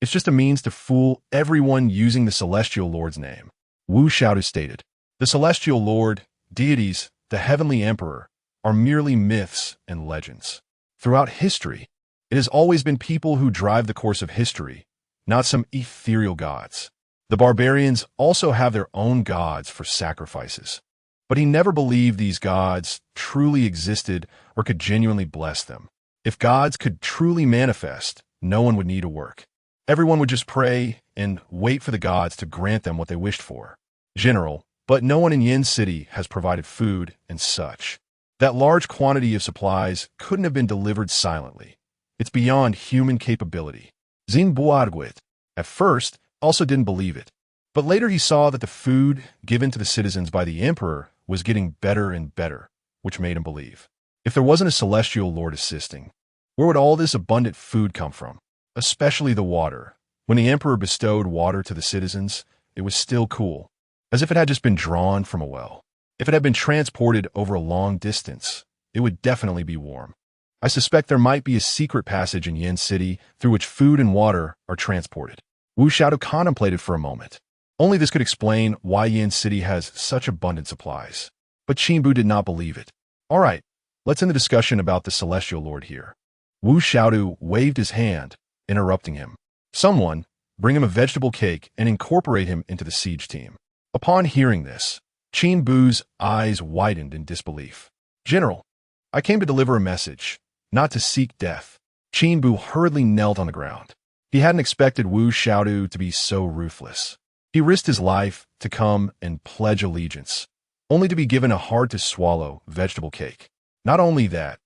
It's just a means to fool everyone using the Celestial Lord's name. Wu Xiaodu stated. The Celestial Lord, deities, the Heavenly Emperor, are merely myths and legends. Throughout history, it has always been people who drive the course of history, not some ethereal gods. The barbarians also have their own gods for sacrifices, but he never believed these gods truly existed or could genuinely bless them. If gods could truly manifest, no one would need to work. Everyone would just pray and wait for the gods to grant them what they wished for. General, but no one in Yin City has provided food and such. That large quantity of supplies couldn't have been delivered silently. It's beyond human capability. Xin Buadguit, at first, also didn't believe it. But later he saw that the food given to the citizens by the emperor was getting better and better, which made him believe. If there wasn't a celestial lord assisting, where would all this abundant food come from? Especially the water. When the emperor bestowed water to the citizens, it was still cool, as if it had just been drawn from a well. If it had been transported over a long distance, it would definitely be warm. I suspect there might be a secret passage in Yin City through which food and water are transported. Wu Xiaodu contemplated for a moment. Only this could explain why Yin City has such abundant supplies. But Qinbu did not believe it. All right, let's end the discussion about the celestial lord here. Wu Xiaodu waved his hand, interrupting him. Someone, bring him a vegetable cake and incorporate him into the siege team. Upon hearing this, Qinbu's eyes widened in disbelief. General, I came to deliver a message, not to seek death. Qinbu hurriedly knelt on the ground. He hadn't expected Wu Xiaodu to be so ruthless. He risked his life to come and pledge allegiance, only to be given a hard-to-swallow vegetable cake. Not only that,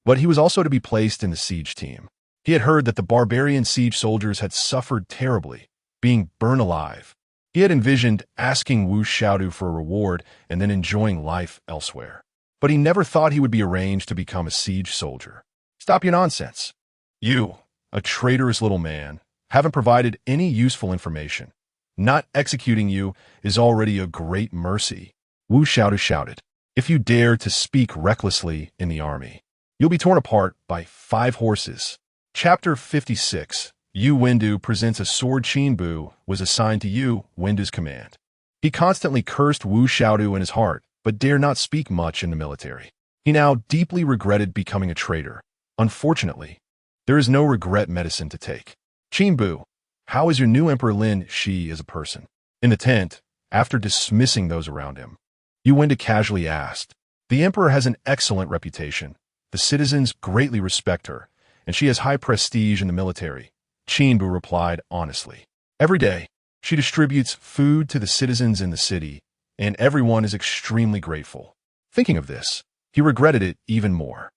but he was also to be placed in the siege team. He had heard that the barbarian siege soldiers had suffered terribly, being burned alive. He had envisioned asking Wu Xiaodu for a reward and then enjoying life elsewhere. But he never thought he would be arranged to become a siege soldier. Stop your nonsense. You, a traitorous little man, haven't provided any useful information. Not executing you is already a great mercy. Wu Xiaodu shouted. If you dare to speak recklessly in the army, you'll be torn apart by 5 horses. Chapter 56. Yu Wendu presents a sword. Qinbu was assigned to Yu Wendu's command. He constantly cursed Wu Xiaodu in his heart, but dared not speak much in the military. He now deeply regretted becoming a traitor. Unfortunately, there is no regret medicine to take. Qinbu, how is your new Emperor Lin Xi as a person? In the tent, after dismissing those around him, Yu Wendu casually asked. The emperor has an excellent reputation. The citizens greatly respect her, and she has high prestige in the military. Qinbu replied honestly. Every day, she distributes food to the citizens in the city, and everyone is extremely grateful. Thinking of this, he regretted it even more.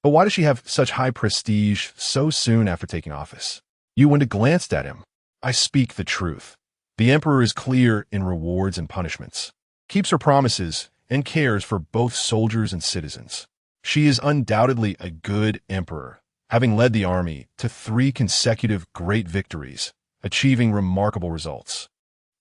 But why does she have such high prestige so soon after taking office? Yu Wendu glanced at him. I speak the truth. The emperor is clear in rewards and punishments, keeps her promises, and cares for both soldiers and citizens. She is undoubtedly a good emperor, having led the army to 3 consecutive great victories, achieving remarkable results.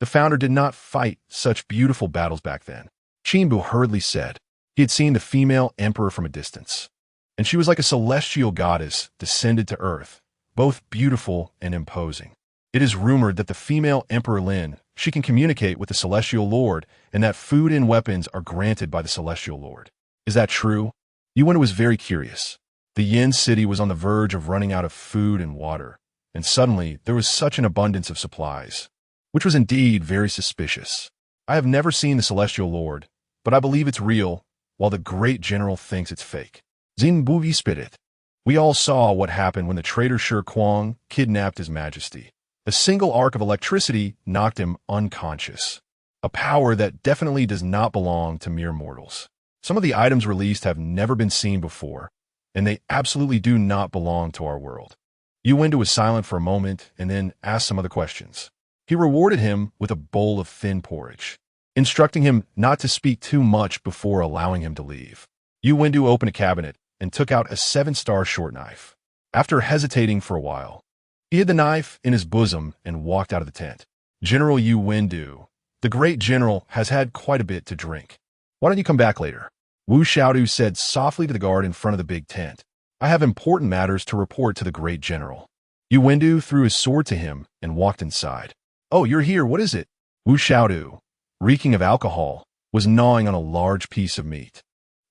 The founder did not fight such beautiful battles back then. Qinbu hurriedly said. He had seen the female emperor from a distance, and she was like a celestial goddess descended to earth, both beautiful and imposing. It is rumored that the female Emperor Lin, she can communicate with the Celestial Lord, and that food and weapons are granted by the Celestial Lord. Is that true? Yu Wendu was very curious. The Yin City was on the verge of running out of food and water, and suddenly there was such an abundance of supplies, which was indeed very suspicious. I have never seen the Celestial Lord, but I believe it's real, while the great general thinks it's fake. Xinbu Spirit. We all saw what happened when the traitor Shi Kuang kidnapped His Majesty. A single arc of electricity knocked him unconscious, a power that definitely does not belong to mere mortals. Some of the items released have never been seen before, and they absolutely do not belong to our world. Yu Wendu was silent for a moment and then asked some other questions. He rewarded him with a bowl of thin porridge, instructing him not to speak too much before allowing him to leave. Yu Wendu opened a cabinet and took out a 7-star short knife. After hesitating for a while, he hid the knife in his bosom and walked out of the tent. General Yu Wendu, the great general, has had quite a bit to drink. Why don't you come back later? Wu Xiaodu said softly to the guard in front of the big tent. I have important matters to report to the great general. Yu Wendu threw his sword to him and walked inside. Oh, you're here. What is it? Wu Xiaodu, reeking of alcohol, was gnawing on a large piece of meat.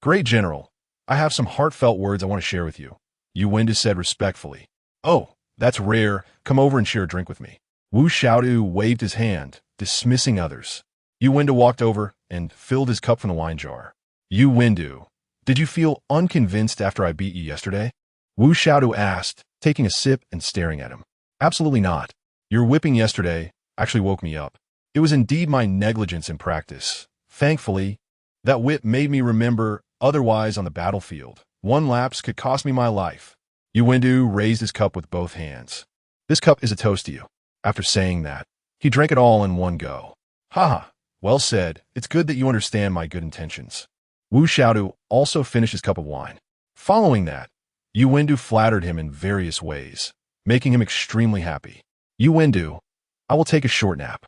Great general, I have some heartfelt words I want to share with you, Yu Wendu said respectfully. Oh, that's rare. Come over and share a drink with me. Wu Xiaodu waved his hand, dismissing others. Yu Wendu walked over and filled his cup from the wine jar. Yu Wendu, did you feel unconvinced after I beat you yesterday? Wu Xiaodu asked, taking a sip and staring at him. Absolutely not. Your whipping yesterday actually woke me up. It was indeed my negligence in practice. Thankfully, that whip made me remember, otherwise on the battlefield, one lapse could cost me my life. Yu Wendu raised his cup with both hands. This cup is a toast to you. After saying that, he drank it all in one go. Haha, well said. It's good that you understand my good intentions. Wu Xiaodu also finished his cup of wine. Following that, Yu Wendu flattered him in various ways, making him extremely happy. Yu Wendu, I will take a short nap.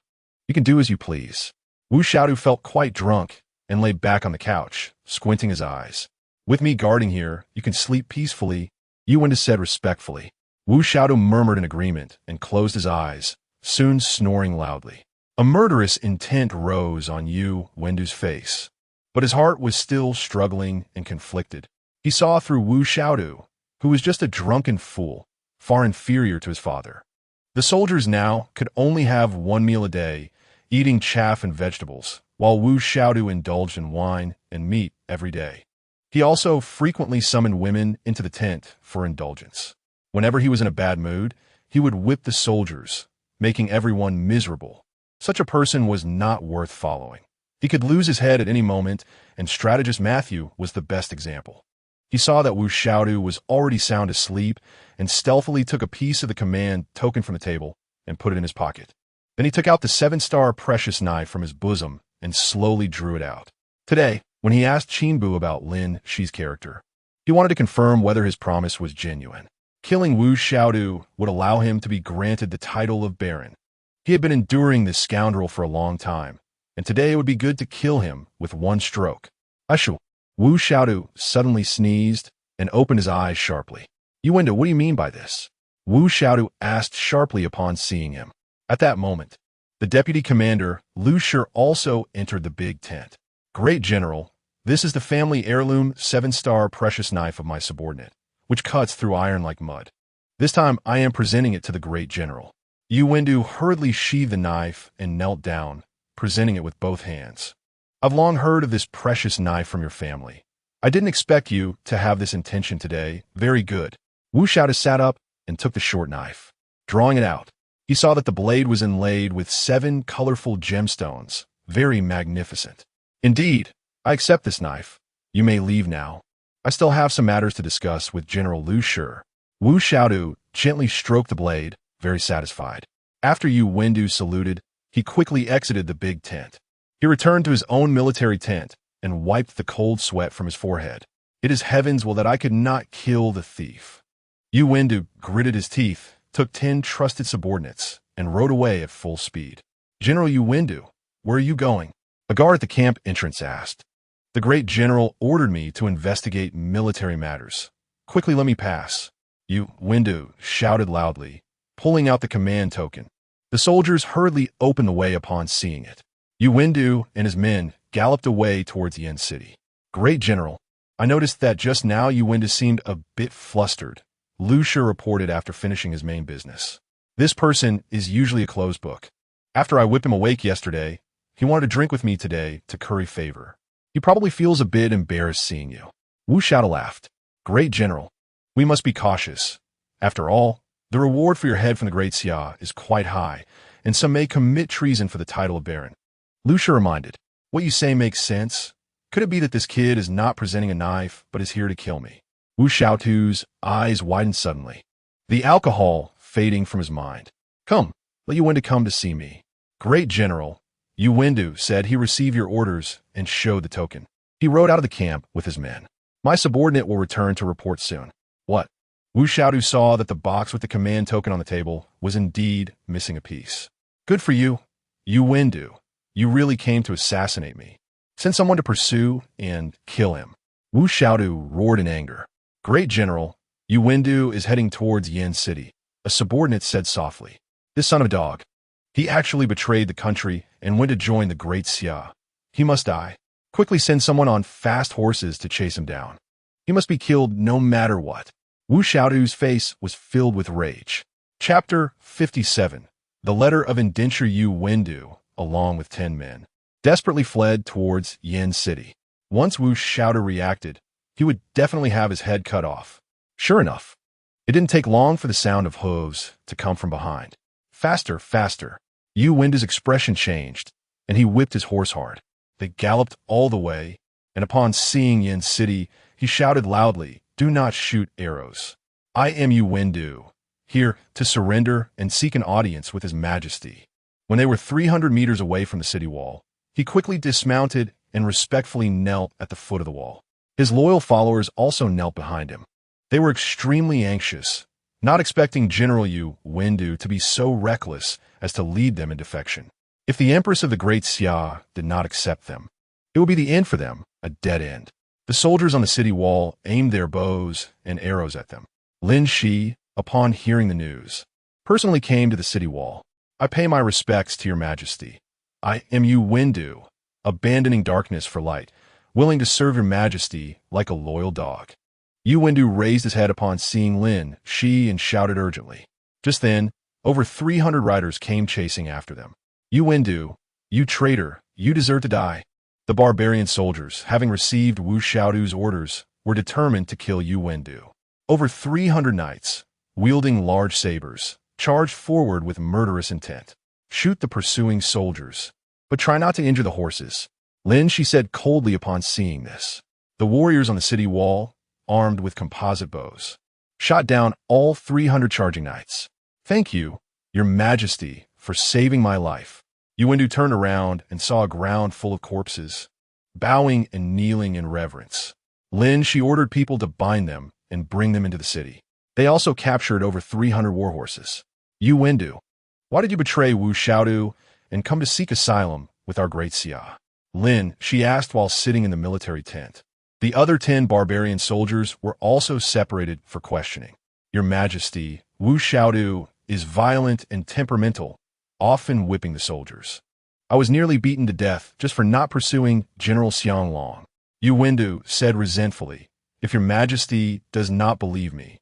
You can do as you please. Wu Xiaodu felt quite drunk and lay back on the couch, squinting his eyes. With me guarding here, you can sleep peacefully, Yu Wendu said respectfully. Wu Xiaodu murmured in agreement and closed his eyes, soon snoring loudly. A murderous intent rose on Yu Wendu's face, but his heart was still struggling and conflicted. He saw through Wu Xiaodu, who was just a drunken fool, far inferior to his father. The soldiers now could only have one meal a day, eating chaff and vegetables, while Wu Xiaodu indulged in wine and meat every day. He also frequently summoned women into the tent for indulgence. Whenever he was in a bad mood, he would whip the soldiers, making everyone miserable. Such a person was not worth following. He could lose his head at any moment, and strategist Matthew was the best example. He saw that Wu Xiaodu was already sound asleep and stealthily took a piece of the command token from the table and put it in his pocket. Then he took out the 7-star precious knife from his bosom and slowly drew it out. Today, when he asked Qinbu about Lin Xi's character, he wanted to confirm whether his promise was genuine. Killing Wu Xiaodu would allow him to be granted the title of baron. He had been enduring this scoundrel for a long time, and today it would be good to kill him with one stroke. Ashu! Wu Xiaodu suddenly sneezed and opened his eyes sharply. Yu Wendu, what do you mean by this? Wu Xiaodu asked sharply upon seeing him. At that moment, the deputy commander, Lu Shi, also entered the big tent. Great General, this is the family heirloom 7-star precious knife of my subordinate, which cuts through iron like mud. This time I am presenting it to the Great General. Yu Wendu hurriedly sheathed the knife and knelt down, presenting it with both hands. I've long heard of this precious knife from your family. I didn't expect you to have this intention today. Very good. Wu Xiaodu sat up and took the short knife. Drawing it out, he saw that the blade was inlaid with 7 colorful gemstones, very magnificent. Indeed, I accept this knife. You may leave now. I still have some matters to discuss with General Lu Shi. Wu Xiaodu gently stroked the blade, very satisfied. After Yu Wendu saluted, he quickly exited the big tent. He returned to his own military tent and wiped the cold sweat from his forehead. It is heavens will that I could not kill the thief. Yu Wendu gritted his teeth, took 10 trusted subordinates, and rode away at full speed. General Yu Wendu, where are you going? A guard at the camp entrance asked. The Great General ordered me to investigate military matters. Quickly let me pass. Yu Wendu shouted loudly, pulling out the command token. The soldiers hurriedly opened the way upon seeing it. Yu Wendu and his men galloped away towards Yen City. Great General, I noticed that just now Yu Wendu seemed a bit flustered, Lu Shi reported after finishing his main business. This person is usually a closed book. After I whipped him awake yesterday, he wanted to drink with me today to curry favor. He probably feels a bit embarrassed seeing you. Wu Xiaodu laughed. Great General, we must be cautious. After all, the reward for your head from the Great Xia is quite high, and some may commit treason for the title of baron. Lu Shi reminded, what you say makes sense. Could it be that this kid is not presenting a knife, but is here to kill me? Wu Xiaodu's eyes widened suddenly, the alcohol fading from his mind. Come, let Yu Wendu come to see me. Great General, Yu Wendu said he received your orders and showed the token. He rode out of the camp with his men. My subordinate will return to report soon. What? Wu Xiaodu saw that the box with the command token on the table was indeed missing a piece. Good for you, Yu Wendu. You really came to assassinate me. Send someone to pursue and kill him. Wu Xiaodu roared in anger. Great General, Yu Wendu is heading towards Yen City, a subordinate said softly. This son of a dog. He actually betrayed the country and went to join the Great Xia. He must die. Quickly send someone on fast horses to chase him down. He must be killed no matter what. Wu Xiaodu's face was filled with rage. Chapter 57. The letter of indenture. Yu Wendu, along with 10 men, desperately fled towards Yen City. Once Wu Xiaodu reacted, he would definitely have his head cut off. Sure enough, it didn't take long for the sound of hooves to come from behind. Faster, faster. Yu Wendu's expression changed, and he whipped his horse hard. They galloped all the way, and upon seeing Yen City, he shouted loudly, do not shoot arrows. I am Yu Wendu, here to surrender and seek an audience with His Majesty. When they were 300 meters away from the city wall, he quickly dismounted and respectfully knelt at the foot of the wall. His loyal followers also knelt behind him. They were extremely anxious, not expecting General Yu Wendu to be so reckless as to lead them in defection. If the Empress of the Great Xia did not accept them, it would be the end for them, a dead end. The soldiers on the city wall aimed their bows and arrows at them. Lin Xi, upon hearing the news, personally came to the city wall. "I pay my respects to your majesty. I am Yu Wendu, abandoning darkness for light, willing to serve your majesty like a loyal dog." Yu Wendu raised his head upon seeing Lin Xi and shouted urgently. Just then, over 300 riders came chasing after them. "Yu Wendu, you traitor, you deserve to die." The barbarian soldiers, having received Wu Xiaodu's orders, were determined to kill Yu Wendu. Over 300 knights, wielding large sabers, charged forward with murderous intent. "Shoot the pursuing soldiers, but try not to injure the horses," Lin Xi said coldly upon seeing this. The warriors on the city wall, armed with composite bows, shot down all 300 charging knights. "Thank you, your majesty, for saving my life." Yu Wendu turned around and saw a ground full of corpses, bowing and kneeling in reverence. Lin Xi ordered people to bind them and bring them into the city. They also captured over 300 war horses. "Yu Wendu, why did you betray Wu Xiaodu and come to seek asylum with our Great Xia?" Lin Xi asked while sitting in the military tent. The other 10 barbarian soldiers were also separated for questioning. "Your Majesty, Wu Xiaodu is violent and temperamental, often whipping the soldiers. I was nearly beaten to death just for not pursuing General Xianglong." Yu Wendu said resentfully, "If your Majesty does not believe me,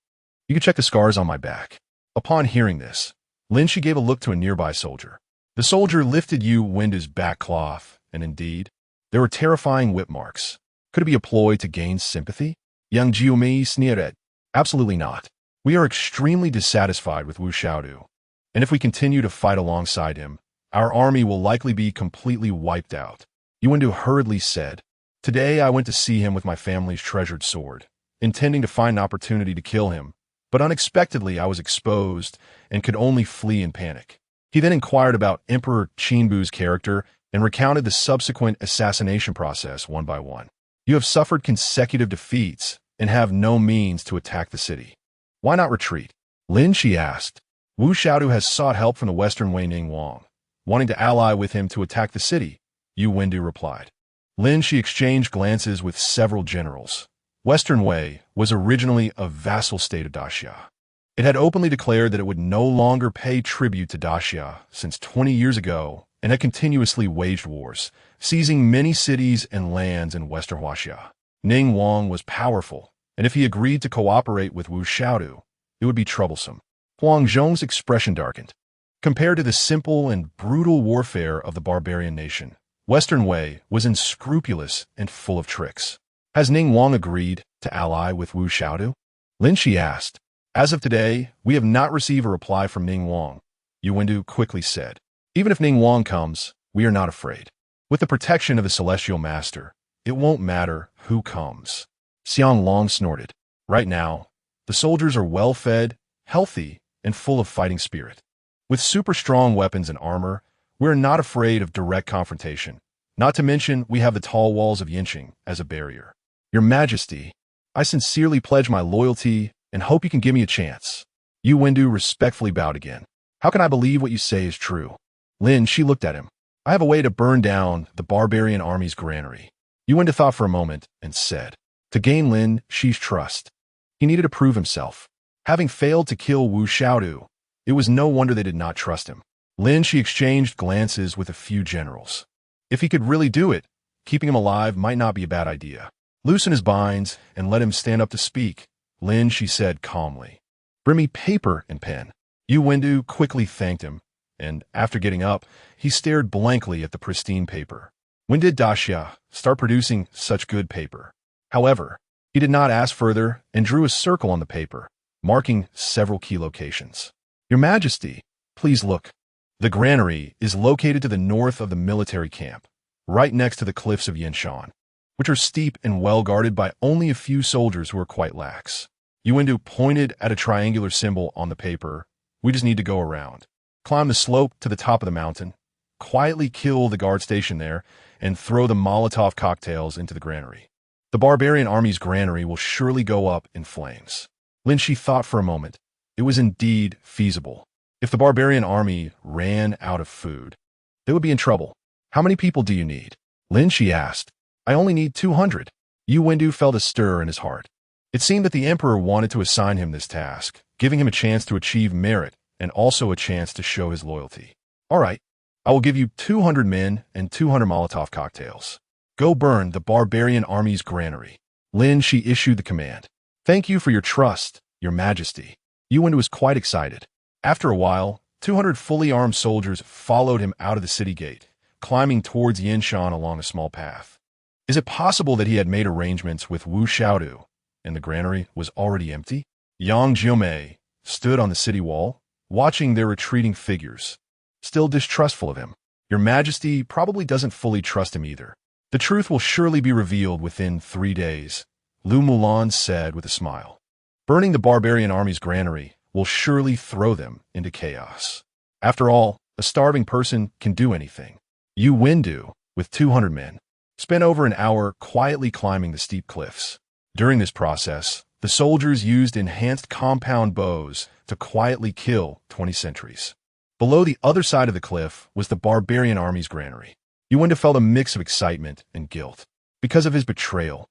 you can check the scars on my back." Upon hearing this, Lin Xi gave a look to a nearby soldier. The soldier lifted Yu Wendu's back cloth, and indeed, there were terrifying whip marks. Could it be a ploy to gain sympathy? Yang Jiumi sneered. "Absolutely not. We are extremely dissatisfied with Wu Xiaodu, and if we continue to fight alongside him, our army will likely be completely wiped out." Yu Wendu hurriedly said, "Today I went to see him with my family's treasured sword, intending to find an opportunity to kill him, but unexpectedly I was exposed and could only flee in panic." He then inquired about Emperor Qinbu's character and recounted the subsequent assassination process one by one. "You have suffered consecutive defeats and have no means to attack the city. Why not retreat?" Lin Xi asked. "Wu Xiaodu has sought help from the Western Wei Ningguang, wanting to ally with him to attack the city," Yu Wendu replied. Lin Xi exchanged glances with several generals. Western Wei was originally a vassal state of Daxia. It had openly declared that it would no longer pay tribute to Daxia since 20 years ago and had continuously waged wars, seizing many cities and lands in Western Huaxia. Ningguang was powerful, and if he agreed to cooperate with Wu Xiaodu, it would be troublesome. Huang Zhong's expression darkened. Compared to the simple and brutal warfare of the barbarian nation, Western Wei was unscrupulous and full of tricks. "Has Ningguang agreed to ally with Wu Xiaodu?" Lin Xi asked. "As of today, we have not received a reply from Ningguang," Yu Wendu quickly said. "Even if Ningguang comes, we are not afraid. With the protection of the Celestial Master, it won't matter who comes." Xianglong snorted. "Right now, the soldiers are well-fed, healthy, and full of fighting spirit. With super strong weapons and armor, we're not afraid of direct confrontation. Not to mention, we have the tall walls of Yinqing as a barrier. Your Majesty, I sincerely pledge my loyalty and hope you can give me a chance." Yu Wendu respectfully bowed again. "How can I believe what you say is true?" Lin Xi looked at him. "I have a way to burn down the barbarian army's granary." Yu Wendu thought for a moment and said, to gain Lin Xi's trust, he needed to prove himself. Having failed to kill Wu Xiaodu, it was no wonder they did not trust him. Lin Xi exchanged glances with a few generals. If he could really do it, keeping him alive might not be a bad idea. "Loosen his binds and let him stand up to speak," Lin Xi said calmly. "Bring me paper and pen." Yu Wendu quickly thanked him, and after getting up, he stared blankly at the pristine paper. When did Daxia start producing such good paper? However, he did not ask further and drew a circle on the paper, marking several key locations. "Your Majesty, please look. The granary is located to the north of the military camp, right next to the cliffs of Yinshan, which are steep and well guarded by only a few soldiers who are quite lax." Yu Wendu pointed at a triangular symbol on the paper. "We just need to go around." climb the slope to the top of the mountain, quietly kill the guard station there, and throw the Molotov cocktails into the granary. The barbarian army's granary will surely go up in flames. Lin Xi thought for a moment. It was indeed feasible. If the barbarian army ran out of food, they would be in trouble. How many people do you need? Lin Xi asked. I only need 200. Yu Wendu felt a stir in his heart. It seemed that the emperor wanted to assign him this task, giving him a chance to achieve merit and also a chance to show his loyalty. All right, I will give you 200 men and 200 Molotov cocktails. Go burn the barbarian army's granary. Lin Xi issued the command. Thank you for your trust, your majesty. Yu Wendu was quite excited. After a while, 200 fully armed soldiers followed him out of the city gate, climbing towards Yinshan along a small path. Is it possible that he had made arrangements with Wu Xiaodu, and the granary was already empty? Yang Jiumei stood on the city wall, watching their retreating figures, still distrustful of him. Your Majesty probably doesn't fully trust him either. The truth will surely be revealed within 3 days, Lu Mulan said with a smile. Burning the barbarian army's granary will surely throw them into chaos. After all, a starving person can do anything. Yu Wendu, with 200 men, spent over an hour quietly climbing the steep cliffs. During this process, the soldiers used enhanced compound bows to quietly kill 20 sentries. Below the other side of the cliff was the barbarian army's granary. Yu Wendu felt a mix of excitement and guilt. Because of his betrayal,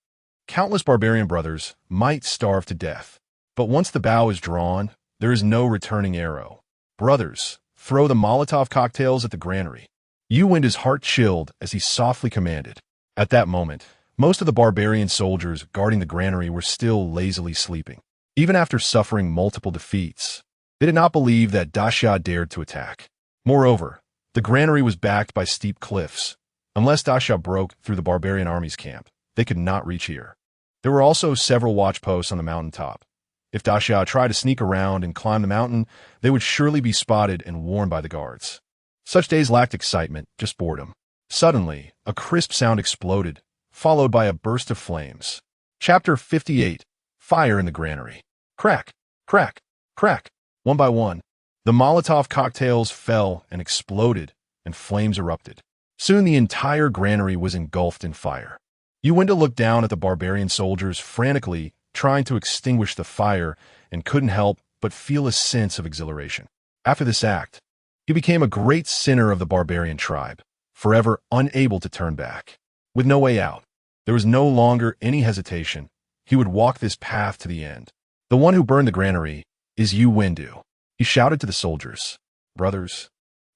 countless barbarian brothers might starve to death. But once the bow is drawn, there is no returning arrow. Brothers, throw the Molotov cocktails at the granary. Yu Wendu's heart chilled as he softly commanded. At that moment, most of the barbarian soldiers guarding the granary were still lazily sleeping. Even after suffering multiple defeats, they did not believe that Daxia dared to attack. Moreover, the granary was backed by steep cliffs. Unless Daxia broke through the barbarian army's camp, they could not reach here. There were also several watch posts on the mountaintop. If Daxia tried to sneak around and climb the mountain, they would surely be spotted and warned by the guards. Such days lacked excitement, just boredom. Suddenly, a crisp sound exploded, followed by a burst of flames. Chapter 58. Fire in the Granary. Crack, crack, crack. One by one, the Molotov cocktails fell and exploded, and flames erupted. Soon the entire granary was engulfed in fire. Yu Wendu looked down at the barbarian soldiers frantically trying to extinguish the fire and couldn't help but feel a sense of exhilaration. After this act, he became a great sinner of the barbarian tribe, forever unable to turn back. With no way out, there was no longer any hesitation. He would walk this path to the end. The one who burned the granary is Yu Wendu. He shouted to the soldiers, Brothers,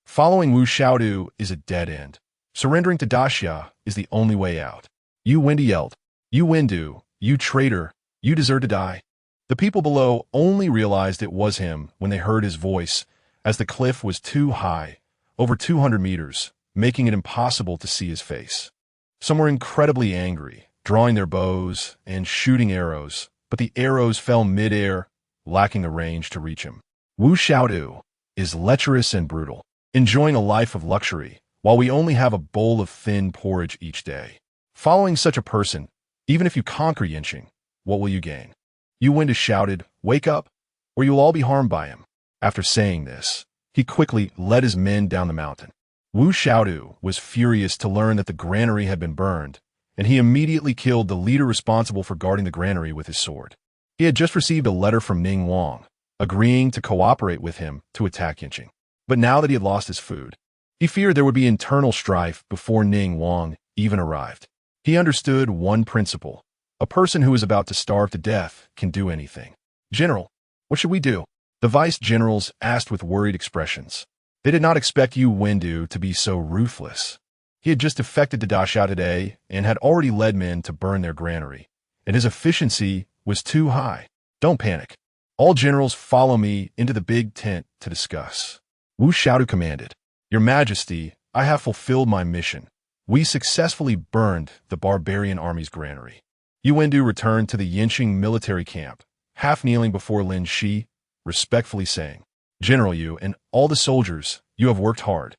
following Wu Xiaodu is a dead end. Surrendering to Daxia is the only way out. Yu Wendu yelled, Yu Wendu, you traitor, you deserve to die. The people below only realized it was him when they heard his voice, as the cliff was too high, over 200 meters, making it impossible to see his face. Some were incredibly angry, drawing their bows and shooting arrows, but the arrows fell mid-air, lacking the range to reach him. Wu Xiaodu is lecherous and brutal, enjoying a life of luxury, while we only have a bowl of thin porridge each day. Following such a person, even if you conquer Yinqing, what will you gain? Yu Wendu shouted, Wake up, or you will all be harmed by him. After saying this, he quickly led his men down the mountain. Wu Xiaodu was furious to learn that the granary had been burned, and he immediately killed the leader responsible for guarding the granary with his sword. He had just received a letter from Ning Wang, agreeing to cooperate with him to attack Yinqing. But now that he had lost his food, he feared there would be internal strife before Ning Wang even arrived. He understood one principle. A person who is about to starve to death can do anything. General, what should we do? The vice-generals asked with worried expressions. They did not expect Yu Wendu to be so ruthless. He had just defected to Daxia today and had already led men to burn their granary, and his efficiency was too high. Don't panic. All generals follow me into the big tent to discuss. Wu Xiaodu commanded, Your Majesty, I have fulfilled my mission. We successfully burned the barbarian army's granary. Yu Wendu returned to the Yinqing military camp, half kneeling before Lin Xi, respectfully saying, General Yu and all the soldiers, you have worked hard.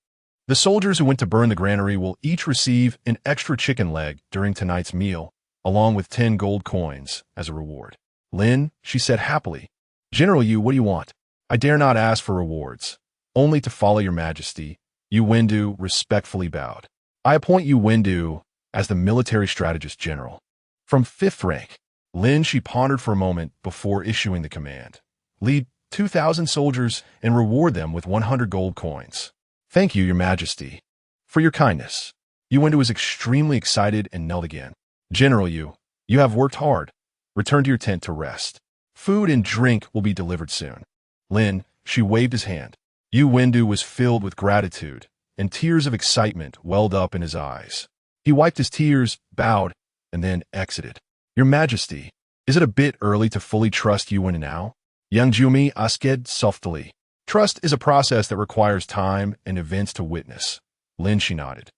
The soldiers who went to burn the granary will each receive an extra chicken leg during tonight's meal, along with 10 gold coins as a reward. Lin, she said happily, General Yu, what do you want? I dare not ask for rewards. only to follow your majesty. Yu Wendu respectfully bowed. I appoint Yu Wendu as the military strategist general. From 5th rank, Lin Xi pondered for a moment before issuing the command. Lead 2,000 soldiers and reward them with 100 gold coins. Thank you, your majesty, for your kindness. Yu Wendu was extremely excited and knelt again. General Yu, you have worked hard. Return to your tent to rest. Food and drink will be delivered soon. Lin Xi waved his hand. Yu Wendu was filled with gratitude, and tears of excitement welled up in his eyes. He wiped his tears, bowed, and then exited. Your Majesty, is it a bit early to fully trust you now? Young Jumi asked softly. Trust is a process that requires time and events to witness. Lin Xi nodded.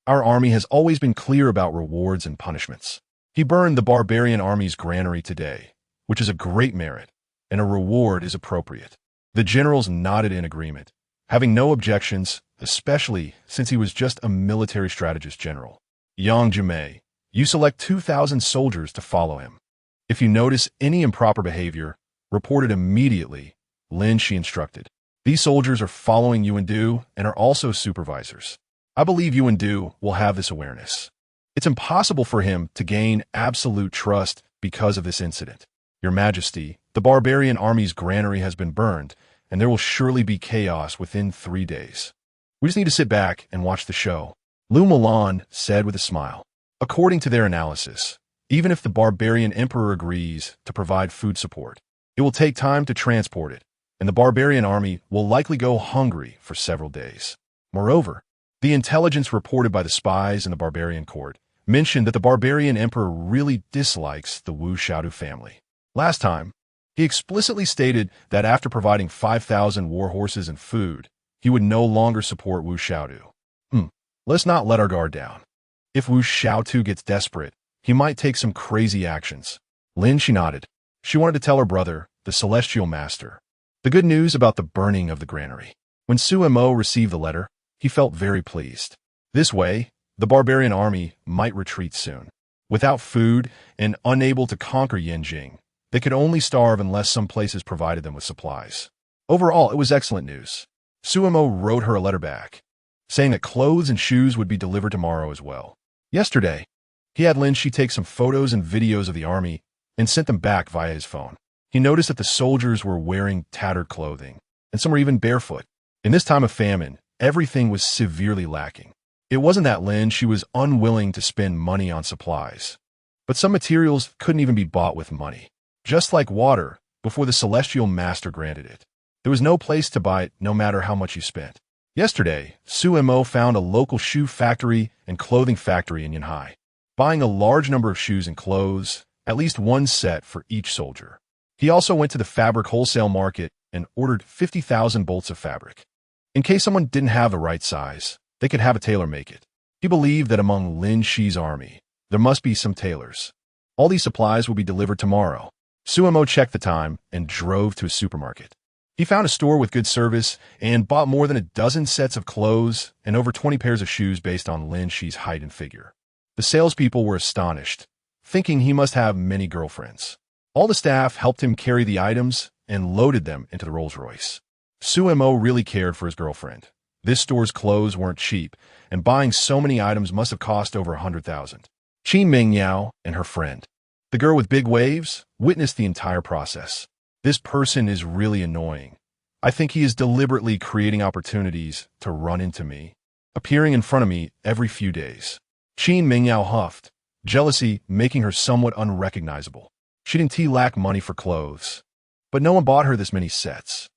Our army has always been clear about rewards and punishments. He burned the barbarian army's granary today, which is a great merit, and a reward is appropriate. The generals nodded in agreement, having no objections, especially since he was just a military strategist general. Yang Jumei, you select 2,000 soldiers to follow him. If you notice any improper behavior, report it immediately, Lin Xi instructed. These soldiers are following Yu Wendu and are also supervisors. I believe Yu Wendu will have this awareness. It's impossible for him to gain absolute trust because of this incident. Your Majesty, the barbarian army's granary has been burned, and there will surely be chaos within 3 days. We just need to sit back and watch the show, Lu Mulan said with a smile. According to their analysis, even if the barbarian emperor agrees to provide food support, it will take time to transport it, and the barbarian army will likely go hungry for several days. Moreover, the intelligence reported by the spies in the barbarian court mentioned that the barbarian emperor really dislikes the Wu Xiaodu family. Last time, he explicitly stated that after providing 5,000 war horses and food, he would no longer support Wu Xiaodu. Let's not let our guard down. If Wu Xiaodu gets desperate, he might take some crazy actions. Lin Xi nodded. She wanted to tell her brother, the Celestial Master, the good news about the burning of the granary. When Su Mo received the letter, he felt very pleased. This way, the barbarian army might retreat soon. Without food and unable to conquer Yanjing, they could only starve unless some places provided them with supplies. Overall, it was excellent news. Su Mo wrote her a letter back, saying that clothes and shoes would be delivered tomorrow as well. Yesterday, he had Lin Xi take some photos and videos of the army and sent them back via his phone. He noticed that the soldiers were wearing tattered clothing, and some were even barefoot. In this time of famine, everything was severely lacking. It wasn't that Lin Xi was unwilling to spend money on supplies, but some materials couldn't even be bought with money. Just like water, before the Celestial Master granted it, there was no place to buy it no matter how much you spent. Yesterday, Su Mo found a local shoe factory and clothing factory in Yanhai, buying a large number of shoes and clothes, at least one set for each soldier. He also went to the fabric wholesale market and ordered 50,000 bolts of fabric. In case someone didn't have the right size, they could have a tailor make it. He believed that among Lin Xi's army, there must be some tailors. All these supplies will be delivered tomorrow. Su Mo checked the time and drove to a supermarket. He found a store with good service and bought more than a dozen sets of clothes and over 20 pairs of shoes based on Lin Xi's height and figure. The salespeople were astonished, thinking he must have many girlfriends. All the staff helped him carry the items and loaded them into the Rolls-Royce. Su Mo really cared for his girlfriend. This store's clothes weren't cheap, and buying so many items must have cost over 100,000. Qin Mingyao and her friend, the girl with big waves, witnessed the entire process. This person is really annoying. I think he is deliberately creating opportunities to run into me, appearing in front of me every few days. Qin Mingyao huffed, jealousy making her somewhat unrecognizable. She didn't lack money for clothes, but no one bought her this many sets.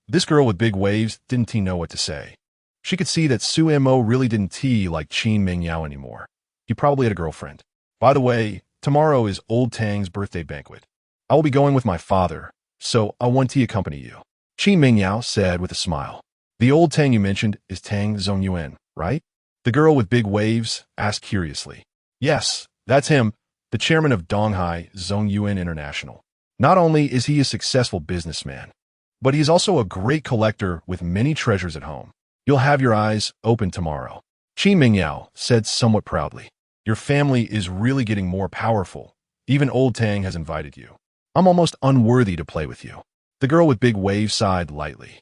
This girl with big waves didn't know what to say. She could see that Su Mo really didn't like Qin Mingyao anymore. He probably had a girlfriend. By the way, tomorrow is Old Tang's birthday banquet. I will be going with my father, so I want to accompany you. Qin Mingyao said with a smile. The old Tang you mentioned is Tang Zongyuan, right? The girl with big waves asked curiously. Yes, that's him, the chairman of Donghai Zongyuan International. Not only is he a successful businessman, but he is also a great collector with many treasures at home. You'll have your eyes open tomorrow. Qin Mingyao said somewhat proudly. Your family is really getting more powerful. Even Old Tang has invited you. I'm almost unworthy to play with you. The girl with big waves sighed lightly.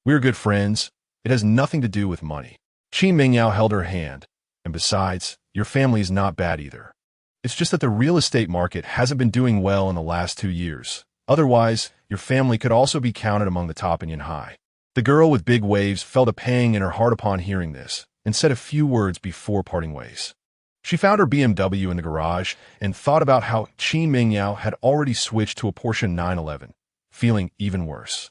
We're good friends. It has nothing to do with money. Qin Mingyao held her hand. And besides, your family is not bad either. It's just that the real estate market hasn't been doing well in the last 2 years. Otherwise, your family could also be counted among the top in Yanhai. The girl with big waves felt a pang in her heart upon hearing this, and said a few words before parting ways. She found her BMW in the garage and thought about how Qin Mingyao had already switched to a Porsche 911, feeling even worse.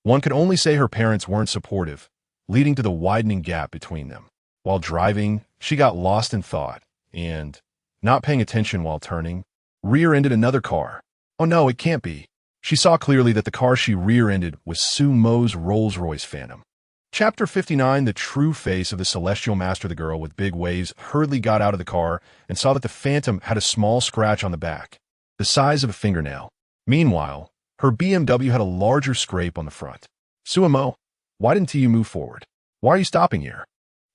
One could only say her parents weren't supportive, leading to the widening gap between them. While driving, she got lost in thought, and, not paying attention while turning, rear-ended another car. Oh no, it can't be. She saw clearly that the car she rear-ended was Su Mo's Rolls-Royce Phantom. Chapter 59, the true face of the celestial master. The girl with big waves hurriedly got out of the car and saw that the Phantom had a small scratch on the back, the size of a fingernail. Meanwhile, her BMW had a larger scrape on the front. Su Mo, why didn't you move forward? Why are you stopping here?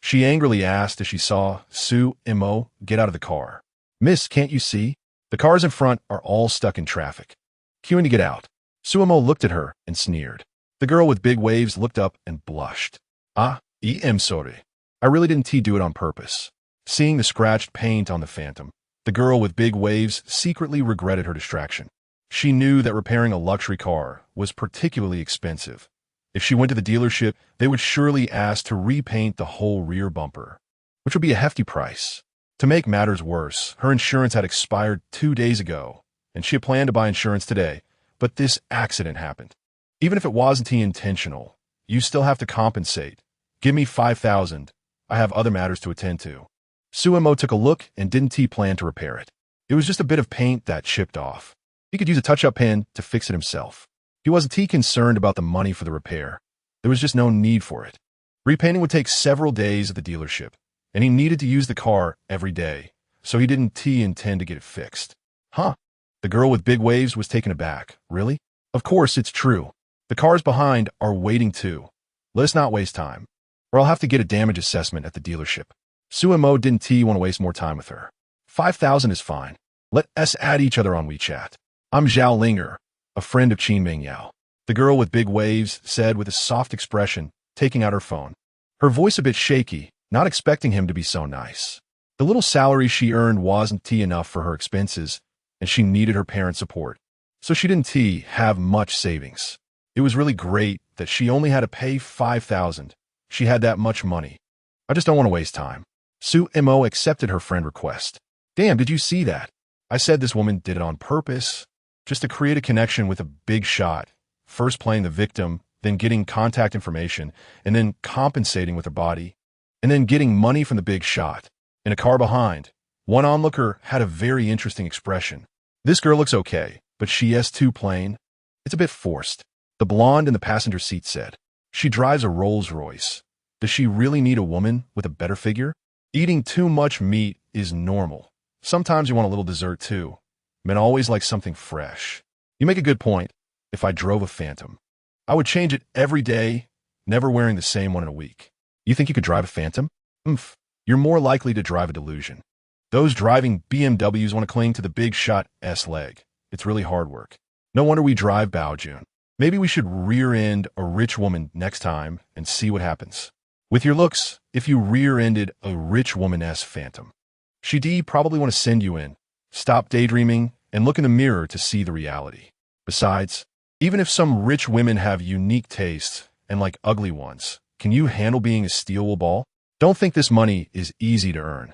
She angrily asked as she saw Su Mo get out of the car. Miss, can't you see? The cars in front are all stuck in traffic. Queuing to get out. Su Mo looked at her and sneered. The girl with big waves looked up and blushed. I'm sorry. I really didn't do it on purpose. Seeing the scratched paint on the Phantom, the girl with big waves secretly regretted her distraction. She knew that repairing a luxury car was particularly expensive. If she went to the dealership, they would surely ask to repaint the whole rear bumper, which would be a hefty price. To make matters worse, her insurance had expired 2 days ago, and she had planned to buy insurance today, but this accident happened. Even if it wasn't intentional, you still have to compensate. Give me 5,000. I have other matters to attend to. Su Mo took a look and didn't plan to repair it. It was just a bit of paint that chipped off. He could use a touch-up pen to fix it himself. He wasn't concerned about the money for the repair. There was just no need for it. Repainting would take several days at the dealership, and he needed to use the car every day, so he didn't intend to get it fixed. Huh? The girl with big waves was taken aback. Really? Of course, it's true. The cars behind are waiting too. Let us not waste time, or I'll have to get a damage assessment at the dealership. Su Mo didn't want to waste more time with her. 5,000 is fine. Let us add each other on WeChat. I'm Zhao Linger, a friend of Qin Mingyao. The girl with big waves said with a soft expression, taking out her phone. Her voice a bit shaky, not expecting him to be so nice. The little salary she earned wasn't enough for her expenses, and she needed her parents' support. So she didn't have much savings. It was really great that she only had to pay 5,000. She had that much money. I just don't want to waste time. Su Mo accepted her friend's request. Damn, did you see that? I said this woman did it on purpose, just to create a connection with a big shot, first playing the victim, then getting contact information, and then compensating with her body, and then getting money from the big shot. In a car behind, one onlooker had a very interesting expression. This girl looks okay, but she is too plain. It's a bit forced. The blonde in the passenger seat said. She drives a Rolls-Royce. Does she really need a woman with a better figure? Eating too much meat is normal. Sometimes you want a little dessert too. Men always like something fresh. You make a good point. If I drove a Phantom, I would change it every day, never wearing the same one in a week. You think you could drive a Phantom? You're more likely to drive a delusion. Those driving BMWs want to cling to the big shot S leg. It's really hard work. No wonder we drive Baojun. Maybe we should rear-end a rich woman next time and see what happens. With your looks, if you rear-ended a rich woman-esque Phantom, she'd probably want to send you in. Stop daydreaming and look in the mirror to see the reality. Besides, even if some rich women have unique tastes and like ugly ones, can you handle being a steel wool ball? Don't think this money is easy to earn.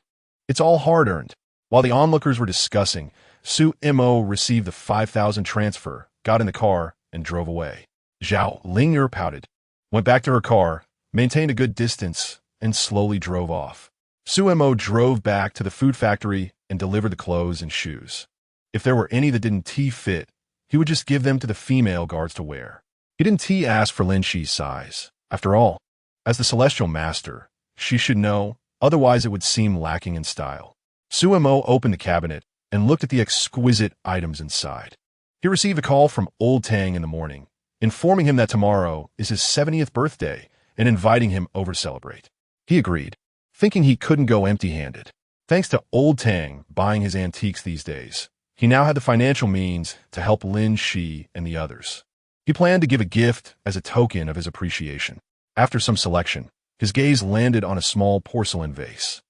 It's all hard-earned. While the onlookers were discussing, Su Mo received the 5,000 transfer, got in the car, and drove away. Zhao Linger pouted, went back to her car, maintained a good distance, and slowly drove off. Su Mo drove back to the food factory and delivered the clothes and shoes. If there were any that didn't fit, he would just give them to the female guards to wear. He didn't ask for Lin Xi's size. After all, as the celestial master, she should know, otherwise it would seem lacking in style. Su Mo opened the cabinet and looked at the exquisite items inside. He received a call from Old Tang in the morning, informing him that tomorrow is his 70th birthday and inviting him over to celebrate. He agreed, thinking he couldn't go empty-handed. Thanks to Old Tang buying his antiques these days, he now had the financial means to help Lin Xi and the others. He planned to give a gift as a token of his appreciation. After some selection, his gaze landed on a small porcelain vase.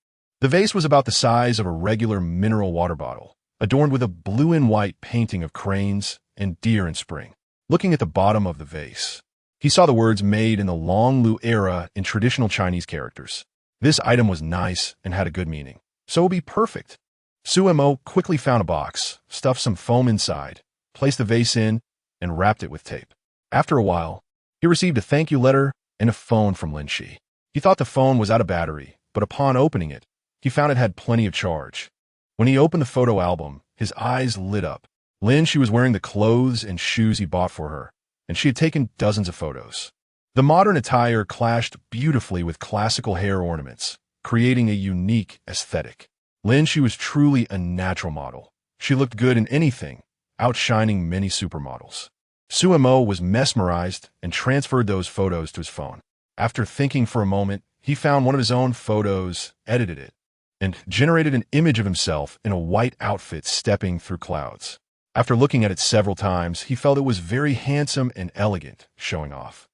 The vase was about the size of a regular mineral water bottle, adorned with a blue and white painting of cranes and deer in spring. Looking at the bottom of the vase, he saw the words made in the Long Lu era in traditional Chinese characters. This item was nice and had a good meaning, so it would be perfect. Suemo quickly found a box, stuffed some foam inside, placed the vase in, and wrapped it with tape. After a while, he received a thank you letter and a phone from Lin Xi. He thought the phone was out of battery, but upon opening it, he found it had plenty of charge. When he opened the photo album, his eyes lit up. Lin Xi was wearing the clothes and shoes he bought for her, and she had taken dozens of photos. The modern attire clashed beautifully with classical hair ornaments, creating a unique aesthetic. Lin Xi was truly a natural model. She looked good in anything, outshining many supermodels. Suemo was mesmerized and transferred those photos to his phone. After thinking for a moment, he found one of his own photos, edited it, and generated an image of himself in a white outfit stepping through clouds. After looking at it several times, he felt it was very handsome and elegant, showing off.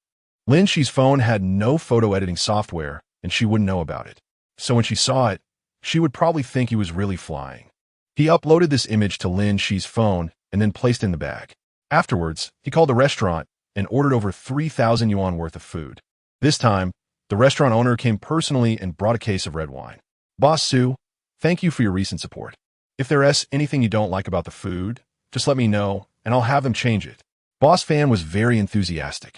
Lin Xi's phone had no photo editing software, and she wouldn't know about it. So when she saw it, she would probably think he was really flying. He uploaded this image to Lin Xi's phone and then placed it in the bag. Afterwards, he called the restaurant and ordered over 3,000 yuan worth of food. This time, the restaurant owner came personally and brought a case of red wine. Boss Su, thank you for your recent support. If there's anything you don't like about the food, just let me know, and I'll have them change it. Boss Fan was very enthusiastic.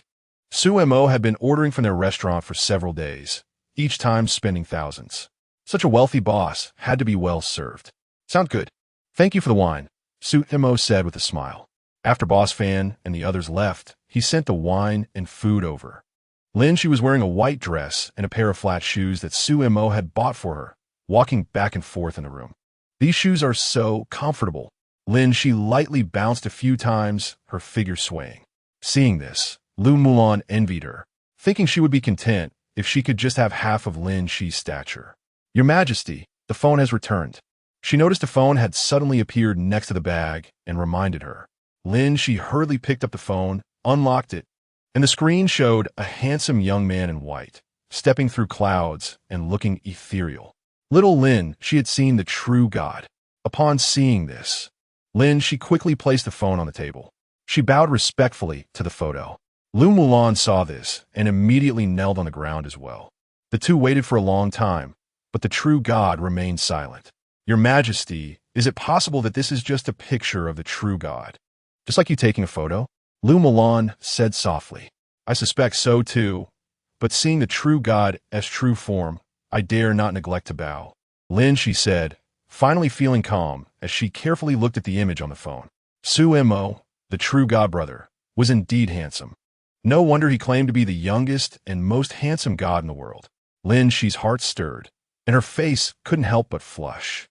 Suemo had been ordering from their restaurant for several days, each time spending thousands. Such a wealthy boss had to be well served. Sound good. Thank you for the wine, Suemo said with a smile. After Boss Fan and the others left, he sent the wine and food over. Lin Xi was wearing a white dress and a pair of flat shoes that Suemo had bought for her, walking back and forth in the room. These shoes are so comfortable. Lin Xi lightly bounced a few times, her figure swaying. Seeing this, Lu Mulan envied her, thinking she would be content if she could just have half of Lin Xi's stature. Your Majesty, the phone has returned. She noticed a phone had suddenly appeared next to the bag and reminded her. Lin Xi hurriedly picked up the phone, unlocked it, and the screen showed a handsome young man in white, stepping through clouds and looking ethereal. Little Lin, she had seen the true God. Upon seeing this, Lin Xi quickly placed the phone on the table. She bowed respectfully to the photo. Lu Mulan saw this and immediately knelt on the ground as well. The two waited for a long time, but the true God remained silent. Your Majesty, is it possible that this is just a picture of the true God? Just like you taking a photo? Lu Mulan said softly. I suspect so too, but seeing the true God as true form, I dare not neglect to bow. Lin Xi said, finally feeling calm as she carefully looked at the image on the phone. Suemo, the true God brother, was indeed handsome. No wonder he claimed to be the youngest and most handsome god in the world. Lin Xi's heart stirred, and her face couldn't help but flush.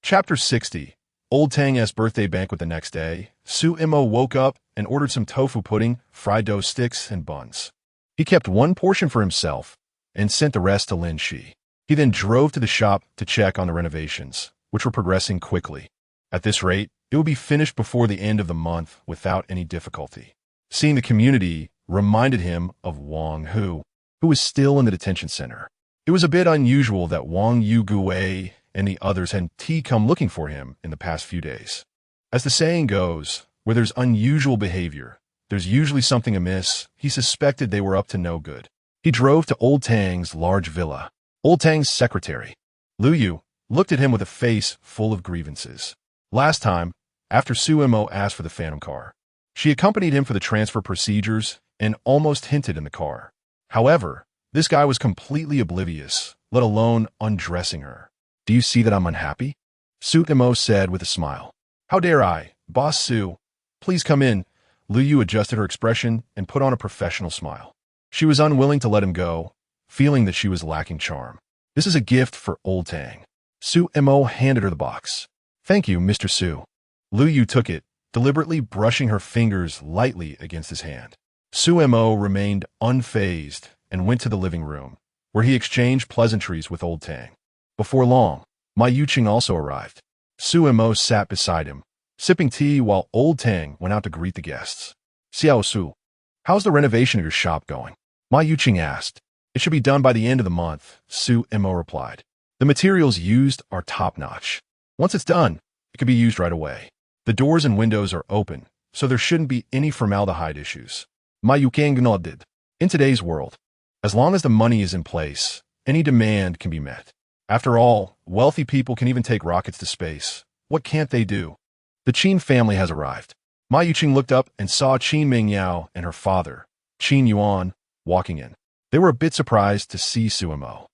Chapter 60. Old Tang's birthday banquet the next day, Suemo woke up and ordered some tofu pudding, fried dough sticks, and buns. He kept one portion for himself and sent the rest to Lin Xi. He then drove to the shop to check on the renovations, which were progressing quickly. At this rate, it would be finished before the end of the month without any difficulty. Seeing the community reminded him of Wang Hu, who was still in the detention center. It was a bit unusual that Wang Yugue and the others had come looking for him in the past few days. As the saying goes, where there's unusual behavior, there's usually something amiss. He suspected they were up to no good. He drove to Old Tang's large villa. Old Tang's secretary, Lu Yu, looked at him with a face full of grievances. Last time, after Suemo asked for the phantom car, she accompanied him for the transfer procedures and almost hinted in the car. However, this guy was completely oblivious, let alone undressing her. Do you see that I'm unhappy? Suemo said with a smile. How dare I, Boss Su? Please come in. Lu Yu adjusted her expression and put on a professional smile. She was unwilling to let him go, feeling that she was lacking charm. This is a gift for Old Tang. Suemo handed her the box. Thank you, Mr. Su. Lu Yu took it, deliberately brushing her fingers lightly against his hand. Suemo remained unfazed and went to the living room, where he exchanged pleasantries with Old Tang. Before long, Ma Yuqing also arrived. Suemo sat beside him, sipping tea while Old Tang went out to greet the guests. Xiao Su, how's the renovation of your shop going? Ma Yuqing asked. It should be done by the end of the month, Su-mo replied. The materials used are top-notch. Once it's done, it can be used right away. The doors and windows are open, so there shouldn't be any formaldehyde issues. Mayukang nodded. In today's world, as long as the money is in place, any demand can be met. After all, wealthy people can even take rockets to space. What can't they do? The Qin family has arrived. Ma Yuqing looked up and saw Qin Mingyao and her father, Qin Yuan, walking in. They were a bit surprised to see Su-mo.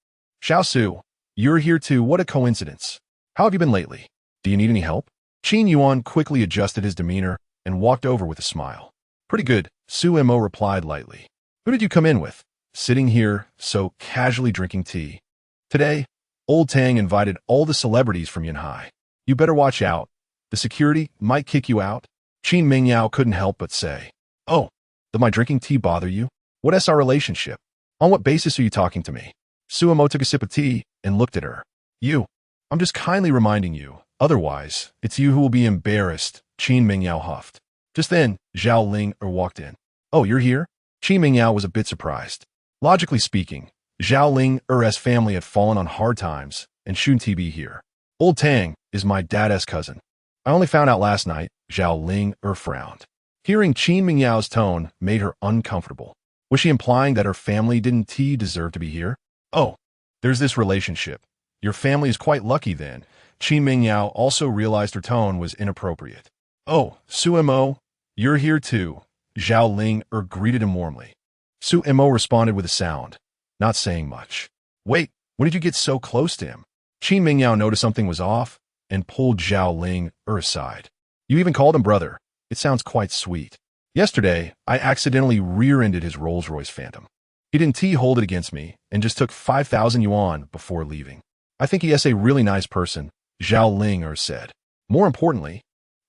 Xiao Su, you're here too. What a coincidence. How have you been lately? Do you need any help? Qin Yuan quickly adjusted his demeanor and walked over with a smile. Pretty good, Su-mo replied lightly. Who did you come in with? Sitting here, so casually drinking tea. Today, Old Tang invited all the celebrities from Yanhai. You better watch out. The security might kick you out. Qin Mingyao couldn't help but say. Oh, did my drinking tea bother you? What is our relationship? On what basis are you talking to me? Su-mo took a sip of tea and looked at her. You. I'm just kindly reminding you. Otherwise, it's you who will be embarrassed, Qin Mingyao huffed. Just then, Zhao Ling walked in. Oh, you're here? Qin Mingyao was a bit surprised. Logically speaking, Zhao Ling's family had fallen on hard times, and shouldn't he be here? Old Tang is my dad's cousin. I only found out last night, Zhao Ling frowned. Hearing Qin Mingyao's tone made her uncomfortable. Was she implying that her family didn't deserve to be here? Oh, there's this relationship. Your family is quite lucky then. Qin Mingyao also realized her tone was inappropriate. Oh, Su-mo, you're here too. Zhao Ling greeted him warmly. Su-mo responded with a sound, not saying much. Wait, when did you get so close to him? Qin Mingyao noticed something was off and pulled Zhao Ling aside. You even called him brother. It sounds quite sweet. Yesterday, I accidentally rear-ended his Rolls-Royce Phantom. He didn't hold it against me and just took 5,000 yuan before leaving. I think he is a really nice person, Zhao Ling said. More importantly,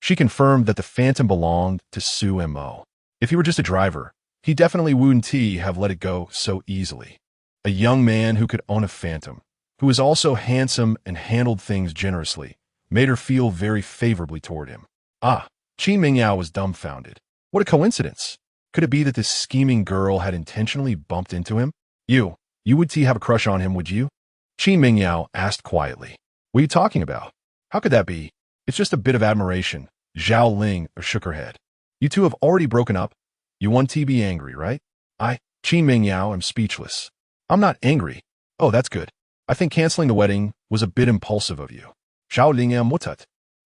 she confirmed that the Phantom belonged to Su-mo. If he were just a driver, he definitely wouldn't have let it go so easily. A young man who could own a Phantom, who was also handsome and handled things generously, made her feel very favorably toward him. Ah, Qin Mingyao was dumbfounded. What a coincidence. Could it be that this scheming girl had intentionally bumped into him? You would have a crush on him, would you? Qin Mingyao asked quietly. What are you talking about? How could that be? It's just a bit of admiration. Zhao Ling shook her head. You two have already broken up. You want to be angry, right? Qin Mingyao, am speechless. I'm not angry. Oh, that's good. I think canceling the wedding was a bit impulsive of you. Zhao Ling mutut.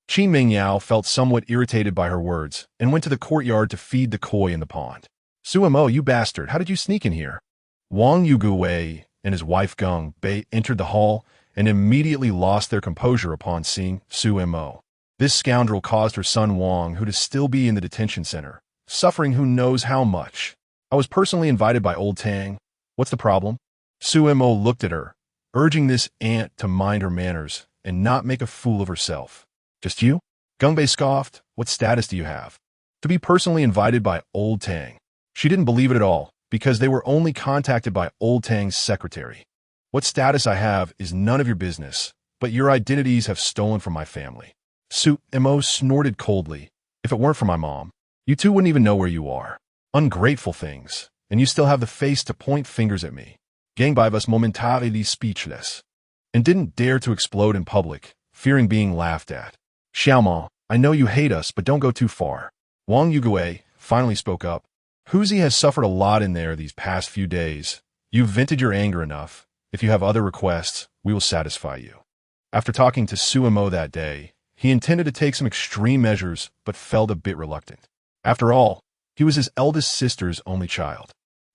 Qin Mingyao felt somewhat irritated by her words and went to the courtyard to feed the koi in the pond. Su-mo, you bastard, how did you sneak in here? Wang Yugui and his wife Geng Bei entered the hall and immediately lost their composure upon seeing Su-mo. This scoundrel caused her son Wang, who to still be in the detention center, suffering who knows how much. I was personally invited by Old Tang. What's the problem? Su-mo looked at her, urging this aunt to mind her manners and not make a fool of herself. Just you? Gungbei scoffed. What status do you have? To be personally invited by Old Tang. She didn't believe it at all, because they were only contacted by Old Tang's secretary. What status I have is none of your business, but your identities have stolen from my family. Su-mo snorted coldly. If it weren't for my mom, you two wouldn't even know where you are. Ungrateful things, and you still have the face to point fingers at me. Gangbai was momentarily speechless, and didn't dare to explode in public, fearing being laughed at. Xiaomao, I know you hate us, but don't go too far. Wang Yugui finally spoke up. Huzi has suffered a lot in there these past few days. You've vented your anger enough. If you have other requests, we will satisfy you. After talking to Su-mo that day, he intended to take some extreme measures, but felt a bit reluctant. After all, he was his eldest sister's only child.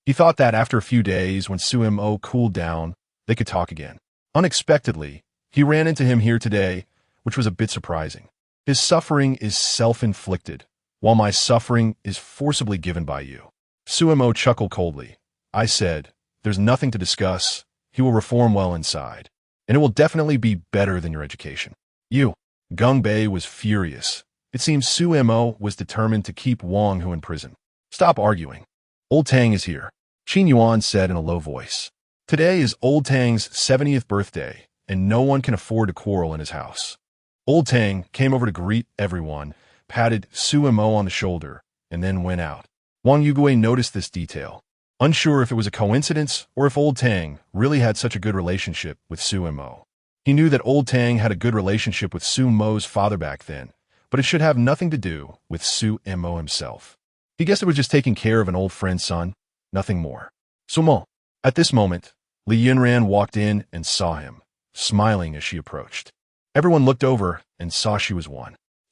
He thought that after a few days, when Su-mo cooled down, they could talk again. Unexpectedly, he ran into him here today, which was a bit surprising. His suffering is self-inflicted, while my suffering is forcibly given by you. Su-mo chuckled coldly. I said, there's nothing to discuss. He will reform well inside, and it will definitely be better than your education. You. Geng Bei was furious. It seems Su-mo was determined to keep Wang Hu in prison. Stop arguing. Old Tang is here, Qin Yuan said in a low voice. Today is Old Tang's 70th birthday, and no one can afford to quarrel in his house. Old Tang came over to greet everyone, patted Su-mo on the shoulder, and then went out. Wang Yugui noticed this detail. unsure if it was a coincidence or if Old Tang really had such a good relationship with Su Mo. He knew that Old Tang had a good relationship with Su Mo's father back then, but it should have nothing to do with Su Mo himself. He guessed it was just taking care of an old friend's son, nothing more. Su Mo. At this moment, Li Yunran walked in and saw him, smiling as she approached. Everyone looked over and saw she was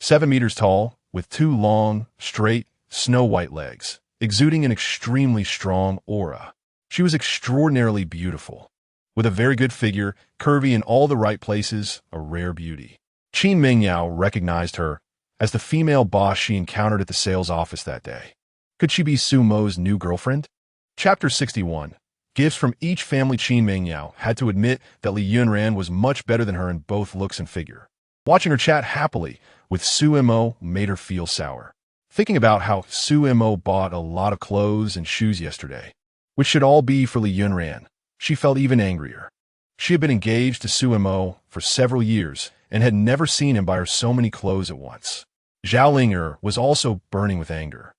7 meters tall, with 2 long, straight, snow-white legs, exuding an extremely strong aura. She was extraordinarily beautiful, with a very good figure, curvy in all the right places, a rare beauty. Qin Mingyao recognized her as the female boss she encountered at the sales office that day. Could she be Su Mo's new girlfriend? Chapter 61. Gifts from each family. Qin Mingyao had to admit that Li Yunran was much better than her in both looks and figure. Watching her chat happily with Su Mo made her feel sour. Thinking about how Su Mo bought a lot of clothes and shoes yesterday, which should all be for Li Yunran, she felt even angrier. She had been engaged to Su Mo for several years and had never seen him buy her so many clothes at once. Zhao Linger was also burning with anger.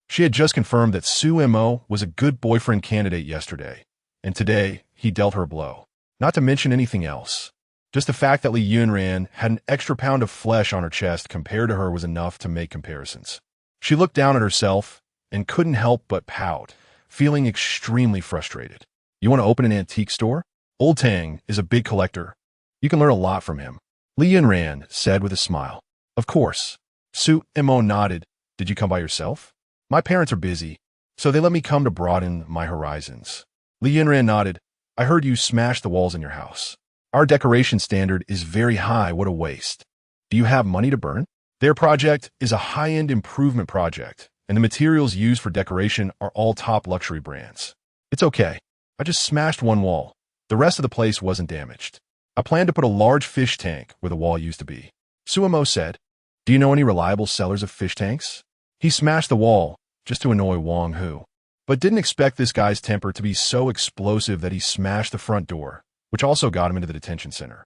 She had just confirmed that Su Mo was a good boyfriend candidate yesterday, and today he dealt her a blow. Not to mention anything else. Just the fact that Li Yunran had an extra pound of flesh on her chest compared to her was enough to make comparisons. She looked down at herself and couldn't help but pout, feeling extremely frustrated. You want to open an antique store? Old Tang is a big collector. You can learn a lot from him. Li Yunran said with a smile. Of course. Su Mo nodded. Did you come by yourself? My parents are busy, so they let me come to broaden my horizons. Li Yunran nodded. I heard you smashed the walls in your house. Our decoration standard is very high. What a waste. Do you have money to burn? Their project is a high-end improvement project, and the materials used for decoration are all top luxury brands. It's okay. I just smashed one wall. The rest of the place wasn't damaged. I plan to put a large fish tank where the wall used to be. Su Mo said, do you know any reliable sellers of fish tanks? He smashed the wall just to annoy Wang Hu, but didn't expect this guy's temper to be so explosive that he smashed the front door, which also got him into the detention center.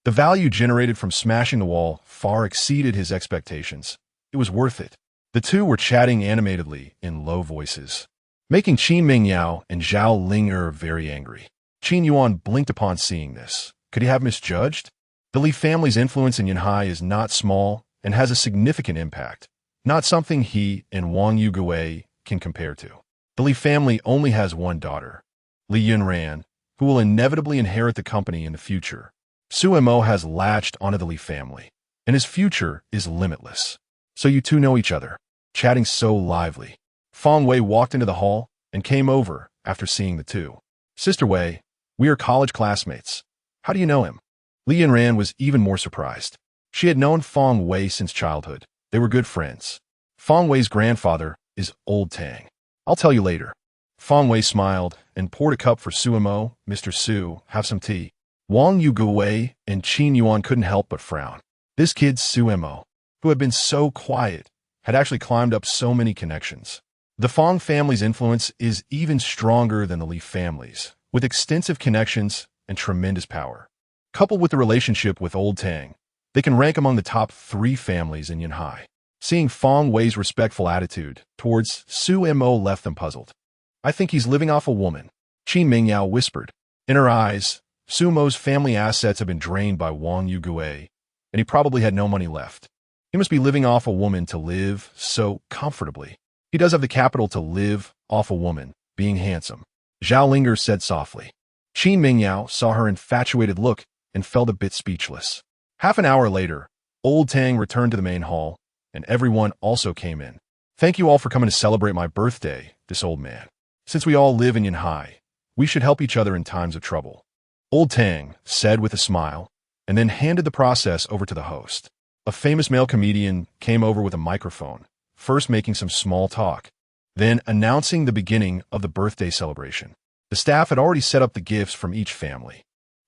The value generated from smashing the wall far exceeded his expectations. It was worth it. The two were chatting animatedly in low voices, making Qin Mingyao and Zhao Linger very angry. Qin Yuan blinked upon seeing this. Could he have misjudged? The Li family's influence in Yunhai is not small and has a significant impact, not something he and Wang Yugui can compare to. The Li family only has one daughter, Li Yunran, who will inevitably inherit the company in the future. Su Mo has latched onto the Li family, and his future is limitless. So you two know each other, chatting so lively. Fang Wei walked into the hall and came over after seeing the two. Sister Wei, we are college classmates. How do you know him? Li Yunran was even more surprised. She had known Fang Wei since childhood. They were good friends. Fang Wei's grandfather is Old Tang. I'll tell you later. Fang Wei smiled and poured a cup for Su Mo. Mr. Su, have some tea. Wang Yugui and Qin Yuan couldn't help but frown. This kid Su Mo, who had been so quiet, had actually climbed up so many connections. The Fang family's influence is even stronger than the Li family's, with extensive connections and tremendous power. Coupled with the relationship with Old Tang, they can rank among the top 3 families in Yunhai. Seeing Fang Wei's respectful attitude towards Su Mo left them puzzled. I think he's living off a woman, Qin Mingyao whispered. In her eyes, Su Mo's family assets have been drained by Wang Yugui, and he probably had no money left. He must be living off a woman to live so comfortably. He does have the capital to live off a woman, being handsome. Zhao Linger said softly. Qin Mingyao saw her infatuated look and felt a bit speechless. Half an hour later, Old Tang returned to the main hall, and everyone also came in. Thank you all for coming to celebrate my birthday, this old man. Since we all live in Yunhai, we should help each other in times of trouble. Old Tang said with a smile, and then handed the process over to the host. A famous male comedian came over with a microphone, first making some small talk, then announcing the beginning of the birthday celebration. The staff had already set up the gifts from each family,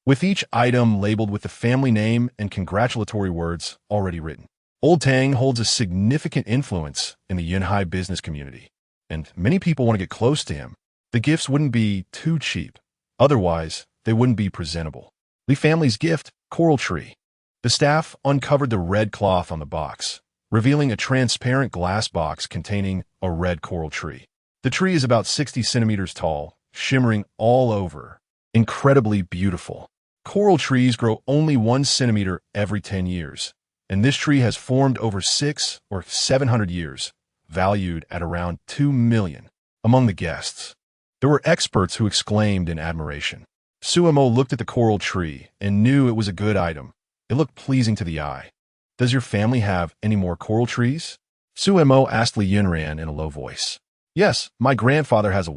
with each item labeled with the family name and congratulatory words already written. Old Tang holds a significant influence in the Yunhai business community, and many people want to get close to him. The gifts wouldn't be too cheap, otherwise they wouldn't be presentable. Li family's gift, coral tree. The staff uncovered the red cloth on the box, revealing a transparent glass box containing a red coral tree. The tree is about 60 centimeters tall, shimmering all over. Incredibly beautiful. Coral trees grow only 1 centimeter every 10 years, and this tree has formed over 600 or 700 years, valued at around 2 million. Among the guests, there were experts who exclaimed in admiration. Suemo looked at the coral tree and knew it was a good item. It looked pleasing to the eye. Does your family have any more coral trees? Suemo asked Li Yunran in a low voice. Yes, my grandfather has a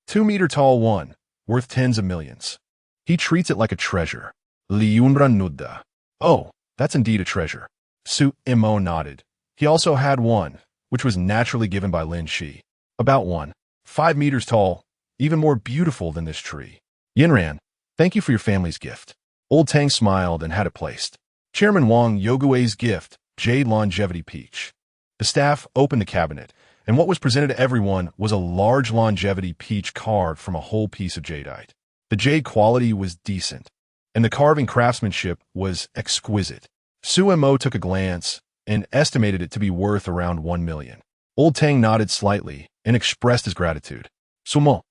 2-meter tall one, worth tens of millions. He treats it like a treasure. Li Yunran nodded. Oh, that's indeed a treasure. Suemo nodded. He also had one, which was naturally given by Lin Xi. About 5 meters tall, even more beautiful than this tree. Yunran, thank you for your family's gift. Old Tang smiled and had it placed. Chairman Wang Yogui's gift, Jade Longevity Peach. The staff opened the cabinet, and what was presented to everyone was a large longevity peach carved from a whole piece of jadeite. The jade quality was decent, and the carving craftsmanship was exquisite. Suemo took a glance and estimated it to be worth around 1 million. Old Tang nodded slightly and expressed his gratitude. Suemo,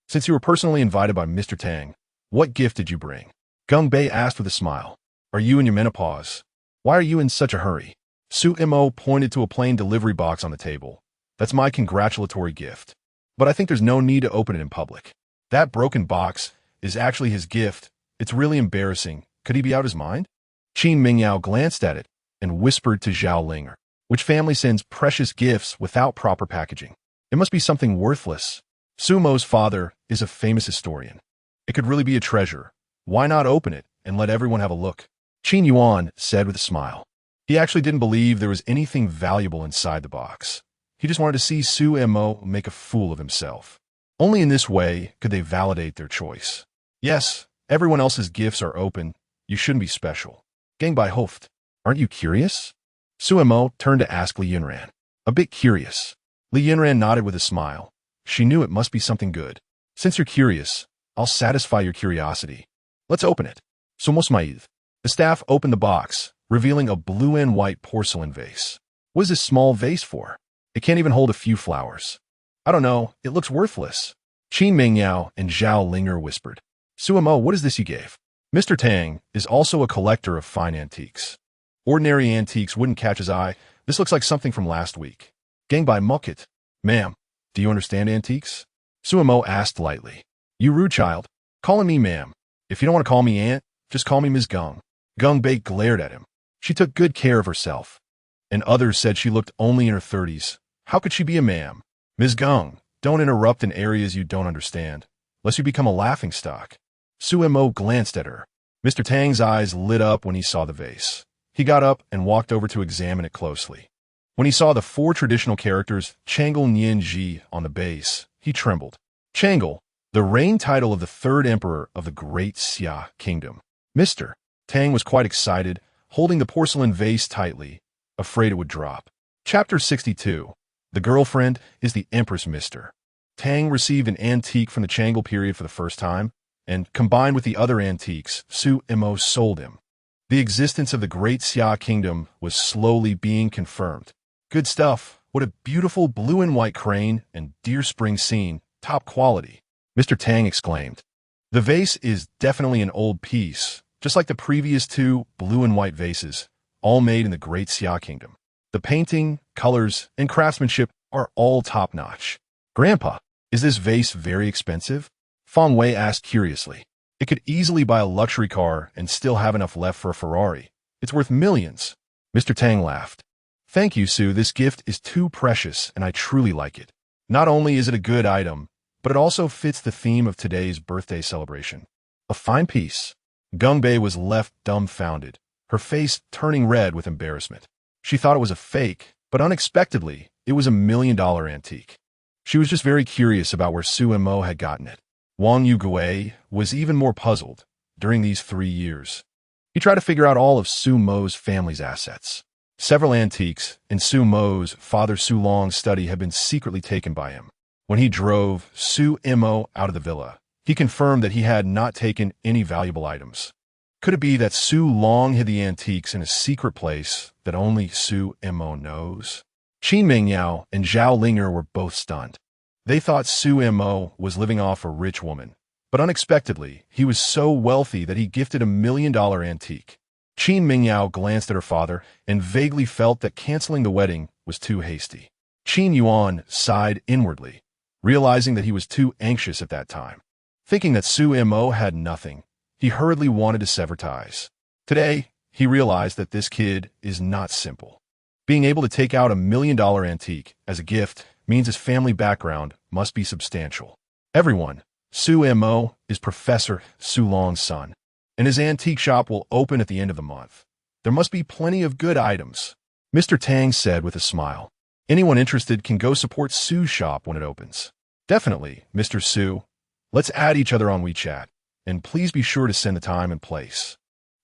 since you were personally invited by Mr. Tang, what gift did you bring? Gung Bei asked with a smile. Are you in your menopause? Why are you in such a hurry? Suemo pointed to a plain delivery box on the table. That's my congratulatory gift. But I think there's no need to open it in public. That broken box is actually his gift. It's really embarrassing. Could he be out his mind? Qin Mingyao glanced at it and whispered to Zhao Linger. Which family sends precious gifts without proper packaging? It must be something worthless. Sumo's father is a famous historian. It could really be a treasure. Why not open it and let everyone have a look? Qin Yuan said with a smile. He actually didn't believe there was anything valuable inside the box. He just wanted to see Suemo make a fool of himself. Only in this way could they validate their choice. Yes, everyone else's gifts are open. You shouldn't be special. Gang by Hoft, aren't you curious? Suemo turned to ask Li Yunran. A bit curious. Li Yunran nodded with a smile. She knew it must be something good. Since you're curious, I'll satisfy your curiosity. Let's open it. Somos Maïd. The staff opened the box, revealing a blue and white porcelain vase. What is this small vase for? It can't even hold a few flowers. I don't know, it looks worthless. Qin Mingyao and Zhao Linger whispered. Suemo, what is this you gave? Mr. Tang is also a collector of fine antiques. Ordinary antiques wouldn't catch his eye. This looks like something from last week. Gang by Mukit. Ma'am, do you understand antiques? Suemo asked lightly. You rude child. Calling me ma'am. If you don't want to call me aunt, just call me Ms. Gung. Gung Bei glared at him. She took good care of herself. And others said she looked only in her 30s. How could she be a ma'am? Ms. Gung, don't interrupt in areas you don't understand, lest you become a laughingstock. Suemo glanced at her. Mr. Tang's eyes lit up when he saw the vase. He got up and walked over to examine it closely. When he saw the 4 traditional characters Chang'e Nian Ji on the base, he trembled. Chang'e, the reign title of the 3rd emperor of the Great Xia Kingdom. Mr. Tang was quite excited, holding the porcelain vase tightly, afraid it would drop. Chapter 62. The girlfriend is the Empress. Mr. Tang received an antique from the Chang'e period for the first time, and combined with the other antiques, Suemo sold him. The existence of the Great Xia Kingdom was slowly being confirmed. Good stuff. What a beautiful blue and white crane and deer spring scene. Top quality. Mr. Tang exclaimed. The vase is definitely an old piece, just like the previous 2 blue and white vases, all made in the Great Xia Kingdom. The painting, colors, and craftsmanship are all top-notch. Grandpa, is this vase very expensive? Fang Wei asked curiously. It could easily buy a luxury car and still have enough left for a Ferrari. It's worth millions. Mr. Tang laughed. Thank you, Sue. This gift is too precious, and I truly like it. Not only is it a good item, but it also fits the theme of today's birthday celebration. A fine piece. Gung Bei was left dumbfounded, her face turning red with embarrassment. She thought it was a fake, but unexpectedly, it was $1 million antique. She was just very curious about where Suemo had gotten it. Wang Yugui was even more puzzled during these 3 years. He tried to figure out all of Suemo's family's assets. Several antiques in Suemo's father Su Long's study had been secretly taken by him. When he drove Suemo out of the villa, he confirmed that he had not taken any valuable items. Could it be that Su Long hid the antiques in a secret place that only Suemo knows? Qin Mingyao and Zhao Linger were both stunned. They thought Su Mo was living off a rich woman, but unexpectedly, he was so wealthy that he gifted $1 million antique. Qin Mingyao glanced at her father and vaguely felt that canceling the wedding was too hasty. Qin Yuan sighed inwardly, realizing that he was too anxious at that time. Thinking that Su Mo had nothing, he hurriedly wanted to sever ties. Today, he realized that this kid is not simple. Being able to take out $1 million antique as a gift means his family background must be substantial. Everyone, Su Mo is Professor Su Long's son, and his antique shop will open at the end of the month. There must be plenty of good items, Mr. Tang said with a smile. Anyone interested can go support Su's shop when it opens. Definitely, Mr. Su. Let's add each other on WeChat, and please be sure to send the time and place.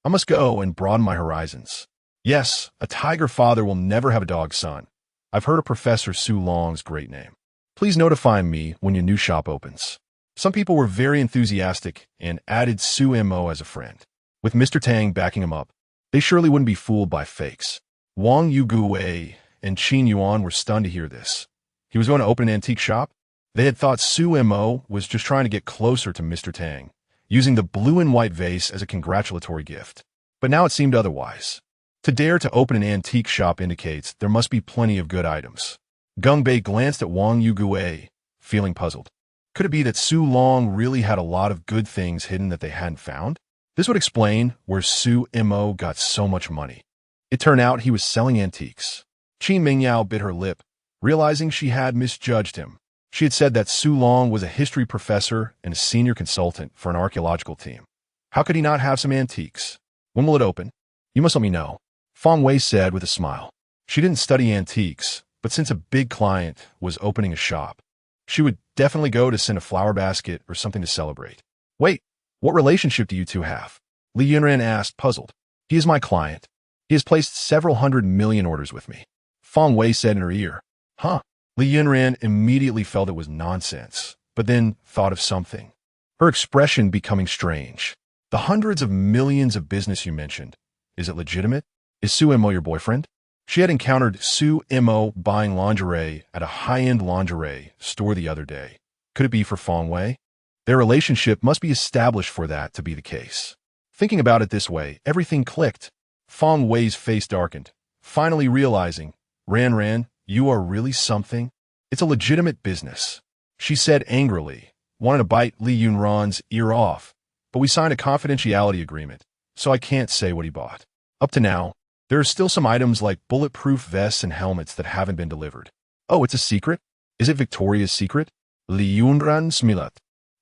I must go and broaden my horizons. Yes, a tiger father will never have a dog son. I've heard of Professor Su Long's great name. Please notify me when your new shop opens. Some people were very enthusiastic and added Su Mo as a friend. With Mr. Tang backing him up, they surely wouldn't be fooled by fakes. Wang Yugui and Qin Yuan were stunned to hear this. He was going to open an antique shop? They had thought Su Mo was just trying to get closer to Mr. Tang, using the blue and white vase as a congratulatory gift. But now it seemed otherwise. To dare to open an antique shop indicates there must be plenty of good items. Gung Bei glanced at Wang Yugui, feeling puzzled. Could it be that Su Long really had a lot of good things hidden that they hadn't found? This would explain where Su Mo got so much money. It turned out he was selling antiques. Qin Mingyao bit her lip, realizing she had misjudged him. She had said that Su Long was a history professor and a senior consultant for an archaeological team. How could he not have some antiques? When will it open? You must let me know, Fang Wei said with a smile. She didn't study antiques, but since a big client was opening a shop, she would definitely go to send a flower basket or something to celebrate. Wait, what relationship do you two have? Li Yunran asked, puzzled. He is my client. He has placed several 100 million orders with me, Fang Wei said in her ear. Huh? Li Yunran immediately felt it was nonsense, but then thought of something. Her expression becoming strange. The hundreds of millions of business you mentioned, is it legitimate? Is Su Mo your boyfriend? She had encountered Su Mo buying lingerie at a high-end lingerie store the other day. Could it be for Fang Wei? Their relationship must be established for that to be the case. Thinking about it this way, everything clicked. Fang Wei's face darkened, finally realizing, Ran, you are really something? It's a legitimate business, she said angrily, wanting to bite Li Yunran's ear off, but we signed a confidentiality agreement, so I can't say what he bought. Up to now, there are still some items like bulletproof vests and helmets that haven't been delivered. Oh, it's a secret? Is it Victoria's secret? Li Yunran smiled,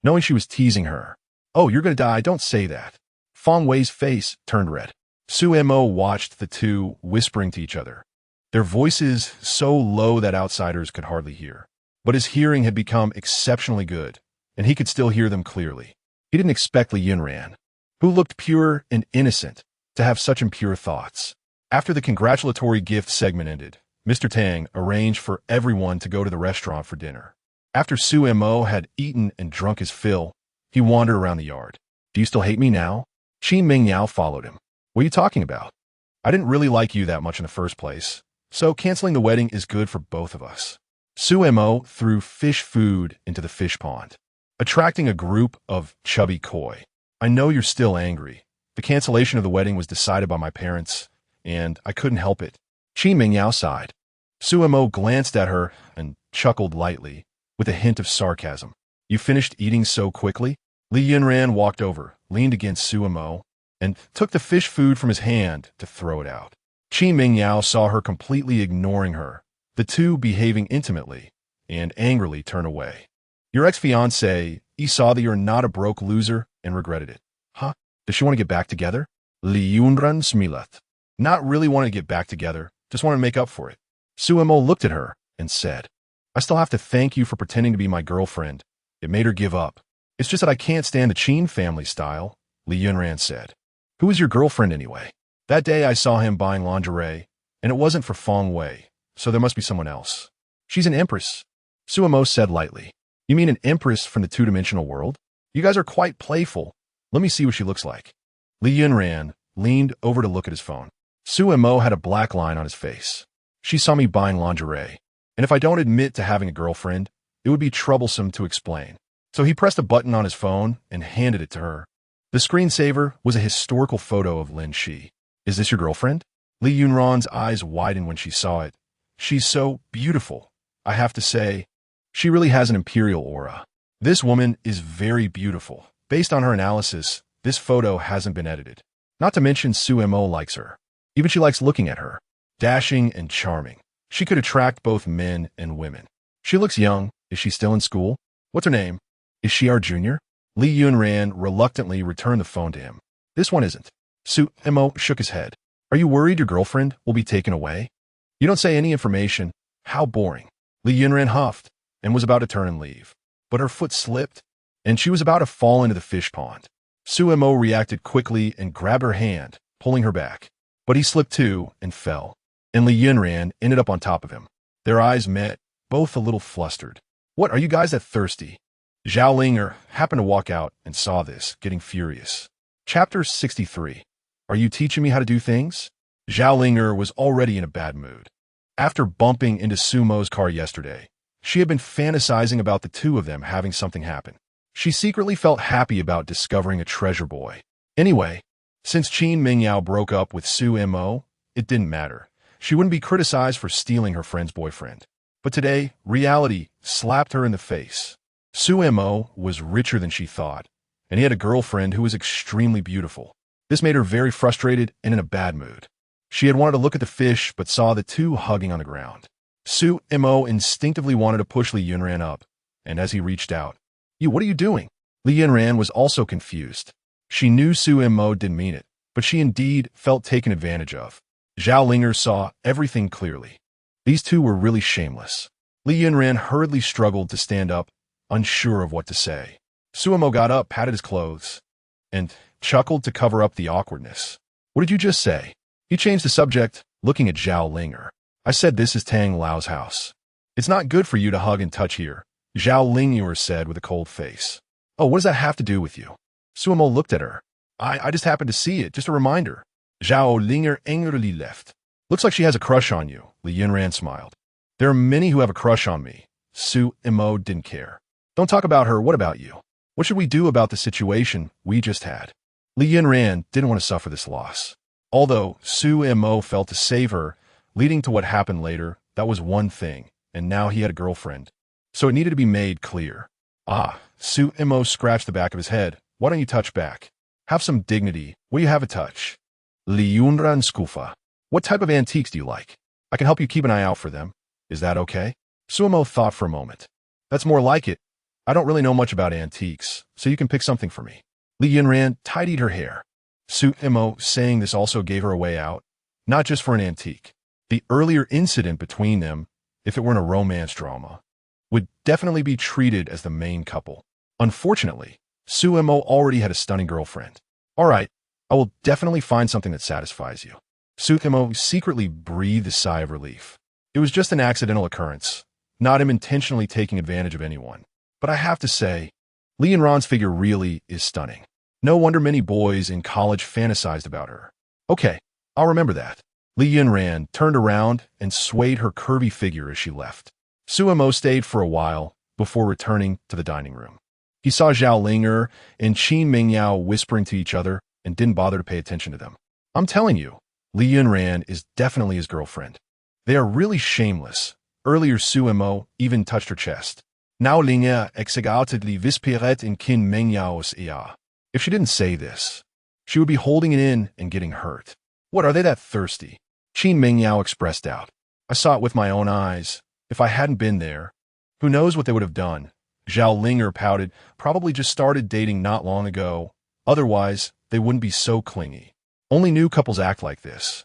knowing she was teasing her. Oh, you're gonna die, don't say that. Fang Wei's face turned red. Su Mo watched the two whispering to each other, their voices so low that outsiders could hardly hear. But his hearing had become exceptionally good, and he could still hear them clearly. He didn't expect Li Yunran, who looked pure and innocent, to have such impure thoughts. After the congratulatory gift segment ended, Mr. Tang arranged for everyone to go to the restaurant for dinner. After Su Mo had eaten and drunk his fill, he wandered around the yard. Do you still hate me now? Qin Mingyao followed him. What are you talking about? I didn't really like you that much in the first place, so canceling the wedding is good for both of us. Su Mo threw fish food into the fish pond, attracting a group of chubby koi. I know you're still angry. The cancellation of the wedding was decided by my parents, and I couldn't help it. Qin Mingyao sighed. Su Mo glanced at her and chuckled lightly, with a hint of sarcasm. You finished eating so quickly? Li Yunran walked over, leaned against Su Mo, and took the fish food from his hand to throw it out. Qin Mingyao saw her completely ignoring her, the two behaving intimately, and angrily turned away. Your ex-fiancée, he saw that you're not a broke loser and regretted it. Huh? Does she want to get back together? Li Yunran smiled. Not really want to get back together, just want to make up for it. Su Mo looked at her and said, I still have to thank you for pretending to be my girlfriend. It made her give up. It's just that I can't stand the Qin family style, Li Yunran said. Who is your girlfriend anyway? That day I saw him buying lingerie, and it wasn't for Fang Wei, so there must be someone else. She's an empress, Su Mo said lightly. You mean an empress from the two-dimensional world? You guys are quite playful. Let me see what she looks like. Li Yunran leaned over to look at his phone. Su Mo had a black line on his face. She saw me buying lingerie, and if I don't admit to having a girlfriend, it would be troublesome to explain. So he pressed a button on his phone and handed it to her. The screensaver was a historical photo of Lin Xi. Is this your girlfriend? Li Yunran's eyes widened when she saw it. She's so beautiful. I have to say, she really has an imperial aura. This woman is very beautiful. Based on her analysis, this photo hasn't been edited. Not to mention Su Mo likes her. Even she likes looking at her. Dashing and charming. She could attract both men and women. She looks young. Is she still in school? What's her name? Is she our junior? Li Yunran reluctantly returned the phone to him. This one isn't. Su Mo shook his head. Are you worried your girlfriend will be taken away? You don't say any information. How boring. Li Yunran huffed and was about to turn and leave. But her foot slipped, and she was about to fall into the fish pond. Su Mo reacted quickly and grabbed her hand, pulling her back. But he slipped too and fell, and Li Yunran ended up on top of him. Their eyes met, both a little flustered. What, are you guys that thirsty? Zhao Linger happened to walk out and saw this, getting furious. Chapter 63. Are you teaching me how to do things? Zhao Linger was already in a bad mood. After bumping into Sumo's car yesterday, she had been fantasizing about the two of them having something happen. She secretly felt happy about discovering a treasure boy. Anyway, since Qin Mingyao broke up with Su Mo, it didn't matter. She wouldn't be criticized for stealing her friend's boyfriend. But today, reality slapped her in the face. Su Mo was richer than she thought, and he had a girlfriend who was extremely beautiful. This made her very frustrated and in a bad mood. She had wanted to look at the fish, but saw the two hugging on the ground. Su Mo instinctively wanted to push Li Yunran up, and as he reached out, what are you doing? Li Yunran was also confused. She knew Su Mo didn't mean it, but she indeed felt taken advantage of. Zhao Linger saw everything clearly. These two were really shameless. Li Yunran hurriedly struggled to stand up, unsure of what to say. Su Mo got up, patted his clothes, and chuckled to cover up the awkwardness. What did you just say? He changed the subject, looking at Zhao Linger. I said this is Tang Lao's house. It's not good for you to hug and touch here, Zhao Linger said with a cold face. Oh, what does that have to do with you? Su Mo looked at her. I just happened to see it, just a reminder. Zhao Linger angrily left. Looks like she has a crush on you, Li Yunran smiled. There are many who have a crush on me. Su Mo didn't care. Don't talk about her, what about you? What should we do about the situation we just had? Li Yunran didn't want to suffer this loss. Although Su Mo felt to save her, leading to what happened later, that was one thing, and now he had a girlfriend. So it needed to be made clear. Su Mo scratched the back of his head. Why don't you touch back? Have some dignity. Will you have a touch? Li Yunran skufa. What type of antiques do you like? I can help you keep an eye out for them. Is that okay? Su Mo thought for a moment. That's more like it. I don't really know much about antiques, so you can pick something for me. Li Yunran tidied her hair. Su Mo saying this also gave her a way out, not just for an antique. The earlier incident between them, if it weren't a romance drama, would definitely be treated as the main couple. Unfortunately, Su Mo already had a stunning girlfriend. All right, I will definitely find something that satisfies you. Su Mo secretly breathed a sigh of relief. It was just an accidental occurrence, not him intentionally taking advantage of anyone. But I have to say, Li Yunran's figure really is stunning. No wonder many boys in college fantasized about her. Okay, I'll remember that. Li Yunran turned around and swayed her curvy figure as she left. Su Mo stayed for a while before returning to the dining room. He saw Zhao Linger and Qin Mingyao whispering to each other and didn't bother to pay attention to them. I'm telling you, Li Yunran is definitely his girlfriend. They are really shameless. Earlier Su Mo even touched her chest. Now Linger exegaltedly visperet in Qin Mingyao's ear. If she didn't say this, she would be holding it in and getting hurt. What, are they that thirsty? Qin Mingyao expressed doubt. I saw it with my own eyes. If I hadn't been there, who knows what they would have done? Zhao Linger pouted, probably just started dating not long ago. Otherwise, they wouldn't be so clingy. Only new couples act like this.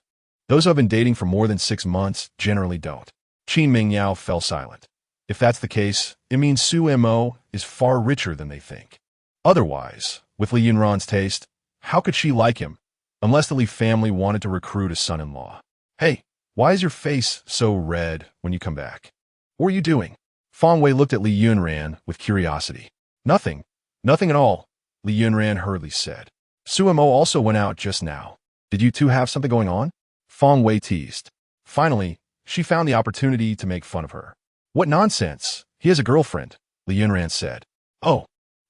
Those who have been dating for more than 6 months generally don't. Qin Mingyao fell silent. If that's the case, it means Su Mo is far richer than they think. Otherwise, with Li Yunran's taste, how could she like him? Unless the Li family wanted to recruit a son-in-law. Hey, why is your face so red when you come back? What are you doing? Fang Wei looked at Li Yunran with curiosity. Nothing. Nothing at all, Li Yunran hurriedly said. Su Mo also went out just now. Did you two have something going on? Fang Wei teased. Finally, she found the opportunity to make fun of her. What nonsense, He has a girlfriend, Li Yunran said. Oh,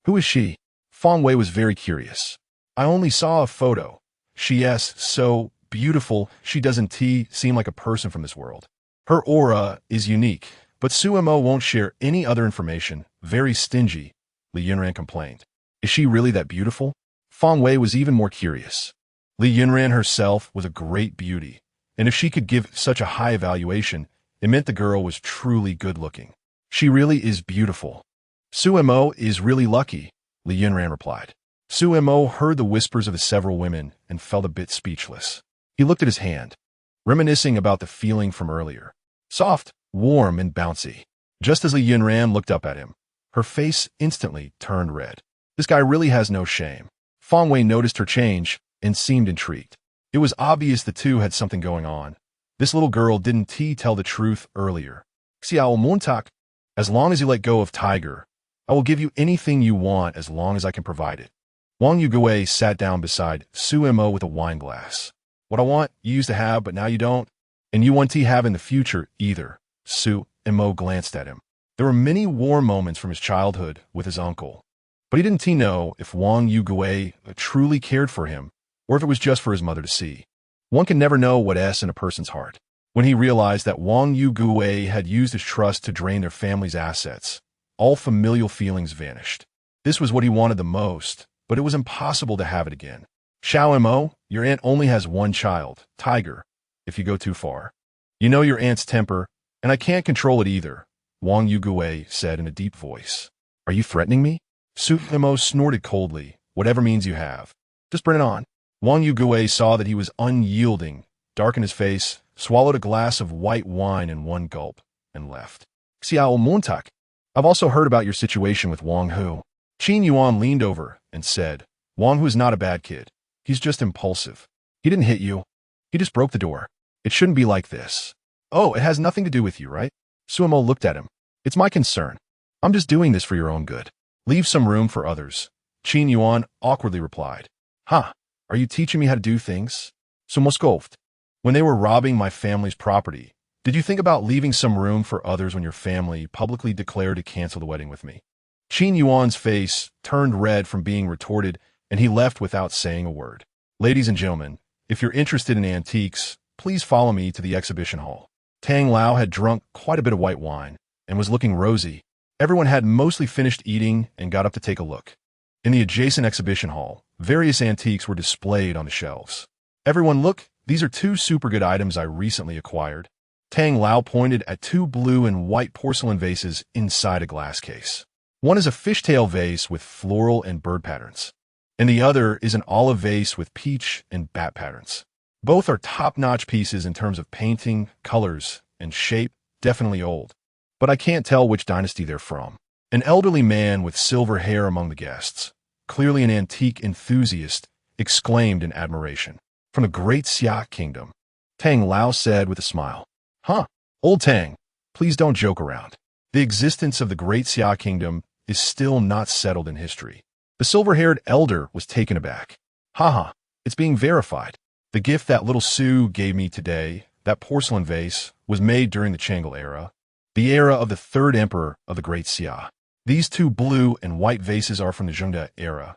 who is she? Fang Wei was very curious. I only saw a photo. She's so beautiful, she doesn't seem like a person from this world. Her aura is unique, but Suemo won't share any other information. Very stingy, Li Yunran complained. Is she really that beautiful? Fang Wei was even more curious. Li Yunran herself was a great beauty, and if she could give such a high evaluation, it meant the girl was truly good-looking. She really is beautiful. Suemo is really lucky, Li Yunran replied. Suemo heard the whispers of the several women and felt a bit speechless. He looked at his hand, reminiscing about the feeling from earlier. Soft, warm, and bouncy. Just as Li Yunran looked up at him, her face instantly turned red. This guy really has no shame. Fang Wei noticed her change and seemed intrigued. It was obvious the two had something going on. This little girl didn't tell the truth earlier. Xiao Montak, as long as you let go of Tiger, I will give you anything you want as long as I can provide it. Wang Yugui sat down beside Suemo with a wine glass. What I want, you used to have, but now you don't. And you won't have in the future either. Suemo glanced at him. There were many warm moments from his childhood with his uncle. But he didn't know if Wang Yugui truly cared for him, or if it was just for his mother to see. One can never know what's in a person's heart. When he realized that Wang Yugui had used his trust to drain their family's assets, all familial feelings vanished. This was what he wanted the most, but it was impossible to have it again. Xiao Mo, your aunt only has one child, Tiger, if you go too far. You know your aunt's temper, and I can't control it either, Wang Yugui said in a deep voice. Are you threatening me? Suemo snorted coldly. Whatever means you have. Just bring it on. Wang Yugui saw that he was unyielding, darkened his face, swallowed a glass of white wine in one gulp, and left. Xiao Montak, I've also heard about your situation with Wang Hu. Qin Yuan leaned over and said, Wang Hu is not a bad kid. He's just impulsive. He didn't hit you. He just broke the door. It shouldn't be like this. Oh, it has nothing to do with you, right? Suemo looked at him. It's my concern. I'm just doing this for your own good. Leave some room for others. Qin Yuan awkwardly replied. Huh, are you teaching me how to do things? Suemo scoffed. When they were robbing my family's property, did you think about leaving some room for others when your family publicly declared to cancel the wedding with me? Qin Yuan's face turned red from being retorted, and he left without saying a word. Ladies and gentlemen, if you're interested in antiques, please follow me to the exhibition hall. Tang Lao had drunk quite a bit of white wine and was looking rosy. Everyone had mostly finished eating and got up to take a look. In the adjacent exhibition hall, various antiques were displayed on the shelves. Everyone look, these are two super good items I recently acquired. Tang Lao pointed at two blue and white porcelain vases inside a glass case. One is a fishtail vase with floral and bird patterns, and the other is an olive vase with peach and bat patterns. Both are top-notch pieces in terms of painting, colors, and shape, definitely old. But I can't tell which dynasty they're from. An elderly man with silver hair among the guests, clearly an antique enthusiast, exclaimed in admiration. From the Great Xia Kingdom, Tang Lao said with a smile. Huh, old Tang, please don't joke around. The existence of the Great Xia Kingdom is still not settled in history. The silver-haired elder was taken aback. Haha, it's being verified. The gift that little Sue gave me today, that porcelain vase, was made during the Chang'e era, the era of the third emperor of the Great Xia. These two blue and white vases are from the Zhengde era,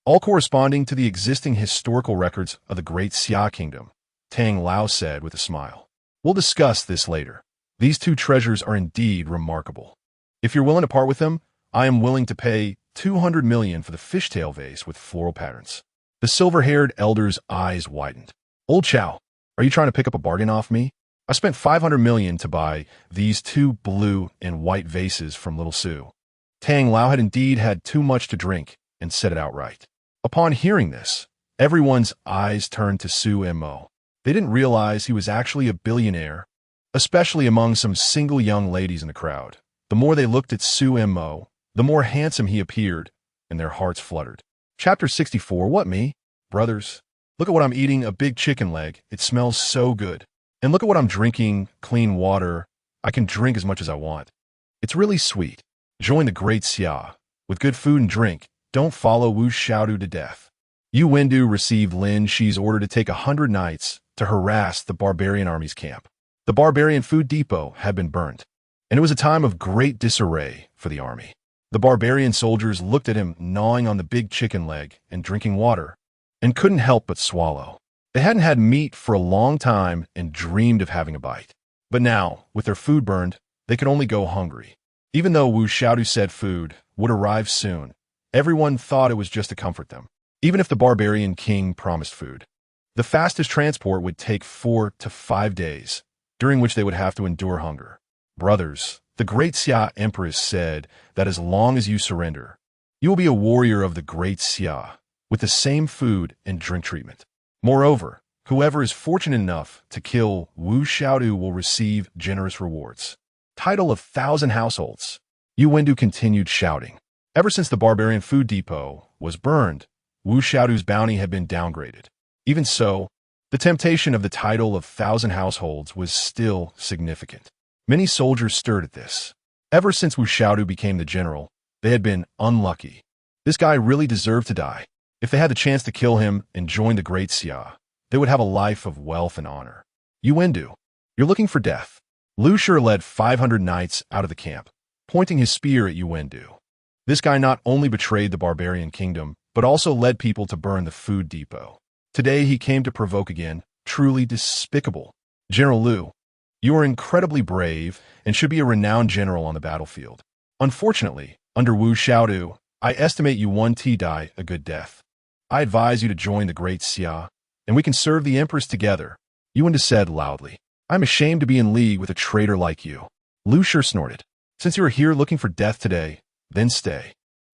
all corresponding to the existing historical records of the Great Xia Kingdom, Tang Lao said with a smile. We'll discuss this later. These two treasures are indeed remarkable. If you're willing to part with them, I am willing to pay 200 million for the fishtail vase with floral patterns. The silver-haired elder's eyes widened. Old Chow, are you trying to pick up a bargain off me? I spent 500 million to buy these two blue and white vases from Little Sue. Tang Lao had indeed had too much to drink and said it outright. Upon hearing this, everyone's eyes turned to Suemo. They didn't realize he was actually a billionaire, especially among some single young ladies in the crowd. The more they looked at Suemo, the more handsome he appeared, and their hearts fluttered. Chapter 64. What me? Brothers, look at what I'm eating, a big chicken leg. It smells so good. And look at what I'm drinking, clean water. I can drink as much as I want. It's really sweet. Join the Great Xia. With good food and drink, don't follow Wu Xiaodu to death. Yu Wendu received Lin Xi's order to take 100 knights to harass the barbarian army's camp. The barbarian food depot had been burnt, and it was a time of great disarray for the army. The barbarian soldiers looked at him gnawing on the big chicken leg and drinking water, and couldn't help but swallow. They hadn't had meat for a long time and dreamed of having a bite. But now, with their food burned, they could only go hungry. Even though Wu Xiaodu said food would arrive soon, everyone thought it was just to comfort them. Even if the barbarian king promised food, the fastest transport would take 4 to 5 days, during which they would have to endure hunger. Brothers, the Great Xia Empress said that as long as you surrender, you will be a warrior of the Great Xia, with the same food and drink treatment. Moreover, whoever is fortunate enough to kill Wu Xiaodu will receive generous rewards. Title of 1,000 households. Yu Wendu continued shouting. Ever since the barbarian food depot was burned, Wu Xiaodu's bounty had been downgraded. Even so, the temptation of the title of 1,000 households was still significant. Many soldiers stirred at this. Ever since Wu Xiaodu became the general, they had been unlucky. This guy really deserved to die. If they had the chance to kill him and join the Great Xia, they would have a life of wealth and honor. Yu Wendu, you're looking for death. Lu Shi led 500 knights out of the camp, pointing his spear at Yu Wendu. This guy not only betrayed the barbarian kingdom, but also led people to burn the food depot. Today he came to provoke again, truly despicable. General Lu, you are incredibly brave and should be a renowned general on the battlefield. Unfortunately, under Wu Xiaodu, I estimate you won't die a good death. I advise you to join the Great Xia, and we can serve the Empress together, Yu Wendu said loudly. I'm ashamed to be in league with a traitor like you. Lu Shi snorted. Since you are here looking for death today, then stay.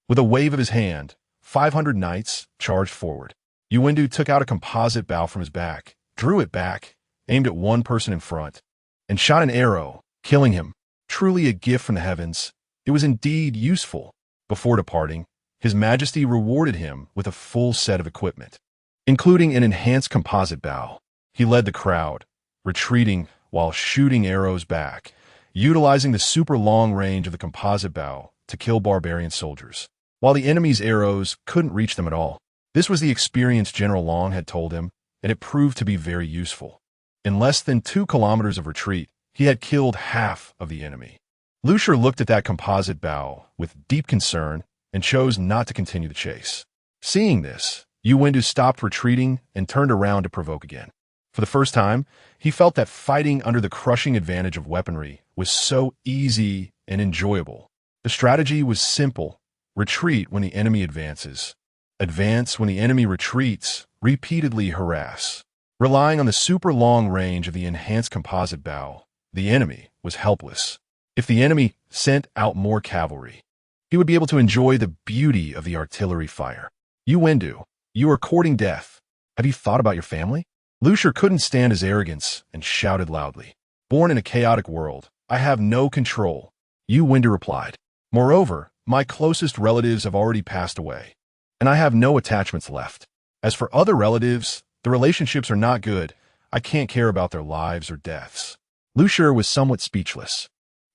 With a wave of his hand, 500 knights charged forward. Yu Wendu took out a composite bow from his back, drew it back, aimed at one person in front, and shot an arrow, killing him. Truly a gift from the heavens. It was indeed useful. Before departing, His Majesty rewarded him with a full set of equipment, including an enhanced composite bow. He led the crowd, retreating while shooting arrows back, utilizing the super long range of the composite bow to kill barbarian soldiers, while the enemy's arrows couldn't reach them at all. This was the experience General Long had told him, and it proved to be very useful. In less than 2 kilometers of retreat, he had killed half of the enemy. Lu Shi looked at that composite bow with deep concern and chose not to continue the chase. Seeing this, Yu Wendu stopped retreating and turned around to provoke again. For the first time, he felt that fighting under the crushing advantage of weaponry was so easy and enjoyable. The strategy was simple: retreat when the enemy advances, advance when the enemy retreats, repeatedly harass. Relying on the super long range of the enhanced composite bow, the enemy was helpless. If the enemy sent out more cavalry, he would be able to enjoy the beauty of the artillery fire. Yu Wendu, you are courting death. Have you thought about your family? Lu Shi couldn't stand his arrogance and shouted loudly. Born in a chaotic world, I have no control, Yu Wendu replied. Moreover, my closest relatives have already passed away, and I have no attachments left. As for other relatives, the relationships are not good. I can't care about their lives or deaths. Lu Shi was somewhat speechless.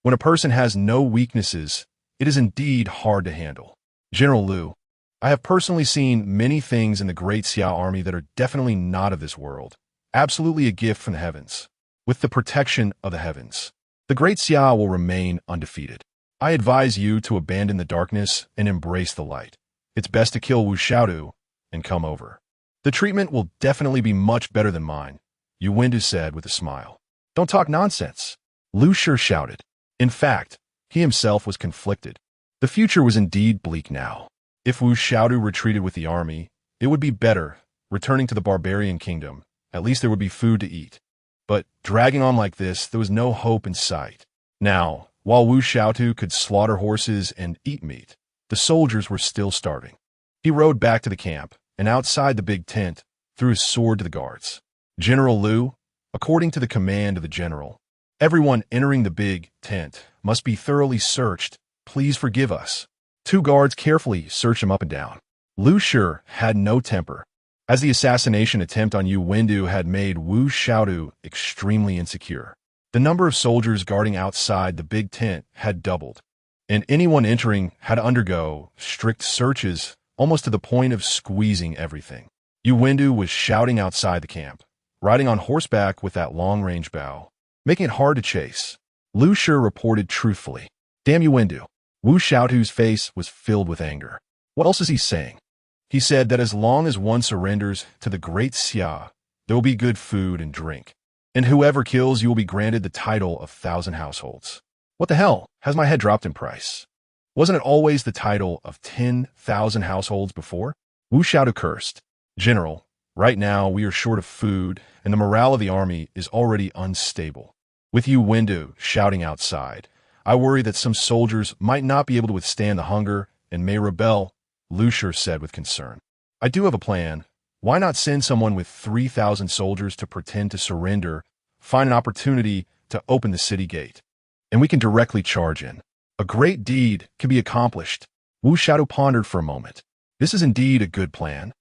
When a person has no weaknesses, it is indeed hard to handle. General Lu, I have personally seen many things in the Great Xia army that are definitely not of this world. Absolutely a gift from the heavens. With the protection of the heavens, the Great Xia will remain undefeated. I advise you to abandon the darkness and embrace the light. It's best to kill Wu Xiaodu and come over. The treatment will definitely be much better than mine, Yu Wendu said with a smile. Don't talk nonsense, Lu Shi shouted. In fact, he himself was conflicted. The future was indeed bleak now. If Wu Xiaodu retreated with the army, it would be better, returning to the barbarian kingdom. At least there would be food to eat. But dragging on like this, there was no hope in sight. Now, while Wu Xiaodu could slaughter horses and eat meat, the soldiers were still starving. He rode back to the camp, and outside the big tent, threw his sword to the guards. General Lu, according to the command of the general, everyone entering the big tent must be thoroughly searched. Please forgive us. 2 guards carefully searched him up and down. Lu Shi had no temper, as the assassination attempt on Yu Wendu had made Wu Xiaodu extremely insecure. The number of soldiers guarding outside the big tent had doubled, and anyone entering had to undergo strict searches, almost to the point of squeezing everything. Yu Wendu was shouting outside the camp, riding on horseback with that long-range bow, making it hard to chase. Lu Shi reported truthfully. Damn you, Wendu. Wu Xiaotu's face was filled with anger. What else is he saying? He said that as long as one surrenders to the Great Xia, there will be good food and drink. And whoever kills you will be granted the title of 1,000 households. What the hell? Has my head dropped in price? Wasn't it always the title of 10,000 households before? Wu Xiaotu cursed. General, right now we are short of food, and the morale of the army is already unstable. With you, Wendu, shouting outside, I worry that some soldiers might not be able to withstand the hunger and may rebel, Lu Shi said with concern. I do have a plan. Why not send someone with 3,000 soldiers to pretend to surrender, find an opportunity to open the city gate, and we can directly charge in. A great deed can be accomplished. Wu Xiaotu pondered for a moment. This is indeed a good plan.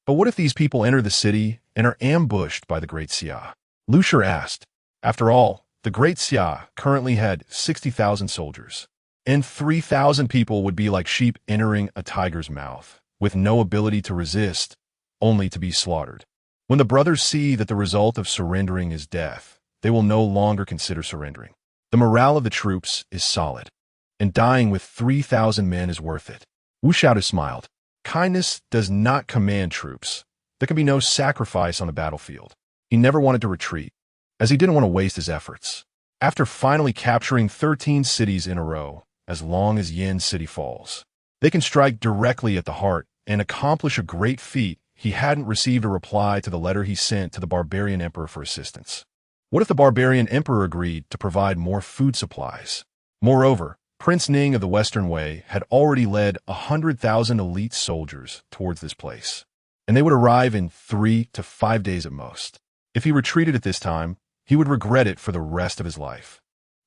But what if these people enter the city and are ambushed by the Great Xia? Lu Shi asked. After all, the Great Xia currently had 60,000 soldiers, and 3,000 people would be like sheep entering a tiger's mouth, with no ability to resist, only to be slaughtered. When the brothers see that the result of surrendering is death, they will no longer consider surrendering. The morale of the troops is solid, and dying with 3,000 men is worth it. Wu Xiaotu smiled. Kindness does not command troops. There can be no sacrifice on the battlefield. He never wanted to retreat, as he didn't want to waste his efforts. After finally capturing 13 cities in a row, as long as Yin City falls, they can strike directly at the heart and accomplish a great feat. He hadn't received a reply to the letter he sent to the barbarian emperor for assistance. What if the barbarian emperor agreed to provide more food supplies? Moreover, Prince Ning of the Western Wei had already led 100,000 elite soldiers towards this place, and they would arrive in 3 to 5 days at most. If he retreated at this time, he would regret it for the rest of his life.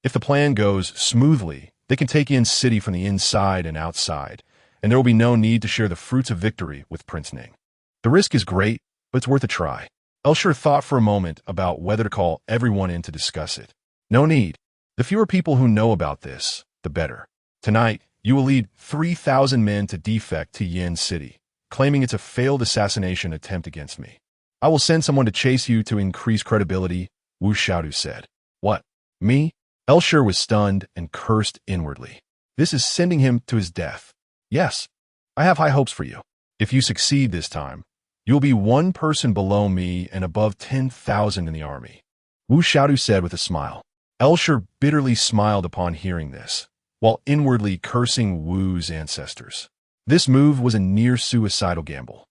If the plan goes smoothly, they can take Yin City from the inside and outside, and there will be no need to share the fruits of victory with Prince Ning. The risk is great, but it's worth a try. El Shi thought for a moment about whether to call everyone in to discuss it. No need. The fewer people who know about this, the better. Tonight, you will lead 3,000 men to defect to Yin City, claiming it's a failed assassination attempt against me. I will send someone to chase you to increase credibility, Wu Xiaotu said. What? Me? El Shi was stunned and cursed inwardly. This is sending him to his death. Yes, I have high hopes for you. If you succeed this time, you will be one person below me and above 10,000 in the army, Wu Xiaotu said with a smile. El Shi bitterly smiled upon hearing this, while inwardly cursing Wu's ancestors. This move was a near-suicidal gamble.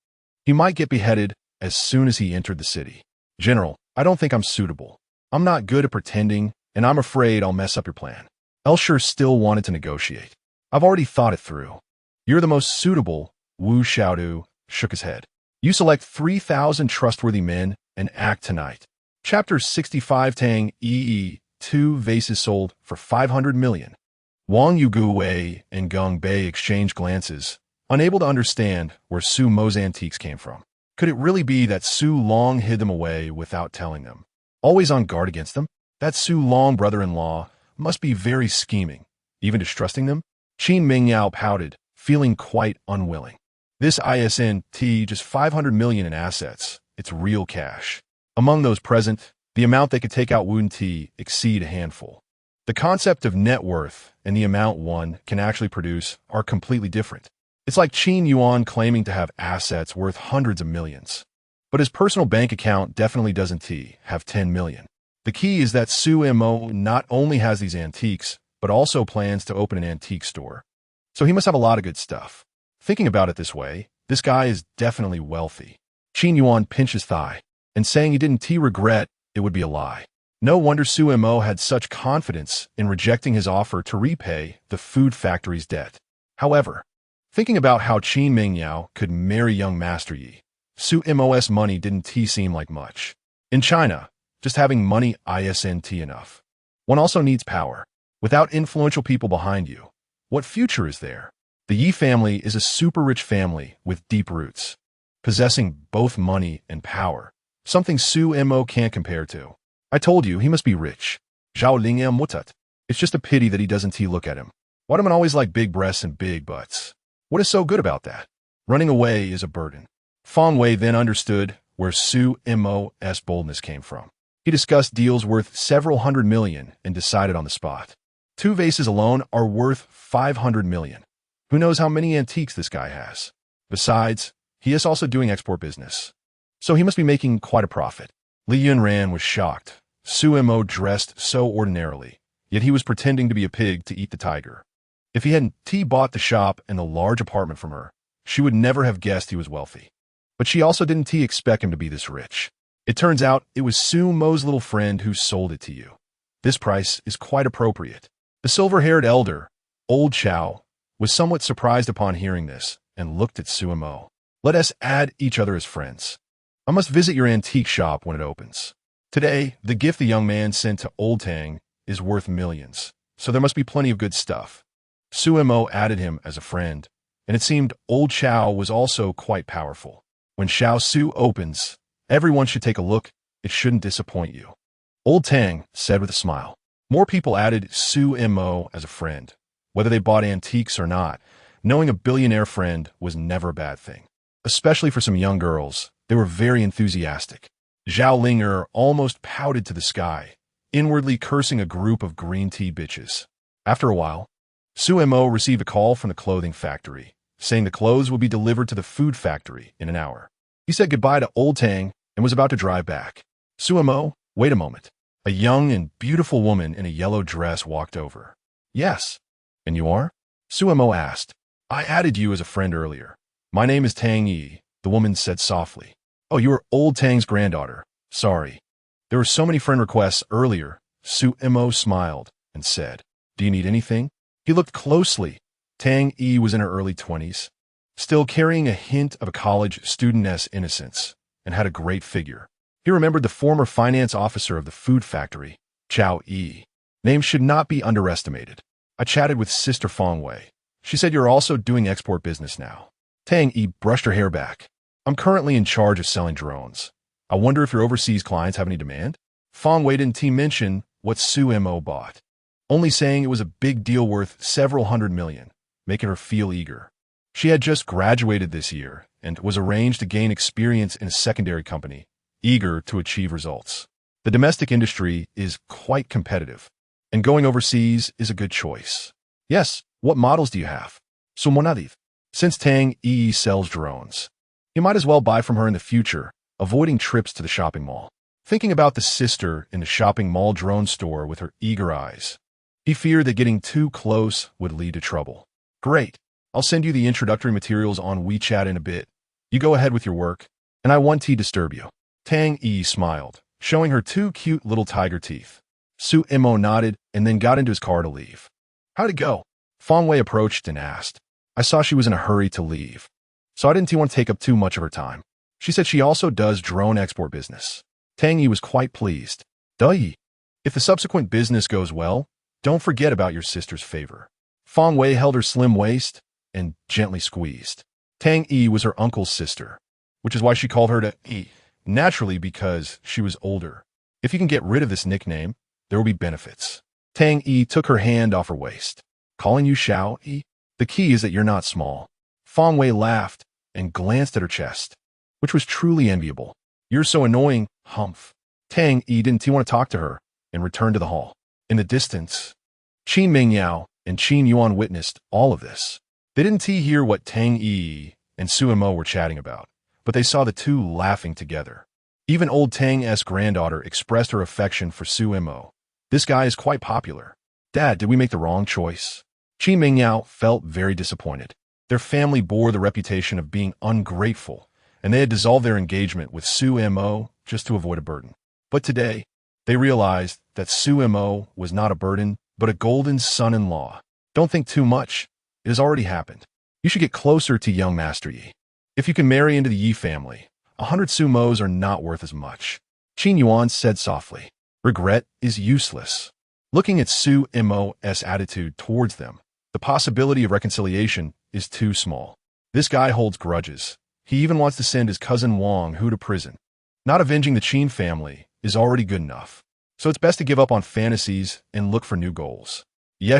He might get beheaded as soon as he entered the city. General, I don't think I'm suitable. I'm not good at pretending, and I'm afraid I'll mess up your plan. El Shi still wanted to negotiate. I've already thought it through. You're the most suitable, Wu Xiaotu shook his head. You select 3,000 trustworthy men and act tonight. Chapter 65 Tang EE 2 vases sold for 500 million. Wang Yuguwei and Geng Bei exchanged glances, unable to understand where Su Mo's antiques came from. Could it really be that Su Long hid them away without telling them? Always on guard against them? That Su Long brother-in-law must be very scheming, even distrusting them? Qin Mingyao pouted, feeling quite unwilling. This ISNT just 500 million in assets. It's real cash. Among those present, the amount they could take out Wu Ti exceed a handful. The concept of net worth and the amount one can actually produce are completely different. It's like Qin Yuan claiming to have assets worth hundreds of millions. But his personal bank account definitely doesn't have 10 million. The key is that Su Mo not only has these antiques, but also plans to open an antique store. So he must have a lot of good stuff. Thinking about it this way, this guy is definitely wealthy. Qin Yuan pinched his thigh, and saying he didn't regret it would be a lie. No wonder Su Mo had such confidence in rejecting his offer to repay the food factory's debt. However, thinking about how Qin Mingyao could marry young Master Yi, Su Mo's money didn't seem like much. In China, just having money isn't enough. One also needs power. Without influential people behind you, what future is there? The Yi family is a super rich family with deep roots, possessing both money and power, something Su Mo can't compare to. I told you, he must be rich. Zhao Ling Mutut. It's just a pity that he doesn't look at him. Why do men always like big breasts and big butts? What is so good about that? Running away is a burden. Fang Wei then understood where Su Mo's boldness came from. He discussed deals worth several hundred million and decided on the spot. 2 vases alone are worth 500 million. Who knows how many antiques this guy has? Besides, he is also doing export business, so he must be making quite a profit. Li Yunran was shocked. Su Mo dressed so ordinarily, yet he was pretending to be a pig to eat the tiger. If he hadn't bought the shop and the large apartment from her, she would never have guessed he was wealthy. But she also didn't expect him to be this rich. It turns out it was Su Mo's little friend who sold it to you. This price is quite appropriate. The silver-haired elder, Old Chow, was somewhat surprised upon hearing this and looked at Su Mo. Let us add each other as friends. I must visit your antique shop when it opens. Today, the gift the young man sent to Old Tang is worth millions, so there must be plenty of good stuff. Su Mo added him as a friend, and it seemed Old Chow was also quite powerful. When Xiao Su opens, everyone should take a look. It shouldn't disappoint you. Old Tang said with a smile. More people added Su Mo as a friend. Whether they bought antiques or not, knowing a billionaire friend was never a bad thing. Especially for some young girls, they were very enthusiastic. Zhao Linger almost pouted to the sky, inwardly cursing a group of green tea bitches. After a while, Su Mo received a call from the clothing factory, saying the clothes would be delivered to the food factory in an hour. He said goodbye to Old Tang and was about to drive back. Su Mo, wait a moment. A young and beautiful woman in a yellow dress walked over. Yes. And you are? Su Mo asked. I added you as a friend earlier. My name is Tang Yi, the woman said softly. Oh, you are Old Tang's granddaughter. Sorry. There were so many friend requests earlier. Su Mo smiled and said, Do you need anything? He looked closely. Tang Yi was in her early 20s, still carrying a hint of a college studentess innocence, and had a great figure. He remembered the former finance officer of the food factory, Chow Yi. Names should not be underestimated. I chatted with Sister Fong Wei. She said you're also doing export business now. Tang Yi brushed her hair back. I'm currently in charge of selling drones. I wonder if your overseas clients have any demand? Fong Wei didn't mention what Su Mo bought, only saying it was a big deal worth several hundred million, making her feel eager. She had just graduated this year and was arranged to gain experience in a secondary company, eager to achieve results. The domestic industry is quite competitive, and going overseas is a good choice. Yes, what models do you have? Sumonadiv. Since Tang Yi sells drones, you might as well buy from her in the future, avoiding trips to the shopping mall. Thinking about the sister in the shopping mall drone store with her eager eyes, he feared that getting too close would lead to trouble. Great. I'll send you the introductory materials on WeChat in a bit. You go ahead with your work, and I won't disturb you. Tang Yi smiled, showing her 2 cute little tiger teeth. Su Mo nodded and then got into his car to leave. How'd it go? Fong Wei approached and asked. I saw she was in a hurry to leave, so I didn't want to take up too much of her time. She said she also does drone export business. Tang Yi was quite pleased. Duh. If the subsequent business goes well, don't forget about your sister's favor. Fong Wei held her slim waist and gently squeezed. Tang Yi was her uncle's sister, which is why she called her Yi, naturally because she was older. If you can get rid of this nickname, there will be benefits. Tang Yi took her hand off her waist. Calling you Xiao Yi? The key is that you're not small. Fong Wei laughed and glanced at her chest, which was truly enviable. You're so annoying, humph. Tang Yi didn't want to talk to her and returned to the hall. In the distance, Qin Mingyao and Qin Yuan witnessed all of this. They didn't hear what Tang Yi and Su Mo were chatting about, but they saw the two laughing together. Even old Tang's granddaughter expressed her affection for Su Mo. This guy is quite popular. Dad, did we make the wrong choice? Qin Mingyao felt very disappointed. Their family bore the reputation of being ungrateful, and they had dissolved their engagement with Su Mo just to avoid a burden. But today, they realized that Su Mo was not a burden, but a golden son-in-law. Don't think too much. It has already happened. You should get closer to young Master Yi. If you can marry into the Yi family, 100 Su Mos are not worth as much. Qin Yuan said softly. Regret is useless. Looking at Su Mo's attitude towards them, the possibility of reconciliation is too small. This guy holds grudges. He even wants to send his cousin Wang Hu to prison. Not avenging the Qin family is already good enough. So it's best to give up on fantasies and look for new goals. Qin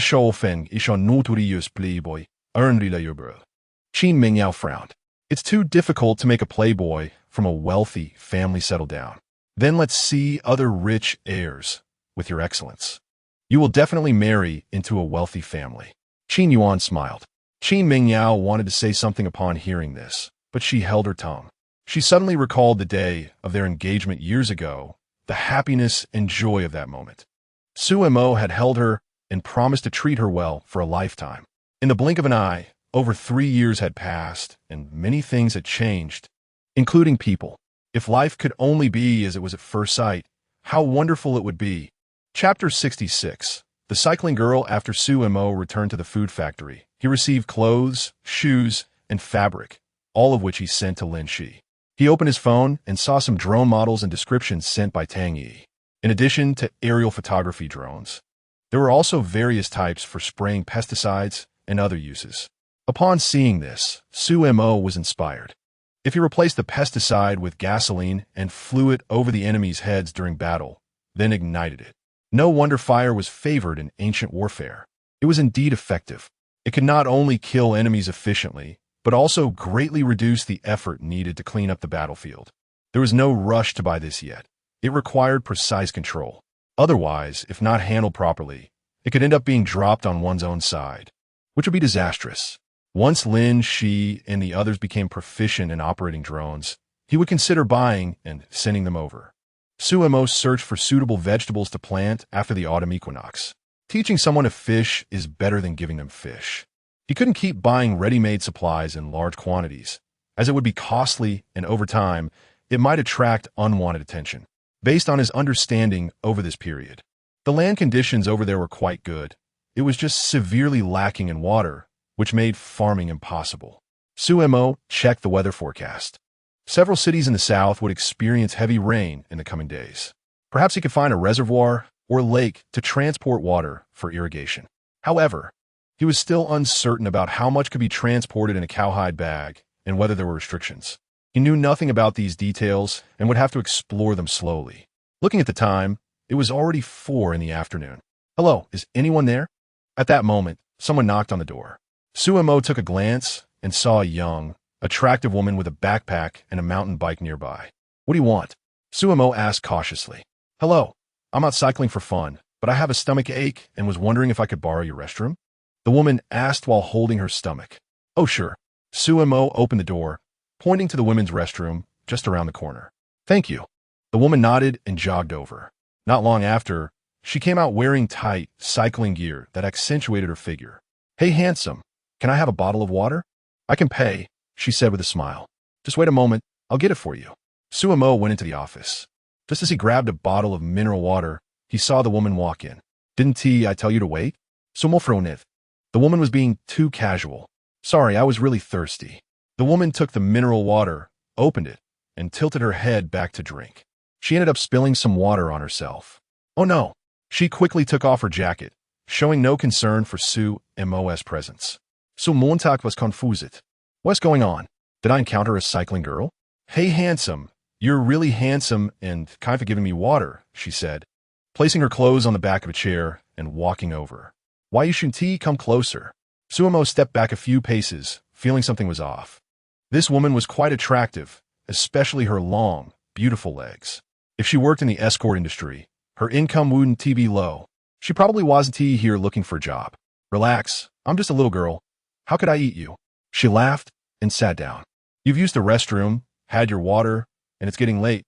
Mingyao frowned. It's too difficult to make a playboy from a wealthy family settle down. Then let's see other rich heirs with your excellence. You will definitely marry into a wealthy family. Qin Yuan smiled. Qin Mingyao wanted to say something upon hearing this, but she held her tongue. She suddenly recalled the day of their engagement years ago, the happiness and joy of that moment. Su Mo had held her and promised to treat her well for a lifetime. In the blink of an eye, over 3 years had passed, and many things had changed, including people. If life could only be as it was at first sight, how wonderful it would be. Chapter 66. The cycling girl. After Su Mo returned to the food factory, he received clothes, shoes, and fabric, all of which he sent to Lin Xi. He opened his phone and saw some drone models and descriptions sent by Tang Yi. In addition to aerial photography drones, there were also various types for spraying pesticides and other uses. Upon seeing this, Su Mo was inspired. If he replaced the pesticide with gasoline and flew it over the enemy's heads during battle, then ignited it. No wonder fire was favored in ancient warfare. It was indeed effective. It could not only kill enemies efficiently, but also greatly reduce the effort needed to clean up the battlefield. There was no rush to buy this yet. It required precise control. Otherwise, if not handled properly, it could end up being dropped on one's own side, which would be disastrous. Once Lin Xi and the others became proficient in operating drones, he would consider buying and sending them over. Su Mo searched for suitable vegetables to plant after the autumn equinox. Teaching someone to fish is better than giving them fish. He couldn't keep buying ready-made supplies in large quantities, as it would be costly and over time, it might attract unwanted attention. Based on his understanding over this period, the land conditions over there were quite good. It was just severely lacking in water, which made farming impossible. Su Mo checked the weather forecast. Several cities in the south would experience heavy rain in the coming days. Perhaps he could find a reservoir or lake to transport water for irrigation. However, he was still uncertain about how much could be transported in a cowhide bag and whether there were restrictions. He knew nothing about these details and would have to explore them slowly. Looking at the time, it was already 4 in the afternoon. "Hello, is anyone there?" At that moment, someone knocked on the door. Su Mo took a glance and saw a young, attractive woman with a backpack and a mountain bike nearby. "What do you want?" Su Mo asked cautiously. "Hello, I'm out cycling for fun, but I have a stomach ache and was wondering if I could borrow your restroom?" The woman asked while holding her stomach. "Oh, sure." Su Mo opened the door, pointing to the women's restroom just around the corner. "Thank you." The woman nodded and jogged over. Not long after, she came out wearing tight, cycling gear that accentuated her figure. "Hey, handsome, can I have a bottle of water?" "I can pay," she said with a smile. "Just wait a moment, I'll get it for you." Su Mo went into the office. Just as he grabbed a bottle of mineral water, he saw the woman walk in. "Didn't I tell you to wait?" "Sumofronith." The woman was being too casual. "Sorry, I was really thirsty." The woman took the mineral water, opened it, and tilted her head back to drink. She ended up spilling some water on herself. "Oh no." She quickly took off her jacket, showing no concern for Su Mo's presence. "Su Montak was confused. What's going on? Did I encounter a cycling girl?" "Hey, handsome, you're really handsome and kind for giving me water," she said, placing her clothes on the back of a chair and walking over. "Why you shouldn't come closer?" Su Mo stepped back a few paces, feeling something was off. This woman was quite attractive, especially her long, beautiful legs. If she worked in the escort industry, her income wouldn't be low. She probably wasn't here looking for a job. "Relax, I'm just a little girl. How could I eat you?" She laughed and sat down. "You've used the restroom, had your water, and it's getting late.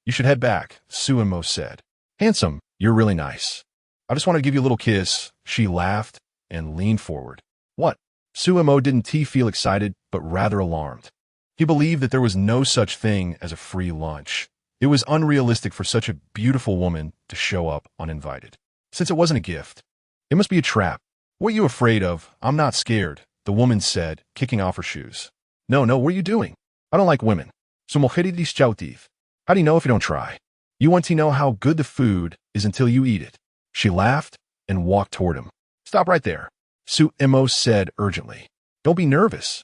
You should head back," Su Mo said. "Handsome, you're really nice. I just want to give you a little kiss." She laughed and leaned forward. "What?" Su Mo didn't feel excited, but rather alarmed. He believed that there was no such thing as a free lunch. It was unrealistic for such a beautiful woman to show up uninvited. Since it wasn't a gift, it must be a trap. "What are you afraid of? I'm not scared," the woman said, kicking off her shoes. No, what are you doing? "I don't like women. So mojeridis. How do you know if you don't try? You want to know how good the food is until you eat it." She laughed and walked toward him. "Stop right there," Su Mo said urgently. "Don't be nervous.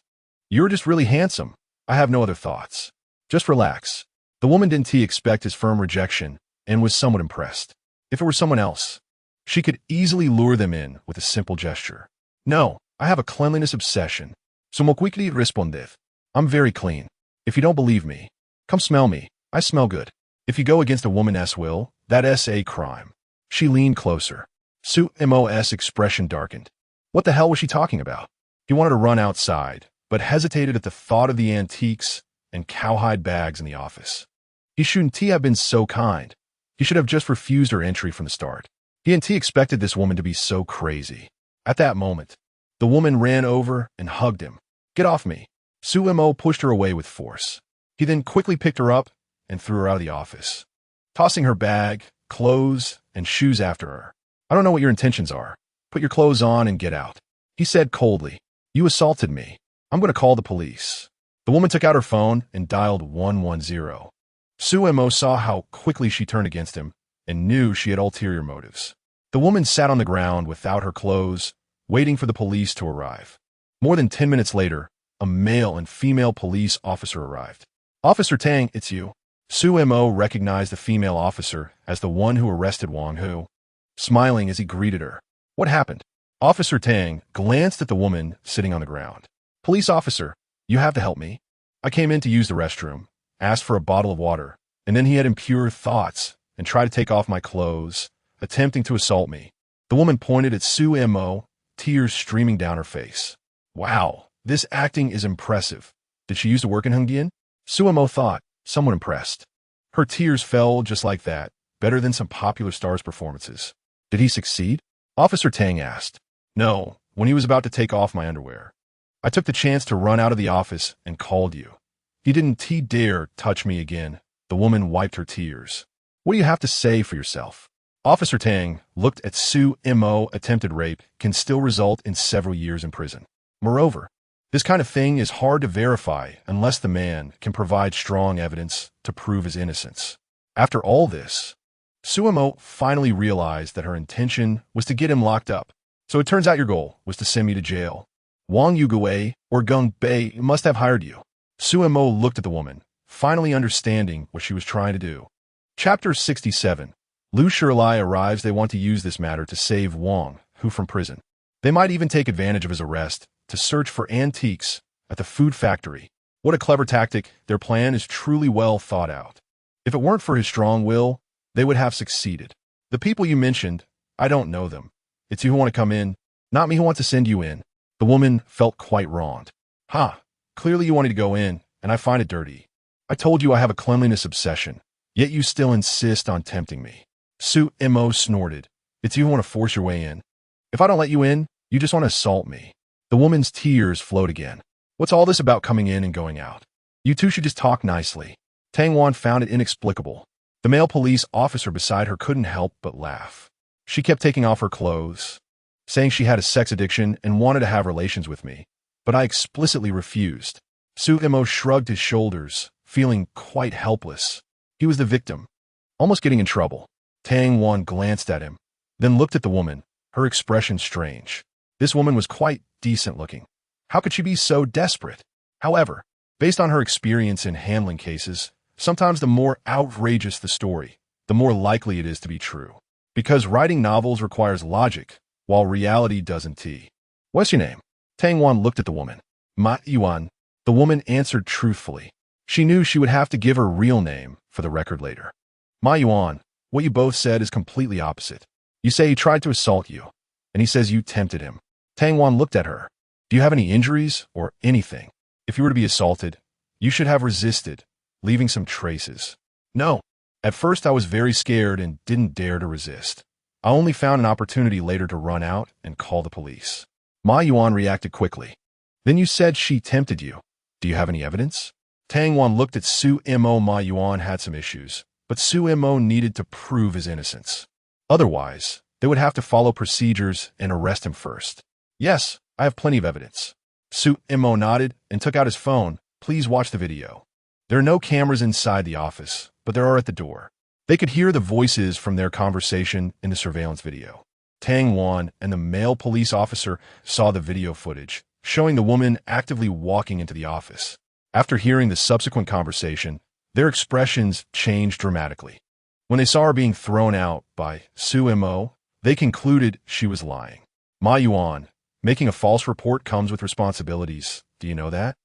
You're just really handsome. I have no other thoughts. Just relax." The woman didn't expect his firm rejection and was somewhat impressed. If it were someone else, she could easily lure them in with a simple gesture. "No, I have a cleanliness obsession. So moquickly respondeth. I'm very clean. If you don't believe me, come smell me. I smell good." If you go against a woman's will, that's a crime. She leaned closer. Su's expression darkened. What the hell was she talking about? He wanted to run outside, but hesitated at the thought of the antiques and cowhide bags in the office. He shouldn't have been so kind. He should have just refused her entry from the start. He expected this woman to be so crazy. At that moment, the woman ran over and hugged him. Get off me. Sumo pushed her away with force. He then quickly picked her up and threw her out of the office, tossing her bag, clothes, and shoes after her. I don't know what your intentions are. Put your clothes on and get out. He said coldly. You assaulted me. I'm going to call the police. The woman took out her phone and dialed 110. Sumo saw how quickly she turned against him and knew she had ulterior motives. The woman sat on the ground without her clothes, waiting for the police to arrive. More than 10 minutes later, a male and female police officer arrived. Officer Tang, it's you. Sumo recognized the female officer as the one who arrested Wang Hu, smiling as he greeted her. What happened? Officer Tang glanced at the woman sitting on the ground. Police officer, you have to help me. I came in to use the restroom, asked for a bottle of water, and then he had impure thoughts and tried to take off my clothes, attempting to assault me. The woman pointed at Sumo, tears streaming down her face. Wow, this acting is impressive. Did she used to work in Hungyan? Sumo thought, somewhat impressed. Her tears fell just like that, better than some popular stars' performances. Did he succeed? Officer Tang asked. No, when he was about to take off my underwear. I took the chance to run out of the office and called you. He didn't dare touch me again. The woman wiped her tears. What do you have to say for yourself? Officer Tang looked at Sumo. Attempted rape can still result in several years in prison. Moreover, this kind of thing is hard to verify unless the man can provide strong evidence to prove his innocence. After all this, Sumo finally realized that her intention was to get him locked up. So it turns out your goal was to send me to jail. Wang Yugui or Gung Bei must have hired you. Sumo looked at the woman, finally understanding what she was trying to do. Chapter 67. Lu Shirlai arrives. They want to use this matter to save Wang Hu from prison. They might even take advantage of his arrest to search for antiques at the food factory. What a clever tactic. Their plan is truly well thought out. If it weren't for his strong will, they would have succeeded. The people you mentioned, I don't know them. It's you who want to come in, not me who want to send you in. The woman felt quite wronged. Clearly you wanted to go in, and I find it dirty. I told you I have a cleanliness obsession, yet you still insist on tempting me. Sumo snorted. It's you who want to force your way in. If I don't let you in, you just want to assault me. The woman's tears flowed again. What's all this about coming in and going out? You two should just talk nicely. Tang Wan found it inexplicable. The male police officer beside her couldn't help but laugh. She kept taking off her clothes, saying she had a sex addiction and wanted to have relations with me, but I explicitly refused. Sumo shrugged his shoulders, feeling quite helpless. He was the victim, almost getting in trouble. Tang Wan glanced at him, then looked at the woman, her expression strange. This woman was quite decent looking. How could she be so desperate? However, based on her experience in handling cases, sometimes the more outrageous the story, the more likely it is to be true. Because writing novels requires logic, while reality doesn't. What's your name? Tang Wan looked at the woman. Ma Yuan. The woman answered truthfully. She knew she would have to give her real name for the record later. Ma Yuan, what you both said is completely opposite. You say he tried to assault you, and he says you tempted him. Tang Wan looked at her. Do you have any injuries or anything? If you were to be assaulted, you should have resisted, leaving some traces. No. At first I was very scared and didn't dare to resist. I only found an opportunity later to run out and call the police. Ma Yuan reacted quickly. Then you said she tempted you. Do you have any evidence? Tang Wan looked at Sumo. Ma Yuan had some issues, but Sumo needed to prove his innocence. Otherwise, they would have to follow procedures and arrest him first. Yes, I have plenty of evidence. Sumo nodded and took out his phone. Please watch the video. There are no cameras inside the office, but there are at the door. They could hear the voices from their conversation in the surveillance video. Tang Wan and the male police officer saw the video footage, showing the woman actively walking into the office. After hearing the subsequent conversation, their expressions changed dramatically. When they saw her being thrown out by Sumo, they concluded she was lying. Ma Yuan, making a false report comes with responsibilities. Do you know that?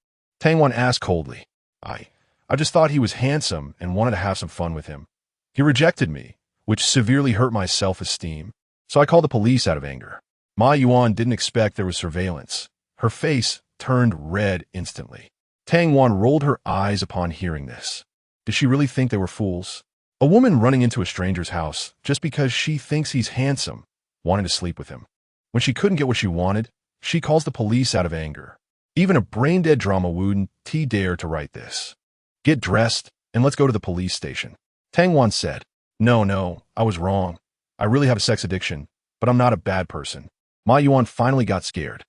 Tang Wan asked coldly. I just thought he was handsome and wanted to have some fun with him. He rejected me, which severely hurt my self-esteem. So I called the police out of anger. Ma Yuan didn't expect there was surveillance. Her face turned red instantly. Tang Wan rolled her eyes upon hearing this. Did she really think they were fools? A woman running into a stranger's house just because she thinks he's handsome, wanting to sleep with him. When she couldn't get what she wanted, she calls the police out of anger. Even a brain-dead drama wouldn't dare to write this. Get dressed, and let's go to the police station. Tang Wan said, No, I was wrong. I really have a sex addiction, but I'm not a bad person. Ma Yuan finally got scared.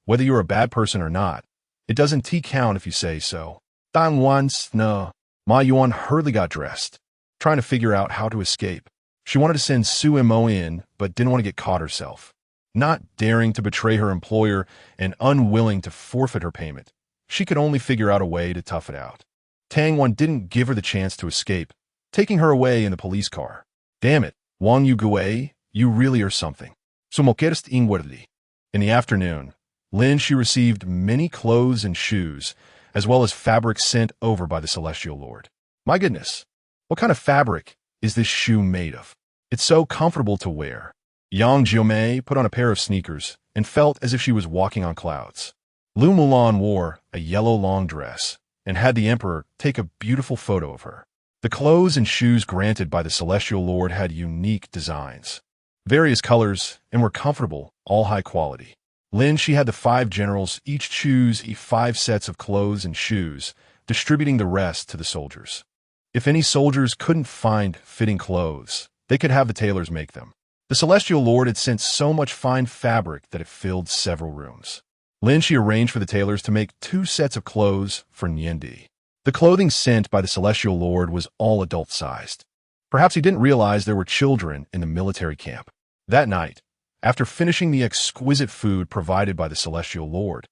Whether you're a bad person or not, it doesn't count if you say so. Tang Wan's no. Ma Yuan hurriedly got dressed, trying to figure out how to escape. She wanted to send Su Mo in, but didn't want to get caught herself. Not daring to betray her employer and unwilling to forfeit her payment, she could only figure out a way to tough it out. Tang Wan didn't give her the chance to escape, taking her away in the police car. Damn it, Wang Yugui, you really are something. In the afternoon, Lin Xi received many clothes and shoes, as well as fabric sent over by the Celestial Lord. My goodness, what kind of fabric is this shoe made of? It's so comfortable to wear. Yang Jiumei put on a pair of sneakers and felt as if she was walking on clouds. Lu Mulan wore a yellow long dress and had the emperor take a beautiful photo of her. The clothes and shoes granted by the Celestial Lord had unique designs, various colors, and were comfortable, all high quality. Lin Xi had the 5 generals each choose 5 sets of clothes and shoes, distributing the rest to the soldiers. If any soldiers couldn't find fitting clothes, they could have the tailors make them. The Celestial Lord had sent so much fine fabric that it filled several rooms. Lin Xi arranged for the tailors to make 2 sets of clothes for Niandi. The clothing sent by the Celestial Lord was all adult-sized. Perhaps he didn't realize there were children in the military camp. That night, after finishing the exquisite food provided by the Celestial Lord,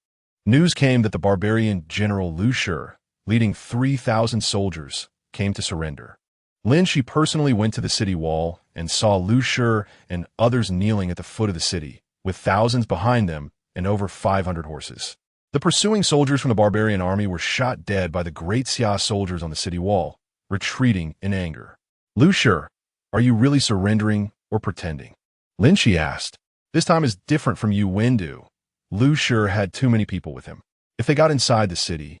news came that the barbarian General Lin Xi, leading 3,000 soldiers, came to surrender. Lin Xi personally went to the city wall and saw Lin Xi and others kneeling at the foot of the city, with thousands behind them and over 500 horses. The pursuing soldiers from the barbarian army were shot dead by the Great Xia soldiers on the city wall, retreating in anger. Lin Xi, are you really surrendering or pretending? Lin Xi asked. This time is different from you Wendu. Lin Xi had too many people with him. If they got inside the city,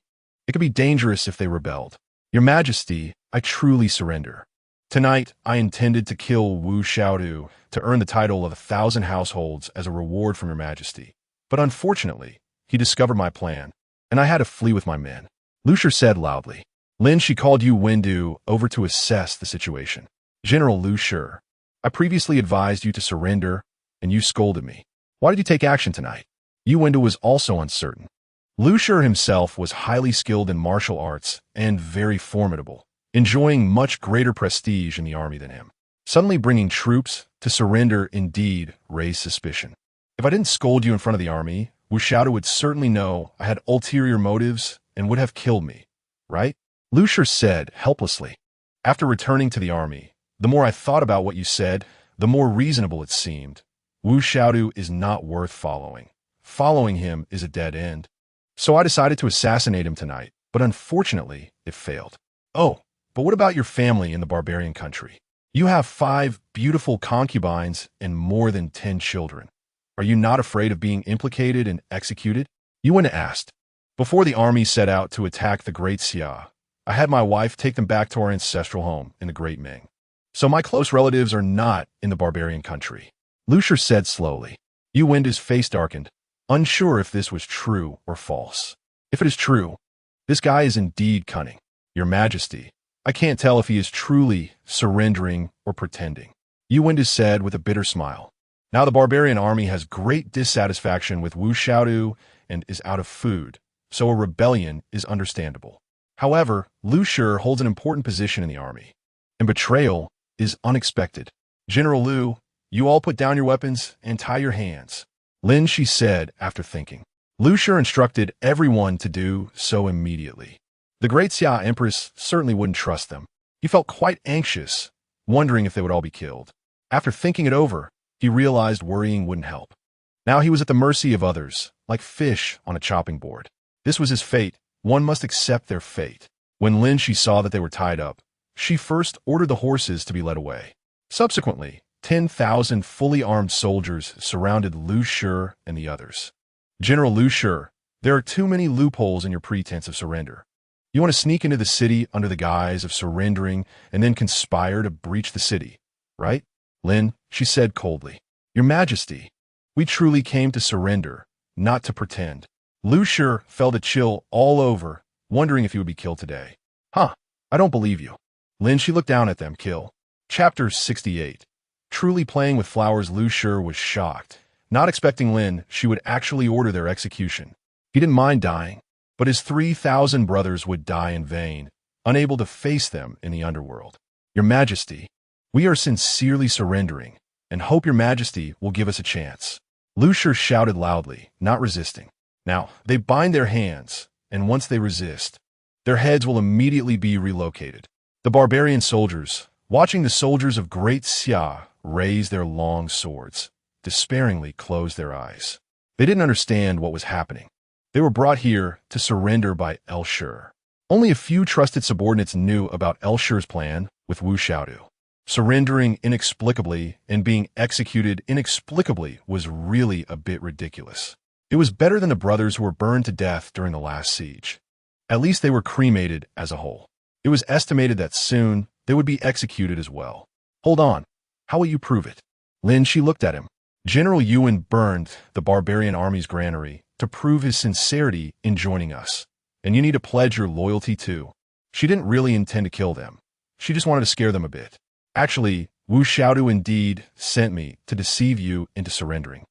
it could be dangerous if they rebelled. Your Majesty, I truly surrender. Tonight, I intended to kill Wu Xiaodu to earn the title of 1,000 households as a reward from Your Majesty. But unfortunately, he discovered my plan, and I had to flee with my men. Lin Xi said loudly. Lin Xi called you Wendu over to assess the situation. General Lin Xi, I previously advised you to surrender, and you scolded me. Why did you take action tonight? Yu Wendu was also uncertain. Lin Xi himself was highly skilled in martial arts and very formidable, enjoying much greater prestige in the army than him. Suddenly bringing troops to surrender indeed raised suspicion. If I didn't scold you in front of the army, Wu Xiaodu would certainly know I had ulterior motives and would have killed me, right? Lin Xi said helplessly. After returning to the army, the more I thought about what you said, the more reasonable it seemed. Wu Xiaodu is not worth following. Following him is a dead end. So I decided to assassinate him tonight, but unfortunately, it failed. Oh, but what about your family in the barbarian country? You have 5 beautiful concubines and more than 10 children. Are you not afraid of being implicated and executed? Yuan asked. Before the army set out to attack the Great Xia, I had my wife take them back to our ancestral home in the Great Ming. So my close relatives are not in the barbarian country. Lin Xi said slowly. Yu Wendu's face darkened, unsure if this was true or false. If it is true, this guy is indeed cunning. Your Majesty, I can't tell if he is truly surrendering or pretending. Yu Wendu said with a bitter smile. Now the barbarian army has great dissatisfaction with Wu Xiaodu and is out of food, so a rebellion is understandable. However, Lin Xi holds an important position in the army, and betrayal is unexpected. General Lu, you all put down your weapons and tie your hands. Lin Xi said after thinking. Lin Xi instructed everyone to do so immediately. The Great Xia Empress certainly wouldn't trust them. He felt quite anxious, wondering if they would all be killed. After thinking it over, he realized worrying wouldn't help. Now he was at the mercy of others, like fish on a chopping board. This was his fate. One must accept their fate. When Lin Xi saw that they were tied up, She first ordered the horses to be led away. Subsequently, 10,000 fully armed soldiers surrounded Lin Xi and the others. General Lin Xi, there are too many loopholes in your pretense of surrender. You want to sneak into the city under the guise of surrendering and then conspire to breach the city, right? Lin, she said coldly. Your Majesty, we truly came to surrender, not to pretend. Lin Xi felt a chill all over, wondering if he would be killed today. Huh, I don't believe you. Lin, she looked down at them, kill. Chapter 68. Truly playing with flowers. Lin Xi was shocked, not expecting Lin she would actually order their execution. He didn't mind dying, but his 3,000 brothers would die in vain, unable to face them in the underworld. Your Majesty, we are sincerely surrendering, and hope your Majesty will give us a chance. Lin Xi shouted loudly, not resisting. Now, they bind their hands, and once they resist, their heads will immediately be relocated. The barbarian soldiers, watching the soldiers of Great Xia raise their long swords, despairingly closed their eyes. They didn't understand what was happening. They were brought here to surrender by Lin Xi. Only a few trusted subordinates knew about Lin Xi's plan with Wu-Xiaodu. Surrendering inexplicably and being executed inexplicably was really a bit ridiculous. It was better than the brothers who were burned to death during the last siege. At least they were cremated as a whole. It was estimated that soon they would be executed as well. Hold on. How will you prove it? Lin, she looked at him. General Yuan burned the barbarian army's granary to prove his sincerity in joining us. And you need to pledge your loyalty too. She didn't really intend to kill them. She just wanted to scare them a bit. Actually, Wu-Xiaodu indeed sent me to deceive you into surrendering.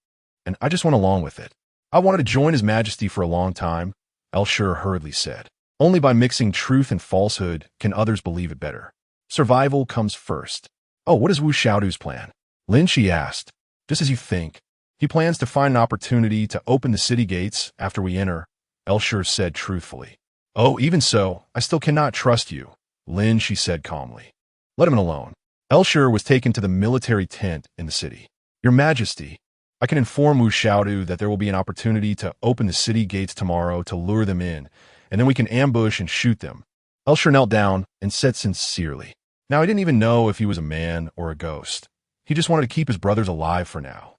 And I just went along with it. I wanted to join His Majesty for a long time, Lin Xi hurriedly said. Only by mixing truth and falsehood can others believe it better. Survival comes first. Oh, what is Wu-Xiaodu's plan? Lin Xi asked. Just as you think. He plans to find an opportunity to open the city gates after we enter, Lin Xi said truthfully. Oh, even so, I still cannot trust you, Lin, she said calmly. Let him alone. Lin Xi was taken to the military tent in the city. Your Majesty, I can inform Wu-Xiaodu that there will be an opportunity to open the city gates tomorrow to lure them in, and then we can ambush and shoot them. Lin Xi knelt down and said sincerely. Now, he didn't even know if he was a man or a ghost. He just wanted to keep his brothers alive for now.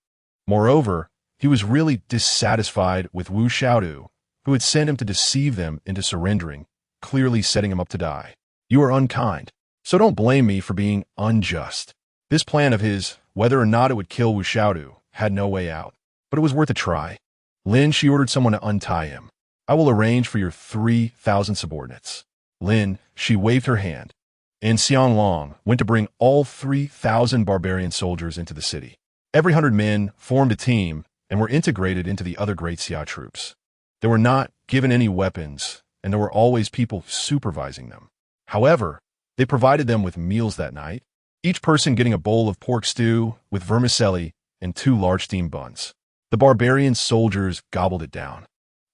Moreover, he was really dissatisfied with Wu-Xiaodu, who had sent him to deceive them into surrendering, clearly setting him up to die. You are unkind, so don't blame me for being unjust. This plan of his, whether or not it would kill Wu-Xiaodu, had no way out, but it was worth a try. Lin, she ordered someone to untie him. I will arrange for your 3,000 subordinates. Lin, she waved her hand, and Xiang Long went to bring all 3,000 barbarian soldiers into the city. Every 100 men formed a team and were integrated into the other Great Xia troops. They were not given any weapons, and there were always people supervising them. However, they provided them with meals that night, each person getting a bowl of pork stew with vermicelli and 2 large steamed buns. The barbarian soldiers gobbled it down.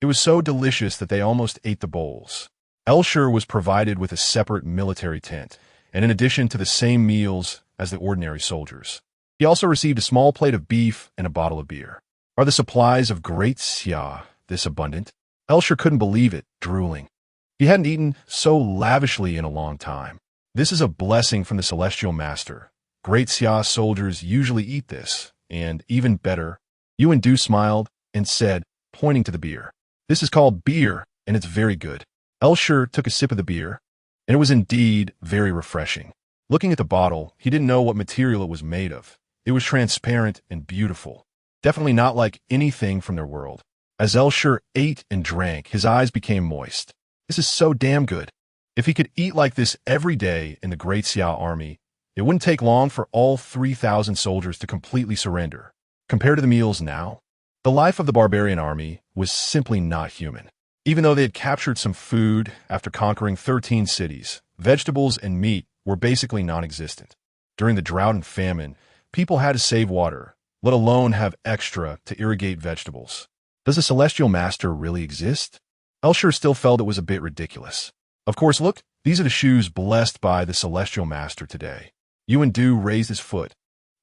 It was so delicious that they almost ate the bowls. Lin Xi was provided with a separate military tent, and in addition to the same meals as the ordinary soldiers. He also received a small plate of beef and a bottle of beer. Are the supplies of Great Xia this abundant? Lin Xi couldn't believe it, drooling. He hadn't eaten so lavishly in a long time. This is a blessing from the Celestial Master. Great Xia soldiers usually eat this, and even better. Yuan smiled and said, pointing to the beer. This is called beer, and it's very good. Lin Xi took a sip of the beer, and it was indeed very refreshing. Looking at the bottle, he didn't know what material it was made of. It was transparent and beautiful. Definitely not like anything from their world. As Lin Xi ate and drank, his eyes became moist. This is so damn good. If he could eat like this every day in the Great Xia army, it wouldn't take long for all 3,000 soldiers to completely surrender. Compared to the meals now, the life of the barbarian army was simply not human. Even though they had captured some food after conquering 13 cities, vegetables and meat were basically non-existent. During the drought and famine, people had to save water, let alone have extra to irrigate vegetables. Does a Celestial Master really exist? Lin Xi still felt it was a bit ridiculous. Of course, look, these are the shoes blessed by the Celestial Master today. Yuan raised his foot,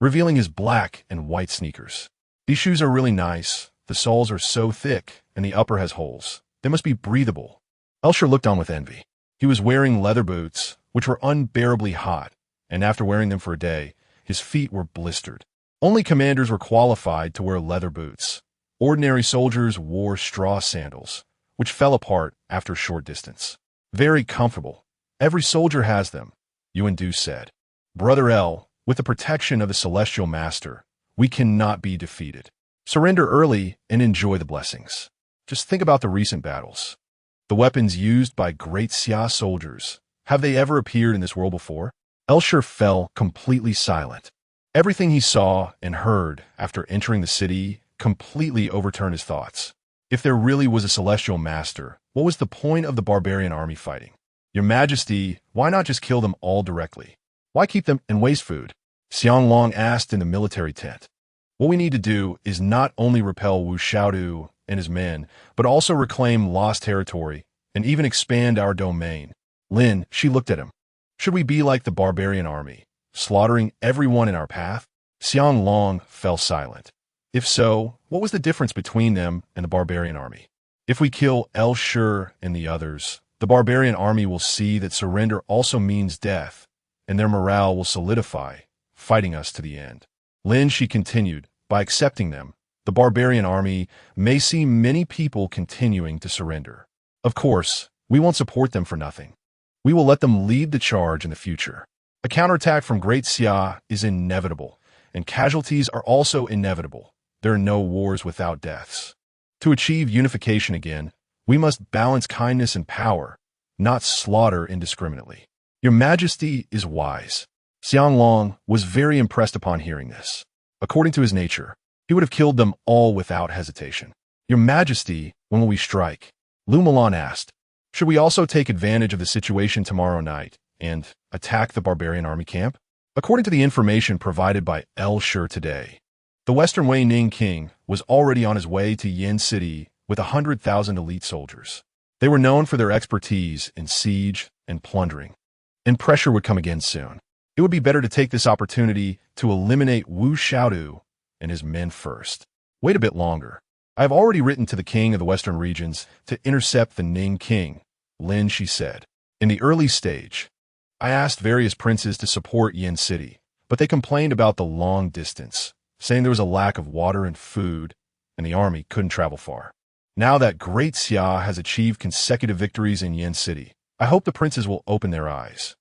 revealing his black and white sneakers. These shoes are really nice. The soles are so thick, and the upper has holes. They must be breathable. Lin Xi looked on with envy. He was wearing leather boots, which were unbearably hot, and after wearing them for a day, his feet were blistered. Only commanders were qualified to wear leather boots. Ordinary soldiers wore straw sandals, which fell apart after a short distance. Very comfortable. Every soldier has them, Yuan said. Brother L, with the protection of the Celestial Master, we cannot be defeated. Surrender early and enjoy the blessings. Just think about the recent battles. The weapons used by Great Xia soldiers. Have they ever appeared in this world before? Elshur fell completely silent. Everything he saw and heard after entering the city completely overturned his thoughts. If there really was a Celestial Master, what was the point of the barbarian army fighting? Your Majesty, why not just kill them all directly? Why keep them and waste food? Xiang Long asked in the military tent. What we need to do is not only repel Wu Xiaodu and his men, but also reclaim lost territory and even expand our domain. Lin Xi looked at him. Should we be like the barbarian army, slaughtering everyone in our path? Xiang Long fell silent. If so, what was the difference between them and the barbarian army? If we kill Elshur and the others, the barbarian army will see that surrender also means death, and their morale will solidify, fighting us to the end. Lin Xi continued, by accepting them, the barbarian army may see many people continuing to surrender. Of course, we won't support them for nothing. We will let them lead the charge in the future. A counterattack from Great Xia is inevitable, and casualties are also inevitable. There are no wars without deaths. To achieve unification again, we must balance kindness and power, not slaughter indiscriminately. Your Majesty is wise. Xiang Long was very impressed upon hearing this. According to his nature, he would have killed them all without hesitation. Your Majesty, when will we strike? Lu Mulan asked. Should we also take advantage of the situation tomorrow night and attack the barbarian army camp? According to the information provided by Elshur today, the Western Wei Ning king was already on his way to Yin City with 100,000 elite soldiers. They were known for their expertise in siege and plundering, and pressure would come again soon. It would be better to take this opportunity to eliminate Wu Xiaodu and his men first. Wait a bit longer. I have already written to the king of the western regions to intercept the Ning king, Lin Xi said. In the early stage, I asked various princes to support Yin City, but they complained about the long distance, saying there was a lack of water and food, and the army couldn't travel far. Now that Great Xia has achieved consecutive victories in Yin City, I hope the princes will open their eyes.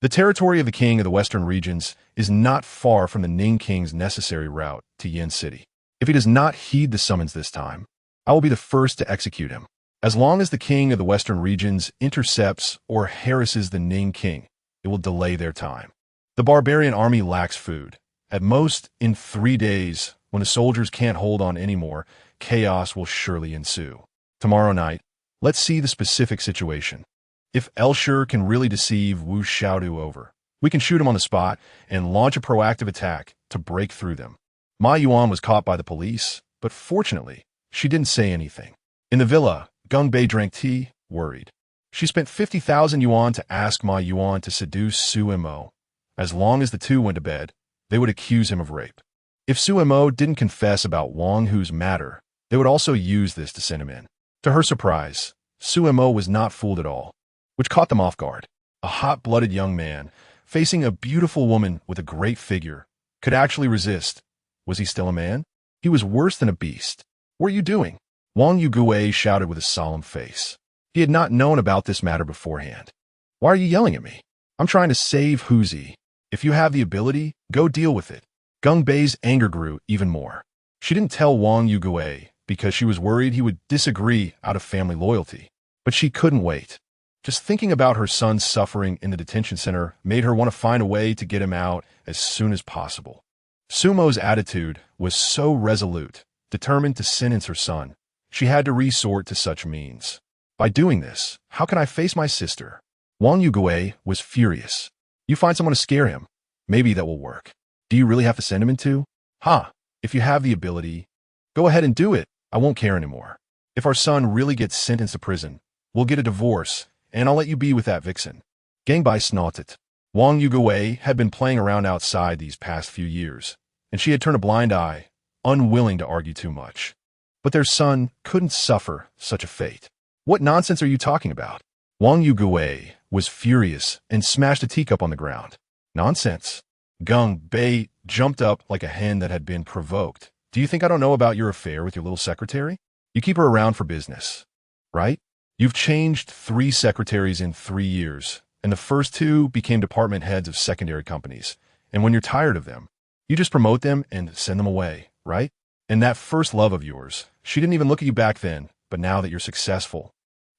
The territory of the king of the western regions is not far from the Ning king's necessary route to Yin City. If he does not heed the summons this time, I will be the first to execute him. As long as the king of the western regions intercepts or harasses the Ning king, it will delay their time. The barbarian army lacks food. At most, in 3 days, when the soldiers can't hold on anymore, chaos will surely ensue. Tomorrow night, let's see the specific situation. If Elshur can really deceive Wu Xiaodu over, we can shoot him on the spot and launch a proactive attack to break through them. Ma Yuan was caught by the police, but fortunately, she didn't say anything. In the villa, Gung Bei drank tea, worried. She spent 50,000 yuan to ask Ma Yuan to seduce Su Mo. As long as the two went to bed, they would accuse him of rape. If Su Mo didn't confess about Wang Hu's matter, they would also use this to send him in. To her surprise, Su Mo was not fooled at all, which caught them off guard. A hot-blooded young man, facing a beautiful woman with a great figure, could actually resist. Was he still a man? He was worse than a beast. What are you doing? Wang Yugui shouted with a solemn face. He had not known about this matter beforehand. Why are you yelling at me? I'm trying to save Huzi. If you have the ability, go deal with it. Gung Bei's anger grew even more. She didn't tell Wang Yugui because she was worried he would disagree out of family loyalty. But she couldn't wait. Just thinking about her son's suffering in the detention center made her want to find a way to get him out as soon as possible. Sumo's attitude was so resolute, determined to sentence her son. She had to resort to such means. By doing this, how can I face my sister? Wang Yugui was furious. You find someone to scare him. Maybe that will work. Do you really have to send him into? If you have the ability, go ahead and do it. I won't care anymore. If our son really gets sentenced to prison, we'll get a divorce, and I'll let you be with that vixen. Gangbai snorted. Wang Yugui had been playing around outside these past few years, and she had turned a blind eye, unwilling to argue too much. But their son couldn't suffer such a fate. What nonsense are you talking about? Wang Yugui was furious and smashed a teacup on the ground. Nonsense. Gung Bei jumped up like a hen that had been provoked. Do you think I don't know about your affair with your little secretary? You keep her around for business, right? You've changed 3 secretaries in 3 years, and the first 2 became department heads of secondary companies. And when you're tired of them, you just promote them and send them away, right? And that first love of yours, she didn't even look at you back then, but now that you're successful,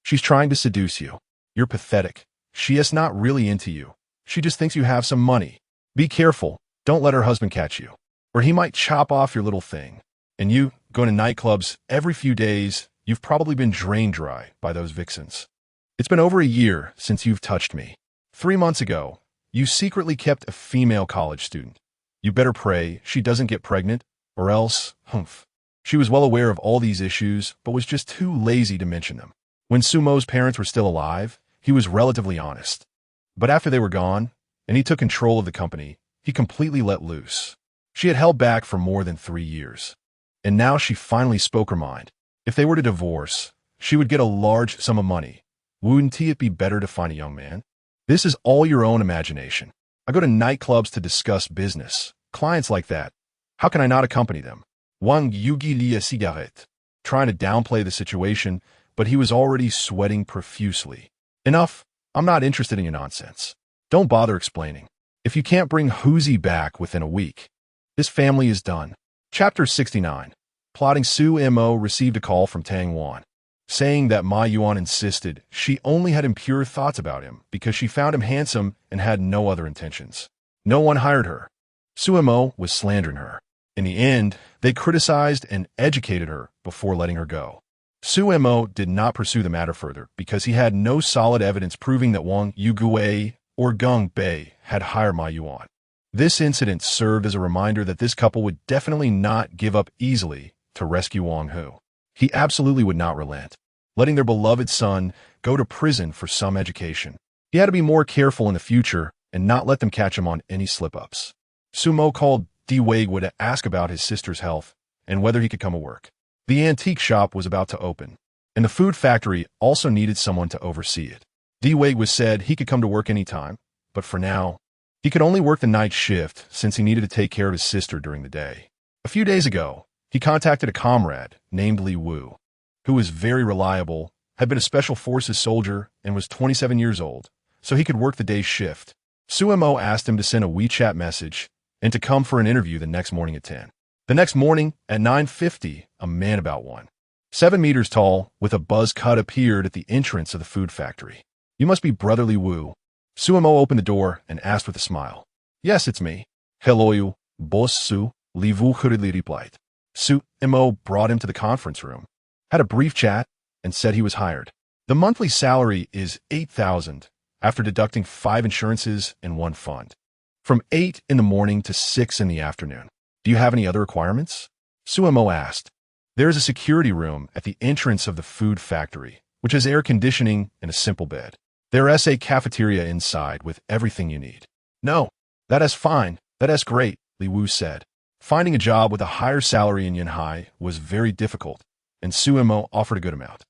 she's trying to seduce you. You're pathetic. She is not really into you. She just thinks you have some money. Be careful. Don't let her husband catch you, or he might chop off your little thing. And you, go to nightclubs every few days, you've probably been drained dry by those vixens. It's been over a year since you've touched me. 3 months ago, you secretly kept a female college student. You better pray she doesn't get pregnant, or else, humph. She was well aware of all these issues, but was just too lazy to mention them. When Sumo's parents were still alive, he was relatively honest. But after they were gone, and he took control of the company, he completely let loose. She had held back for more than 3 years. And now she finally spoke her mind. If they were to divorce, she would get a large sum of money. Wouldn't it be better to find a young man? This is all your own imagination. I go to nightclubs to discuss business. Clients like that. How can I not accompany them? Wang Yugi lia cigarette, trying to downplay the situation, but he was already sweating profusely. Enough. I'm not interested in your nonsense. Don't bother explaining. If you can't bring Huzi back within a week, this family is done. Chapter 69. Plotting. Su Mo received a call from Tang Wan, saying that Ma Yuan insisted she only had impure thoughts about him because she found him handsome and had no other intentions. No one hired her. Su Mo was slandering her. In the end, they criticized and educated her before letting her go. Su Mo did not pursue the matter further because he had no solid evidence proving that Wang Yugue or Gung Bei had hired Ma Yuan. This incident served as a reminder that this couple would definitely not give up easily to rescue Wang Hu. He absolutely would not relent, letting their beloved son go to prison for some education. He had to be more careful in the future and not let them catch him on any slip-ups. Sumo called Di Wei to ask about his sister's health and whether he could come to work. The antique shop was about to open, and the food factory also needed someone to oversee it. Di Wei said he could come to work anytime, but for now, he could only work the night shift since he needed to take care of his sister during the day. A few days ago, he contacted a comrade named Li Wu, who was very reliable, had been a special forces soldier, and was 27 years old, so he could work the day's shift. Su Mo asked him to send a WeChat message and to come for an interview the next morning at 10. The next morning, at 9:50, a man about 7 meters tall, with a buzz cut appeared at the entrance of the food factory. You must be Brother Li Wu. Su Mo opened the door and asked with a smile. Yes, it's me. Hello, you, boss Su, Li Wu hurriedly replied. Su Mo brought him to the conference room, had a brief chat, and said he was hired. The monthly salary is 8,000 after deducting 5 insurances and 1 fund. From 8 in the morning to 6 in the afternoon. Do you have any other requirements? Su Mo asked. There is a security room at the entrance of the food factory, which has air conditioning and a simple bed. There is a cafeteria inside with everything you need. No, that is fine. That is great, Li Wu said. Finding a job with a higher salary in Yanhai was very difficult, and Su Mo offered a good amount.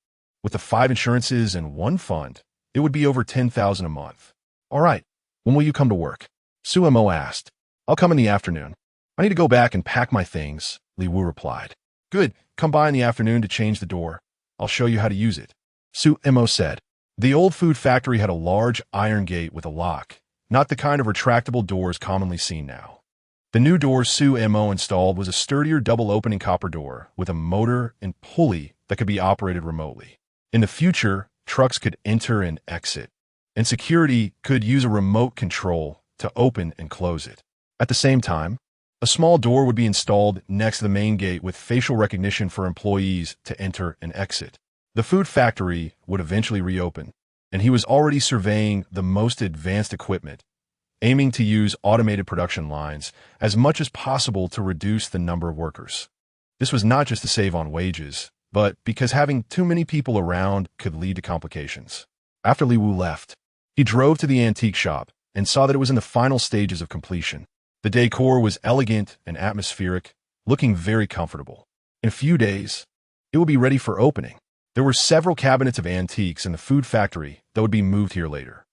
With the 5 insurances and 1 fund, it would be over 10,000 a month. All right, when will you come to work? Su Mo asked. I'll come in the afternoon. I need to go back and pack my things, Li Wu replied. Good, come by in the afternoon to change the door. I'll show you how to use it. Su Mo said. The old food factory had a large iron gate with a lock, not the kind of retractable doors commonly seen now. The new door Su Mo installed was a sturdier double-opening copper door with a motor and pulley that could be operated remotely. In the future, trucks could enter and exit, and security could use a remote control to open and close it. At the same time, a small door would be installed next to the main gate with facial recognition for employees to enter and exit. The food factory would eventually reopen, and he was already surveying the most advanced equipment, aiming to use automated production lines as much as possible to reduce the number of workers. This was not just to save on wages, but because having too many people around could lead to complications. After Li Wu left, he drove to the antique shop and saw that it was in the final stages of completion. The decor was elegant and atmospheric, looking very comfortable. In a few days, it would be ready for opening. There were several cabinets of antiques in the food factory that would be moved here later.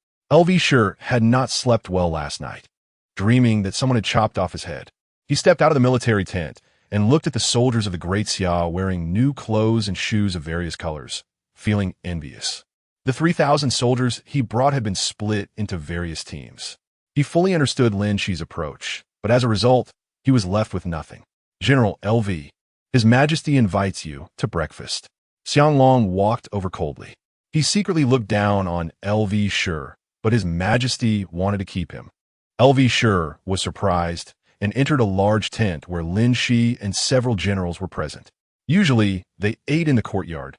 Sure had not slept well last night, dreaming that someone had chopped off his head. He stepped out of the military tent and looked at the soldiers of the Great Xia wearing new clothes and shoes of various colors, feeling envious. The 3,000 soldiers he brought had been split into various teams. He fully understood Lin Xi's approach, but as a result, he was left with nothing. General LV, His Majesty invites you to breakfast. Xianglong walked over coldly. He secretly looked down on Sure, but His Majesty wanted to keep him. Sure was surprised and entered a large tent where Lin Xi and several generals were present. Usually, they ate in the courtyard,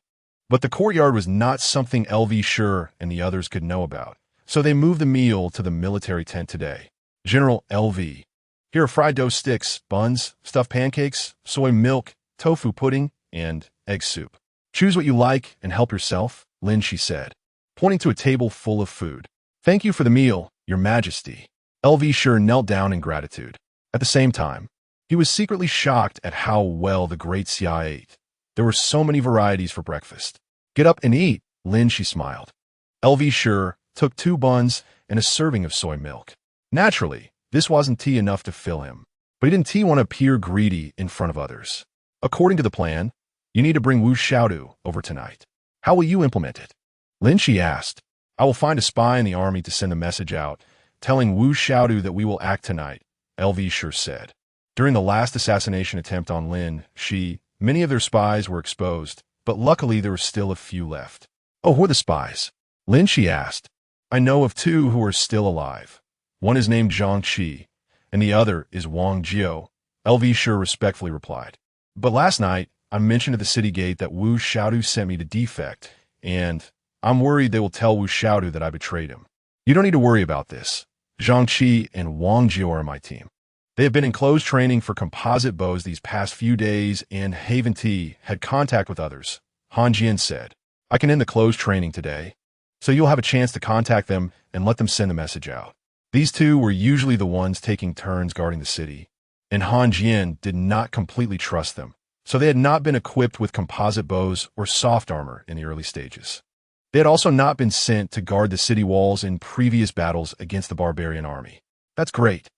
but the courtyard was not something Sure and the others could know about, so they moved the meal to the military tent today. General LV, Here are fried dough sticks, buns, stuffed pancakes, soy milk, tofu pudding, and egg soup. Choose what you like and help yourself, Lin Xi said, pointing to a table full of food. Thank you for the meal, Your Majesty. Sure knelt down in gratitude. At the same time, he was secretly shocked at how well the Great Xia ate. There were so many varieties for breakfast. Get up and eat, Lin Xi smiled. Sure took 2 buns and a serving of soy milk. Naturally, this wasn't tea enough to fill him, but he didn't want to appear greedy in front of others. According to the plan, you need to bring Xiaodu over tonight. How will you implement it? Lin Xi asked. I will find a spy in the army to send a message out, telling Xiaodu that we will act tonight, Sure said. During the last assassination attempt on Lin Xi, many of their spies were exposed, but luckily there were still a few left. Oh, who are the spies? Lin Xi asked. I know of 2 who are still alive. One is named Zhang Qi, and the other is Wang Jiao, Sure respectfully replied. But last night, I mentioned at the city gate that Xiaodu sent me to defect, and I'm worried they will tell Xiaodu that I betrayed him. You don't need to worry about this. Zhang Qi and Wang Jiao are my team. They have been in close training for composite bows these past few days, and Haven T had contact with others, Han Jian said. I can end the closed training today, so you'll have a chance to contact them and let them send the message out. These 2 were usually the ones taking turns guarding the city, and Han Jian did not completely trust them, so they had not been equipped with composite bows or soft armor in the early stages. They had also not been sent to guard the city walls in previous battles against the barbarian army. That's great.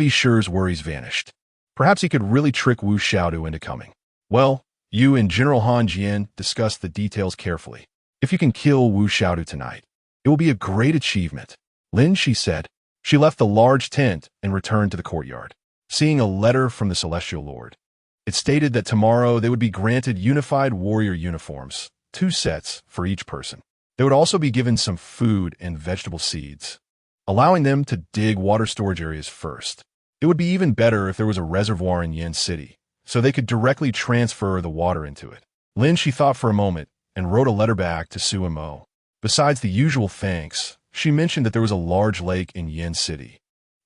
Sure's worries vanished. Perhaps he could really trick Xiaodu into coming. Well, you and General Han Jian discussed the details carefully. If you can kill Xiaodu tonight, it will be a great achievement, Lin Xi said. She left the large tent and returned to the courtyard, seeing a letter from the Celestial Lord. It stated that tomorrow they would be granted unified warrior uniforms, 2 sets for each person. They would also be given some food and vegetable seeds, allowing them to dig water storage areas first. It would be even better if there was a reservoir in Yen City, so they could directly transfer the water into it. Lin Xi thought for a moment and wrote a letter back to Su Mo. Besides the usual thanks, she mentioned that there was a large lake in Yen City,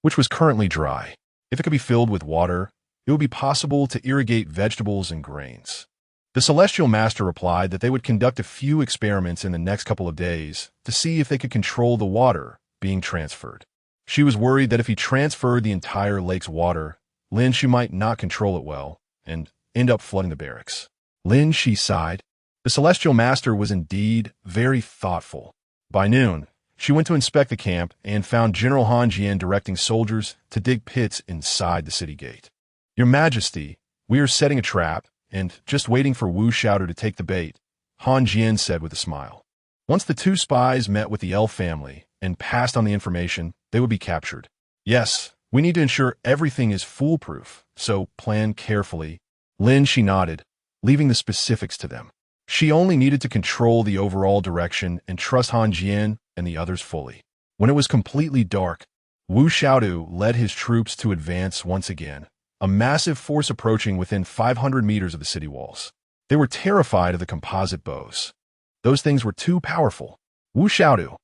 which was currently dry. If it could be filled with water, it would be possible to irrigate vegetables and grains. The Celestial Master replied that they would conduct a few experiments in the next couple of days to see if they could control the water being transferred. She was worried that if he transferred the entire lake's water, Lin Xi might not control it well and end up flooding the barracks. Lin Xi sighed. The Celestial Master was indeed very thoughtful. By noon, she went to inspect the camp and found General Han Jian directing soldiers to dig pits inside the city gate. Your Majesty, we are setting a trap and just waiting for Xiaodu to take the bait, Han Jian said with a smile. Once the 2 spies met with the elf family and passed on the information, they would be captured. Yes, we need to ensure everything is foolproof, so plan carefully. Lin Xi nodded, leaving the specifics to them. She only needed to control the overall direction and trust Han Jian and the others fully. When it was completely dark, Xiaodu led his troops to advance once again, a massive force approaching within 500 meters of the city walls. They were terrified of the composite bows. Those things were too powerful. Xiaodu,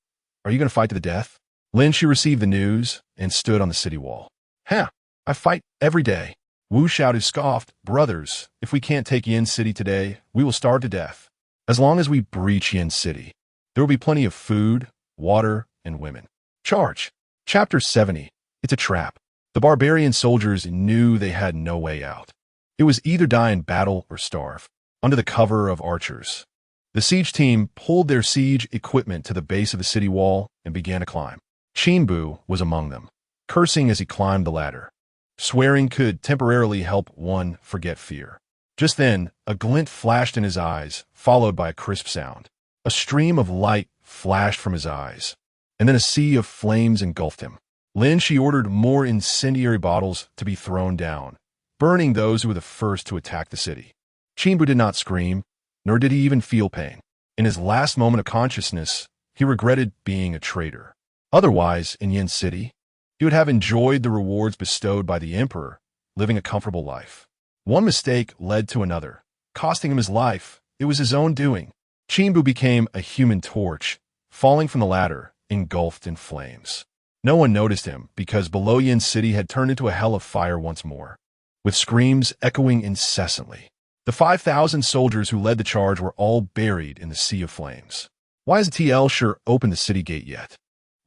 are you going to fight to the death? Lin Xi received the news and stood on the city wall. I fight every day. Xiaodu scoffed. Brothers, if we can't take Yen City today, we will starve to death. As long as we breach Yen City, there will be plenty of food, water, and women. Charge. Chapter 70. It's a trap. The barbarian soldiers knew they had no way out. It was either die in battle or starve, under the cover of archers. The siege team pulled their siege equipment to the base of the city wall and began to climb. Qinbu was among them, cursing as he climbed the ladder. Swearing could temporarily help one forget fear. Just then, a glint flashed in his eyes, followed by a crisp sound. A stream of light flashed from his eyes, and then a sea of flames engulfed him. Lin Xi ordered more incendiary bottles to be thrown down, burning those who were the first to attack the city. Qinbu did not scream, nor did he even feel pain. In his last moment of consciousness, he regretted being a traitor. Otherwise, in Yin City, he would have enjoyed the rewards bestowed by the emperor, living a comfortable life. One mistake led to another, costing him his life. It was his own doing. Qinbu became a human torch, falling from the ladder, engulfed in flames. No one noticed him because below Yin City had turned into a hell of fire once more, with screams echoing incessantly. The 5,000 soldiers who led the charge were all buried in the sea of flames. Why hasn't Lin opened the city gate yet?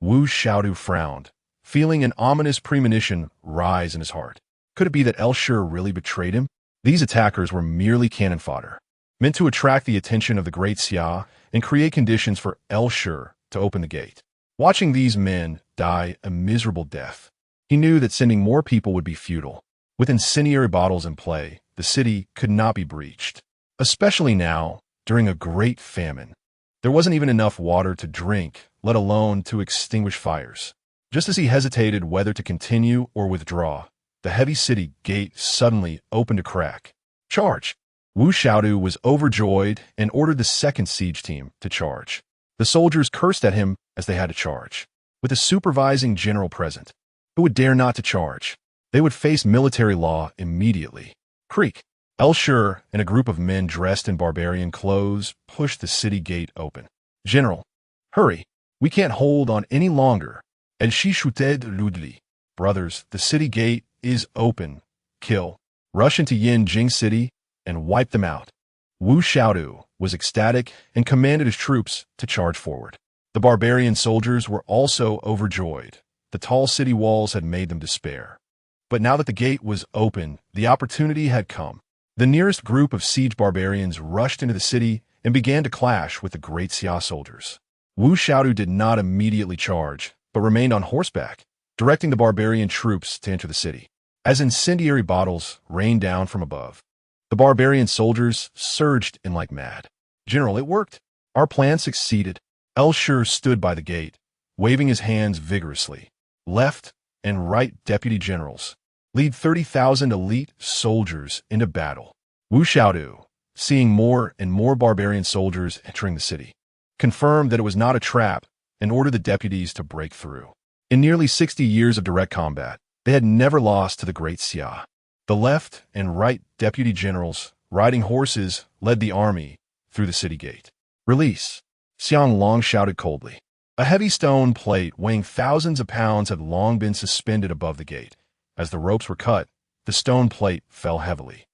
Wu Xiaodu frowned, feeling an ominous premonition rise in his heart. Could it be that Lin really betrayed him? These attackers were merely cannon fodder, meant to attract the attention of the Great Xia and create conditions for Lin to open the gate. Watching these men die a miserable death, he knew that sending more people would be futile. With incendiary bottles in play, the city could not be breached. Especially now, during a great famine. There wasn't even enough water to drink, let alone to extinguish fires. Just as he hesitated whether to continue or withdraw, the heavy city gate suddenly opened a crack. Charge! Wu Xiaodu was overjoyed and ordered the second siege team to charge. The soldiers cursed at him as they had to charge. With a supervising general present, who would dare not to charge? They would face military law immediately. Creak! Lin and a group of men dressed in barbarian clothes pushed the city gate open. General, hurry! We can't hold on any longer. Antiques.With. Brothers, the city gate is open. Kill. Rush into Yin Jing City and wipe them out. Wu Xiaodu was ecstatic and commanded his troops to charge forward. The barbarian soldiers were also overjoyed. The tall city walls had made them despair. But now that the gate was open, the opportunity had come. The nearest group of siege barbarians rushed into the city and began to clash with the Great Xia soldiers. Wu Xiaodu did not immediately charge, but remained on horseback, directing the barbarian troops to enter the city. As incendiary bottles rained down from above, the barbarian soldiers surged in like mad. General, it worked. Our plan succeeded. Lin stood by the gate, waving his hands vigorously. Left and right deputy generals, lead 30,000 elite soldiers into battle. Wu Xiaodu, seeing more and more barbarian soldiers entering the city, confirmed that it was not a trap and ordered the deputies to break through. In nearly 60 years of direct combat, they had never lost to the Great Xia. The left and right deputy generals, riding horses, led the army through the city gate. Release! Xiang Long shouted coldly. A heavy stone plate weighing thousands of pounds had long been suspended above the gate. As the ropes were cut, the stone plate fell heavily.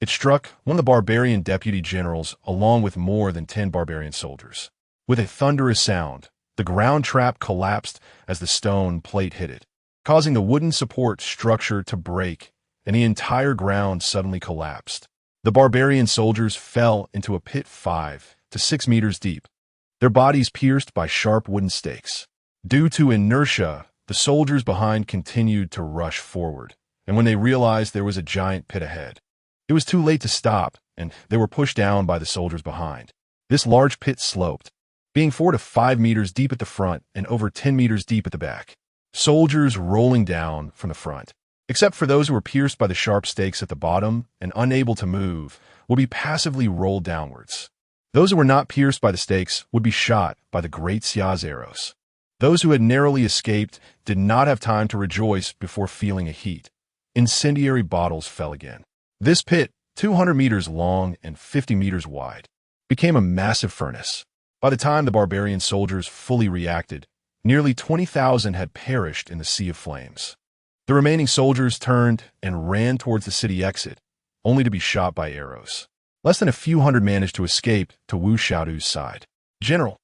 It struck one of the barbarian deputy generals along with more than 10 barbarian soldiers. With a thunderous sound, the ground trap collapsed as the stone plate hit it, causing the wooden support structure to break, and the entire ground suddenly collapsed. The barbarian soldiers fell into a pit 5 to 6 meters deep, their bodies pierced by sharp wooden stakes. Due to inertia, the soldiers behind continued to rush forward, and when they realized there was a giant pit ahead, it was too late to stop, and they were pushed down by the soldiers behind. This large pit sloped, being 4 to 5 meters deep at the front and over 10 meters deep at the back. Soldiers rolling down from the front, except for those who were pierced by the sharp stakes at the bottom and unable to move, would be passively rolled downwards. Those who were not pierced by the stakes would be shot by the Great Xia's arrows. Those who had narrowly escaped did not have time to rejoice before feeling a heat. Incendiary bottles fell again. This pit, 200 meters long and 50 meters wide, became a massive furnace. By the time the barbarian soldiers fully reacted, nearly 20,000 had perished in the sea of flames. The remaining soldiers turned and ran towards the city exit, only to be shot by arrows. Less than a few hundred managed to escape to Wu Xiaodu's side. General,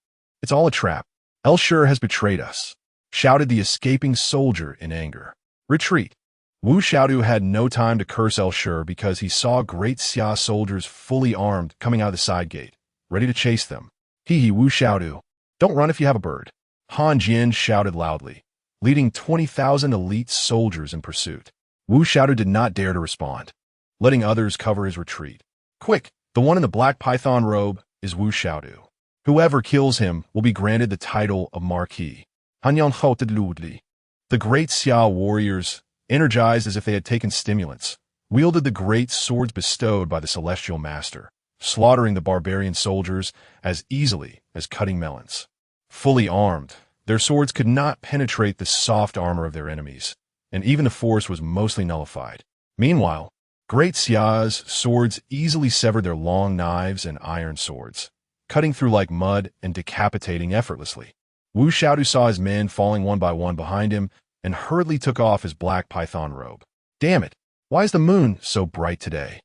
it's all a trap. Lin has betrayed us, shouted the escaping soldier in anger. Retreat. Wu Xiaodu had no time to curse Lin because he saw Great Xia soldiers fully armed coming out of the side gate, ready to chase them. Hee Wu Xiaodu. Don't run if you have a bird. Han Jian shouted loudly, leading 20,000 elite soldiers in pursuit. Wu Xiaodu did not dare to respond, letting others cover his retreat. Quick, the one in the black python robe is Wu Xiaodu. Whoever kills him will be granted the title of Marquis. The Great Xia warriors, energized as if they had taken stimulants, wielded the great swords bestowed by the celestial master, slaughtering the barbarian soldiers as easily as cutting melons. Fully armed, their swords could not penetrate the soft armor of their enemies, and even the force was mostly nullified. Meanwhile, Great Xia's swords easily severed their long knives and iron swords, cutting through like mud and decapitating effortlessly. Wu Xiaodu saw his men falling one by one behind him and hurriedly took off his black python robe. Damn it! Why is the moon so bright today?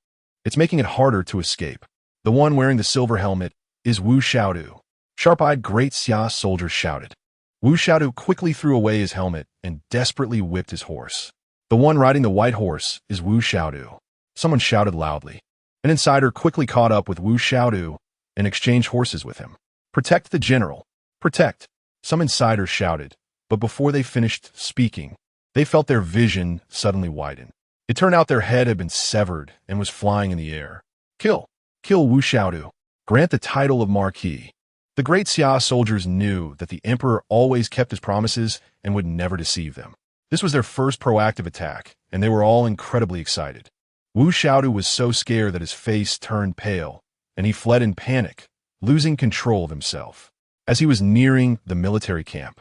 It's making it harder to escape. The one wearing the silver helmet is Wu Xiaodu. Sharp-eyed Great Xia soldiers shouted. Wu Xiaodu quickly threw away his helmet and desperately whipped his horse. The one riding the white horse is Wu Xiaodu. Someone shouted loudly. An insider quickly caught up with Wu Xiaodu and exchanged horses with him. Protect the general. Protect. Some insiders shouted, but before they finished speaking, they felt their vision suddenly widen. It turned out their head had been severed and was flying in the air. Kill. Kill Wu Xiaodu. Grant the title of Marquis. The Great Xia soldiers knew that the emperor always kept his promises and would never deceive them. This was their first proactive attack, and they were all incredibly excited. Wu Xiaodu was so scared that his face turned pale, and he fled in panic, losing control of himself. As he was nearing the military camp,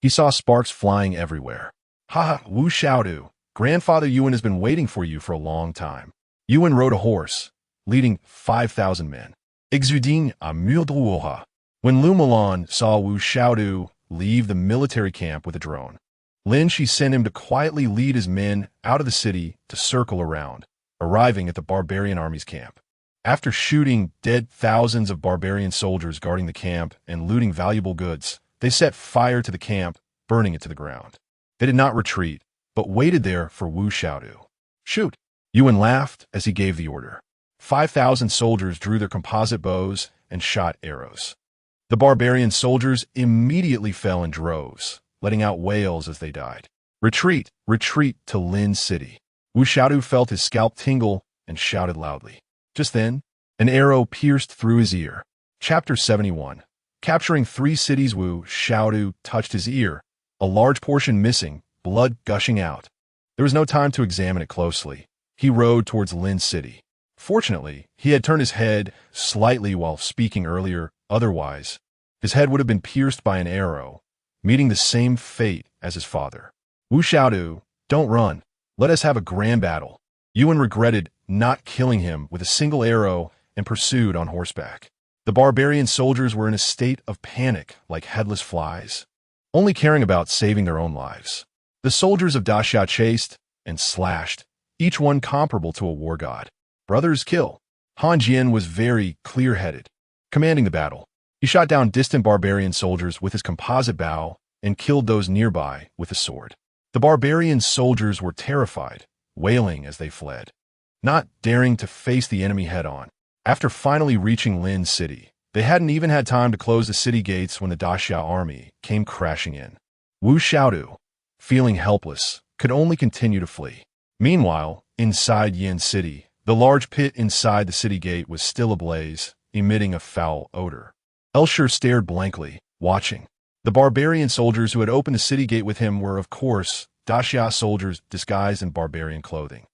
he saw sparks flying everywhere. Ha! Wu Xiaodu, Grandfather Yuan has been waiting for you for a long time. Yuan rode a horse, leading 5,000 men. Exuding a mule. When Lu Mulan saw Wu Xiaodu leave the military camp with a drone, Lin Xi sent him to quietly lead his men out of the city to circle around, arriving at the barbarian army's camp. After shooting dead thousands of barbarian soldiers guarding the camp and looting valuable goods, they set fire to the camp, burning it to the ground. They did not retreat, but waited there for Wu Xiaodu. Shoot! Yuan laughed as he gave the order. 5,000 soldiers drew their composite bows and shot arrows. The barbarian soldiers immediately fell in droves, letting out wails as they died. Retreat! Retreat to Lin City. Wu Xiaodu felt his scalp tingle and shouted loudly. Just then, an arrow pierced through his ear. Chapter 71. Capturing 3 cities. Wu Xiaodu touched his ear, a large portion missing, blood gushing out. There was no time to examine it closely. He rode towards Lin City. Fortunately, he had turned his head slightly while speaking earlier, otherwise, his head would have been pierced by an arrow, meeting the same fate as his father. Wu Xiaodu, don't run. Let us have a grand battle. Yuan regretted not killing him with a single arrow and pursued on horseback. The barbarian soldiers were in a state of panic like headless flies, only caring about saving their own lives. The soldiers of Da Xia chased and slashed, each one comparable to a war god. Brothers kill. Han Jian was very clear-headed, commanding the battle. He shot down distant barbarian soldiers with his composite bow and killed those nearby with a sword. The barbarian soldiers were terrified, wailing as they fled, not daring to face the enemy head-on. After finally reaching Lin City, they hadn't even had time to close the city gates when the Da Xia army came crashing in. Wu Xiaodu, feeling helpless, could only continue to flee. Meanwhile, inside Yin City, the large pit inside the city gate was still ablaze, emitting a foul odor. Elshir stared blankly, watching. The barbarian soldiers who had opened the city gate with him were, of course, Da Xia soldiers disguised in barbarian clothing.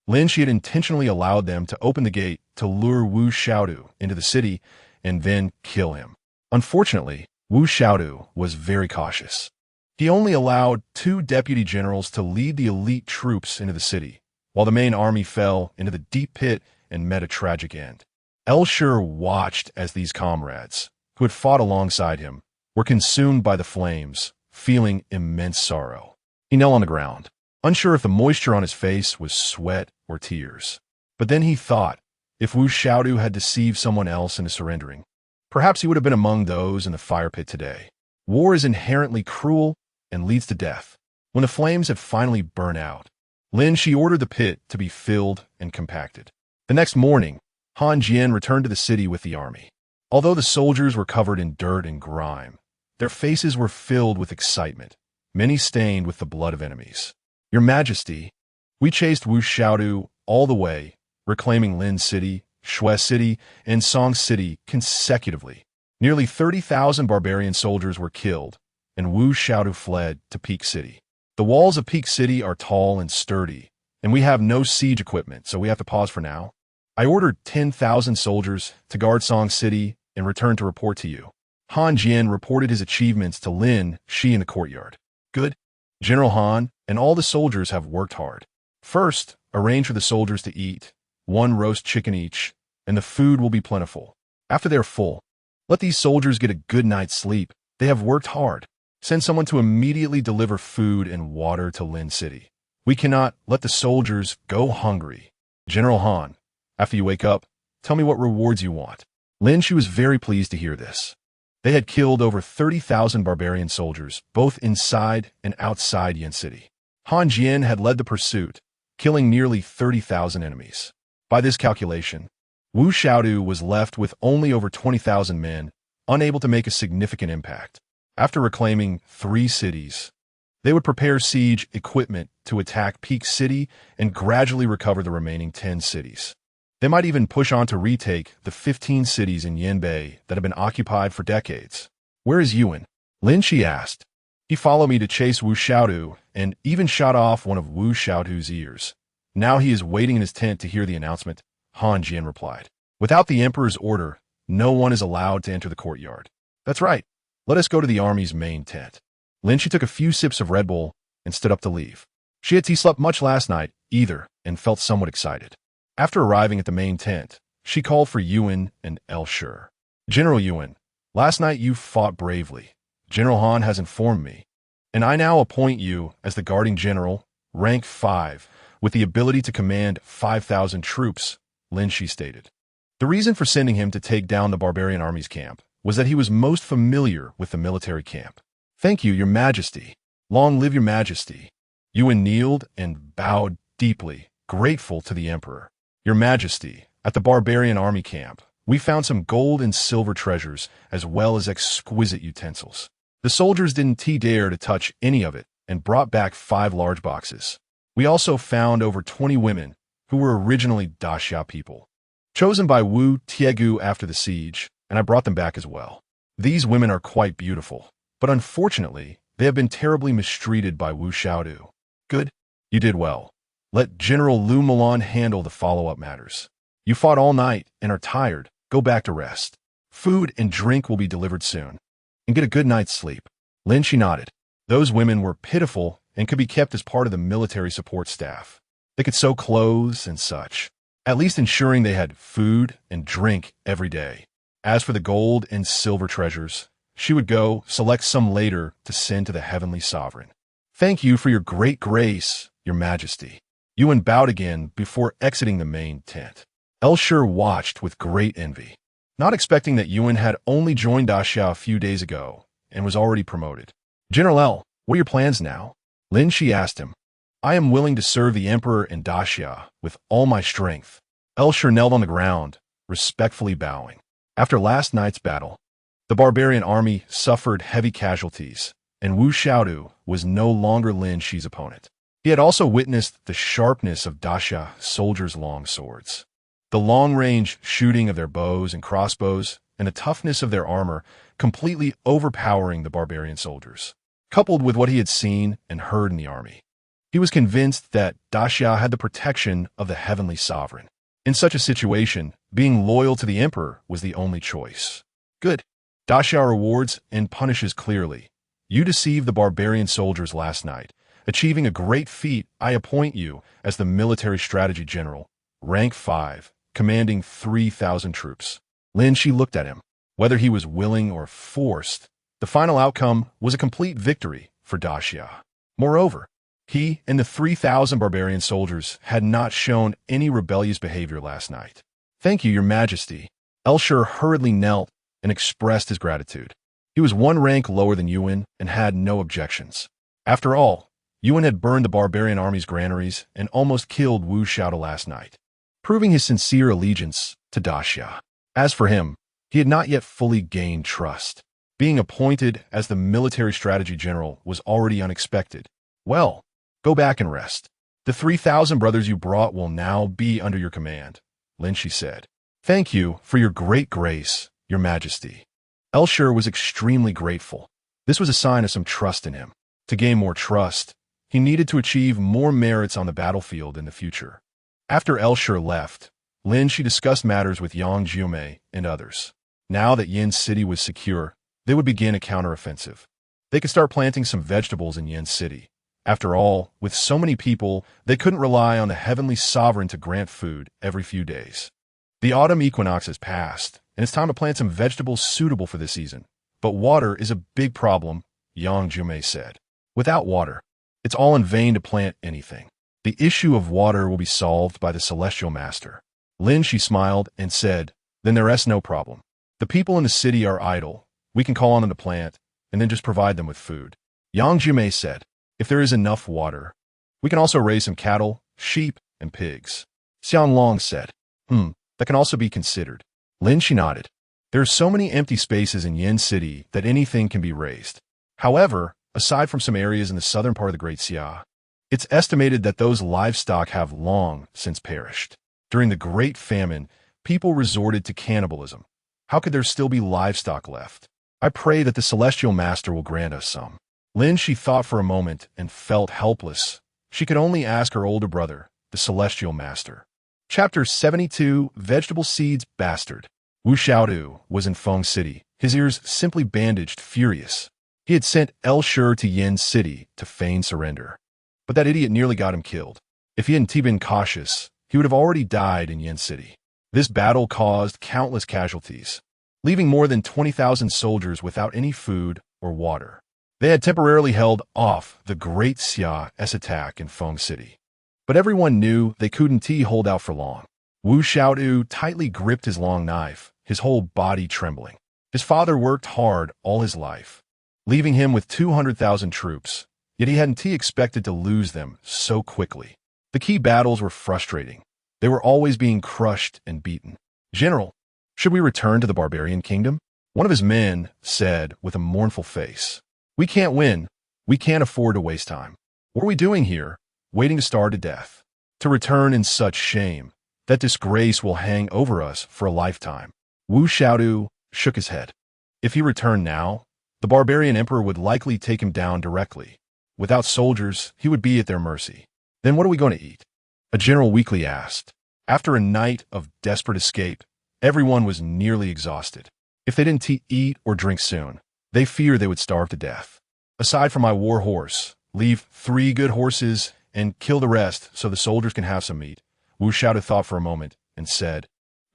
Lin Xi had intentionally allowed them to open the gate to lure Wu Xiaodu into the city and then kill him. Unfortunately, Wu Xiaodu was very cautious. He only allowed 2 deputy generals to lead the elite troops into the city, while the main army fell into the deep pit and met a tragic end. Elshir watched as these comrades, who had fought alongside him, were consumed by the flames, feeling immense sorrow. He knelt on the ground, unsure if the moisture on his face was sweat or tears. But then he thought, if Wu Xiaodu had deceived someone else into surrendering, perhaps he would have been among those in the fire pit today. War is inherently cruel and leads to death. When the flames had finally burned out, Lin Xi ordered the pit to be filled and compacted. The next morning, Han Jian returned to the city with the army. Although the soldiers were covered in dirt and grime, their faces were filled with excitement, many stained with the blood of enemies. Your Majesty, we chased Wu-Xiaodu all the way, reclaiming Lin City, Shui City, and Song City consecutively. Nearly 30,000 barbarian soldiers were killed, and Wu-Xiaodu fled to Peak City. The walls of Peak City are tall and sturdy, and we have no siege equipment, so we have to pause for now. I ordered 10,000 soldiers to guard Song City and return to report to you. Han Jian reported his achievements to Lin Xi in the courtyard. Good. General Han and all the soldiers have worked hard. First, arrange for the soldiers to eat, 1 roast chicken each, and the food will be plentiful. After they're full, let these soldiers get a good night's sleep. They have worked hard. Send someone to immediately deliver food and water to Lin City. We cannot let the soldiers go hungry. General Han, after you wake up, tell me what rewards you want. Lin Xi was very pleased to hear this. They had killed over 30,000 barbarian soldiers, both inside and outside Yin City. Han Jian had led the pursuit, killing nearly 30,000 enemies. By this calculation, Wu-Xiaodu was left with only over 20,000 men, unable to make a significant impact. After reclaiming 3 cities, they would prepare siege equipment to attack Peak City and gradually recover the remaining 10 cities. They might even push on to retake the 15 cities in Yanbei that have been occupied for decades. Where is Yuan? Lin Xi asked. He followed me to chase Wu-Xiaodu and even shot off one of Wu-Xiaodu's ears. Now he is waiting in his tent to hear the announcement, Han Jian replied. Without the emperor's order, no one is allowed to enter the courtyard. That's right. Let us go to the army's main tent. Lin Xi took a few sips of Red Bull and stood up to leave. She had slept much last night, either, and felt somewhat excited. After arriving at the main tent, she called for Yuan and Elshur. General Yuan, last night you fought bravely. General Han has informed me, and I now appoint you as the guarding general, rank 5, with the ability to command 5,000 troops, Lin Xi stated. The reason for sending him to take down the barbarian army's camp was that he was most familiar with the military camp. Thank you, Your Majesty. Long live Your Majesty. Yuan kneeled and bowed deeply, grateful to the emperor. Your Majesty, at the barbarian army camp, we found some gold and silver treasures as well as exquisite utensils. The soldiers didn't dare to touch any of it and brought back 5 large boxes. We also found over 20 women who were originally Daxia people, chosen by Wu Tiegu after the siege, and I brought them back as well. These women are quite beautiful, but unfortunately, they have been terribly mistreated by Wu-Xiaodu. Good. You did well. Let General Lu Mulan handle the follow-up matters. You fought all night and are tired. Go back to rest. Food and drink will be delivered soon. And get a good night's sleep. Lin Xi nodded. Those women were pitiful and could be kept as part of the military support staff. They could sew clothes and such, at least ensuring they had food and drink every day. As for the gold and silver treasures, she would go select some later to send to the heavenly sovereign. Thank you for your great grace, Your Majesty. Yuan bowed again before exiting the main tent. Elshur watched with great envy, not expecting that Yuan had only joined Daxia a few days ago and was already promoted. General L, what are your plans now? Lin Xi asked him. I am willing to serve the emperor in Daxia with all my strength. Elshur knelt on the ground, respectfully bowing. After last night's battle, the barbarian army suffered heavy casualties, and Wu-Xiaodu was no longer Lin Xi's opponent. He had also witnessed the sharpness of Daxia soldiers' long swords, the long-range shooting of their bows and crossbows, and the toughness of their armor completely overpowering the barbarian soldiers, coupled with what he had seen and heard in the army. He was convinced that Daxia had the protection of the heavenly sovereign. In such a situation, being loyal to the emperor was the only choice. Good. Daxia rewards and punishes clearly. You deceived the barbarian soldiers last night. Achieving a great feat, I appoint you as the military strategy general, rank 5, commanding 3,000 troops. Lin Xi looked at him. Whether he was willing or forced, the final outcome was a complete victory for Daxia. Moreover, he and the 3,000 barbarian soldiers had not shown any rebellious behavior last night. Thank you, Your Majesty. Elshur hurriedly knelt and expressed his gratitude. He was 1 rank lower than Yuan and had no objections. After all, Yuan had burned the barbarian army's granaries and almost killed Wu-Xiaodu last night, proving his sincere allegiance to Daxia. As for him, he had not yet fully gained trust. Being appointed as the military strategy general was already unexpected. Well, go back and rest. The 3,000 brothers you brought will now be under your command, Lin Xi said. Thank you for your great grace, your majesty. Elshur was extremely grateful. This was a sign of some trust in him. To gain more trust, he needed to achieve more merits on the battlefield in the future. After Elshur left, Lin Xi discussed matters with Yang Jiumei and others. Now that Yin City was secure, they would begin a counteroffensive. They could start planting some vegetables in Yin City. After all, with so many people, they couldn't rely on the heavenly sovereign to grant food every few days. The autumn equinox has passed, and it's time to plant some vegetables suitable for this season. But water is a big problem, Yang Jiumei said. Without water, it's all in vain to plant anything. The issue of water will be solved by the Celestial Master. Lin Xi smiled and said, then there is no problem. The people in the city are idle. We can call on them to plant, and then just provide them with food. Yang Jiumei said, if there is enough water, we can also raise some cattle, sheep, and pigs. Xiang Long said, that can also be considered. Lin Xi nodded. There are so many empty spaces in Yin City that anything can be raised. However, aside from some areas in the southern part of the Great Xia, it's estimated that those livestock have long since perished. During the Great Famine, people resorted to cannibalism. How could there still be livestock left? I pray that the Celestial Master will grant us some. Lin Xi thought for a moment and felt helpless. She could only ask her older brother, the Celestial Master. Chapter 72, Vegetable Seeds Bastard. Wu Xiaodu was in Feng City, his ears simply bandaged, furious. He had sent Elshur to Yin City to feign surrender. But that idiot nearly got him killed. If he hadn't been cautious, he would have already died in Yin City. This battle caused countless casualties, leaving more than 20,000 soldiers without any food or water. They had temporarily held off the Great Xia.The attack in Feng City. But everyone knew they couldn't hold out for long. Wu Xiaodu tightly gripped his long knife, his whole body trembling. His father worked hard all his life, leaving him with 200,000 troops, yet he hadn't expected to lose them so quickly. The key battles were frustrating. They were always being crushed and beaten. General, should we return to the barbarian kingdom? One of his men said with a mournful face. We can't win. We can't afford to waste time. What are we doing here, waiting to starve to death? To return in such shame, that disgrace will hang over us for a lifetime. Wu Xiaodu shook his head. If he returned now, the barbarian emperor would likely take him down directly. Without soldiers, he would be at their mercy. Then what are we going to eat? A general weakly asked. After a night of desperate escape, everyone was nearly exhausted. If they didn't eat or drink soon, they feared they would starve to death. Aside from my war horse, leave 3 good horses and kill the rest so the soldiers can have some meat. Wu Xiaodu thought for a moment and said,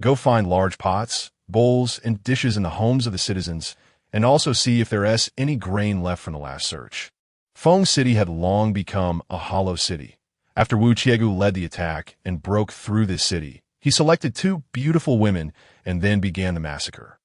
go find large pots, bowls, and dishes in the homes of the citizens, and also see if there is any grain left from the last search. Feng City had long become a hollow city. After Wu Qiegu led the attack and broke through this city, he selected 2 beautiful women and then began the massacre.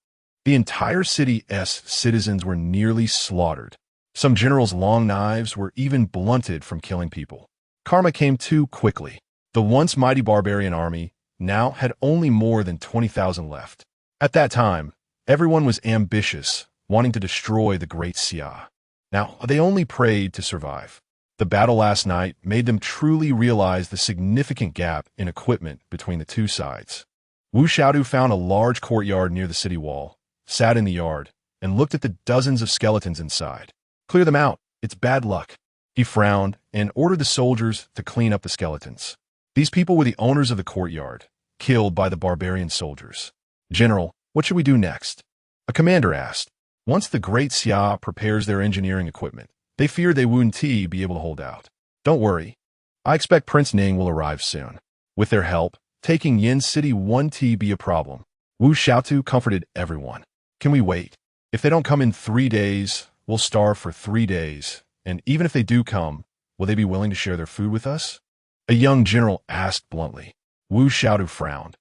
The entire city's citizens were nearly slaughtered. Some generals' long knives were even blunted from killing people. Karma came too quickly. The once mighty barbarian army now had only more than 20,000 left. At that time, everyone was ambitious, wanting to destroy the Great Xia. Now, they only prayed to survive. The battle last night made them truly realize the significant gap in equipment between the two sides. Wu Xiaodu found a large courtyard near the city wall, sat in the yard, and looked at the dozens of skeletons inside. Clear them out. It's bad luck. He frowned and ordered the soldiers to clean up the skeletons. These people were the owners of the courtyard, killed by the barbarian soldiers. General, what should we do next? A commander asked. Once the Great Xia prepares their engineering equipment, they fear they won't be able to hold out. Don't worry. I expect Prince Ning will arrive soon. With their help, taking Yin City won't be a problem. Wu Xiaodu comforted everyone. Can we wait? If they don't come in 3 days, we'll starve for 3 days. And even if they do come, will they be willing to share their food with us? A young general asked bluntly. Wu Xiaodu frowned.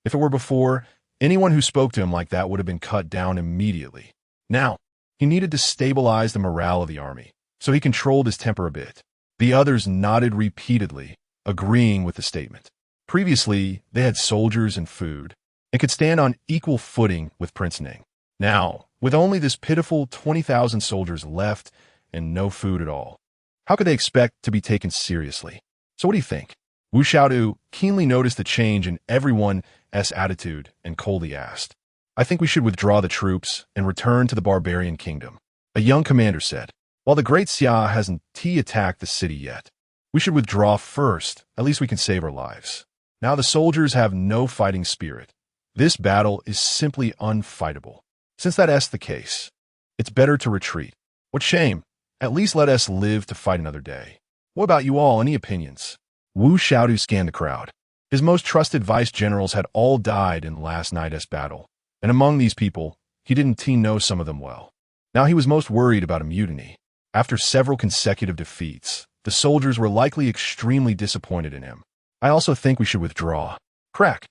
If it were before, anyone who spoke to him like that would have been cut down immediately. Now, he needed to stabilize the morale of the army, so he controlled his temper a bit. The others nodded repeatedly, agreeing with the statement. Previously, they had soldiers and food, and could stand on equal footing with Prince Ning. Now, with only this pitiful 20,000 soldiers left and no food at all, how could they expect to be taken seriously? So what do you think? Wu Xiaodu keenly noticed the change in everyone's attitude and coldly asked, I think we should withdraw the troops and return to the barbarian kingdom. A young commander said, while the Great Xia hasn't attacked the city yet, we should withdraw first, at least we can save our lives. Now the soldiers have no fighting spirit. This battle is simply unfightable. Since that's the case, it's better to retreat. What shame. At least let us live to fight another day. What about you all? Any opinions? Wu Xiaodu scanned the crowd. His most trusted vice generals had all died in last night's battle, and among these people, he didn't know some of them well. Now he was most worried about a mutiny. After several consecutive defeats, the soldiers were likely extremely disappointed in him. I also think we should withdraw. Crack.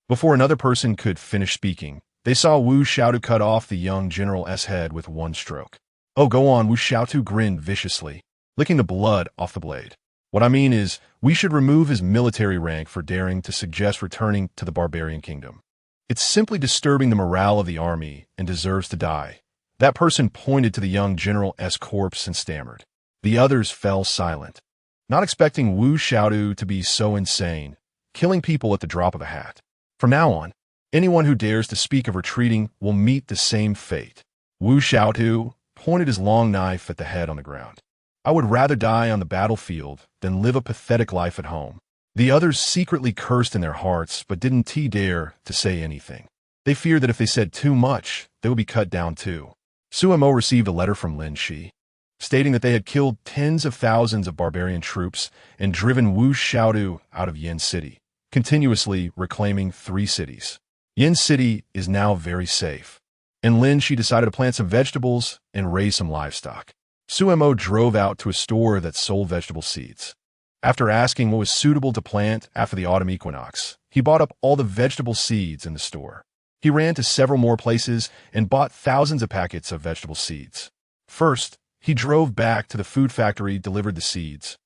Before another person could finish speaking, they saw Wu Xiaodu cut off the young general's head with one stroke. Oh, go on, Wu Xiaodu grinned viciously, licking the blood off the blade. What I mean is, we should remove his military rank for daring to suggest returning to the barbarian kingdom. It's simply disturbing the morale of the army and deserves to die. That person pointed to the young general's corpse and stammered. The others fell silent, not expecting Wu Xiaodu to be so insane, killing people at the drop of a hat. From now on, anyone who dares to speak of retreating will meet the same fate. Wu Xiaodu pointed his long knife at the head on the ground. I would rather die on the battlefield than live a pathetic life at home. The others secretly cursed in their hearts but didn't dare to say anything. They feared that if they said too much, they would be cut down too. Sumo received a letter from Lin Xi, stating that they had killed tens of thousands of barbarian troops and driven Wu Xiaodu out of Yin City, continuously reclaiming 3 cities. Yin City is now very safe, and Lin Xi decided to plant some vegetables and raise some livestock. Sumo drove out to a store that sold vegetable seeds. After asking what was suitable to plant after the autumn equinox, he bought up all the vegetable seeds in the store. He ran to several more places and bought thousands of packets of vegetable seeds. First, he drove back to the food factory, delivered the seeds,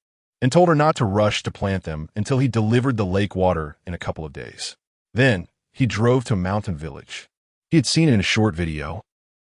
and told her not to rush to plant them until he delivered the lake water in a couple of days. Then, he drove to a mountain village. He had seen it in a short video,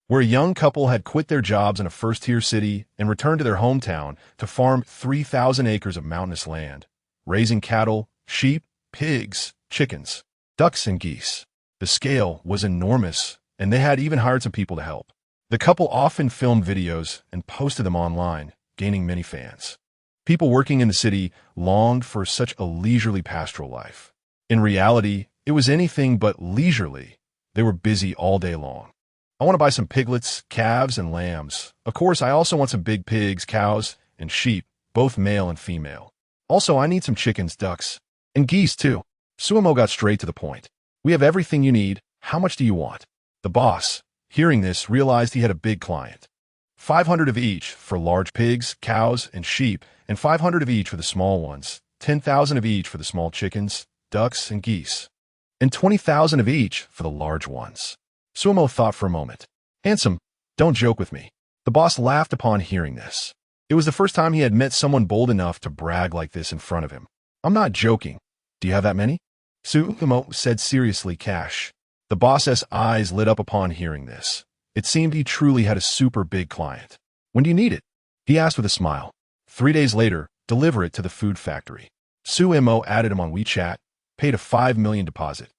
where a young couple had quit their jobs in a first-tier city and returned to their hometown to farm 3,000 acres of mountainous land, raising cattle, sheep, pigs, chickens, ducks, and geese. The scale was enormous, and they had even hired some people to help. The couple often filmed videos and posted them online, gaining many fans. People working in the city longed for such a leisurely pastoral life. In reality, it was anything but leisurely. They were busy all day long. I want to buy some piglets, calves, and lambs. Of course, I also want some big pigs, cows, and sheep, both male and female. Also, I need some chickens, ducks, and geese too. Sumo got straight to the point. We have everything you need. How much do you want? The boss, hearing this, realized he had a big client. 500 of each for large pigs, cows, and sheep, and 500 of each for the small ones, 10,000 of each for the small chickens, ducks, and geese, and 20,000 of each for the large ones. Sumo thought for a moment. Handsome, don't joke with me. The boss laughed upon hearing this. It was the first time he had met someone bold enough to brag like this in front of him. I'm not joking. Do you have that many? Sumo said seriously, cash. The boss's eyes lit up upon hearing this. It seemed he truly had a super big client. When do you need it? He asked with a smile. 3 days later, deliver it to the food factory. Sumo added him on WeChat, paid a 5 million deposit,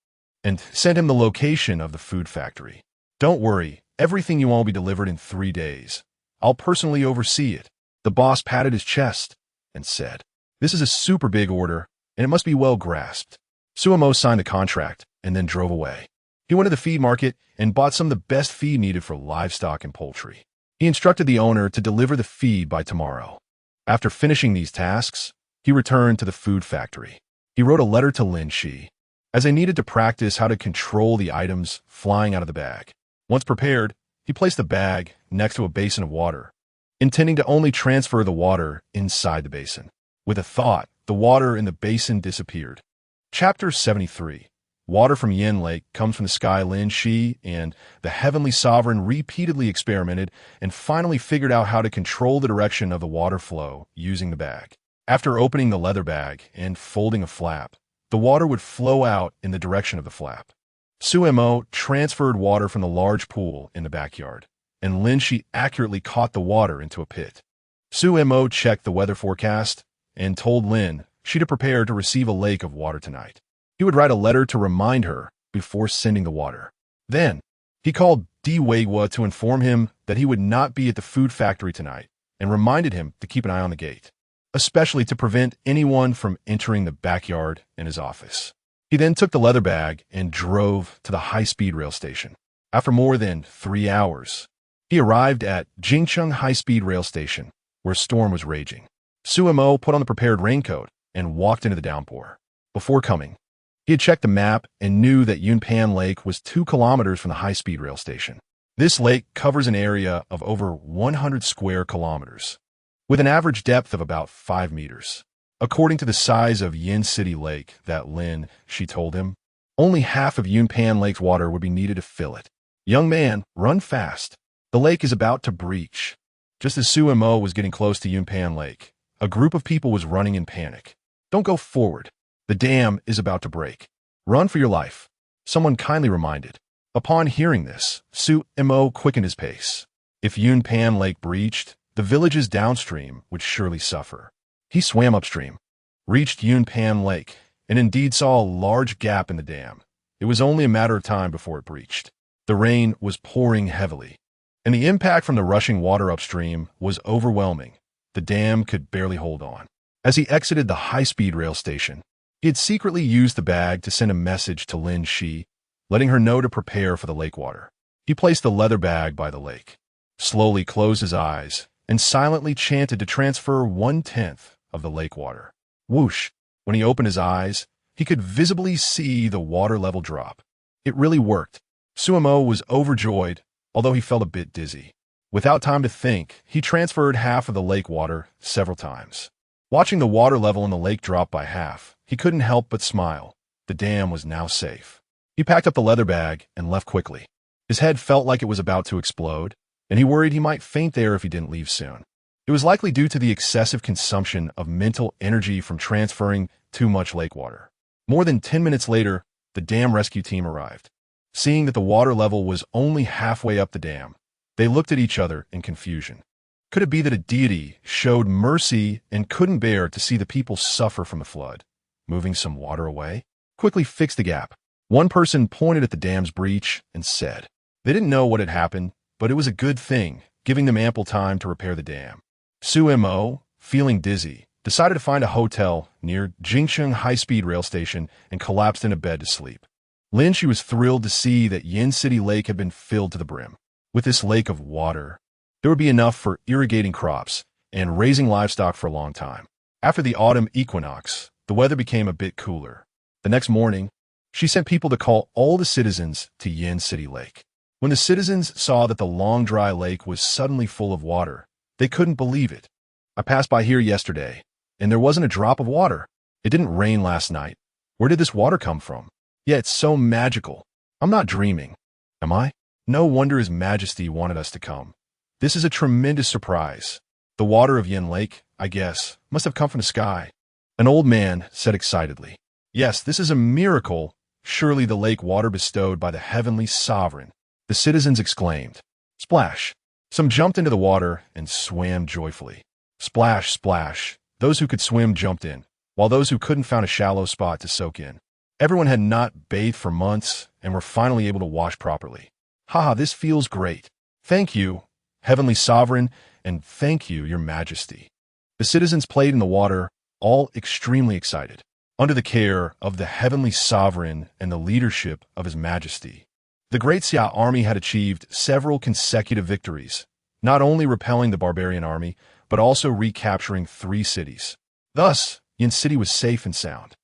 and sent him the location of the food factory. Don't worry, everything you want will be delivered in 3 days. I'll personally oversee it. The boss patted his chest and said, this is a super big order, and it must be well grasped. Sumo signed the contract and then drove away. He went to the feed market and bought some of the best feed needed for livestock and poultry. He instructed the owner to deliver the feed by tomorrow. After finishing these tasks, he returned to the food factory. He wrote a letter to Lin Xi, as they needed to practice how to control the items flying out of the bag. Once prepared, he placed the bag next to a basin of water, intending to only transfer the water inside the basin. With a thought, the water in the basin disappeared. Chapter 73. Water from Yin Lake comes from the sky. Lin Xi and the heavenly sovereign repeatedly experimented and finally figured out how to control the direction of the water flow using the bag. After opening the leather bag and folding a flap, the water would flow out in the direction of the flap. Suemo transferred water from the large pool in the backyard, and Lin Xi accurately caught the water into a pit. Suemo checked the weather forecast and told Lin Xi to prepare to receive a lake of water tonight. He would write a letter to remind her before sending the water. Then, he called Di Weiwa to inform him that he would not be at the food factory tonight and reminded him to keep an eye on the gate, especially to prevent anyone from entering the backyard and his office. He then took the leather bag and drove to the high-speed rail station. After more than 3 hours, he arrived at Jingcheng High-Speed Rail Station, where a storm was raging. Suemo put on the prepared raincoat and walked into the downpour. Before coming, he had checked the map and knew that Yunpan Lake was 2 kilometers from the high-speed rail station. This lake covers an area of over 100 square kilometers, with an average depth of about 5 meters. According to the size of Yin City Lake that Lin Xi told him, only half of Yunpan Lake's water would be needed to fill it. Young man, run fast. The lake is about to breach. Just as Suemo was getting close to Yunpan Lake, a group of people was running in panic. Don't go forward. The dam is about to break. Run for your life, someone kindly reminded. Upon hearing this, Suemo quickened his pace. If Yunpan Lake breached, the villages downstream would surely suffer. He swam upstream, reached Yunpan Lake, and indeed saw a large gap in the dam. It was only a matter of time before it breached. The rain was pouring heavily, and the impact from the rushing water upstream was overwhelming. The dam could barely hold on. As he exited the high-speed rail station, he had secretly used the bag to send a message to Lin Xi, letting her know to prepare for the lake water. He placed the leather bag by the lake, slowly closed his eyes, and silently chanted to transfer 1/10 of the lake water. Whoosh! When he opened his eyes, he could visibly see the water level drop. It really worked. Suemo was overjoyed, although he felt a bit dizzy. Without time to think, he transferred half of the lake water several times. Watching the water level in the lake drop by half, he couldn't help but smile. The dam was now safe. He packed up the leather bag and left quickly. His head felt like it was about to explode, and he worried he might faint there if he didn't leave soon. It was likely due to the excessive consumption of mental energy from transferring too much lake water. More than 10 minutes later, the dam rescue team arrived. Seeing that the water level was only halfway up the dam, they looked at each other in confusion. Could it be that a deity showed mercy and couldn't bear to see the people suffer from the flood? Moving some water away? Quickly fix the gap. One person pointed at the dam's breach and said, they didn't know what had happened, but it was a good thing, giving them ample time to repair the dam. Suemo, feeling dizzy, decided to find a hotel near Jingcheng High-Speed Rail Station and collapsed in a bed to sleep. Lin Xi was thrilled to see that Yin City Lake had been filled to the brim. With this lake of water, there would be enough for irrigating crops and raising livestock for a long time. After the autumn equinox, the weather became a bit cooler. The next morning, she sent people to call all the citizens to Yin City Lake. When the citizens saw that the long dry lake was suddenly full of water, they couldn't believe it. I passed by here yesterday, and there wasn't a drop of water. It didn't rain last night. Where did this water come from? Yeah, it's so magical. I'm not dreaming, am I? No wonder His Majesty wanted us to come. This is a tremendous surprise. The water of Yin Lake, I guess, must have come from the sky. An old man said excitedly, yes, this is a miracle, surely the lake water bestowed by the heavenly sovereign. The citizens exclaimed. Splash! Some jumped into the water and swam joyfully. Splash, splash. Those who could swim jumped in, while those who couldn't found a shallow spot to soak in. Everyone had not bathed for months and were finally able to wash properly. Haha, this feels great. Thank you, Heavenly Sovereign, and thank you, Your Majesty. The citizens played in the water, all extremely excited, under the care of the Heavenly Sovereign and the leadership of His Majesty. The Great Xia army had achieved several consecutive victories, not only repelling the barbarian army, but also recapturing 3 cities. Thus, Yin City was safe and sound.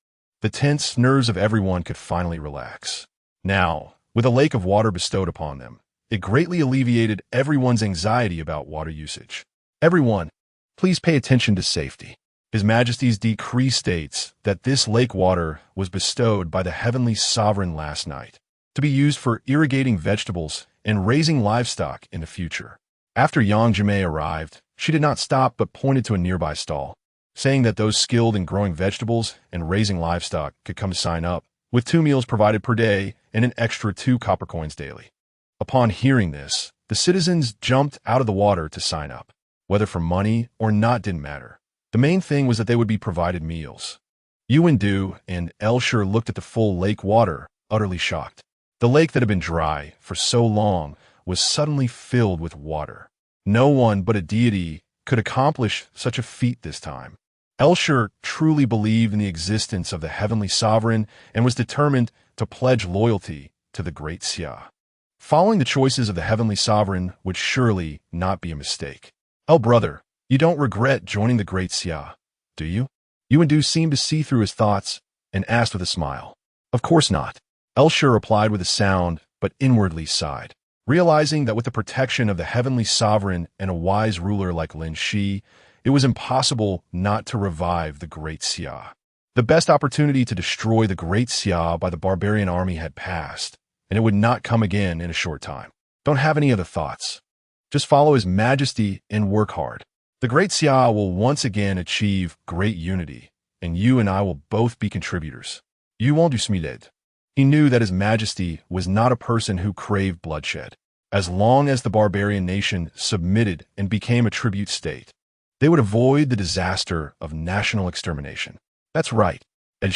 The tense nerves of everyone could finally relax. Now, with a lake of water bestowed upon them, it greatly alleviated everyone's anxiety about water usage. Everyone, please pay attention to safety. His Majesty's decree states that this lake water was bestowed by the Heavenly Sovereign last night, to be used for irrigating vegetables and raising livestock in the future. After Yang Jimei arrived, she did not stop but pointed to a nearby stall, saying that those skilled in growing vegetables and raising livestock could come to sign up, with 2 meals provided per day and an extra 2 copper coins daily. Upon hearing this, the citizens jumped out of the water to sign up. Whether for money or not didn't matter. The main thing was that they would be provided meals. Yuan-Du and Elshur looked at the full lake water, utterly shocked. The lake that had been dry for so long was suddenly filled with water. No one but a deity could accomplish such a feat this time. Elshur truly believed in the existence of the heavenly sovereign and was determined to pledge loyalty to the Great Xia. Following the choices of the heavenly sovereign would surely not be a mistake. "Oh, brother, you don't regret joining the Great Xia, do you?" Yuan-Du seemed to see through his thoughts and asked with a smile. "Of course not." Elshur replied with a sound, but inwardly sighed. Realizing that with the protection of the heavenly sovereign and a wise ruler like Lin Xi, it was impossible not to revive the Great Xia. The best opportunity to destroy the Great Xia by the barbarian army had passed, and it would not come again in a short time. Don't have any other thoughts. Just follow His Majesty and work hard. The Great Xia will once again achieve great unity, and you and I will both be contributors. Yuan-Du. He knew that His Majesty was not a person who craved bloodshed. As long as the barbarian nation submitted and became a tribute state, they would avoid the disaster of national extermination. That's right. When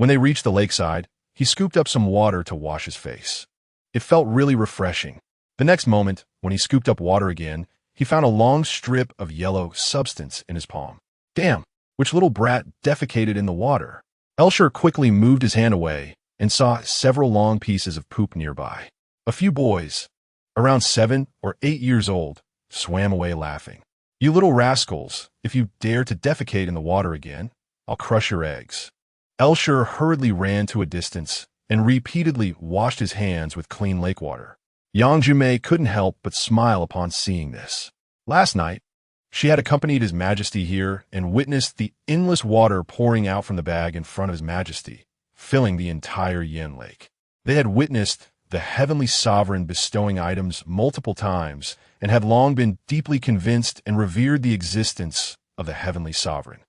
they reached the lakeside, he scooped up some water to wash his face. It felt really refreshing. The next moment, when he scooped up water again, he found a long strip of yellow substance in his palm. Damn, which little brat defecated in the water? Elshur quickly moved his hand away and saw several long pieces of poop nearby. A few boys, around 7 or 8 years old, swam away laughing. "You little rascals, if you dare to defecate in the water again, I'll crush your eggs." Elshur hurriedly ran to a distance and repeatedly washed his hands with clean lake water. Yang Jumei couldn't help but smile upon seeing this. Last night, she had accompanied His Majesty here and witnessed the endless water pouring out from the bag in front of His Majesty, filling the entire Yin Lake. They had witnessed the heavenly sovereign bestowing items multiple times and had long been deeply convinced and revered the existence of the heavenly sovereign.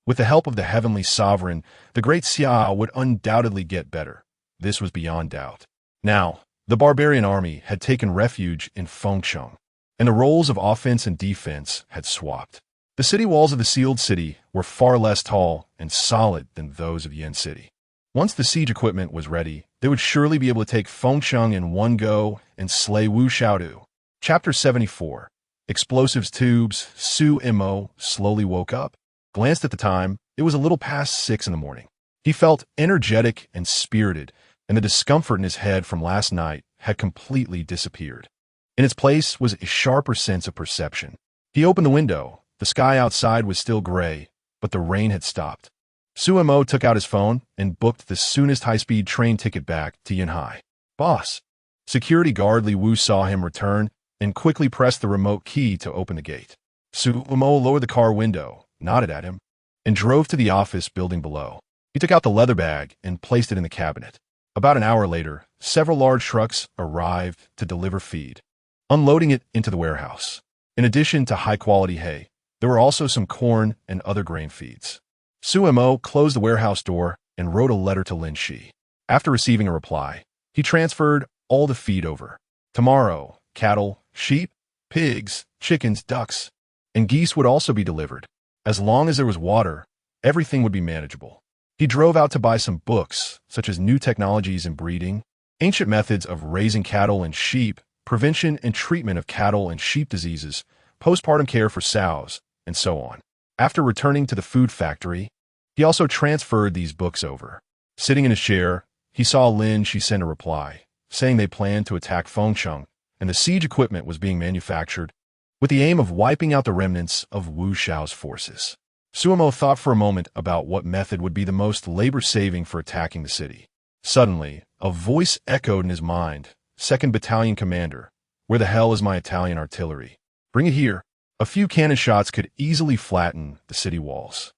With the help of the heavenly sovereign, the Great Xia would undoubtedly get better. This was beyond doubt. Now, the barbarian army had taken refuge in Fengcheng, and the roles of offense and defense had swapped. The city walls of the sealed city were far less tall and solid than those of Yin City. Once the siege equipment was ready, they would surely be able to take Fengcheng in one go and slay Wu Xiaodu. Chapter 74. Explosives Tubes. Su Mo slowly woke up. Glanced at the time, it was a little past 6 in the morning. He felt energetic and spirited, and the discomfort in his head from last night had completely disappeared. In its place was a sharper sense of perception. He opened the window. The sky outside was still gray, but the rain had stopped. Su Mo took out his phone and booked the soonest high-speed train ticket back to Yanhai. "Boss." Security guard Li Wu saw him return and quickly pressed the remote key to open the gate. Su Mo lowered the car window, nodded at him, and drove to the office building below. He took out the leather bag and placed it in the cabinet. About an hour later, several large trucks arrived to deliver feed, unloading it into the warehouse. In addition to high-quality hay, there were also some corn and other grain feeds. Su Mo closed the warehouse door and wrote a letter to Lin Xi. After receiving a reply, he transferred all the feed over. Tomorrow, cattle, sheep, pigs, chickens, ducks, and geese would also be delivered. As long as there was water, everything would be manageable. He drove out to buy some books, such as New Technologies in Breeding, Ancient Methods of Raising Cattle and Sheep, Prevention and Treatment of Cattle and Sheep Diseases, Postpartum Care for Sows, and so on. After returning to the food factory, he also transferred these books over. Sitting in his chair, he saw Lin Xi send a reply, saying they planned to attack Fengcheng, and the siege equipment was being manufactured with the aim of wiping out the remnants of Wu Xiao's forces. Su Mo thought for a moment about what method would be the most labor-saving for attacking the city. Suddenly, a voice echoed in his mind, "2nd Battalion Commander, where the hell is my Italian artillery? Bring it here." A few cannon shots could easily flatten the city walls.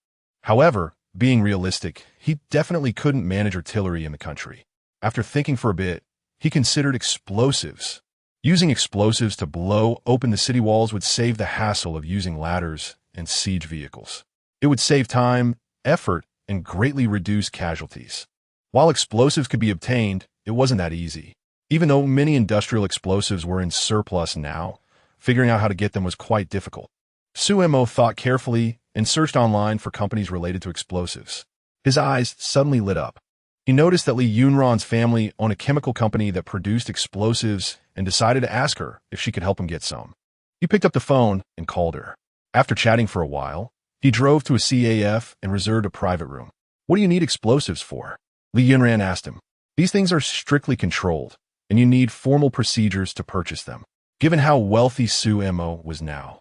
However, being realistic, he definitely couldn't manage artillery in the country. After thinking for a bit, he considered explosives. Using explosives to blow open the city walls would save the hassle of using ladders and siege vehicles. It would save time, effort, and greatly reduce casualties. While explosives could be obtained, it wasn't that easy. Even though many industrial explosives were in surplus now, figuring out how to get them was quite difficult. Suemo thought carefully and searched online for companies related to explosives. His eyes suddenly lit up. He noticed that Li Yunran's family owned a chemical company that produced explosives and decided to ask her if she could help him get some. He picked up the phone and called her. After chatting for a while, he drove to a CAF and reserved a private room. "What do you need explosives for?" Li Yunran asked him. "These things are strictly controlled, and you need formal procedures to purchase them." Given how wealthy Suemo was now,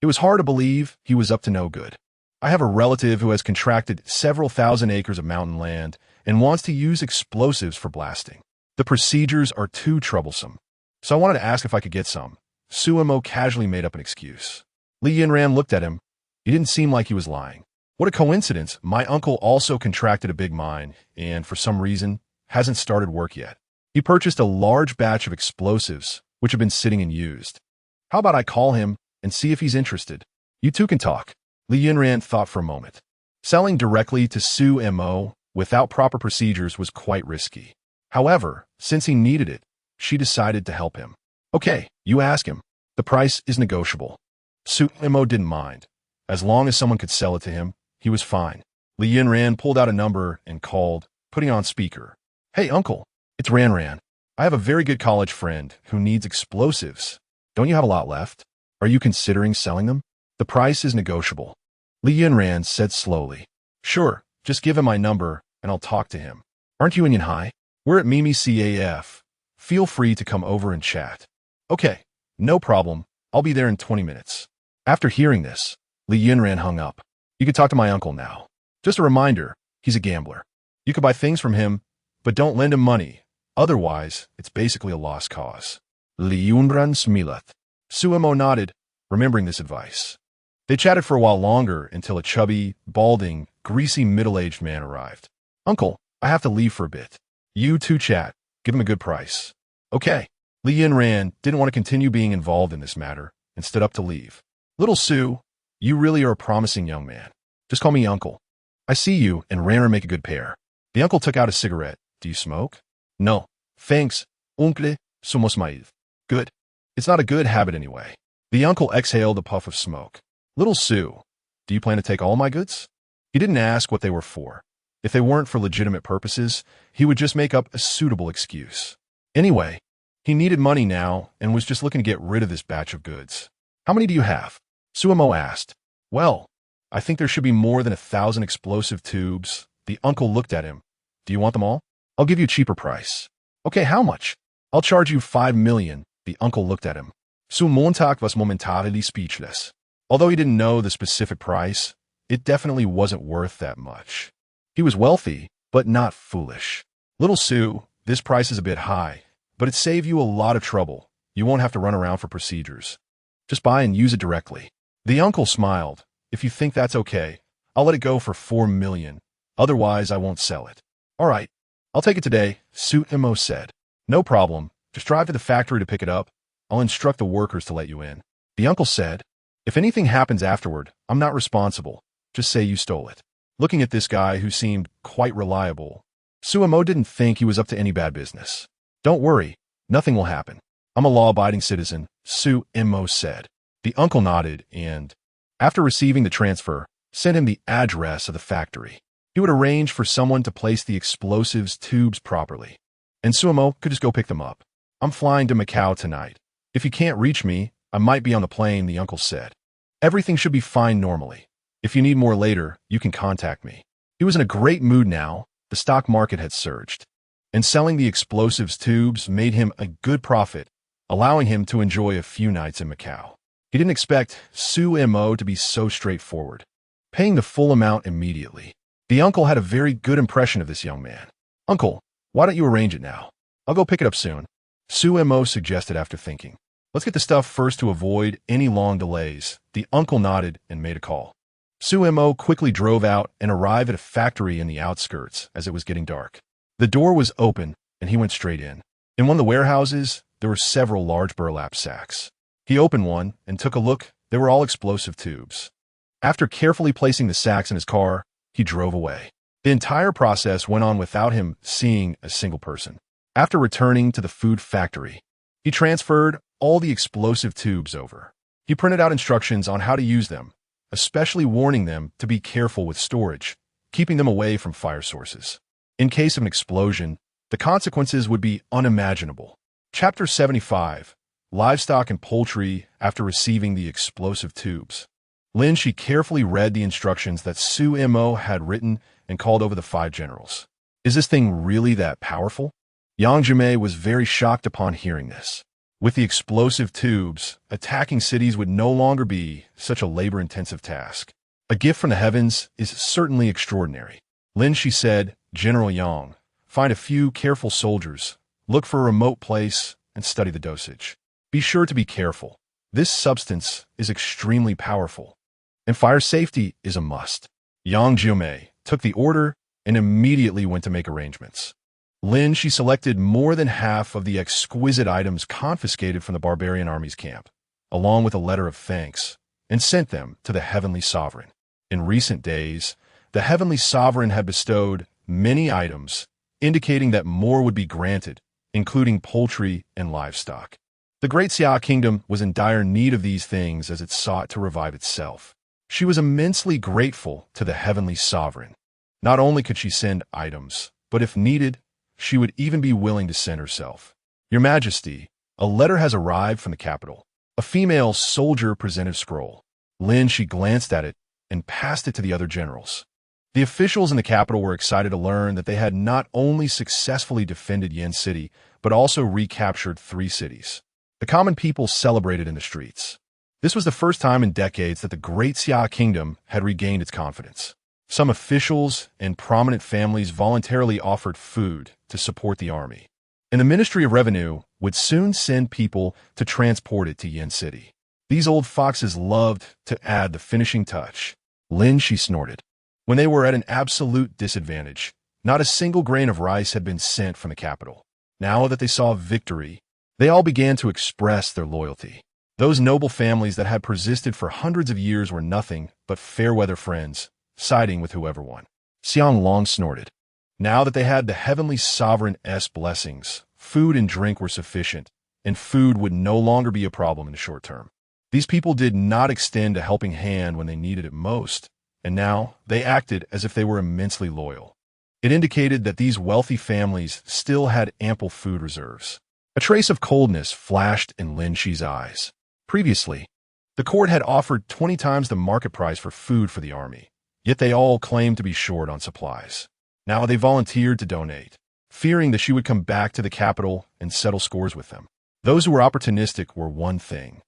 it was hard to believe he was up to no good. "I have a relative who has contracted several thousand acres of mountain land and wants to use explosives for blasting. The procedures are too troublesome, so I wanted to ask if I could get some." Suemo casually made up an excuse. Li Yunran looked at him. He didn't seem like he was lying. "What a coincidence. My uncle also contracted a big mine and, for some reason, hasn't started work yet. He purchased a large batch of explosives, which have been sitting unused. How about I call him and see if he's interested? You two can talk." Li Yunran thought for a moment. Selling directly to Suemo without proper procedures was quite risky. However, since he needed it, she decided to help him. "Okay, you ask him. The price is negotiable." Suemo didn't mind. As long as someone could sell it to him, he was fine. Li Yunran pulled out a number and called, putting on speaker. "Hey, uncle, it's Ran. I have a very good college friend who needs explosives. Don't you have a lot left? Are you considering selling them? The price is negotiable." Li Yunran said slowly. "Sure, just give him my number and I'll talk to him. Aren't you in Yanhai? We're at Mimi CAF. Feel free to come over and chat." "Okay, no problem. I'll be there in 20 minutes. After hearing this, Li Yunran hung up. "You could talk to my uncle now. Just a reminder, he's a gambler. You could buy things from him, but don't lend him money. Otherwise, it's basically a lost cause." Li Yunran smiled. Suemo nodded, remembering this advice. They chatted for a while longer until a chubby, balding, greasy middle-aged man arrived. "Uncle, I have to leave for a bit. You two chat. Give him a good price." "Okay." Li Yunran didn't want to continue being involved in this matter and stood up to leave. "Little Sue, you really are a promising young man. Just call me uncle. I see you and Ranner make a good pair." The uncle took out a cigarette. "Do you smoke?" "No. Thanks, uncle. Somos mais. Good. It's not a good habit anyway." The uncle exhaled a puff of smoke. "Little Sue, do you plan to take all my goods?" He didn't ask what they were for. If they weren't for legitimate purposes, he would just make up a suitable excuse. Anyway, he needed money now and was just looking to get rid of this batch of goods. "How many do you have?" Suemo asked. "Well, I think there should be more than 1,000 explosive tubes." The uncle looked at him. "Do you want them all? I'll give you a cheaper price." "Okay, how much?" "I'll charge you 5 million. The uncle looked at him. Montag was momentarily speechless. Although he didn't know the specific price, it definitely wasn't worth that much. He was wealthy, but not foolish. "Little Sue, this price is a bit high, but it saves you a lot of trouble. You won't have to run around for procedures. Just buy and use it directly." The uncle smiled. "If you think that's okay, I'll let it go for 4 million. Otherwise, I won't sell it." "All right, I'll take it today," Suemo said. "No problem. Just drive to the factory to pick it up. I'll instruct the workers to let you in." The uncle said, "If anything happens afterward, I'm not responsible. Just say you stole it." Looking at this guy who seemed quite reliable, Suemo didn't think he was up to any bad business. "Don't worry, nothing will happen. I'm a law-abiding citizen," Suemo said. The uncle nodded and, after receiving the transfer, sent him the address of the factory. He would arrange for someone to place the explosives tubes properly, and Suemo could just go pick them up. "I'm flying to Macau tonight. If you can't reach me, I might be on the plane," the uncle said. "Everything should be fine normally. If you need more later, you can contact me." He was in a great mood now. The stock market had surged, and selling the explosives tubes made him a good profit, allowing him to enjoy a few nights in Macau. He didn't expect Suemo to be so straightforward, paying the full amount immediately. The uncle had a very good impression of this young man. "Uncle, why don't you arrange it now? I'll go pick it up soon," Suemo suggested after thinking. "Let's get the stuff first to avoid any long delays." The uncle nodded and made a call. Suemo quickly drove out and arrived at a factory in the outskirts as it was getting dark. The door was open, and he went straight in. In one of the warehouses, there were several large burlap sacks. He opened one and took a look. They were all explosive tubes. After carefully placing the sacks in his car, he drove away. The entire process went on without him seeing a single person. After returning to the food factory, he transferred all the explosive tubes over. He printed out instructions on how to use them, especially warning them to be careful with storage, keeping them away from fire sources. In case of an explosion, the consequences would be unimaginable. Chapter 75. Livestock and Poultry After Receiving the Explosive Tubes. Lin Xi carefully read the instructions that Su Mo had written and called over the 5 generals. Is this thing really that powerful? Yang Jimei was very shocked upon hearing this. With the explosive tubes, attacking cities would no longer be such a labor-intensive task. A gift from the heavens is certainly extraordinary. Lin Xi said, General Yang, find a few careful soldiers, look for a remote place, and study the dosage. Be sure to be careful. This substance is extremely powerful, and fire safety is a must. Yang Jimei took the order and immediately went to make arrangements. Lin Xi selected more than half of the exquisite items confiscated from the barbarian army's camp, along with a letter of thanks, and sent them to the Heavenly Sovereign. In recent days, the Heavenly Sovereign had bestowed many items, indicating that more would be granted, including poultry and livestock. The Great Xia Kingdom was in dire need of these things as it sought to revive itself. She was immensely grateful to the Heavenly Sovereign. Not only could she send items, but if needed, she would even be willing to send herself. Your Majesty, a letter has arrived from the capital. A female soldier presented a scroll. Lin Xi glanced at it and passed it to the other generals. The officials in the capital were excited to learn that they had not only successfully defended Yan City, but also recaptured 3 cities. The common people celebrated in the streets. This was the first time in decades that the Great Xia Kingdom had regained its confidence. Some officials and prominent families voluntarily offered food to support the army, and the Ministry of Revenue would soon send people to transport it to Yan City. These old foxes loved to add the finishing touch. Lin Xi snorted. When they were at an absolute disadvantage, not a single grain of rice had been sent from the capital. Now that they saw victory, they all began to express their loyalty. Those noble families that had persisted for hundreds of years were nothing but fair-weather friends, siding with whoever won. Xiang Long snorted. Now that they had the Heavenly Sovereign's blessings, food and drink were sufficient, and food would no longer be a problem in the short term. These people did not extend a helping hand when they needed it most, and now they acted as if they were immensely loyal. It indicated that these wealthy families still had ample food reserves. A trace of coldness flashed in Lin Xi's eyes. Previously, the court had offered 20 times the market price for food for the army, yet they all claimed to be short on supplies. Now they volunteered to donate, fearing that she would come back to the capital and settle scores with them. Those who were opportunistic were one thing,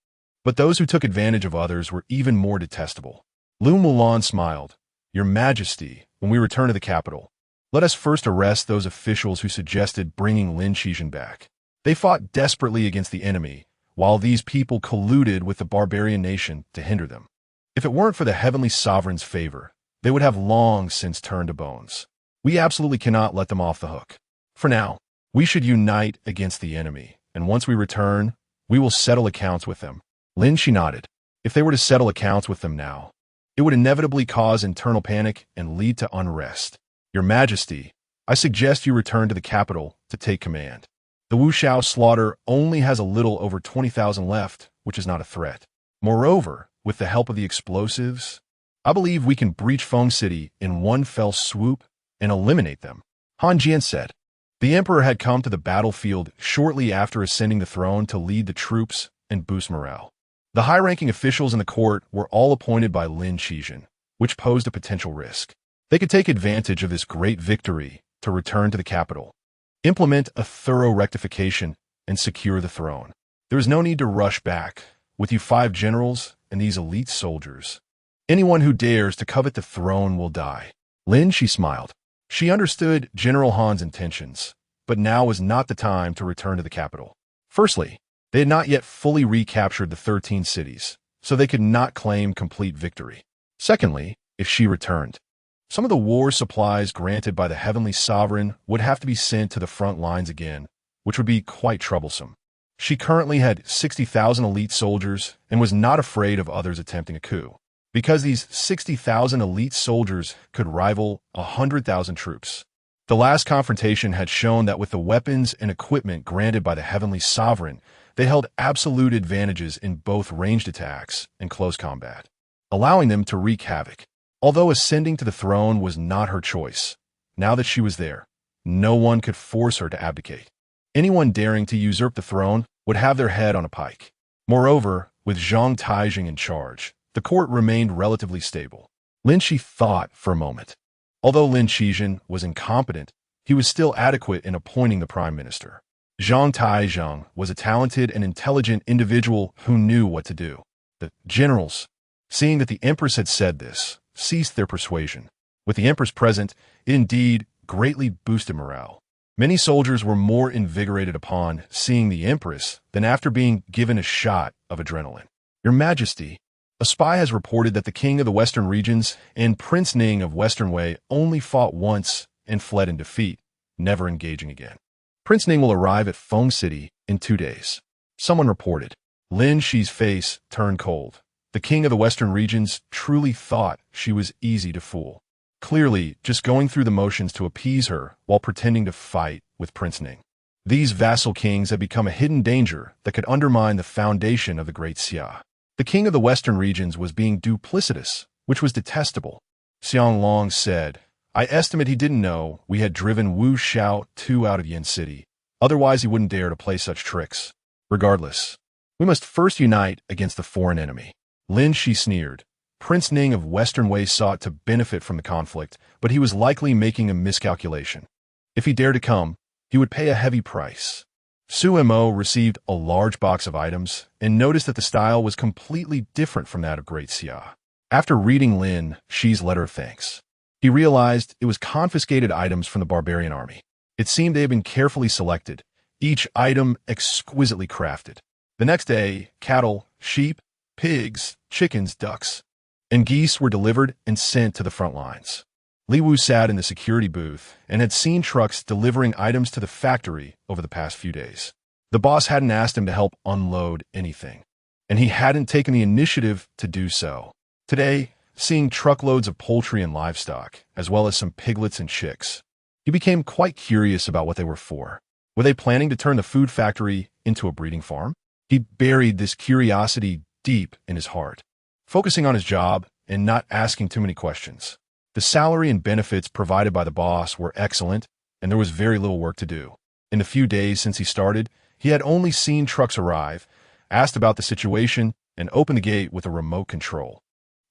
but those who took advantage of others were even more detestable. Lu Mulan smiled. Your Majesty, when we return to the capital, let us first arrest those officials who suggested bringing Lin Xi back. They fought desperately against the enemy, while these people colluded with the barbarian nation to hinder them. If it weren't for the Heavenly Sovereign's favor, they would have long since turned to bones. We absolutely cannot let them off the hook. For now, we should unite against the enemy, and once we return, we will settle accounts with them. Lin Xi nodded. If they were to settle accounts with them now, it would inevitably cause internal panic and lead to unrest. Your Majesty, I suggest you return to the capital to take command. The Wuxiao slaughter only has a little over 20,000 left, which is not a threat. Moreover, with the help of the explosives, I believe we can breach Feng City in one fell swoop and eliminate them. Han Jian said. The emperor had come to the battlefield shortly after ascending the throne to lead the troops and boost morale. The high-ranking officials in the court were all appointed by Lin Xi, which posed a potential risk. They could take advantage of this great victory to return to the capital, implement a thorough rectification, and secure the throne. There is no need to rush back. With you 5 generals and these elite soldiers, anyone who dares to covet the throne will die. Lin Xi smiled. She understood General Han's intentions, but now was not the time to return to the capital. Firstly, they had not yet fully recaptured the 13 cities, so they could not claim complete victory. Secondly, if she returned, some of the war supplies granted by the Heavenly Sovereign would have to be sent to the front lines again, which would be quite troublesome. She currently had 60,000 elite soldiers and was not afraid of others attempting a coup. because these 60,000 elite soldiers could rival 100,000 troops. The last confrontation had shown that with the weapons and equipment granted by the Heavenly Sovereign, they held absolute advantages in both ranged attacks and close combat, allowing them to wreak havoc. Although ascending to the throne was not her choice, now that she was there, no one could force her to abdicate. Anyone daring to usurp the throne would have their head on a pike. Moreover, with Zhang Taijing in charge, the court remained relatively stable. Lin Xi thought for a moment. Although Lin Xi was incompetent, he was still adequate in appointing the prime minister. Zhang Taijing was a talented and intelligent individual who knew what to do. The generals, seeing that the Empress had said this, ceased their persuasion. With the Empress present, it indeed greatly boosted morale. Many soldiers were more invigorated upon seeing the Empress than after being given a shot of adrenaline. Your Majesty, a spy has reported that the king of the Western regions and Prince Ning of Western Wei only fought once and fled in defeat, never engaging again. Prince Ning will arrive at Feng City in 2 days. Someone reported. Lin Xi's face turned cold. The king of the Western regions truly thought she was easy to fool. Clearly, just going through the motions to appease her while pretending to fight with Prince Ning. These vassal kings had become a hidden danger that could undermine the foundation of the Great Xia. The king of the Western regions was being duplicitous, which was detestable. Xiang Long said, I estimate he didn't know we had driven Wu Xiao 2 out of Yin City. Otherwise, he wouldn't dare to play such tricks. Regardless, we must first unite against the foreign enemy. Lin Xi sneered. Prince Ning of Western Wei sought to benefit from the conflict, but he was likely making a miscalculation. If he dared to come, he would pay a heavy price. Su Mo received a large box of items and noticed that the style was completely different from that of Great Xia. After reading Lin Xi's letter of thanks, he realized it was confiscated items from the barbarian army. It seemed they had been carefully selected, each item exquisitely crafted. The next day, cattle, sheep, pigs, chickens, ducks, and geese were delivered and sent to the front lines. Li Wu sat in the security booth and had seen trucks delivering items to the factory over the past few days. The boss hadn't asked him to help unload anything, and he hadn't taken the initiative to do so. Today, seeing truckloads of poultry and livestock, as well as some piglets and chicks, he became quite curious about what they were for. Were they planning to turn the food factory into a breeding farm? He buried this curiosity deep in his heart, focusing on his job and not asking too many questions. The salary and benefits provided by the boss were excellent, and there was very little work to do. In the few days since he started, he had only seen trucks arrive, asked about the situation, and opened the gate with a remote control.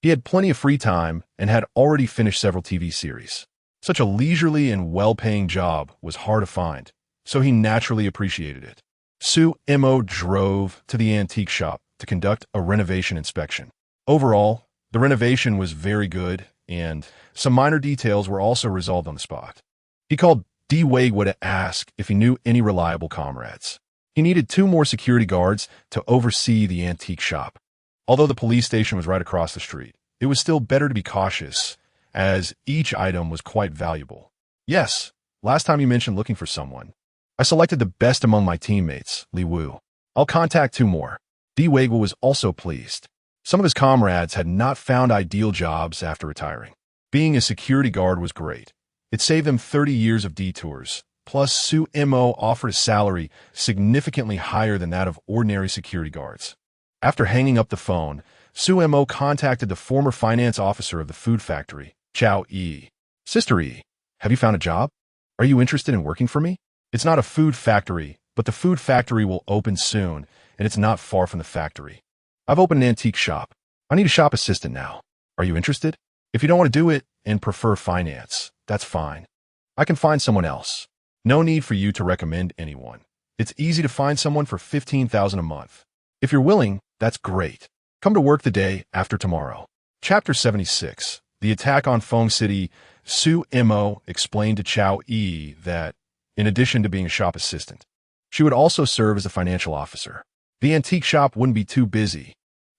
He had plenty of free time and had already finished several TV series. Such a leisurely and well-paying job was hard to find, so he naturally appreciated it. Su Mo drove to the antique shop to conduct a renovation inspection. Overall, the renovation was very good, and some minor details were also resolved on the spot. He called Di Weigua to ask if he knew any reliable comrades. He needed 2 more security guards to oversee the antique shop. Although the police station was right across the street, it was still better to be cautious, as each item was quite valuable. Yes, last time you mentioned looking for someone. I selected the best among my teammates, Li Wu. I'll contact 2 more. Di Weigua was also pleased. Some of his comrades had not found ideal jobs after retiring. Being a security guard was great. It saved them 30 years of detours, plus Su Mo offered a salary significantly higher than that of ordinary security guards. After hanging up the phone, Su Mo contacted the former finance officer of the food factory, Chao Yi. Sister Yi, have you found a job? Are you interested in working for me? It's not a food factory, but the food factory will open soon, and it's not far from the factory. I've opened an antique shop. I need a shop assistant now. Are you interested? If you don't want to do it and prefer finance, that's fine. I can find someone else. No need for you to recommend anyone. It's easy to find someone for $15,000 a month. If you're willing, that's great. Come to work the day after tomorrow. Chapter 76. The attack on Feng City. Su Mo explained to Chao Yi that, in addition to being a shop assistant, she would also serve as a financial officer. The antique shop wouldn't be too busy,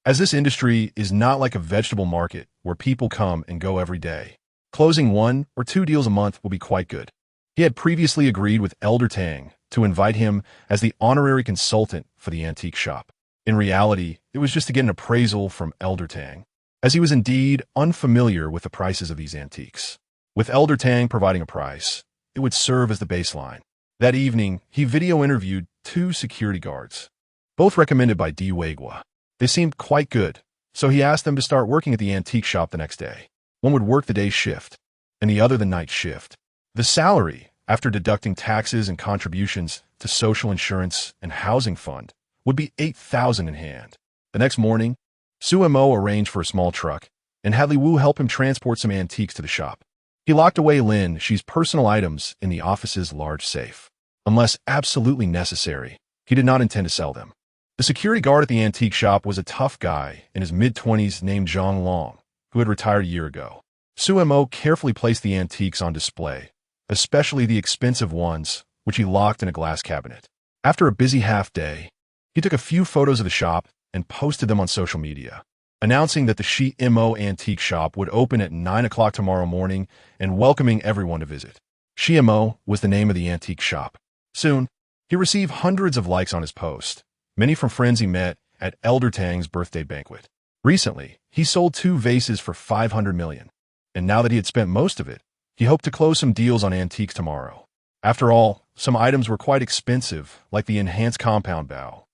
as this industry is not like a vegetable market where people come and go every day. Closing 1 or 2 deals a month will be quite good. He had previously agreed with Elder Tang to invite him as the honorary consultant for the antique shop. In reality, it was just to get an appraisal from Elder Tang. as he was indeed unfamiliar with the prices of these antiques. With Elder Tang providing a price, it would serve as the baseline. That evening, he video interviewed 2 security guards, both recommended by Di Weigua. They seemed quite good, so he asked them to start working at the antique shop the next day. One would work the day shift, and the other the night shift. The salary, after deducting taxes and contributions to social insurance and housing fund, would be 8,000 in hand. The next morning, Su Mo arranged for a small truck, and had Li Wu help him transport some antiques to the shop. He locked away Lin Xi's personal items in the office's large safe. Unless absolutely necessary, he did not intend to sell them. The security guard at the antique shop was a tough guy in his mid-20s named Zhang Long, who had retired a year ago. Su Mo carefully placed the antiques on display, especially the expensive ones, which he locked in a glass cabinet. After a busy half-day, he took a few photos of the shop and posted them on social media, announcing that the Shi Mo antique shop would open at 9 o'clock tomorrow morning and welcoming everyone to visit. Shi Mo was the name of the antique shop. Soon, he received hundreds of likes on his post, many from friends he met at Elder Tang's birthday banquet. Recently, he sold 2 vases for 500 million, and now that he had spent most of it, he hoped to close some deals on antiques tomorrow. After all, some items were quite expensive, like the enhanced compound bow,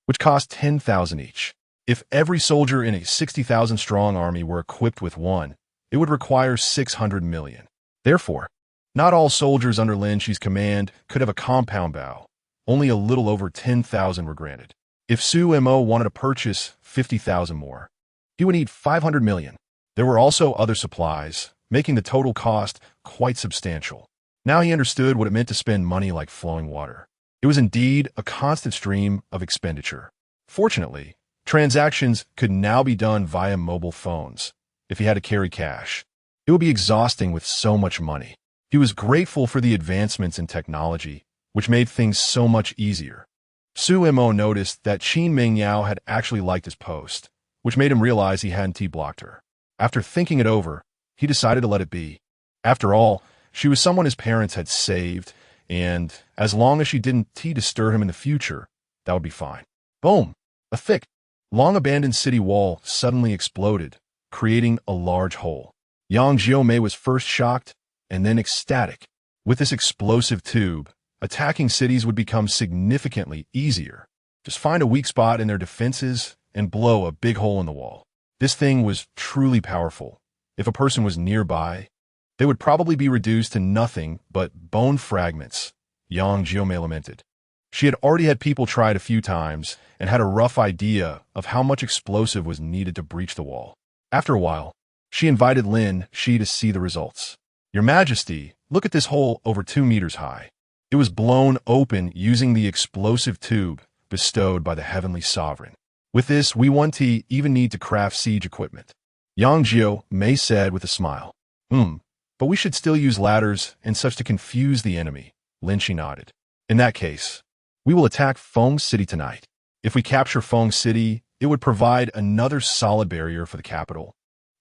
which cost 10,000 each. If every soldier in a 60,000-strong army were equipped with one, it would require 600 million. Therefore, not all soldiers under Lin Xi's command could have a compound bow. Only a little over 10,000 were granted. If Su Mo wanted to purchase 50,000 more, he would need 500 million. There were also other supplies, making the total cost quite substantial. Now he understood what it meant to spend money like flowing water. It was indeed a constant stream of expenditure. Fortunately, transactions could now be done via mobile phones. If he had to carry cash, it would be exhausting with so much money. He was grateful for the advancements in technology, which made things so much easier. Su Mo noticed that Qin Mingyao had actually liked his post, which made him realize he hadn't T-blocked her. After thinking it over, he decided to let it be. After all, she was someone his parents had saved, and as long as she didn't T-disturb him in the future, that would be fine. Boom! A thick, long-abandoned city wall suddenly exploded, creating a large hole. Yang Jiomei was first shocked, and then ecstatic. With this explosive tube, attacking cities would become significantly easier. Just find a weak spot in their defenses and blow a big hole in the wall. This thing was truly powerful. If a person was nearby, they would probably be reduced to nothing but bone fragments, Yang Jiomei lamented. She had already had people try it a few times and had a rough idea of how much explosive was needed to breach the wall. After a while, she invited Lin Xi to see the results. Your Majesty, look at this hole over 2 meters high. It was blown open using the explosive tube bestowed by the Heavenly Sovereign. With this, we won't even need to craft siege equipment. Yang Jiomei said with a smile. But we should still use ladders and such to confuse the enemy, Lin Xi nodded. In that case, we will attack Feng City tonight. If we capture Feng City, it would provide another solid barrier for the capital,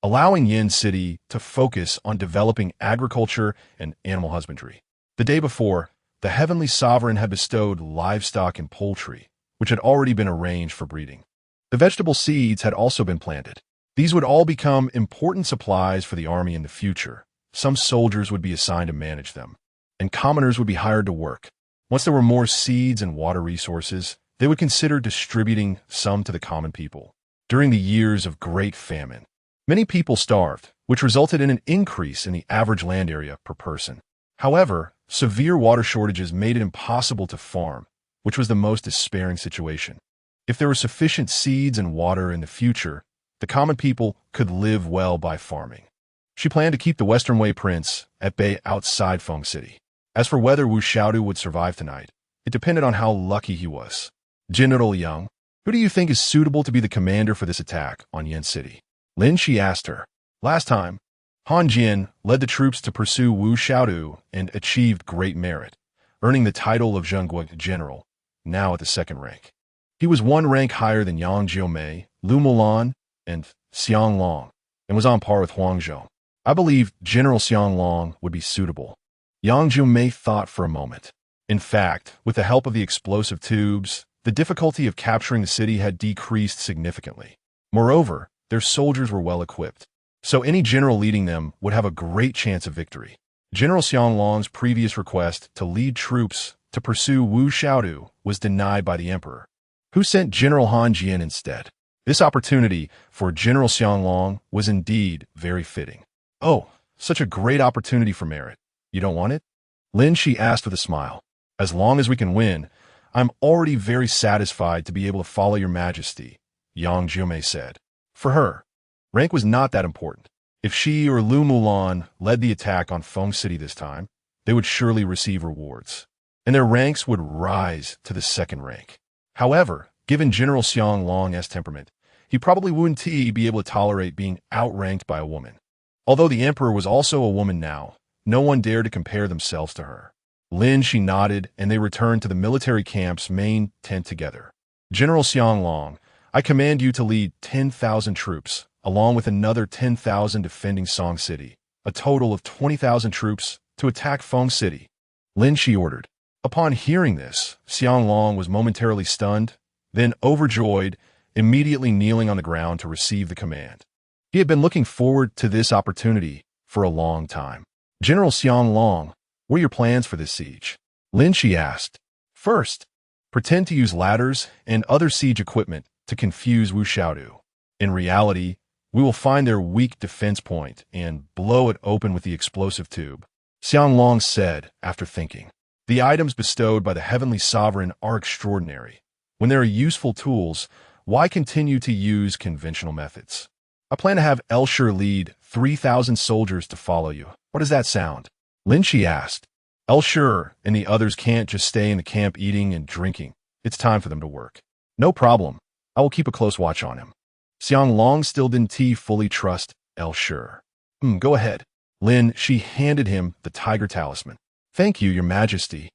allowing Yin City to focus on developing agriculture and animal husbandry. The day before, the Heavenly Sovereign had bestowed livestock and poultry, which had already been arranged for breeding. The vegetable seeds had also been planted. These would all become important supplies for the army in the future. Some soldiers would be assigned to manage them, and commoners would be hired to work. Once there were more seeds and water resources, they would consider distributing some to the common people. During the years of Great Famine, many people starved, which resulted in an increase in the average land area per person. However, severe water shortages made it impossible to farm, which was the most despairing situation. If there were sufficient seeds and water in the future, the common people could live well by farming. She planned to keep the Western Wei Prince at bay outside Feng City. As for whether Wu Xiaodu would survive tonight, it depended on how lucky he was. General Yang, who do you think is suitable to be the commander for this attack on Yin City? Lin Xi asked her. Last time, Han Jin led the troops to pursue Wu Xiaodu and achieved great merit, earning the title of Zhengguo General, now at the 2nd rank. He was 1 rank higher than Yang Jiomei, Lu Mulan, and Xiang Long, and was on par with Huang Zhou. I believe General Xiang Long would be suitable. Yang Jiomei thought for a moment. In fact, with the help of the explosive tubes, the difficulty of capturing the city had decreased significantly. Moreover, their soldiers were well equipped, so any general leading them would have a great chance of victory. General Xianglong's previous request to lead troops to pursue Wu Xiaodu was denied by the emperor, who sent General Han Jian instead. This opportunity for General Xianglong was indeed very fitting. "Oh, such a great opportunity for merit. You don't want it?" Lin Xi asked with a smile. "As long as we can win, I'm already very satisfied to be able to follow your majesty," Yang Jiumei said. For her, rank was not that important. If she or Lu Mulan led the attack on Feng City this time, they would surely receive rewards, and their ranks would rise to the second rank. However, given General Xianglong's temperament, he probably wouldn't be able to tolerate being outranked by a woman. Although the emperor was also a woman now, no one dared to compare themselves to her. Lin Xi nodded, and they returned to the military camp's main tent together. "General Xianglong, I command you to lead 10,000 troops, along with another 10,000 defending Song City, a total of 20,000 troops to attack Feng City," Lin Xi ordered. Upon hearing this, Xianglong was momentarily stunned, then overjoyed, immediately kneeling on the ground to receive the command. He had been looking forward to this opportunity for a long time. "General Xianglong, what are your plans for this siege?" Lin Xi asked. "First, pretend to use ladders and other siege equipment to confuse Wu Xiaodu. In reality, we will find their weak defense point and blow it open with the explosive tube," Xianglong said after thinking. "The items bestowed by the heavenly sovereign are extraordinary. When there are useful tools, why continue to use conventional methods? I plan to have Elshur lead 3,000 soldiers to follow you. What does that sound?" Lin Xi asked. "Elshur and the others can't just stay in the camp eating and drinking. It's time for them to work." "No problem. I will keep a close watch on him." Xianglong still didn't fully trust Elshur. Go ahead." Lin Xi handed him the tiger talisman. "Thank you, your majesty."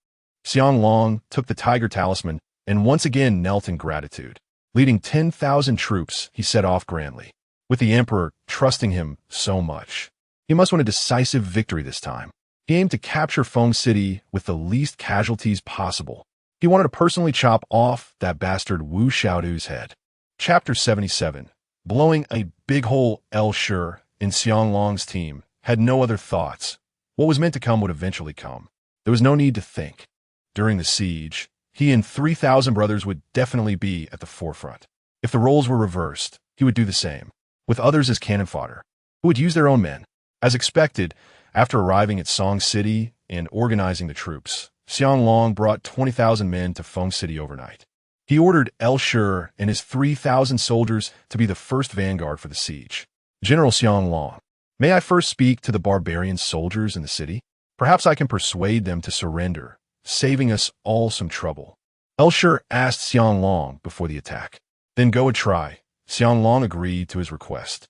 Xianglong took the tiger talisman and once again knelt in gratitude. Leading 10,000 troops, he set off grandly, with the emperor trusting him so much. He must win a decisive victory this time. He aimed to capture Feng City with the least casualties possible. He wanted to personally chop off that bastard Wu Xiaodu's head. Chapter 77. Blowing a big hole. Elshur in Xianglong's team had no other thoughts. What was meant to come would eventually come. There was no need to think. During the siege, he and 3,000 brothers would definitely be at the forefront. If the roles were reversed, he would do the same, with others as cannon fodder, who would use their own men. As expected, after arriving at Song City and organizing the troops, Xianglong brought 20,000 men to Feng City overnight. He ordered Elshur and his 3,000 soldiers to be the first vanguard for the siege. "General Xianglong, may I first speak to the barbarian soldiers in the city? Perhaps I can persuade them to surrender, saving us all some trouble," Elshur asked Xianglong before the attack. "Then go and try." Xianglong agreed to his request.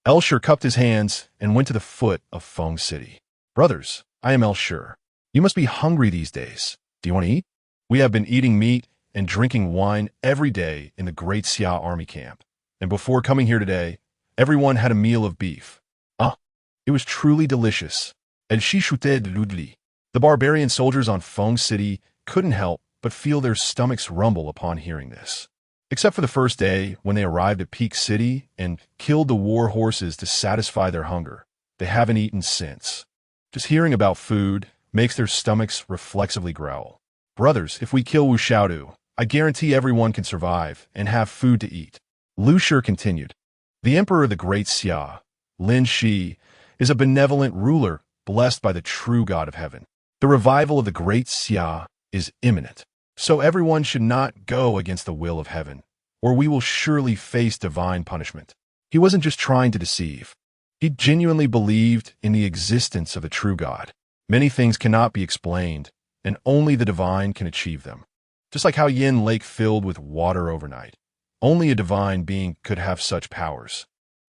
Elshur cupped his hands and went to the foot of Feng City. "Brothers, I am Elshur. You must be hungry these days. Do you want to eat? We have been eating meat and drinking wine every day in the Great Xia army camp, and before coming here today, everyone had a meal of beef. It was truly delicious." The barbarian soldiers on Feng City couldn't help but feel their stomachs rumble upon hearing this. Except for the first day when they arrived at Peak City and killed the war horses to satisfy their hunger, they haven't eaten since. Just hearing about food makes their stomachs reflexively growl. "Brothers, if we kill Wu Xiaodu, I guarantee everyone can survive and have food to eat." Lu Shi continued. "The emperor of the Great Xia, Lin Xi, is a benevolent ruler blessed by the true God of heaven. The revival of the Great Xia is imminent, so everyone should not go against the will of heaven, or we will surely face divine punishment." He wasn't just trying to deceive. He genuinely believed in the existence of a true God. Many things cannot be explained, and only the divine can achieve them. Just like how Yin Lake filled with water overnight. Only a divine being could have such powers.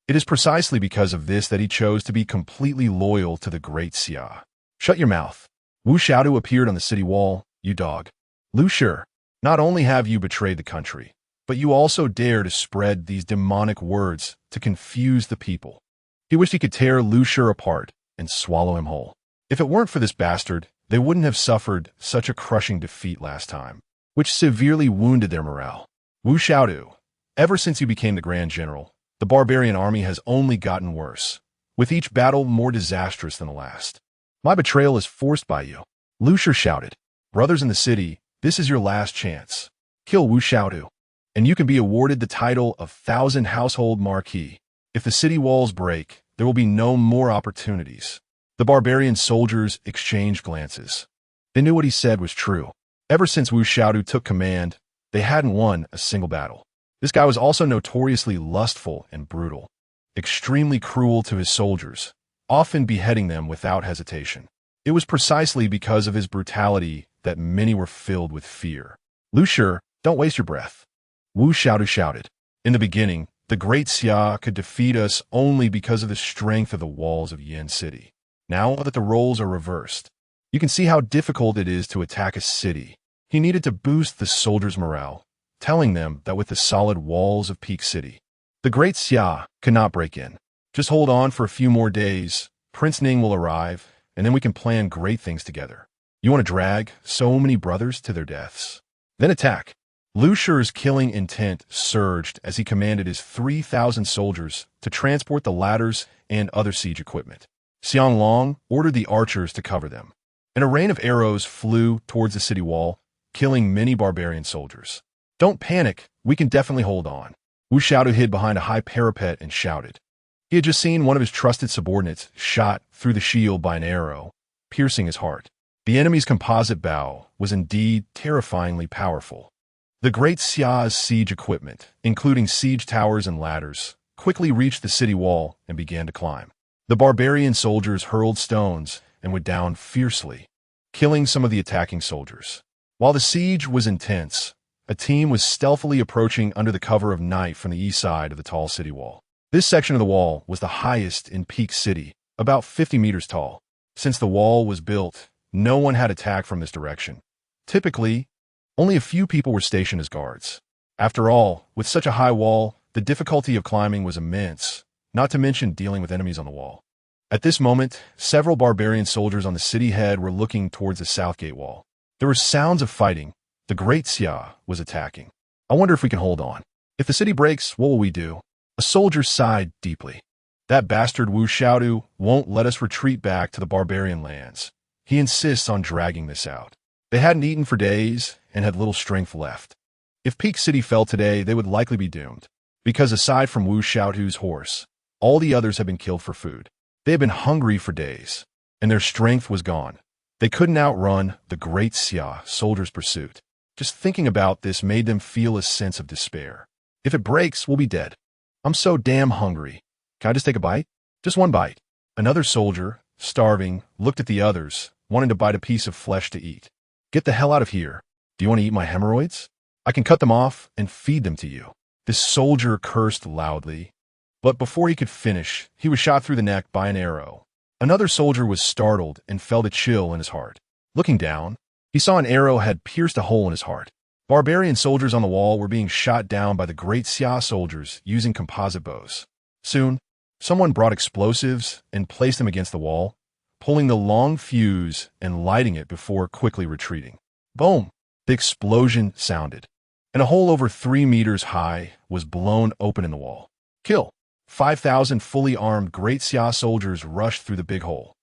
It is precisely because of this that he chose to be completely loyal to the Great Xia. "Shut your mouth." Wu Xiaodu appeared on the city wall. "You dog. Lu Shi, not only have you betrayed the country, but you also dare to spread these demonic words to confuse the people." He wished he could tear Lu Shi apart and swallow him whole. If it weren't for this bastard, they wouldn't have suffered such a crushing defeat last time, which severely wounded their morale. Wu Xiaodu, ever since he became the Grand General, The barbarian army has only gotten worse, with each battle more disastrous than the last. My betrayal is forced by you, Lu Xi shouted. Brothers in the city, this is your last chance. Kill Wu Xiaodu, and you can be awarded the title of Thousand Household Marquis. If the city walls break, there will be no more opportunities. The barbarian soldiers exchanged glances. They knew what he said was true. Ever since Wu Xiaodu took command, they hadn't won a single battle. This guy was also notoriously lustful and brutal, extremely cruel to his soldiers, often beheading them without hesitation. It was precisely because of his brutality that many were filled with fear. Lu Xi, don't waste your breath, Wu Xiaodu shouted. In the beginning, the Great Xia could defeat us only because of the strength of the walls of Yin City. Now that the roles are reversed, you can see how difficult it is to attack a city. He needed to boost the soldiers' morale, telling them that with the solid walls of Peak City, the Great Xia could not break in. Just hold on for a few more days, Prince Ning will arrive, and then we can plan great things together. You want to drag so many brothers to their deaths? Then attack. Lu Shi's killing intent surged as he commanded his 3,000 soldiers to transport the ladders and other siege equipment. Xiang Long ordered the archers to cover them, and a rain of arrows flew towards the city wall, killing many barbarian soldiers. Don't panic, we can definitely hold on. Wu Xiaodu hid behind a high parapet and shouted. He had just seen one of his trusted subordinates shot through the shield by an arrow, piercing his heart. The enemy's composite bow was indeed terrifyingly powerful. The Great Xia's siege equipment, including siege towers and ladders, quickly reached the city wall and began to climb. The barbarian soldiers hurled stones and went down fiercely, killing some of the attacking soldiers. While the siege was intense, a team was stealthily approaching under the cover of night from the east side of the tall city wall. This section of the wall was the highest in Peak City, about 50 meters tall. Since the wall was built, no one had attacked from this direction. Typically, only a few people were stationed as guards. After all, with such a high wall, the difficulty of climbing was immense, not to mention dealing with enemies on the wall. At this moment, several barbarian soldiers on the city head were looking towards the south gate wall. There were sounds of fighting. The Great Xia was attacking. I wonder if we can hold on. If the city breaks, what will we do? A soldier sighed deeply. That bastard Wu Xiaodu won't let us retreat back to the barbarian lands. He insists on dragging this out. They hadn't eaten for days and had little strength left. If Peak City fell today, they would likely be doomed, because aside from Wu Xiaodu's horse, all the others had been killed for food. They had been hungry for days, and their strength was gone. They couldn't outrun the Great Xia soldiers' pursuit. Just thinking about this made them feel a sense of despair. If it breaks, we'll be dead. I'm so damn hungry. Can I just take a bite? Just one bite. Another soldier, starving, looked at the others, wanting to bite a piece of flesh to eat. Get the hell out of here. Do you want to eat my hemorrhoids? I can cut them off and feed them to you. This soldier cursed loudly, but before he could finish, he was shot through the neck by an arrow. Another soldier was startled and felt a chill in his heart. Looking down, he saw an arrow had pierced a hole in his heart. Barbarian soldiers on the wall were being shot down by the Great Xia soldiers using composite bows. Soon, someone brought explosives and placed them against the wall, pulling the long fuse and lighting it before quickly retreating. Boom! The explosion sounded, and a hole over 3 meters high was blown open in the wall. Kill! 5,000 fully armed Great Xia soldiers rushed through the big hole.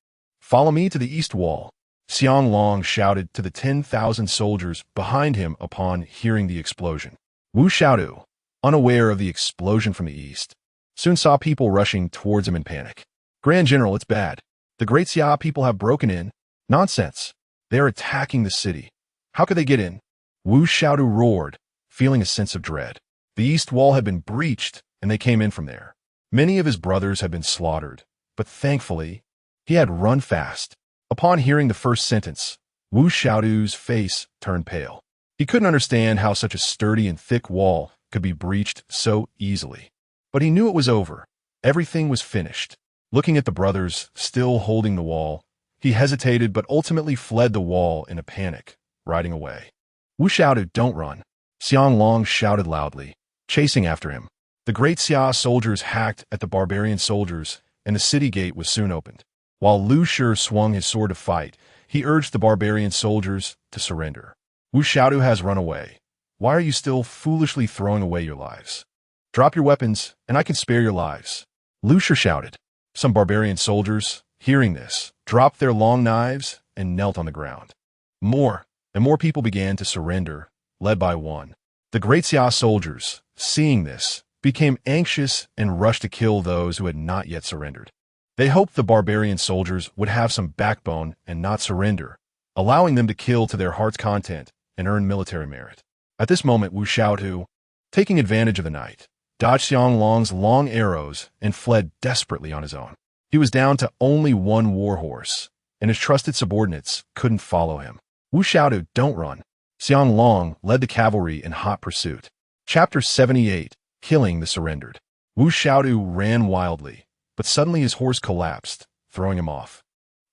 Follow me to the east wall, Xiang Long shouted to the 10,000 soldiers behind him upon hearing the explosion. Wu Xiaodu, unaware of the explosion from the east, soon saw people rushing towards him in panic. Grand General, it's bad. The Great Xia people have broken in. Nonsense. They are attacking the city. How could they get in? Wu Xiaodu roared, feeling a sense of dread. The east wall had been breached, and they came in from there. Many of his brothers had been slaughtered, but thankfully, he had run fast. Upon hearing the first sentence, Wu Xiaodu's face turned pale. He couldn't understand how such a sturdy and thick wall could be breached so easily. But he knew it was over. Everything was finished. Looking at the brothers, still holding the wall, he hesitated but ultimately fled the wall in a panic, riding away. Wu Xiaodu, don't run. Xiang Long shouted loudly, chasing after him. The Great Xia soldiers hacked at the barbarian soldiers, and the city gate was soon opened. While Lu Xi swung his sword to fight, he urged the barbarian soldiers to surrender. Wu Xiaodu has run away. Why are you still foolishly throwing away your lives? Drop your weapons, and I can spare your lives. Lin Xi shouted. Some barbarian soldiers, hearing this, dropped their long knives and knelt on the ground. More and more people began to surrender, led by one. The Great Xia soldiers, seeing this, became anxious and rushed to kill those who had not yet surrendered. They hoped the barbarian soldiers would have some backbone and not surrender, allowing them to kill to their heart's content and earn military merit. At this moment, Wu Xiaotu, taking advantage of the night, dodged Xianglong's long arrows and fled desperately on his own. He was down to only one warhorse, and his trusted subordinates couldn't follow him. Wu Xiaotu, don't run. Xianglong led the cavalry in hot pursuit. Chapter 78, Killing the Surrendered. Wu Xiaotu ran wildly, but suddenly his horse collapsed, throwing him off.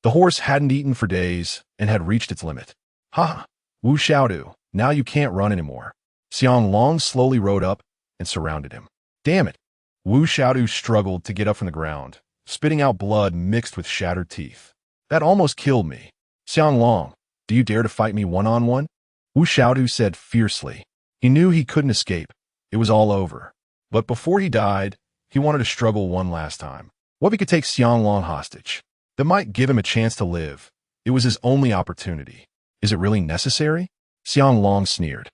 The horse hadn't eaten for days and had reached its limit. Ha! Wu Xiaotu, now you can't run anymore. Xianglong slowly rode up and surrounded him. Damn it! Wu Xiaotu struggled to get up from the ground, spitting out blood mixed with shattered teeth. That almost killed me. Xianglong, do you dare to fight me one-on-one? Wu Xiaotu said fiercely. He knew he couldn't escape. It was all over. But before he died, he wanted to struggle one last time. What if he could take Xianglong hostage? That might give him a chance to live. It was his only opportunity. Is it really necessary? Xianglong sneered.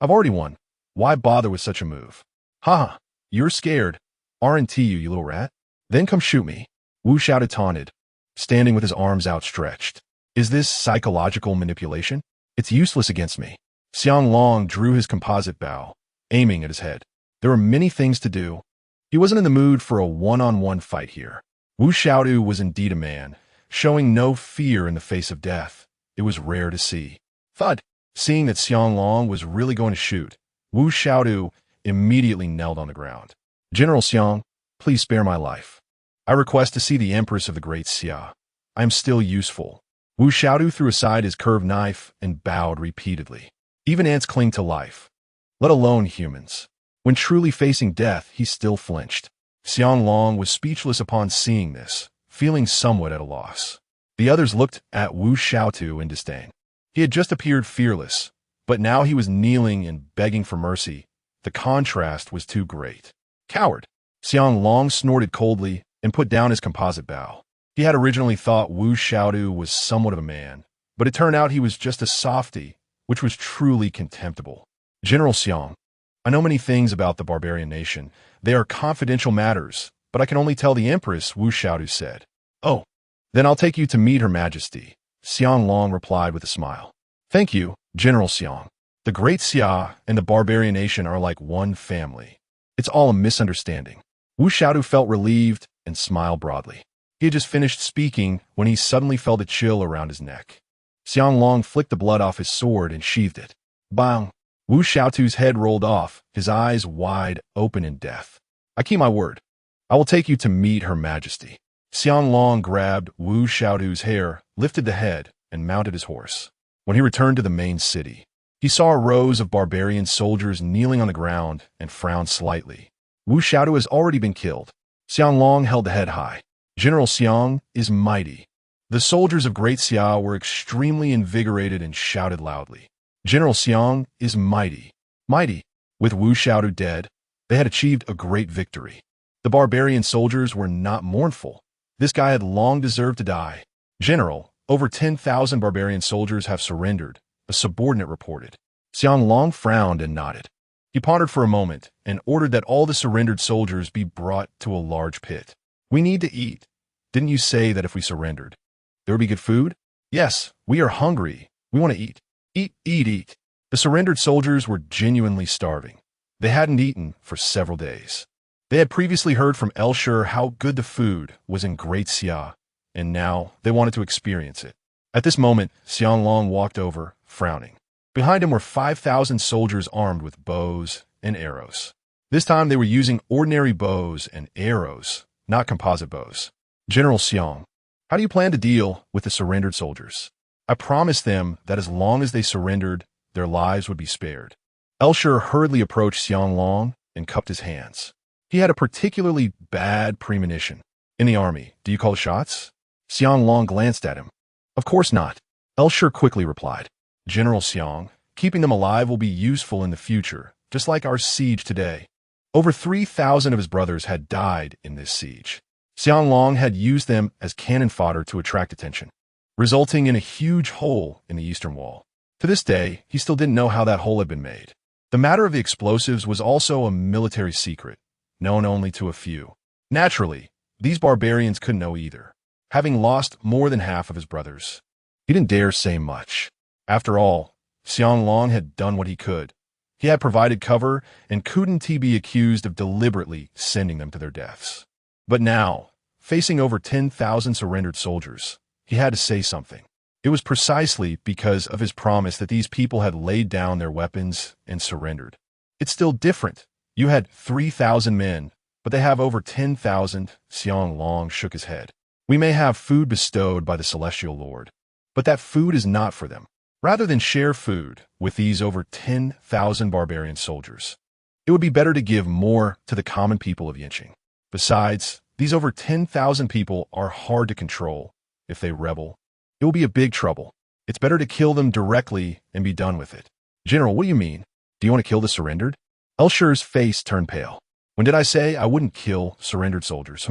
I've already won. Why bother with such a move? Ha! You're scared. Aren't you little rat? Then come shoot me. Wu Xiaotu taunted, standing with his arms outstretched. Is this psychological manipulation? It's useless against me. Xianglong drew his composite bow, aiming at his head. There were many things to do. He wasn't in the mood for a one-on-one fight here. Wu Xiaotu was indeed a man, showing no fear in the face of death. It was rare to see. Thud! Seeing that Xianglong was really going to shoot, Wu Xiaotu immediately knelt on the ground. General Xiang, please spare my life. I request to see the Empress of the Great Xia. I am still useful. Wu Xiaotu threw aside his curved knife and bowed repeatedly. Even ants cling to life, let alone humans. When truly facing death, he still flinched. Xianglong was speechless upon seeing this, feeling somewhat at a loss. The others looked at Wu Xiaotu in disdain. He had just appeared fearless, but now he was kneeling and begging for mercy. The contrast was too great. Coward! Xianglong snorted coldly and put down his composite bow. He had originally thought Wu Xiaotu was somewhat of a man, but it turned out he was just a softy, which was truly contemptible. General Xiang, I know many things about the barbarian nation. They are confidential matters, but I can only tell the Empress, Wu Xiaotu said. Oh, then I'll take you to meet Her Majesty, Xianglong replied with a smile. Thank you, General Xiang. The Great Xia and the barbarian nation are like one family. It's all a misunderstanding. Wu Xiaotu felt relieved and smiled broadly. He had just finished speaking when he suddenly felt a chill around his neck. Xianglong flicked the blood off his sword and sheathed it. Bang! Wu Xiaotu's head rolled off, his eyes wide open in death. I keep my word. I will take you to meet Her Majesty. Xianglong grabbed Wu Xiaotu's hair, lifted the head, and mounted his horse. When he returned to the main city, he saw rows of barbarian soldiers kneeling on the ground and frowned slightly. Wu Xiaotu has already been killed. Xianglong held the head high. General Xiang is mighty. The soldiers of Great Xia were extremely invigorated and shouted loudly. General Xiang is mighty. Mighty. With Wu Xiaotu dead, they had achieved a great victory. The barbarian soldiers were not mournful. This guy had long deserved to die. General, over 10,000 barbarian soldiers have surrendered, a subordinate reported. Xianglong frowned and nodded. He pondered for a moment and ordered that all the surrendered soldiers be brought to a large pit. We need to eat. Didn't you say that if we surrendered, there would be good food? Yes, we are hungry. We want to eat. Eat, eat, eat. The surrendered soldiers were genuinely starving. They hadn't eaten for several days. They had previously heard from Lin Xi how good the food was in Great Xia, and now they wanted to experience it. At this moment, Xianglong walked over, frowning. Behind him were 5,000 soldiers armed with bows and arrows. This time they were using ordinary bows and arrows, not composite bows. General Xiang, how do you plan to deal with the surrendered soldiers? I promised them that as long as they surrendered, their lives would be spared. Lin Xi hurriedly approached Xianglong and cupped his hands. He had a particularly bad premonition. In the army, do you call shots? Xianglong glanced at him. Of course not. Lin Xi quickly replied. General Xiang, keeping them alive will be useful in the future, just like our siege today. Over 3,000 of his brothers had died in this siege. Xianglong had used them as cannon fodder to attract attention, resulting in a huge hole in the eastern wall. To this day, he still didn't know how that hole had been made. The matter of the explosives was also a military secret, known only to a few. Naturally, these barbarians couldn't know either, having lost more than half of his brothers. He didn't dare say much. After all, Xianglong had done what he could. He had provided cover and couldn't be accused of deliberately sending them to their deaths. But now, facing over 10,000 surrendered soldiers, he had to say something. It was precisely because of his promise that these people had laid down their weapons and surrendered. It's still different. You had 3,000 men, but they have over 10,000. Xianglong shook his head. We may have food bestowed by the Celestial Lord, but that food is not for them. Rather than share food with these over 10,000 barbarian soldiers, it would be better to give more to the common people of Yinqing. Besides, these over 10,000 people are hard to control. If they rebel, it will be a big trouble. It's better to kill them directly and be done with it. General, what do you mean? Do you want to kill the surrendered? Elshir's face turned pale. When did I say I wouldn't kill surrendered soldiers,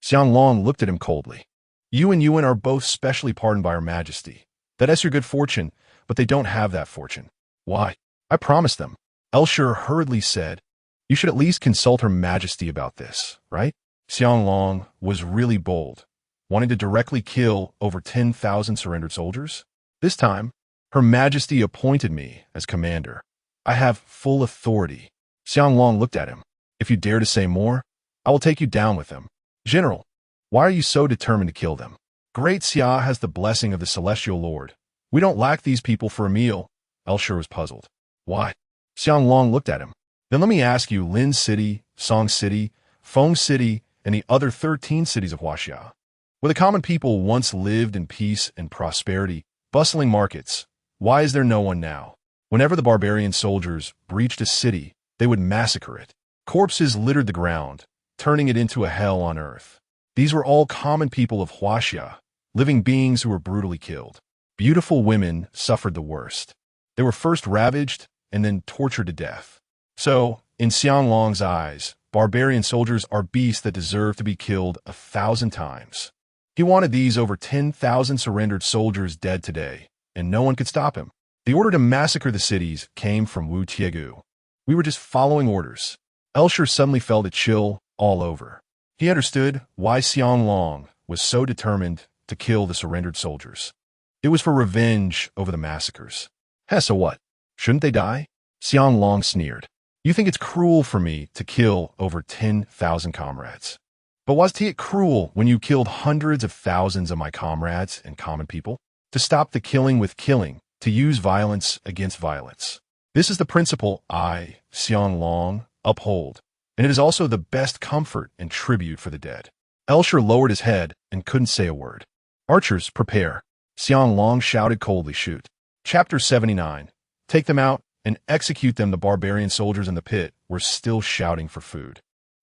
Xianglong looked at him coldly. You and Yuan are both specially pardoned by Her Majesty. That's your good fortune, but they don't have that fortune. Why? I promised them. Elshir hurriedly said. You should at least consult Her Majesty about this, right? Xianglong was really bold, wanting to directly kill over 10,000 surrendered soldiers. This time, Her Majesty appointed me as commander. I have full authority. Xianglong looked at him. If you dare to say more, I will take you down with them. General, why are you so determined to kill them? Great Xia has the blessing of the Celestial Lord. We don't lack these people for a meal. Elshir was puzzled. Why? Xianglong looked at him. Then let me ask you, Lin City, Song City, Feng City, and the other 13 cities of Huaxia, where the common people once lived in peace and prosperity, bustling markets, why is there no one now? Whenever the barbarian soldiers breached a city, they would massacre it. Corpses littered the ground, turning it into a hell on earth. These were all common people of Huaxia, living beings who were brutally killed. Beautiful women suffered the worst. They were first ravaged and then tortured to death. So, in Xianglong's eyes, barbarian soldiers are beasts that deserve to be killed 1,000 times. He wanted these over 10,000 surrendered soldiers dead today, and no one could stop him. The order to massacre the cities came from Wu Tiegu. We were just following orders. Elshir suddenly felt a chill all over. He understood why Xianglong was so determined to kill the surrendered soldiers. It was for revenge over the massacres. So what? Shouldn't they die? Xianglong sneered. You think it's cruel for me to kill over 10,000 comrades. But was it cruel when you killed hundreds of thousands of my comrades and common people? To stop the killing with killing, to use violence against violence. This is the principle I, Xianglong, uphold, and it is also the best comfort and tribute for the dead. Elshir lowered his head and couldn't say a word. Archers, prepare. Xianglong shouted coldly. Shoot. Chapter 79. Take them out and execute them. The barbarian soldiers in the pit were still shouting for food.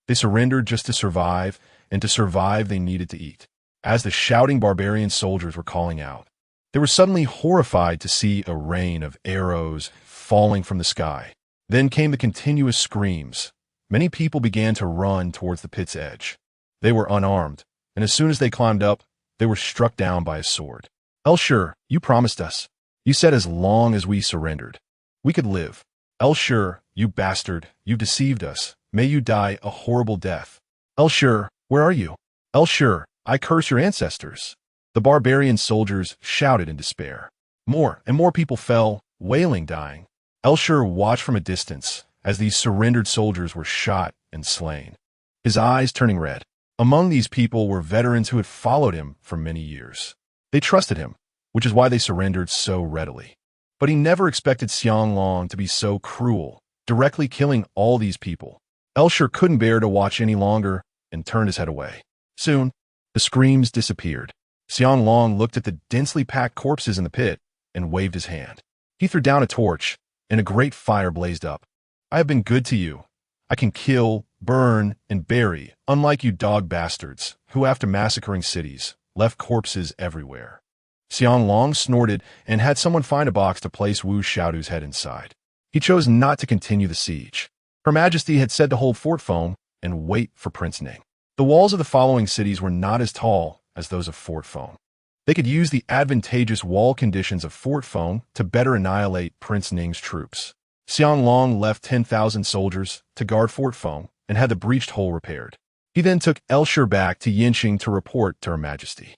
They surrendered just to survive, and to survive they needed to eat. As the shouting barbarian soldiers were calling out, they were suddenly horrified to see a rain of arrows falling from the sky. Then came the continuous screams. Many people began to run towards the pit's edge. They were unarmed, and as soon as they climbed up, they were struck down by a sword. Elshir, you promised us. You said as long as we surrendered, we could live. Elshir, you bastard, you deceived us. May you die a horrible death. Elshir, where are you? Elshir, I curse your ancestors. The barbarian soldiers shouted in despair. More and more people fell, wailing, dying. Elshir watched from a distance as these surrendered soldiers were shot and slain, his eyes turning red. Among these people were veterans who had followed him for many years. They trusted him, which is why they surrendered so readily. But he never expected Xianglong to be so cruel, directly killing all these people. Elshir couldn't bear to watch any longer and turned his head away. Soon, the screams disappeared. Xianglong looked at the densely packed corpses in the pit and waved his hand. He threw down a torch, and a great fire blazed up. I have been good to you. I can kill, burn, and bury, unlike you dog bastards, who after massacring cities, left corpses everywhere. Xianglong snorted and had someone find a box to place Wu Xiaodu's head inside. He chose not to continue the siege. Her Majesty had said to hold Fort Foam and wait for Prince Ning. The walls of the following cities were not as tall as those of Fort Foam. They could use the advantageous wall conditions of Fort Foam to better annihilate Prince Ning's troops. Xianglong left 10,000 soldiers to guard Fort Foam and had the breached hole repaired. He then took Elshir back to Yinqing to report to Her Majesty.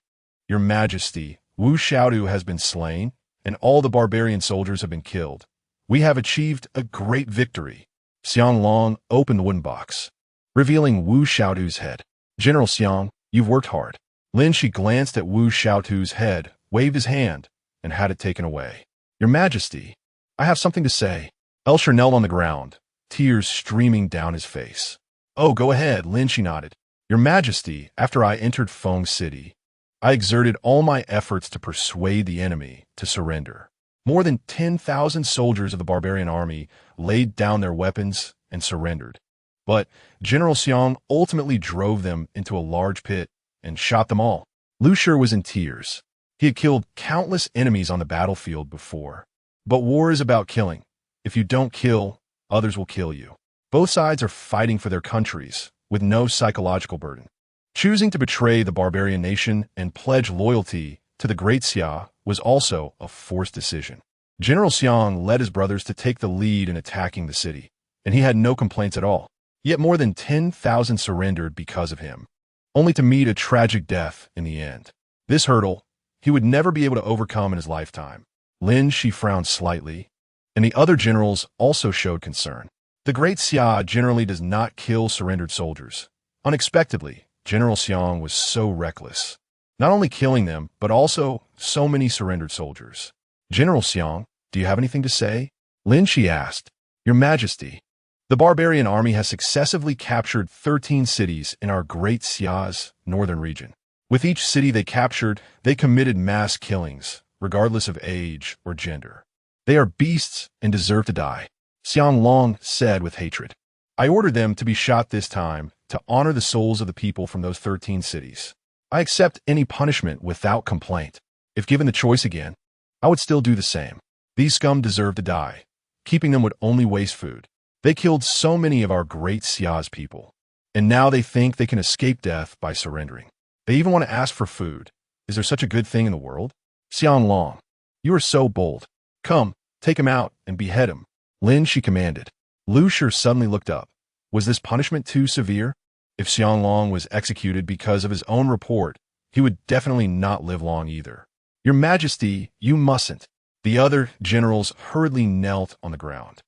Your Majesty, Wu Xiaodu has been slain, and all the barbarian soldiers have been killed. We have achieved a great victory. Xianglong opened the wooden box, revealing Wu Xiaodu's head. General Xiang, you've worked hard. Lin Xi glanced at Wu Xiaodu's head, waved his hand, and had it taken away. Your Majesty, I have something to say. Elshir knelt on the ground, tears streaming down his face. Oh, go ahead, Lin Xi nodded. Your Majesty, after I entered Feng City, I exerted all my efforts to persuade the enemy to surrender. More than 10,000 soldiers of the barbarian army laid down their weapons and surrendered. But General Xiang ultimately drove them into a large pit and shot them all. Lu Shi was in tears. He had killed countless enemies on the battlefield before. But war is about killing. If you don't kill, others will kill you. Both sides are fighting for their countries, with no psychological burden. Choosing to betray the barbarian nation and pledge loyalty to the Great Xia was also a forced decision. General Xiang led his brothers to take the lead in attacking the city, and he had no complaints at all. Yet more than 10,000 surrendered because of him, only to meet a tragic death in the end. This hurdle he would never be able to overcome in his lifetime. Lin Xi frowned slightly, and the other generals also showed concern. The Great Xia generally does not kill surrendered soldiers. Unexpectedly, General Xiang was so reckless, not only killing them, but also so many surrendered soldiers. General Xiang, do you have anything to say? Lin Xi asked. Your Majesty, the barbarian army has successively captured 13 cities in our Great Xia's northern region. With each city they captured, they committed mass killings, regardless of age or gender. They are beasts and deserve to die, Xianglong said with hatred. I ordered them to be shot this time to honor the souls of the people from those 13 cities. I accept any punishment without complaint. If given the choice again, I would still do the same. These scum deserve to die. Keeping them would only waste food. They killed so many of our Great Xia's people, and now they think they can escape death by surrendering. They even want to ask for food. Is there such a good thing in the world? Xianglong, you are so bold. Come, take him out and behead him. Lin Xi commanded. Lu Shi suddenly looked up. Was this punishment too severe? If Xianglong was executed because of his own report, he would definitely not live long either. Your Majesty, you mustn't. The other generals hurriedly knelt on the ground.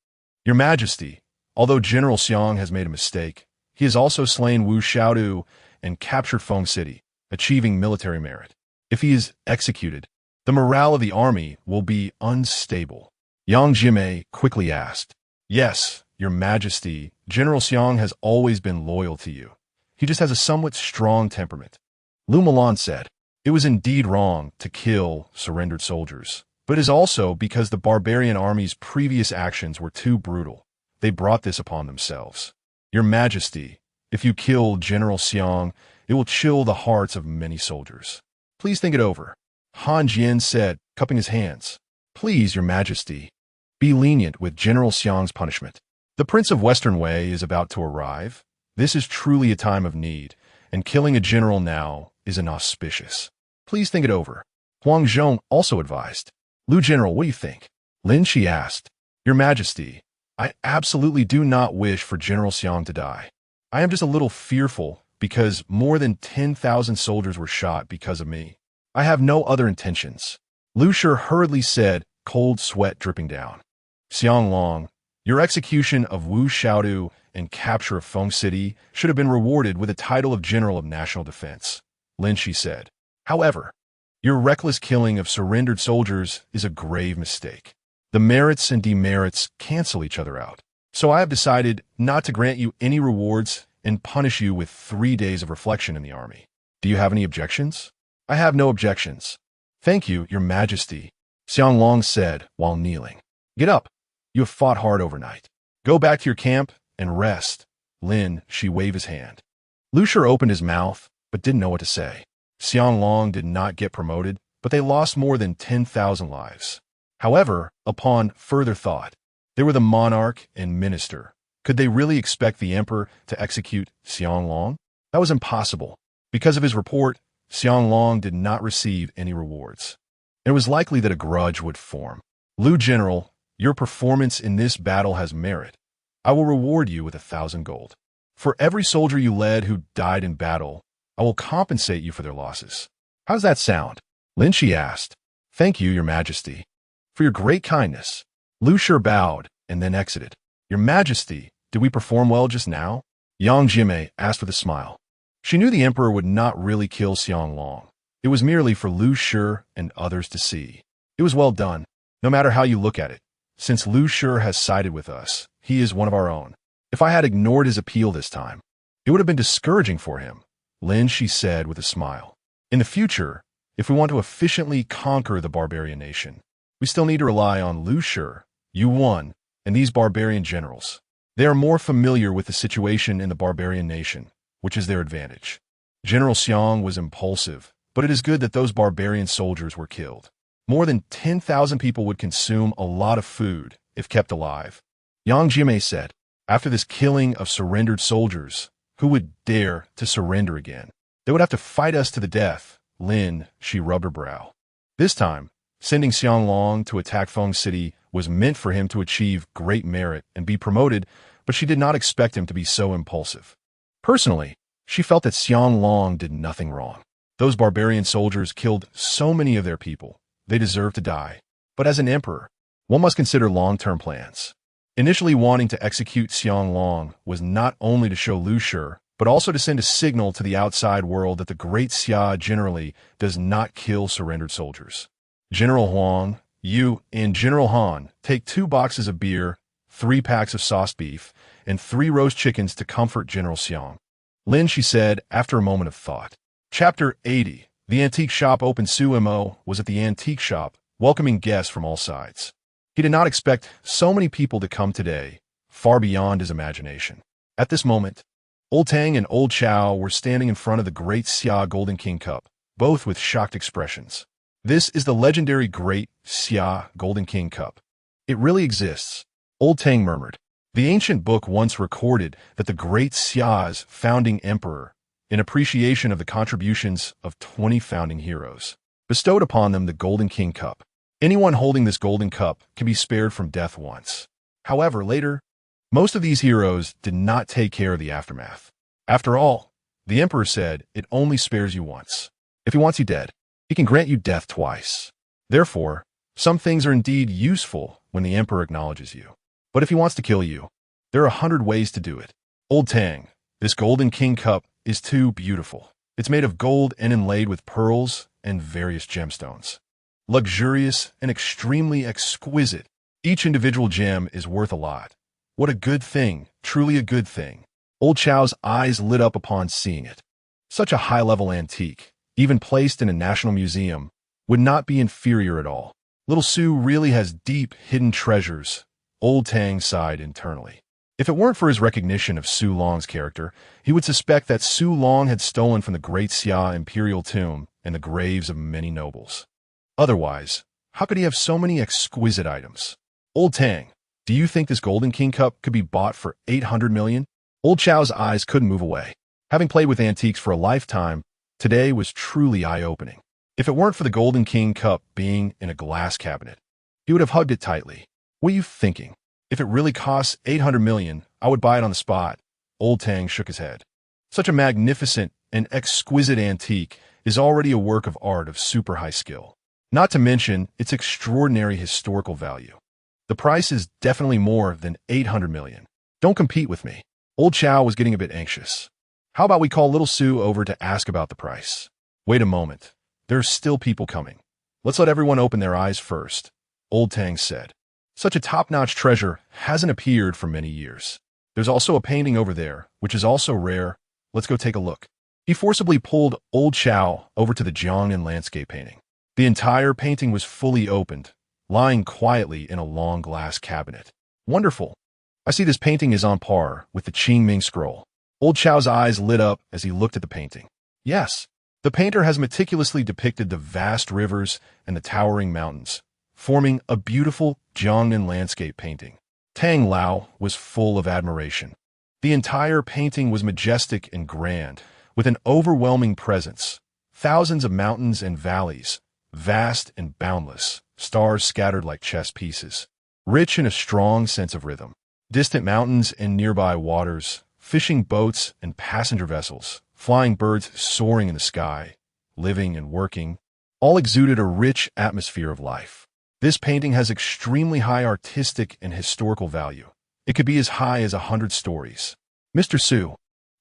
Your Majesty, although General Xiang has made a mistake, he has also slain Wu Xiaodu and captured Feng City, achieving military merit. If he is executed, the morale of the army will be unstable. Yang Jimei quickly asked. Yes, Your Majesty, General Xiang has always been loyal to you. He just has a somewhat strong temperament. Lu Milan said. It was indeed wrong to kill surrendered soldiers, but it is also because the barbarian army's previous actions were too brutal. They brought this upon themselves. Your Majesty, if you kill General Xiang, it will chill the hearts of many soldiers. Please think it over. Han Jian said, cupping his hands. Please, Your Majesty, be lenient with General Xiang's punishment. The Prince of Western Wei is about to arrive. This is truly a time of need, and killing a general now is inauspicious. Please think it over. Huang Zhong also advised. Lu General, what do you think? Lin Xi asked. Your Majesty, I absolutely do not wish for General Xiang to die. I am just a little fearful because more than 10,000 soldiers were shot because of me. I have no other intentions. Lu Shi hurriedly said, cold sweat dripping down. Xianglong, your execution of Wu Xiaodu and capture of Feng City should have been rewarded with the title of General of National Defense, Lin Xi said. However, your reckless killing of surrendered soldiers is a grave mistake. The merits and demerits cancel each other out. So I have decided not to grant you any rewards and punish you with 3 days of reflection in the army. Do you have any objections? I have no objections. Thank you, Your Majesty, Xianglong said while kneeling. Get up. You have fought hard overnight. Go back to your camp and rest. Lin Xi waved his hand. Lu Shi opened his mouth, but didn't know what to say. Xianglong did not get promoted, but they lost more than 10,000 lives. However, upon further thought, they were the monarch and minister, Could they really expect the emperor to execute Xianglong? That was impossible. Because of his report, Xianglong did not receive any rewards. It was likely that a grudge would form. Lu General, your performance in this battle has merit. I will reward you with 1,000 gold. For every soldier you led who died in battle, I will compensate you for their losses. How does that sound? Lin Xi asked. Thank you, your majesty, for your great kindness. Lu Shi bowed and then exited. Your majesty, did we perform well just now? Yang Jime asked with a smile. She knew the emperor would not really kill Xianglong. It was merely for Lu Shi and others to see. It was well done, no matter how you look at it. Since Lu Shi has sided with us, he is one of our own. If I had ignored his appeal this time, it would have been discouraging for him, Lin Xi said with a smile. In the future, if we want to efficiently conquer the barbarian nation, we still need to rely on Lu Shi, Yuan, and these barbarian generals. They are more familiar with the situation in the barbarian nation, which is their advantage. General Xiang was impulsive, but it is good that those barbarian soldiers were killed. More than 10,000 people would consume a lot of food if kept alive. Yang Jime said, after this killing of surrendered soldiers, who would dare to surrender again? They would have to fight us to the death. Lin, she rubbed her brow. This time, sending Xianglong to attack Feng City was meant for him to achieve great merit and be promoted, but she did not expect him to be so impulsive. Personally, she felt that Xianglong did nothing wrong. Those barbarian soldiers killed so many of their people. They deserve to die. But as an emperor, one must consider long-term plans. Initially wanting to execute Xianglong was not only to show Lu Shi, but also to send a signal to the outside world that the Great Xia generally does not kill surrendered soldiers. General Huang, you and General Han take 2 boxes of beer, 3 packs of sauce beef, and 3 roast chickens to comfort General Xiang. Lin, she said after a moment of thought. Chapter 80. The antique shop opened. Su Mo was at the antique shop, welcoming guests from all sides. He did not expect so many people to come today, far beyond his imagination. At this moment, Old Tang and Old Chow were standing in front of the Great Xia Golden King Cup, both with shocked expressions. This is the legendary Great Xia Golden King Cup. It really exists, Old Tang murmured. The ancient book once recorded that the Great Xia's founding emperor, in appreciation of the contributions of 20 founding heroes, bestowed upon them the Golden King Cup. Anyone holding this golden cup can be spared from death once. However, later, most of these heroes did not take care of the aftermath. After all, the emperor said it only spares you once. If he wants you dead, he can grant you death twice. Therefore, some things are indeed useful when the emperor acknowledges you. But if he wants to kill you, there are 100 ways to do it. Old Tang, this Golden King Cup is too beautiful. It's made of gold and inlaid with pearls and various gemstones. Luxurious and extremely exquisite. Each individual gem is worth a lot. What a good thing, truly a good thing. Old Chow's eyes lit up upon seeing it. Such a high-level antique, even placed in a national museum, would not be inferior at all. Little Su really has deep, hidden treasures. Old Tang sighed internally. If it weren't for his recognition of Su Long's character, he would suspect that Su Long had stolen from the Great Xia imperial tomb and the graves of many nobles. Otherwise, how could he have so many exquisite items? Old Tang, do you think this Golden King Cup could be bought for 800 million? Old Chow's eyes couldn't move away. Having played with antiques for a lifetime, today was truly eye-opening. If it weren't for the Golden King Cup being in a glass cabinet, he would have hugged it tightly. What are you thinking? If it really costs 800 million, I would buy it on the spot. Old Tang shook his head. Such a magnificent and exquisite antique is already a work of art of super high skill. Not to mention its extraordinary historical value. The price is definitely more than 800 million. Don't compete with me. Old Chow was getting a bit anxious. How about we call Little Su over to ask about the price? Wait a moment. There's still people coming. Let's let everyone open their eyes first, Old Tang said. Such a top-notch treasure hasn't appeared for many years. There's also a painting over there, which is also rare. Let's go take a look. He forcibly pulled Old Chow over to the Jiangnan landscape painting. The entire painting was fully opened, lying quietly in a long glass cabinet. Wonderful. I see this painting is on par with the Qingming scroll. Old Chow's eyes lit up as he looked at the painting. Yes, the painter has meticulously depicted the vast rivers and the towering mountains, forming a beautiful Jiangnan landscape painting. Tang Lao was full of admiration. The entire painting was majestic and grand, with an overwhelming presence. Thousands of mountains and valleys, vast and boundless, stars scattered like chess pieces, rich in a strong sense of rhythm. Distant mountains and nearby waters, fishing boats and passenger vessels, flying birds soaring in the sky, living and working, all exuded a rich atmosphere of life. This painting has extremely high artistic and historical value. It could be as high as 100 stories. Mr. Su,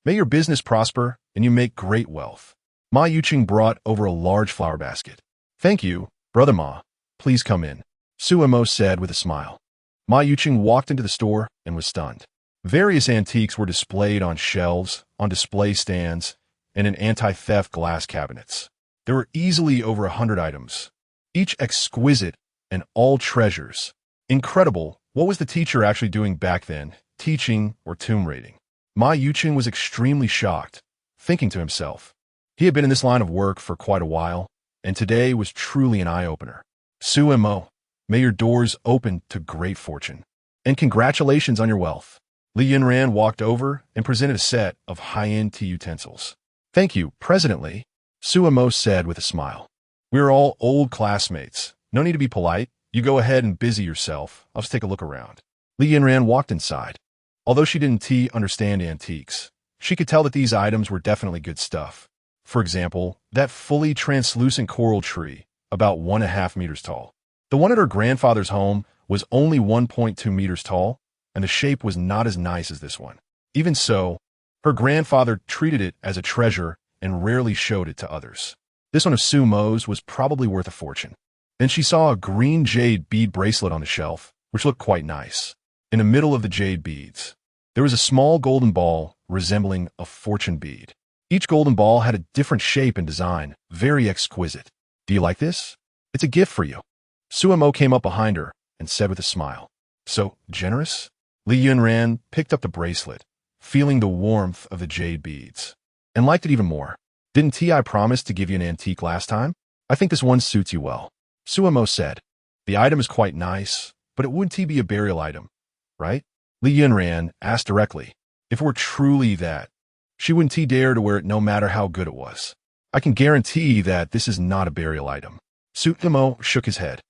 may your business prosper and you make great wealth. Ma Yuqing brought over a large flower basket. Thank you, Brother Ma. Please come in, Su Mo said with a smile. Ma Yuqing walked into the store and was stunned. Various antiques were displayed on shelves, on display stands, and in anti-theft glass cabinets. There were easily over 100 items, each exquisite and all treasures. Incredible, what was the teacher actually doing back then, teaching or tomb raiding? Ma Yuqing was extremely shocked, thinking to himself. He had been in this line of work for quite a while, and today was truly an eye-opener. Su Mo, may your doors open to great fortune. And congratulations on your wealth. Li Yunran walked over and presented a set of high-end tea utensils. Thank you, President Li, Su Mo said with a smile. We are all old classmates. No need to be polite. You go ahead and busy yourself. I'll just take a look around. Li Yunran walked inside. Although she didn't understand antiques, she could tell that these items were definitely good stuff. For example, that fully translucent coral tree, about 1.5 meters tall. The one at her grandfather's home was only 1.2 meters tall, and the shape was not as nice as this one. Even so, her grandfather treated it as a treasure and rarely showed it to others. This one of Su Mo's was probably worth a fortune. Then she saw a green jade bead bracelet on the shelf, which looked quite nice. In the middle of the jade beads, there was a small golden ball resembling a fortune bead. Each golden ball had a different shape and design, very exquisite. Do you like this? It's a gift for you. Su Mo came up behind her and said with a smile. So generous? Li Yunran picked up the bracelet, feeling the warmth of the jade beads, and liked it even more. Didn't I promise to give you an antique last time? I think this one suits you well. Su Mo said. The item is quite nice, but it wouldn't be a burial item, right? Li Yunran asked directly. If it were truly that, she wouldn't dare to wear it no matter how good it was. I can guarantee that this is not a burial item. Su Mo shook his head.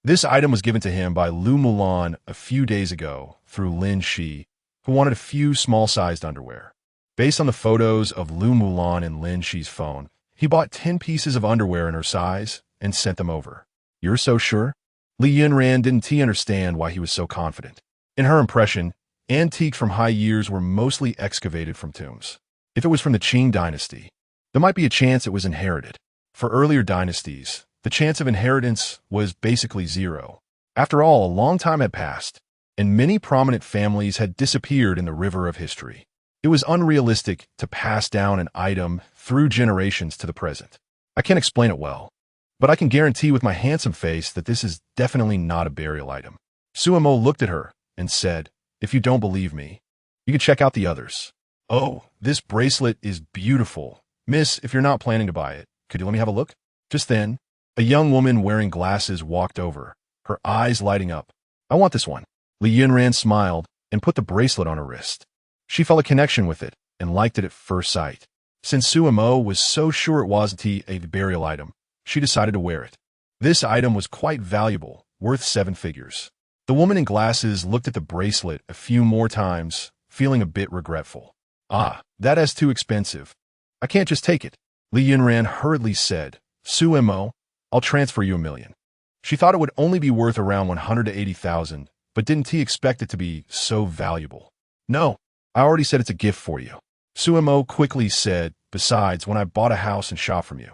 This item was given to him by Lu Mulan a few days ago through Lin Xi, who wanted a few small-sized underwear. Based on the photos of Lu Mulan and Lin Xi's phone, he bought 10 pieces of underwear in her size and sent them over. You're so sure? Li Yunran didn't understand why he was so confident. In her impression, antiques from high years were mostly excavated from tombs. If it was from the Qing dynasty, there might be a chance it was inherited. For earlier dynasties, the chance of inheritance was basically zero. After all, a long time had passed, and many prominent families had disappeared in the river of history. It was unrealistic to pass down an item through generations to the present. I can't explain it well, but I can guarantee with my handsome face that this is definitely not a burial item. Su Mo looked at her and said, if you don't believe me, you can check out the others. Oh, this bracelet is beautiful. Miss, if you're not planning to buy it, could you let me have a look? Just then, a young woman wearing glasses walked over, her eyes lighting up. I want this one. Li Yunran smiled and put the bracelet on her wrist. She felt a connection with it and liked it at first sight. Since Su Mo was so sure it wasn't a burial item, she decided to wear it. This item was quite valuable, worth 7 figures. The woman in glasses looked at the bracelet a few more times, feeling a bit regretful. Ah, that is too expensive. I can't just take it. Li Yunran hurriedly said, Su Mo, I'll transfer you $1 million. She thought it would only be worth around 180,000, but didn't expect it to be so valuable. No, I already said it's a gift for you. Su Mo quickly said, besides, when I bought a house and shop from you,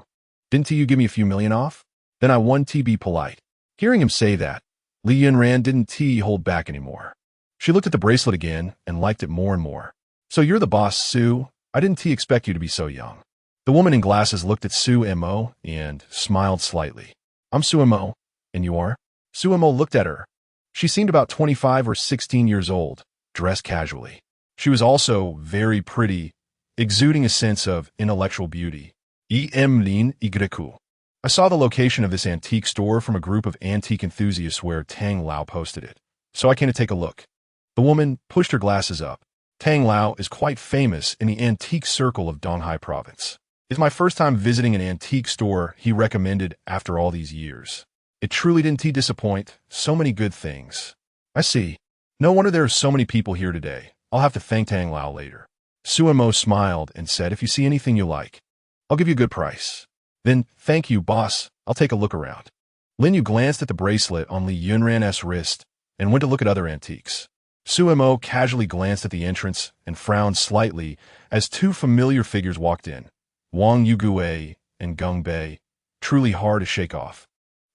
didn't you give me a few million off? Then I want to be polite. Hearing him say that, Li Yunran didn't hold back anymore. She looked at the bracelet again and liked it more and more. So you're the boss, Su. I didn't expect you to be so young. The woman in glasses looked at Su Mo and smiled slightly. I'm Su Mo, and you are? Su Mo looked at her. She seemed about 25 or 16 years old, dressed casually. She was also very pretty, exuding a sense of intellectual beauty. Lin Xi. I saw the location of this antique store from a group of antique enthusiasts where Tang Lao posted it, so I came to take a look. The woman pushed her glasses up. Tang Lao is quite famous in the antique circle of Donghai province. It's my first time visiting an antique store he recommended after all these years. It truly didn't disappoint. So many good things. I see. No wonder there are so many people here today. I'll have to thank Tang Lao later. Suemo smiled and said, if you see anything you like, I'll give you a good price. Then, thank you, boss. I'll take a look around. Lin Yu glanced at the bracelet on Li Yunran's wrist and went to look at other antiques. Suemo casually glanced at the entrance and frowned slightly as two familiar figures walked in, Wang Yugue and Geng Bei, truly hard to shake off.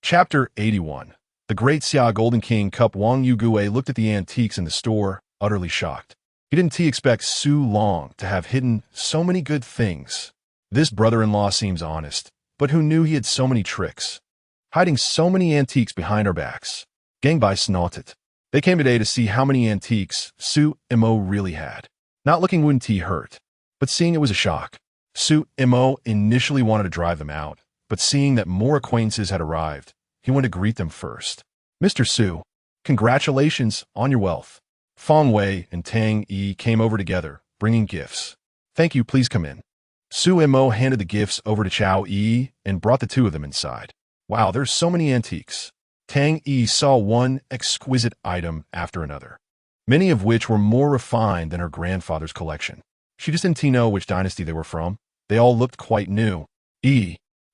Chapter 81. The Great Xia Golden King Cup. Wang Yugue looked at the antiques in the store, utterly shocked. He didn't expect Su Long to have hidden so many good things. This brother-in-law seems honest, but who knew he had so many tricks? Hiding so many antiques behind our backs. Geng Bei snorted. They came today to see how many antiques Su Mo really had. Not looking wouldn't he hurt, but seeing it was a shock. Su Mo initially wanted to drive them out, but seeing that more acquaintances had arrived, he went to greet them first. Mr. Su, congratulations on your wealth. Fong Wei and Tang Yi came over together, bringing gifts. Thank you, please come in. Su Mo handed the gifts over to Chao Yi and brought the two of them inside. Wow, there's so many antiques. Tang Yi saw one exquisite item after another, many of which were more refined than her grandfather's collection. She just didn't know which dynasty they were from. They all looked quite new.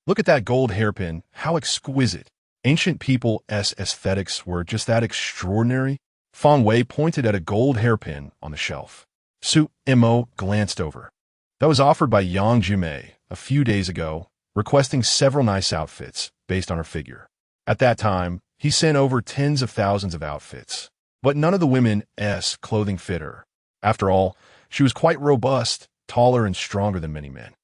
Look at that gold hairpin, how exquisite. Ancient people's aesthetics were just that extraordinary. Fong Wei pointed at a gold hairpin on the shelf. Su Mo glanced over. That was offered by Yang Jumei a few days ago, requesting several nice outfits based on her figure. At that time, he sent over tens of thousands of outfits, but none of the women's clothing fit her. After all, she was quite robust, taller and stronger than many men.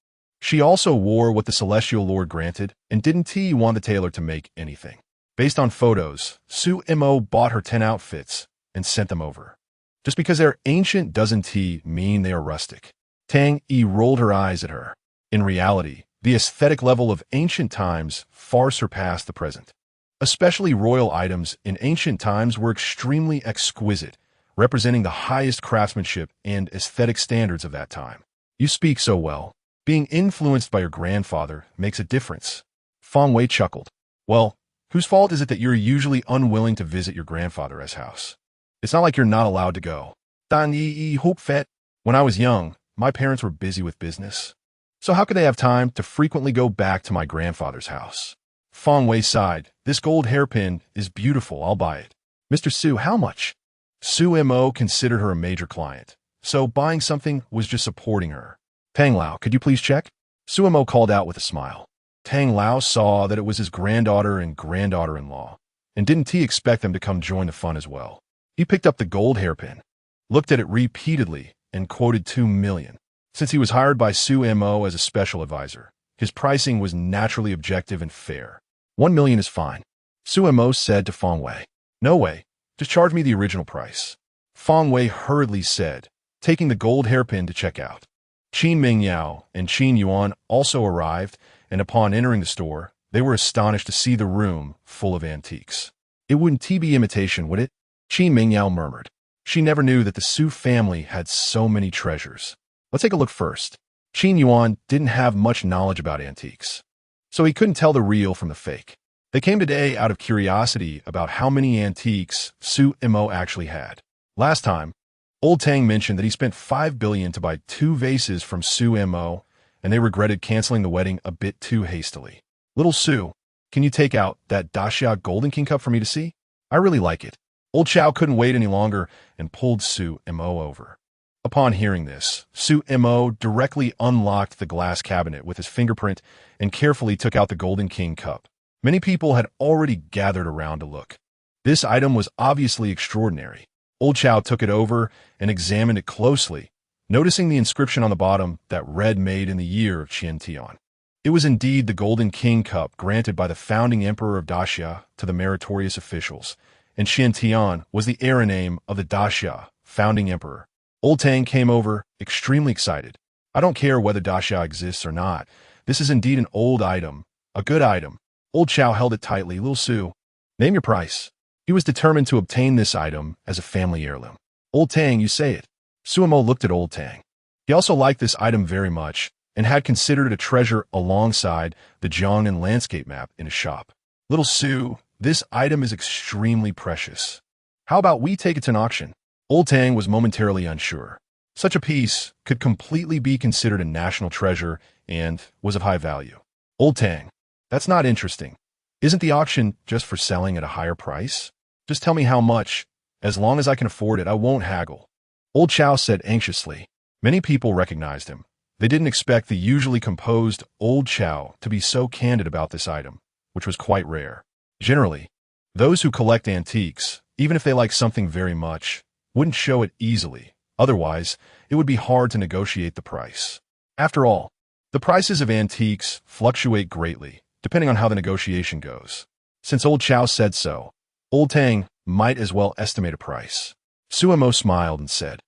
She also wore what the Celestial Lord granted and didn't want the tailor to make anything. Based on photos, Su Mo bought her 10 outfits and sent them over. Just because they're ancient doesn't mean they are rustic. Tang Yi rolled her eyes at her. In reality, the aesthetic level of ancient times far surpassed the present. Especially royal items in ancient times were extremely exquisite, representing the highest craftsmanship and aesthetic standards of that time. You speak so well. Being influenced by your grandfather makes a difference. Fong Wei chuckled. Well, whose fault is it that you're usually unwilling to visit your grandfather's house? It's not like you're not allowed to go. Dan yi hope fet. When I was young, my parents were busy with business. So how could they have time to frequently go back to my grandfather's house? Fong Wei sighed. This gold hairpin is beautiful. I'll buy it. Mr. Su, how much? Su Mo considered her a major client, so buying something was just supporting her. Tang Lao, could you please check? Su Mo called out with a smile. Tang Lao saw that it was his granddaughter and granddaughter-in-law, and didn't expect them to come join the fun as well. He picked up the gold hairpin, looked at it repeatedly, and quoted 2 million. Since he was hired by Su Mo as a special advisor, his pricing was naturally objective and fair. 1 million is fine. Su Mo said to Fong Wei. No way. Just charge me the original price. Fong Wei hurriedly said, taking the gold hairpin to check out. Qin Mingyao and Qin Yuan also arrived, and upon entering the store, they were astonished to see the room full of antiques. It wouldn't be imitation, would it? Qin Mingyao murmured. She never knew that the Su family had so many treasures. Let's take a look first. Qin Yuan didn't have much knowledge about antiques, so he couldn't tell the real from the fake. They came today out of curiosity about how many antiques Su Mo actually had. Last time, Old Tang mentioned that he spent 5 billion to buy 2 vases from Su Mo, and they regretted canceling the wedding a bit too hastily. Little Su, can you take out that Daxia Golden King cup for me to see? I really like it. Old Chow couldn't wait any longer and pulled Su Mo over. Upon hearing this, Su Mo directly unlocked the glass cabinet with his fingerprint and carefully took out the Golden King cup. Many people had already gathered around to look. This item was obviously extraordinary. Old Chow took it over and examined it closely, noticing the inscription on the bottom that read made in the year of Qiantian. It was indeed the Golden King cup granted by the founding emperor of Daxia to the meritorious officials, and Qiantian was the era name of the Daxia founding emperor. Old Tang came over, extremely excited. I don't care whether Daxia exists or not. This is indeed an old item, a good item. Old Chow held it tightly. Little Su, name your price. He was determined to obtain this item as a family heirloom. Old Tang, you say it. Suemo looked at Old Tang. He also liked this item very much and had considered it a treasure alongside the Jiangnan landscape map in his shop. Little Su, this item is extremely precious. How about we take it to an auction? Old Tang was momentarily unsure. Such a piece could completely be considered a national treasure and was of high value. Old Tang, that's not interesting. Isn't the auction just for selling at a higher price? Just tell me how much. As long as I can afford it, I won't haggle. Old Chow said anxiously. Many people recognized him. They didn't expect the usually composed Old Chow to be so candid about this item, which was quite rare. Generally, those who collect antiques, even if they like something very much, wouldn't show it easily. Otherwise, it would be hard to negotiate the price. After all, the prices of antiques fluctuate greatly, depending on how the negotiation goes. Since Old Chow said so, Old Tang might as well estimate a price. Suemo smiled and said,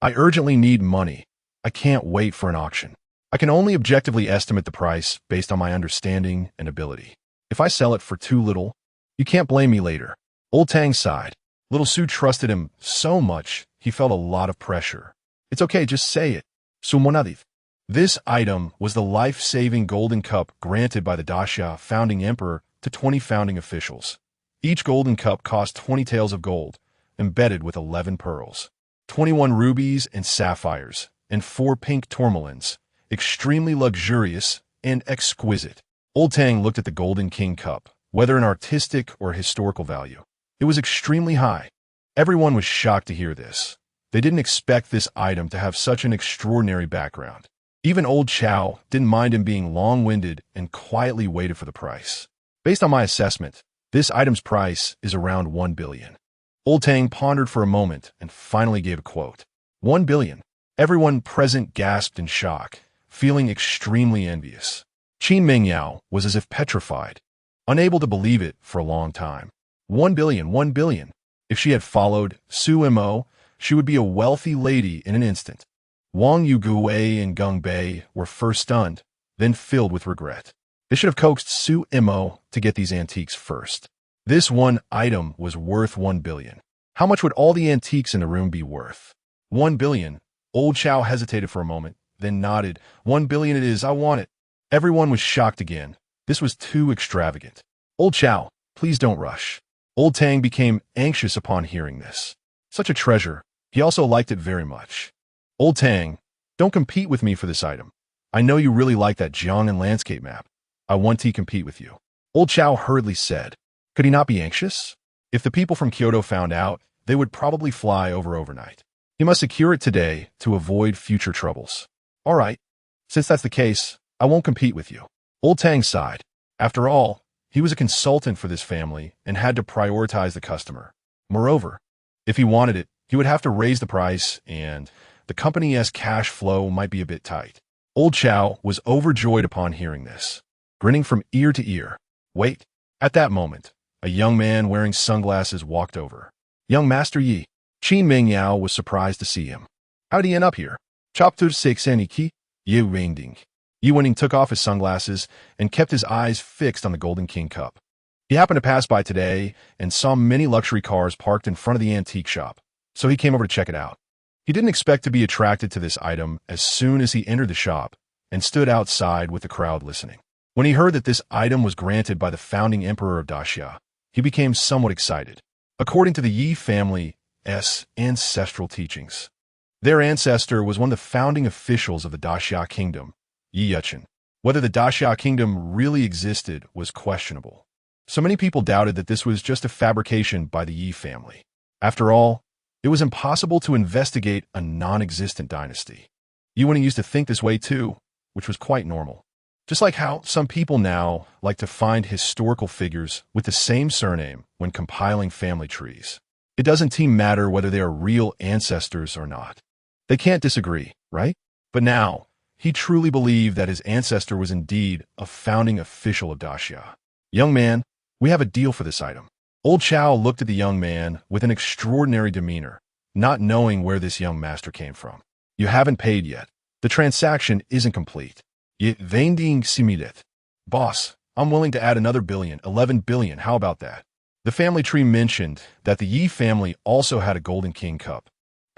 I urgently need money. I can't wait for an auction. I can only objectively estimate the price based on my understanding and ability. If I sell it for too little, you can't blame me later. Old Tang sighed. Little Su trusted him so much, he felt a lot of pressure. It's okay, just say it. Sumonadith. This item was the life-saving golden cup granted by the Daxia founding emperor to 20 founding officials. Each golden cup cost 20 taels of gold, embedded with 11 pearls, 21 rubies and sapphires, and 4 pink tourmalines, extremely luxurious and exquisite. Old Tang looked at the Golden King cup, whether an artistic or historical value. It was extremely high. Everyone was shocked to hear this. They didn't expect this item to have such an extraordinary background. Even Old Chow didn't mind him being long-winded and quietly waited for the price. Based on my assessment, this item's price is around 1 billion. Old Tang pondered for a moment and finally gave a quote. 1 billion. Everyone present gasped in shock, feeling extremely envious. Qin Mingyao was as if petrified, unable to believe it for a long time. 1 billion, 1 billion. If she had followed Su Mo, she would be a wealthy lady in an instant. Wang Yugui and Gung Bei were first stunned, then filled with regret. They should have coaxed Su Mo to get these antiques first. This one item was worth 1 billion. How much would all the antiques in the room be worth? 1 billion. Old Chow hesitated for a moment, then nodded. 1 billion it is, I want it. Everyone was shocked again. This was too extravagant. Old Chow, please don't rush. Old Tang became anxious upon hearing this. Such a treasure. He also liked it very much. Old Tang, don't compete with me for this item. I know you really like that Jiangnan landscape map. I want to compete with you. Old Chow hurriedly said. Could he not be anxious? If the people from Kyoto found out, they would probably fly over overnight. He must secure it today to avoid future troubles. All right. Since that's the case, I won't compete with you. Old Tang sighed. After all, he was a consultant for this family and had to prioritize the customer. Moreover, if he wanted it, he would have to raise the price and the company's cash flow might be a bit tight. Old Chow was overjoyed upon hearing this, grinning from ear to ear. Wait. At that moment, a young man wearing sunglasses walked over. Young Master Yi. Qin Mingyao was surprised to see him. How'd he end up here? Chapter 6 Aniki. Yi Wingding. Yi Wingding took off his sunglasses and kept his eyes fixed on the Golden King cup. He happened to pass by today and saw many luxury cars parked in front of the antique shop, so he came over to check it out. He didn't expect to be attracted to this item as soon as he entered the shop and stood outside with the crowd listening. When he heard that this item was granted by the founding emperor of Daxia, he became somewhat excited. According to the Yi family's ancestral teachings, their ancestor was one of the founding officials of the Daxia kingdom, Yi Yuchen. Whether the Daxia kingdom really existed was questionable. So many people doubted that this was just a fabrication by the Yi family. After all, it was impossible to investigate a non-existent dynasty. Yi Wingding used to think this way too, which was quite normal. Just like how some people now like to find historical figures with the same surname when compiling family trees. It doesn't matter whether they are real ancestors or not. They can't disagree, right? But now, he truly believed that his ancestor was indeed a founding official of Daxia. Young man, we have a deal for this item. Old Chow looked at the young man with an extraordinary demeanor, not knowing where this young master came from. You haven't paid yet. The transaction isn't complete. Yet vending simidet. Boss, I'm willing to add another billion, 11 billion, how about that? The family tree mentioned that the Yi family also had a Golden King cup.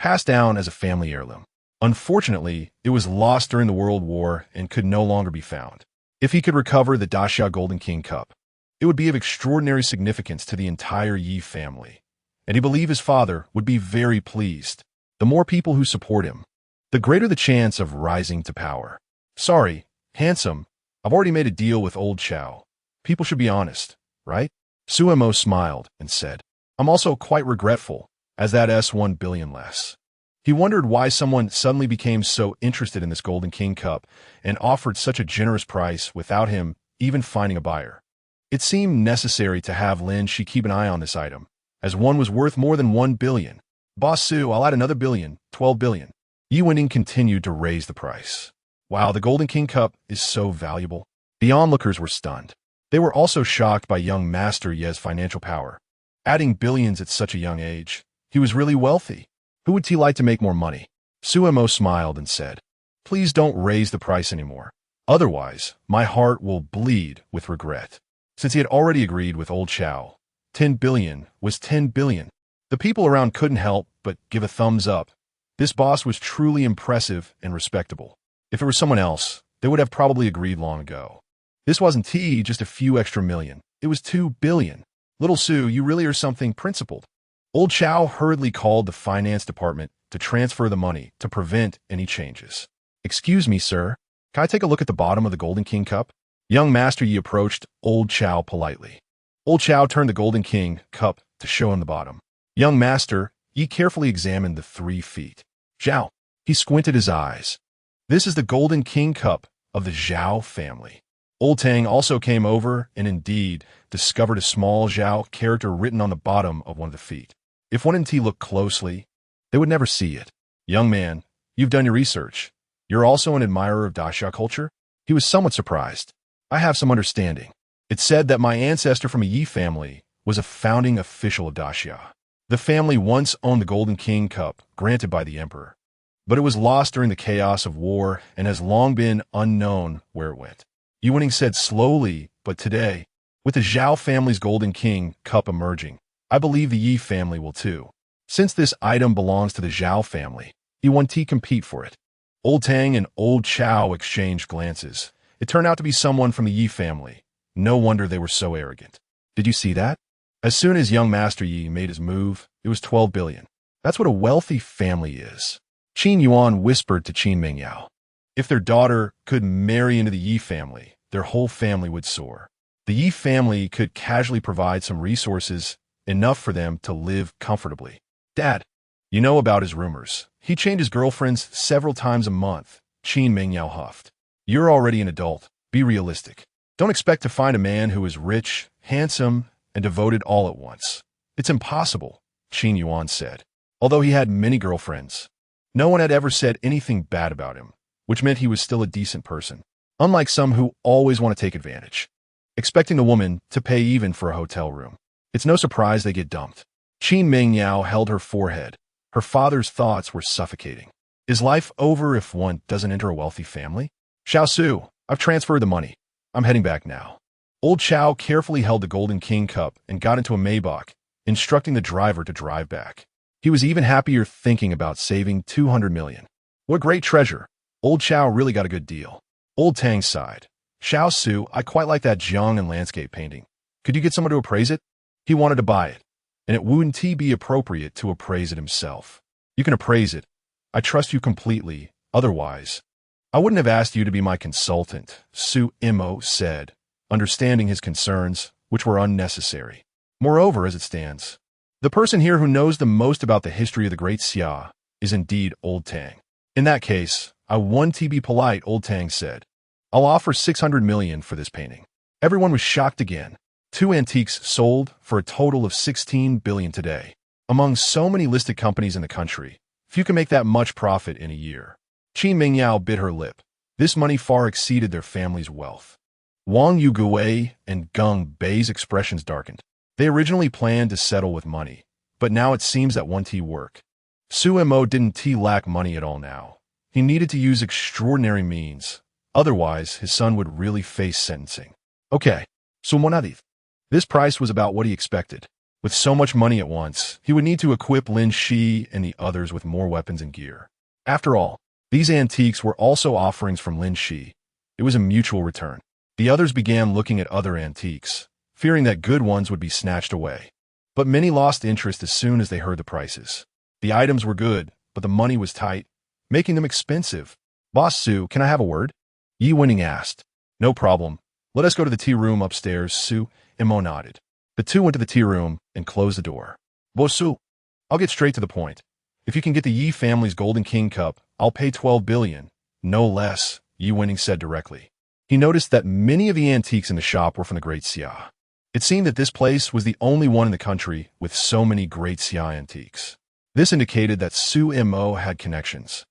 passed down as a family heirloom. Unfortunately, it was lost during the World War and could no longer be found. If he could recover the Da Golden King Cup, it would be of extraordinary significance to the entire Yi family, and he believed his father would be very pleased. The more people who support him, the greater the chance of rising to power. Sorry, handsome, I've already made a deal with old Chow. People should be honest, right? Suemo smiled and said, I'm also quite regretful, as that S1 billion less. He wondered why someone suddenly became so interested in this Golden King Cup and offered such a generous price without him even finding a buyer. It seemed necessary to have Lin Xi keep an eye on this item, as one was worth more than 1 billion. Boss Su, I'll add another billion, 12 billion. Yi Wenning continued to raise the price. Wow, the Golden King Cup is so valuable. The onlookers were stunned. They were also shocked by young Master Ye's financial power. Adding billions at such a young age, he was really wealthy. Who would he like to make more money? Suemo smiled and said, Please don't raise the price anymore. Otherwise, my heart will bleed with regret. Since he had already agreed with old Chow, 10 billion was 10 billion. The people around couldn't help but give a thumbs up. This boss was truly impressive and respectable. If it were someone else, they would have probably agreed long ago. This wasn't just a few extra million. It was 2 billion. Little Su, you really are something principled. Old Chow hurriedly called the finance department to transfer the money to prevent any changes. Excuse me, sir. Can I take a look at the bottom of the Golden King Cup? Young Master Yi approached Old Chow politely. Old Chow turned the Golden King Cup to show him the bottom. Young Master Yi carefully examined the 3 feet. Zhao. He squinted his eyes. This is the Golden King Cup of the Zhao family. Old Tang also came over and indeed discovered a small Zhao character written on the bottom of one of the feet. If one and looked closely, they would never see it. Young man, you've done your research. You're also an admirer of Daxia culture? He was somewhat surprised. I have some understanding. It's said that my ancestor from a Yi family was a founding official of Daxia. The family once owned the Golden King Cup granted by the emperor, but it was lost during the chaos of war and has long been unknown where it went. Yi Wenning said slowly, but today, with the Zhao family's Golden King Cup emerging, I believe the Yi family will too. Since this item belongs to the Zhao family, Yi Wenning compete for it. Old Tang and Old Chow exchanged glances. It turned out to be someone from the Yi family. No wonder they were so arrogant. Did you see that? As soon as young Master Yi made his move, it was 12 billion. That's what a wealthy family is. Qin Yuan whispered to Qin Mingyao. If their daughter could marry into the Yi family, their whole family would soar. The Yi family could casually provide some resources, enough for them to live comfortably. Dad, you know about his rumors. He changes girlfriends several times a month, Qin Mingyao huffed. You're already an adult. Be realistic. Don't expect to find a man who is rich, handsome, and devoted all at once. It's impossible, Qin Yuan said. Although he had many girlfriends, no one had ever said anything bad about him, which meant he was still a decent person. Unlike some who always want to take advantage, expecting a woman to pay even for a hotel room. It's no surprise they get dumped. Qin Mingyao held her forehead. Her father's thoughts were suffocating. Is life over if one doesn't enter a wealthy family? Xiao Su, I've transferred the money. I'm heading back now. Old Chow carefully held the Golden King Cup and got into a Maybach, instructing the driver to drive back. He was even happier thinking about saving 200 million. What great treasure. Old Chow really got a good deal. Old Tang sighed. Xiao Su, I quite like that Jiang and landscape painting. Could you get someone to appraise it? He wanted to buy it, and it wouldn't be appropriate to appraise it himself. You can appraise it. I trust you completely. Otherwise, I wouldn't have asked you to be my consultant, Su Imo said, understanding his concerns, which were unnecessary. Moreover, as it stands, the person here who knows the most about the history of the Great Xia is indeed Old Tang. In that case, I want to be polite, Old Tang said. I'll offer 600 million for this painting. Everyone was shocked again. 2 antiques sold for a total of 16 billion today. Among so many listed companies in the country, few can make that much profit in a year. Qin Mingyao bit her lip. This money far exceeded their family's wealth. Wang Yugui and Geng Bei's expressions darkened. They originally planned to settle with money, but now it seems that won't work. Su Mo didn't lack money at all now. He needed to use extraordinary means. Otherwise, his son would really face sentencing. Okay, so Monadith. This price was about what he expected. With so much money at once, he would need to equip Lin Xi and the others with more weapons and gear. After all, these antiques were also offerings from Lin Xi. It was a mutual return. The others began looking at other antiques, fearing that good ones would be snatched away. But many lost interest as soon as they heard the prices. The items were good, but the money was tight, making them expensive. "Boss Su, can I have a word?" Yi Winning asked. "No problem. Let us go to the tea room upstairs," Su Imo nodded. The two went to the tea room and closed the door. "Boss Su, I'll get straight to the point. If you can get the Yi family's Golden King cup, I'll pay 12 billion. No less," Yi Winning said directly. He noticed that many of the antiques in the shop were from the Great Xia. It seemed that this place was the only one in the country with so many Great Xia antiques. This indicated that Su Imo had connections.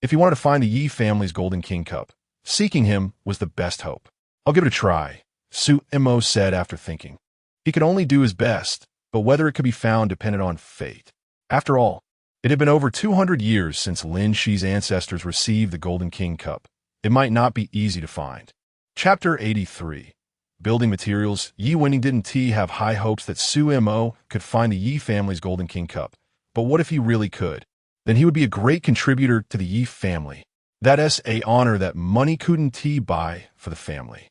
If he wanted to find the Yi family's Golden King cup, seeking him was the best hope. "I'll give it a try," Su Imo said after thinking. He could only do his best, but whether it could be found depended on fate. After all, it had been over 200 years since Lin Xi's ancestors received the Golden King cup. It might not be easy to find. Chapter 83. Building Materials. Yi Winning didn't have high hopes that Su Imo could find the Yi family's Golden King cup. But what if he really could? Then he would be a great contributor to the Yi family. That's a honor that money couldn't buy for the family.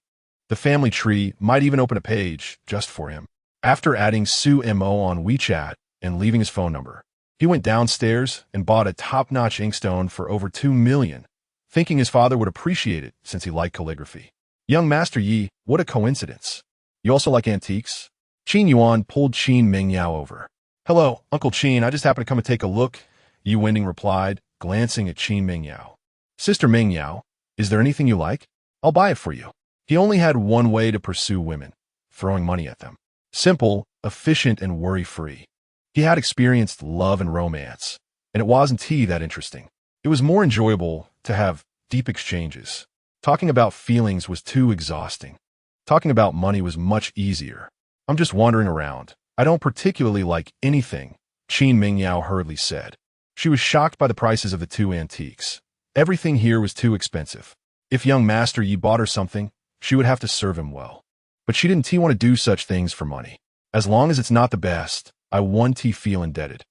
The family tree might even open a page just for him. After adding Su Imo on WeChat and leaving his phone number, he went downstairs and bought a top-notch inkstone for over 2 million, thinking his father would appreciate it since he liked calligraphy. "Young Master Yi, what a coincidence. You also like antiques?" Qin Yuan pulled Qin Mingyao over. "Hello, Uncle Qin, I just happened to come and take a look," Yi Winning replied, glancing at Qin Mingyao. "Sister Mingyao, is there anything you like? I'll buy it for you." He only had one way to pursue women, throwing money at them. Simple, efficient, and worry-free. He had experienced love and romance, and it wasn't that interesting. It was more enjoyable to have deep exchanges. Talking about feelings was too exhausting. Talking about money was much easier. "I'm just wandering around. I don't particularly like anything," Qin Mingyao hurriedly said. She was shocked by the prices of the two antiques. Everything here was too expensive. If young Master Yi bought her something, she would have to serve him well. But she didn't want to do such things for money. "As long as it's not the best, I won't feel indebted.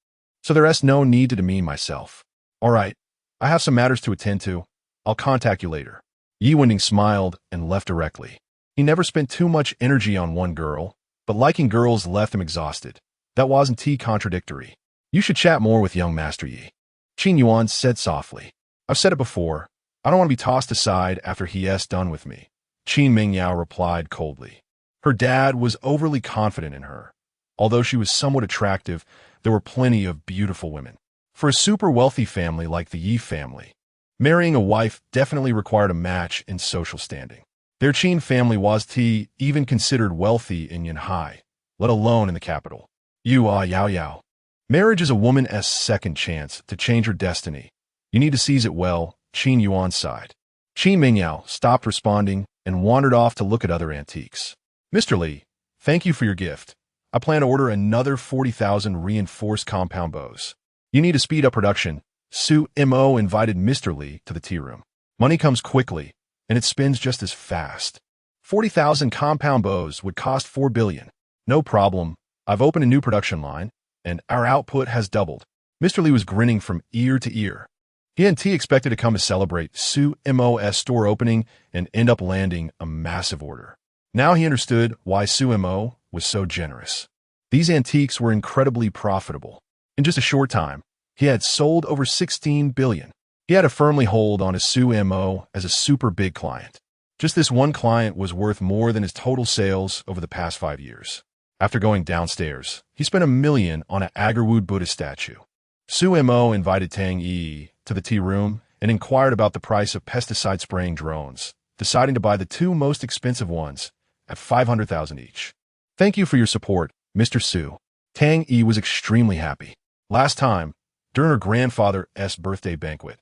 So there's no need to demean myself. All right, I have some matters to attend to. I'll contact you later." Yi Winning smiled and left directly. He never spent too much energy on one girl, but liking girls left him exhausted. That wasn't contradictory. "You should chat more with young Master Yi," Qin Yuan said softly. "I've said it before. I don't want to be tossed aside after he's done with me," Qin Mingyao replied coldly. Her dad was overly confident in her. Although she was somewhat attractive, there were plenty of beautiful women. For a super wealthy family like the Yi family, marrying a wife definitely required a match in social standing. Their Qin family was even considered wealthy in Yanhai, let alone in the capital. Yao. Marriage is a woman's second chance to change her destiny. You need to seize it well, Qin Yuan sighed. Qin Mingyao stopped responding and wandered off to look at other antiques. "Mr. Li, thank you for your gift. I plan to order another 40,000 reinforced compound bows. You need to speed up production." Su Imo invited Mr. Li to the tea room. "Money comes quickly, and it spins just as fast. 40,000 compound bows would cost 4 billion. No problem. I've opened a new production line, and our output has doubled." Mr. Li was grinning from ear to ear. He and T expected to come to celebrate Su Imo's store opening and end up landing a massive order. Now he understood why Su Imo was so generous. These antiques were incredibly profitable. In just a short time, he had sold over 16 billion. He had a firmly hold on his Su Imo as a super big client. Just this one client was worth more than his total sales over the past 5 years. After going downstairs, he spent 1 million on an Agarwood Buddha statue. Su Imo invited Tang Yi to the tea room and inquired about the price of pesticide spraying drones, deciding to buy the two most expensive ones at 500,000 each. "Thank you for your support, Mr. Su." Tang Yi was extremely happy. Last time, during her grandfather's birthday banquet,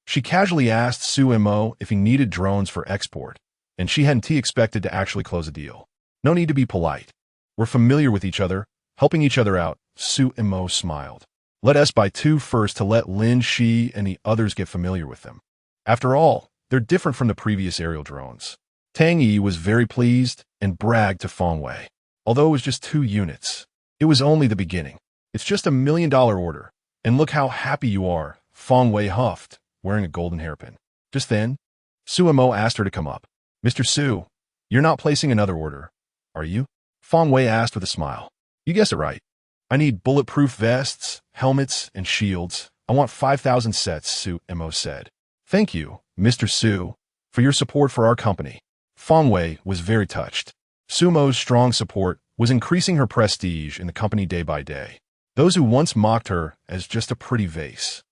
she casually asked Su Imo if he needed drones for export, and she hadn't expected to actually close a deal. "No need to be polite. We're familiar with each other, helping each other out," Su Imo smiled. "Let us buy two first to let Lin Xi and the others get familiar with them. After all, they're different from the previous aerial drones." Tang Yi was very pleased and bragged to Feng Wei. Although it was just 2 units, It was only the beginning. It's just $1 million order. And look how happy you are, Feng Wei huffed, wearing a golden hairpin. Just then, Su Mo asked her to come up. Mr. Su, you're not placing another order, are you? Feng Wei asked with a smile. You guessed it right. I need bulletproof vests, helmets, and shields. I want 5,000 sets, Su Mo said. Thank you, Mr. Su, for your support for our company. Feng Wei was very touched. Su Mo's strong support was increasing her prestige in the company day by day. Those who once mocked her as just a pretty vase,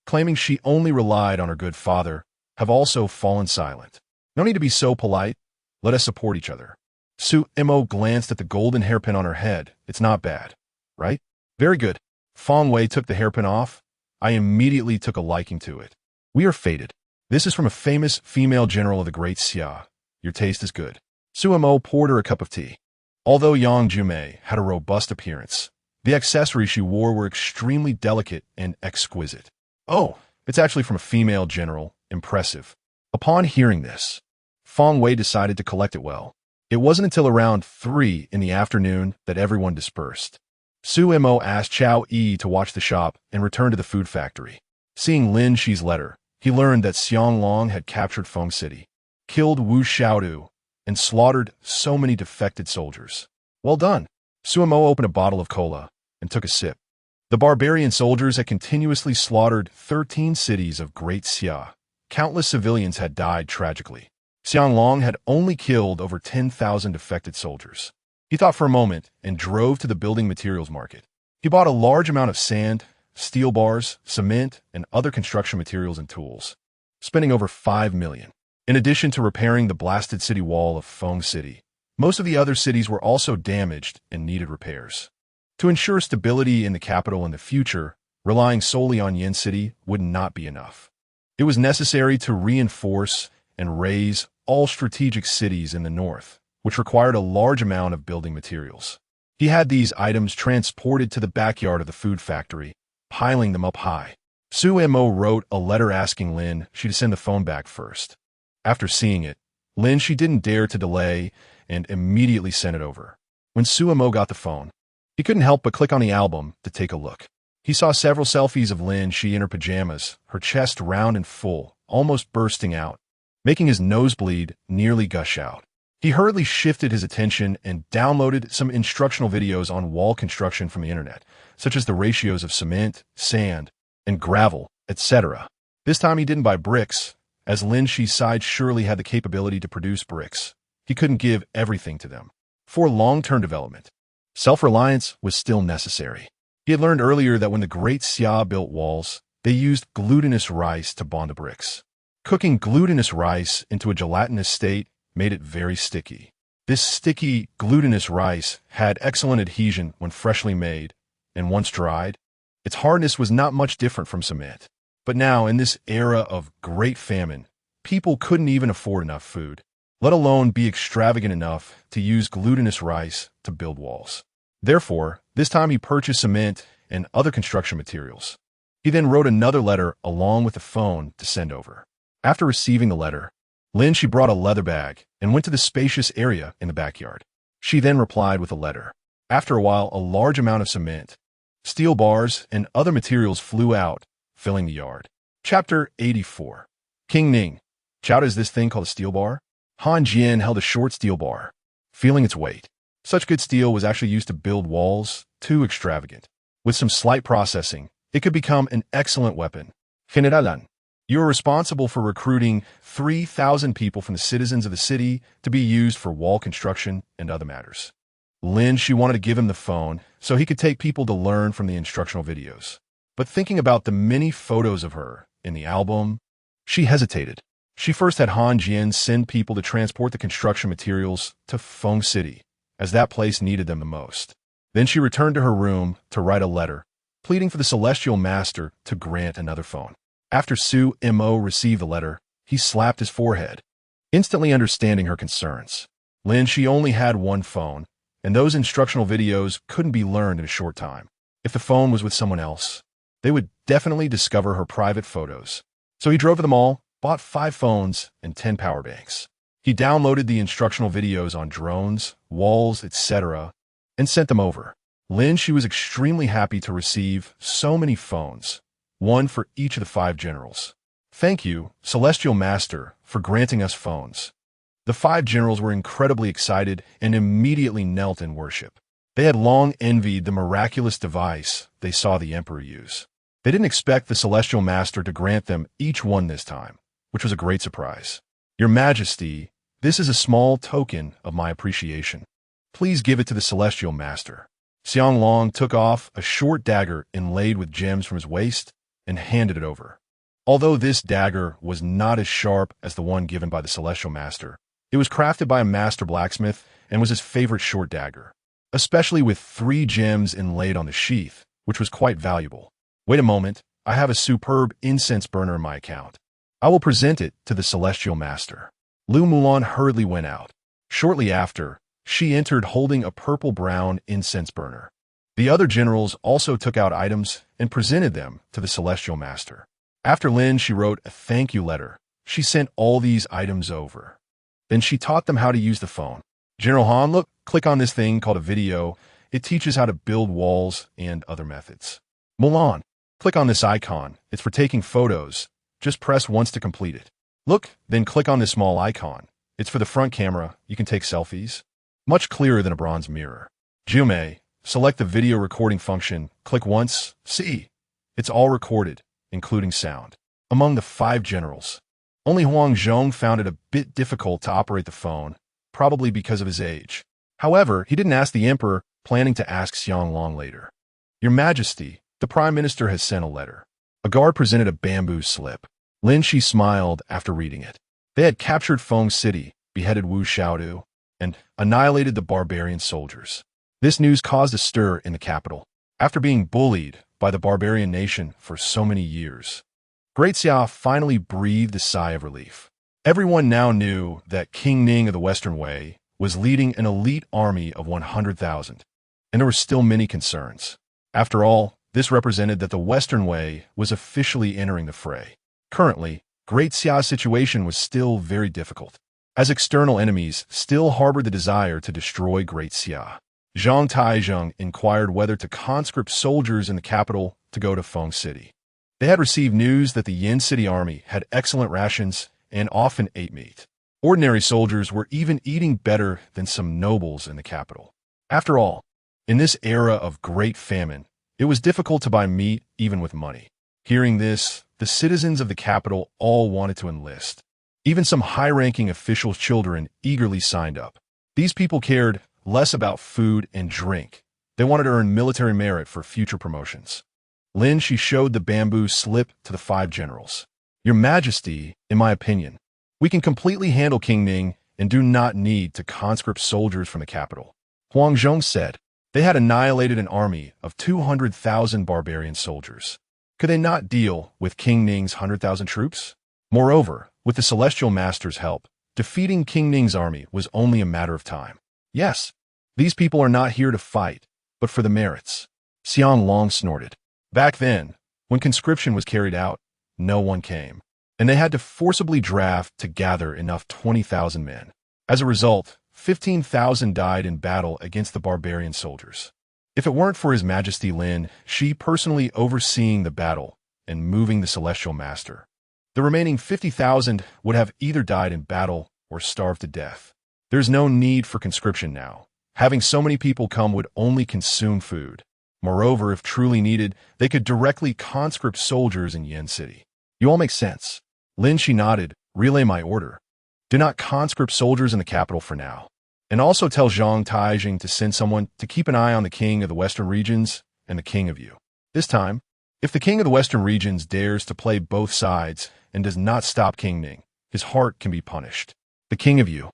claiming she only relied on her good father, have also fallen silent. No need to be so polite. Let us support each other. Su Mo glanced at the golden hairpin on her head. It's not bad, right? Very good. Feng Wei took the hairpin off. I immediately took a liking to it. We are fated. This is from a famous female general of the Great Xia. Your taste is good. Su Mo poured her a cup of tea. Although Yang Jumei had a robust appearance, the accessories she wore were extremely delicate and exquisite. Oh, it's actually from a female general. Impressive. Upon hearing this, Feng Wei decided to collect it well. It wasn't until around 3 in the afternoon that everyone dispersed. Su Mo asked Chao Yi to watch the shop and return to the food factory. Seeing Lin Xi's letter, he learned that Xiang Long had captured Feng City, killed Wu Xiaodu, and slaughtered so many defected soldiers. Well done. Su Mo opened a bottle of cola and took a sip. The barbarian soldiers had continuously slaughtered 13 cities of Great Xia. Countless civilians had died tragically. Xiang Long had only killed over 10,000 defected soldiers. He thought for a moment and drove to the building materials market. He bought a large amount of sand, steel bars, cement, and other construction materials and tools, spending over 5 million. In addition to repairing the blasted city wall of Feng City, most of the other cities were also damaged and needed repairs. To ensure stability in the capital in the future, relying solely on Yin City would not be enough. It was necessary to reinforce and raise all strategic cities in the north, which required a large amount of building materials. He had these items transported to the backyard of the food factory, piling them up high. Su Mo wrote a letter asking Lin Xi to send the phone back first. After seeing it, Lin Xi didn't dare to delay and immediately sent it over. When Su Mo got the phone, he couldn't help but click on the album to take a look. He saw several selfies of Lin Xi in her pajamas, her chest round and full, almost bursting out, making his nosebleed nearly gush out. He hurriedly shifted his attention and downloaded some instructional videos on wall construction from the internet, such as the ratios of cement, sand, and gravel, etc. This time he didn't buy bricks, as Lin Xi's side surely had the capability to produce bricks. He couldn't give everything to them. For long-term development, self-reliance was still necessary. He had learned earlier that when the Great Xia built walls, they used glutinous rice to bond the bricks. Cooking glutinous rice into a gelatinous state made it very sticky. This sticky, glutinous rice had excellent adhesion when freshly made, and once dried, its hardness was not much different from cement. But now, in this era of great famine, people couldn't even afford enough food, let alone be extravagant enough to use glutinous rice to build walls. Therefore, this time he purchased cement and other construction materials. He then wrote another letter along with the phone to send over. After receiving the letter, Lin Xi brought a leather bag and went to the spacious area in the backyard. She then replied with a letter. After a while, a large amount of cement, steel bars, and other materials flew out, filling the yard. Chapter 84. King Ning. Chowda is this thing called a steel bar? Han Jian held a short steel bar, feeling its weight. Such good steel was actually used to build walls, too extravagant. With some slight processing, it could become an excellent weapon. Generalan. You are responsible for recruiting 3,000 people from the citizens of the city to be used for wall construction and other matters. Lin Xi wanted to give him the phone so he could take people to learn from the instructional videos. But thinking about the many photos of her in the album, she hesitated. She first had Han Jian send people to transport the construction materials to Feng City, as that place needed them the most. Then she returned to her room to write a letter, pleading for the celestial master to grant another phone. After Su Mo received the letter, he slapped his forehead, instantly understanding her concerns. Lin Xi only had one phone, and those instructional videos couldn't be learned in a short time. If the phone was with someone else, they would definitely discover her private photos. So he drove to the mall, bought 5 phones and 10 power banks. He downloaded the instructional videos on drones, walls, etc., and sent them over. Lin Xi was extremely happy to receive so many phones, one for each of the 5 generals. Thank you, Celestial Master, for granting us phones. The 5 generals were incredibly excited and immediately knelt in worship. They had long envied the miraculous device they saw the emperor use. They didn't expect the Celestial Master to grant them each one this time, which was a great surprise. Your Majesty, this is a small token of my appreciation. Please give it to the Celestial Master. Xianglong took off a short dagger inlaid with gems from his waist and handed it over. Although this dagger was not as sharp as the one given by the Celestial Master, it was crafted by a master blacksmith and was his favorite short dagger, especially with 3 gems inlaid on the sheath, which was quite valuable. Wait a moment, I have a superb incense burner in my account. I will present it to the Celestial Master. Lu Mulan hurriedly went out. Shortly after, she entered holding a purple-brown incense burner. The other generals also took out items and presented them to the Celestial Master. After Lin Xi wrote a thank you letter, she sent all these items over. Then she taught them how to use the phone. General Han, look, click on this thing called a video. It teaches how to build walls and other methods. Mulan, click on this icon. It's for taking photos. Just press once to complete it. Look, then click on this small icon. It's for the front camera. You can take selfies. Much clearer than a bronze mirror. Jume, select the video recording function. Click once. See, it's all recorded, including sound. Among the 5 generals, only Huang Zhong found it a bit difficult to operate the phone, probably because of his age. However, he didn't ask the emperor, planning to ask Xianglong later. Your Majesty, the Prime Minister has sent a letter. A guard presented a bamboo slip. Lin Xi smiled after reading it. They had captured Feng City, beheaded Wu Xiaodu, and annihilated the barbarian soldiers. This news caused a stir in the capital. After being bullied by the barbarian nation for so many years, Great Xia finally breathed a sigh of relief. Everyone now knew that King Ning of the Western Wei was leading an elite army of 100,000, and there were still many concerns. After all, this represented that the Western Wei was officially entering the fray. Currently, Great Xia's situation was still very difficult, as external enemies still harbored the desire to destroy Great Xia. Zhang Taizheng inquired whether to conscript soldiers in the capital to go to Feng City. They had received news that the Yin City army had excellent rations and often ate meat. Ordinary soldiers were even eating better than some nobles in the capital. After all, in this era of great famine, it was difficult to buy meat even with money. Hearing this, the citizens of the capital all wanted to enlist. Even some high-ranking officials' children eagerly signed up. These people cared less about food and drink. They wanted to earn military merit for future promotions. Lin Xi showed the bamboo slip to the 5 generals. Your Majesty, in my opinion, we can completely handle King Ning and do not need to conscript soldiers from the capital. Huang Zhong said. They had annihilated an army of 200,000 barbarian soldiers. Could they not deal with King Ning's 100,000 troops? Moreover, with the Celestial Master's help, defeating King Ning's army was only a matter of time. Yes, these people are not here to fight, but for the merits. Xianglong snorted. Back then, when conscription was carried out, no one came, and they had to forcibly draft to gather enough 20,000 men. As a result, 15,000 died in battle against the barbarian soldiers. If it weren't for His Majesty Lin Xi personally overseeing the battle and moving the Celestial Master, the remaining 50,000 would have either died in battle or starved to death. There's no need for conscription now. Having so many people come would only consume food. Moreover, if truly needed, they could directly conscript soldiers in Yin City. You all make sense. Lin Xi nodded. Relay my order. Do not conscript soldiers in the capital for now. And also tell Zhang Taizheng to send someone to keep an eye on the king of the Western regions and the king of Yu. This time, if the king of the Western regions dares to play both sides and does not stop King Ning, his heart can be punished. The king of Yu,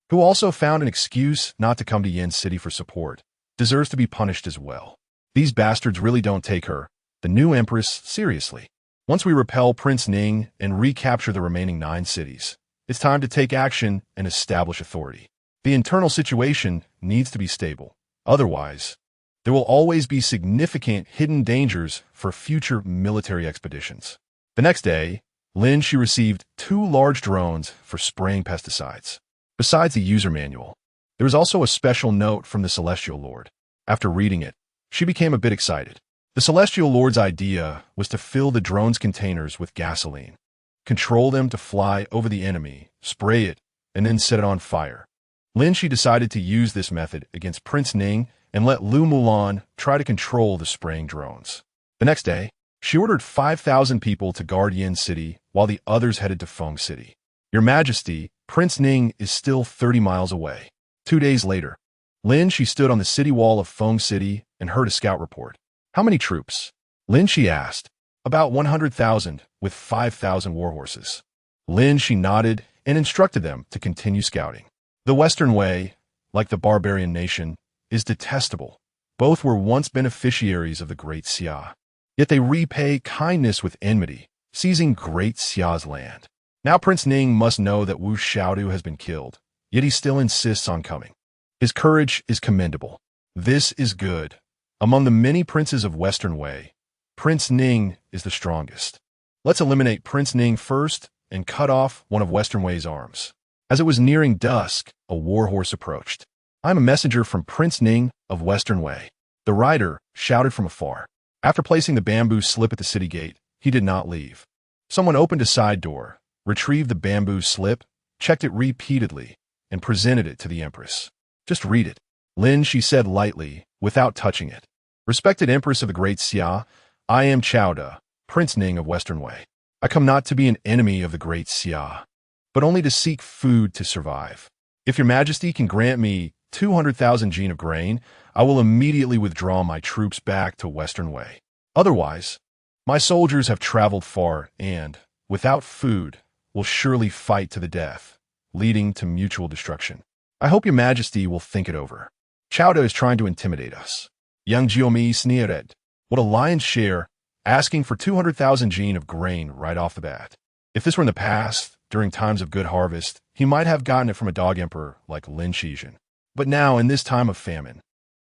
who also found an excuse not to come to Yin City for support, deserves to be punished as well. These bastards really don't take her, the new Empress, seriously. Once we repel Prince Ning and recapture the remaining 9 cities, it's time to take action and establish authority. The internal situation needs to be stable. Otherwise, there will always be significant hidden dangers for future military expeditions. The next day, Lin Xi received 2 large drones for spraying pesticides. Besides the user manual, there was also a special note from the Celestial Lord. After reading it, She became a bit excited. The Celestial Lord's idea was to fill the drone's containers with gasoline, control them to fly over the enemy, spray it, and then set it on fire. Lin Xi decided to use this method against Prince Ning and let Lu Mulan try to control the spraying drones. The next day, she ordered 5,000 people to guard Yin City while the others headed to Feng City. Your Majesty, Prince Ning is still 30 miles away. 2 days later, Lin Xi stood on the city wall of Feng City and heard a scout report. How many troops? Lin Xi asked. About 100,000, with 5,000 warhorses. Lin Xi nodded and instructed them to continue scouting. The Western way, like the barbarian nation, is detestable. Both were once beneficiaries of the Great Xia. Yet they repay kindness with enmity, seizing Great Xia's land. Now Prince Ning must know that Wu Xiaodu has been killed, yet he still insists on coming. His courage is commendable. This is good. Among the many princes of Western Wei, Prince Ning is the strongest. Let's eliminate Prince Ning first and cut off one of Western Wei's arms. As it was nearing dusk, a warhorse approached. I am a messenger from Prince Ning of Western Wei. The rider shouted from afar. After placing the bamboo slip at the city gate, he did not leave. Someone opened a side door, retrieved the bamboo slip, checked it repeatedly, and presented it to the Empress. Just read it. Lin Xi said lightly, without touching it. Respected Empress of the Great Xia, I am Xia.The, Prince Ning of Western Wei. I come not to be an enemy of the Great Xia, but only to seek food to survive. If your Majesty can grant me 200,000 jin of grain, I will immediately withdraw my troops back to Western Wei. Otherwise, my soldiers have traveled far and, without food, will surely fight to the death, leading to mutual destruction. I hope your Majesty will think it over. Xia.The is trying to intimidate us. Young Jiomi sneered. What a lion's share, asking for 200,000 jin of grain right off the bat. If this were in the past, during times of good harvest, he might have gotten it from a dog emperor like Lin Xi. But now, in this time of famine,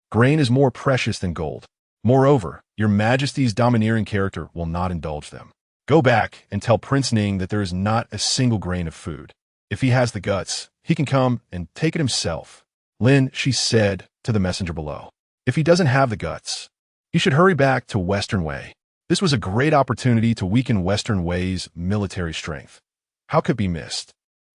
grain is more precious than gold. Moreover, your Majesty's domineering character will not indulge them. Go back and tell Prince Ning that there is not a single grain of food. If he has the guts, he can come and take it himself. Lin Xi said to the messenger below. If he doesn't have the guts, he should hurry back to Western Wei. This was a great opportunity to weaken Western Wei's military strength. How could it be missed?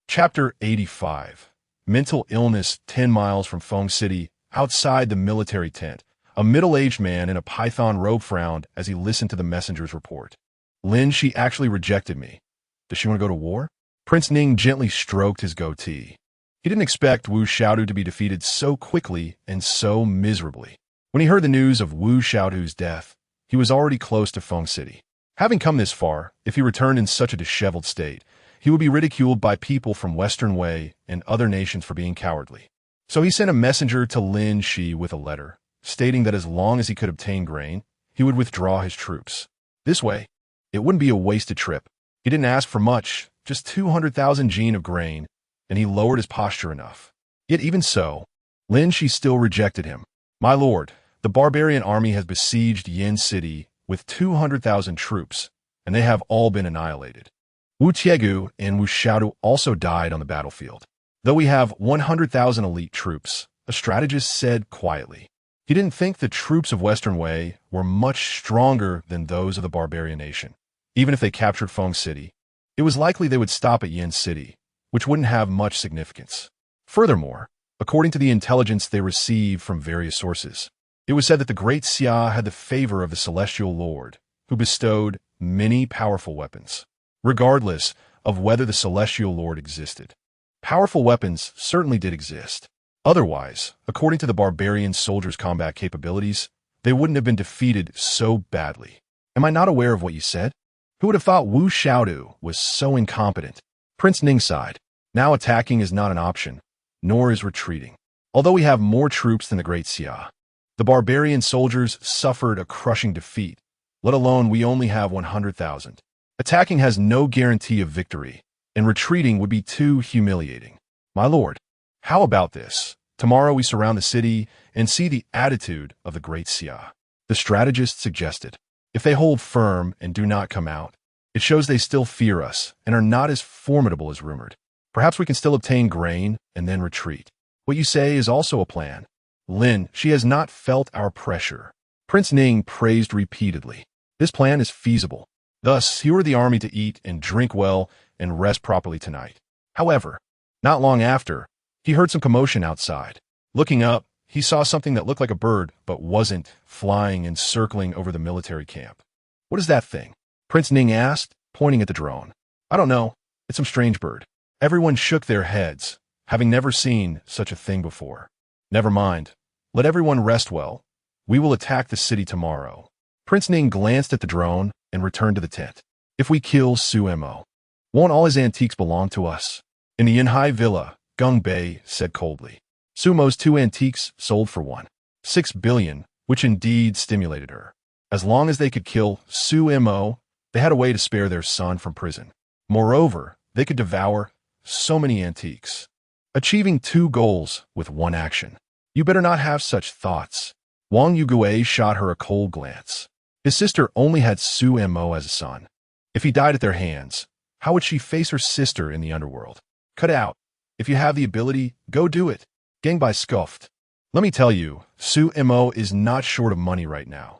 Chapter 85. Mental illness 10 miles from Feng City, outside the military tent. A middle-aged man in a python robe frowned as he listened to the messenger's report. Lin Xi actually rejected me. Does she want to go to war? Prince Ning gently stroked his goatee. He didn't expect Wu Xiaodu to be defeated so quickly and so miserably. When he heard the news of Wu Xiaodu's death, he was already close to Feng City. Having come this far, if he returned in such a disheveled state, he would be ridiculed by people from Western Wei and other nations for being cowardly. So he sent a messenger to Lin Xi with a letter, stating that as long as he could obtain grain, he would withdraw his troops. This way, it wouldn't be a wasted trip. He didn't ask for much, just 200,000 jin of grain, and he lowered his posture enough. Yet even so, Lin Xi still rejected him. My lord, the barbarian army has besieged Yin City with 200,000 troops, and they have all been annihilated. Wu Tiegu and Wu Xiaodu also died on the battlefield. Though we have 100,000 elite troops, a strategist said quietly. He didn't think the troops of Western Wei were much stronger than those of the barbarian nation. Even if they captured Feng City, it was likely they would stop at Yin City, which wouldn't have much significance. Furthermore, according to the intelligence they received from various sources, it was said that the Great Xia had the favor of the Celestial Lord, who bestowed many powerful weapons. Regardless of whether the Celestial Lord existed, powerful weapons certainly did exist. Otherwise, according to the barbarian soldiers' combat capabilities, they wouldn't have been defeated so badly. Am I not aware of what you said? Who would have thought Wu Xiaodu was so incompetent? Prince Ning sighed. Now attacking is not an option, nor is retreating. Although we have more troops than the Great Xia, the barbarian soldiers suffered a crushing defeat, let alone we only have 100,000. Attacking has no guarantee of victory, and retreating would be too humiliating. My lord, how about this? Tomorrow we surround the city and see the attitude of the Great Xia. The strategist suggested. If they hold firm and do not come out, it shows they still fear us and are not as formidable as rumored. Perhaps we can still obtain grain and then retreat. What you say is also a plan. Lin, she has not felt our pressure. Prince Ning praised repeatedly. This plan is feasible. Thus, he ordered the army to eat and drink well and rest properly tonight. However, not long after, he heard some commotion outside. Looking up, he saw something that looked like a bird but wasn't, flying and circling over the military camp. "What is that thing?" Prince Ning asked, pointing at the drone. "I don't know. It's some strange bird." Everyone shook their heads, having never seen such a thing before. "Never mind. Let everyone rest well. We will attack the city tomorrow." Prince Ning glanced at the drone and returned to the tent. "If we kill Sumo, won't all his antiques belong to us?" In the Yinhai villa, Gung Bei said coldly. Sumo's 2 antiques sold for 1.6 billion, which indeed stimulated her. As long as they could kill Sumo, they had a way to spare their son from prison. Moreover, they could devour so many antiques, achieving 2 goals with 1 action. "You better not have such thoughts." Wang Yugui shot her a cold glance. His sister only had Sumo as a son. If he died at their hands, how would she face her sister in the underworld? "Cut out. If you have the ability, go do it." Gangbai scoffed. "Let me tell you, Sumo is not short of money right now.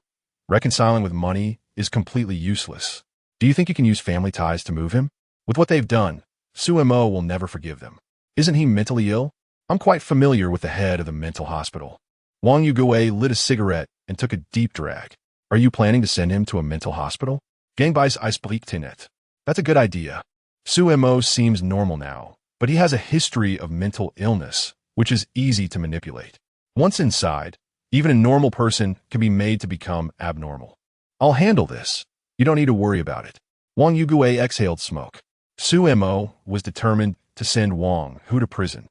Reconciling with money is completely useless. Do you think you can use family ties to move him? With what they've done, Sumo will never forgive them. Isn't he mentally ill? I'm quite familiar with the head of the mental hospital." Wang Yugui lit a cigarette and took a deep drag. "Are you planning to send him to a mental hospital?" Gangbai's Eisblicktenet. "That's a good idea. Sumo seems normal now, but he has a history of mental illness, which is easy to manipulate. Once inside, even a normal person can be made to become abnormal. I'll handle this. You don't need to worry about it." Wang Yugui exhaled smoke. Sumo was determined to send Wang Hu to prison,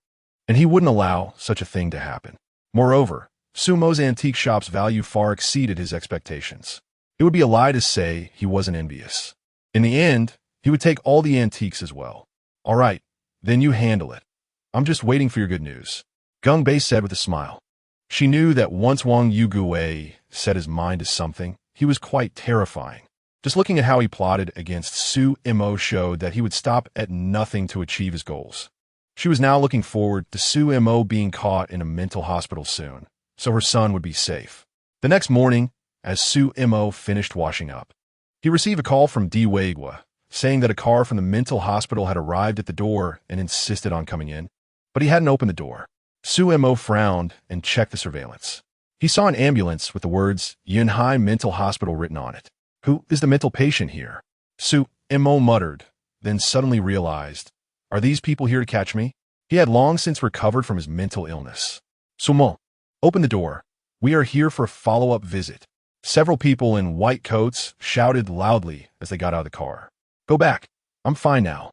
and he wouldn't allow such a thing to happen. Moreover, Sumo's antique shop's value far exceeded his expectations. It would be a lie to say he wasn't envious. In the end, he would take all the antiques as well. "All right, then you handle it. I'm just waiting for your good news," Gung Bei said with a smile. She knew that once Wang Yugui set his mind to something, he was quite terrifying. Just looking at how he plotted against Sumo showed that he would stop at nothing to achieve his goals. She was now looking forward to Sumo being caught in a mental hospital soon, so her son would be safe. The next morning, as Sumo finished washing up, he received a call from Di Weigua, saying that a car from the mental hospital had arrived at the door and insisted on coming in, but he hadn't opened the door. Sumo frowned and checked the surveillance. He saw an ambulance with the words Yinhai Mental Hospital written on it. "Who is the mental patient here?" Sumo muttered, then suddenly realized, "Are these people here to catch me?" He had long since recovered from his mental illness. "Sumo, open the door. We are here for a follow-up visit." Several people in white coats shouted loudly as they got out of the car. "Go back. I'm fine now."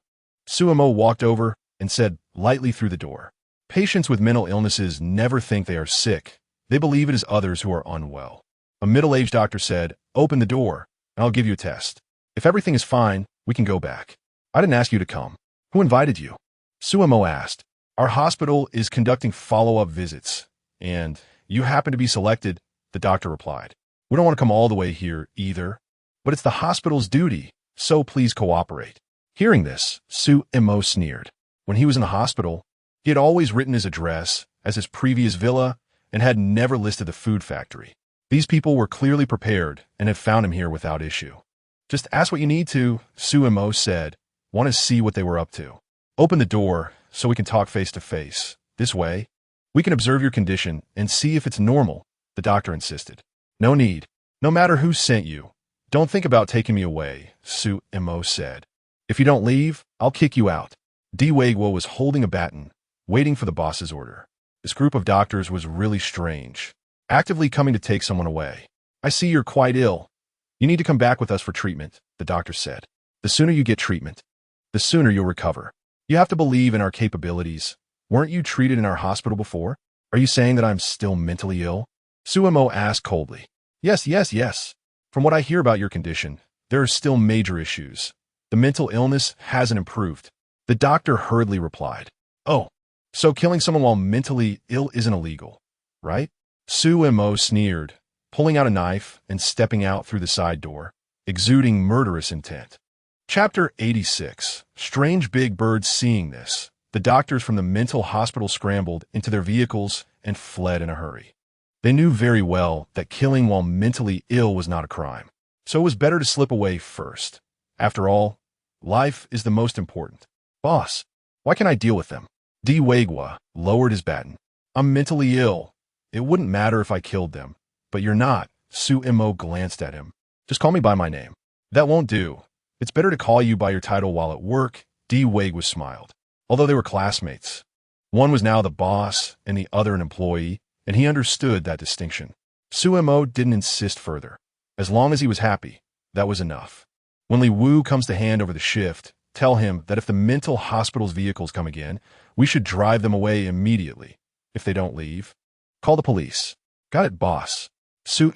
Sumo walked over and said lightly through the door, "Patients with mental illnesses never think they are sick. They believe it is others who are unwell." A middle-aged doctor said, "Open the door, and I'll give you a test. If everything is fine, we can go back." "I didn't ask you to come. Who invited you?" Sumo asked. "Our hospital is conducting follow-up visits, and you happen to be selected," the doctor replied. "We don't want to come all the way here either, but it's the hospital's duty, so please cooperate." Hearing this, Sumo sneered. When he was in the hospital, he had always written his address as his previous villa and had never listed the food factory. These people were clearly prepared and had found him here without issue. "Just ask what you need to," Sumo said. "Want to see what they were up to. Open the door so we can talk face to face. This way, we can observe your condition and see if it's normal," the doctor insisted. "No need. No matter who sent you, don't think about taking me away," Sumo said. "If you don't leave, I'll kick you out." Di Weigua was holding a baton, waiting for the boss's order. This group of doctors was really strange, actively coming to take someone away. "I see you're quite ill. You need to come back with us for treatment," the doctor said. "The sooner you get treatment, the sooner you'll recover. You have to believe in our capabilities. Weren't you treated in our hospital before? Are you saying that I'm still mentally ill?" Sumo asked coldly. Yes. From what I hear about your condition, there are still major issues. The mental illness hasn't improved." The doctor hurriedly replied. "Oh, so killing someone while mentally ill isn't illegal, right?" Sumo sneered, pulling out a knife and stepping out through the side door, exuding murderous intent. Chapter 86. Strange big birds. Seeing this, the doctors from the mental hospital scrambled into their vehicles and fled in a hurry. They knew very well that killing while mentally ill was not a crime, so it was better to slip away first. After all, life is the most important. Boss, why can't I deal with them? Wagwa lowered his baton. I'm mentally ill. It wouldn't matter if I killed them. But you're not. Mo glanced at him. Just call me by my name. That won't do. It's better to call you by your title while at work. Wagwa smiled. Although they were classmates. One was now the boss and the other an employee, and he understood that distinction. Mo didn't insist further. As long as he was happy, that was enough. When Li Wu comes to hand over the shift, tell him that if the mental hospital's vehicles come again, we should drive them away immediately. If they don't leave, call the police. Got it, boss.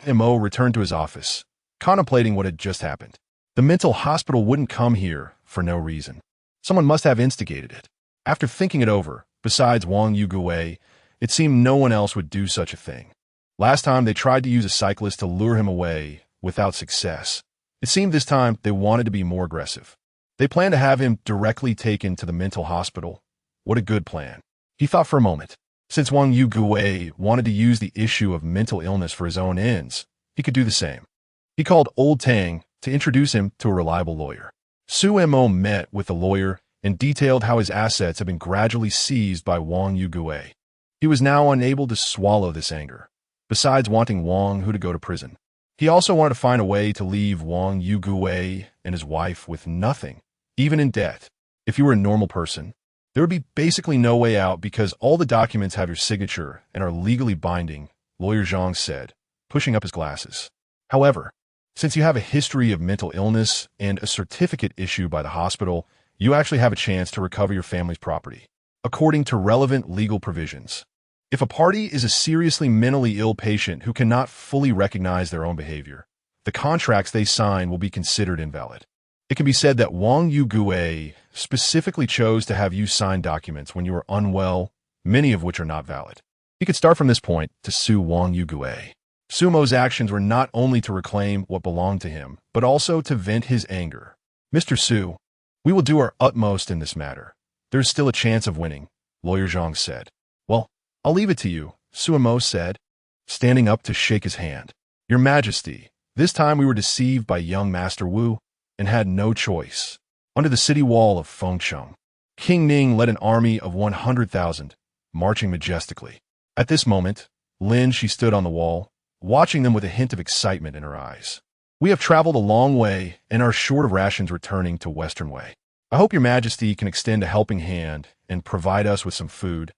Mo returned to his office, contemplating what had just happened. The mental hospital wouldn't come here for no reason. Someone must have instigated it. After thinking it over, besides Wang Yugui, it seemed no one else would do such a thing. Last time they tried to use a cyclist to lure him away, without success. It seemed this time they wanted to be more aggressive. They planned to have him directly taken to the mental hospital. What a good plan. He thought for a moment. Since Wang Yugui wanted to use the issue of mental illness for his own ends, he could do the same. He called Old Tang to introduce him to a reliable lawyer. Mo met with the lawyer and detailed how his assets had been gradually seized by Wang Yugui. He was now unable to swallow this anger. Besides wanting Wang Hu to go to prison, he also wanted to find a way to leave Wang Yugui and his wife with nothing, even in debt. If you were a normal person, there would be basically no way out because all the documents have your signature and are legally binding, Lawyer Zhang said, pushing up his glasses. However, since you have a history of mental illness and a certificate issued by the hospital, you actually have a chance to recover your family's property, according to relevant legal provisions. If a party is a seriously mentally ill patient who cannot fully recognize their own behavior, the contracts they sign will be considered invalid. It can be said that Wang Yugui specifically chose to have you sign documents when you were unwell, many of which are not valid. He could start from this point to sue Wang Yugui. Sumo's actions were not only to reclaim what belonged to him, but also to vent his anger. Mr. Su, we will do our utmost in this matter. There's still a chance of winning, Lawyer Zhang said. Well, I'll leave it to you, Sumo said, standing up to shake his hand. Your Majesty, this time we were deceived by young Master Wu and had no choice. Under the city wall of Fengcheng, King Ning led an army of 100,000, marching majestically. At this moment, Lin Xi stood on the wall, watching them with a hint of excitement in her eyes. We have traveled a long way and are short of rations returning to Western Way. I hope your Majesty can extend a helping hand and provide us with some food.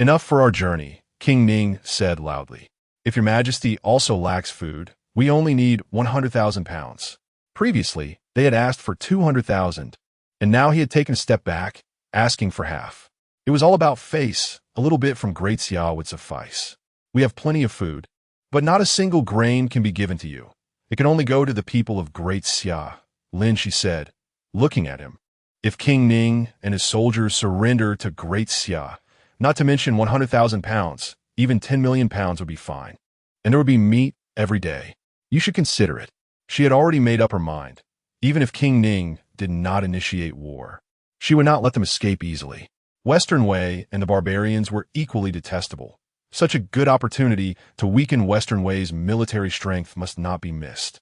Enough for our journey, King Ning said loudly. If your Majesty also lacks food, we only need 100,000 pounds. Previously, they had asked for 200,000, and now he had taken a step back, asking for half. It was all about face. A little bit from Great Xia would suffice. We have plenty of food, but not a single grain can be given to you. It can only go to the people of Great Xia, Lin Xi said, looking at him. If King Ning and his soldiers surrender to Great Xia, not to mention 100,000 pounds, even 10 million pounds would be fine. And there would be meat every day. You should consider it. She had already made up her mind. Even if King Ning did not initiate war, she would not let them escape easily. Western Way and the barbarians were equally detestable. Such a good opportunity to weaken Western Way's military strength must not be missed.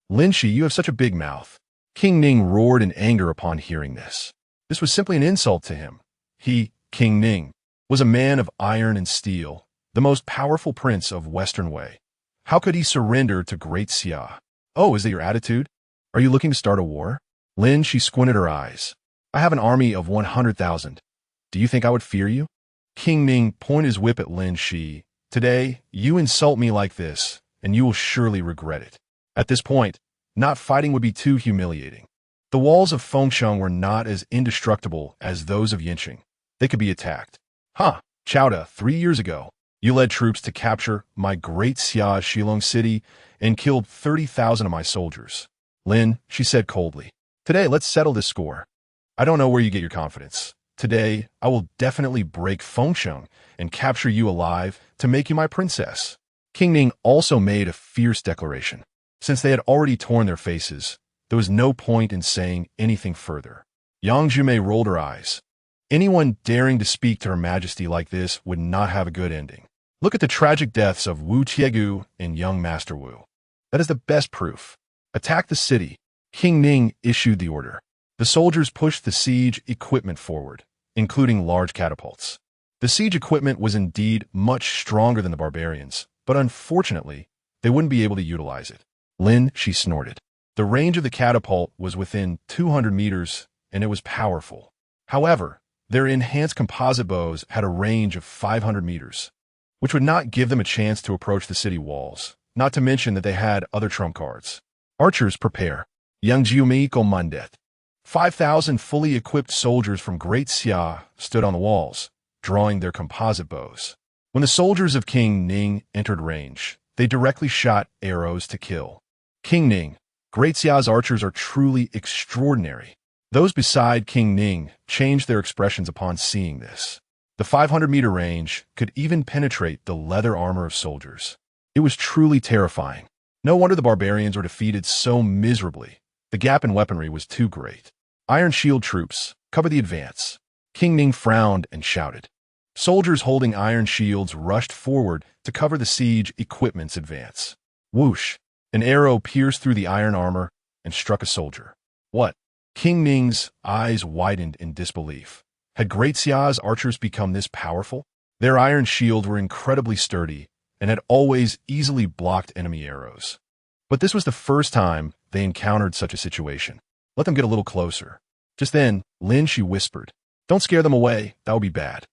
Lin Xi, you have such a big mouth. King Ning roared in anger upon hearing this. This was simply an insult to him. He, King Ning, was a man of iron and steel, the most powerful prince of Western Way. How could he surrender to Great Xia? Oh, is that your attitude? Are you looking to start a war? Lin, she squinted her eyes. I have an army of 100,000. Do you think I would fear you? King Ning pointed his whip at Lin Xi. Today, you insult me like this, and you will surely regret it. At this point, not fighting would be too humiliating. The walls of Fengcheng were not as indestructible as those of Yinqing. They could be attacked. Chowda, 3 years ago, you led troops to capture my Great Xia Shilong city and killed 30,000 of my soldiers. Lin, she said coldly. Today, let's settle this score. I don't know where you get your confidence. Today, I will definitely break Fengcheng and capture you alive to make you my princess. King Ning also made a fierce declaration. Since they had already torn their faces, there was no point in saying anything further. Yang Jumei rolled her eyes. Anyone daring to speak to Her Majesty like this would not have a good ending. Look at the tragic deaths of Wu Tiegu and young Master Wu. That is the best proof. Attack the city. King Ning issued the order. The soldiers pushed the siege equipment forward, including large catapults. The siege equipment was indeed much stronger than the barbarians, but unfortunately, they wouldn't be able to utilize it. Lin Xi snorted. The range of the catapult was within 200 meters, and it was powerful. However, their enhanced composite bows had a range of 500 meters, which would not give them a chance to approach the city walls, not to mention that they had other trump cards. Archers, prepare. Young Jiumi Mandet. 5,000 fully equipped soldiers from Great Xia stood on the walls, drawing their composite bows. When the soldiers of King Ning entered range, they directly shot arrows to kill. King Ning, Great Xia's archers are truly extraordinary. Those beside King Ning changed their expressions upon seeing this. The 500-meter range could even penetrate the leather armor of soldiers. It was truly terrifying. No wonder the barbarians were defeated so miserably. The gap in weaponry was too great. Iron Shield troops, cover the advance. King Ning frowned and shouted. Soldiers holding iron shields rushed forward to cover the siege equipment's advance. Whoosh! An arrow pierced through the iron armor and struck a soldier. What? King Ning's eyes widened in disbelief. Had Great Xia's archers become this powerful? Their iron shields were incredibly sturdy and had always easily blocked enemy arrows. But this was the first time they encountered such a situation. Let them get a little closer. Just then, Lin Xi whispered, Don't scare them away, that would be bad.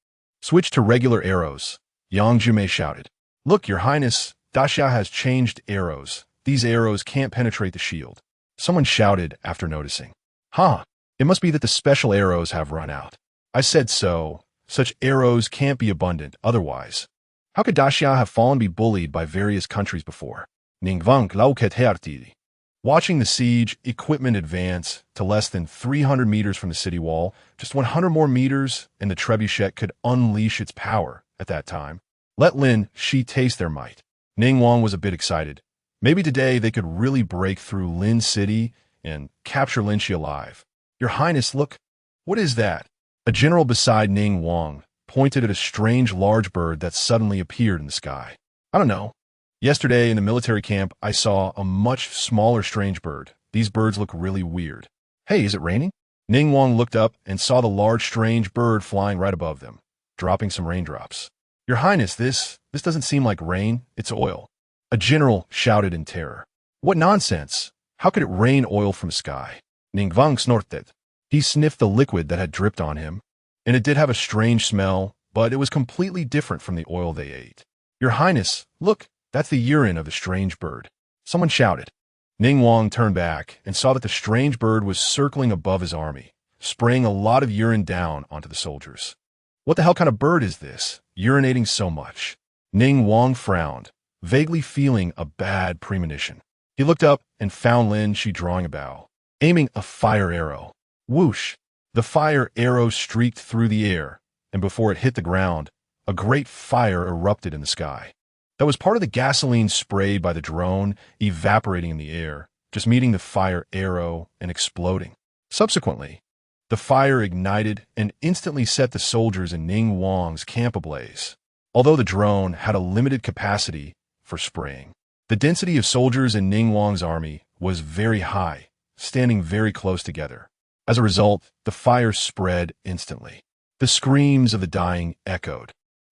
Switch to regular arrows. Yang Jumei shouted. Look, Your Highness, Daxia has changed arrows. These arrows can't penetrate the shield. Someone shouted after noticing. It must be that the special arrows have run out. I said so. Such arrows can't be abundant otherwise. How could Daxia have fallen be bullied by various countries before? Ningvang lauket. Watching the siege equipment advance to less than 300 meters from the city wall, just 100 more meters, and the trebuchet could unleash its power at that time. Let Lin Xi taste their might. Ning Wang was a bit excited. Maybe today they could really break through Lin City and capture Lin Xi alive. Your Highness, look. What is that? A general beside Ning Wang pointed at a strange large bird that suddenly appeared in the sky. I don't know. Yesterday in the military camp, I saw a much smaller strange bird. These birds look really weird. Hey, is it raining? Ning Wang looked up and saw the large strange bird flying right above them, dropping some raindrops. Your Highness, this doesn't seem like rain, it's oil. A general shouted in terror. What nonsense! How could it rain oil from sky? Ning Wang snorted. He sniffed the liquid that had dripped on him, and it did have a strange smell, but it was completely different from the oil they ate. Your Highness, look, that's the urine of the strange bird. Someone shouted. Ning Wang turned back and saw that the strange bird was circling above his army, spraying a lot of urine down onto the soldiers. What the hell kind of bird is this, urinating so much? Ning Wang frowned, vaguely feeling a bad premonition. He looked up and found Lin Xi drawing a bow, aiming a fire arrow. Whoosh! The fire arrow streaked through the air, and before it hit the ground, a great fire erupted in the sky. That was part of the gasoline sprayed by the drone evaporating in the air, just meeting the fire arrow and exploding. Subsequently, the fire ignited and instantly set the soldiers in Ning Wang's camp ablaze. Although the drone had a limited capacity for spraying, the density of soldiers in Ning Wang's army was very high, standing very close together. As a result, the fire spread instantly. The screams of the dying echoed,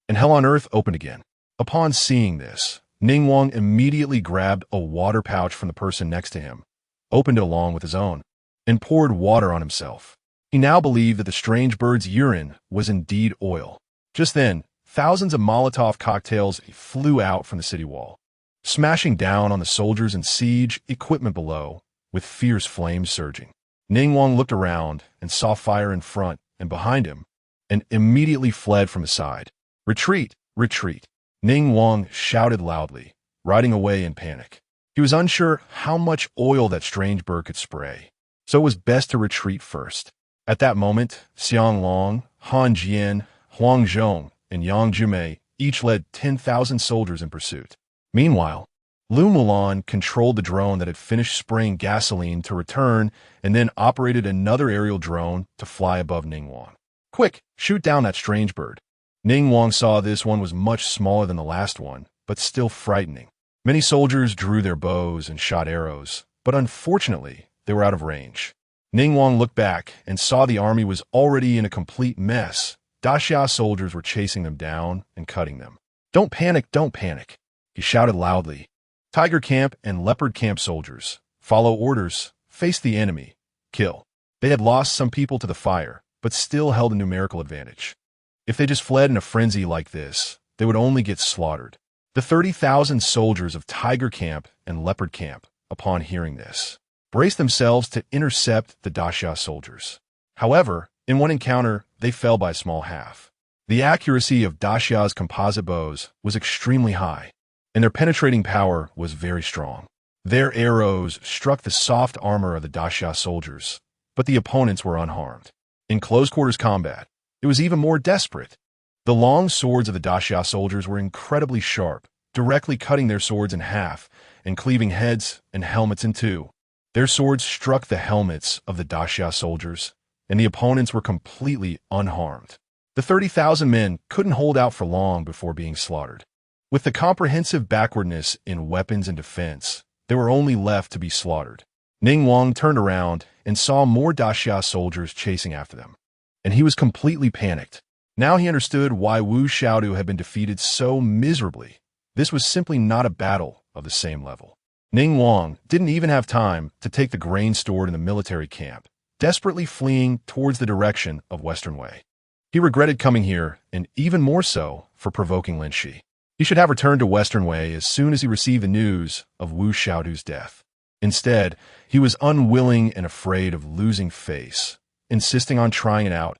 and hell on earth opened again. Upon seeing this, Ning Wang immediately grabbed a water pouch from the person next to him, opened it along with his own, and poured water on himself. He now believed that the strange bird's urine was indeed oil. Just then, thousands of Molotov cocktails flew out from the city wall, smashing down on the soldiers and siege equipment below, with fierce flames surging. Ning Wang looked around and saw fire in front and behind him, and immediately fled from his side. Retreat! Retreat! Ning Wang shouted loudly, riding away in panic. He was unsure how much oil that strange bird could spray, so it was best to retreat first. At that moment, Xiang Long, Han Jian, Huang Zhong, and Yang Jumei each led 10,000 soldiers in pursuit. Meanwhile, Lu Mulan controlled the drone that had finished spraying gasoline to return and then operated another aerial drone to fly above Ning Wang. Quick, shoot down that strange bird. Ning Wang saw this one was much smaller than the last one, but still frightening. Many soldiers drew their bows and shot arrows, but unfortunately, they were out of range. Ning Wang looked back and saw the army was already in a complete mess. Daxia soldiers were chasing them down and cutting them. "Don't panic, don't panic," he shouted loudly. Tiger Camp and Leopard Camp soldiers, follow orders, face the enemy, kill. They had lost some people to the fire, but still held a numerical advantage. If they just fled in a frenzy like this, they would only get slaughtered. The 30,000 soldiers of Tiger Camp and Leopard Camp, upon hearing this, braced themselves to intercept the Daxia soldiers. However, in one encounter, they fell by a small half. The accuracy of Daxia's composite bows was extremely high, and their penetrating power was very strong. Their arrows struck the soft armor of the Daxia soldiers, but the opponents were unharmed. In close-quarters combat, it was even more desperate. The long swords of the Daxia soldiers were incredibly sharp, directly cutting their swords in half and cleaving heads and helmets in two. Their swords struck the helmets of the Daxia soldiers, and the opponents were completely unharmed. The 30,000 men couldn't hold out for long before being slaughtered. With the comprehensive backwardness in weapons and defense, they were only left to be slaughtered. Ning Wang turned around and saw more Daxia soldiers chasing after them, and he was completely panicked. Now he understood why Wu Xiaodu had been defeated so miserably. This was simply not a battle of the same level. Ning Wang didn't even have time to take the grain stored in the military camp, desperately fleeing towards the direction of Western Wei. He regretted coming here, and even more so for provoking Lin Xi. He should have returned to Western Wei as soon as he received the news of Wu Xiaodu's death. Instead, he was unwilling and afraid of losing face, insisting on trying it out,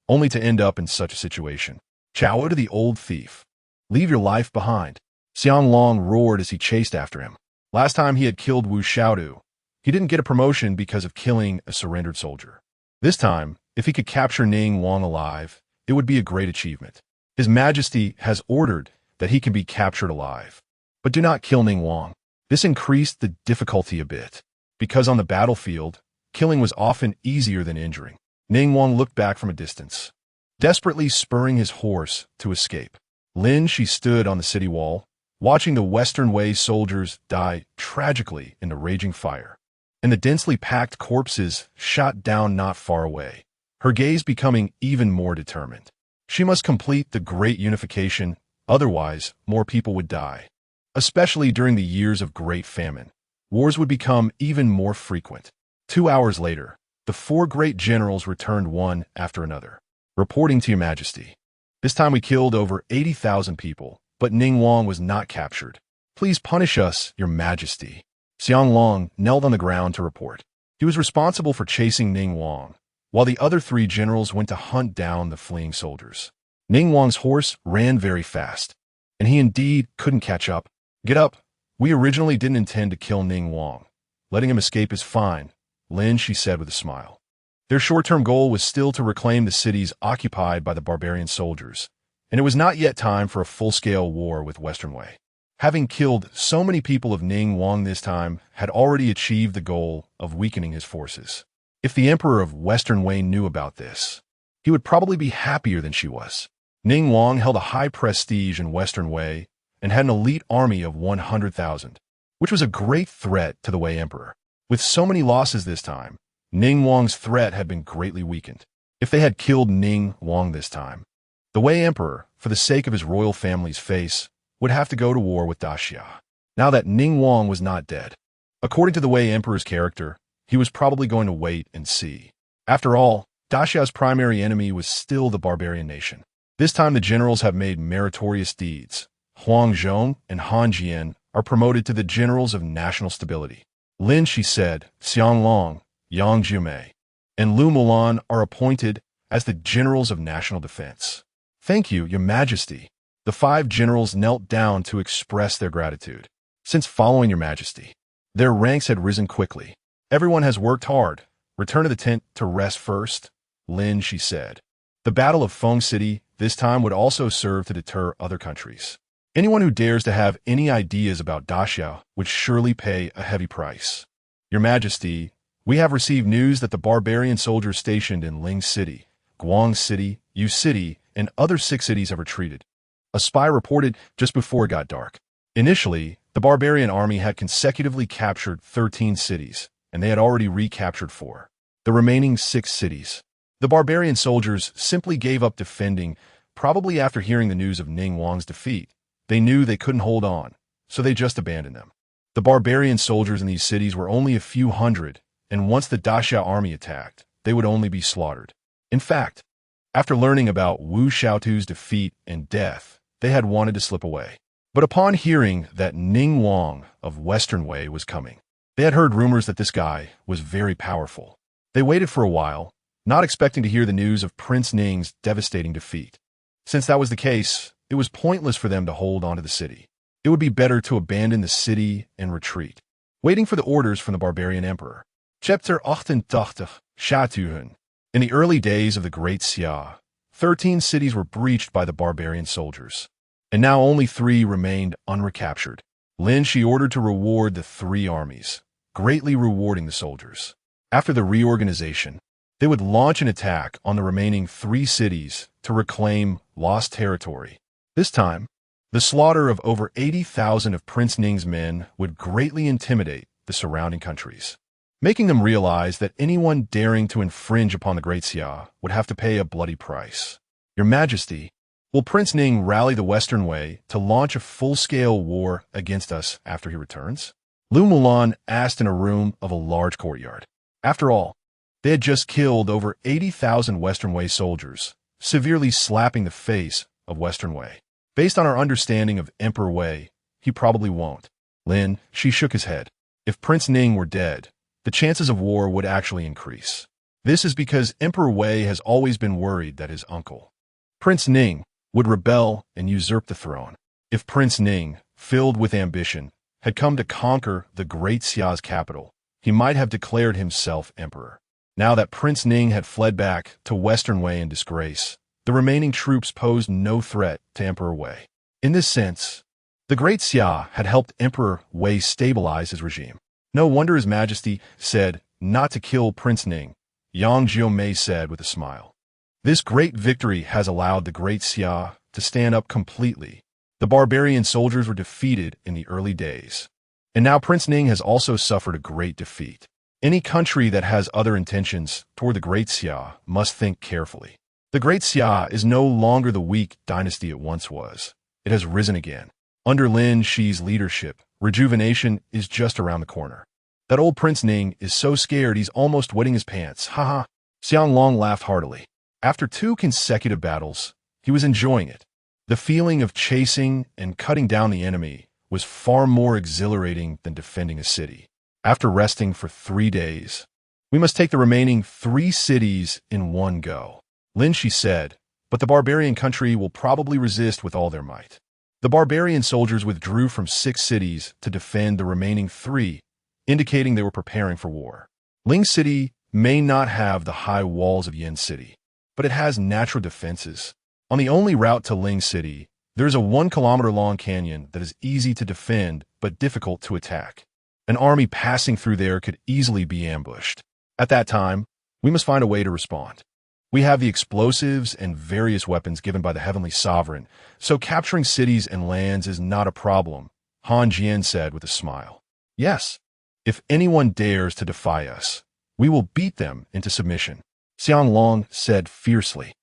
only to end up in such a situation. "Chao to the old thief. Leave your life behind." Xiang Long roared as he chased after him. Last time he had killed Wu Xiaodu, he didn't get a promotion because of killing a surrendered soldier. This time, if he could capture Ning Wang alive, it would be a great achievement. His Majesty has ordered that he can be captured alive. But do not kill Ning Wang. This increased the difficulty a bit, because on the battlefield, killing was often easier than injuring. Ning Wang looked back from a distance, desperately spurring his horse to escape. Lin Xi stood on the city wall, watching the Western Wei soldiers die tragically in the raging fire, and the densely packed corpses shot down not far away, her gaze becoming even more determined. She must complete the great unification, otherwise more people would die. Especially during the years of Great Famine, wars would become even more frequent. 2 hours later, the 4 great generals returned one after another, reporting to Your Majesty. "This time we killed over 80,000 people, but Ning Wang was not captured. Please punish us, Your Majesty." Xiang Long knelt on the ground to report. He was responsible for chasing Ning Wang, while the other 3 generals went to hunt down the fleeing soldiers. Ning Wang's horse ran very fast, and he indeed couldn't catch up. "Get up. We originally didn't intend to kill Ning Wang. Letting him escape is fine," Lin Xi said with a smile. Their short-term goal was still to reclaim the cities occupied by the barbarian soldiers, and it was not yet time for a full-scale war with Western Wei. Having killed so many people of Ning Wang this time had already achieved the goal of weakening his forces. If the Emperor of Western Wei knew about this, he would probably be happier than she was. Ning Wang held a high prestige in Western Wei and had an elite army of 100,000, which was a great threat to the Wei Emperor. With so many losses this time, Ning Wang's threat had been greatly weakened. If they had killed Ning Wang this time, the Wei Emperor, for the sake of his royal family's face, would have to go to war with Daxia. Now that Ning Wang was not dead, according to the Wei Emperor's character, he was probably going to wait and see. After all, Daxia's primary enemy was still the barbarian nation. This time the generals have made meritorious deeds. Huang Zhong and Han Jian are promoted to the generals of national stability. Lin Xi said, Xiang Long, Yang Jiumei, and Lu Mulan are appointed as the generals of national defense. "Thank you, Your Majesty." The 5 generals knelt down to express their gratitude. Since following Your Majesty, their ranks had risen quickly. "Everyone has worked hard. Return to the tent to rest first," Lin Xi said. The Battle of Feng City this time would also serve to deter other countries. Anyone who dares to have any ideas about Daxia would surely pay a heavy price. "Your Majesty, we have received news that the barbarian soldiers stationed in Ling City, Guang City, Yu City, and other 6 cities have retreated. A spy reported just before it got dark. Initially, the barbarian army had consecutively captured 13 cities, and they had already recaptured 4. The remaining 6 cities. The barbarian soldiers simply gave up defending, probably after hearing the news of Ning Wang's defeat. They knew they couldn't hold on, so they just abandoned them. The barbarian soldiers in these cities were only a few hundred, and once the Daxia army attacked, they would only be slaughtered. In fact, after learning about Wu Xiaotu's defeat and death, they had wanted to slip away. But upon hearing that Ning Wang of Western Wei was coming, they had heard rumors that this guy was very powerful. They waited for a while, not expecting to hear the news of Prince Ning's devastating defeat. Since that was the case, it was pointless for them to hold on to the city. It would be better to abandon the city and retreat, waiting for the orders from the barbarian emperor. Chapter 88. In the early days of the Great Xia, 13 cities were breached by the barbarian soldiers, and now only 3 remained unrecaptured. Lin Xi ordered to reward the 3 armies, greatly rewarding the soldiers. After the reorganization, they would launch an attack on the remaining 3 cities to reclaim lost territory. This time, the slaughter of over 80,000 of Prince Ning's men would greatly intimidate the surrounding countries, making them realize that anyone daring to infringe upon the Great Xia would have to pay a bloody price. Your Majesty, will Prince Ning rally the Western Wei to launch a full-scale war against us after he returns? Lu Mulan asked in a room of a large courtyard. After all, they had just killed over 80,000 Western Wei soldiers, severely slapping the face of Western Wei. Based on our understanding of Emperor Wei, he probably won't. Lin, she shook his head. If Prince Ning were dead, the chances of war would actually increase. This is because Emperor Wei has always been worried that his uncle, Prince Ning, would rebel and usurp the throne. If Prince Ning, filled with ambition, had come to conquer the Great Xia's capital, he might have declared himself emperor. Now that Prince Ning had fled back to Western Wei in disgrace, the remaining troops posed no threat to Emperor Wei. In this sense, the Great Xia had helped Emperor Wei stabilize his regime. No wonder His Majesty said not to kill Prince Ning, Yang Jiomei said with a smile. This great victory has allowed the Great Xia to stand up completely. The barbarian soldiers were defeated in the early days, and now Prince Ning has also suffered a great defeat. Any country that has other intentions toward the Great Xia must think carefully. The Great Xia is no longer the weak dynasty it once was. It has risen again. Under Lin Xi's leadership, rejuvenation is just around the corner. That old Prince Ning is so scared he's almost wetting his pants. Haha. Xiang Long laughed heartily. After 2 consecutive battles, he was enjoying it. The feeling of chasing and cutting down the enemy was far more exhilarating than defending a city. After resting for 3 days, we must take the remaining 3 cities in one go. Lin Xi said, but the barbarian country will probably resist with all their might. The barbarian soldiers withdrew from 6 cities to defend the remaining 3, indicating they were preparing for war. Ling City may not have the high walls of Yin City, but it has natural defenses. On the only route to Ling City, there is a 1-kilometer-long canyon that is easy to defend but difficult to attack. An army passing through there could easily be ambushed. At that time, we must find a way to respond. We have the explosives and various weapons given by the Heavenly Sovereign, so capturing cities and lands is not a problem, Han Jian said with a smile. Yes, if anyone dares to defy us, we will beat them into submission, Xiang Long said fiercely.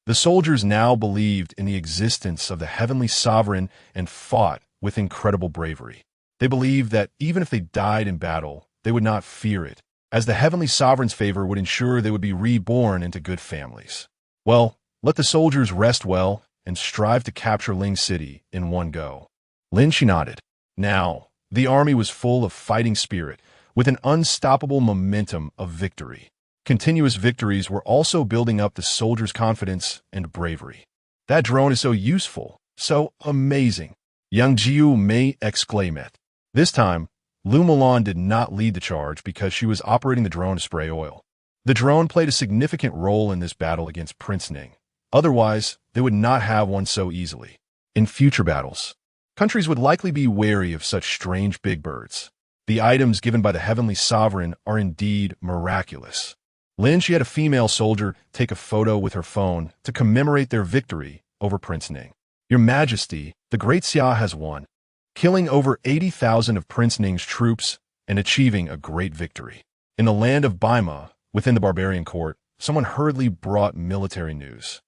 The soldiers now believed in the existence of the Heavenly Sovereign and fought with incredible bravery. They believed that even if they died in battle, they would not fear it, as the Heavenly Sovereign's favor would ensure they would be reborn into good families. Well, let the soldiers rest well and strive to capture Ling City in one go. Lin Xi nodded. Now, the army was full of fighting spirit, with an unstoppable momentum of victory. Continuous victories were also building up the soldiers' confidence and bravery. That drone is so useful, so amazing, Yang Jiomei exclaimed. This time, Lu Mulan did not lead the charge because she was operating the drone to spray oil. The drone played a significant role in this battle against Prince Ning. Otherwise, they would not have won so easily. In future battles, countries would likely be wary of such strange big birds. The items given by the Heavenly Sovereign are indeed miraculous. Lin Xi had a female soldier take a photo with her phone to commemorate their victory over Prince Ning. Your Majesty, the Great Xia has won, killing over 80,000 of Prince Ning's troops and achieving a great victory. In the land of Baima, within the barbarian court, someone hurriedly brought military news.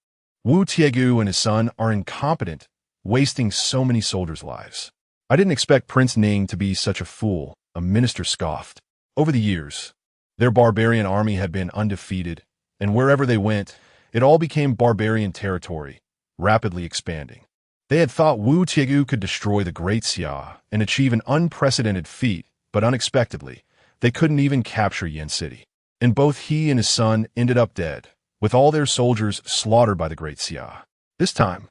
Wu Tiegu and his son are incompetent, wasting so many soldiers' lives. I didn't expect Prince Ning to be such a fool, a minister scoffed. Over the years, their barbarian army had been undefeated, and wherever they went, it all became barbarian territory, rapidly expanding. They had thought Wu Tiegu could destroy the Great Xia and achieve an unprecedented feat, but unexpectedly, they couldn't even capture Yin City. And both he and his son ended up dead, with all their soldiers slaughtered by the Great Xia. This time,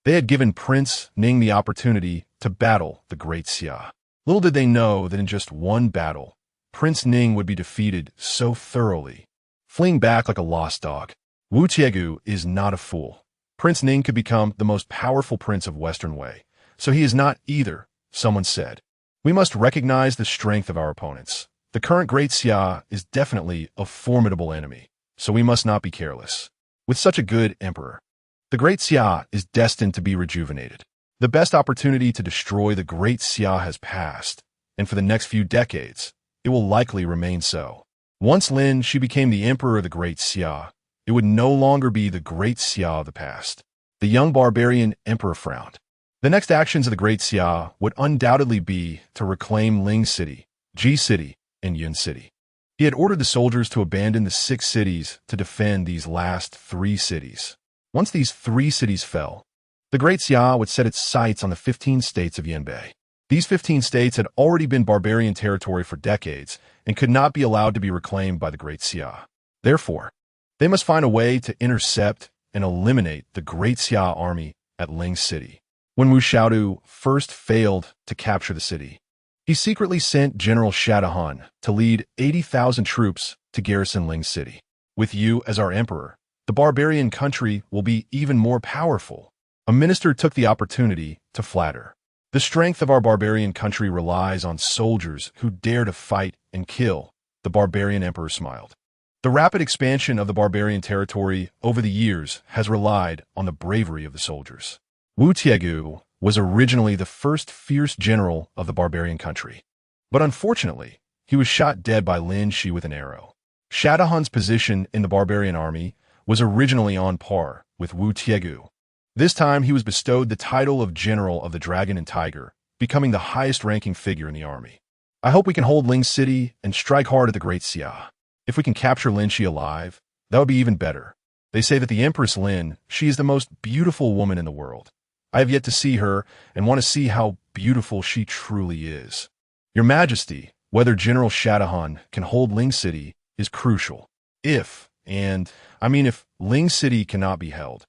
they had given Prince Ning the opportunity to battle the Great Xia. Little did they know that in just one battle, Prince Ning would be defeated so thoroughly, fleeing back like a lost dog. Wu Tiegu is not a fool. Prince Ning could become the most powerful prince of Western Wei, so he is not either, someone said. We must recognize the strength of our opponents. The current Great Xia is definitely a formidable enemy, so we must not be careless. With such a good emperor, the Great Xia is destined to be rejuvenated. The best opportunity to destroy the Great Xia has passed, and for the next few decades, it will likely remain so. Once Lin Xi became the emperor of the Great Xia, it would no longer be the Great Xia of the past. The young barbarian emperor frowned. The next actions of the Great Xia would undoubtedly be to reclaim Ling City, Ji City, and Yun City. He had ordered the soldiers to abandon the 6 cities to defend these last 3 cities. Once these 3 cities fell, the Great Xia would set its sights on the 15 states of Yanbei. These 15 states had already been barbarian territory for decades and could not be allowed to be reclaimed by the Great Xia. Therefore, they must find a way to intercept and eliminate the Great Xia army at Ling City. When Wu Xiaodu first failed to capture the city, he secretly sent General Shadahan to lead 80,000 troops to garrison Ling City. With you as our emperor, the barbarian country will be even more powerful. A minister took the opportunity to flatter. The strength of our barbarian country relies on soldiers who dare to fight and kill. The barbarian emperor smiled. The rapid expansion of the barbarian territory over the years has relied on the bravery of the soldiers. Wu Tiegu was originally the first fierce general of the barbarian country. But unfortunately, he was shot dead by Lin Xi with an arrow. Shadahan's position in the barbarian army was originally on par with Wu Tiegu. This time he was bestowed the title of General of the Dragon and Tiger, becoming the highest-ranking figure in the army. I hope we can hold Ling City and strike hard at the Great Xia. If we can capture Lin Xi alive, that would be even better. They say that the Empress Lin, she is the most beautiful woman in the world. I have yet to see her and want to see how beautiful she truly is. Your Majesty, whether General Shadahan can hold Ling City is crucial. If Ling City cannot be held,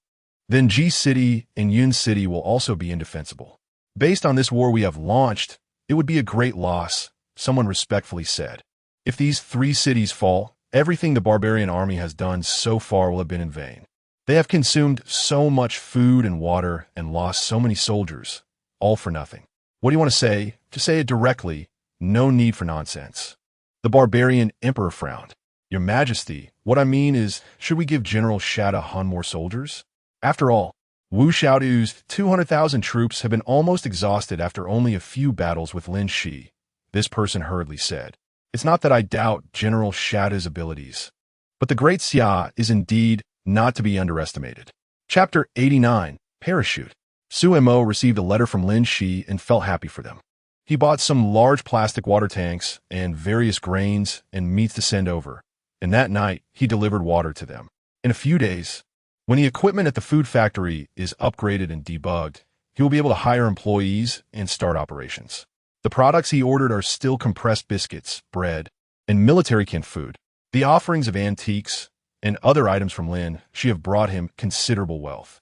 then Ji City and Yun City will also be indefensible. Based on this war we have launched, it would be a great loss, someone respectfully said. If these 3 cities fall, everything the barbarian army has done so far will have been in vain. They have consumed so much food and water and lost so many soldiers, all for nothing. What do you want to say? To say it directly, no need for nonsense. The barbarian emperor frowned. Your Majesty, what I mean is, should we give General Shadahan more soldiers? After all, Wu Xiaodu's 200,000 troops have been almost exhausted after only a few battles with Lin Xi, this person hurriedly said. It's not that I doubt General Shada's abilities, but the Great Xia is indeed not to be underestimated. Chapter 89, Parachute. Su Mo received a letter from Lin Xi and felt happy for them. He bought some large plastic water tanks and various grains and meats to send over, and that night he delivered water to them. In a few days, when the equipment at the food factory is upgraded and debugged, he will be able to hire employees and start operations. The products he ordered are still compressed biscuits, bread, and military canned food. The offerings of antiques and other items from Lin Xi have brought him considerable wealth.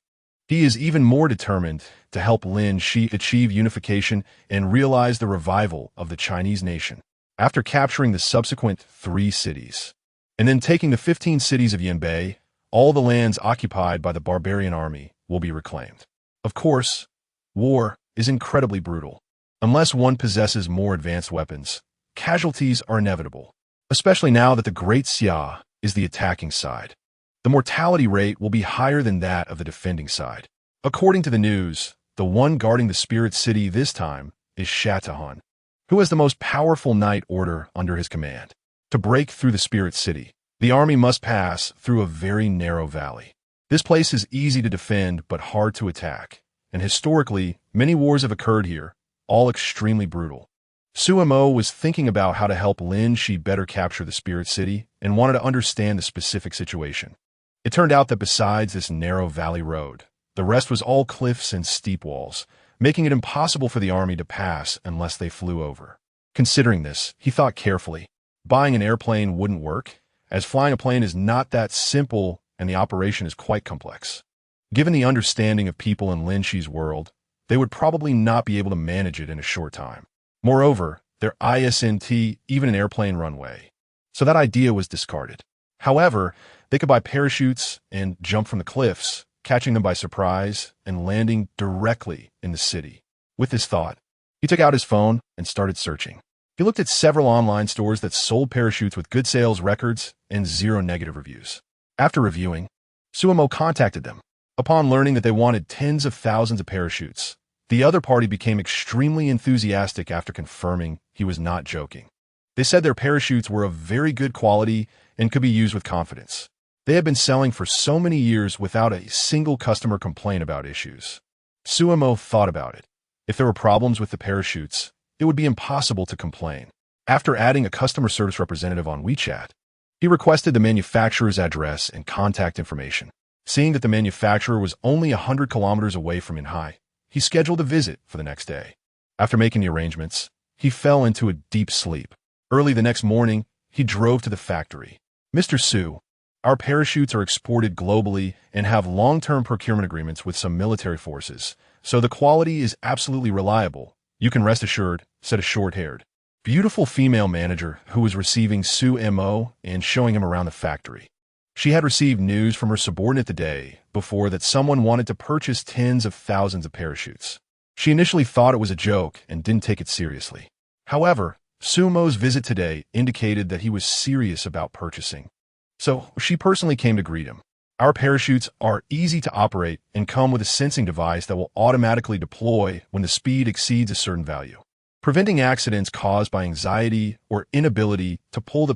He is even more determined to help Lin Xi achieve unification and realize the revival of the Chinese nation. After capturing the subsequent 3 cities, and then taking the 15 cities of Yanbei, all the lands occupied by the barbarian army will be reclaimed. Of course, war is incredibly brutal. Unless one possesses more advanced weapons, casualties are inevitable, especially now that the Great Xia is the attacking side. The mortality rate will be higher than that of the defending side. According to the news, the one guarding the Spirit City this time is Shatahan, who has the most powerful knight order under his command. To break through the Spirit City, the army must pass through a very narrow valley. This place is easy to defend but hard to attack, and historically, many wars have occurred here, all extremely brutal. Suemo was thinking about how to help Lin Xi better capture the Spirit City and wanted to understand the specific situation. It turned out that besides this narrow valley road, the rest was all cliffs and steep walls, making it impossible for the army to pass unless they flew over. Considering this, he thought carefully. Buying an airplane wouldn't work, as flying a plane is not that simple and the operation is quite complex. Given the understanding of people in Lin Xi's world, they would probably not be able to manage it in a short time. Moreover, there isn't even an airplane runway, so that idea was discarded. However, they could buy parachutes and jump from the cliffs, catching them by surprise and landing directly in the city. With this thought, he took out his phone and started searching. He looked at several online stores that sold parachutes with good sales records and 0 negative reviews. After reviewing, Suemo contacted them. Upon learning that they wanted tens of thousands of parachutes, the other party became extremely enthusiastic after confirming he was not joking. They said their parachutes were of very good quality and could be used with confidence. They had been selling for so many years without a single customer complain about issues. Suemo thought about it. If there were problems with the parachutes, it would be impossible to complain. After adding a customer service representative on WeChat, he requested the manufacturer's address and contact information. Seeing that the manufacturer was only 100 kilometers away from Inhai, he scheduled a visit for the next day. After making the arrangements, he fell into a deep sleep. Early the next morning, he drove to the factory. Mr. Su, our parachutes are exported globally and have long-term procurement agreements with some military forces, so the quality is absolutely reliable. You can rest assured, said a short-haired, beautiful female manager who was receiving Su Mo and showing him around the factory. She had received news from her subordinate the day before that someone wanted to purchase tens of thousands of parachutes. She initially thought it was a joke and didn't take it seriously. However, Sumo's visit today indicated that he was serious about purchasing. So she personally came to greet him. Our parachutes are easy to operate and come with a sensing device that will automatically deploy when the speed exceeds a certain value, preventing accidents caused by anxiety or inability to pull the